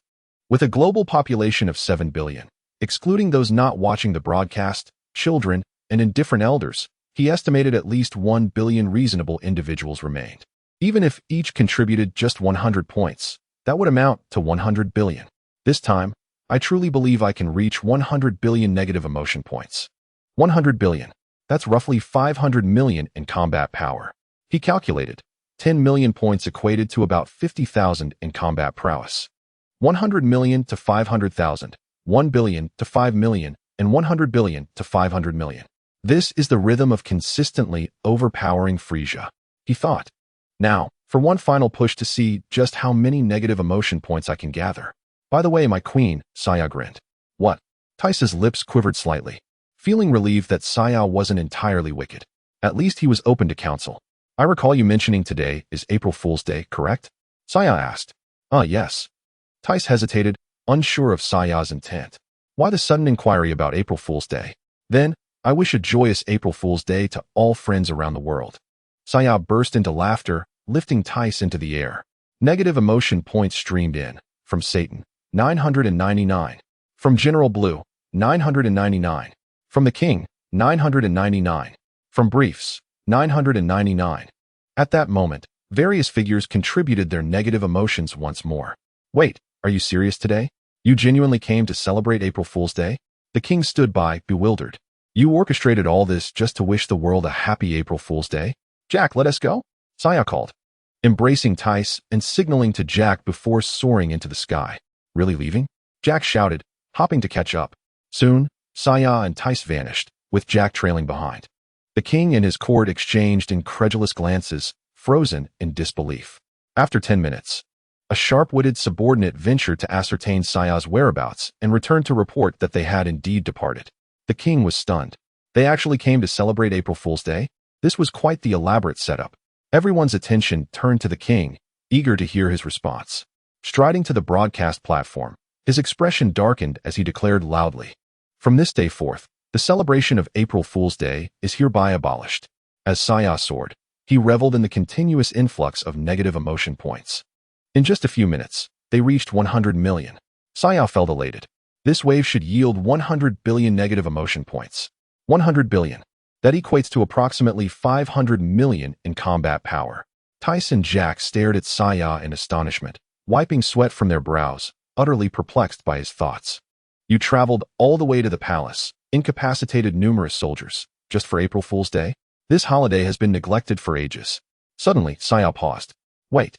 With a global population of 7 billion, excluding those not watching the broadcast, children, and indifferent elders, he estimated at least 1 billion reasonable individuals remained. Even if each contributed just 100 points, that would amount to 100 billion. This time, I truly believe I can reach 100 billion negative emotion points. 100 billion. That's roughly 500 million in combat power. He calculated. 10 million points equated to about 50,000 in combat prowess. 100 million to 500,000, 1 billion to 5 million, and 100 billion to 500 million. This is the rhythm of consistently overpowering Frisia, he thought. Now, for one final push to see just how many negative emotion points I can gather. By the way, my queen, Saiyan grinned. What? Tice's lips quivered slightly, feeling relieved that Saiyan wasn't entirely wicked. At least he was open to counsel. I recall you mentioning today is April Fool's Day, correct? Saiyan asked. Yes. Tice hesitated, unsure of Saiyan's intent. Why the sudden inquiry about April Fool's Day? Then, I wish a joyous April Fool's Day to all friends around the world. Saiyan burst into laughter, lifting Tice into the air. Negative emotion points streamed in. From Satan, 999. From General Blue, 999. From the King, 999. From Briefs, 999. At that moment, various figures contributed their negative emotions once more. Wait, are you serious today? You genuinely came to celebrate April Fool's Day? The king stood by, bewildered. You orchestrated all this just to wish the world a happy April Fool's Day? Jack, let us go? Saiyan called, embracing Tice and signaling to Jack before soaring into the sky. Really leaving? Jack shouted, hopping to catch up. Soon, Saiyan and Tice vanished, with Jack trailing behind. The king and his court exchanged incredulous glances, frozen in disbelief. After 10 minutes, a sharp-witted subordinate ventured to ascertain Saiyan's whereabouts and returned to report that they had indeed departed. The king was stunned. They actually came to celebrate April Fool's Day? This was quite the elaborate setup. Everyone's attention turned to the king, eager to hear his response. Striding to the broadcast platform, his expression darkened as he declared loudly, "From this day forth, the celebration of April Fool's Day is hereby abolished." As Saiyan soared, he reveled in the continuous influx of negative emotion points. In just a few minutes, they reached 100 million. Saiyan felt elated. This wave should yield 100 billion negative emotion points. 100 billion. That equates to approximately 500 million in combat power. Tice and Jack stared at Saiyan in astonishment, wiping sweat from their brows, utterly perplexed by his thoughts. You traveled all the way to the palace, incapacitated numerous soldiers, just for April Fool's Day? This holiday has been neglected for ages. Suddenly, Saiyan paused. Wait.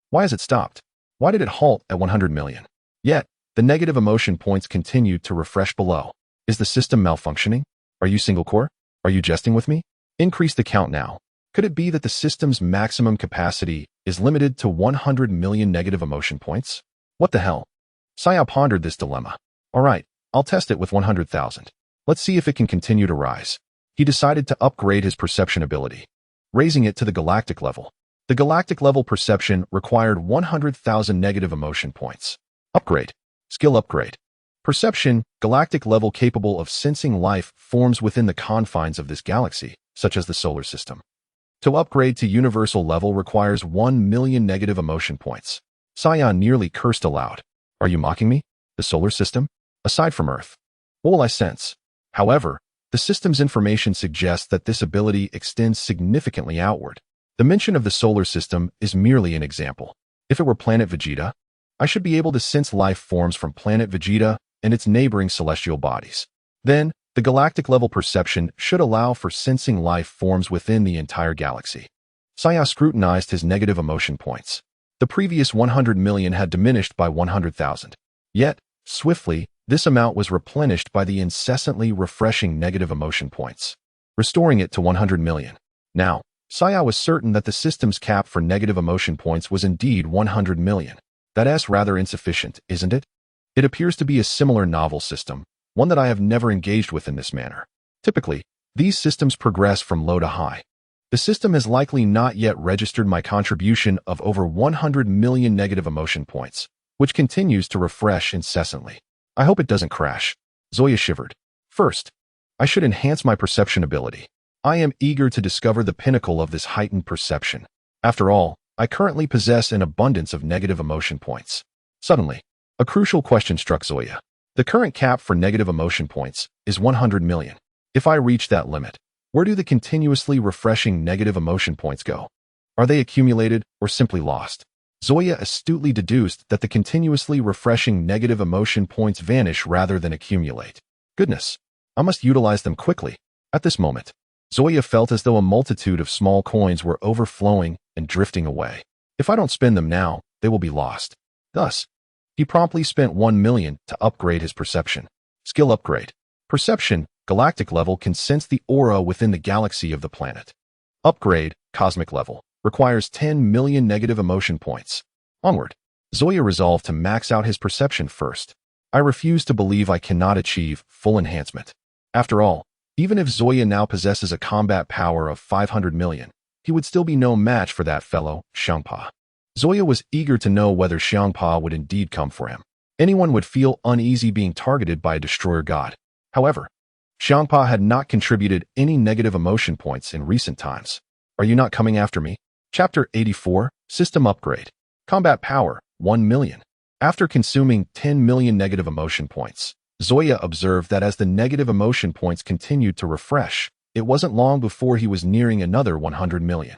Why has it stopped? Why did it halt at 100 million? Yet, the negative emotion points continued to refresh below. Is the system malfunctioning? Are you single core? Are you jesting with me? Increase the count now. Could it be that the system's maximum capacity is limited to 100 million negative emotion points? What the hell? Saiyan pondered this dilemma. All right, I'll test it with 100,000. Let's see if it can continue to rise. He decided to upgrade his perception ability, raising it to the galactic level. The galactic level perception required 100,000 negative emotion points. Upgrade. Skill upgrade. Perception, galactic level capable of sensing life forms within the confines of this galaxy, such as the solar system. To upgrade to universal level requires 1 million negative emotion points. Saiyan nearly cursed aloud. Are you mocking me? The solar system? Aside from Earth. What will I sense? However, the system's information suggests that this ability extends significantly outward. The mention of the solar system is merely an example. If it were planet Vegeta, I should be able to sense life forms from planet Vegeta and its neighboring celestial bodies. Then, the galactic level perception should allow for sensing life forms within the entire galaxy. Saiyan scrutinized his negative emotion points. The previous 100 million had diminished by 100,000. Yet, swiftly, this amount was replenished by the incessantly refreshing negative emotion points, restoring it to 100 million. Now, Saiyan was certain that the system's cap for negative emotion points was indeed 100 million. That's rather insufficient, isn't it? It appears to be a similar novel system, one that I have never engaged with in this manner. Typically, these systems progress from low to high. The system has likely not yet registered my contribution of over 100 million negative emotion points, which continues to refresh incessantly. I hope it doesn't crash. Zoya shivered. First, I should enhance my perception ability. I am eager to discover the pinnacle of this heightened perception. After all, I currently possess an abundance of negative emotion points. Suddenly, a crucial question struck Zoya. The current cap for negative emotion points is 100 million. If I reach that limit, where do the continuously refreshing negative emotion points go? Are they accumulated or simply lost? Zoya astutely deduced that the continuously refreshing negative emotion points vanish rather than accumulate. Goodness, I must utilize them quickly. At this moment, Zoya felt as though a multitude of small coins were overflowing and drifting away. If I don't spend them now, they will be lost. Thus, he promptly spent 1 million to upgrade his perception. Skill upgrade. Perception, galactic level, can sense the aura within the galaxy of the planet. Upgrade, cosmic level, requires 10 million negative emotion points. Onward. Zoya resolved to max out his perception first. I refuse to believe I cannot achieve full enhancement. After all, even if Zoya now possesses a combat power of 500 million, he would still be no match for that fellow, Xiangpa. Zoya was eager to know whether Xiangpa would indeed come for him. Anyone would feel uneasy being targeted by a destroyer god. However, Xiangpa had not contributed any negative emotion points in recent times. Are you not coming after me? Chapter 84, System Upgrade. Combat Power, 1 million. After consuming 10 million negative emotion points, Zoya observed that as the negative emotion points continued to refresh, it wasn't long before he was nearing another 100 million.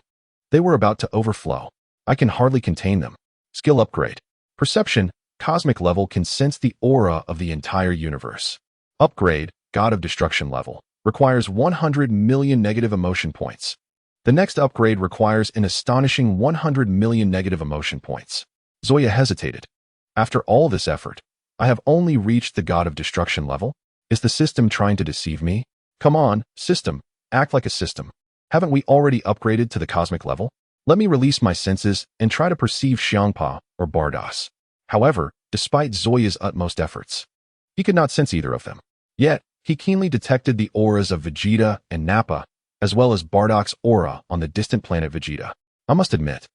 They were about to overflow. I can hardly contain them. Skill upgrade. Perception, cosmic level, can sense the aura of the entire universe. Upgrade, God of Destruction level, requires 100 million negative emotion points. The next upgrade requires an astonishing 100 million negative emotion points. Zoya hesitated. After all this effort, I have only reached the God of Destruction level? Is the system trying to deceive me? Come on, system, act like a system. Haven't we already upgraded to the cosmic level? Let me release my senses and try to perceive Xiangpa or Bardos. However, despite Zoya's utmost efforts, he could not sense either of them. Yet, he keenly detected the auras of Vegeta and Nappa, as well as Bardok's aura on the distant planet Vegeta. I must admit,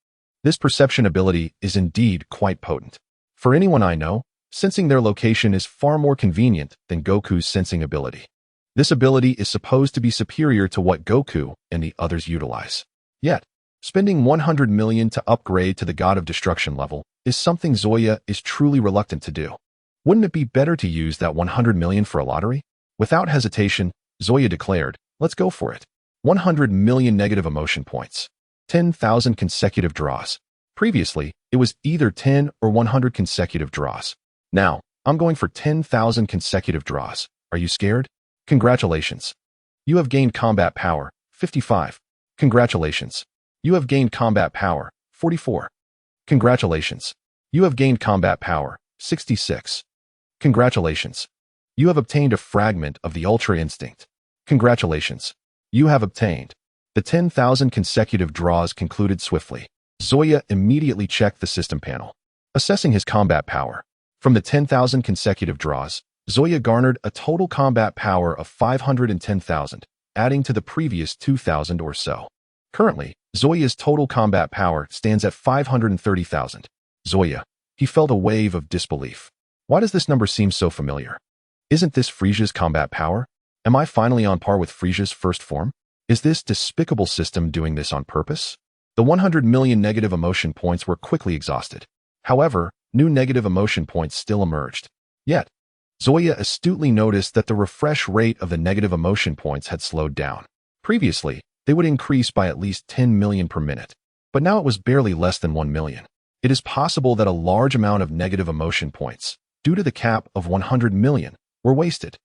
this perception ability is indeed quite potent. For anyone I know, sensing their location is far more convenient than Goku's sensing ability. This ability is supposed to be superior to what Goku and the others utilize. Yet, spending 100 million to upgrade to the God of Destruction level is something Zoya is truly reluctant to do. Wouldn't it be better to use that 100 million for a lottery? Without hesitation, Zoya declared, let's go for it. 100 million negative emotion points. 10,000 consecutive draws. Previously, it was either 10 or 100 consecutive draws. Now, I'm going for 10,000 consecutive draws. Are you scared? Congratulations. You have gained combat power, 55. Congratulations. You have gained combat power, 44. Congratulations. You have gained combat power, 66. Congratulations. You have obtained a fragment of the Ultra Instinct. Congratulations. You have obtained. The 10,000 consecutive draws concluded swiftly. Zoya immediately checked the system panel, assessing his combat power. From the 10,000 consecutive draws, Zoya garnered a total combat power of 510,000, adding to the previous 2,000 or so. Currently, Zoya's total combat power stands at 530,000. Zoya, he felt a wave of disbelief. Why does this number seem so familiar? Isn't this Frisia's combat power? Am I finally on par with Frisia's first form? Is this despicable system doing this on purpose? The 100 million negative emotion points were quickly exhausted. However, new negative emotion points still emerged. Yet, Zoya astutely noticed that the refresh rate of the negative emotion points had slowed down. Previously, they would increase by at least 10 million per minute, but now it was barely less than 1 million. It is possible that a large amount of negative emotion points, due to the cap of 100 million, were wasted.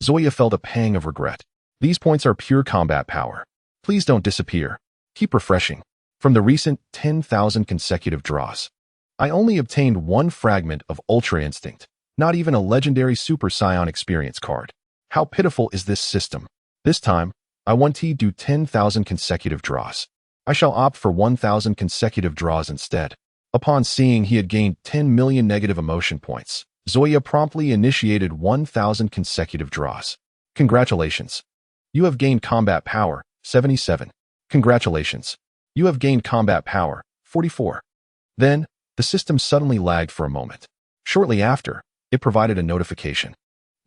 Zoya felt a pang of regret. These points are pure combat power. Please don't disappear. Keep refreshing. From the recent 10,000 consecutive draws, I only obtained one fragment of Ultra Instinct, not even a legendary Super Saiyan experience card. How pitiful is this system? This time, I want to do 10,000 consecutive draws. I shall opt for 1,000 consecutive draws instead. Upon seeing he had gained 10 million negative emotion points, Zoya promptly initiated 1,000 consecutive draws. Congratulations. You have gained combat power, 77. Congratulations. You have gained combat power, 44. Then, the system suddenly lagged for a moment. Shortly after, it provided a notification.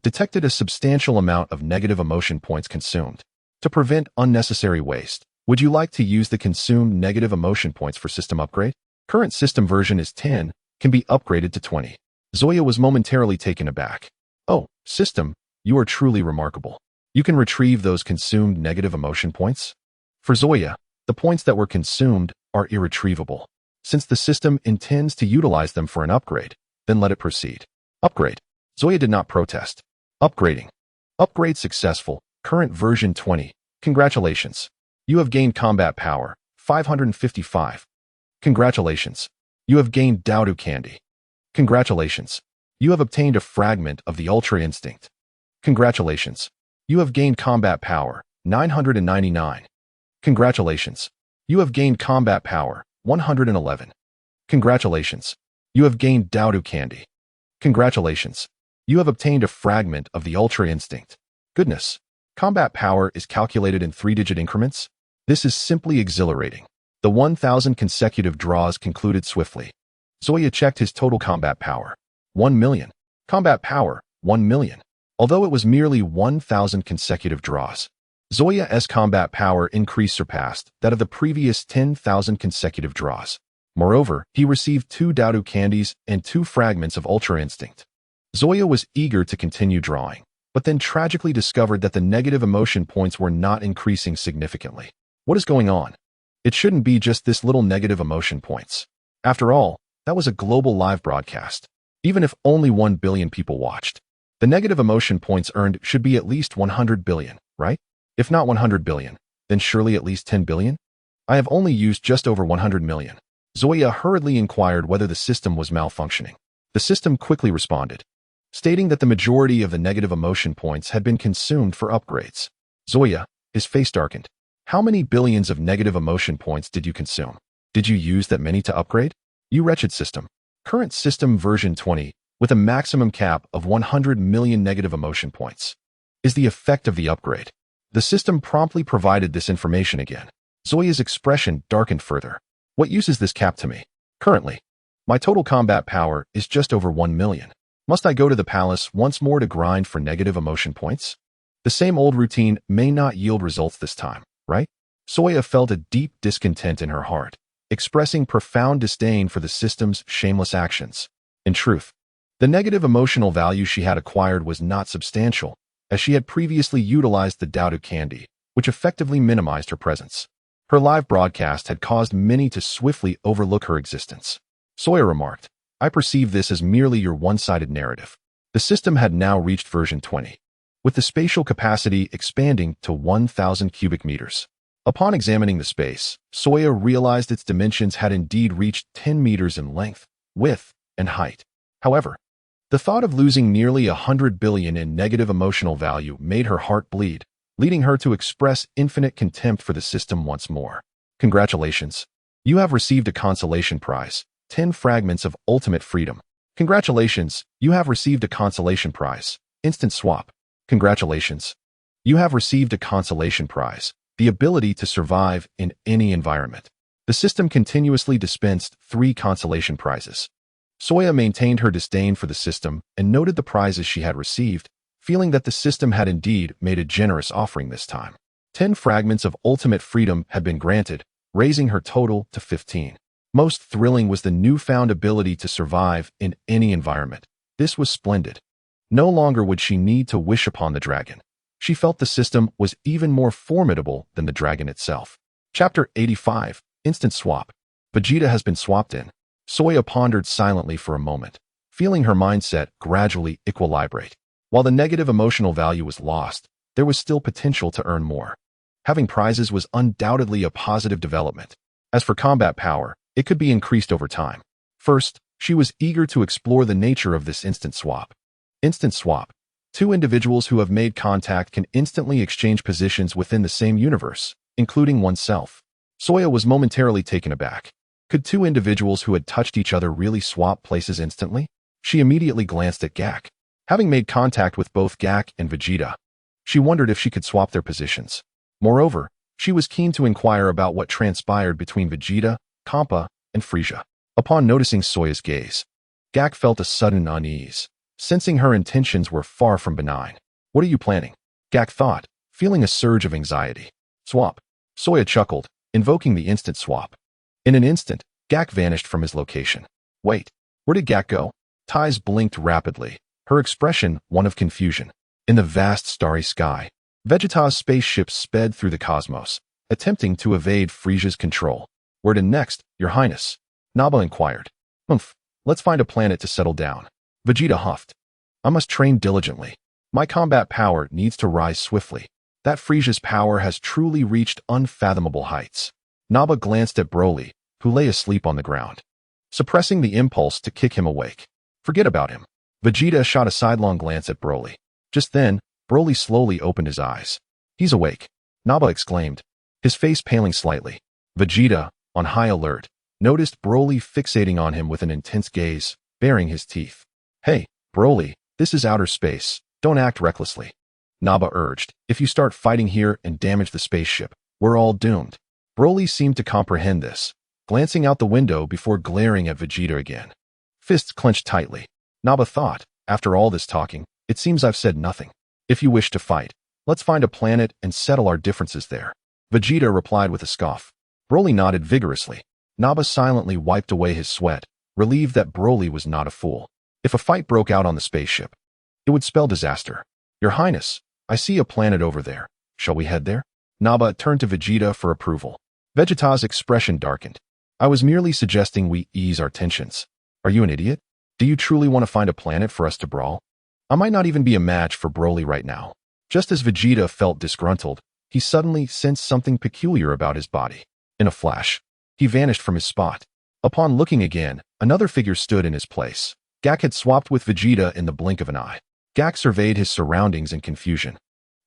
Detected a substantial amount of negative emotion points consumed. To prevent unnecessary waste, Would you like to use the consumed negative emotion points for system upgrade? Current system version is 10, can be upgraded to 20. Zoya was momentarily taken aback. Oh, system, you are truly remarkable. You can retrieve those consumed negative emotion points? For Zoya, the points that were consumed are irretrievable. Since the system intends to utilize them for an upgrade, then let it proceed. Upgrade. Zoya did not protest. Upgrading. Upgrade successful. Current version 20. Congratulations. You have gained combat power, 555. Congratulations. You have gained Dowdu Candy. Congratulations. You have obtained a fragment of the Ultra Instinct. Congratulations. You have gained combat power, 999. Congratulations. You have gained combat power, 111. Congratulations. You have gained Dowdu Candy. Congratulations. You have obtained a fragment of the Ultra Instinct. Goodness. Combat power is calculated in 3-digit increments? This is simply exhilarating. The 1,000 consecutive draws concluded swiftly. Zoya checked his total combat power. 1 million. Combat power, 1 million. Although it was merely 1,000 consecutive draws, Zoya's combat power increase surpassed that of the previous 10,000 consecutive draws. Moreover, he received 2 Dowdu candies and 2 fragments of Ultra Instinct. Zoya was eager to continue drawing, but then tragically discovered that the negative emotion points were not increasing significantly. What is going on? It shouldn't be just this little negative emotion points. After all, that was a global live broadcast. Even if only 1 billion people watched, the negative emotion points earned should be at least 100 billion, right? If not 100 billion, then surely at least 10 billion? I have only used just over 100 million. Zoya hurriedly inquired whether the system was malfunctioning. The system quickly responded, stating that the majority of the negative emotion points had been consumed for upgrades. Zoya, his face darkened. How many billions of negative emotion points did you consume? Did you use that many to upgrade? You wretched system. Current system version 20, with a maximum cap of 100 million negative emotion points, is the effect of the upgrade. The system promptly provided this information again. Zoya's expression darkened further. What use is this cap to me? Currently, my total combat power is just over 1 million. Must I go to the palace once more to grind for negative emotion points? The same old routine may not yield results this time, right? Zoya felt a deep discontent in her heart, expressing profound disdain for the system's shameless actions. In truth, the negative emotional value she had acquired was not substantial, as she had previously utilized the Dowdu candy, which effectively minimized her presence. Her live broadcast had caused many to swiftly overlook her existence. Zoya remarked, I perceive this as merely your one-sided narrative. The system had now reached version 20, with the spatial capacity expanding to 1,000 cubic meters. Upon examining the space, Zoya realized its dimensions had indeed reached 10 meters in length, width, and height. However, the thought of losing nearly 100 billion in negative emotional value made her heart bleed, leading her to express infinite contempt for the system once more. Congratulations. You have received a consolation prize, 10 fragments of ultimate freedom. Congratulations. You have received a consolation prize, instant swap. Congratulations. You have received a consolation prize, the ability to survive in any environment. The system continuously dispensed 3 consolation prizes. Zoya maintained her disdain for the system and noted the prizes she had received, feeling that the system had indeed made a generous offering this time. 10 fragments of ultimate freedom had been granted, raising her total to 15. Most thrilling was the newfound ability to survive in any environment. This was splendid. No longer would she need to wish upon the dragon. She felt the system was even more formidable than the dragon itself. Chapter 85, Instant Swap. Vegeta has been swapped in. Zoya pondered silently for a moment, feeling her mindset gradually equilibrate. While the negative emotional value was lost, there was still potential to earn more. Having prizes was undoubtedly a positive development. As for combat power, it could be increased over time. First, she was eager to explore the nature of this instant swap. Instant swap. 2 individuals who have made contact can instantly exchange positions within the same universe, including oneself. Zoya was momentarily taken aback. Could 2 individuals who had touched each other really swap places instantly? She immediately glanced at Gak. Having made contact with both Gak and Vegeta, she wondered if she could swap their positions. Moreover, she was keen to inquire about what transpired between Vegeta, Kampa, and Frieza. Upon noticing Zoya's gaze, Gak felt a sudden unease, sensing her intentions were far from benign. What are you planning? Gak thought, feeling a surge of anxiety. Swap. Soya chuckled, invoking the instant swap. In an instant, Gak vanished from his location. Wait, where did Gak go? Ties blinked rapidly, her expression one of confusion. In the vast starry sky, Vegeta's spaceship sped through the cosmos, attempting to evade Frisia's control. Where to next, Your Highness? Naba inquired. Let's find a planet to settle down. Vegeta huffed. I must train diligently. My combat power needs to rise swiftly. That Frisia's power has truly reached unfathomable heights. Naba glanced at Broly, who lay asleep on the ground, suppressing the impulse to kick him awake. Forget about him. Vegeta shot a sidelong glance at Broly. Just then, Broly slowly opened his eyes. He's awake, Naba exclaimed, his face paling slightly. Vegeta, on high alert, noticed Broly fixating on him with an intense gaze, baring his teeth. Hey, Broly, this is outer space. Don't act recklessly. Naba urged. If you start fighting here and damage the spaceship, we're all doomed. Broly seemed to comprehend this, glancing out the window before glaring at Vegeta again. Fists clenched tightly. Naba thought, after all this talking, it seems I've said nothing. If you wish to fight, let's find a planet and settle our differences there. Vegeta replied with a scoff. Broly nodded vigorously. Naba silently wiped away his sweat, relieved that Broly was not a fool. If a fight broke out on the spaceship, it would spell disaster. Your Highness, I see a planet over there. Shall we head there? Naba turned to Vegeta for approval. Vegeta's expression darkened. I was merely suggesting we ease our tensions. Are you an idiot? Do you truly want to find a planet for us to brawl? I might not even be a match for Broly right now. Just as Vegeta felt disgruntled, he suddenly sensed something peculiar about his body. In a flash, he vanished from his spot. Upon looking again, another figure stood in his place. Gak had swapped with Vegeta in the blink of an eye. Gak surveyed his surroundings in confusion,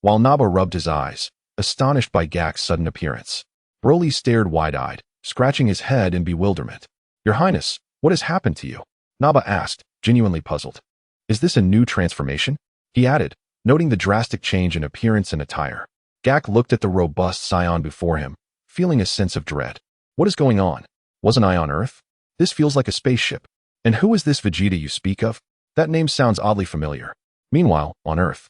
while Naba rubbed his eyes, astonished by Gak's sudden appearance. Broly stared wide-eyed, scratching his head in bewilderment. Your Highness, what has happened to you? Naba asked, genuinely puzzled. Is this a new transformation? He added, noting the drastic change in appearance and attire. Gak looked at the robust Saiyan before him, feeling a sense of dread. What is going on? Wasn't I on Earth? This feels like a spaceship. And who is this Vegeta you speak of? That name sounds oddly familiar. Meanwhile, on Earth,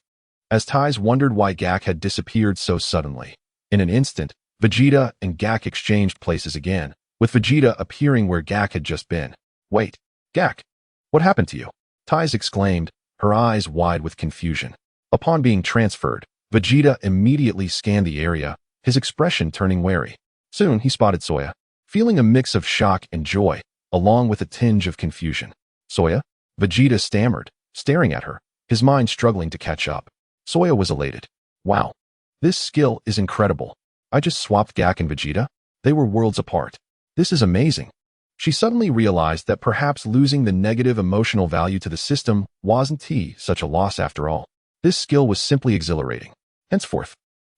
as Ties wondered why Gak had disappeared so suddenly, in an instant, Vegeta and Gak exchanged places again, with Vegeta appearing where Gak had just been. Wait, Gak, what happened to you? Ties exclaimed, her eyes wide with confusion. Upon being transferred, Vegeta immediately scanned the area, his expression turning wary. Soon he spotted Soya, feeling a mix of shock and joy, along with a tinge of confusion. Soya? Vegeta stammered, staring at her, his mind struggling to catch up. Soya was elated. Wow, this skill is incredible. I just swapped Gak and Vegeta. They were worlds apart. This is amazing. She suddenly realized that perhaps losing the negative emotional value to the system wasn't such a loss after all. This skill was simply exhilarating. Henceforth,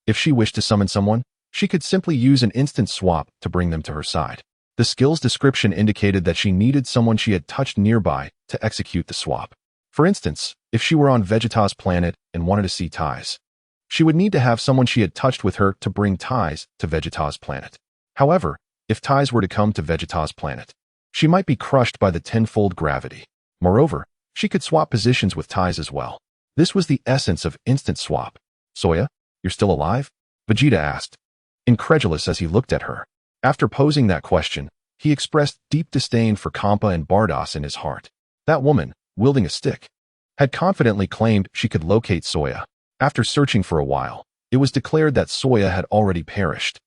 if she wished to summon someone, she could simply use an instant swap to bring them to her side. The skill's description indicated that she needed someone she had touched nearby to execute the swap. For instance, if she were on Vegeta's planet and wanted to see Ties, she would need to have someone she had touched with her to bring Ties to Vegeta's planet. However, if Ties were to come to Vegeta's planet, she might be crushed by the tenfold gravity. Moreover, she could swap positions with Ties as well. This was the essence of instant swap. Soya, you're still alive? Vegeta asked, incredulous as he looked at her. After posing that question, he expressed deep disdain for Kampa and Bardos in his heart. That woman, wielding a stick, had confidently claimed she could locate Soya. After searching for a while, it was declared that Soya had already perished,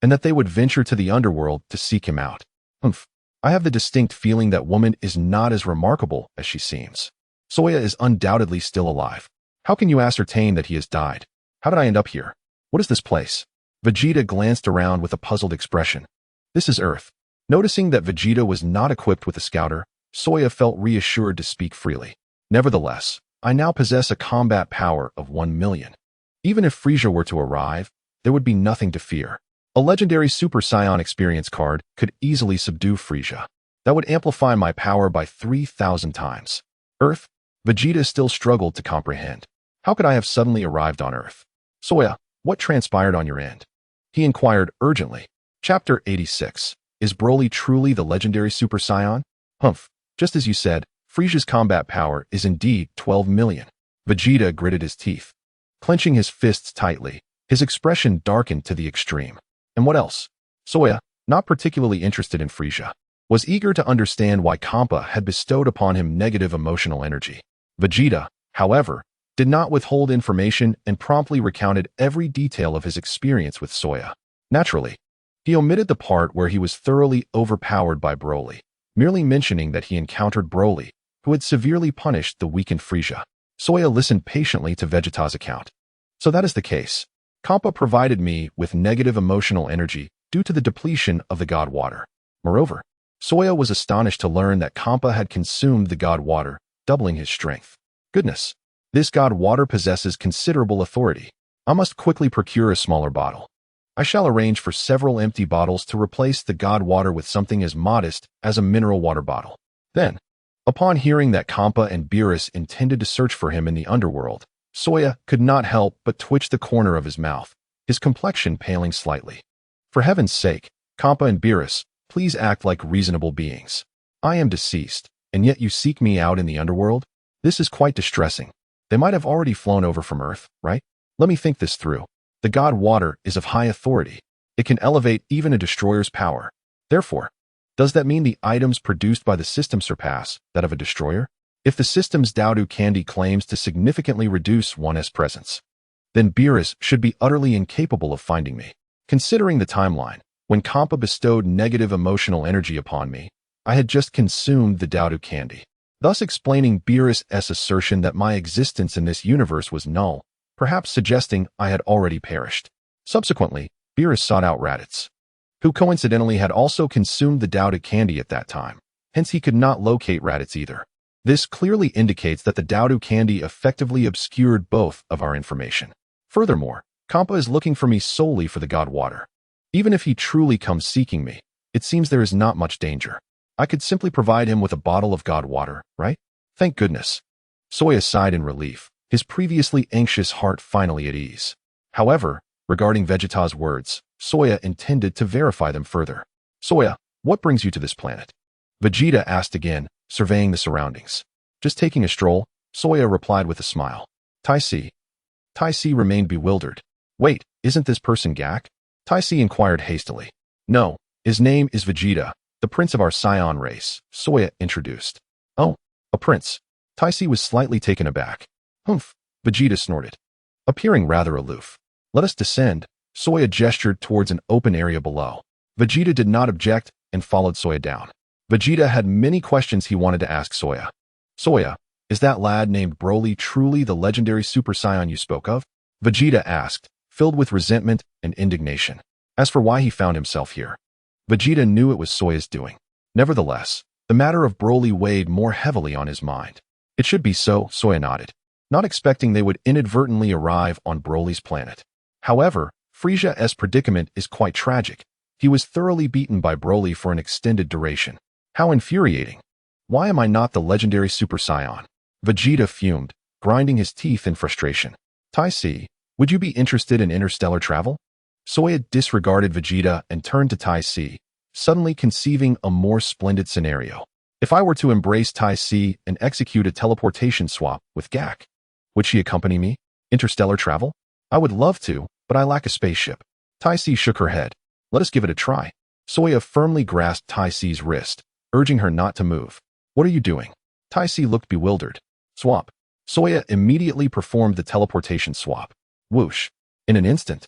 and that they would venture to the underworld to seek him out. I have the distinct feeling that woman is not as remarkable as she seems. Soya is undoubtedly still alive. How can you ascertain that he has died? How did I end up here? What is this place? Vegeta glanced around with a puzzled expression. This is Earth. Noticing that Vegeta was not equipped with a scouter, Soya felt reassured to speak freely. Nevertheless, I now possess a combat power of 1 million. Even if Frieza were to arrive, there would be nothing to fear. A legendary Super Saiyan experience card could easily subdue Frieza. That would amplify my power by 3,000 times. Earth? Vegeta still struggled to comprehend. How could I have suddenly arrived on Earth? Soya, what transpired on your end? He inquired urgently. Chapter 86. Is Broly truly the legendary Super Saiyan? Just as you said, Frieza's combat power is indeed 12 million. Vegeta gritted his teeth. Clenching his fists tightly, his expression darkened to the extreme. And what else? Soya, not particularly interested in Frisia, was eager to understand why Kampa had bestowed upon him negative emotional energy. Vegeta, however, did not withhold information and promptly recounted every detail of his experience with Soya. Naturally, he omitted the part where he was thoroughly overpowered by Broly, merely mentioning that he encountered Broly, who had severely punished the weakened Frisia. Soya listened patiently to Vegeta's account. So that is the case. Kampa provided me with negative emotional energy due to the depletion of the God Water. Moreover, Soya was astonished to learn that Kampa had consumed the God Water, doubling his strength. Goodness, this God Water possesses considerable authority. I must quickly procure a smaller bottle. I shall arrange for several empty bottles to replace the God Water with something as modest as a mineral water bottle. Then, upon hearing that Kampa and Beerus intended to search for him in the underworld, Soya could not help but twitch the corner of his mouth, his complexion paling slightly. For heaven's sake, Kampa and Beerus, please act like reasonable beings. I am deceased, and yet you seek me out in the underworld? This is quite distressing. They might have already flown over from Earth, right? Let me think this through. The God Water is of high authority. It can elevate even a destroyer's power. Therefore, does that mean the items produced by the system surpass that of a destroyer? If the system's Daodu candy claims to significantly reduce one's presence, then Beerus should be utterly incapable of finding me. Considering the timeline, when Kampa bestowed negative emotional energy upon me, I had just consumed the Daodu candy, thus explaining Beerus' assertion that my existence in this universe was null, perhaps suggesting I had already perished. Subsequently, Beerus sought out Raditz, who coincidentally had also consumed the Daodu candy at that time, hence he could not locate Raditz either. This clearly indicates that the Daodu candy effectively obscured both of our information. Furthermore, Kampa is looking for me solely for the God Water. Even if he truly comes seeking me, it seems there is not much danger. I could simply provide him with a bottle of God Water, right? Thank goodness. Soya sighed in relief, his previously anxious heart finally at ease. However, regarding Vegeta's words, Soya intended to verify them further. Soya, what brings you to this planet? Vegeta asked again, surveying the surroundings. Just taking a stroll, Soya replied with a smile. Tai-C remained bewildered. Wait, isn't this person Gak? Tai-C inquired hastily. No, his name is Vegeta, the prince of our Saiyan race, Soya introduced. Oh, a prince. Tai-C was slightly taken aback. Humph, Vegeta snorted, appearing rather aloof. Let us descend. Soya gestured towards an open area below. Vegeta did not object and followed Soya down. Vegeta had many questions he wanted to ask Soya. Soya, is that lad named Broly truly the legendary Super Saiyan you spoke of? Vegeta asked, filled with resentment and indignation. As for why he found himself here, Vegeta knew it was Soya's doing. Nevertheless, the matter of Broly weighed more heavily on his mind. It should be so, Soya nodded, not expecting they would inadvertently arrive on Broly's planet. However, Frisia's predicament is quite tragic. He was thoroughly beaten by Broly for an extended duration. How infuriating. Why am I not the legendary Super Saiyan? Vegeta fumed, grinding his teeth in frustration. Tai-C, would you be interested in interstellar travel? Soya disregarded Vegeta and turned to Tai-C, suddenly conceiving a more splendid scenario. If I were to embrace Tai-C and execute a teleportation swap with Gak, would she accompany me? Interstellar travel? I would love to, but I lack a spaceship. Tai-C shook her head. Let us give it a try. Soya firmly grasped Tai-C's wrist, urging her not to move. What are you doing? Tai-C looked bewildered. Swap. Soya immediately performed the teleportation swap. Whoosh. In an instant,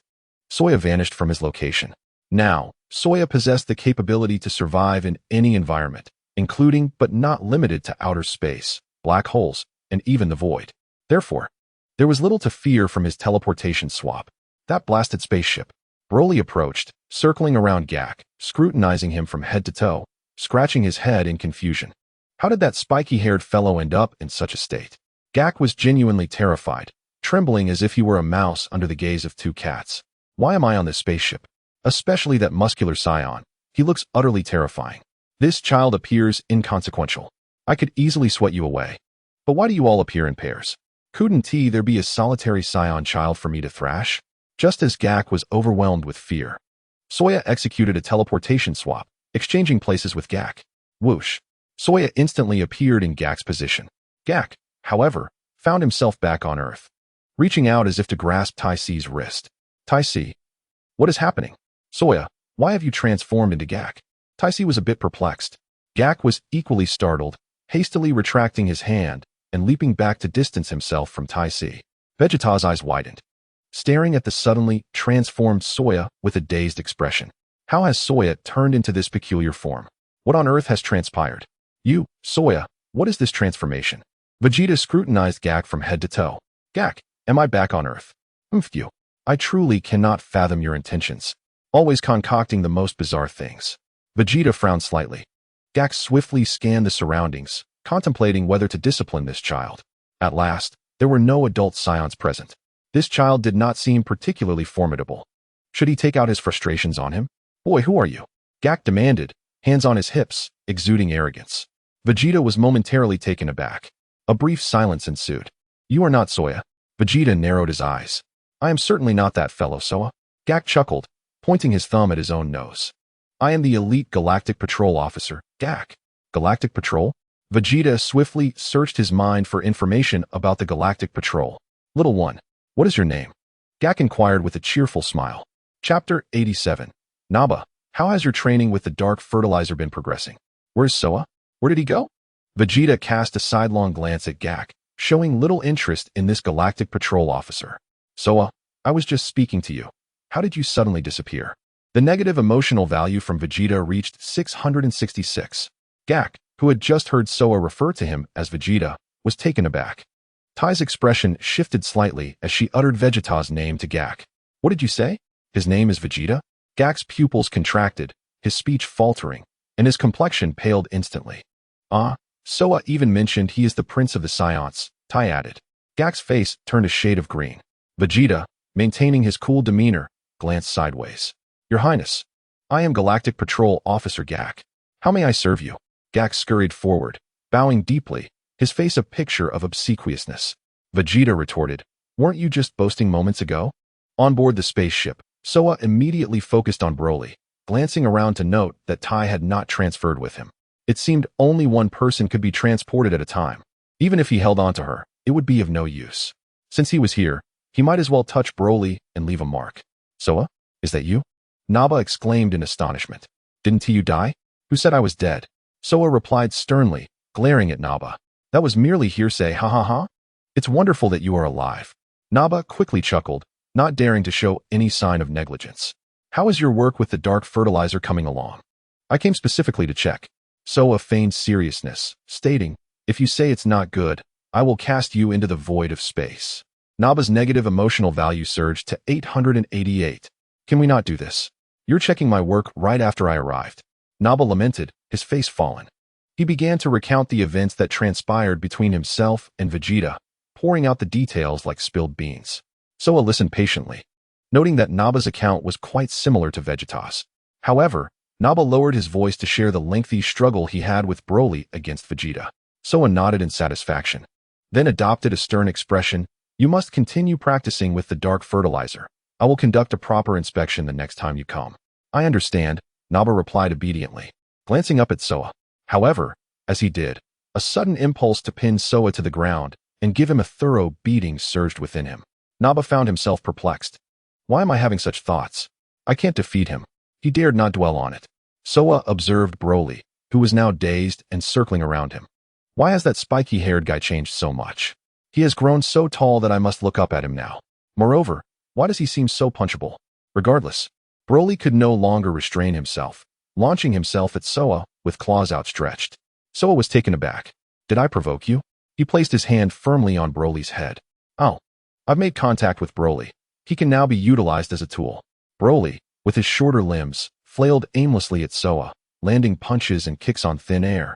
Soya vanished from his location. Now, Soya possessed the capability to survive in any environment, including but not limited to outer space, black holes, and even the void. Therefore, there was little to fear from his teleportation swap. That blasted spaceship. Broly approached, circling around Gak, scrutinizing him from head to toe, scratching his head in confusion. How did that spiky-haired fellow end up in such a state? Gak was genuinely terrified, trembling as if he were a mouse under the gaze of two cats. Why am I on this spaceship? Especially that muscular Saiyan. He looks utterly terrifying. This child appears inconsequential. I could easily sweat you away. But why do you all appear in pairs? Couldn't there be a solitary Saiyan child for me to thrash? Just as Gak was overwhelmed with fear, Soya executed a teleportation swap, exchanging places with Gak. Whoosh. Soya instantly appeared in Gak's position. Gak, however, found himself back on Earth, reaching out as if to grasp Tai-C's wrist. Tai-C, what is happening? Soya, why have you transformed into Gak? Taisi was a bit perplexed. Gak was equally startled, hastily retracting his hand and leaping back to distance himself from Taisi. Vegeta's eyes widened, staring at the suddenly transformed Soya with a dazed expression. How has Soya turned into this peculiar form? What on earth has transpired? You, Soya, what is this transformation? Vegeta scrutinized Gak from head to toe. Gak, am I back on Earth? You. I truly cannot fathom your intentions. Always concocting the most bizarre things. Vegeta frowned slightly. Gak swiftly scanned the surroundings, contemplating whether to discipline this child. At last, there were no adult Saiyans present. This child did not seem particularly formidable. Should he take out his frustrations on him? Boy, who are you? Gak demanded, hands on his hips, exuding arrogance. Vegeta was momentarily taken aback. A brief silence ensued. You are not Soya. Vegeta narrowed his eyes. I am certainly not that fellow Soya. Gak chuckled, pointing his thumb at his own nose. I am the elite Galactic Patrol officer, Gak. Galactic Patrol? Vegeta swiftly searched his mind for information about the Galactic Patrol. Little one, what is your name? Gak inquired with a cheerful smile. Chapter 87. Naba, how has your training with the Dark Fertilizer been progressing? Where's Soya? Where did he go? Vegeta cast a sidelong glance at Gak, showing little interest in this Galactic Patrol officer. Soya, I was just speaking to you. How did you suddenly disappear? The negative emotional value from Vegeta reached 666. Gak, who had just heard Soya refer to him as Vegeta, was taken aback. Tai's expression shifted slightly as she uttered Vegeta's name to Gak. What did you say? His name is Vegeta? Gak's pupils contracted, his speech faltering, and his complexion paled instantly. Soya even mentioned he is the prince of the Saiyans, Tai added. Gak's face turned a shade of green. Vegeta, maintaining his cool demeanor, glanced sideways. Your Highness, I am Galactic Patrol Officer Gak. How may I serve you? Gak scurried forward, bowing deeply, his face a picture of obsequiousness. Vegeta retorted, weren't you just boasting moments ago? On board the spaceship, Soya immediately focused on Broly, glancing around to note that Tai had not transferred with him. It seemed only one person could be transported at a time. Even if he held on to her, it would be of no use. Since he was here, he might as well touch Broly and leave a mark. Soya, is that you? Naba exclaimed in astonishment. Didn't you die? Who said I was dead? Soya replied sternly, glaring at Naba. That was merely hearsay, ha ha ha. It's wonderful that you are alive. Naba quickly chuckled, not daring to show any sign of negligence. How is your work with the Dark Fertilizer coming along? I came specifically to check. Soya feigned seriousness, stating, if you say it's not good, I will cast you into the void of space. Naba's negative emotional value surged to 888. Can we not do this? You're checking my work right after I arrived. Naba lamented, his face fallen. He began to recount the events that transpired between himself and Vegeta, pouring out the details like spilled beans. Soya listened patiently, noting that Naba's account was quite similar to Vegeta's. However, Naba lowered his voice to share the lengthy struggle he had with Broly against Vegeta. Soya nodded in satisfaction, then adopted a stern expression. You must continue practicing with the Dark Fertilizer. I will conduct a proper inspection the next time you come. I understand, Naba replied obediently, glancing up at Soya. However, as he did, a sudden impulse to pin Soya to the ground and give him a thorough beating surged within him. Naba found himself perplexed. Why am I having such thoughts? I can't defeat him. He dared not dwell on it. Soya observed Broly, who was now dazed and circling around him. Why has that spiky-haired guy changed so much? He has grown so tall that I must look up at him now. Moreover, why does he seem so punchable? Regardless, Broly could no longer restrain himself, launching himself at Soya with claws outstretched. Soya was taken aback. Did I provoke you? He placed his hand firmly on Broly's head. Oh, I've made contact with Broly. He can now be utilized as a tool. Broly, with his shorter limbs, flailed aimlessly at Soya, landing punches and kicks on thin air,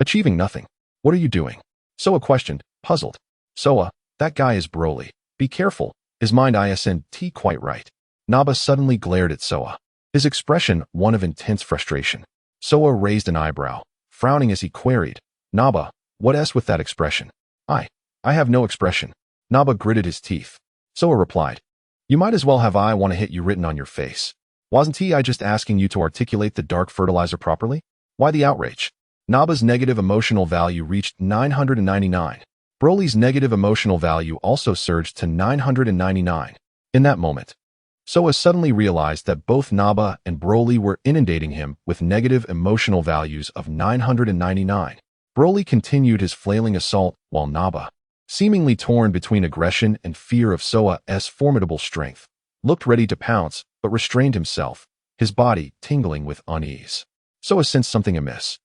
achieving nothing. What are you doing? Soya questioned, puzzled. Soya, that guy is Broly. Be careful. His mind isn't quite right. Naba suddenly glared at Soya, his expression one of intense frustration. Soya raised an eyebrow, frowning as he queried, Naba, what with that expression? I have no expression. Naba gritted his teeth. Soya replied, you might as well have I want to hit you written on your face. Wasn't I just asking you to articulate the Dark Fertilizer properly? Why the outrage? Naba's negative emotional value reached 999. Broly's negative emotional value also surged to 999. In that moment, Soa suddenly realized that both Naba and Broly were inundating him with negative emotional values of 999. Broly continued his flailing assault while Naba, seemingly torn between aggression and fear of Soa's formidable strength, looked ready to pounce but restrained himself, his body tingling with unease. Soa sensed something amiss.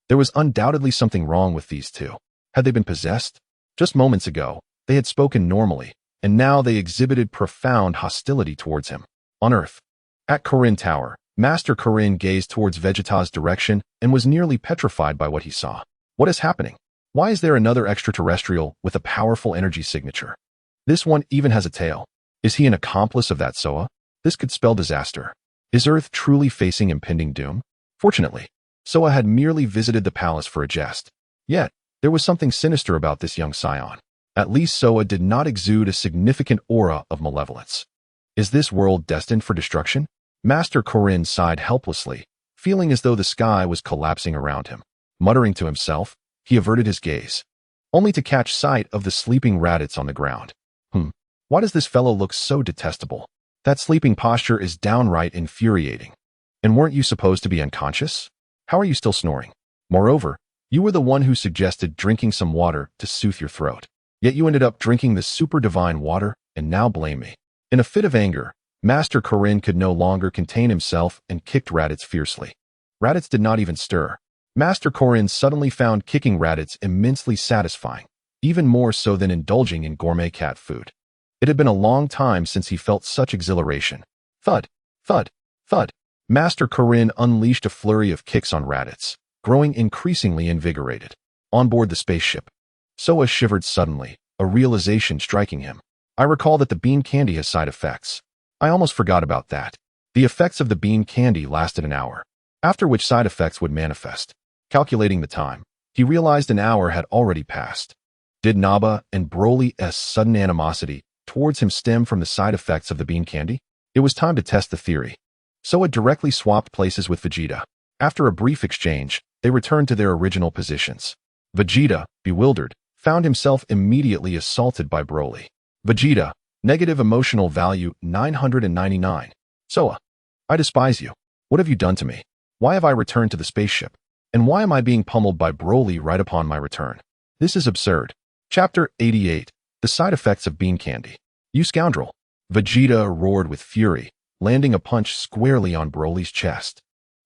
There was undoubtedly something wrong with these two. Had they been possessed? Just moments ago, they had spoken normally, and now they exhibited profound hostility towards him. On Earth, at Korin Tower, Master Korin gazed towards Vegeta's direction and was nearly petrified by what he saw. What is happening? Why is there another extraterrestrial with a powerful energy signature? This one even has a tail. Is he an accomplice of that Soa? This could spell disaster. Is Earth truly facing impending doom? Fortunately, Soa had merely visited the palace for a jest. Yet, there was something sinister about this young Saiyan. At least Soa did not exude a significant aura of malevolence. Is this world destined for destruction? Master Korin sighed helplessly, feeling as though the sky was collapsing around him. Muttering to himself, he averted his gaze, only to catch sight of the sleeping Raditz on the ground. Why does this fellow look so detestable? That sleeping posture is downright infuriating. And weren't you supposed to be unconscious? How are you still snoring? Moreover, you were the one who suggested drinking some water to soothe your throat. Yet you ended up drinking the super divine water and now blame me. In a fit of anger, Master Korin could no longer contain himself and kicked Raditz fiercely. Raditz did not even stir. Master Korin suddenly found kicking Raditz immensely satisfying, even more so than indulging in gourmet cat food. It had been a long time since he felt such exhilaration. Thud, thud, thud. Master Korin unleashed a flurry of kicks on Raditz, growing increasingly invigorated. On board the spaceship, Soa shivered suddenly, a realization striking him. I recall that the bean candy has side effects. I almost forgot about that. The effects of the bean candy lasted an hour, after which side effects would manifest. Calculating the time, he realized an hour had already passed. Did Naba and Broly's sudden animosity towards him stem from the side effects of the bean candy? It was time to test the theory. Soa directly swapped places with Vegeta. After a brief exchange, they returned to their original positions. Vegeta, bewildered, found himself immediately assaulted by Broly. Vegeta, negative emotional value 999. Soa, I despise you. What have you done to me? Why have I returned to the spaceship? And why am I being pummeled by Broly right upon my return? This is absurd. Chapter 88. The Side Effects of Bean Candy. You scoundrel. Vegeta roared with fury, landing a punch squarely on Broly's chest.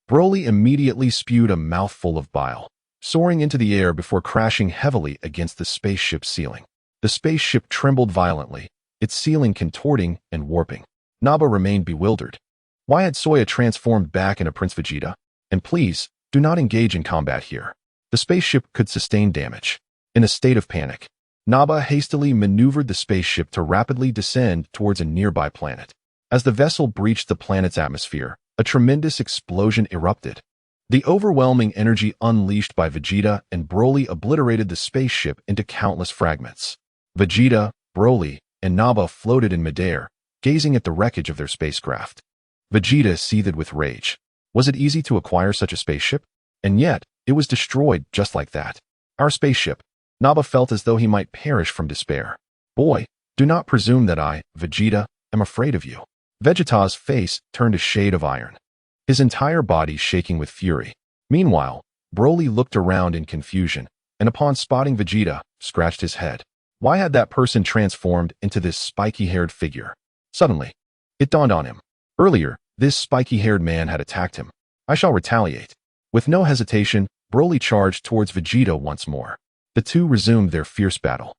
Broly immediately spewed a mouthful of bile, soaring into the air before crashing heavily against the spaceship's ceiling. The spaceship trembled violently, its ceiling contorting and warping. Naba remained bewildered. Why had Soya transformed back into Prince Vegeta? And please, do not engage in combat here. The spaceship could sustain damage. In a state of panic, Naba hastily maneuvered the spaceship to rapidly descend towards a nearby planet. As the vessel breached the planet's atmosphere, a tremendous explosion erupted. The overwhelming energy unleashed by Vegeta and Broly obliterated the spaceship into countless fragments. Vegeta, Broly, and Naba floated in midair, gazing at the wreckage of their spacecraft. Vegeta seethed with rage. Was it easy to acquire such a spaceship? And yet, it was destroyed just like that. Our spaceship. Naba felt as though he might perish from despair. Boy, do not presume that I, Vegeta, am afraid of you. Vegeta's face turned a shade of iron, his entire body shaking with fury. Meanwhile, Broly looked around in confusion, and upon spotting Vegeta, scratched his head. Why had that person transformed into this spiky-haired figure? Suddenly, it dawned on him. Earlier, this spiky-haired man had attacked him. I shall retaliate. With no hesitation, Broly charged towards Vegeta once more. The two resumed their fierce battle.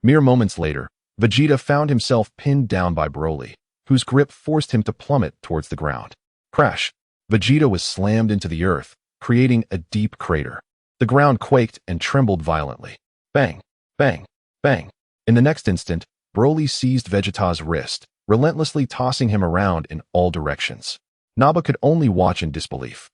Mere moments later, Vegeta found himself pinned down by Broly, whose grip forced him to plummet towards the ground. Crash! Vegeta was slammed into the earth, creating a deep crater. The ground quaked and trembled violently. Bang! Bang! Bang! In the next instant, Broly seized Vegeta's wrist, relentlessly tossing him around in all directions. Naba could only watch in disbelief.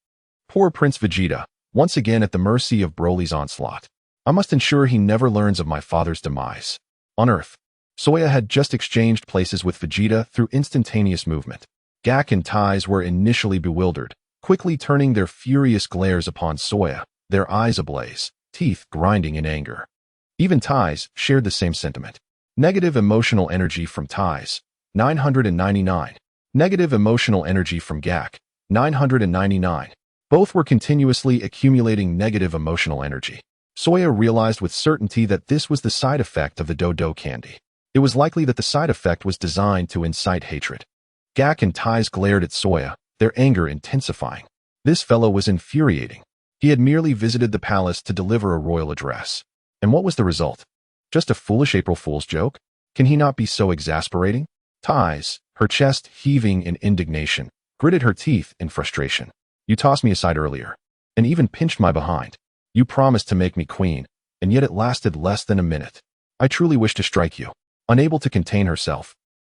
Poor Prince Vegeta, once again at the mercy of Broly's onslaught. I must ensure he never learns of my father's demise. On Earth, Soya had just exchanged places with Vegeta through instantaneous movement. Gak and Tais were initially bewildered, quickly turning their furious glares upon Soya, their eyes ablaze, teeth grinding in anger. Even Tais shared the same sentiment. Negative emotional energy from Tais, 999. Negative emotional energy from Gak, 999. Both were continuously accumulating negative emotional energy. Soya realized with certainty that this was the side effect of the Dodo candy. It was likely that the side effect was designed to incite hatred. Gak and Tais glared at Soya, their anger intensifying. This fellow was infuriating. He had merely visited the palace to deliver a royal address. And what was the result? Just a foolish April Fool's joke? Can he not be so exasperating? Tais, her chest heaving in indignation, gritted her teeth in frustration. You tossed me aside earlier, and even pinched my behind. You promised to make me queen, and yet it lasted less than a minute. I truly wish to strike you. Unable to contain herself,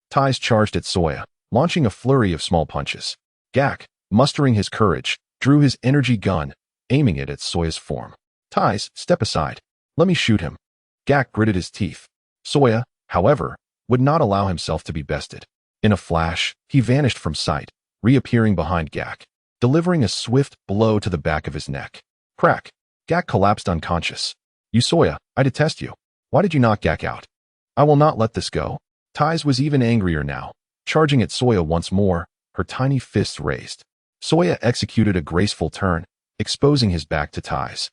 Tais charged at Soya, launching a flurry of small punches. Gak, mustering his courage, drew his energy gun, aiming it at Soya's form. Tais, step aside. Let me shoot him. Gak gritted his teeth. Soya, however, would not allow himself to be bested. In a flash, he vanished from sight, reappearing behind Gak, delivering a swift blow to the back of his neck. Crack! Gak collapsed unconscious. You Soya, I detest you. Why did you knock Gak out? I will not let this go. Tais was even angrier now, charging at Soya once more, her tiny fists raised. Soya executed a graceful turn, exposing his back to Tais.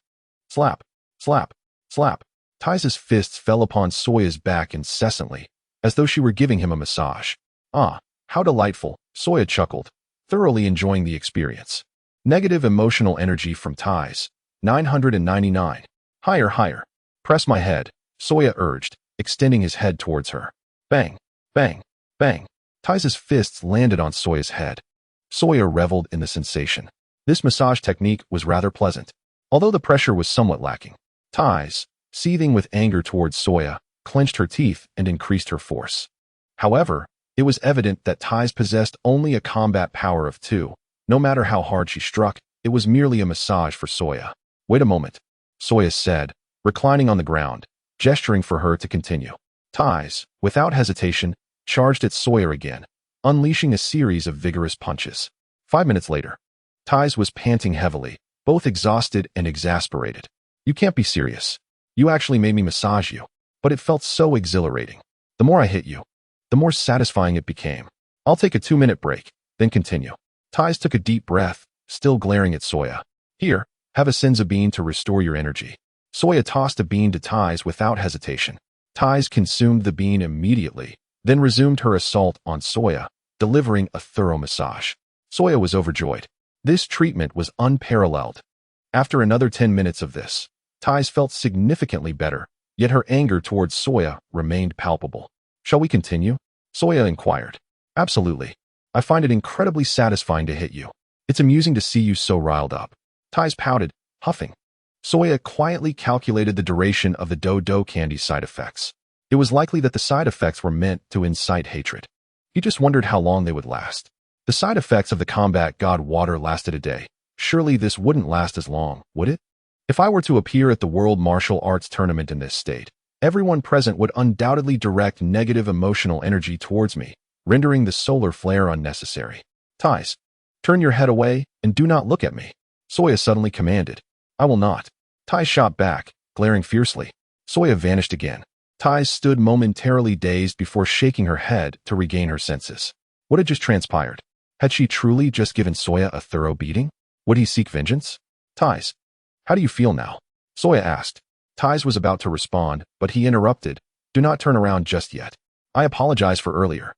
Slap, slap, slap. Tais's fists fell upon Soya's back incessantly, as though she were giving him a massage. Ah, how delightful, Soya chuckled, thoroughly enjoying the experience. Negative emotional energy from Tais, 999. Higher, higher. Press my head, Soya urged, extending his head towards her. Bang, bang, bang. Tais's fists landed on Soya's head. Soya reveled in the sensation. This massage technique was rather pleasant, although the pressure was somewhat lacking. Tais, seething with anger towards Soya, clenched her teeth and increased her force. However, it was evident that Tais possessed only a combat power of 2. No matter how hard she struck, it was merely a massage for Soya. Wait a moment, Soya said, reclining on the ground, gesturing for her to continue. Tais, without hesitation, charged at Soya again, unleashing a series of vigorous punches. 5 minutes later, Tais was panting heavily, both exhausted and exasperated. You can't be serious. You actually made me massage you, but it felt so exhilarating. The more I hit you, the more satisfying it became. I'll take a 2-minute break, then continue. Tais took a deep breath, still glaring at Soya. Here, have a senza bean to restore your energy. Soya tossed a bean to Tais without hesitation. Tais consumed the bean immediately, then resumed her assault on Soya, delivering a thorough massage. Soya was overjoyed. This treatment was unparalleled. After another 10 minutes of this, Tais felt significantly better, yet her anger towards Soya remained palpable. Shall we continue? Soya inquired. Absolutely. I find it incredibly satisfying to hit you. It's amusing to see you so riled up. Tais pouted, huffing. Soya quietly calculated the duration of the Dodo candy side effects. It was likely that the side effects were meant to incite hatred. He just wondered how long they would last. The side effects of the combat god water lasted a day. Surely this wouldn't last as long, would it? If I were to appear at the World Martial Arts Tournament in this state, everyone present would undoubtedly direct negative emotional energy towards me, rendering the solar flare unnecessary. Tais, turn your head away and do not look at me. Soya suddenly commanded. I will not. Tais shot back, glaring fiercely. Soya vanished again. Tais stood momentarily dazed before shaking her head to regain her senses. What had just transpired? Had she truly just given Soya a thorough beating? Would he seek vengeance? Tais, how do you feel now? Soya asked. Tais was about to respond, but he interrupted. Do not turn around just yet. I apologize for earlier.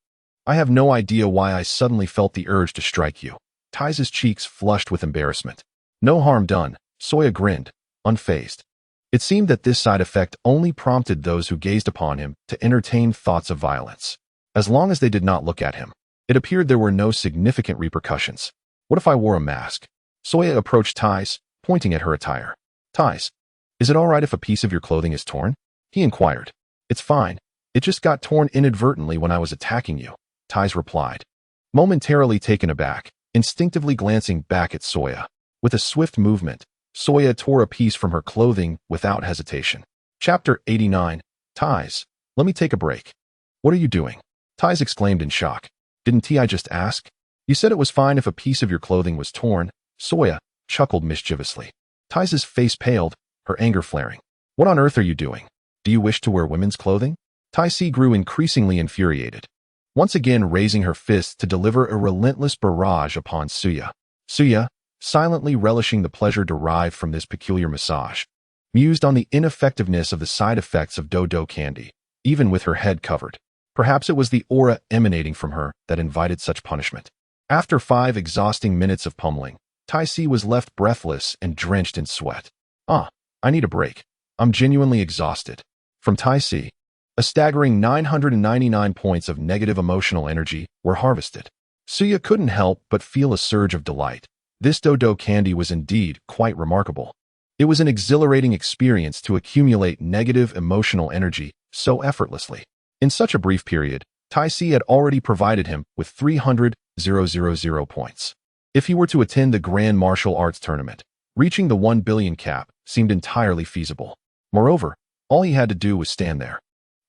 I have no idea why I suddenly felt the urge to strike you. Tais's cheeks flushed with embarrassment. No harm done, Soya grinned, unfazed. It seemed that this side effect only prompted those who gazed upon him to entertain thoughts of violence. As long as they did not look at him, it appeared there were no significant repercussions. What if I wore a mask? Soya approached Tais, pointing at her attire. Tais, is it all right if a piece of your clothing is torn? He inquired. It's fine. It just got torn inadvertently when I was attacking you, Tais replied. Momentarily taken aback, instinctively glancing back at Soya. With a swift movement, Soya tore a piece from her clothing without hesitation. Chapter 89. Tais, let me take a break. What are you doing? Tais exclaimed in shock. Didn't I just ask? You said it was fine if a piece of your clothing was torn. Soya chuckled mischievously. Tais's face paled, her anger flaring. What on earth are you doing? Do you wish to wear women's clothing? Tais grew increasingly infuriated. once again raising her fists to deliver a relentless barrage upon Suya. Suya, silently relishing the pleasure derived from this peculiar massage, mused on the ineffectiveness of the side effects of dodo candy, even with her head covered. Perhaps it was the aura emanating from her that invited such punishment. After 5 exhausting minutes of pummeling, Tai-Si was left breathless and drenched in sweat. I need a break. I'm genuinely exhausted. From Tai-Si, a staggering 999 points of negative emotional energy were harvested. Suya couldn't help but feel a surge of delight. This dodo candy was indeed quite remarkable. It was an exhilarating experience to accumulate negative emotional energy so effortlessly. In such a brief period, Tai-Si had already provided him with 300,000 points. If he were to attend the Grand Martial Arts Tournament, reaching the 1 billion cap seemed entirely feasible. Moreover, all he had to do was stand there,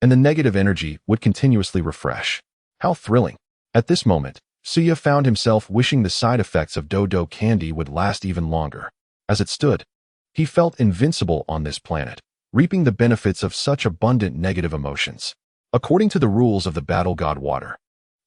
and the negative energy would continuously refresh. How thrilling! At this moment, Suya found himself wishing the side effects of dodo candy would last even longer. As it stood, he felt invincible on this planet, reaping the benefits of such abundant negative emotions. According to the rules of the battle god water,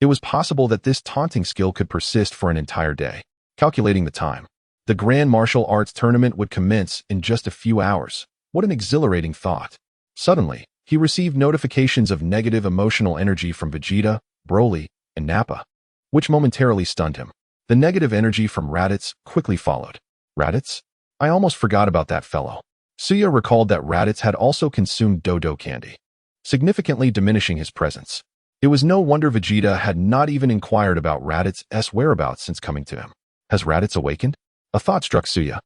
it was possible that this taunting skill could persist for an entire day. Calculating the time, the Grand Martial Arts Tournament would commence in just a few hours. What an exhilarating thought. Suddenly, he received notifications of negative emotional energy from Vegeta, Broly, and Nappa, which momentarily stunned him. The negative energy from Raditz quickly followed. Raditz? I almost forgot about that fellow. Suya recalled that Raditz had also consumed dodo candy, significantly diminishing his presence. It was no wonder Vegeta had not even inquired about Raditz's whereabouts since coming to him. Has Raditz awakened? A thought struck Suya,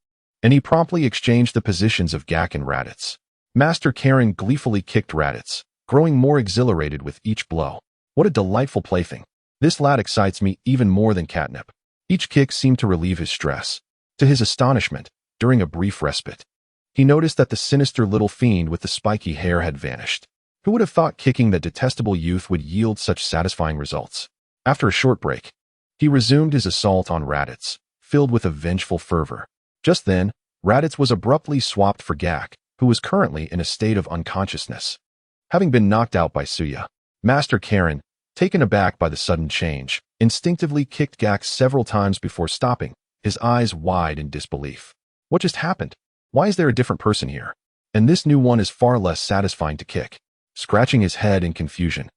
and he promptly exchanged the positions of Gak and Raditz. Master Karen gleefully kicked Raditz, growing more exhilarated with each blow. What a delightful plaything. This lad excites me even more than catnip. Each kick seemed to relieve his stress. To his astonishment, during a brief respite, he noticed that the sinister little fiend with the spiky hair had vanished. Who would have thought kicking that detestable youth would yield such satisfying results? After a short break, he resumed his assault on Raditz, filled with a vengeful fervor. Just then, Raditz was abruptly swapped for Gak, who was currently in a state of unconsciousness. Having been knocked out by Suya, Master Karen, taken aback by the sudden change, instinctively kicked Gak several times before stopping, his eyes wide in disbelief. What just happened? Why is there a different person here? And this new one is far less satisfying to kick. Scratching his head in confusion,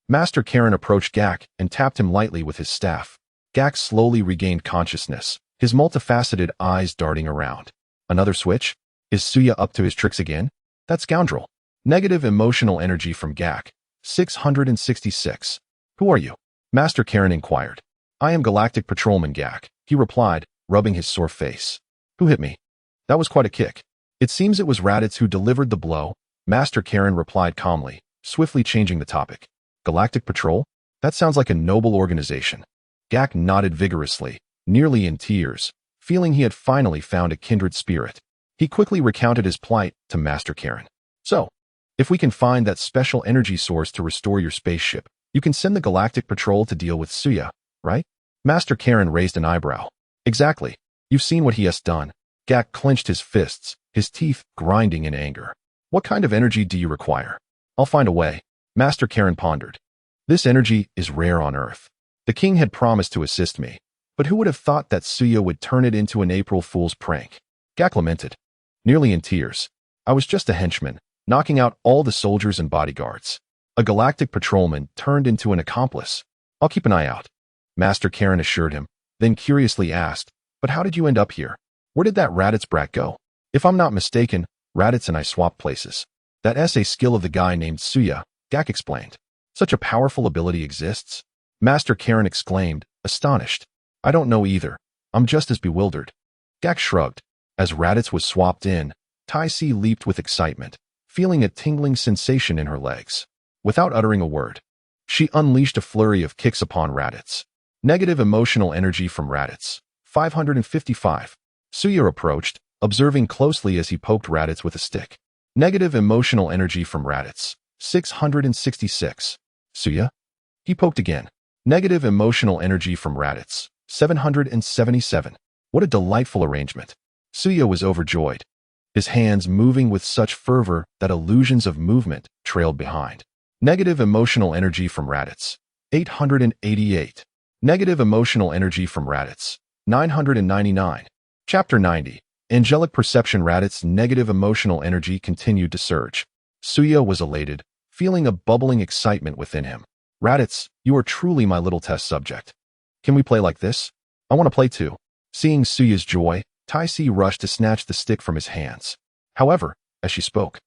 Master Karen approached Gak and tapped him lightly with his staff. Gak slowly regained consciousness, his multifaceted eyes darting around. Another switch? Is Suya up to his tricks again? That scoundrel. Negative emotional energy from Gak. 666. Who are you? Master Karen inquired. I am Galactic Patrolman Gak, he replied, rubbing his sore face. Who hit me? That was quite a kick. It seems it was Raditz who delivered the blow, Master Karen replied calmly, swiftly changing the topic. Galactic Patrol? That sounds like a noble organization. Gak nodded vigorously, nearly in tears, feeling he had finally found a kindred spirit. He quickly recounted his plight to Master Karen. So, if we can find that special energy source to restore your spaceship, you can send the Galactic Patrol to deal with Suya, right? Master Karen raised an eyebrow. Exactly. You've seen what he has done. Gak clenched his fists, his teeth grinding in anger. What kind of energy do you require? I'll find a way. Master Karen pondered. This energy is rare on Earth. The king had promised to assist me, but who would have thought that Suya would turn it into an April Fool's prank? Gak lamented, nearly in tears. I was just a henchman, knocking out all the soldiers and bodyguards. A galactic patrolman turned into an accomplice. I'll keep an eye out, Master Karen assured him, then curiously asked, but how did you end up here? Where did that Raditz brat go? If I'm not mistaken, Raditz and I swapped places. That's a skill of the guy named Suya, Gak explained. Such a powerful ability exists? Master Karen exclaimed, astonished. I don't know either. I'm just as bewildered. Gak shrugged. As Raditz was swapped in, Tai-Si leaped with excitement, feeling a tingling sensation in her legs. Without uttering a word, she unleashed a flurry of kicks upon Raditz. Negative emotional energy from Raditz. 555. Suya approached, observing closely as he poked Raditz with a stick. Negative emotional energy from Raditz. 666. Suya? He poked again. Negative emotional energy from Raditz. 777. What a delightful arrangement. Suya was overjoyed, his hands moving with such fervor that illusions of movement trailed behind. Negative emotional energy from Raditz. 888. Negative emotional energy from Raditz. 999. Chapter 90. Angelic perception. Raditz's negative emotional energy continued to surge. Suya was elated, feeling a bubbling excitement within him. Raditz, you are truly my little test subject. Can we play like this? I want to play too. Seeing Suya's joy, Taisi rushed to snatch the stick from his hands. However, as she spoke,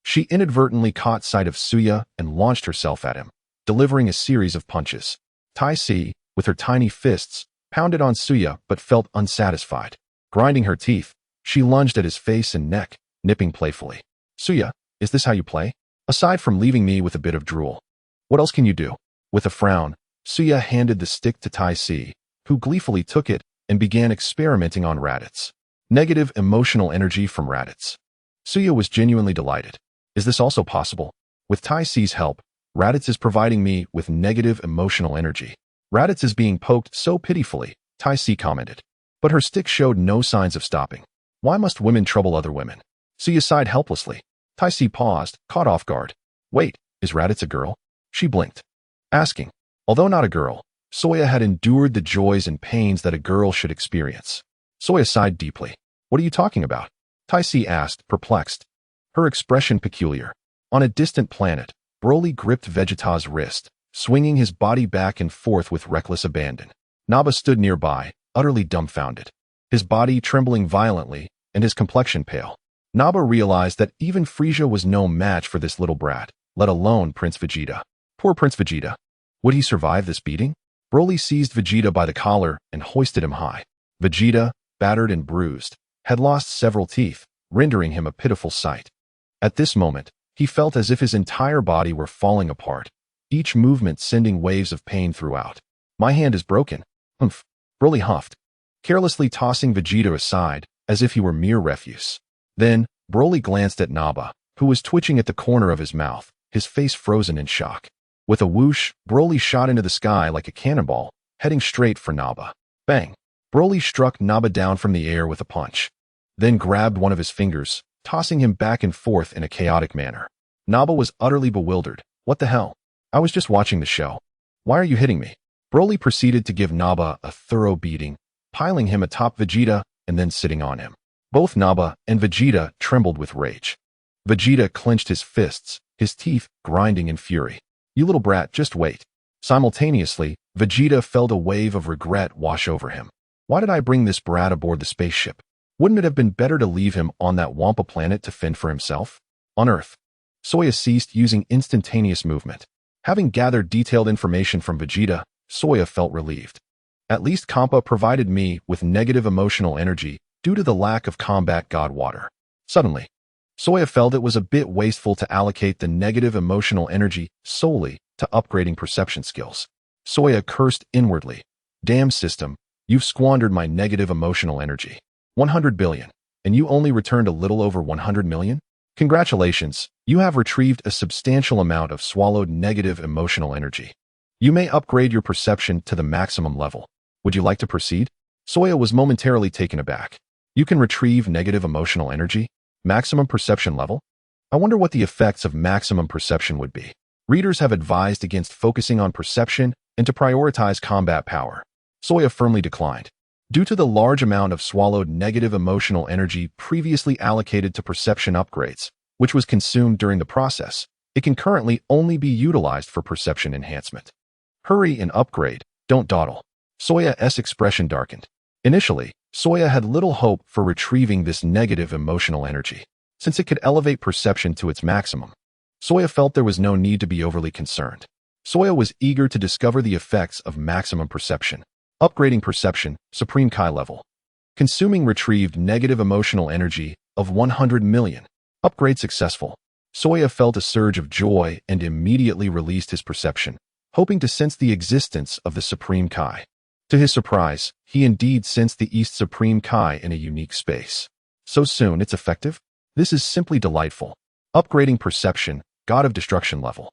she inadvertently caught sight of Suya and launched herself at him, delivering a series of punches. Taisi, with her tiny fists, pounded on Suya but felt unsatisfied. Grinding her teeth, she lunged at his face and neck, nipping playfully. Suya, is this how you play? Aside from leaving me with a bit of drool, what else can you do? With a frown, Suya handed the stick to Taisi, who gleefully took it and began experimenting on Raditz. Negative emotional energy from Raditz. Suya was genuinely delighted. Is this also possible? With Taisi's help, Raditz is providing me with negative emotional energy. Raditz is being poked so pitifully, Taisi commented. But her stick showed no signs of stopping. Why must women trouble other women? Suya sighed helplessly. Taisi paused, caught off guard. Wait, is Raditz a girl? She blinked, asking. Although not a girl, Soya had endured the joys and pains that a girl should experience. Soya sighed deeply. What are you talking about? Taisi asked, perplexed. Her expression peculiar. On a distant planet, Broly gripped Vegeta's wrist, swinging his body back and forth with reckless abandon. Naba stood nearby, utterly dumbfounded, his body trembling violently and his complexion pale. Naba realized that even Frieza was no match for this little brat, let alone Prince Vegeta. Poor Prince Vegeta. Would he survive this beating? Broly seized Vegeta by the collar and hoisted him high. Vegeta, battered and bruised, had lost several teeth, rendering him a pitiful sight. At this moment, he felt as if his entire body were falling apart, each movement sending waves of pain throughout. My hand is broken. Humph. Broly huffed, carelessly tossing Vegeta aside as if he were mere refuse. Then, Broly glanced at Naba, who was twitching at the corner of his mouth, his face frozen in shock. With a whoosh, Broly shot into the sky like a cannonball, heading straight for Naba. Bang! Broly struck Naba down from the air with a punch, then grabbed one of his fingers, tossing him back and forth in a chaotic manner. Naba was utterly bewildered. What the hell? I was just watching the show. Why are you hitting me? Broly proceeded to give Naba a thorough beating, piling him atop Vegeta and then sitting on him. Both Naba and Vegeta trembled with rage. Vegeta clenched his fists, his teeth grinding in fury. You little brat, just wait. Simultaneously, Vegeta felt a wave of regret wash over him. Why did I bring this brat aboard the spaceship? Wouldn't it have been better to leave him on that Wampa planet to fend for himself? On Earth, Soya ceased using instantaneous movement. Having gathered detailed information from Vegeta, Soya felt relieved. At least Kampa provided me with negative emotional energy due to the lack of combat god water. Suddenly, Soya felt it was a bit wasteful to allocate the negative emotional energy solely to upgrading perception skills. Soya cursed inwardly. Damn system, you've squandered my negative emotional energy. 100 billion, and you only returned a little over 100 million? Congratulations, you have retrieved a substantial amount of swallowed negative emotional energy. You may upgrade your perception to the maximum level. Would you like to proceed? Soya was momentarily taken aback. You can retrieve negative emotional energy? Maximum perception level? I wonder what the effects of maximum perception would be. Readers have advised against focusing on perception and to prioritize combat power. Soya firmly declined. Due to the large amount of swallowed negative emotional energy previously allocated to perception upgrades, which was consumed during the process, it can currently only be utilized for perception enhancement. Hurry and upgrade, don't dawdle. Soya's expression darkened. Initially, Soya had little hope for retrieving this negative emotional energy, since it could elevate perception to its maximum. Soya felt there was no need to be overly concerned. Soya was eager to discover the effects of maximum perception. Upgrading perception, Supreme Kai level. Consuming retrieved negative emotional energy of 100 million. Upgrade successful. Soya felt a surge of joy and immediately released his perception, hoping to sense the existence of the Supreme Kai. To his surprise, he indeed sensed the East Supreme Kai in a unique space. So soon it's effective? This is simply delightful. Upgrading perception, God of Destruction level.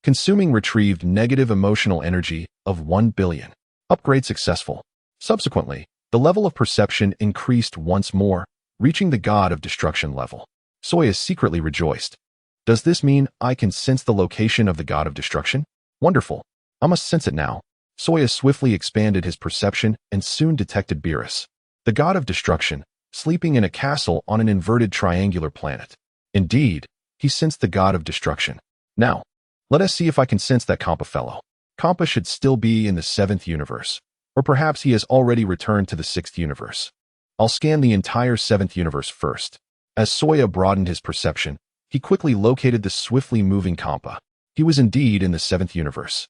Consuming retrieved negative emotional energy of 1 billion. Upgrade successful. Subsequently, the level of perception increased once more, reaching the God of Destruction level. Soya secretly rejoiced. Does this mean I can sense the location of the God of Destruction? Wonderful. I must sense it now. Soya swiftly expanded his perception and soon detected Beerus, the god of destruction, sleeping in a castle on an inverted triangular planet. Indeed, he sensed the god of destruction. Now, let us see if I can sense that Kampa fellow. Kampa should still be in the 7th universe, or perhaps he has already returned to the 6th universe. I'll scan the entire 7th universe first. As Soya broadened his perception, he quickly located the swiftly moving Kampa. He was indeed in the 7th universe.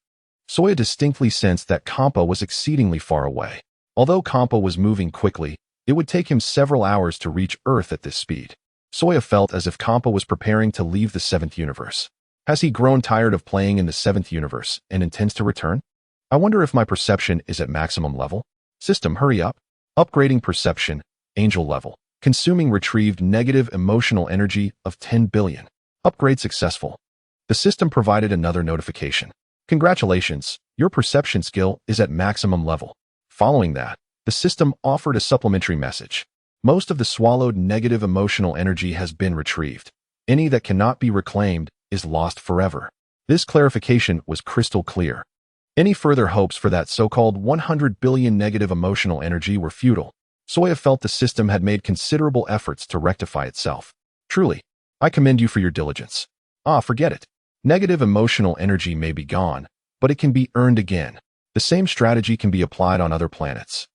Soya distinctly sensed that Kampa was exceedingly far away. Although Kampa was moving quickly, it would take him several hours to reach Earth at this speed. Soya felt as if Kampa was preparing to leave the 7th universe. Has he grown tired of playing in the 7th universe and intends to return? I wonder if my perception is at maximum level. System, hurry up. Upgrading perception, angel level. Consuming retrieved negative emotional energy of 10 billion. Upgrade successful. The system provided another notification. Congratulations, your perception skill is at maximum level. Following that, the system offered a supplementary message. Most of the swallowed negative emotional energy has been retrieved. Any that cannot be reclaimed is lost forever. This clarification was crystal clear. Any further hopes for that so-called 100 billion negative emotional energy were futile. Soya felt the system had made considerable efforts to rectify itself. Truly, I commend you for your diligence. Forget it. Negative emotional energy may be gone, but it can be earned again. The same strategy can be applied on other planets.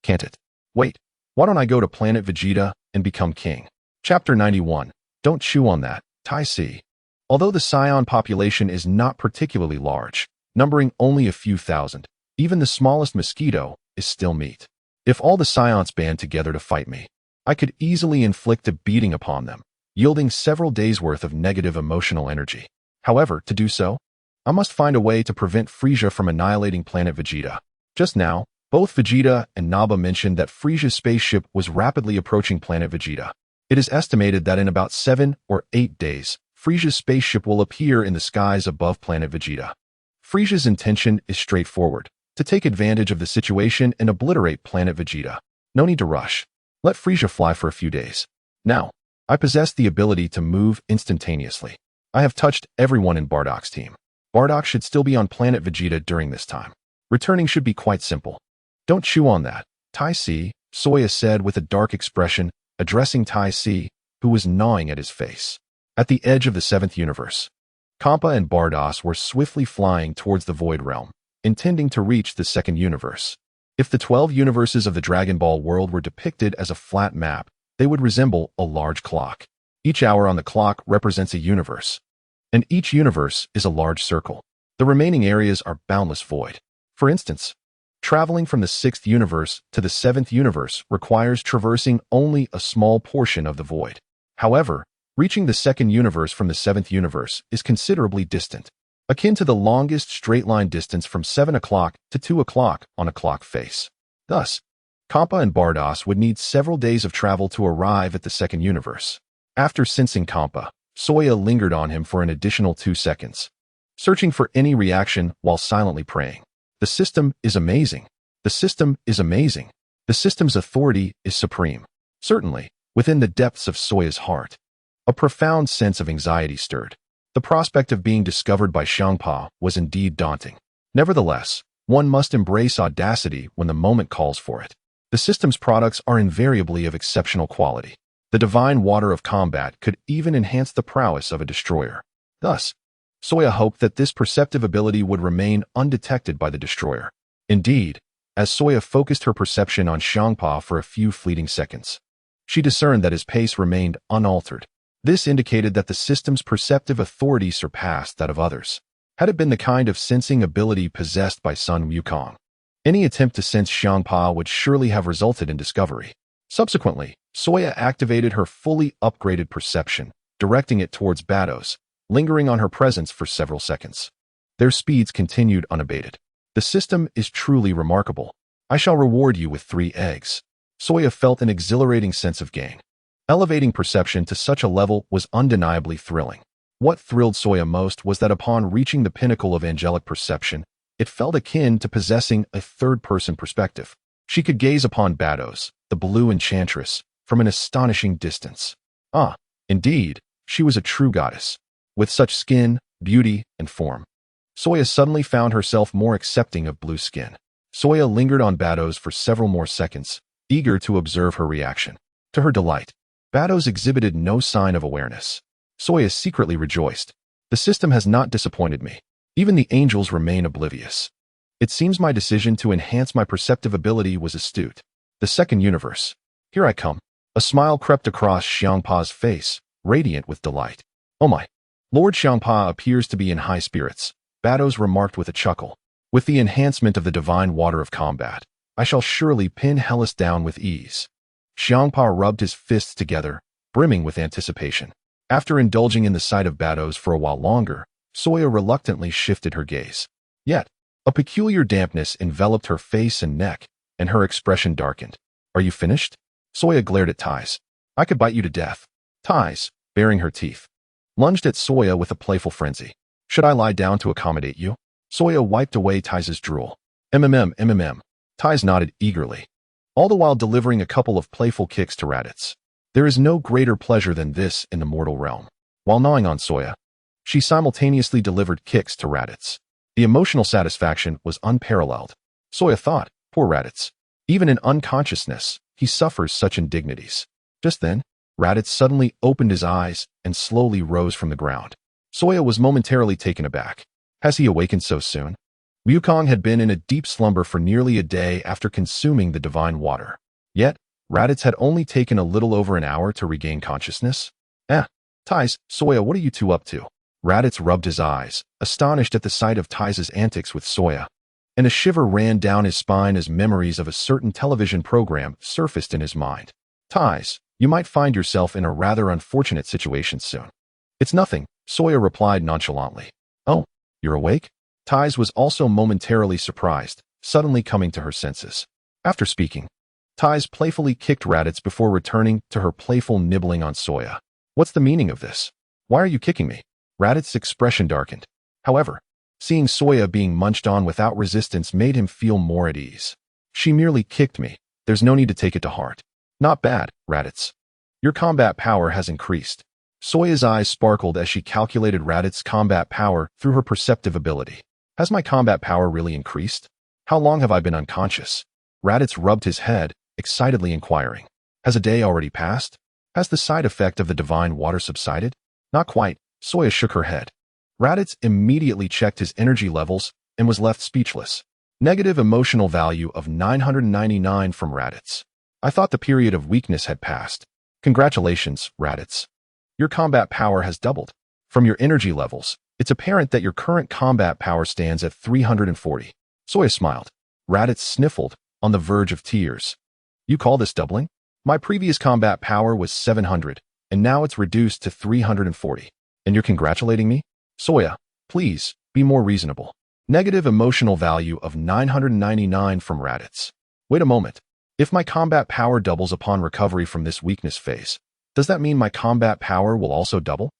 Can't it? Wait, why don't I go to planet Vegeta and become king? Chapter 91. Don't chew on that, Tai Si. Although the Saiyan population is not particularly large, numbering only a few thousand, even the smallest mosquito is still meat. If all the Saiyans band together to fight me, I could easily inflict a beating upon them, yielding several days' worth of negative emotional energy. However, to do so, I must find a way to prevent Frieza from annihilating planet Vegeta. Just now, both Vegeta and Naba mentioned that Frieza's spaceship was rapidly approaching planet Vegeta. It is estimated that in about 7 or 8 days, Frieza's spaceship will appear in the skies above planet Vegeta. Frieza's intention is straightforward, to take advantage of the situation and obliterate planet Vegeta. No need to rush. Let Frieza fly for a few days. Now, I possess the ability to move instantaneously. I have touched everyone in Bardock's team. Bardock should still be on planet Vegeta during this time. Returning should be quite simple. Don't chew on that, Tai Si, Soya said with a dark expression, addressing Tai Si, who was gnawing at his face. At the edge of the 7th universe, Kampa and Bardos were swiftly flying towards the Void Realm, intending to reach the 2nd universe. If the 12 universes of the Dragon Ball world were depicted as a flat map, they would resemble a large clock. Each hour on the clock represents a universe, and each universe is a large circle. The remaining areas are boundless void. For instance, traveling from the 6th universe to the 7th universe requires traversing only a small portion of the void. However, reaching the 2nd universe from the 7th universe is considerably distant, akin to the longest straight-line distance from 7 o'clock to 2 o'clock on a clock face. Thus, Kampa and Bardos would need several days of travel to arrive at the 2nd universe. After sensing Kampa, Soya lingered on him for an additional 2 seconds, searching for any reaction while silently praying. The system is amazing. The system is amazing. The system's authority is supreme. Certainly, within the depths of Soya's heart, a profound sense of anxiety stirred. The prospect of being discovered by Xiangpa was indeed daunting. Nevertheless, one must embrace audacity when the moment calls for it. The system's products are invariably of exceptional quality. The divine water of combat could even enhance the prowess of a destroyer. Thus, Soya hoped that this perceptive ability would remain undetected by the destroyer. Indeed, as Soya focused her perception on Xiangpa for a few fleeting seconds, she discerned that his pace remained unaltered. This indicated that the system's perceptive authority surpassed that of others. Had it been the kind of sensing ability possessed by Sun Wukong, any attempt to sense Xiangpa would surely have resulted in discovery. Subsequently, Soya activated her fully upgraded perception, directing it towards Bados, lingering on her presence for several seconds. Their speeds continued unabated. The system is truly remarkable. I shall reward you with 3 eggs. Soya felt an exhilarating sense of gain. Elevating perception to such a level was undeniably thrilling. What thrilled Soya most was that upon reaching the pinnacle of angelic perception, it felt akin to possessing a third-person perspective. She could gaze upon Bados, the blue enchantress, from an astonishing distance. Indeed, she was a true goddess, with such skin, beauty, and form. Soya suddenly found herself more accepting of blue skin. Soya lingered on Bados for several more seconds, eager to observe her reaction. To her delight, Bados exhibited no sign of awareness. Soya secretly rejoiced. The system has not disappointed me. Even the angels remain oblivious. It seems my decision to enhance my perceptive ability was astute. The second universe. Here I come. A smile crept across Xiangpa's face, radiant with delight. Oh my. Lord Xiangpa appears to be in high spirits, Bados remarked with a chuckle. With the enhancement of the divine water of combat, I shall surely pin Hellas down with ease. Xiangpa rubbed his fists together, brimming with anticipation. After indulging in the sight of Bados for a while longer, Soya reluctantly shifted her gaze. Yet, a peculiar dampness enveloped her face and neck, and her expression darkened. Are you finished? Soya glared at Tais. I could bite you to death. Tais, baring her teeth, lunged at Soya with a playful frenzy. Should I lie down to accommodate you? Soya wiped away Tais's drool. MMM. Tais nodded eagerly, all the while delivering a couple of playful kicks to Raditz. There is no greater pleasure than this in the mortal realm. While gnawing on Soya, she simultaneously delivered kicks to Raditz. The emotional satisfaction was unparalleled. Soya thought, poor Raditz. Even in unconsciousness, he suffers such indignities. Just then, Raditz suddenly opened his eyes and slowly rose from the ground. Soya was momentarily taken aback. Has he awakened so soon? Wukong had been in a deep slumber for nearly a day after consuming the divine water. Yet, Raditz had only taken a little over an hour to regain consciousness. Tais, Soya, what are you two up to? Raditz rubbed his eyes, astonished at the sight of Tais's antics with Soya, and a shiver ran down his spine as memories of a certain television program surfaced in his mind. Tais, you might find yourself in a rather unfortunate situation soon. It's nothing, Soya replied nonchalantly. Oh, you're awake? Tais was also momentarily surprised, suddenly coming to her senses. After speaking, Tais playfully kicked Raditz before returning to her playful nibbling on Soya. What's the meaning of this? Why are you kicking me? Raditz's expression darkened. However, seeing Soya being munched on without resistance made him feel more at ease. She merely kicked me. There's no need to take it to heart. Not bad, Raditz. Your combat power has increased. Soya's eyes sparkled as she calculated Raditz's combat power through her perceptive ability. Has my combat power really increased? How long have I been unconscious? Raditz rubbed his head, excitedly inquiring. Has a day already passed? Has the side effect of the divine water subsided? Not quite, Soya shook her head. Raditz immediately checked his energy levels and was left speechless. Negative emotional value of 999 from Raditz. I thought the period of weakness had passed. Congratulations, Raditz. Your combat power has doubled. From your energy levels, it's apparent that your current combat power stands at 340. Soya smiled. Raditz sniffled, on the verge of tears. You call this doubling? My previous combat power was 700, and now it's reduced to 340. And you're congratulating me? Soya, please, be more reasonable. Negative emotional value of 999 from Raditz. Wait a moment. If my combat power doubles upon recovery from this weakness phase, does that mean my combat power will also double?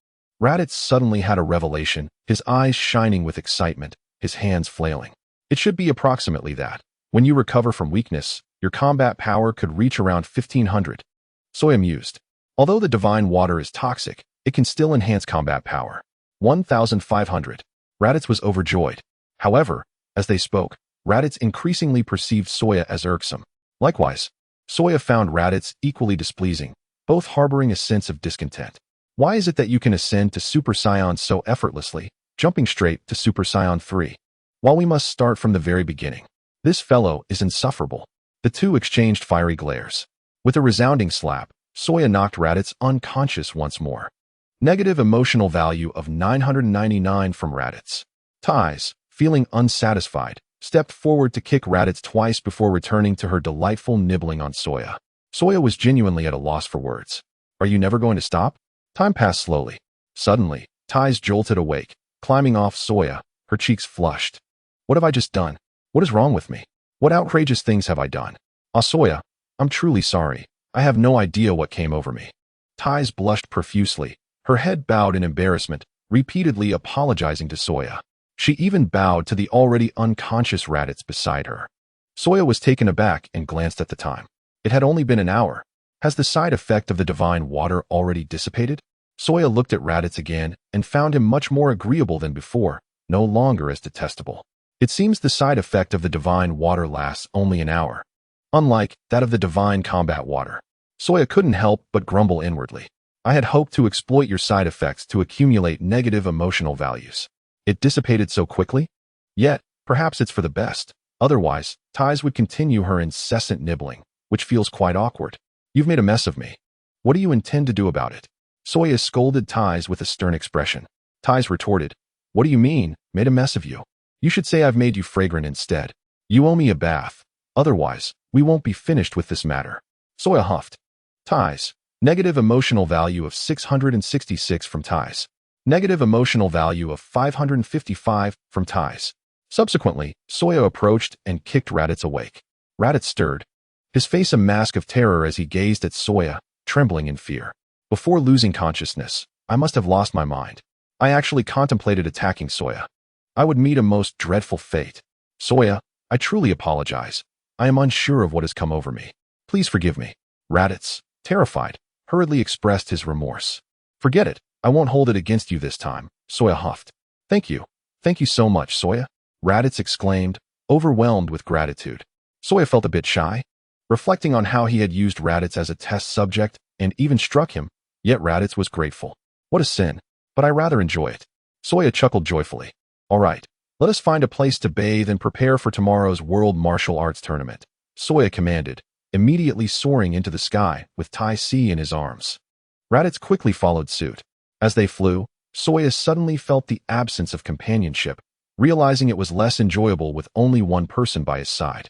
Raditz suddenly had a revelation, his eyes shining with excitement, his hands flailing. It should be approximately that. When you recover from weakness, your combat power could reach around 1500. Soya mused. Although the divine water is toxic, it can still enhance combat power. 1500. Raditz was overjoyed. However, as they spoke, Raditz increasingly perceived Soya as irksome. Likewise, Soya found Raditz equally displeasing, both harboring a sense of discontent. Why is it that you can ascend to Super Saiyan so effortlessly, jumping straight to Super Saiyan 3? While we must start from the very beginning. This fellow is insufferable. The two exchanged fiery glares. With a resounding slap, Soya knocked Raditz unconscious once more. Negative emotional value of 999 from Raditz. Tais, feeling unsatisfied, stepped forward to kick Raditz twice before returning to her delightful nibbling on Soya. Soya was genuinely at a loss for words. Are you never going to stop? Time passed slowly. Suddenly, Tais jolted awake, climbing off Soya, her cheeks flushed. What have I just done? What is wrong with me? What outrageous things have I done? Soya, I'm truly sorry. I have no idea what came over me. Tais blushed profusely, her head bowed in embarrassment, repeatedly apologizing to Soya. She even bowed to the already unconscious Raditz beside her. Soya was taken aback and glanced at the time. It had only been an hour. Has the side effect of the divine water already dissipated? Soya looked at Raditz again and found him much more agreeable than before, no longer as detestable. It seems the side effect of the divine water lasts only an hour, unlike that of the divine combat water. Soya couldn't help but grumble inwardly. I had hoped to exploit your side effects to accumulate negative emotional values. It dissipated so quickly? Yet, perhaps it's for the best. Otherwise, Ties would continue her incessant nibbling, which feels quite awkward. You've made a mess of me. What do you intend to do about it? Soya scolded Ties with a stern expression. Ties retorted, what do you mean, made a mess of you? You should say I've made you fragrant instead. You owe me a bath. Otherwise, we won't be finished with this matter. Soya huffed. Ties. Negative emotional value of 666 from Ties. Negative emotional value of 555 from Ties. Subsequently, Soya approached and kicked Raditz awake. Raditz stirred, his face a mask of terror as he gazed at Soya, trembling in fear. Before losing consciousness, I must have lost my mind. I actually contemplated attacking Soya. I would meet a most dreadful fate. Soya, I truly apologize. I am unsure of what has come over me. Please forgive me. Raditz, terrified, hurriedly expressed his remorse. Forget it. I won't hold it against you this time, Soya huffed. Thank you. Thank you so much, Soya, Raditz exclaimed, overwhelmed with gratitude. Soya felt a bit shy, reflecting on how he had used Raditz as a test subject and even struck him, yet Raditz was grateful. What a sin, but I rather enjoy it. Soya chuckled joyfully. All right, let us find a place to bathe and prepare for tomorrow's World Martial Arts Tournament, Soya commanded, immediately soaring into the sky with Tai Si in his arms. Raditz quickly followed suit. As they flew, Soya suddenly felt the absence of companionship, realizing it was less enjoyable with only one person by his side.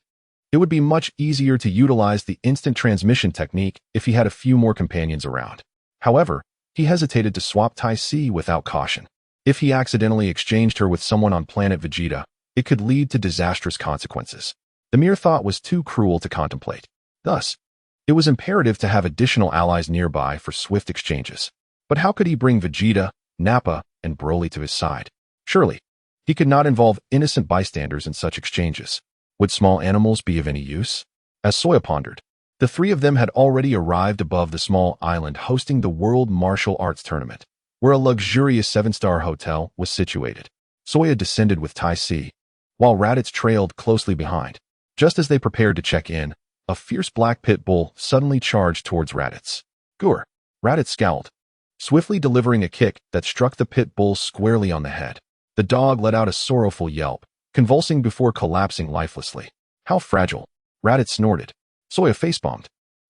It would be much easier to utilize the instant transmission technique if he had a few more companions around. However, he hesitated to swap Tai Si without caution. If he accidentally exchanged her with someone on planet Vegeta, it could lead to disastrous consequences. The mere thought was too cruel to contemplate. Thus, it was imperative to have additional allies nearby for swift exchanges. But how could he bring Vegeta, Nappa, and Broly to his side? Surely, he could not involve innocent bystanders in such exchanges. Would small animals be of any use? As Soya pondered, the three of them had already arrived above the small island hosting the World Martial Arts Tournament, where a luxurious 7-star hotel was situated. Soya descended with Tai Si, while Raditz trailed closely behind. Just as they prepared to check in, a fierce black pit bull suddenly charged towards Raditz. Gur! Raditz scowled, swiftly delivering a kick that struck the pit bull squarely on the head. The dog let out a sorrowful yelp, convulsing before collapsing lifelessly. How fragile! Raditz snorted. Soya facepalmed,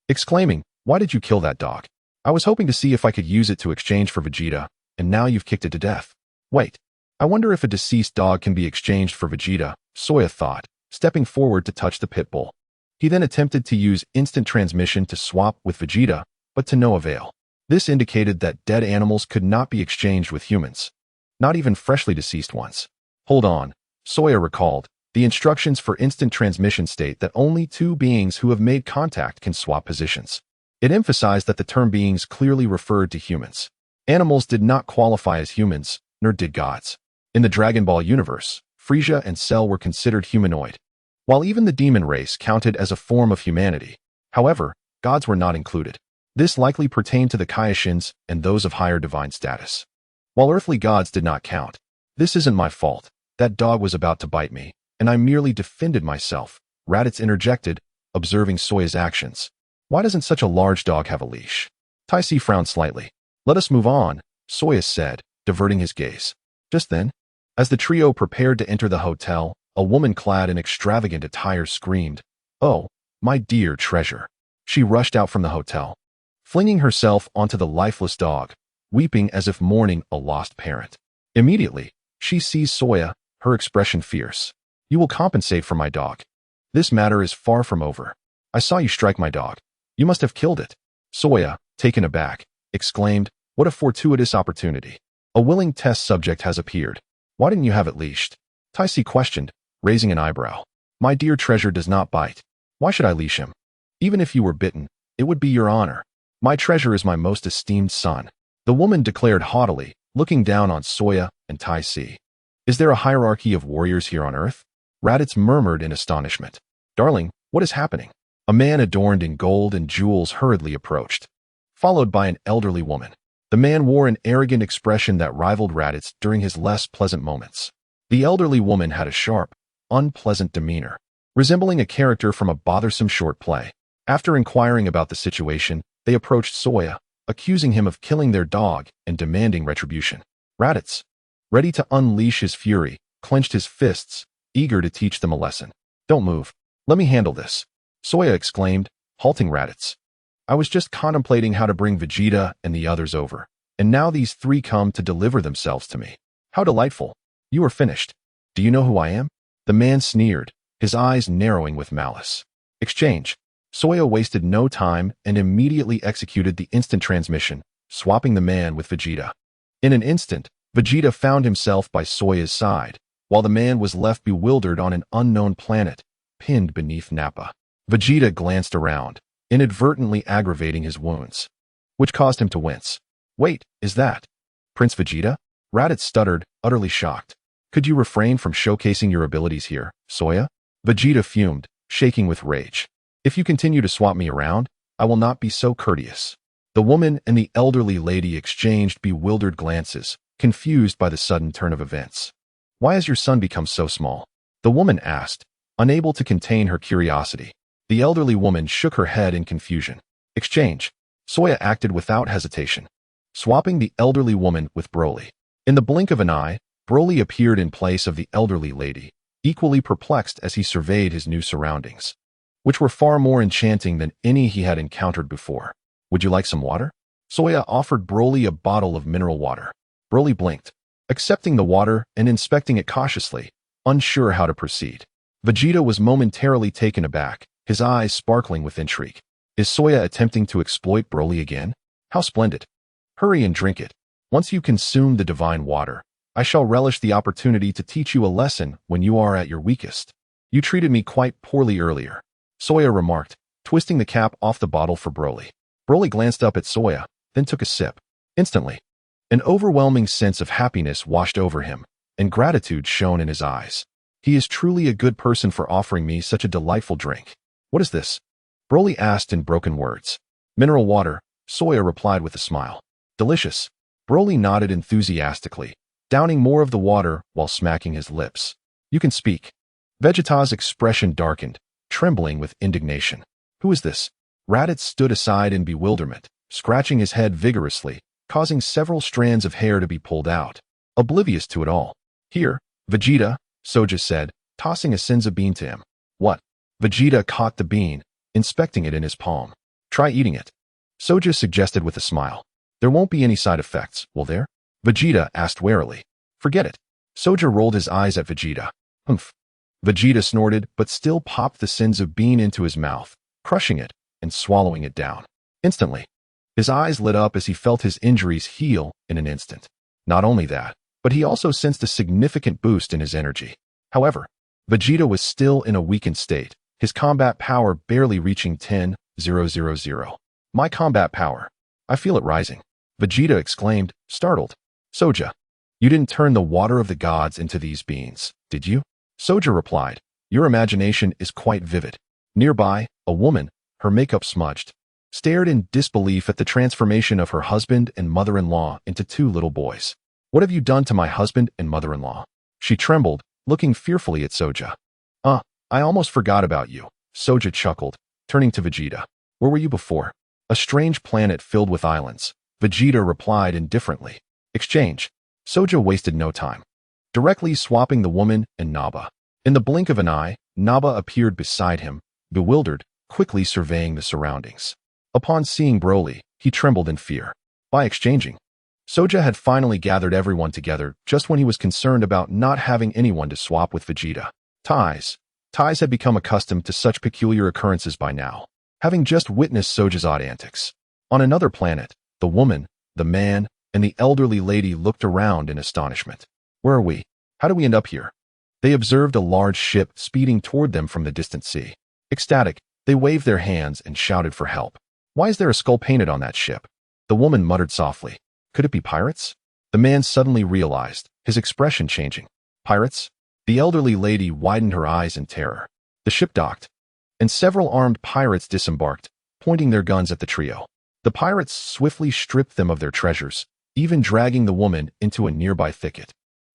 exclaiming, why did you kill that dog? I was hoping to see if I could use it to exchange for Vegeta, and now you've kicked it to death. Wait, I wonder if a deceased dog can be exchanged for Vegeta, Soya thought, stepping forward to touch the pit bull. He then attempted to use instant transmission to swap with Vegeta, but to no avail. This indicated that dead animals could not be exchanged with humans, not even freshly deceased ones. Hold on, Soya recalled. The instructions for instant transmission state that only two beings who have made contact can swap positions. It emphasized that the term beings clearly referred to humans. Animals did not qualify as humans, nor did gods. In the Dragon Ball universe, Frieza and Cell were considered humanoid, while even the demon race counted as a form of humanity. However, gods were not included. This likely pertained to the Kaioshins and those of higher divine status, while earthly gods did not count. This isn't my fault. That dog was about to bite me, and I merely defended myself, Raditz interjected, observing Soya's actions. Why doesn't such a large dog have a leash? Tai Si frowned slightly. Let us move on, Soya said, diverting his gaze. Just then, as the trio prepared to enter the hotel, a woman clad in extravagant attire screamed, "Oh, my dear treasure." She rushed out from the hotel, flinging herself onto the lifeless dog, weeping as if mourning a lost parent. Immediately, she seized Soya, her expression fierce. You will compensate for my dog. This matter is far from over. I saw you strike my dog. You must have killed it. Soya, taken aback, exclaimed, what a fortuitous opportunity. A willing test subject has appeared. Why didn't you have it leashed? Tai Si questioned, raising an eyebrow. My dear treasure does not bite. Why should I leash him? Even if you were bitten, it would be your honor. My treasure is my most esteemed son. The woman declared haughtily, looking down on Soya and Tai Si. Is there a hierarchy of warriors here on Earth? Raditz murmured in astonishment. Darling, what is happening? A man adorned in gold and jewels hurriedly approached, followed by an elderly woman. The man wore an arrogant expression that rivaled Raditz during his less pleasant moments. The elderly woman had a sharp, unpleasant demeanor, resembling a character from a bothersome short play. After inquiring about the situation, they approached Soya, accusing him of killing their dog and demanding retribution. Raditz, ready to unleash his fury, clenched his fists, eager to teach them a lesson. "Don't move. Let me handle this," Soya exclaimed, halting Raditz. "I was just contemplating how to bring Vegeta and the others over, and now these three come to deliver themselves to me. How delightful. You are finished. Do you know who I am?" The man sneered, his eyes narrowing with malice. Exchange. Soya wasted no time and immediately executed the instant transmission, swapping the man with Vegeta. In an instant, Vegeta found himself by Soya's side, while the man was left bewildered on an unknown planet, pinned beneath Nappa. Vegeta glanced around, inadvertently aggravating his wounds, which caused him to wince. "Wait, is that Prince Vegeta?" Raditz stuttered, utterly shocked. "Could you refrain from showcasing your abilities here, Soya?" Vegeta fumed, shaking with rage. "If you continue to swap me around, I will not be so courteous." The woman and the elderly lady exchanged bewildered glances, confused by the sudden turn of events. "Why has your son become so small?" the woman asked, unable to contain her curiosity. The elderly woman shook her head in confusion. Exchange. Soya acted without hesitation, swapping the elderly woman with Broly. In the blink of an eye, Broly appeared in place of the elderly lady, equally perplexed as he surveyed his new surroundings, which were far more enchanting than any he had encountered before. "Would you like some water?" Soya offered Broly a bottle of mineral water. Broly blinked, accepting the water and inspecting it cautiously, unsure how to proceed. Vegeta was momentarily taken aback, his eyes sparkling with intrigue. Is Soya attempting to exploit Broly again? How splendid. Hurry and drink it. Once you consume the divine water, I shall relish the opportunity to teach you a lesson when you are at your weakest. You treated me quite poorly earlier, Soya remarked, twisting the cap off the bottle for Broly. Broly glanced up at Soya, then took a sip. Instantly, an overwhelming sense of happiness washed over him, and gratitude shone in his eyes. He is truly a good person for offering me such a delightful drink. What is this? Broly asked in broken words. Mineral water, Soya replied with a smile. Delicious. Broly nodded enthusiastically, downing more of the water while smacking his lips. You can speak. Vegeta's expression darkened, trembling with indignation. Who is this? Raditz stood aside in bewilderment, scratching his head vigorously, causing several strands of hair to be pulled out, oblivious to it all. Here, Vegeta, Soja said, tossing a Senzu bean to him. What? Vegeta caught the bean, inspecting it in his palm. Try eating it, Soja suggested with a smile. There won't be any side effects, will there? Vegeta asked warily. Forget it. Soja rolled his eyes at Vegeta. Humph. Vegeta snorted, but still popped the Senzu bean into his mouth, crushing it and swallowing it down. Instantly, his eyes lit up as he felt his injuries heal in an instant. Not only that, but he also sensed a significant boost in his energy. However, Vegeta was still in a weakened state, his combat power barely reaching 10,000. My combat power. I feel it rising. Vegeta exclaimed, startled. Soja, you didn't turn the water of the gods into these beans, did you? Soja replied, your imagination is quite vivid. Nearby, a woman, her makeup smudged, stared in disbelief at the transformation of her husband and mother-in-law into two little boys. What have you done to my husband and mother-in-law? She trembled, looking fearfully at Soja. I almost forgot about you, Soja chuckled, turning to Vegeta. Where were you before? A strange planet filled with islands, Vegeta replied indifferently. Exchange. Soja wasted no time, directly swapping the woman and Nappa. In the blink of an eye, Nappa appeared beside him, bewildered, quickly surveying the surroundings. Upon seeing Broly, he trembled in fear. By exchanging, Soja had finally gathered everyone together just when he was concerned about not having anyone to swap with Vegeta. Ties had become accustomed to such peculiar occurrences by now, having just witnessed Soja's odd antics. On another planet, the woman, the man, and the elderly lady looked around in astonishment. Where are we? How do we end up here? They observed a large ship speeding toward them from the distant sea. Ecstatic, they waved their hands and shouted for help. Why is there a skull painted on that ship? The woman muttered softly. Could it be pirates? The man suddenly realized, his expression changing. Pirates? The elderly lady widened her eyes in terror. The ship docked, and several armed pirates disembarked, pointing their guns at the trio. The pirates swiftly stripped them of their treasures, even dragging the woman into a nearby thicket.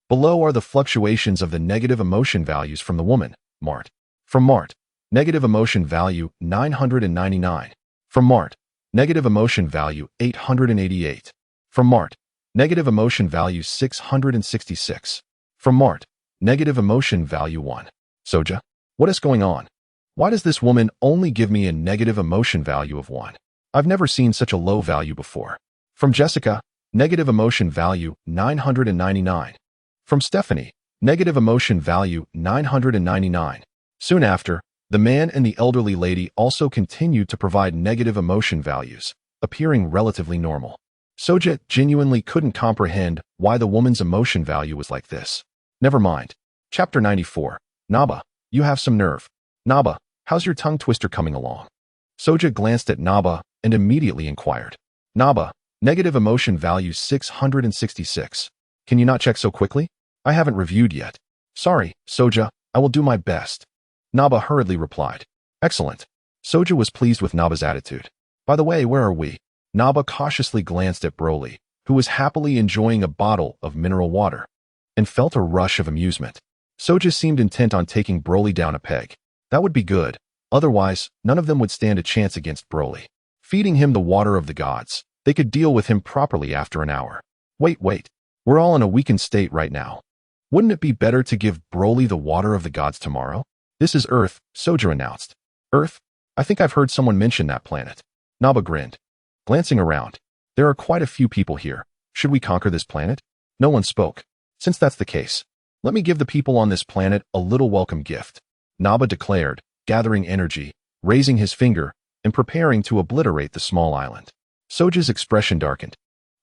Below are the fluctuations of the negative emotion values from the woman, Mart. From Mart, negative emotion value 999. From Mart, negative emotion value 888. From Mart, negative emotion value 666. From Mart, negative emotion value 1. Soja, what is going on? Why does this woman only give me a negative emotion value of 1? I've never seen such a low value before. From Jessica, negative emotion value 999. From Stephanie, negative emotion value 999. Soon after, the man and the elderly lady also continued to provide negative emotion values, appearing relatively normal. Soja genuinely couldn't comprehend why the woman's emotion value was like this. Never mind. Chapter 94. Naba, you have some nerve. Naba, how's your tongue twister coming along? Soja glanced at Naba and immediately inquired. Naba, negative emotion value 666. Can you not check so quickly? I haven't reviewed yet. Sorry, Soja, I will do my best. Naba hurriedly replied. Excellent. Soja was pleased with Naba's attitude. By the way, where are we? Naba cautiously glanced at Broly, who was happily enjoying a bottle of mineral water, and felt a rush of amusement. Soja seemed intent on taking Broly down a peg. That would be good. Otherwise, none of them would stand a chance against Broly. Feeding him the water of the gods, they could deal with him properly after an hour. Wait. We're all in a weakened state right now. Wouldn't it be better to give Broly the water of the gods tomorrow? This is Earth, Soja announced. Earth? I think I've heard someone mention that planet. Naba grinned. Glancing around, there are quite a few people here. Should we conquer this planet? No one spoke. Since that's the case, let me give the people on this planet a little welcome gift. Naba declared, gathering energy, raising his finger, and preparing to obliterate the small island. Soja's expression darkened.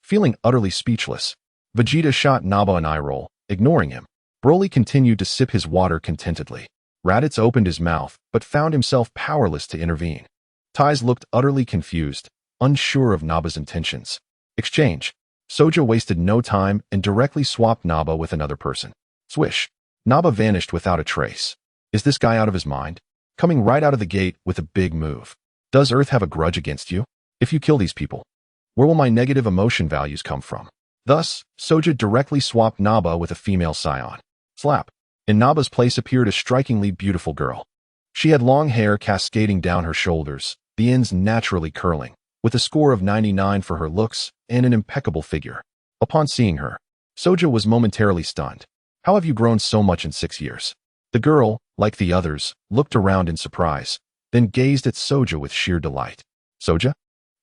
Feeling utterly speechless, Vegeta shot Naba an eye roll, ignoring him. Broly continued to sip his water contentedly. Raditz opened his mouth, but found himself powerless to intervene. Tais looked utterly confused, unsure of Naba's intentions. Exchange. Soja wasted no time and directly swapped Naba with another person. Swish. Naba vanished without a trace. Is this guy out of his mind? Coming right out of the gate with a big move. Does Earth have a grudge against you? If you kill these people, where will my negative emotion values come from? Thus, Soja directly swapped Naba with a female Saiyan. Slap. In Naba's place appeared a strikingly beautiful girl. She had long hair cascading down her shoulders, the ends naturally curling, with a score of 99 for her looks and an impeccable figure. Upon seeing her, Soja was momentarily stunned. How have you grown so much in 6 years? The girl, like the others, looked around in surprise, then gazed at Soja with sheer delight. Soja?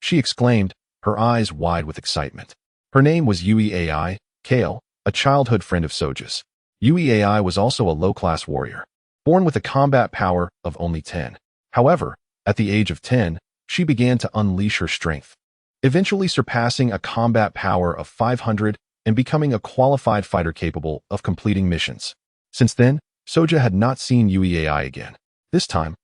She exclaimed, her eyes wide with excitement. Her name was Yui Ai, Kale, a childhood friend of Soja's. Yui Ai was also a low-class warrior, born with a combat power of only 10. However, at the age of 10, she began to unleash her strength, eventually surpassing a combat power of 500 and becoming a qualified fighter capable of completing missions. Since then, Soja had not seen Yui Ai again. This time,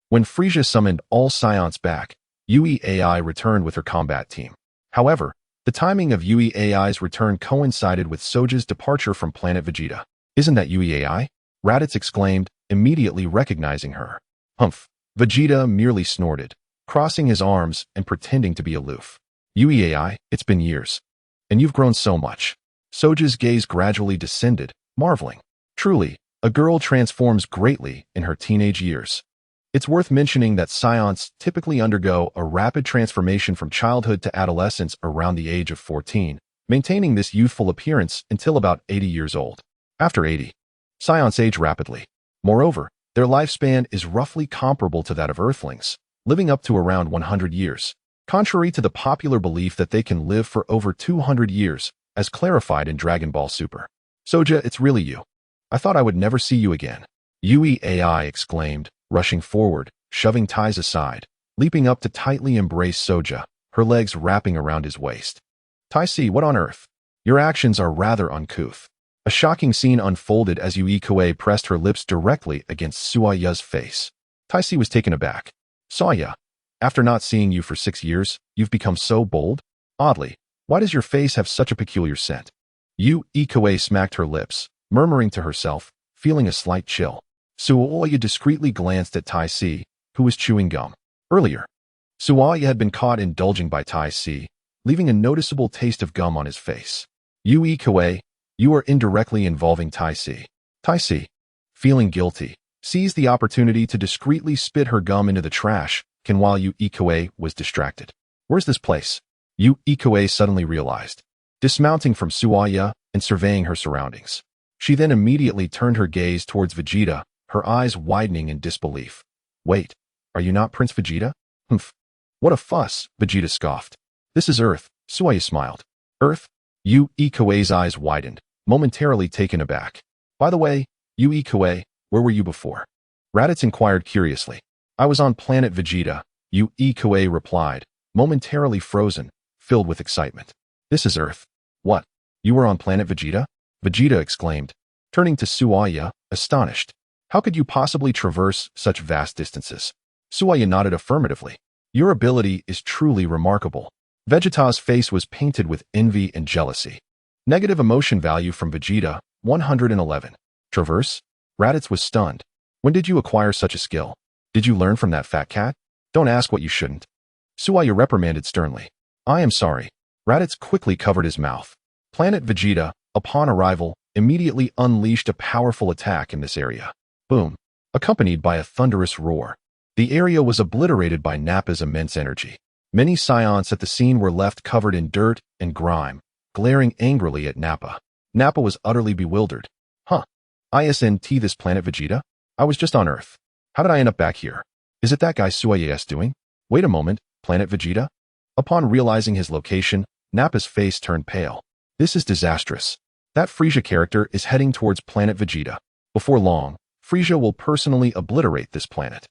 when Frieza summoned all Saiyans back, Yui Ai returned with her combat team. However, the timing of Yui Ai's return coincided with Soja's departure from planet Vegeta. Isn't that Yui Ai? Raditz exclaimed, immediately recognizing her. Humph. Vegeta merely snorted, crossing his arms and pretending to be aloof. Yui Ai, it's been years. And you've grown so much. Soja's gaze gradually descended, marveling. Truly, a girl transforms greatly in her teenage years. It's worth mentioning that Saiyans typically undergo a rapid transformation from childhood to adolescence around the age of 14, maintaining this youthful appearance until about 80 years old. After 80, Saiyans age rapidly. Moreover, their lifespan is roughly comparable to that of Earthlings, living up to around 100 years, contrary to the popular belief that they can live for over 200 years, as clarified in Dragon Ball Super. Soja, it's really you. I thought I would never see you again. Yui Ai exclaimed, rushing forward, shoving Tais aside, leaping up to tightly embrace Soja, her legs wrapping around his waist. Taisi, what on earth? Your actions are rather uncouth. A shocking scene unfolded as Yui Kuei pressed her lips directly against Suaya's face. Taisi was taken aback. Saya, after not seeing you for 6 years, you've become so bold? Oddly, why does your face have such a peculiar scent? Yui Kuei smacked her lips, murmuring to herself, feeling a slight chill. Suaya discreetly glanced at Taisi, who was chewing gum. Earlier, Suaya had been caught indulging by Taisi, leaving a noticeable taste of gum on his face. Yui Kuei, You are indirectly involving Taisi. Taisi, feeling guilty, seized the opportunity to discreetly spit her gum into the trash can while Yu Ikoue was distracted. Where's this place? Yu Ikoue suddenly realized, dismounting from Suaya and surveying her surroundings. She then immediately turned her gaze towards Vegeta, her eyes widening in disbelief. Wait, are you not Prince Vegeta? Humph. What a fuss, Vegeta scoffed. This is Earth, Suaya smiled. Earth? Yu Ikoue's eyes widened, momentarily taken aback. By the way, Yu Ikoue, where were you before? Raditz inquired curiously. I was on planet Vegeta, Yu Ikoue replied, momentarily frozen, filled with excitement. This is Earth. What? You were on planet Vegeta? Vegeta exclaimed, turning to Suaya, astonished. How could you possibly traverse such vast distances? Suaya nodded affirmatively. Your ability is truly remarkable. Vegeta's face was painted with envy and jealousy. Negative emotion value from Vegeta, 111. Traverse? Raditz was stunned. When did you acquire such a skill? Did you learn from that fat cat? Don't ask what you shouldn't. Suaya reprimanded sternly. I am sorry. Raditz quickly covered his mouth. Planet Vegeta, upon arrival, immediately unleashed a powerful attack in this area. Boom. Accompanied by a thunderous roar. The area was obliterated by Nappa's immense energy. Many Saiyans at the scene were left covered in dirt and grime, glaring angrily at Nappa. Nappa was utterly bewildered. Huh. Isn't this planet Vegeta? I was just on Earth. How did I end up back here? Is it that guy Suaya's doing? Wait a moment, planet Vegeta? Upon realizing his location, Nappa's face turned pale. This is disastrous. That Frieza character is heading towards planet Vegeta. Before long, Frieza will personally obliterate this planet.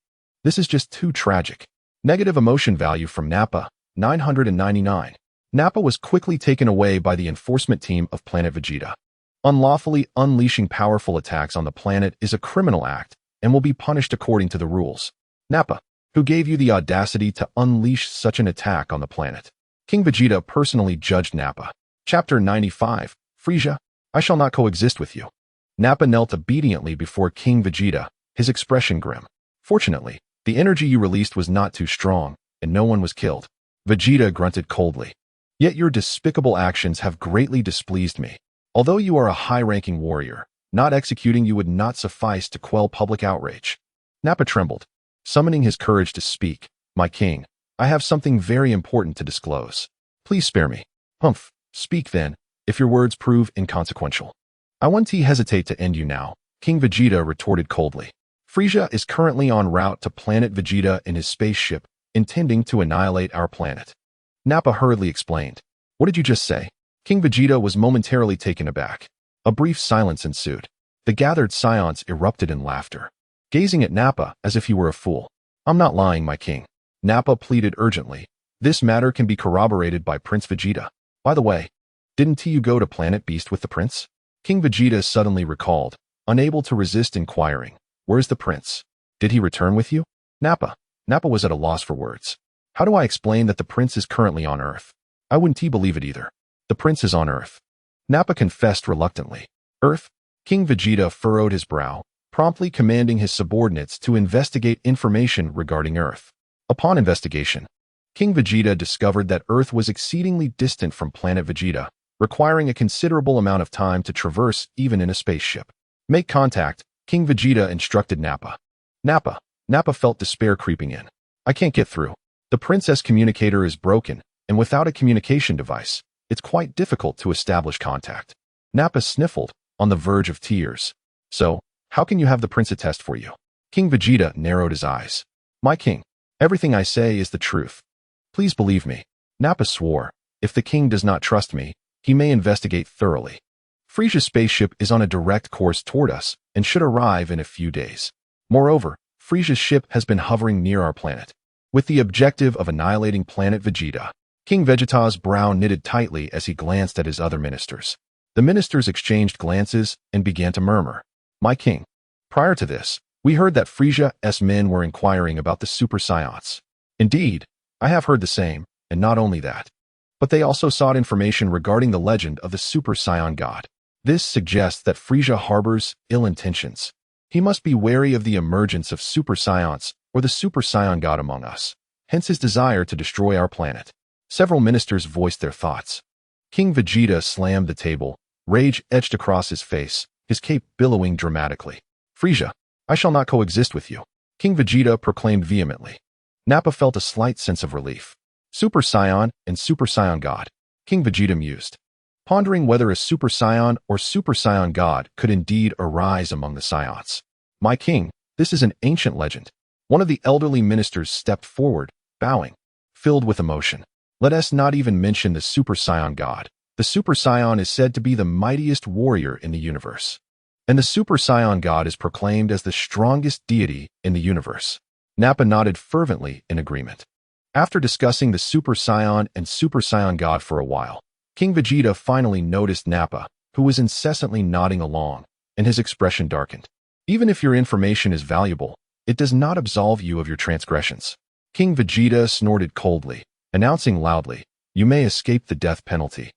This is just too tragic. Negative emotion value from Nappa, 999. Nappa was quickly taken away by the enforcement team of planet Vegeta. Unlawfully unleashing powerful attacks on the planet is a criminal act and will be punished according to the rules. Nappa, who gave you the audacity to unleash such an attack on the planet? King Vegeta personally judged Nappa. Chapter 95, Frieza, I shall not coexist with you. Nappa knelt obediently before King Vegeta, his expression grim. Fortunately, the energy you released was not too strong, and no one was killed. Vegeta grunted coldly. Yet your despicable actions have greatly displeased me. Although you are a high-ranking warrior, not executing you would not suffice to quell public outrage. Nappa trembled, summoning his courage to speak. My king, I have something very important to disclose. Please spare me. Humph, speak then, if your words prove inconsequential. I won't hesitate to end you now, King Vegeta retorted coldly. Frieza is currently en route to planet Vegeta in his spaceship, intending to annihilate our planet. Nappa hurriedly explained. What did you just say? King Vegeta was momentarily taken aback. A brief silence ensued. The gathered Saiyans erupted in laughter, gazing at Nappa as if he were a fool. I'm not lying, my king. Nappa pleaded urgently. This matter can be corroborated by Prince Vegeta. By the way, didn't you go to Planet Beast with the prince? King Vegeta suddenly recalled, unable to resist inquiring. Where's the prince? Did he return with you? Nappa was at a loss for words. How do I explain that the prince is currently on Earth? I wouldn't believe it either. The prince is on Earth. Nappa confessed reluctantly. Earth? King Vegeta furrowed his brow, promptly commanding his subordinates to investigate information regarding Earth. Upon investigation, King Vegeta discovered that Earth was exceedingly distant from planet Vegeta, requiring a considerable amount of time to traverse even in a spaceship. Make contact, King Vegeta instructed Nappa. Nappa felt despair creeping in. I can't get through. The princess communicator is broken, and without a communication device, it's quite difficult to establish contact. Nappa sniffled, on the verge of tears. So, how can you have the prince attest for you? King Vegeta narrowed his eyes. My king, everything I say is the truth. Please believe me. Nappa swore, if the king does not trust me, he may investigate thoroughly. Frieza's spaceship is on a direct course toward us and should arrive in a few days. Moreover, Frieza's ship has been hovering near our planet, with the objective of annihilating planet Vegeta. King Vegeta's brow knitted tightly as he glanced at his other ministers. The ministers exchanged glances and began to murmur. My king, prior to this, we heard that Frieza's men were inquiring about the Super Saiyans. Indeed, I have heard the same, and not only that, but they also sought information regarding the legend of the Super Saiyan God. This suggests that Frieza harbors ill intentions. He must be wary of the emergence of Super Saiyans or the Super Saiyan God among us, hence his desire to destroy our planet. Several ministers voiced their thoughts. King Vegeta slammed the table, Rage etched across his face, his cape billowing dramatically. Frieza, I shall not coexist with you, King Vegeta proclaimed vehemently. Nappa felt a slight sense of relief. Super Saiyan and Super Saiyan God, King Vegeta mused, pondering whether a Super Saiyan or Super Saiyan God could indeed arise among the Saiyans. My king, this is an ancient legend. One of the elderly ministers stepped forward, bowing, filled with emotion. Let us not even mention the Super Saiyan God. The Super Saiyan is said to be the mightiest warrior in the universe. And the Super Saiyan God is proclaimed as the strongest deity in the universe. Nappa nodded fervently in agreement. After discussing the Super Saiyan and Super Saiyan God for a while, King Vegeta finally noticed Nappa, who was incessantly nodding along, and his expression darkened. Even if your information is valuable, it does not absolve you of your transgressions. King Vegeta snorted coldly, announcing loudly, you may escape the death penalty.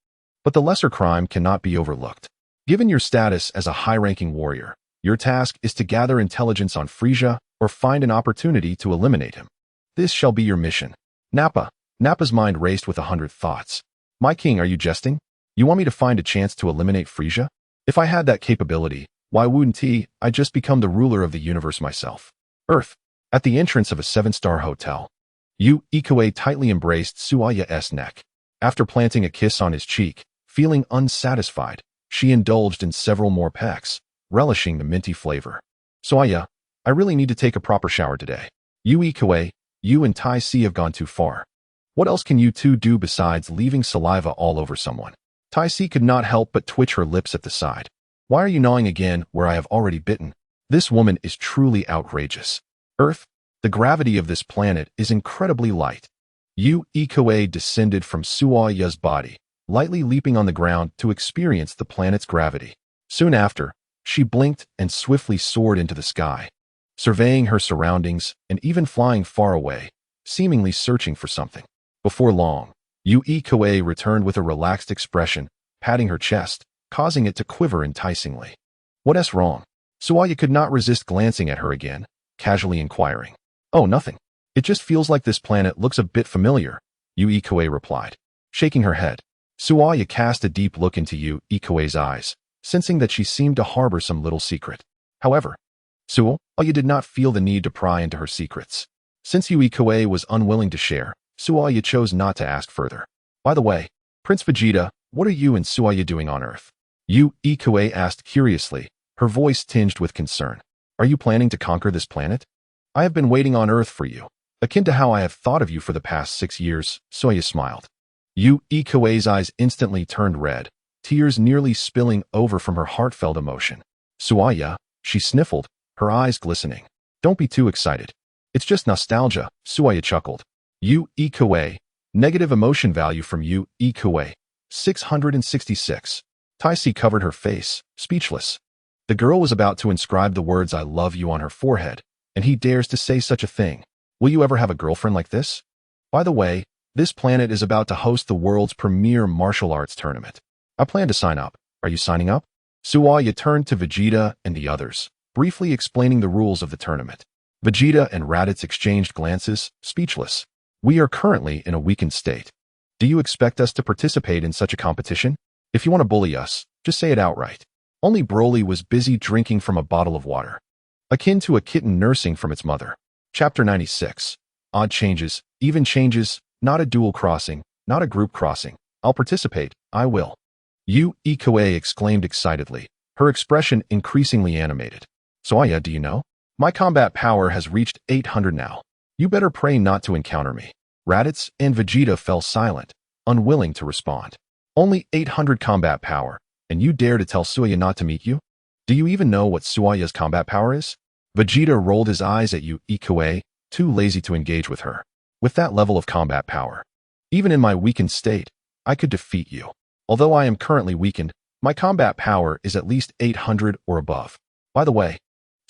But the lesser crime cannot be overlooked. Given your status as a high-ranking warrior, your task is to gather intelligence on Frieza or find an opportunity to eliminate him. This shall be your mission. Nappa's mind raced with 100 thoughts. My king, are you jesting? You want me to find a chance to eliminate Frieza? If I had that capability, why wouldn't I just become the ruler of the universe myself? Earth. At the entrance of a 7-star hotel, Ikue tightly embraced Suaya's neck. After planting a kiss on his cheek, feeling unsatisfied, she indulged in several more pecks, relishing the minty flavor. Suaya, I really need to take a proper shower today. Ikue, you and Tai Si have gone too far. What else can you two do besides leaving saliva all over someone? Tai Si could not help but twitch her lips at the side. Why are you gnawing again where I have already bitten? This woman is truly outrageous. Earth, the gravity of this planet is incredibly light. Ikue descended from Suaya's body, lightly leaping on the ground to experience the planet's gravity. Soon after, she blinked and swiftly soared into the sky, surveying her surroundings and even flying far away, seemingly searching for something. Before long, Ikue returned with a relaxed expression, patting her chest, causing it to quiver enticingly. What's wrong? Suaya could not resist glancing at her again, casually inquiring. Oh, nothing. It just feels like this planet looks a bit familiar, Ikue replied, shaking her head. Suaya cast a deep look into Ikue's eyes, sensing that she seemed to harbor some little secret. However, Suaya did not feel the need to pry into her secrets. Since Ikue was unwilling to share, Suaya chose not to ask further. By the way, Prince Vegeta, what are you and Suaya doing on Earth? Ikue asked curiously, her voice tinged with concern. Are you planning to conquer this planet? I have been waiting on Earth for you, akin to how I have thought of you for the past 6 years, Suaya smiled. Ikue's eyes instantly turned red, tears nearly spilling over from her heartfelt emotion. Suaya, she sniffled, her eyes glistening. Don't be too excited. It's just nostalgia, Suaya chuckled. Ikue, negative emotion value from Ikue, 666. Tai Si covered her face, speechless. The girl was about to inscribe the words I love you on her forehead, and he dares to say such a thing. Will you ever have a girlfriend like this? By the way, this planet is about to host the world's premier martial arts tournament. I plan to sign up. Are you signing up? Suaya turned to Vegeta and the others, briefly explaining the rules of the tournament. Vegeta and Raditz exchanged glances, speechless. We are currently in a weakened state. Do you expect us to participate in such a competition? If you want to bully us, just say it outright. Only Broly was busy drinking from a bottle of water, akin to a kitten nursing from its mother. Chapter 96. Odd changes, even changes, not a dual crossing, not a group crossing. I'll participate, I will. Ikue exclaimed excitedly, her expression increasingly animated. Suaya, do you know? My combat power has reached 800 now. You better pray not to encounter me. Raditz and Vegeta fell silent, unwilling to respond. Only 800 combat power, and you dare to tell Suaya not to meet you? Do you even know what Suaya's combat power is? Vegeta rolled his eyes at Ikue, too lazy to engage with her. With that level of combat power, even in my weakened state, I could defeat you. Although I am currently weakened, my combat power is at least 800 or above. By the way,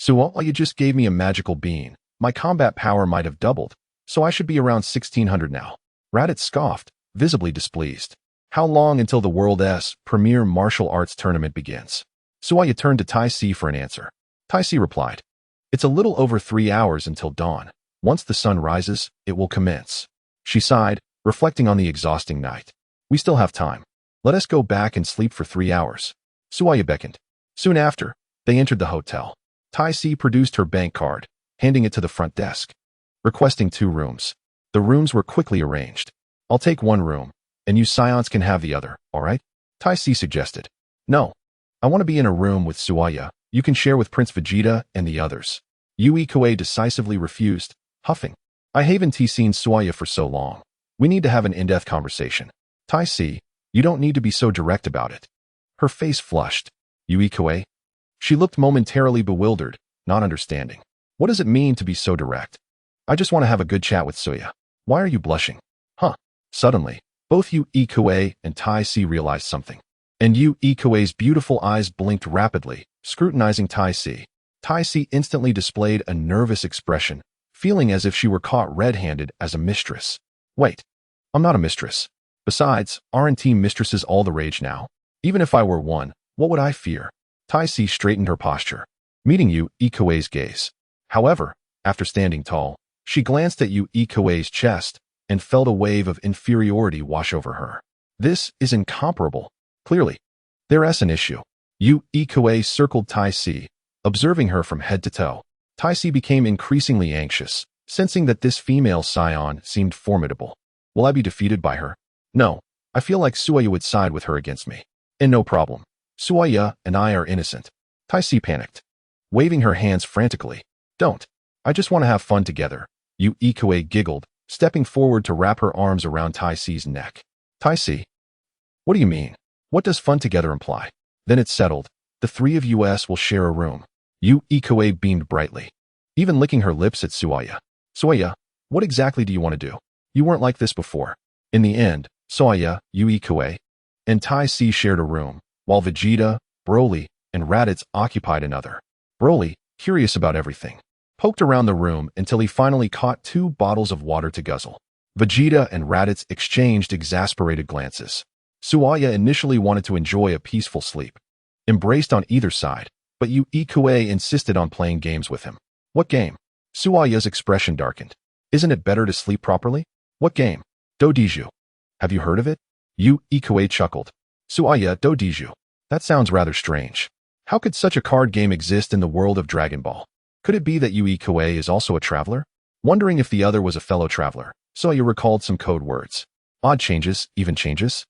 Suaya just gave me a magical bean. My combat power might have doubled, so I should be around 1600 now. Raditz scoffed, visibly displeased. How long until the world's premier martial arts tournament begins? Suaya turned to Tai Si for an answer. Tai Si replied, it's a little over 3 hours until dawn. Once the sun rises, it will commence. She sighed, reflecting on the exhausting night. We still have time. Let us go back and sleep for 3 hours. Suaya beckoned. Soon after, they entered the hotel. Tai Si produced her bank card, handing it to the front desk, requesting 2 rooms. The rooms were quickly arranged. I'll take 1 room, and you Scions can have the other, all right? Tai Si suggested. No. I want to be in a room with Suaya. You can share with Prince Vegeta and the others. Yui Koei decisively refused, huffing. I haven't seen Suaya for so long. We need to have an in-depth conversation. Tai Si, you don't need to be so direct about it. Her face flushed. Yui Koei? She looked momentarily bewildered, not understanding. What does it mean to be so direct? I just want to have a good chat with Suya. Why are you blushing? Huh. Suddenly, both Yui Koei and Tai Si realized something. And Yui Koei's beautiful eyes blinked rapidly, scrutinizing Tai Si. Tai Si instantly displayed a nervous expression, feeling as if she were caught red-handed as a mistress. Wait, I'm not a mistress. Besides, aren't mistresses all the rage now? Even if I were one, what would I fear? Tai Si straightened her posture, meeting Yui Koei's gaze. However, after standing tall, she glanced at Yui Koei's chest and felt a wave of inferiority wash over her. This is incomparable. Clearly, there's an issue. Yui Koei circled Tai Si, observing her from head to toe. Tai Si became increasingly anxious, sensing that this female scion seemed formidable. Will I be defeated by her? No, I feel like Suaya would side with her against me. And no problem. Suaya and I are innocent. Tai Si panicked, waving her hands frantically. Don't. I just want to have fun together. Yui Koei giggled, stepping forward to wrap her arms around Tai Si's neck. Tai Si? What do you mean? What does fun together imply? Then it's settled. The 3 of us will share a room. Yui Koei beamed brightly, even licking her lips at Suaya. Suaya, what exactly do you want to do? You weren't like this before. In the end, Suaya, Yui Koei, and Tai Si shared a room, while Vegeta, Broly, and Raditz occupied another. Broly, curious about everything, poked around the room until he finally caught 2 bottles of water to guzzle. Vegeta and Raditz exchanged exasperated glances. Suaya initially wanted to enjoy a peaceful sleep, embraced on either side, but Yui Koei insisted on playing games with him. What game? Suaya's expression darkened. Isn't it better to sleep properly? What game? Dodiju. Have you heard of it? Yui Koei chuckled. Suaya Dodiju. That sounds rather strange. How could such a card game exist in the world of Dragon Ball? Could it be that Yui Koei is also a traveler? Wondering if the other was a fellow traveler, Suaya recalled some code words. Odd changes, even changes?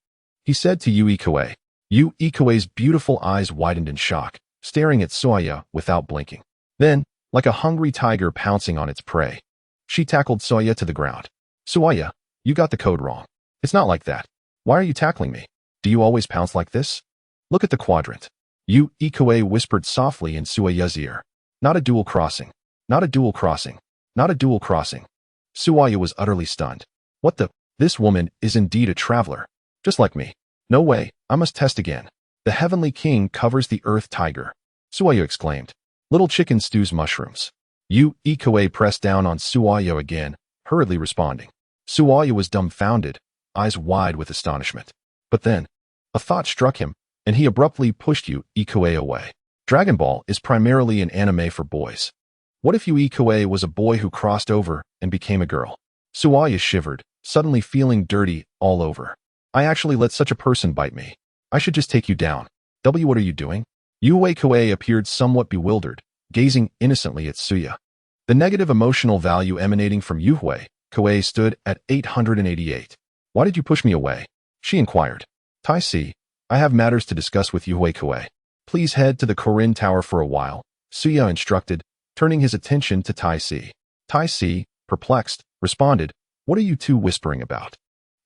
He said to Yui Koei. Yui Koei's beautiful eyes widened in shock, staring at Suaya without blinking. Then, like a hungry tiger pouncing on its prey, she tackled Suaya to the ground. Suaya, you got the code wrong. It's not like that. Why are you tackling me? Do you always pounce like this? Look at the quadrant. Yui Koei whispered softly in Suaya's ear. Not a dual crossing. Not a dual crossing. Not a dual crossing. Suaya was utterly stunned. What the? This woman is indeed a traveler. Just like me. No way, I must test again. The Heavenly King covers the Earth Tiger. Suaya exclaimed. Little chicken stews mushrooms. Yui Koei pressed down on Suaya again, hurriedly responding. Suaya was dumbfounded, eyes wide with astonishment. But then, a thought struck him, and he abruptly pushed Yui Koei away. Dragon Ball is primarily an anime for boys. What if Yui Koei was a boy who crossed over and became a girl? Suaya shivered, suddenly feeling dirty all over. I actually let such a person bite me. I should just take you down. What are you doing? Yui Koei appeared somewhat bewildered, gazing innocently at Suya. The negative emotional value emanating from Yui Koei stood at 888. Why did you push me away? She inquired. Tai Si, I have matters to discuss with Yui Koei. Please head to the Korin Tower for a while, Suya instructed, turning his attention to Tai Si. Tai Si, perplexed, responded, what are you two whispering about?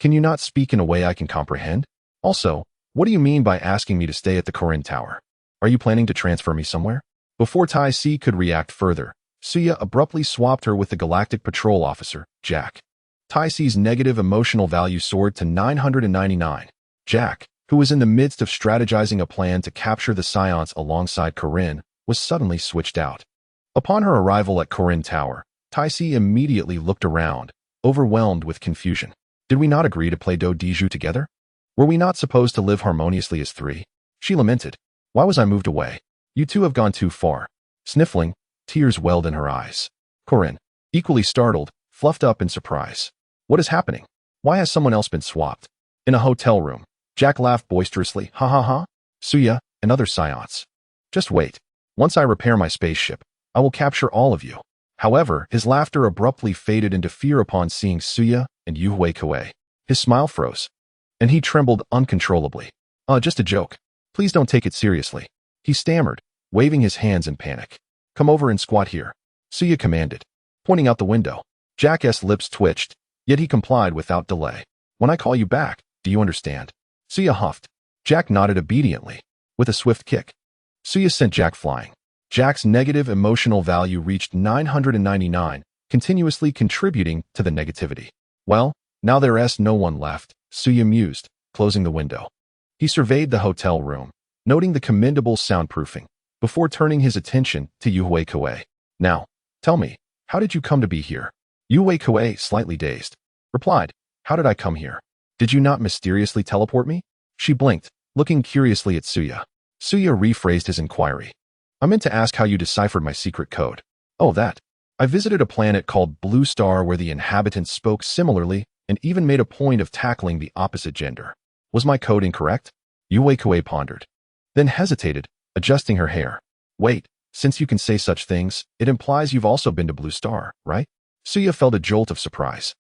Can you not speak in a way I can comprehend? Also, what do you mean by asking me to stay at the Korin Tower? Are you planning to transfer me somewhere? Before Tai Si could react further, Suya abruptly swapped her with the Galactic Patrol Officer, Jack. Tai Si's negative emotional value soared to 999. Jack, who was in the midst of strategizing a plan to capture the Scions alongside Korin, was suddenly switched out. Upon her arrival at Korin Tower, Tai Si immediately looked around, overwhelmed with confusion. Did we not agree to play Dodiju together? Were we not supposed to live harmoniously as 3? She lamented. Why was I moved away? You two have gone too far. Sniffling, tears welled in her eyes. Korin, equally startled, fluffed up in surprise. What is happening? Why has someone else been swapped? In a hotel room, Jack laughed boisterously. Ha ha ha. Suya, and other Saiyans. Just wait. Once I repair my spaceship, I will capture all of you. However, his laughter abruptly faded into fear upon seeing Suya and Yu Kuei. His smile froze, and he trembled uncontrollably. Just a joke. Please don't take it seriously. He stammered, waving his hands in panic. Come over and squat here, Suya commanded, pointing out the window. Jack's lips twitched, yet he complied without delay. When I call you back, do you understand? Suya huffed. Jack nodded obediently, with a swift kick. Suya sent Jack flying. Jack's negative emotional value reached 999, continuously contributing to the negativity. Well, now there's no one left, Suya mused, closing the window. He surveyed the hotel room, noting the commendable soundproofing, before turning his attention to Yu Kuei. Now, tell me, how did you come to be here? Yu Kuei, slightly dazed, replied, How did I come here? Did you not mysteriously teleport me? She blinked, looking curiously at Suya. Suya rephrased his inquiry. I meant to ask how you deciphered my secret code. Oh, that. I visited a planet called Blue Star where the inhabitants spoke similarly and even made a point of tackling the opposite gender. Was my code incorrect? Yu Kuei pondered, then hesitated, adjusting her hair. Wait, since you can say such things, it implies you've also been to Blue Star, right? Suya felt a jolt of surprise.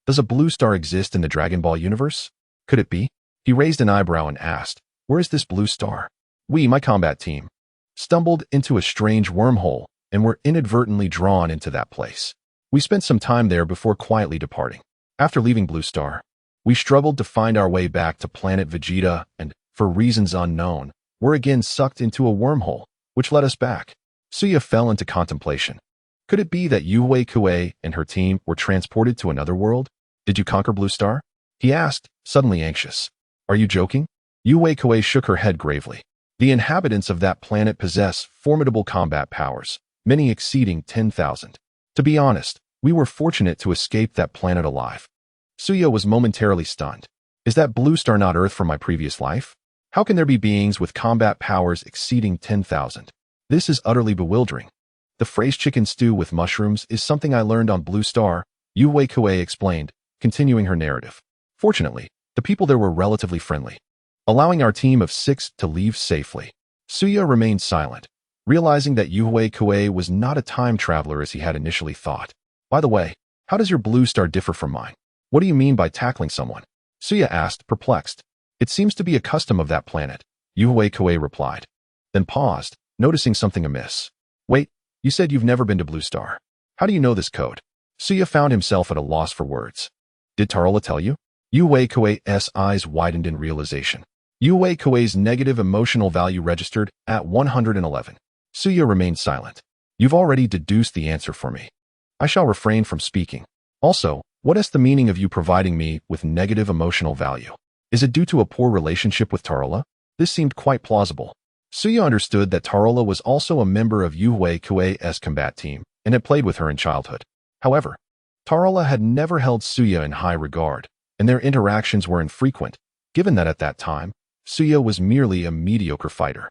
Does a Blue Star exist in the Dragon Ball universe? Could it be? He raised an eyebrow and asked, Where is this Blue Star? We, my combat team, stumbled into a strange wormhole and were inadvertently drawn into that place. We spent some time there before quietly departing. After leaving Blue Star, we struggled to find our way back to planet Vegeta and, for reasons unknown, were again sucked into a wormhole, which led us back. Suya fell into contemplation. Could it be that Yu Kuei and her team were transported to another world? Did you conquer Blue Star? He asked, suddenly anxious. Are you joking? Yu Kuei shook her head gravely. The inhabitants of that planet possess formidable combat powers, many exceeding 10,000. To be honest, we were fortunate to escape that planet alive. Suya was momentarily stunned. Is that Blue Star not Earth from my previous life? How can there be beings with combat powers exceeding 10,000? This is utterly bewildering. The phrase chicken stew with mushrooms is something I learned on Blue Star, Yu Kuei explained, continuing her narrative. Fortunately, the people there were relatively friendly, allowing our team of 6 to leave safely. Suya remained silent, realizing that Yu Kuei was not a time traveler as he had initially thought. By the way, how does your Blue Star differ from mine? What do you mean by tackling someone? Suya asked, perplexed. It seems to be a custom of that planet, Yu Kuei replied, then paused, noticing something amiss. Wait, you said you've never been to Blue Star. How do you know this code? Suya found himself at a loss for words. Did Tarola tell you? Yu Kuei's eyes widened in realization. Yu Kuei's negative emotional value registered at 111. Suya remained silent. You've already deduced the answer for me. I shall refrain from speaking. Also, what is the meaning of you providing me with negative emotional value? Is it due to a poor relationship with Tarola? This seemed quite plausible. Suya understood that Tarola was also a member of Yu Kuei's combat team and had played with her in childhood. However, Tarola had never held Suya in high regard, and their interactions were infrequent, given that at that time, Suya was merely a mediocre fighter.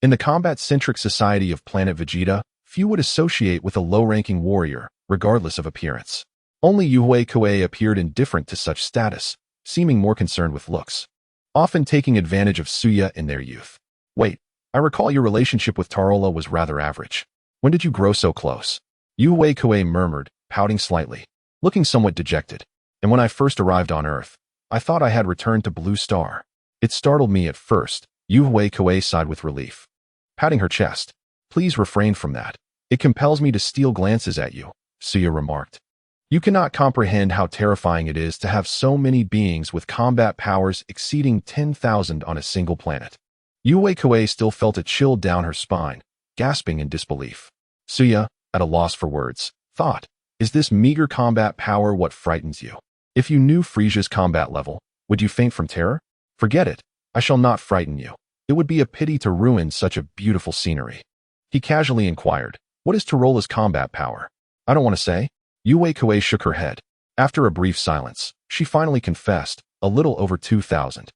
In the combat-centric society of planet Vegeta, few would associate with a low-ranking warrior, regardless of appearance. Only Yu Kuei appeared indifferent to such status, seeming more concerned with looks, often taking advantage of Suya in their youth. Wait, I recall your relationship with Tarola was rather average. When did you grow so close? Yu Kuei murmured, pouting slightly, looking somewhat dejected. And when I first arrived on Earth, I thought I had returned to Blue Star. It startled me at first, Yu Kuei sighed with relief, patting her chest. Please refrain from that. It compels me to steal glances at you, Suya remarked. You cannot comprehend how terrifying it is to have so many beings with combat powers exceeding 10,000 on a single planet. Yu Kuei still felt a chill down her spine, gasping in disbelief. Suya, at a loss for words, thought, is this meager combat power what frightens you? If you knew Frisia's combat level, would you faint from terror? Forget it. I shall not frighten you. It would be a pity to ruin such a beautiful scenery. He casually inquired, what is Tarola's combat power? I don't want to say. Yu Kuei shook her head. After a brief silence, she finally confessed, a little over 2,000.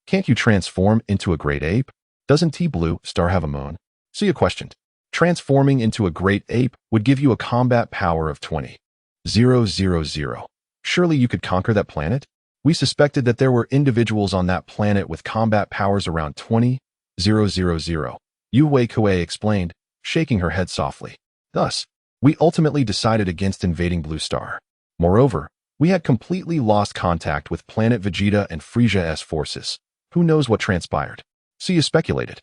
Can't you transform into a great ape? Doesn't T-Blue Star have a moon? Suya questioned. Transforming into a great ape would give you a combat power of 20,000. Surely you could conquer that planet? We suspected that there were individuals on that planet with combat powers around 20,000. 000. Yu Kuei explained, shaking her head softly. Thus, we ultimately decided against invading Blue Star. Moreover, we had completely lost contact with Planet Vegeta and Frisia's forces. Who knows what transpired? Sia speculated.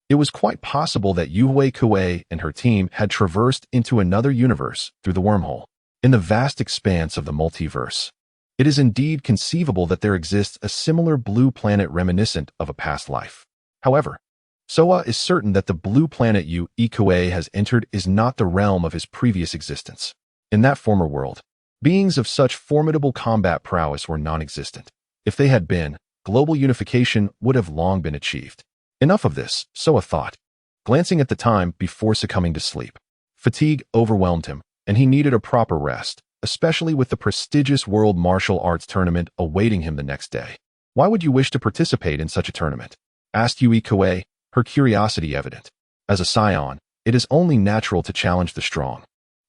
It was quite possible that Yu Kuei and her team had traversed into another universe through the wormhole. In the vast expanse of the multiverse, it is indeed conceivable that there exists a similar blue planet reminiscent of a past life. However, Soa is certain that the blue planet Yu Kuei has entered is not the realm of his previous existence. In that former world, beings of such formidable combat prowess were non-existent. If they had been, global unification would have long been achieved. Enough of this, Soa thought, glancing at the time before succumbing to sleep. Fatigue overwhelmed him, and he needed a proper rest, especially with the prestigious World Martial Arts Tournament awaiting him the next day. Why would you wish to participate in such a tournament? Asked Yu Kuei, her curiosity evident. As a Saiyan, it is only natural to challenge the strong.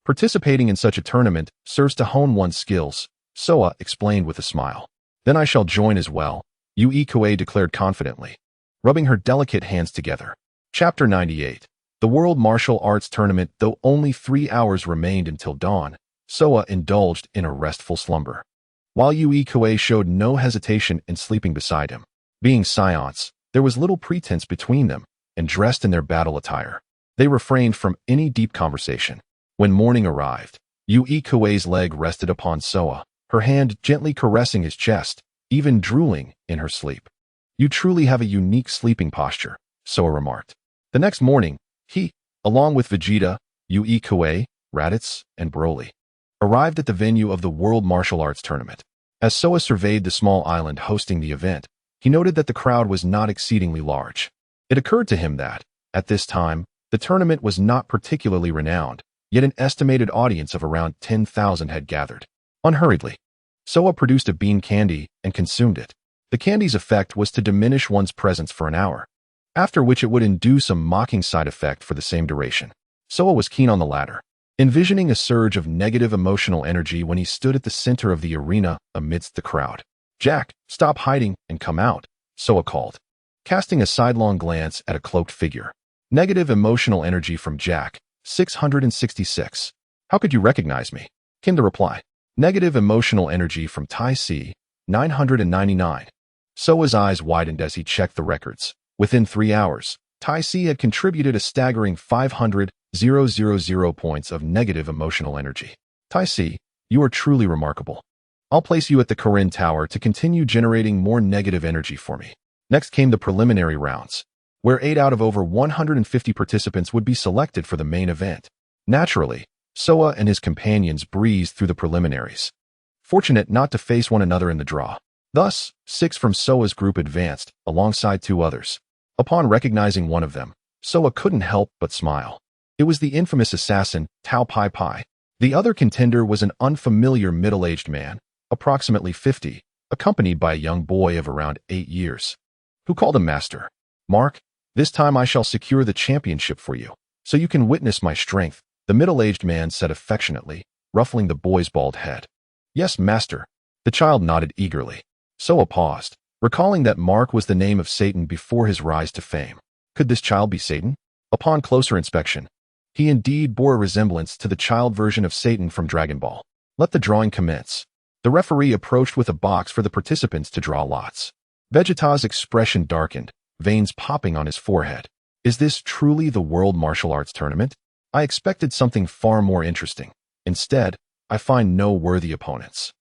Participating in such a tournament serves to hone one's skills, Soa explained with a smile. Then I shall join as well, Yu Kuei declared confidently, rubbing her delicate hands together. Chapter 98. The World Martial Arts Tournament. Though only 3 hours remained until dawn, Soa indulged in a restful slumber, while Yu Kuei showed no hesitation in sleeping beside him. Being Saiyans, there was little pretense between them, and dressed in their battle attire, they refrained from any deep conversation. When morning arrived, Yu Kuei's leg rested upon Soa, her hand gently caressing his chest, even drooling in her sleep. You truly have a unique sleeping posture, Soa remarked. The next morning, he, along with Vegeta, Yu Kuei, Raditz, and Broly, arrived at the venue of the World Martial Arts Tournament. As Soa surveyed the small island hosting the event, he noted that the crowd was not exceedingly large. It occurred to him that, at this time, the tournament was not particularly renowned, yet an estimated audience of around 10,000 had gathered. Unhurriedly, Soa produced a bean candy and consumed it. The candy's effect was to diminish one's presence for an hour, after which it would induce a mocking side effect for the same duration. Soa was keen on the latter, envisioning a surge of negative emotional energy when he stood at the center of the arena amidst the crowd. Jack, stop hiding and come out, Soa called, casting a sidelong glance at a cloaked figure. Negative emotional energy from Jack, 666. How could you recognize me? Came the reply. Negative emotional energy from Tai Si, 999. Soa's eyes widened as he checked the records. Within 3 hours, Tai Si had contributed a staggering 500,000 points of negative emotional energy. Tai Si, you are truly remarkable. I'll place you at the Corinne Tower to continue generating more negative energy for me. Next came the preliminary rounds, where 8 out of over 150 participants would be selected for the main event. Naturally, Soa and his companions breezed through the preliminaries, fortunate not to face one another in the draw. Thus, 6 from Soa's group advanced, alongside 2 others. Upon recognizing one of them, Soa couldn't help but smile. It was the infamous assassin, Tao Pai Pai. The other contender was an unfamiliar middle-aged man, approximately 50, accompanied by a young boy of around 8 years, who called him Master. Mark, this time I shall secure the championship for you, so you can witness my strength, the middle-aged man said affectionately, ruffling the boy's bald head. Yes, Master. The child nodded eagerly. Soa paused, recalling that Mark was the name of Satan before his rise to fame. Could this child be Satan? Upon closer inspection, he indeed bore a resemblance to the child version of Satan from Dragon Ball. Let the drawing commence. The referee approached with a box for the participants to draw lots. Vegeta's expression darkened, veins popping on his forehead. Is this truly the World Martial Arts Tournament? I expected something far more interesting. Instead, I find no worthy opponents.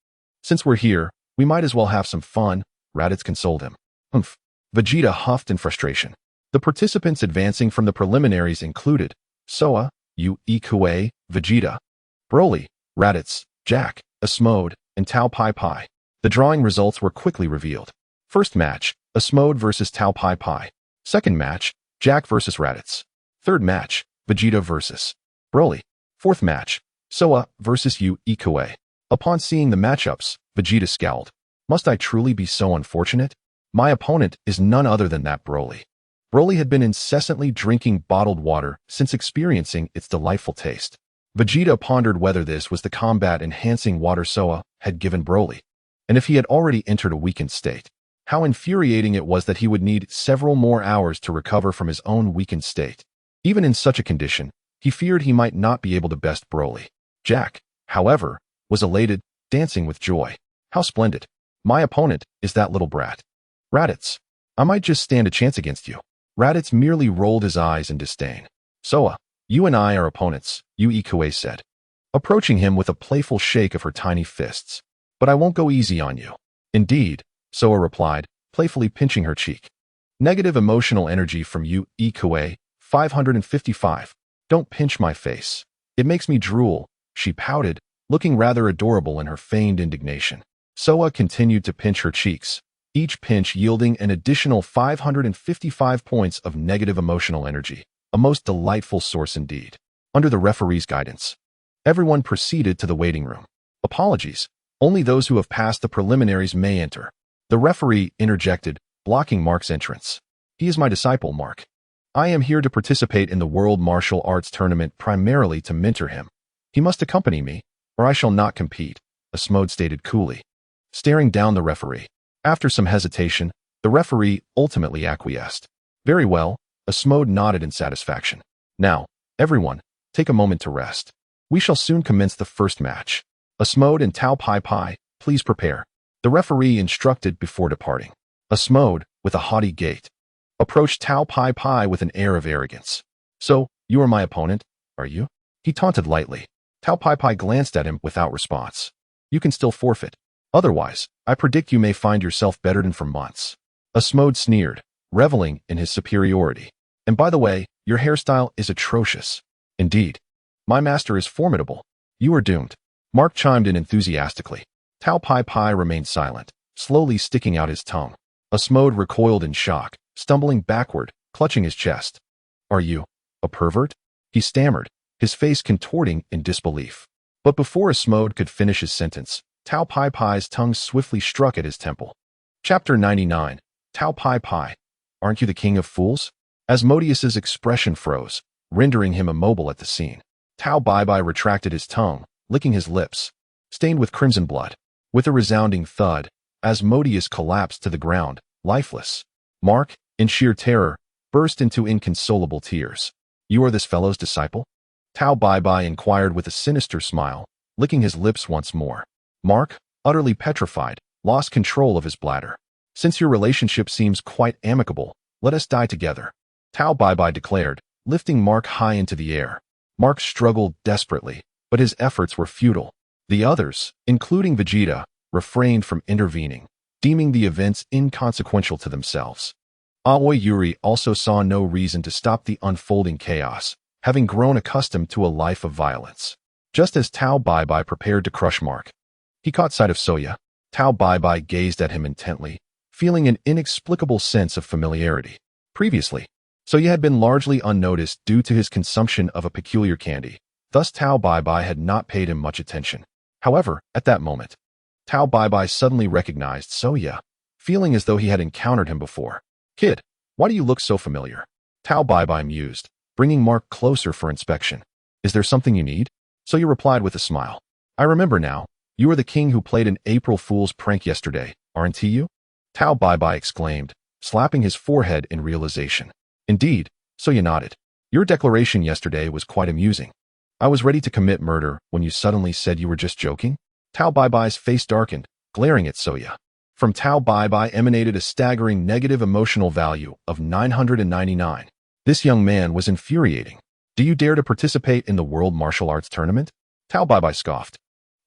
Since we're here, we might as well have some fun, Raditz consoled him. Humph. Vegeta huffed in frustration. The participants advancing from the preliminaries included Soa, Yu Kuei, Vegeta, Broly, Raditz, Jack, Asmode, and Tao Pai Pai. The drawing results were quickly revealed. First match, Asmode versus Tao Pai Pai. Second match, Jack versus Raditz. Third match, Vegeta versus Broly. Fourth match, Soa versus Yu Kuei. Upon seeing the matchups, Vegeta scowled. Must I truly be so unfortunate? My opponent is none other than that Broly. Broly had been incessantly drinking bottled water since experiencing its delightful taste. Vegeta pondered whether this was the combat-enhancing water Soa had given Broly, and if he had already entered a weakened state. How infuriating it was that he would need several more hours to recover from his own weakened state. Even in such a condition, he feared he might not be able to best Broly. Jack, however, was elated, dancing with joy. How splendid. My opponent is that little brat. Raditz, I might just stand a chance against you. Raditz merely rolled his eyes in disdain. Soa, you and I are opponents, Yui Kue said, approaching him with a playful shake of her tiny fists. But I won't go easy on you. Indeed, Soa replied, playfully pinching her cheek. Negative emotional energy from Yui Kue, 555. Don't pinch my face. It makes me drool, she pouted, looking rather adorable in her feigned indignation. Soa continued to pinch her cheeks, each pinch yielding an additional 555 points of negative emotional energy, a most delightful source indeed. Under the referee's guidance, everyone proceeded to the waiting room. Apologies, only those who have passed the preliminaries may enter. The referee interjected, blocking Mark's entrance. He is my disciple, Mark. I am here to participate in the World Martial Arts Tournament primarily to mentor him. He must accompany me, or I shall not compete, Asmode stated coolly, staring down the referee. After some hesitation, the referee ultimately acquiesced. Very well, Asmode nodded in satisfaction. Now, everyone, take a moment to rest. We shall soon commence the first match. Asmode and Tao Pai Pai, please prepare. The referee instructed before departing. Asmode, with a haughty gait, approached Tao Pai Pai with an air of arrogance. So, you are my opponent, are you? He taunted lightly. Tao Pai Pai glanced at him without response. You can still forfeit. Otherwise, I predict you may find yourself bettered for months. Asmode sneered, reveling in his superiority. And by the way, your hairstyle is atrocious. Indeed. My master is formidable. You are doomed. Mark chimed in enthusiastically. Tao Pai Pai remained silent, slowly sticking out his tongue. Asmode recoiled in shock, stumbling backward, clutching his chest. Are you a pervert? He stammered, his face contorting in disbelief. But before Asmode could finish his sentence, Tao Pai Pai's tongue swiftly struck at his temple. Chapter 99. Tao Pai Pai. Aren't you the king of fools? Asmodeus's expression froze, rendering him immobile at the scene. Tao Pai Pai retracted his tongue, licking his lips, stained with crimson blood. With a resounding thud, Asmodeus collapsed to the ground, lifeless. Mark, in sheer terror, burst into inconsolable tears. You are this fellow's disciple? Tao Pai Pai inquired with a sinister smile, licking his lips once more. Mark, utterly petrified, lost control of his bladder. Since your relationship seems quite amicable, let us die together, Tao Pai Pai declared, lifting Mark high into the air. Mark struggled desperately, but his efforts were futile. The others, including Vegeta, refrained from intervening, deeming the events inconsequential to themselves. Aoi Yuri also saw no reason to stop the unfolding chaos, having grown accustomed to a life of violence. Just as Tao Pai Pai prepared to crush Mark, he caught sight of Soya. Tao Pai Pai gazed at him intently, feeling an inexplicable sense of familiarity. Previously, Soya had been largely unnoticed due to his consumption of a peculiar candy, thus Tao Pai Pai had not paid him much attention. However, at that moment, Tao Pai Pai suddenly recognized Soya, feeling as though he had encountered him before. Kid, why do you look so familiar? Tao Pai Pai mused, bringing Mark closer for inspection. Is there something you need? Soya replied with a smile. I remember now. You are the king who played an April Fool's prank yesterday, aren't you? Tao Pai Pai exclaimed, slapping his forehead in realization. Indeed, Soya nodded. Your declaration yesterday was quite amusing. I was ready to commit murder when you suddenly said you were just joking. Tao Pai Pai's face darkened, glaring at Soya. From Tao Pai Pai emanated a staggering negative emotional value of 999. This young man was infuriating. Do you dare to participate in the World Martial Arts Tournament? Tao Pai Pai scoffed,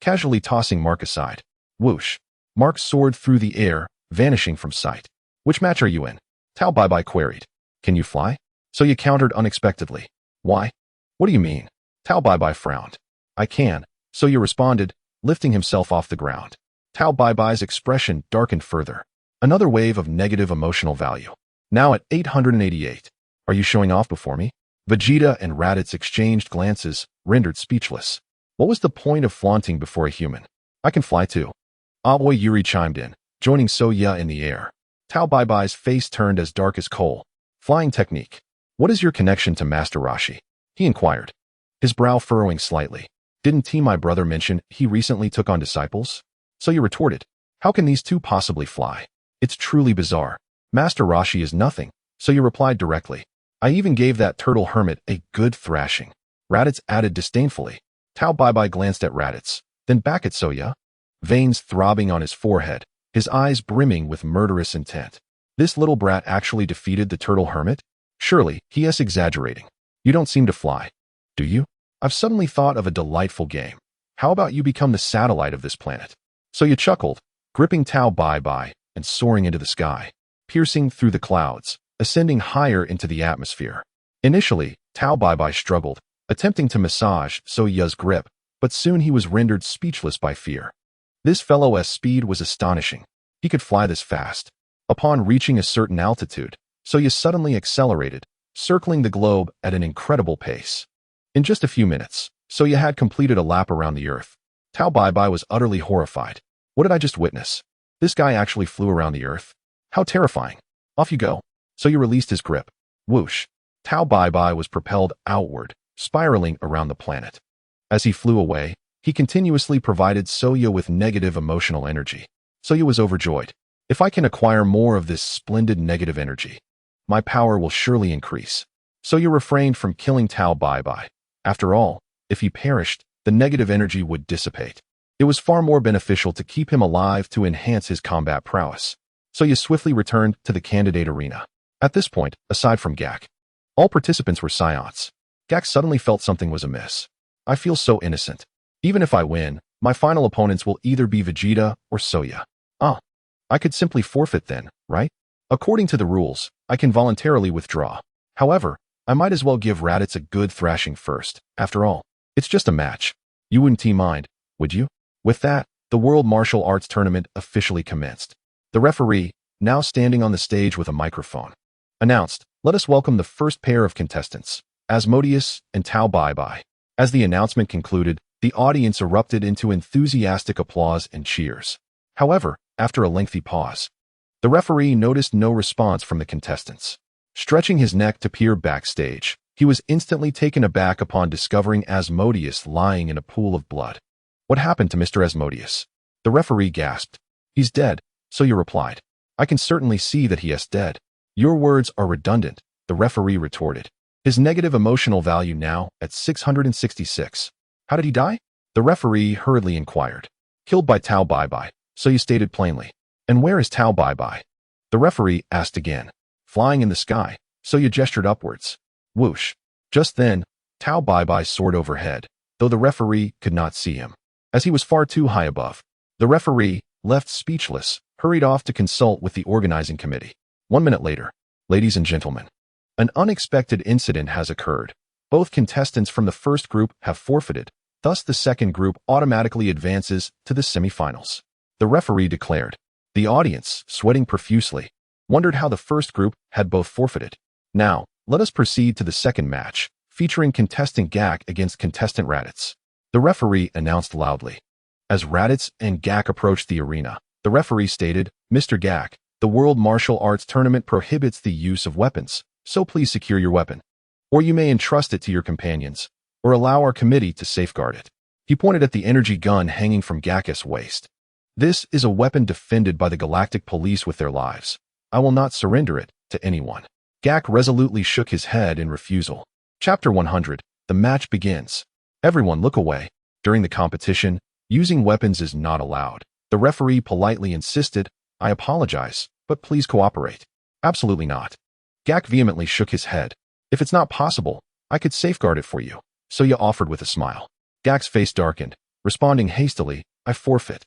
casually tossing Mark aside. Whoosh. Mark soared through the air, vanishing from sight. Which match are you in? Tao Pai Pai queried. Can you fly? Soya countered unexpectedly. Why? What do you mean? Tao Pai Pai frowned. I can, Soya responded, lifting himself off the ground. Tao Pai Pai's expression darkened further. Another wave of negative emotional value. Now at 888. Are you showing off before me? Vegeta and Raditz exchanged glances, rendered speechless. What was the point of flaunting before a human? I can fly too. Aoi Yuri chimed in, joining Soya in the air. Tao Pai Pai's face turned as dark as coal. Flying technique. What is your connection to Master Roshi? He inquired, his brow furrowing slightly. Didn't T my brother mention he recently took on disciples? Soya retorted. How can these two possibly fly? It's truly bizarre. Master Rashi is nothing, so you replied directly. I even gave that turtle hermit a good thrashing. Raditz added disdainfully. Tao Bai glanced at Raditz, then back at Soya, veins throbbing on his forehead, his eyes brimming with murderous intent. This little brat actually defeated the turtle hermit? Surely, he is exaggerating. You don't seem to fly. Do you? I've suddenly thought of a delightful game. How about you become the satellite of this planet? Soya chuckled, gripping Tao Bai and soaring into the sky, piercing through the clouds, ascending higher into the atmosphere. Initially, Tao Bai struggled, attempting to massage Soya's grip, but soon he was rendered speechless by fear. This fellow's speed was astonishing. He could fly this fast. Upon reaching a certain altitude, Soya suddenly accelerated, circling the globe at an incredible pace. In just a few minutes, Soya had completed a lap around the Earth. Tao Bai was utterly horrified. What did I just witness? This guy actually flew around the Earth? How terrifying. Off you go. Soya released his grip. Whoosh. Tao Bai was propelled outward, spiraling around the planet. As he flew away, he continuously provided Soya with negative emotional energy. Soya was overjoyed. If I can acquire more of this splendid negative energy, my power will surely increase. Soya refrained from killing Tao Bai. After all, if he perished, the negative energy would dissipate. It was far more beneficial to keep him alive to enhance his combat prowess. Soya swiftly returned to the candidate arena. At this point, aside from Gak, all participants were Saiyans. Gak suddenly felt something was amiss. I feel so innocent. Even if I win, my final opponents will either be Vegeta or Soya. I could simply forfeit then, right? According to the rules, I can voluntarily withdraw. However, I might as well give Raditz a good thrashing first. After all, it's just a match. You wouldn't mind, would you? With that, the World Martial Arts Tournament officially commenced. The referee, now standing on the stage with a microphone, announced, "Let us welcome the first pair of contestants, Asmodeus and Tao Bai." As the announcement concluded, the audience erupted into enthusiastic applause and cheers. However, after a lengthy pause, the referee noticed no response from the contestants. Stretching his neck to peer backstage, he was instantly taken aback upon discovering Asmodeus lying in a pool of blood. What happened to Mr. Asmodeus? The referee gasped. He's dead, Soya replied. I can certainly see that he is dead. Your words are redundant, the referee retorted. His negative emotional value now at 666. How did he die? The referee hurriedly inquired. Killed by Tao Bai, Soya stated plainly. And where is Tao Bai? The referee asked again. Flying in the sky, Soya gestured upwards. Whoosh. Just then, Tao Bai soared overhead, though the referee could not see him, as he was far too high above. The referee, left speechless, hurried off to consult with the organizing committee. 1 minute later, ladies and gentlemen, an unexpected incident has occurred. Both contestants from the first group have forfeited, thus the second group automatically advances to the semifinals. The referee declared. The audience, sweating profusely, wondered how the first group had both forfeited. Now, let us proceed to the second match, featuring contestant Gak against contestant Raditz. The referee announced loudly. As Raditz and Gak approached the arena, the referee stated, Mr. Gak, the World Martial Arts Tournament prohibits the use of weapons, so please secure your weapon. Or you may entrust it to your companions, or allow our committee to safeguard it. He pointed at the energy gun hanging from Gak's waist. This is a weapon defended by the Galactic Police with their lives. I will not surrender it to anyone. Gak resolutely shook his head in refusal. Chapter 100. The match begins. Everyone look away. During the competition, using weapons is not allowed. The referee politely insisted, I apologize, but please cooperate. Absolutely not. Gak vehemently shook his head. If it's not possible, I could safeguard it for you. Soya offered with a smile. Gak's face darkened, responding hastily, I forfeit.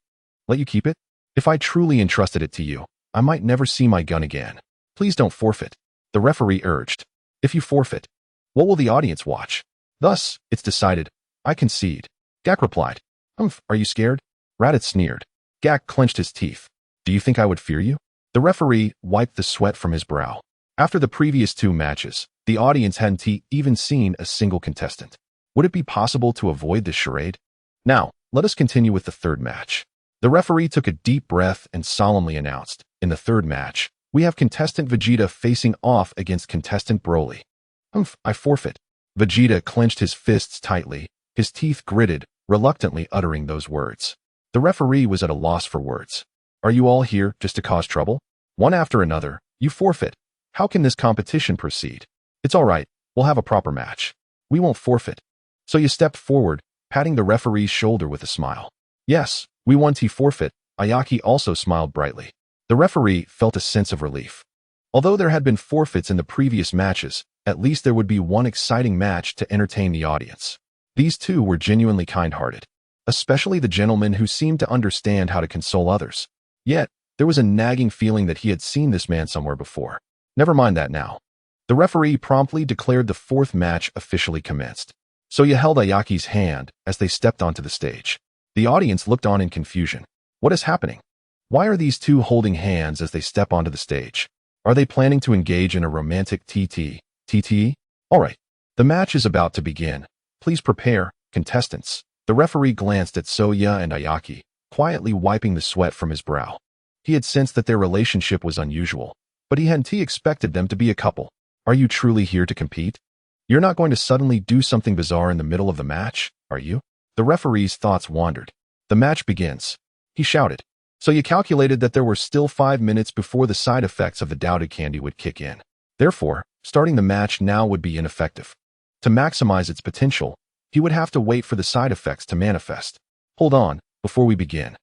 Let you keep it? If I truly entrusted it to you, I might never see my gun again. Please don't forfeit. The referee urged. If you forfeit, what will the audience watch? Thus, it's decided. I concede. Gak replied. Are you scared? Raditz sneered. Gak clenched his teeth. Do you think I would fear you? The referee wiped the sweat from his brow. After the previous 2 matches, the audience hadn't even seen a single contestant. Would it be possible to avoid this charade? Now, let us continue with the third match. The referee took a deep breath and solemnly announced, in the third match, we have contestant Vegeta facing off against contestant Broly. I forfeit. Vegeta clenched his fists tightly, his teeth gritted, reluctantly uttering those words. The referee was at a loss for words. Are you all here just to cause trouble? One after another, you forfeit. How can this competition proceed? It's all right, we'll have a proper match. We won't forfeit. Soya stepped forward, patting the referee's shoulder with a smile. Yes, we won. Forfeit. Ayaki also smiled brightly. The referee felt a sense of relief. Although there had been forfeits in the previous matches, at least there would be one exciting match to entertain the audience. These two were genuinely kind-hearted, especially the gentleman who seemed to understand how to console others. Yet, there was a nagging feeling that he had seen this man somewhere before. Never mind that now. The referee promptly declared the fourth match officially commenced. Soya held Ayaki's hand as they stepped onto the stage. The audience looked on in confusion. What is happening? Why are these two holding hands as they step onto the stage? Are they planning to engage in a romantic TT? All right, the match is about to begin. Please prepare, contestants. The referee glanced at Soya and Ayaki, quietly wiping the sweat from his brow. He had sensed that their relationship was unusual, but he hadn't expected them to be a couple. Are you truly here to compete? You're not going to suddenly do something bizarre in the middle of the match, are you? The referee's thoughts wandered. The match begins. He shouted. Soya calculated that there were still 5 minutes before the side effects of the doubted candy would kick in. Therefore, starting the match now would be ineffective. To maximize its potential, he would have to wait for the side effects to manifest. Hold on, before we begin.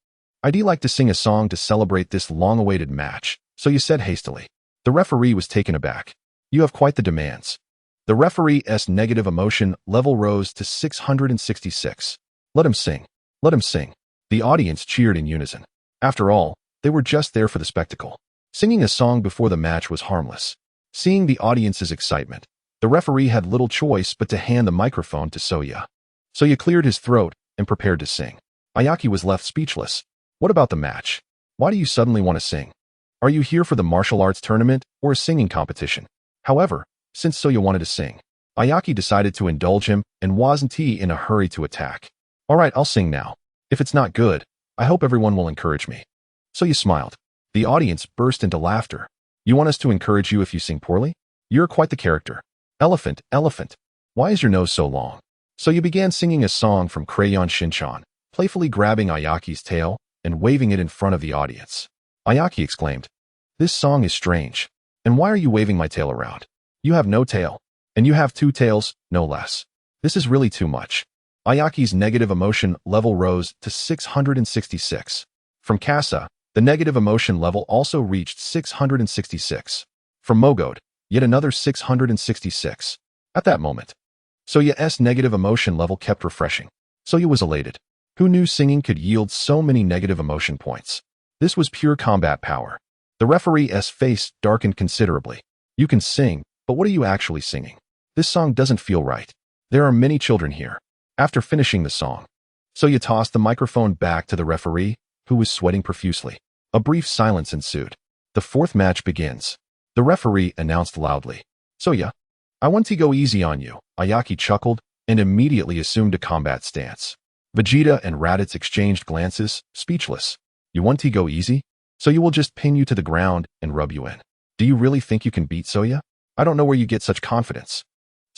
I'd like to sing a song to celebrate this long-awaited match, Soya said hastily. The referee was taken aback. You have quite the demands. The referee's negative emotion level rose to 666. Let him sing. Let him sing. The audience cheered in unison. After all, they were just there for the spectacle. Singing a song before the match was harmless. Seeing the audience's excitement, the referee had little choice but to hand the microphone to Soya. Soya cleared his throat and prepared to sing. Ayaki was left speechless. What about the match? Why do you suddenly want to sing? Are you here for the martial arts tournament or a singing competition? However, since Soya wanted to sing, Ayaki decided to indulge him and wasn't in a hurry to attack. All right, I'll sing now. If it's not good, I hope everyone will encourage me. Soya smiled. The audience burst into laughter. You want us to encourage you if you sing poorly? You're quite the character. Elephant, elephant. Why is your nose so long? Soya began singing a song from Crayon Shinchan, playfully grabbing Ayaki's tail and waving it in front of the audience. Ayaki exclaimed, "This song is strange. And why are you waving my tail around? You have no tail. And you have 2 tails, no less. This is really too much." Ayaki's negative emotion level rose to 666. From Kasa, the negative emotion level also reached 666. From Mogode, yet another 666. At that moment, Soya's negative emotion level kept refreshing. Soya was elated. Who knew singing could yield so many negative emotion points? This was pure combat power. The referee's face darkened considerably. You can sing, but what are you actually singing? This song doesn't feel right. There are many children here. After finishing the song, Soya tossed the microphone back to the referee, who was sweating profusely. A brief silence ensued. The 4th match begins. The referee announced loudly. Soya, I want to go easy on you. Ayaki chuckled and immediately assumed a combat stance. Vegeta and Raditz exchanged glances, speechless. You want to go easy? Soya will just pin you to the ground and rub you in. Do you really think you can beat Soya? I don't know where you get such confidence.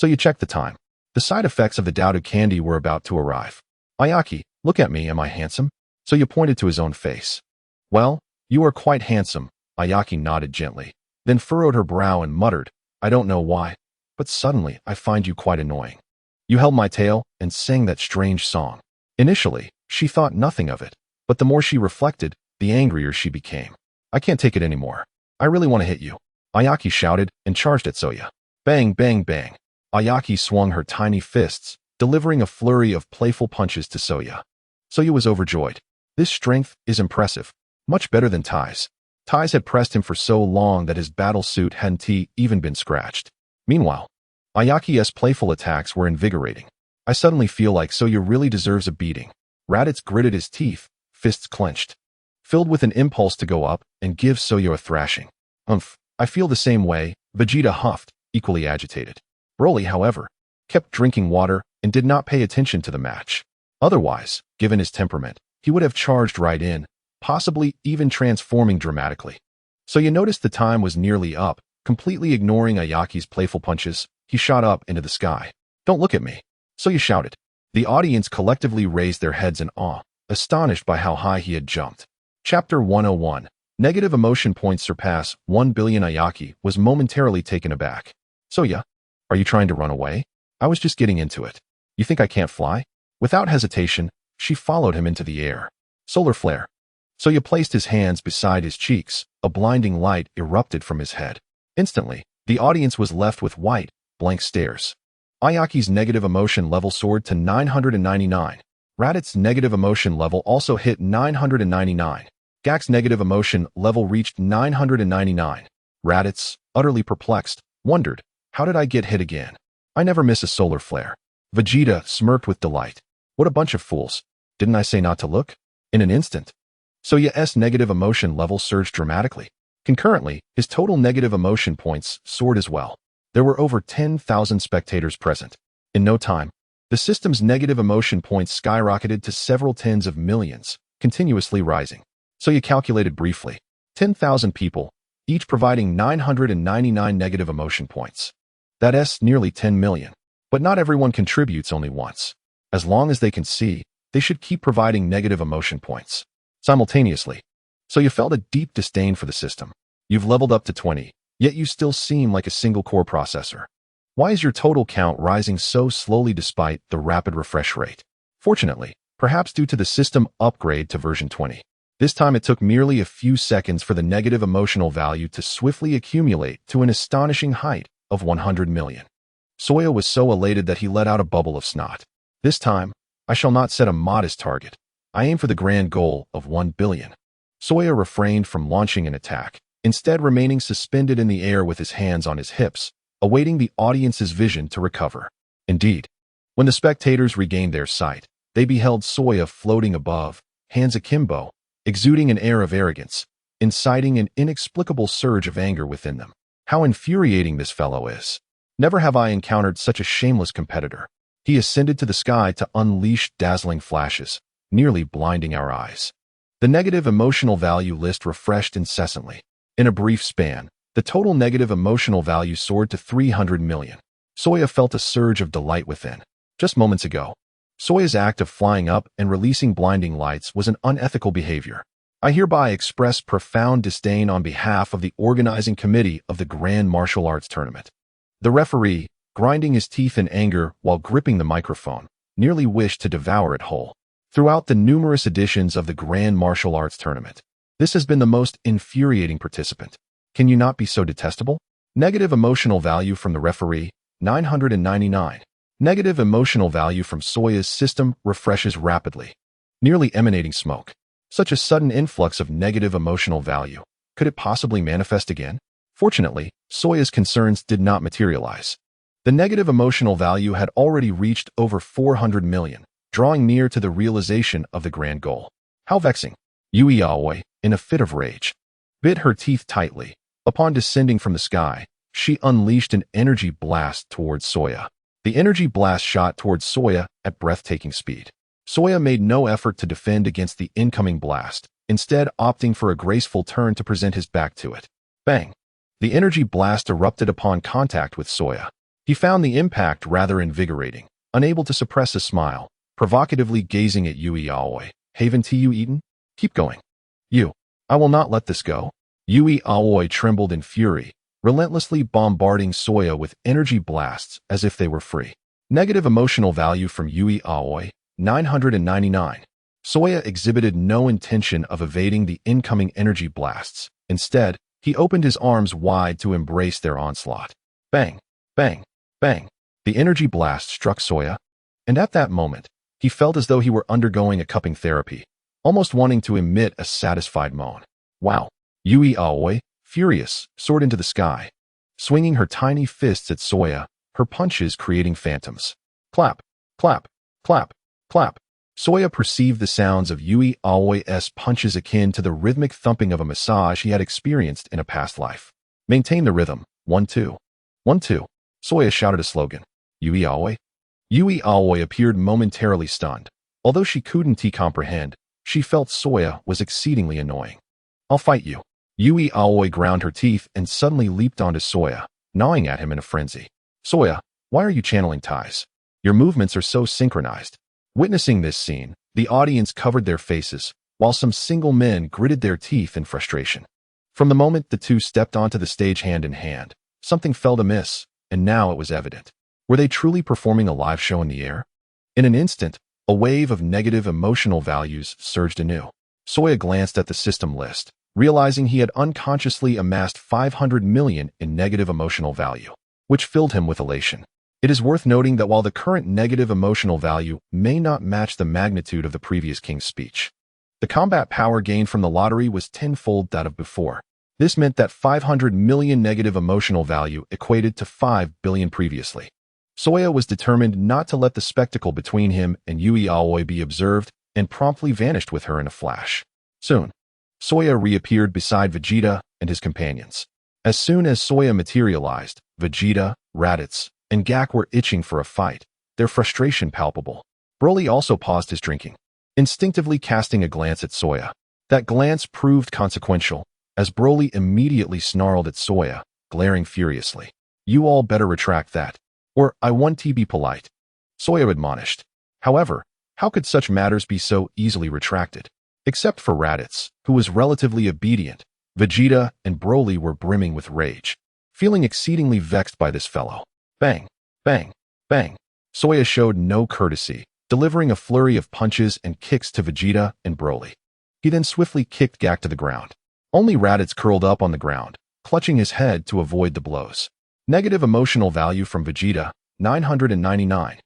Soya checked the time. The side effects of the doubted candy were about to arrive. Ayaki, look at me, am I handsome? Soya pointed to his own face. Well, you are quite handsome. Ayaki nodded gently, then furrowed her brow and muttered, I don't know why, but suddenly I find you quite annoying. You held my tail and sang that strange song. Initially, she thought nothing of it, but the more she reflected, the angrier she became. I can't take it anymore. I really want to hit you. Ayaki shouted and charged at Soya. Bang, bang, bang. Ayaki swung her tiny fists, delivering a flurry of playful punches to Soya. Soya was overjoyed. This strength is impressive. Much better than Tai's. Tai's had pressed him for so long that his battle suit hadn't even been scratched. Meanwhile, Ayaki's playful attacks were invigorating. I suddenly feel like Soya really deserves a beating. Raditz gritted his teeth, fists clenched, filled with an impulse to go up and give Soya a thrashing. I feel the same way, Vegeta huffed, equally agitated. Broly, however, kept drinking water and did not pay attention to the match. Otherwise, given his temperament, he would have charged right in, possibly even transforming dramatically. Soya noticed the time was nearly up. Completely ignoring Ayaki's playful punches, he shot up into the sky. Don't look at me. Soya shouted. The audience collectively raised their heads in awe, astonished by how high he had jumped. Chapter 101. Negative emotion points surpass 1 billion. Ayaki was momentarily taken aback. Soya, are you trying to run away? I was just getting into it. You think I can't fly? Without hesitation, she followed him into the air. Solar flare. Soya placed his hands beside his cheeks. A blinding light erupted from his head. Instantly, the audience was left with white, blank stares. Ayaki's negative emotion level soared to 999. Radit's negative emotion level also hit 999. Gak's negative emotion level reached 999. Raditz, utterly perplexed, wondered, how did I get hit again? I never miss a solar flare. Vegeta smirked with delight. What a bunch of fools. Didn't I say not to look? In an instant. Soya's negative emotion level surged dramatically. Concurrently, his total negative emotion points soared as well. There were over 10,000 spectators present. In no time, the system's negative emotion points skyrocketed to several tens of millions, continuously rising. Soya calculated briefly. 10,000 people, each providing 999 negative emotion points. That's nearly 10 million. But not everyone contributes only once. As long as they can see, they should keep providing negative emotion points. Simultaneously. Soya felt a deep disdain for the system. You've leveled up to 20, yet you still seem like a single core processor. Why is your total count rising so slowly despite the rapid refresh rate? Fortunately, perhaps due to the system upgrade to version 20. This time it took merely a few seconds for the negative emotional value to swiftly accumulate to an astonishing height of 100 million. Soya was so elated that he let out a bubble of snot. This time, I shall not set a modest target. I aim for the grand goal of 1 billion. Soya refrained from launching an attack, instead remaining suspended in the air with his hands on his hips, awaiting the audience's vision to recover. Indeed, when the spectators regained their sight, they beheld Soya floating above, hands akimbo, exuding an air of arrogance, inciting an inexplicable surge of anger within them. How infuriating this fellow is. Never have I encountered such a shameless competitor. He ascended to the sky to unleash dazzling flashes, nearly blinding our eyes. The negative emotional value list refreshed incessantly. In a brief span, the total negative emotional value soared to 300 million. Soya felt a surge of delight within. Just moments ago, Soya's act of flying up and releasing blinding lights was an unethical behavior. I hereby express profound disdain on behalf of the organizing committee of the Grand Martial Arts Tournament. The referee, grinding his teeth in anger while gripping the microphone, nearly wished to devour it whole. Throughout the numerous editions of the Grand Martial Arts Tournament, this has been the most infuriating participant. Can you not be so detestable? Negative emotional value from the referee, 999. Negative emotional value from Soya's system refreshes rapidly, nearly emanating smoke. Such a sudden influx of negative emotional value. Could it possibly manifest again? Fortunately, Soya's concerns did not materialize. The negative emotional value had already reached over 400 million, drawing near to the realization of the grand goal. How vexing. Yui Aoi, in a fit of rage, bit her teeth tightly. Upon descending from the sky, she unleashed an energy blast towards Soya. The energy blast shot towards Soya at breathtaking speed. Soya made no effort to defend against the incoming blast, instead opting for a graceful turn to present his back to it. Bang! The energy blast erupted upon contact with Soya. He found the impact rather invigorating, unable to suppress a smile, provocatively gazing at Yui Aoi. Haven't you eaten? Keep going. I will not let this go. Yui Aoi trembled in fury, relentlessly bombarding Soya with energy blasts as if they were free. Negative emotional value from Yui Aoi, 999. Soya exhibited no intention of evading the incoming energy blasts. Instead, he opened his arms wide to embrace their onslaught. Bang, bang, bang. The energy blast struck Soya, and at that moment, he felt as though he were undergoing a cupping therapy, almost wanting to emit a satisfied moan. Wow. Yui Aoi, furious, soared into the sky, swinging her tiny fists at Soya, her punches creating phantoms. Clap, clap, clap, clap. Soya perceived the sounds of Yui Aoi's punches akin to the rhythmic thumping of a massage he had experienced in a past life. Maintain the rhythm. 1-2. 1-2. Soya shouted a slogan. Yui Aoi? Yui Aoi appeared momentarily stunned. Although she couldn't comprehend, she felt Soya was exceedingly annoying. I'll fight you. Yui Aoi ground her teeth and suddenly leaped onto Soya, gnawing at him in a frenzy. Soya, why are you channeling ties? Your movements are so synchronized. Witnessing this scene, the audience covered their faces, while some single men gritted their teeth in frustration. From the moment the two stepped onto the stage hand in hand, something felt amiss, and now it was evident. Were they truly performing a live show in the air? In an instant, a wave of negative emotional values surged anew. Sawyer glanced at the system list, realizing he had unconsciously amassed 500 million in negative emotional value, which filled him with elation. It is worth noting that while the current negative emotional value may not match the magnitude of the previous king's speech, the combat power gained from the lottery was tenfold that of before. This meant that 500 million negative emotional value equated to 5 billion previously. Sawyer was determined not to let the spectacle between him and Yui Aoi be observed and promptly vanished with her in a flash. Soon, Sawyer reappeared beside Vegeta and his companions. As soon as Sawyer materialized, Vegeta, Raditz, and Gak were itching for a fight, their frustration palpable. Broly also paused his drinking, instinctively casting a glance at Sawyer. That glance proved consequential, as Broly immediately snarled at Sawyer, glaring furiously. "You all better retract that, or I want to be polite," Sawyer admonished. However, how could such matters be so easily retracted? Except for Raditz, who was relatively obedient, Vegeta and Broly were brimming with rage, feeling exceedingly vexed by this fellow. Bang, bang, bang. Sawyer showed no courtesy, delivering a flurry of punches and kicks to Vegeta and Broly. He then swiftly kicked Gak to the ground. Only Raditz curled up on the ground, clutching his head to avoid the blows. Negative emotional value from Vegeta, 999.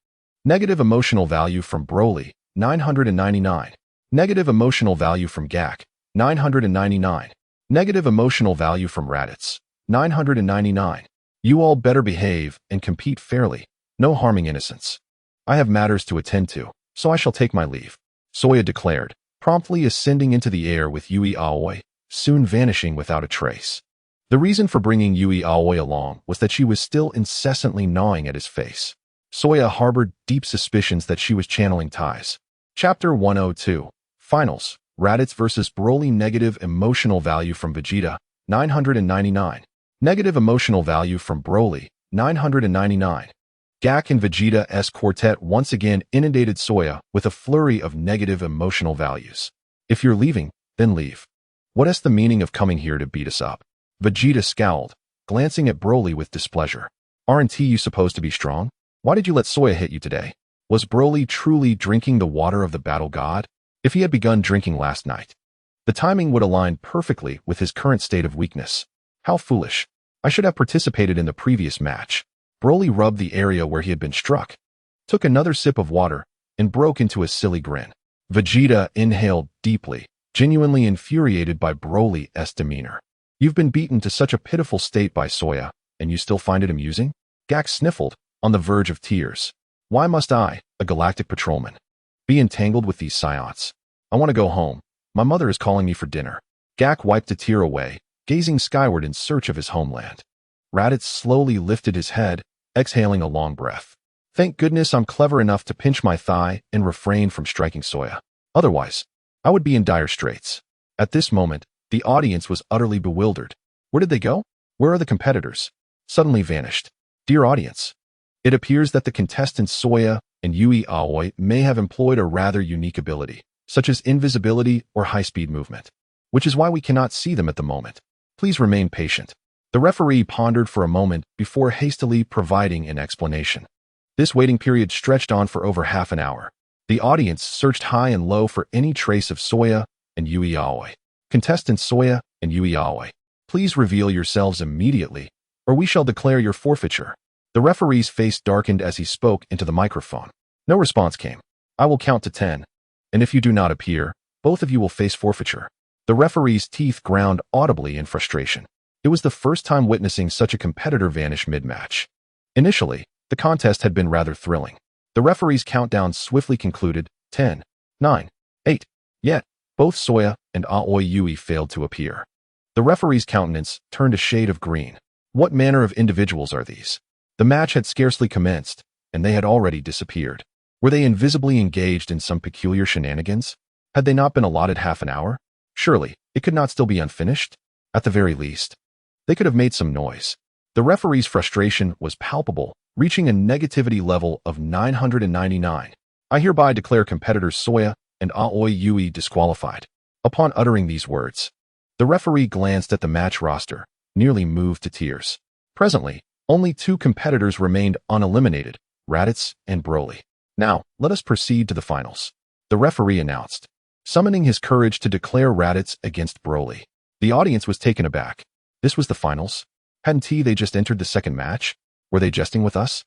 Negative emotional value from Broly, 999. Negative emotional value from Gak, 999. Negative emotional value from Raditz, 999. You all better behave and compete fairly, no harming innocents. I have matters to attend to, so I shall take my leave, Sawyer declared, promptly ascending into the air with Yui Aoi, soon vanishing without a trace. The reason for bringing Yui Aoi along was that she was still incessantly gnawing at his face. Sawyer harbored deep suspicions that she was channeling ties. Chapter 102. Finals. Raditz vs. Broly. Negative emotional value from Vegeta, 999. Negative emotional value from Broly, 999. Gak and Vegeta's quartet once again inundated Sawyer with a flurry of negative emotional values. If you're leaving, then leave. What is the meaning of coming here to beat us up? Vegeta scowled, glancing at Broly with displeasure. Aren't you supposed to be strong? Why did you let Sawyer hit you today? Was Broly truly drinking the water of the battle god? If he had begun drinking last night, the timing would align perfectly with his current state of weakness. How foolish. I should have participated in the previous match. Broly rubbed the area where he had been struck, took another sip of water, and broke into a silly grin. Vegeta inhaled deeply, genuinely infuriated by Broly's demeanor. You've been beaten to such a pitiful state by Sawyer, and you still find it amusing? Gak sniffled, on the verge of tears. Why must I, a galactic patrolman, be entangled with these Saiyans? I want to go home. My mother is calling me for dinner. Gak wiped a tear away, gazing skyward in search of his homeland. Raditz slowly lifted his head, exhaling a long breath. Thank goodness I'm clever enough to pinch my thigh and refrain from striking Sawyer. Otherwise, I would be in dire straits. At this moment, the audience was utterly bewildered. Where did they go? Where are the competitors? Suddenly vanished. Dear audience, it appears that the contestants Sawyer and Yui Aoi may have employed a rather unique ability, such as invisibility or high-speed movement, which is why we cannot see them at the moment. Please remain patient. The referee pondered for a moment before hastily providing an explanation. This waiting period stretched on for over half an hour. The audience searched high and low for any trace of Sawyer and Yui Aoi. Contestants Sawyer and Yui Aoi, please reveal yourselves immediately, or we shall declare your forfeiture. The referee's face darkened as he spoke into the microphone. No response came. I will count to 10, and if you do not appear, both of you will face forfeiture. The referee's teeth ground audibly in frustration. It was the first time witnessing such a competitor vanish mid-match. Initially, the contest had been rather thrilling. The referee's countdown swiftly concluded, 10, 9, 8. Yet, both Sawyer and Aoi Yui failed to appear. The referee's countenance turned a shade of green. What manner of individuals are these? The match had scarcely commenced, and they had already disappeared. Were they invisibly engaged in some peculiar shenanigans? Had they not been allotted half an hour? Surely, it could not still be unfinished? At the very least, they could have made some noise. The referee's frustration was palpable, reaching a negativity level of 999. I hereby declare competitors Sawyer and Aoi Yui disqualified. Upon uttering these words, the referee glanced at the match roster, nearly moved to tears. Presently, only two competitors remained uneliminated, Raditz and Broly. Now, let us proceed to the finals, the referee announced, summoning his courage to declare Raditz against Broly. The audience was taken aback. This was the finals? Hadn't they just entered the second match? Were they jesting with us?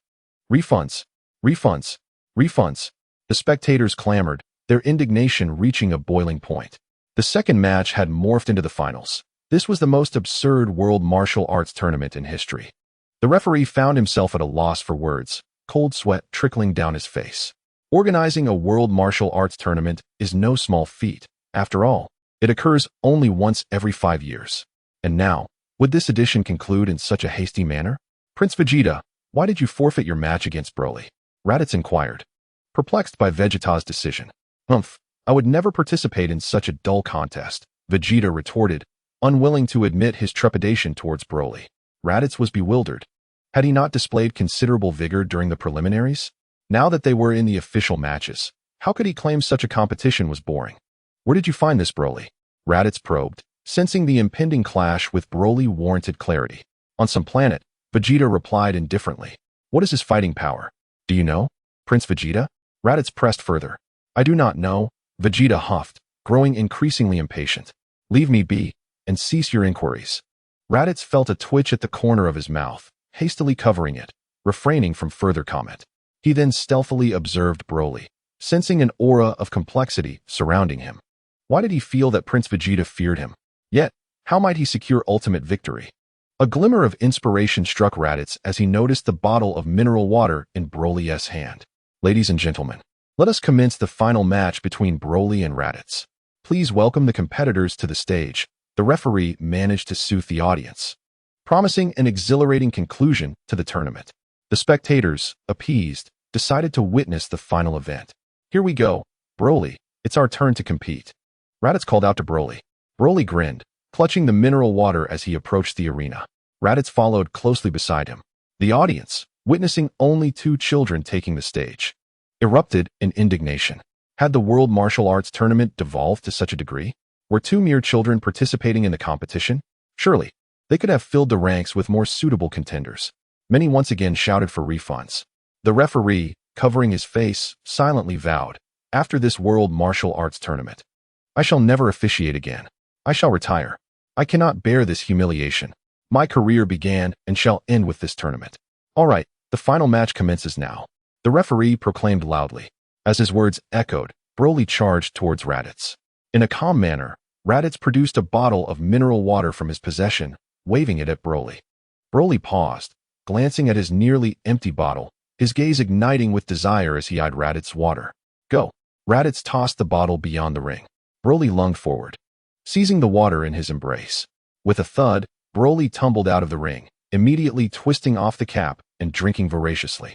Refunds! Refunds! Refunds! The spectators clamored, their indignation reaching a boiling point. The second match had morphed into the finals. This was the most absurd world martial arts tournament in history. The referee found himself at a loss for words, cold sweat trickling down his face. Organizing a world martial arts tournament is no small feat. After all, it occurs only once every 5 years. And now, would this edition conclude in such a hasty manner? Prince Vegeta, why did you forfeit your match against Broly? Raditz inquired, perplexed by Vegeta's decision. I would never participate in such a dull contest, Vegeta retorted, unwilling to admit his trepidation towards Broly. Raditz was bewildered. Had he not displayed considerable vigor during the preliminaries? Now that they were in the official matches, how could he claim such a competition was boring? Where did you find this, Broly? Raditz probed, sensing the impending clash with Broly warranted clarity. On some planet, Vegeta replied indifferently. What is his fighting power? Do you know, Prince Vegeta? Raditz pressed further. I do not know, Vegeta huffed, growing increasingly impatient. Leave me be, and cease your inquiries. Raditz felt a twitch at the corner of his mouth, hastily covering it, refraining from further comment. He then stealthily observed Broly, sensing an aura of complexity surrounding him. Why did he feel that Prince Vegeta feared him? Yet, how might he secure ultimate victory? A glimmer of inspiration struck Raditz as he noticed the bottle of mineral water in Broly's hand. Ladies and gentlemen, let us commence the final match between Broly and Raditz. Please welcome the competitors to the stage. The referee managed to soothe the audience, promising an exhilarating conclusion to the tournament. The spectators, appeased, decided to witness the final event. Here we go, Broly, it's our turn to compete. Raditz called out to Broly. Broly grinned, clutching the mineral water as he approached the arena. Raditz followed closely beside him. The audience, witnessing only two children taking the stage, erupted in indignation. Had the World Martial Arts Tournament devolved to such a degree? Were two mere children participating in the competition? Surely, they could have filled the ranks with more suitable contenders. Many once again shouted for refunds. The referee, covering his face, silently vowed, after this World Martial Arts Tournament, I shall never officiate again. I shall retire. I cannot bear this humiliation. My career began and shall end with this tournament. All right, the final match commences now, the referee proclaimed loudly. As his words echoed, Broly charged towards Raditz. In a calm manner, Raditz produced a bottle of mineral water from his possession, waving it at Broly. Broly paused, glancing at his nearly empty bottle, his gaze igniting with desire as he eyed Raditz's water. Go! Raditz tossed the bottle beyond the ring. Broly lunged forward, seizing the water in his embrace. With a thud, Broly tumbled out of the ring, immediately twisting off the cap and drinking voraciously.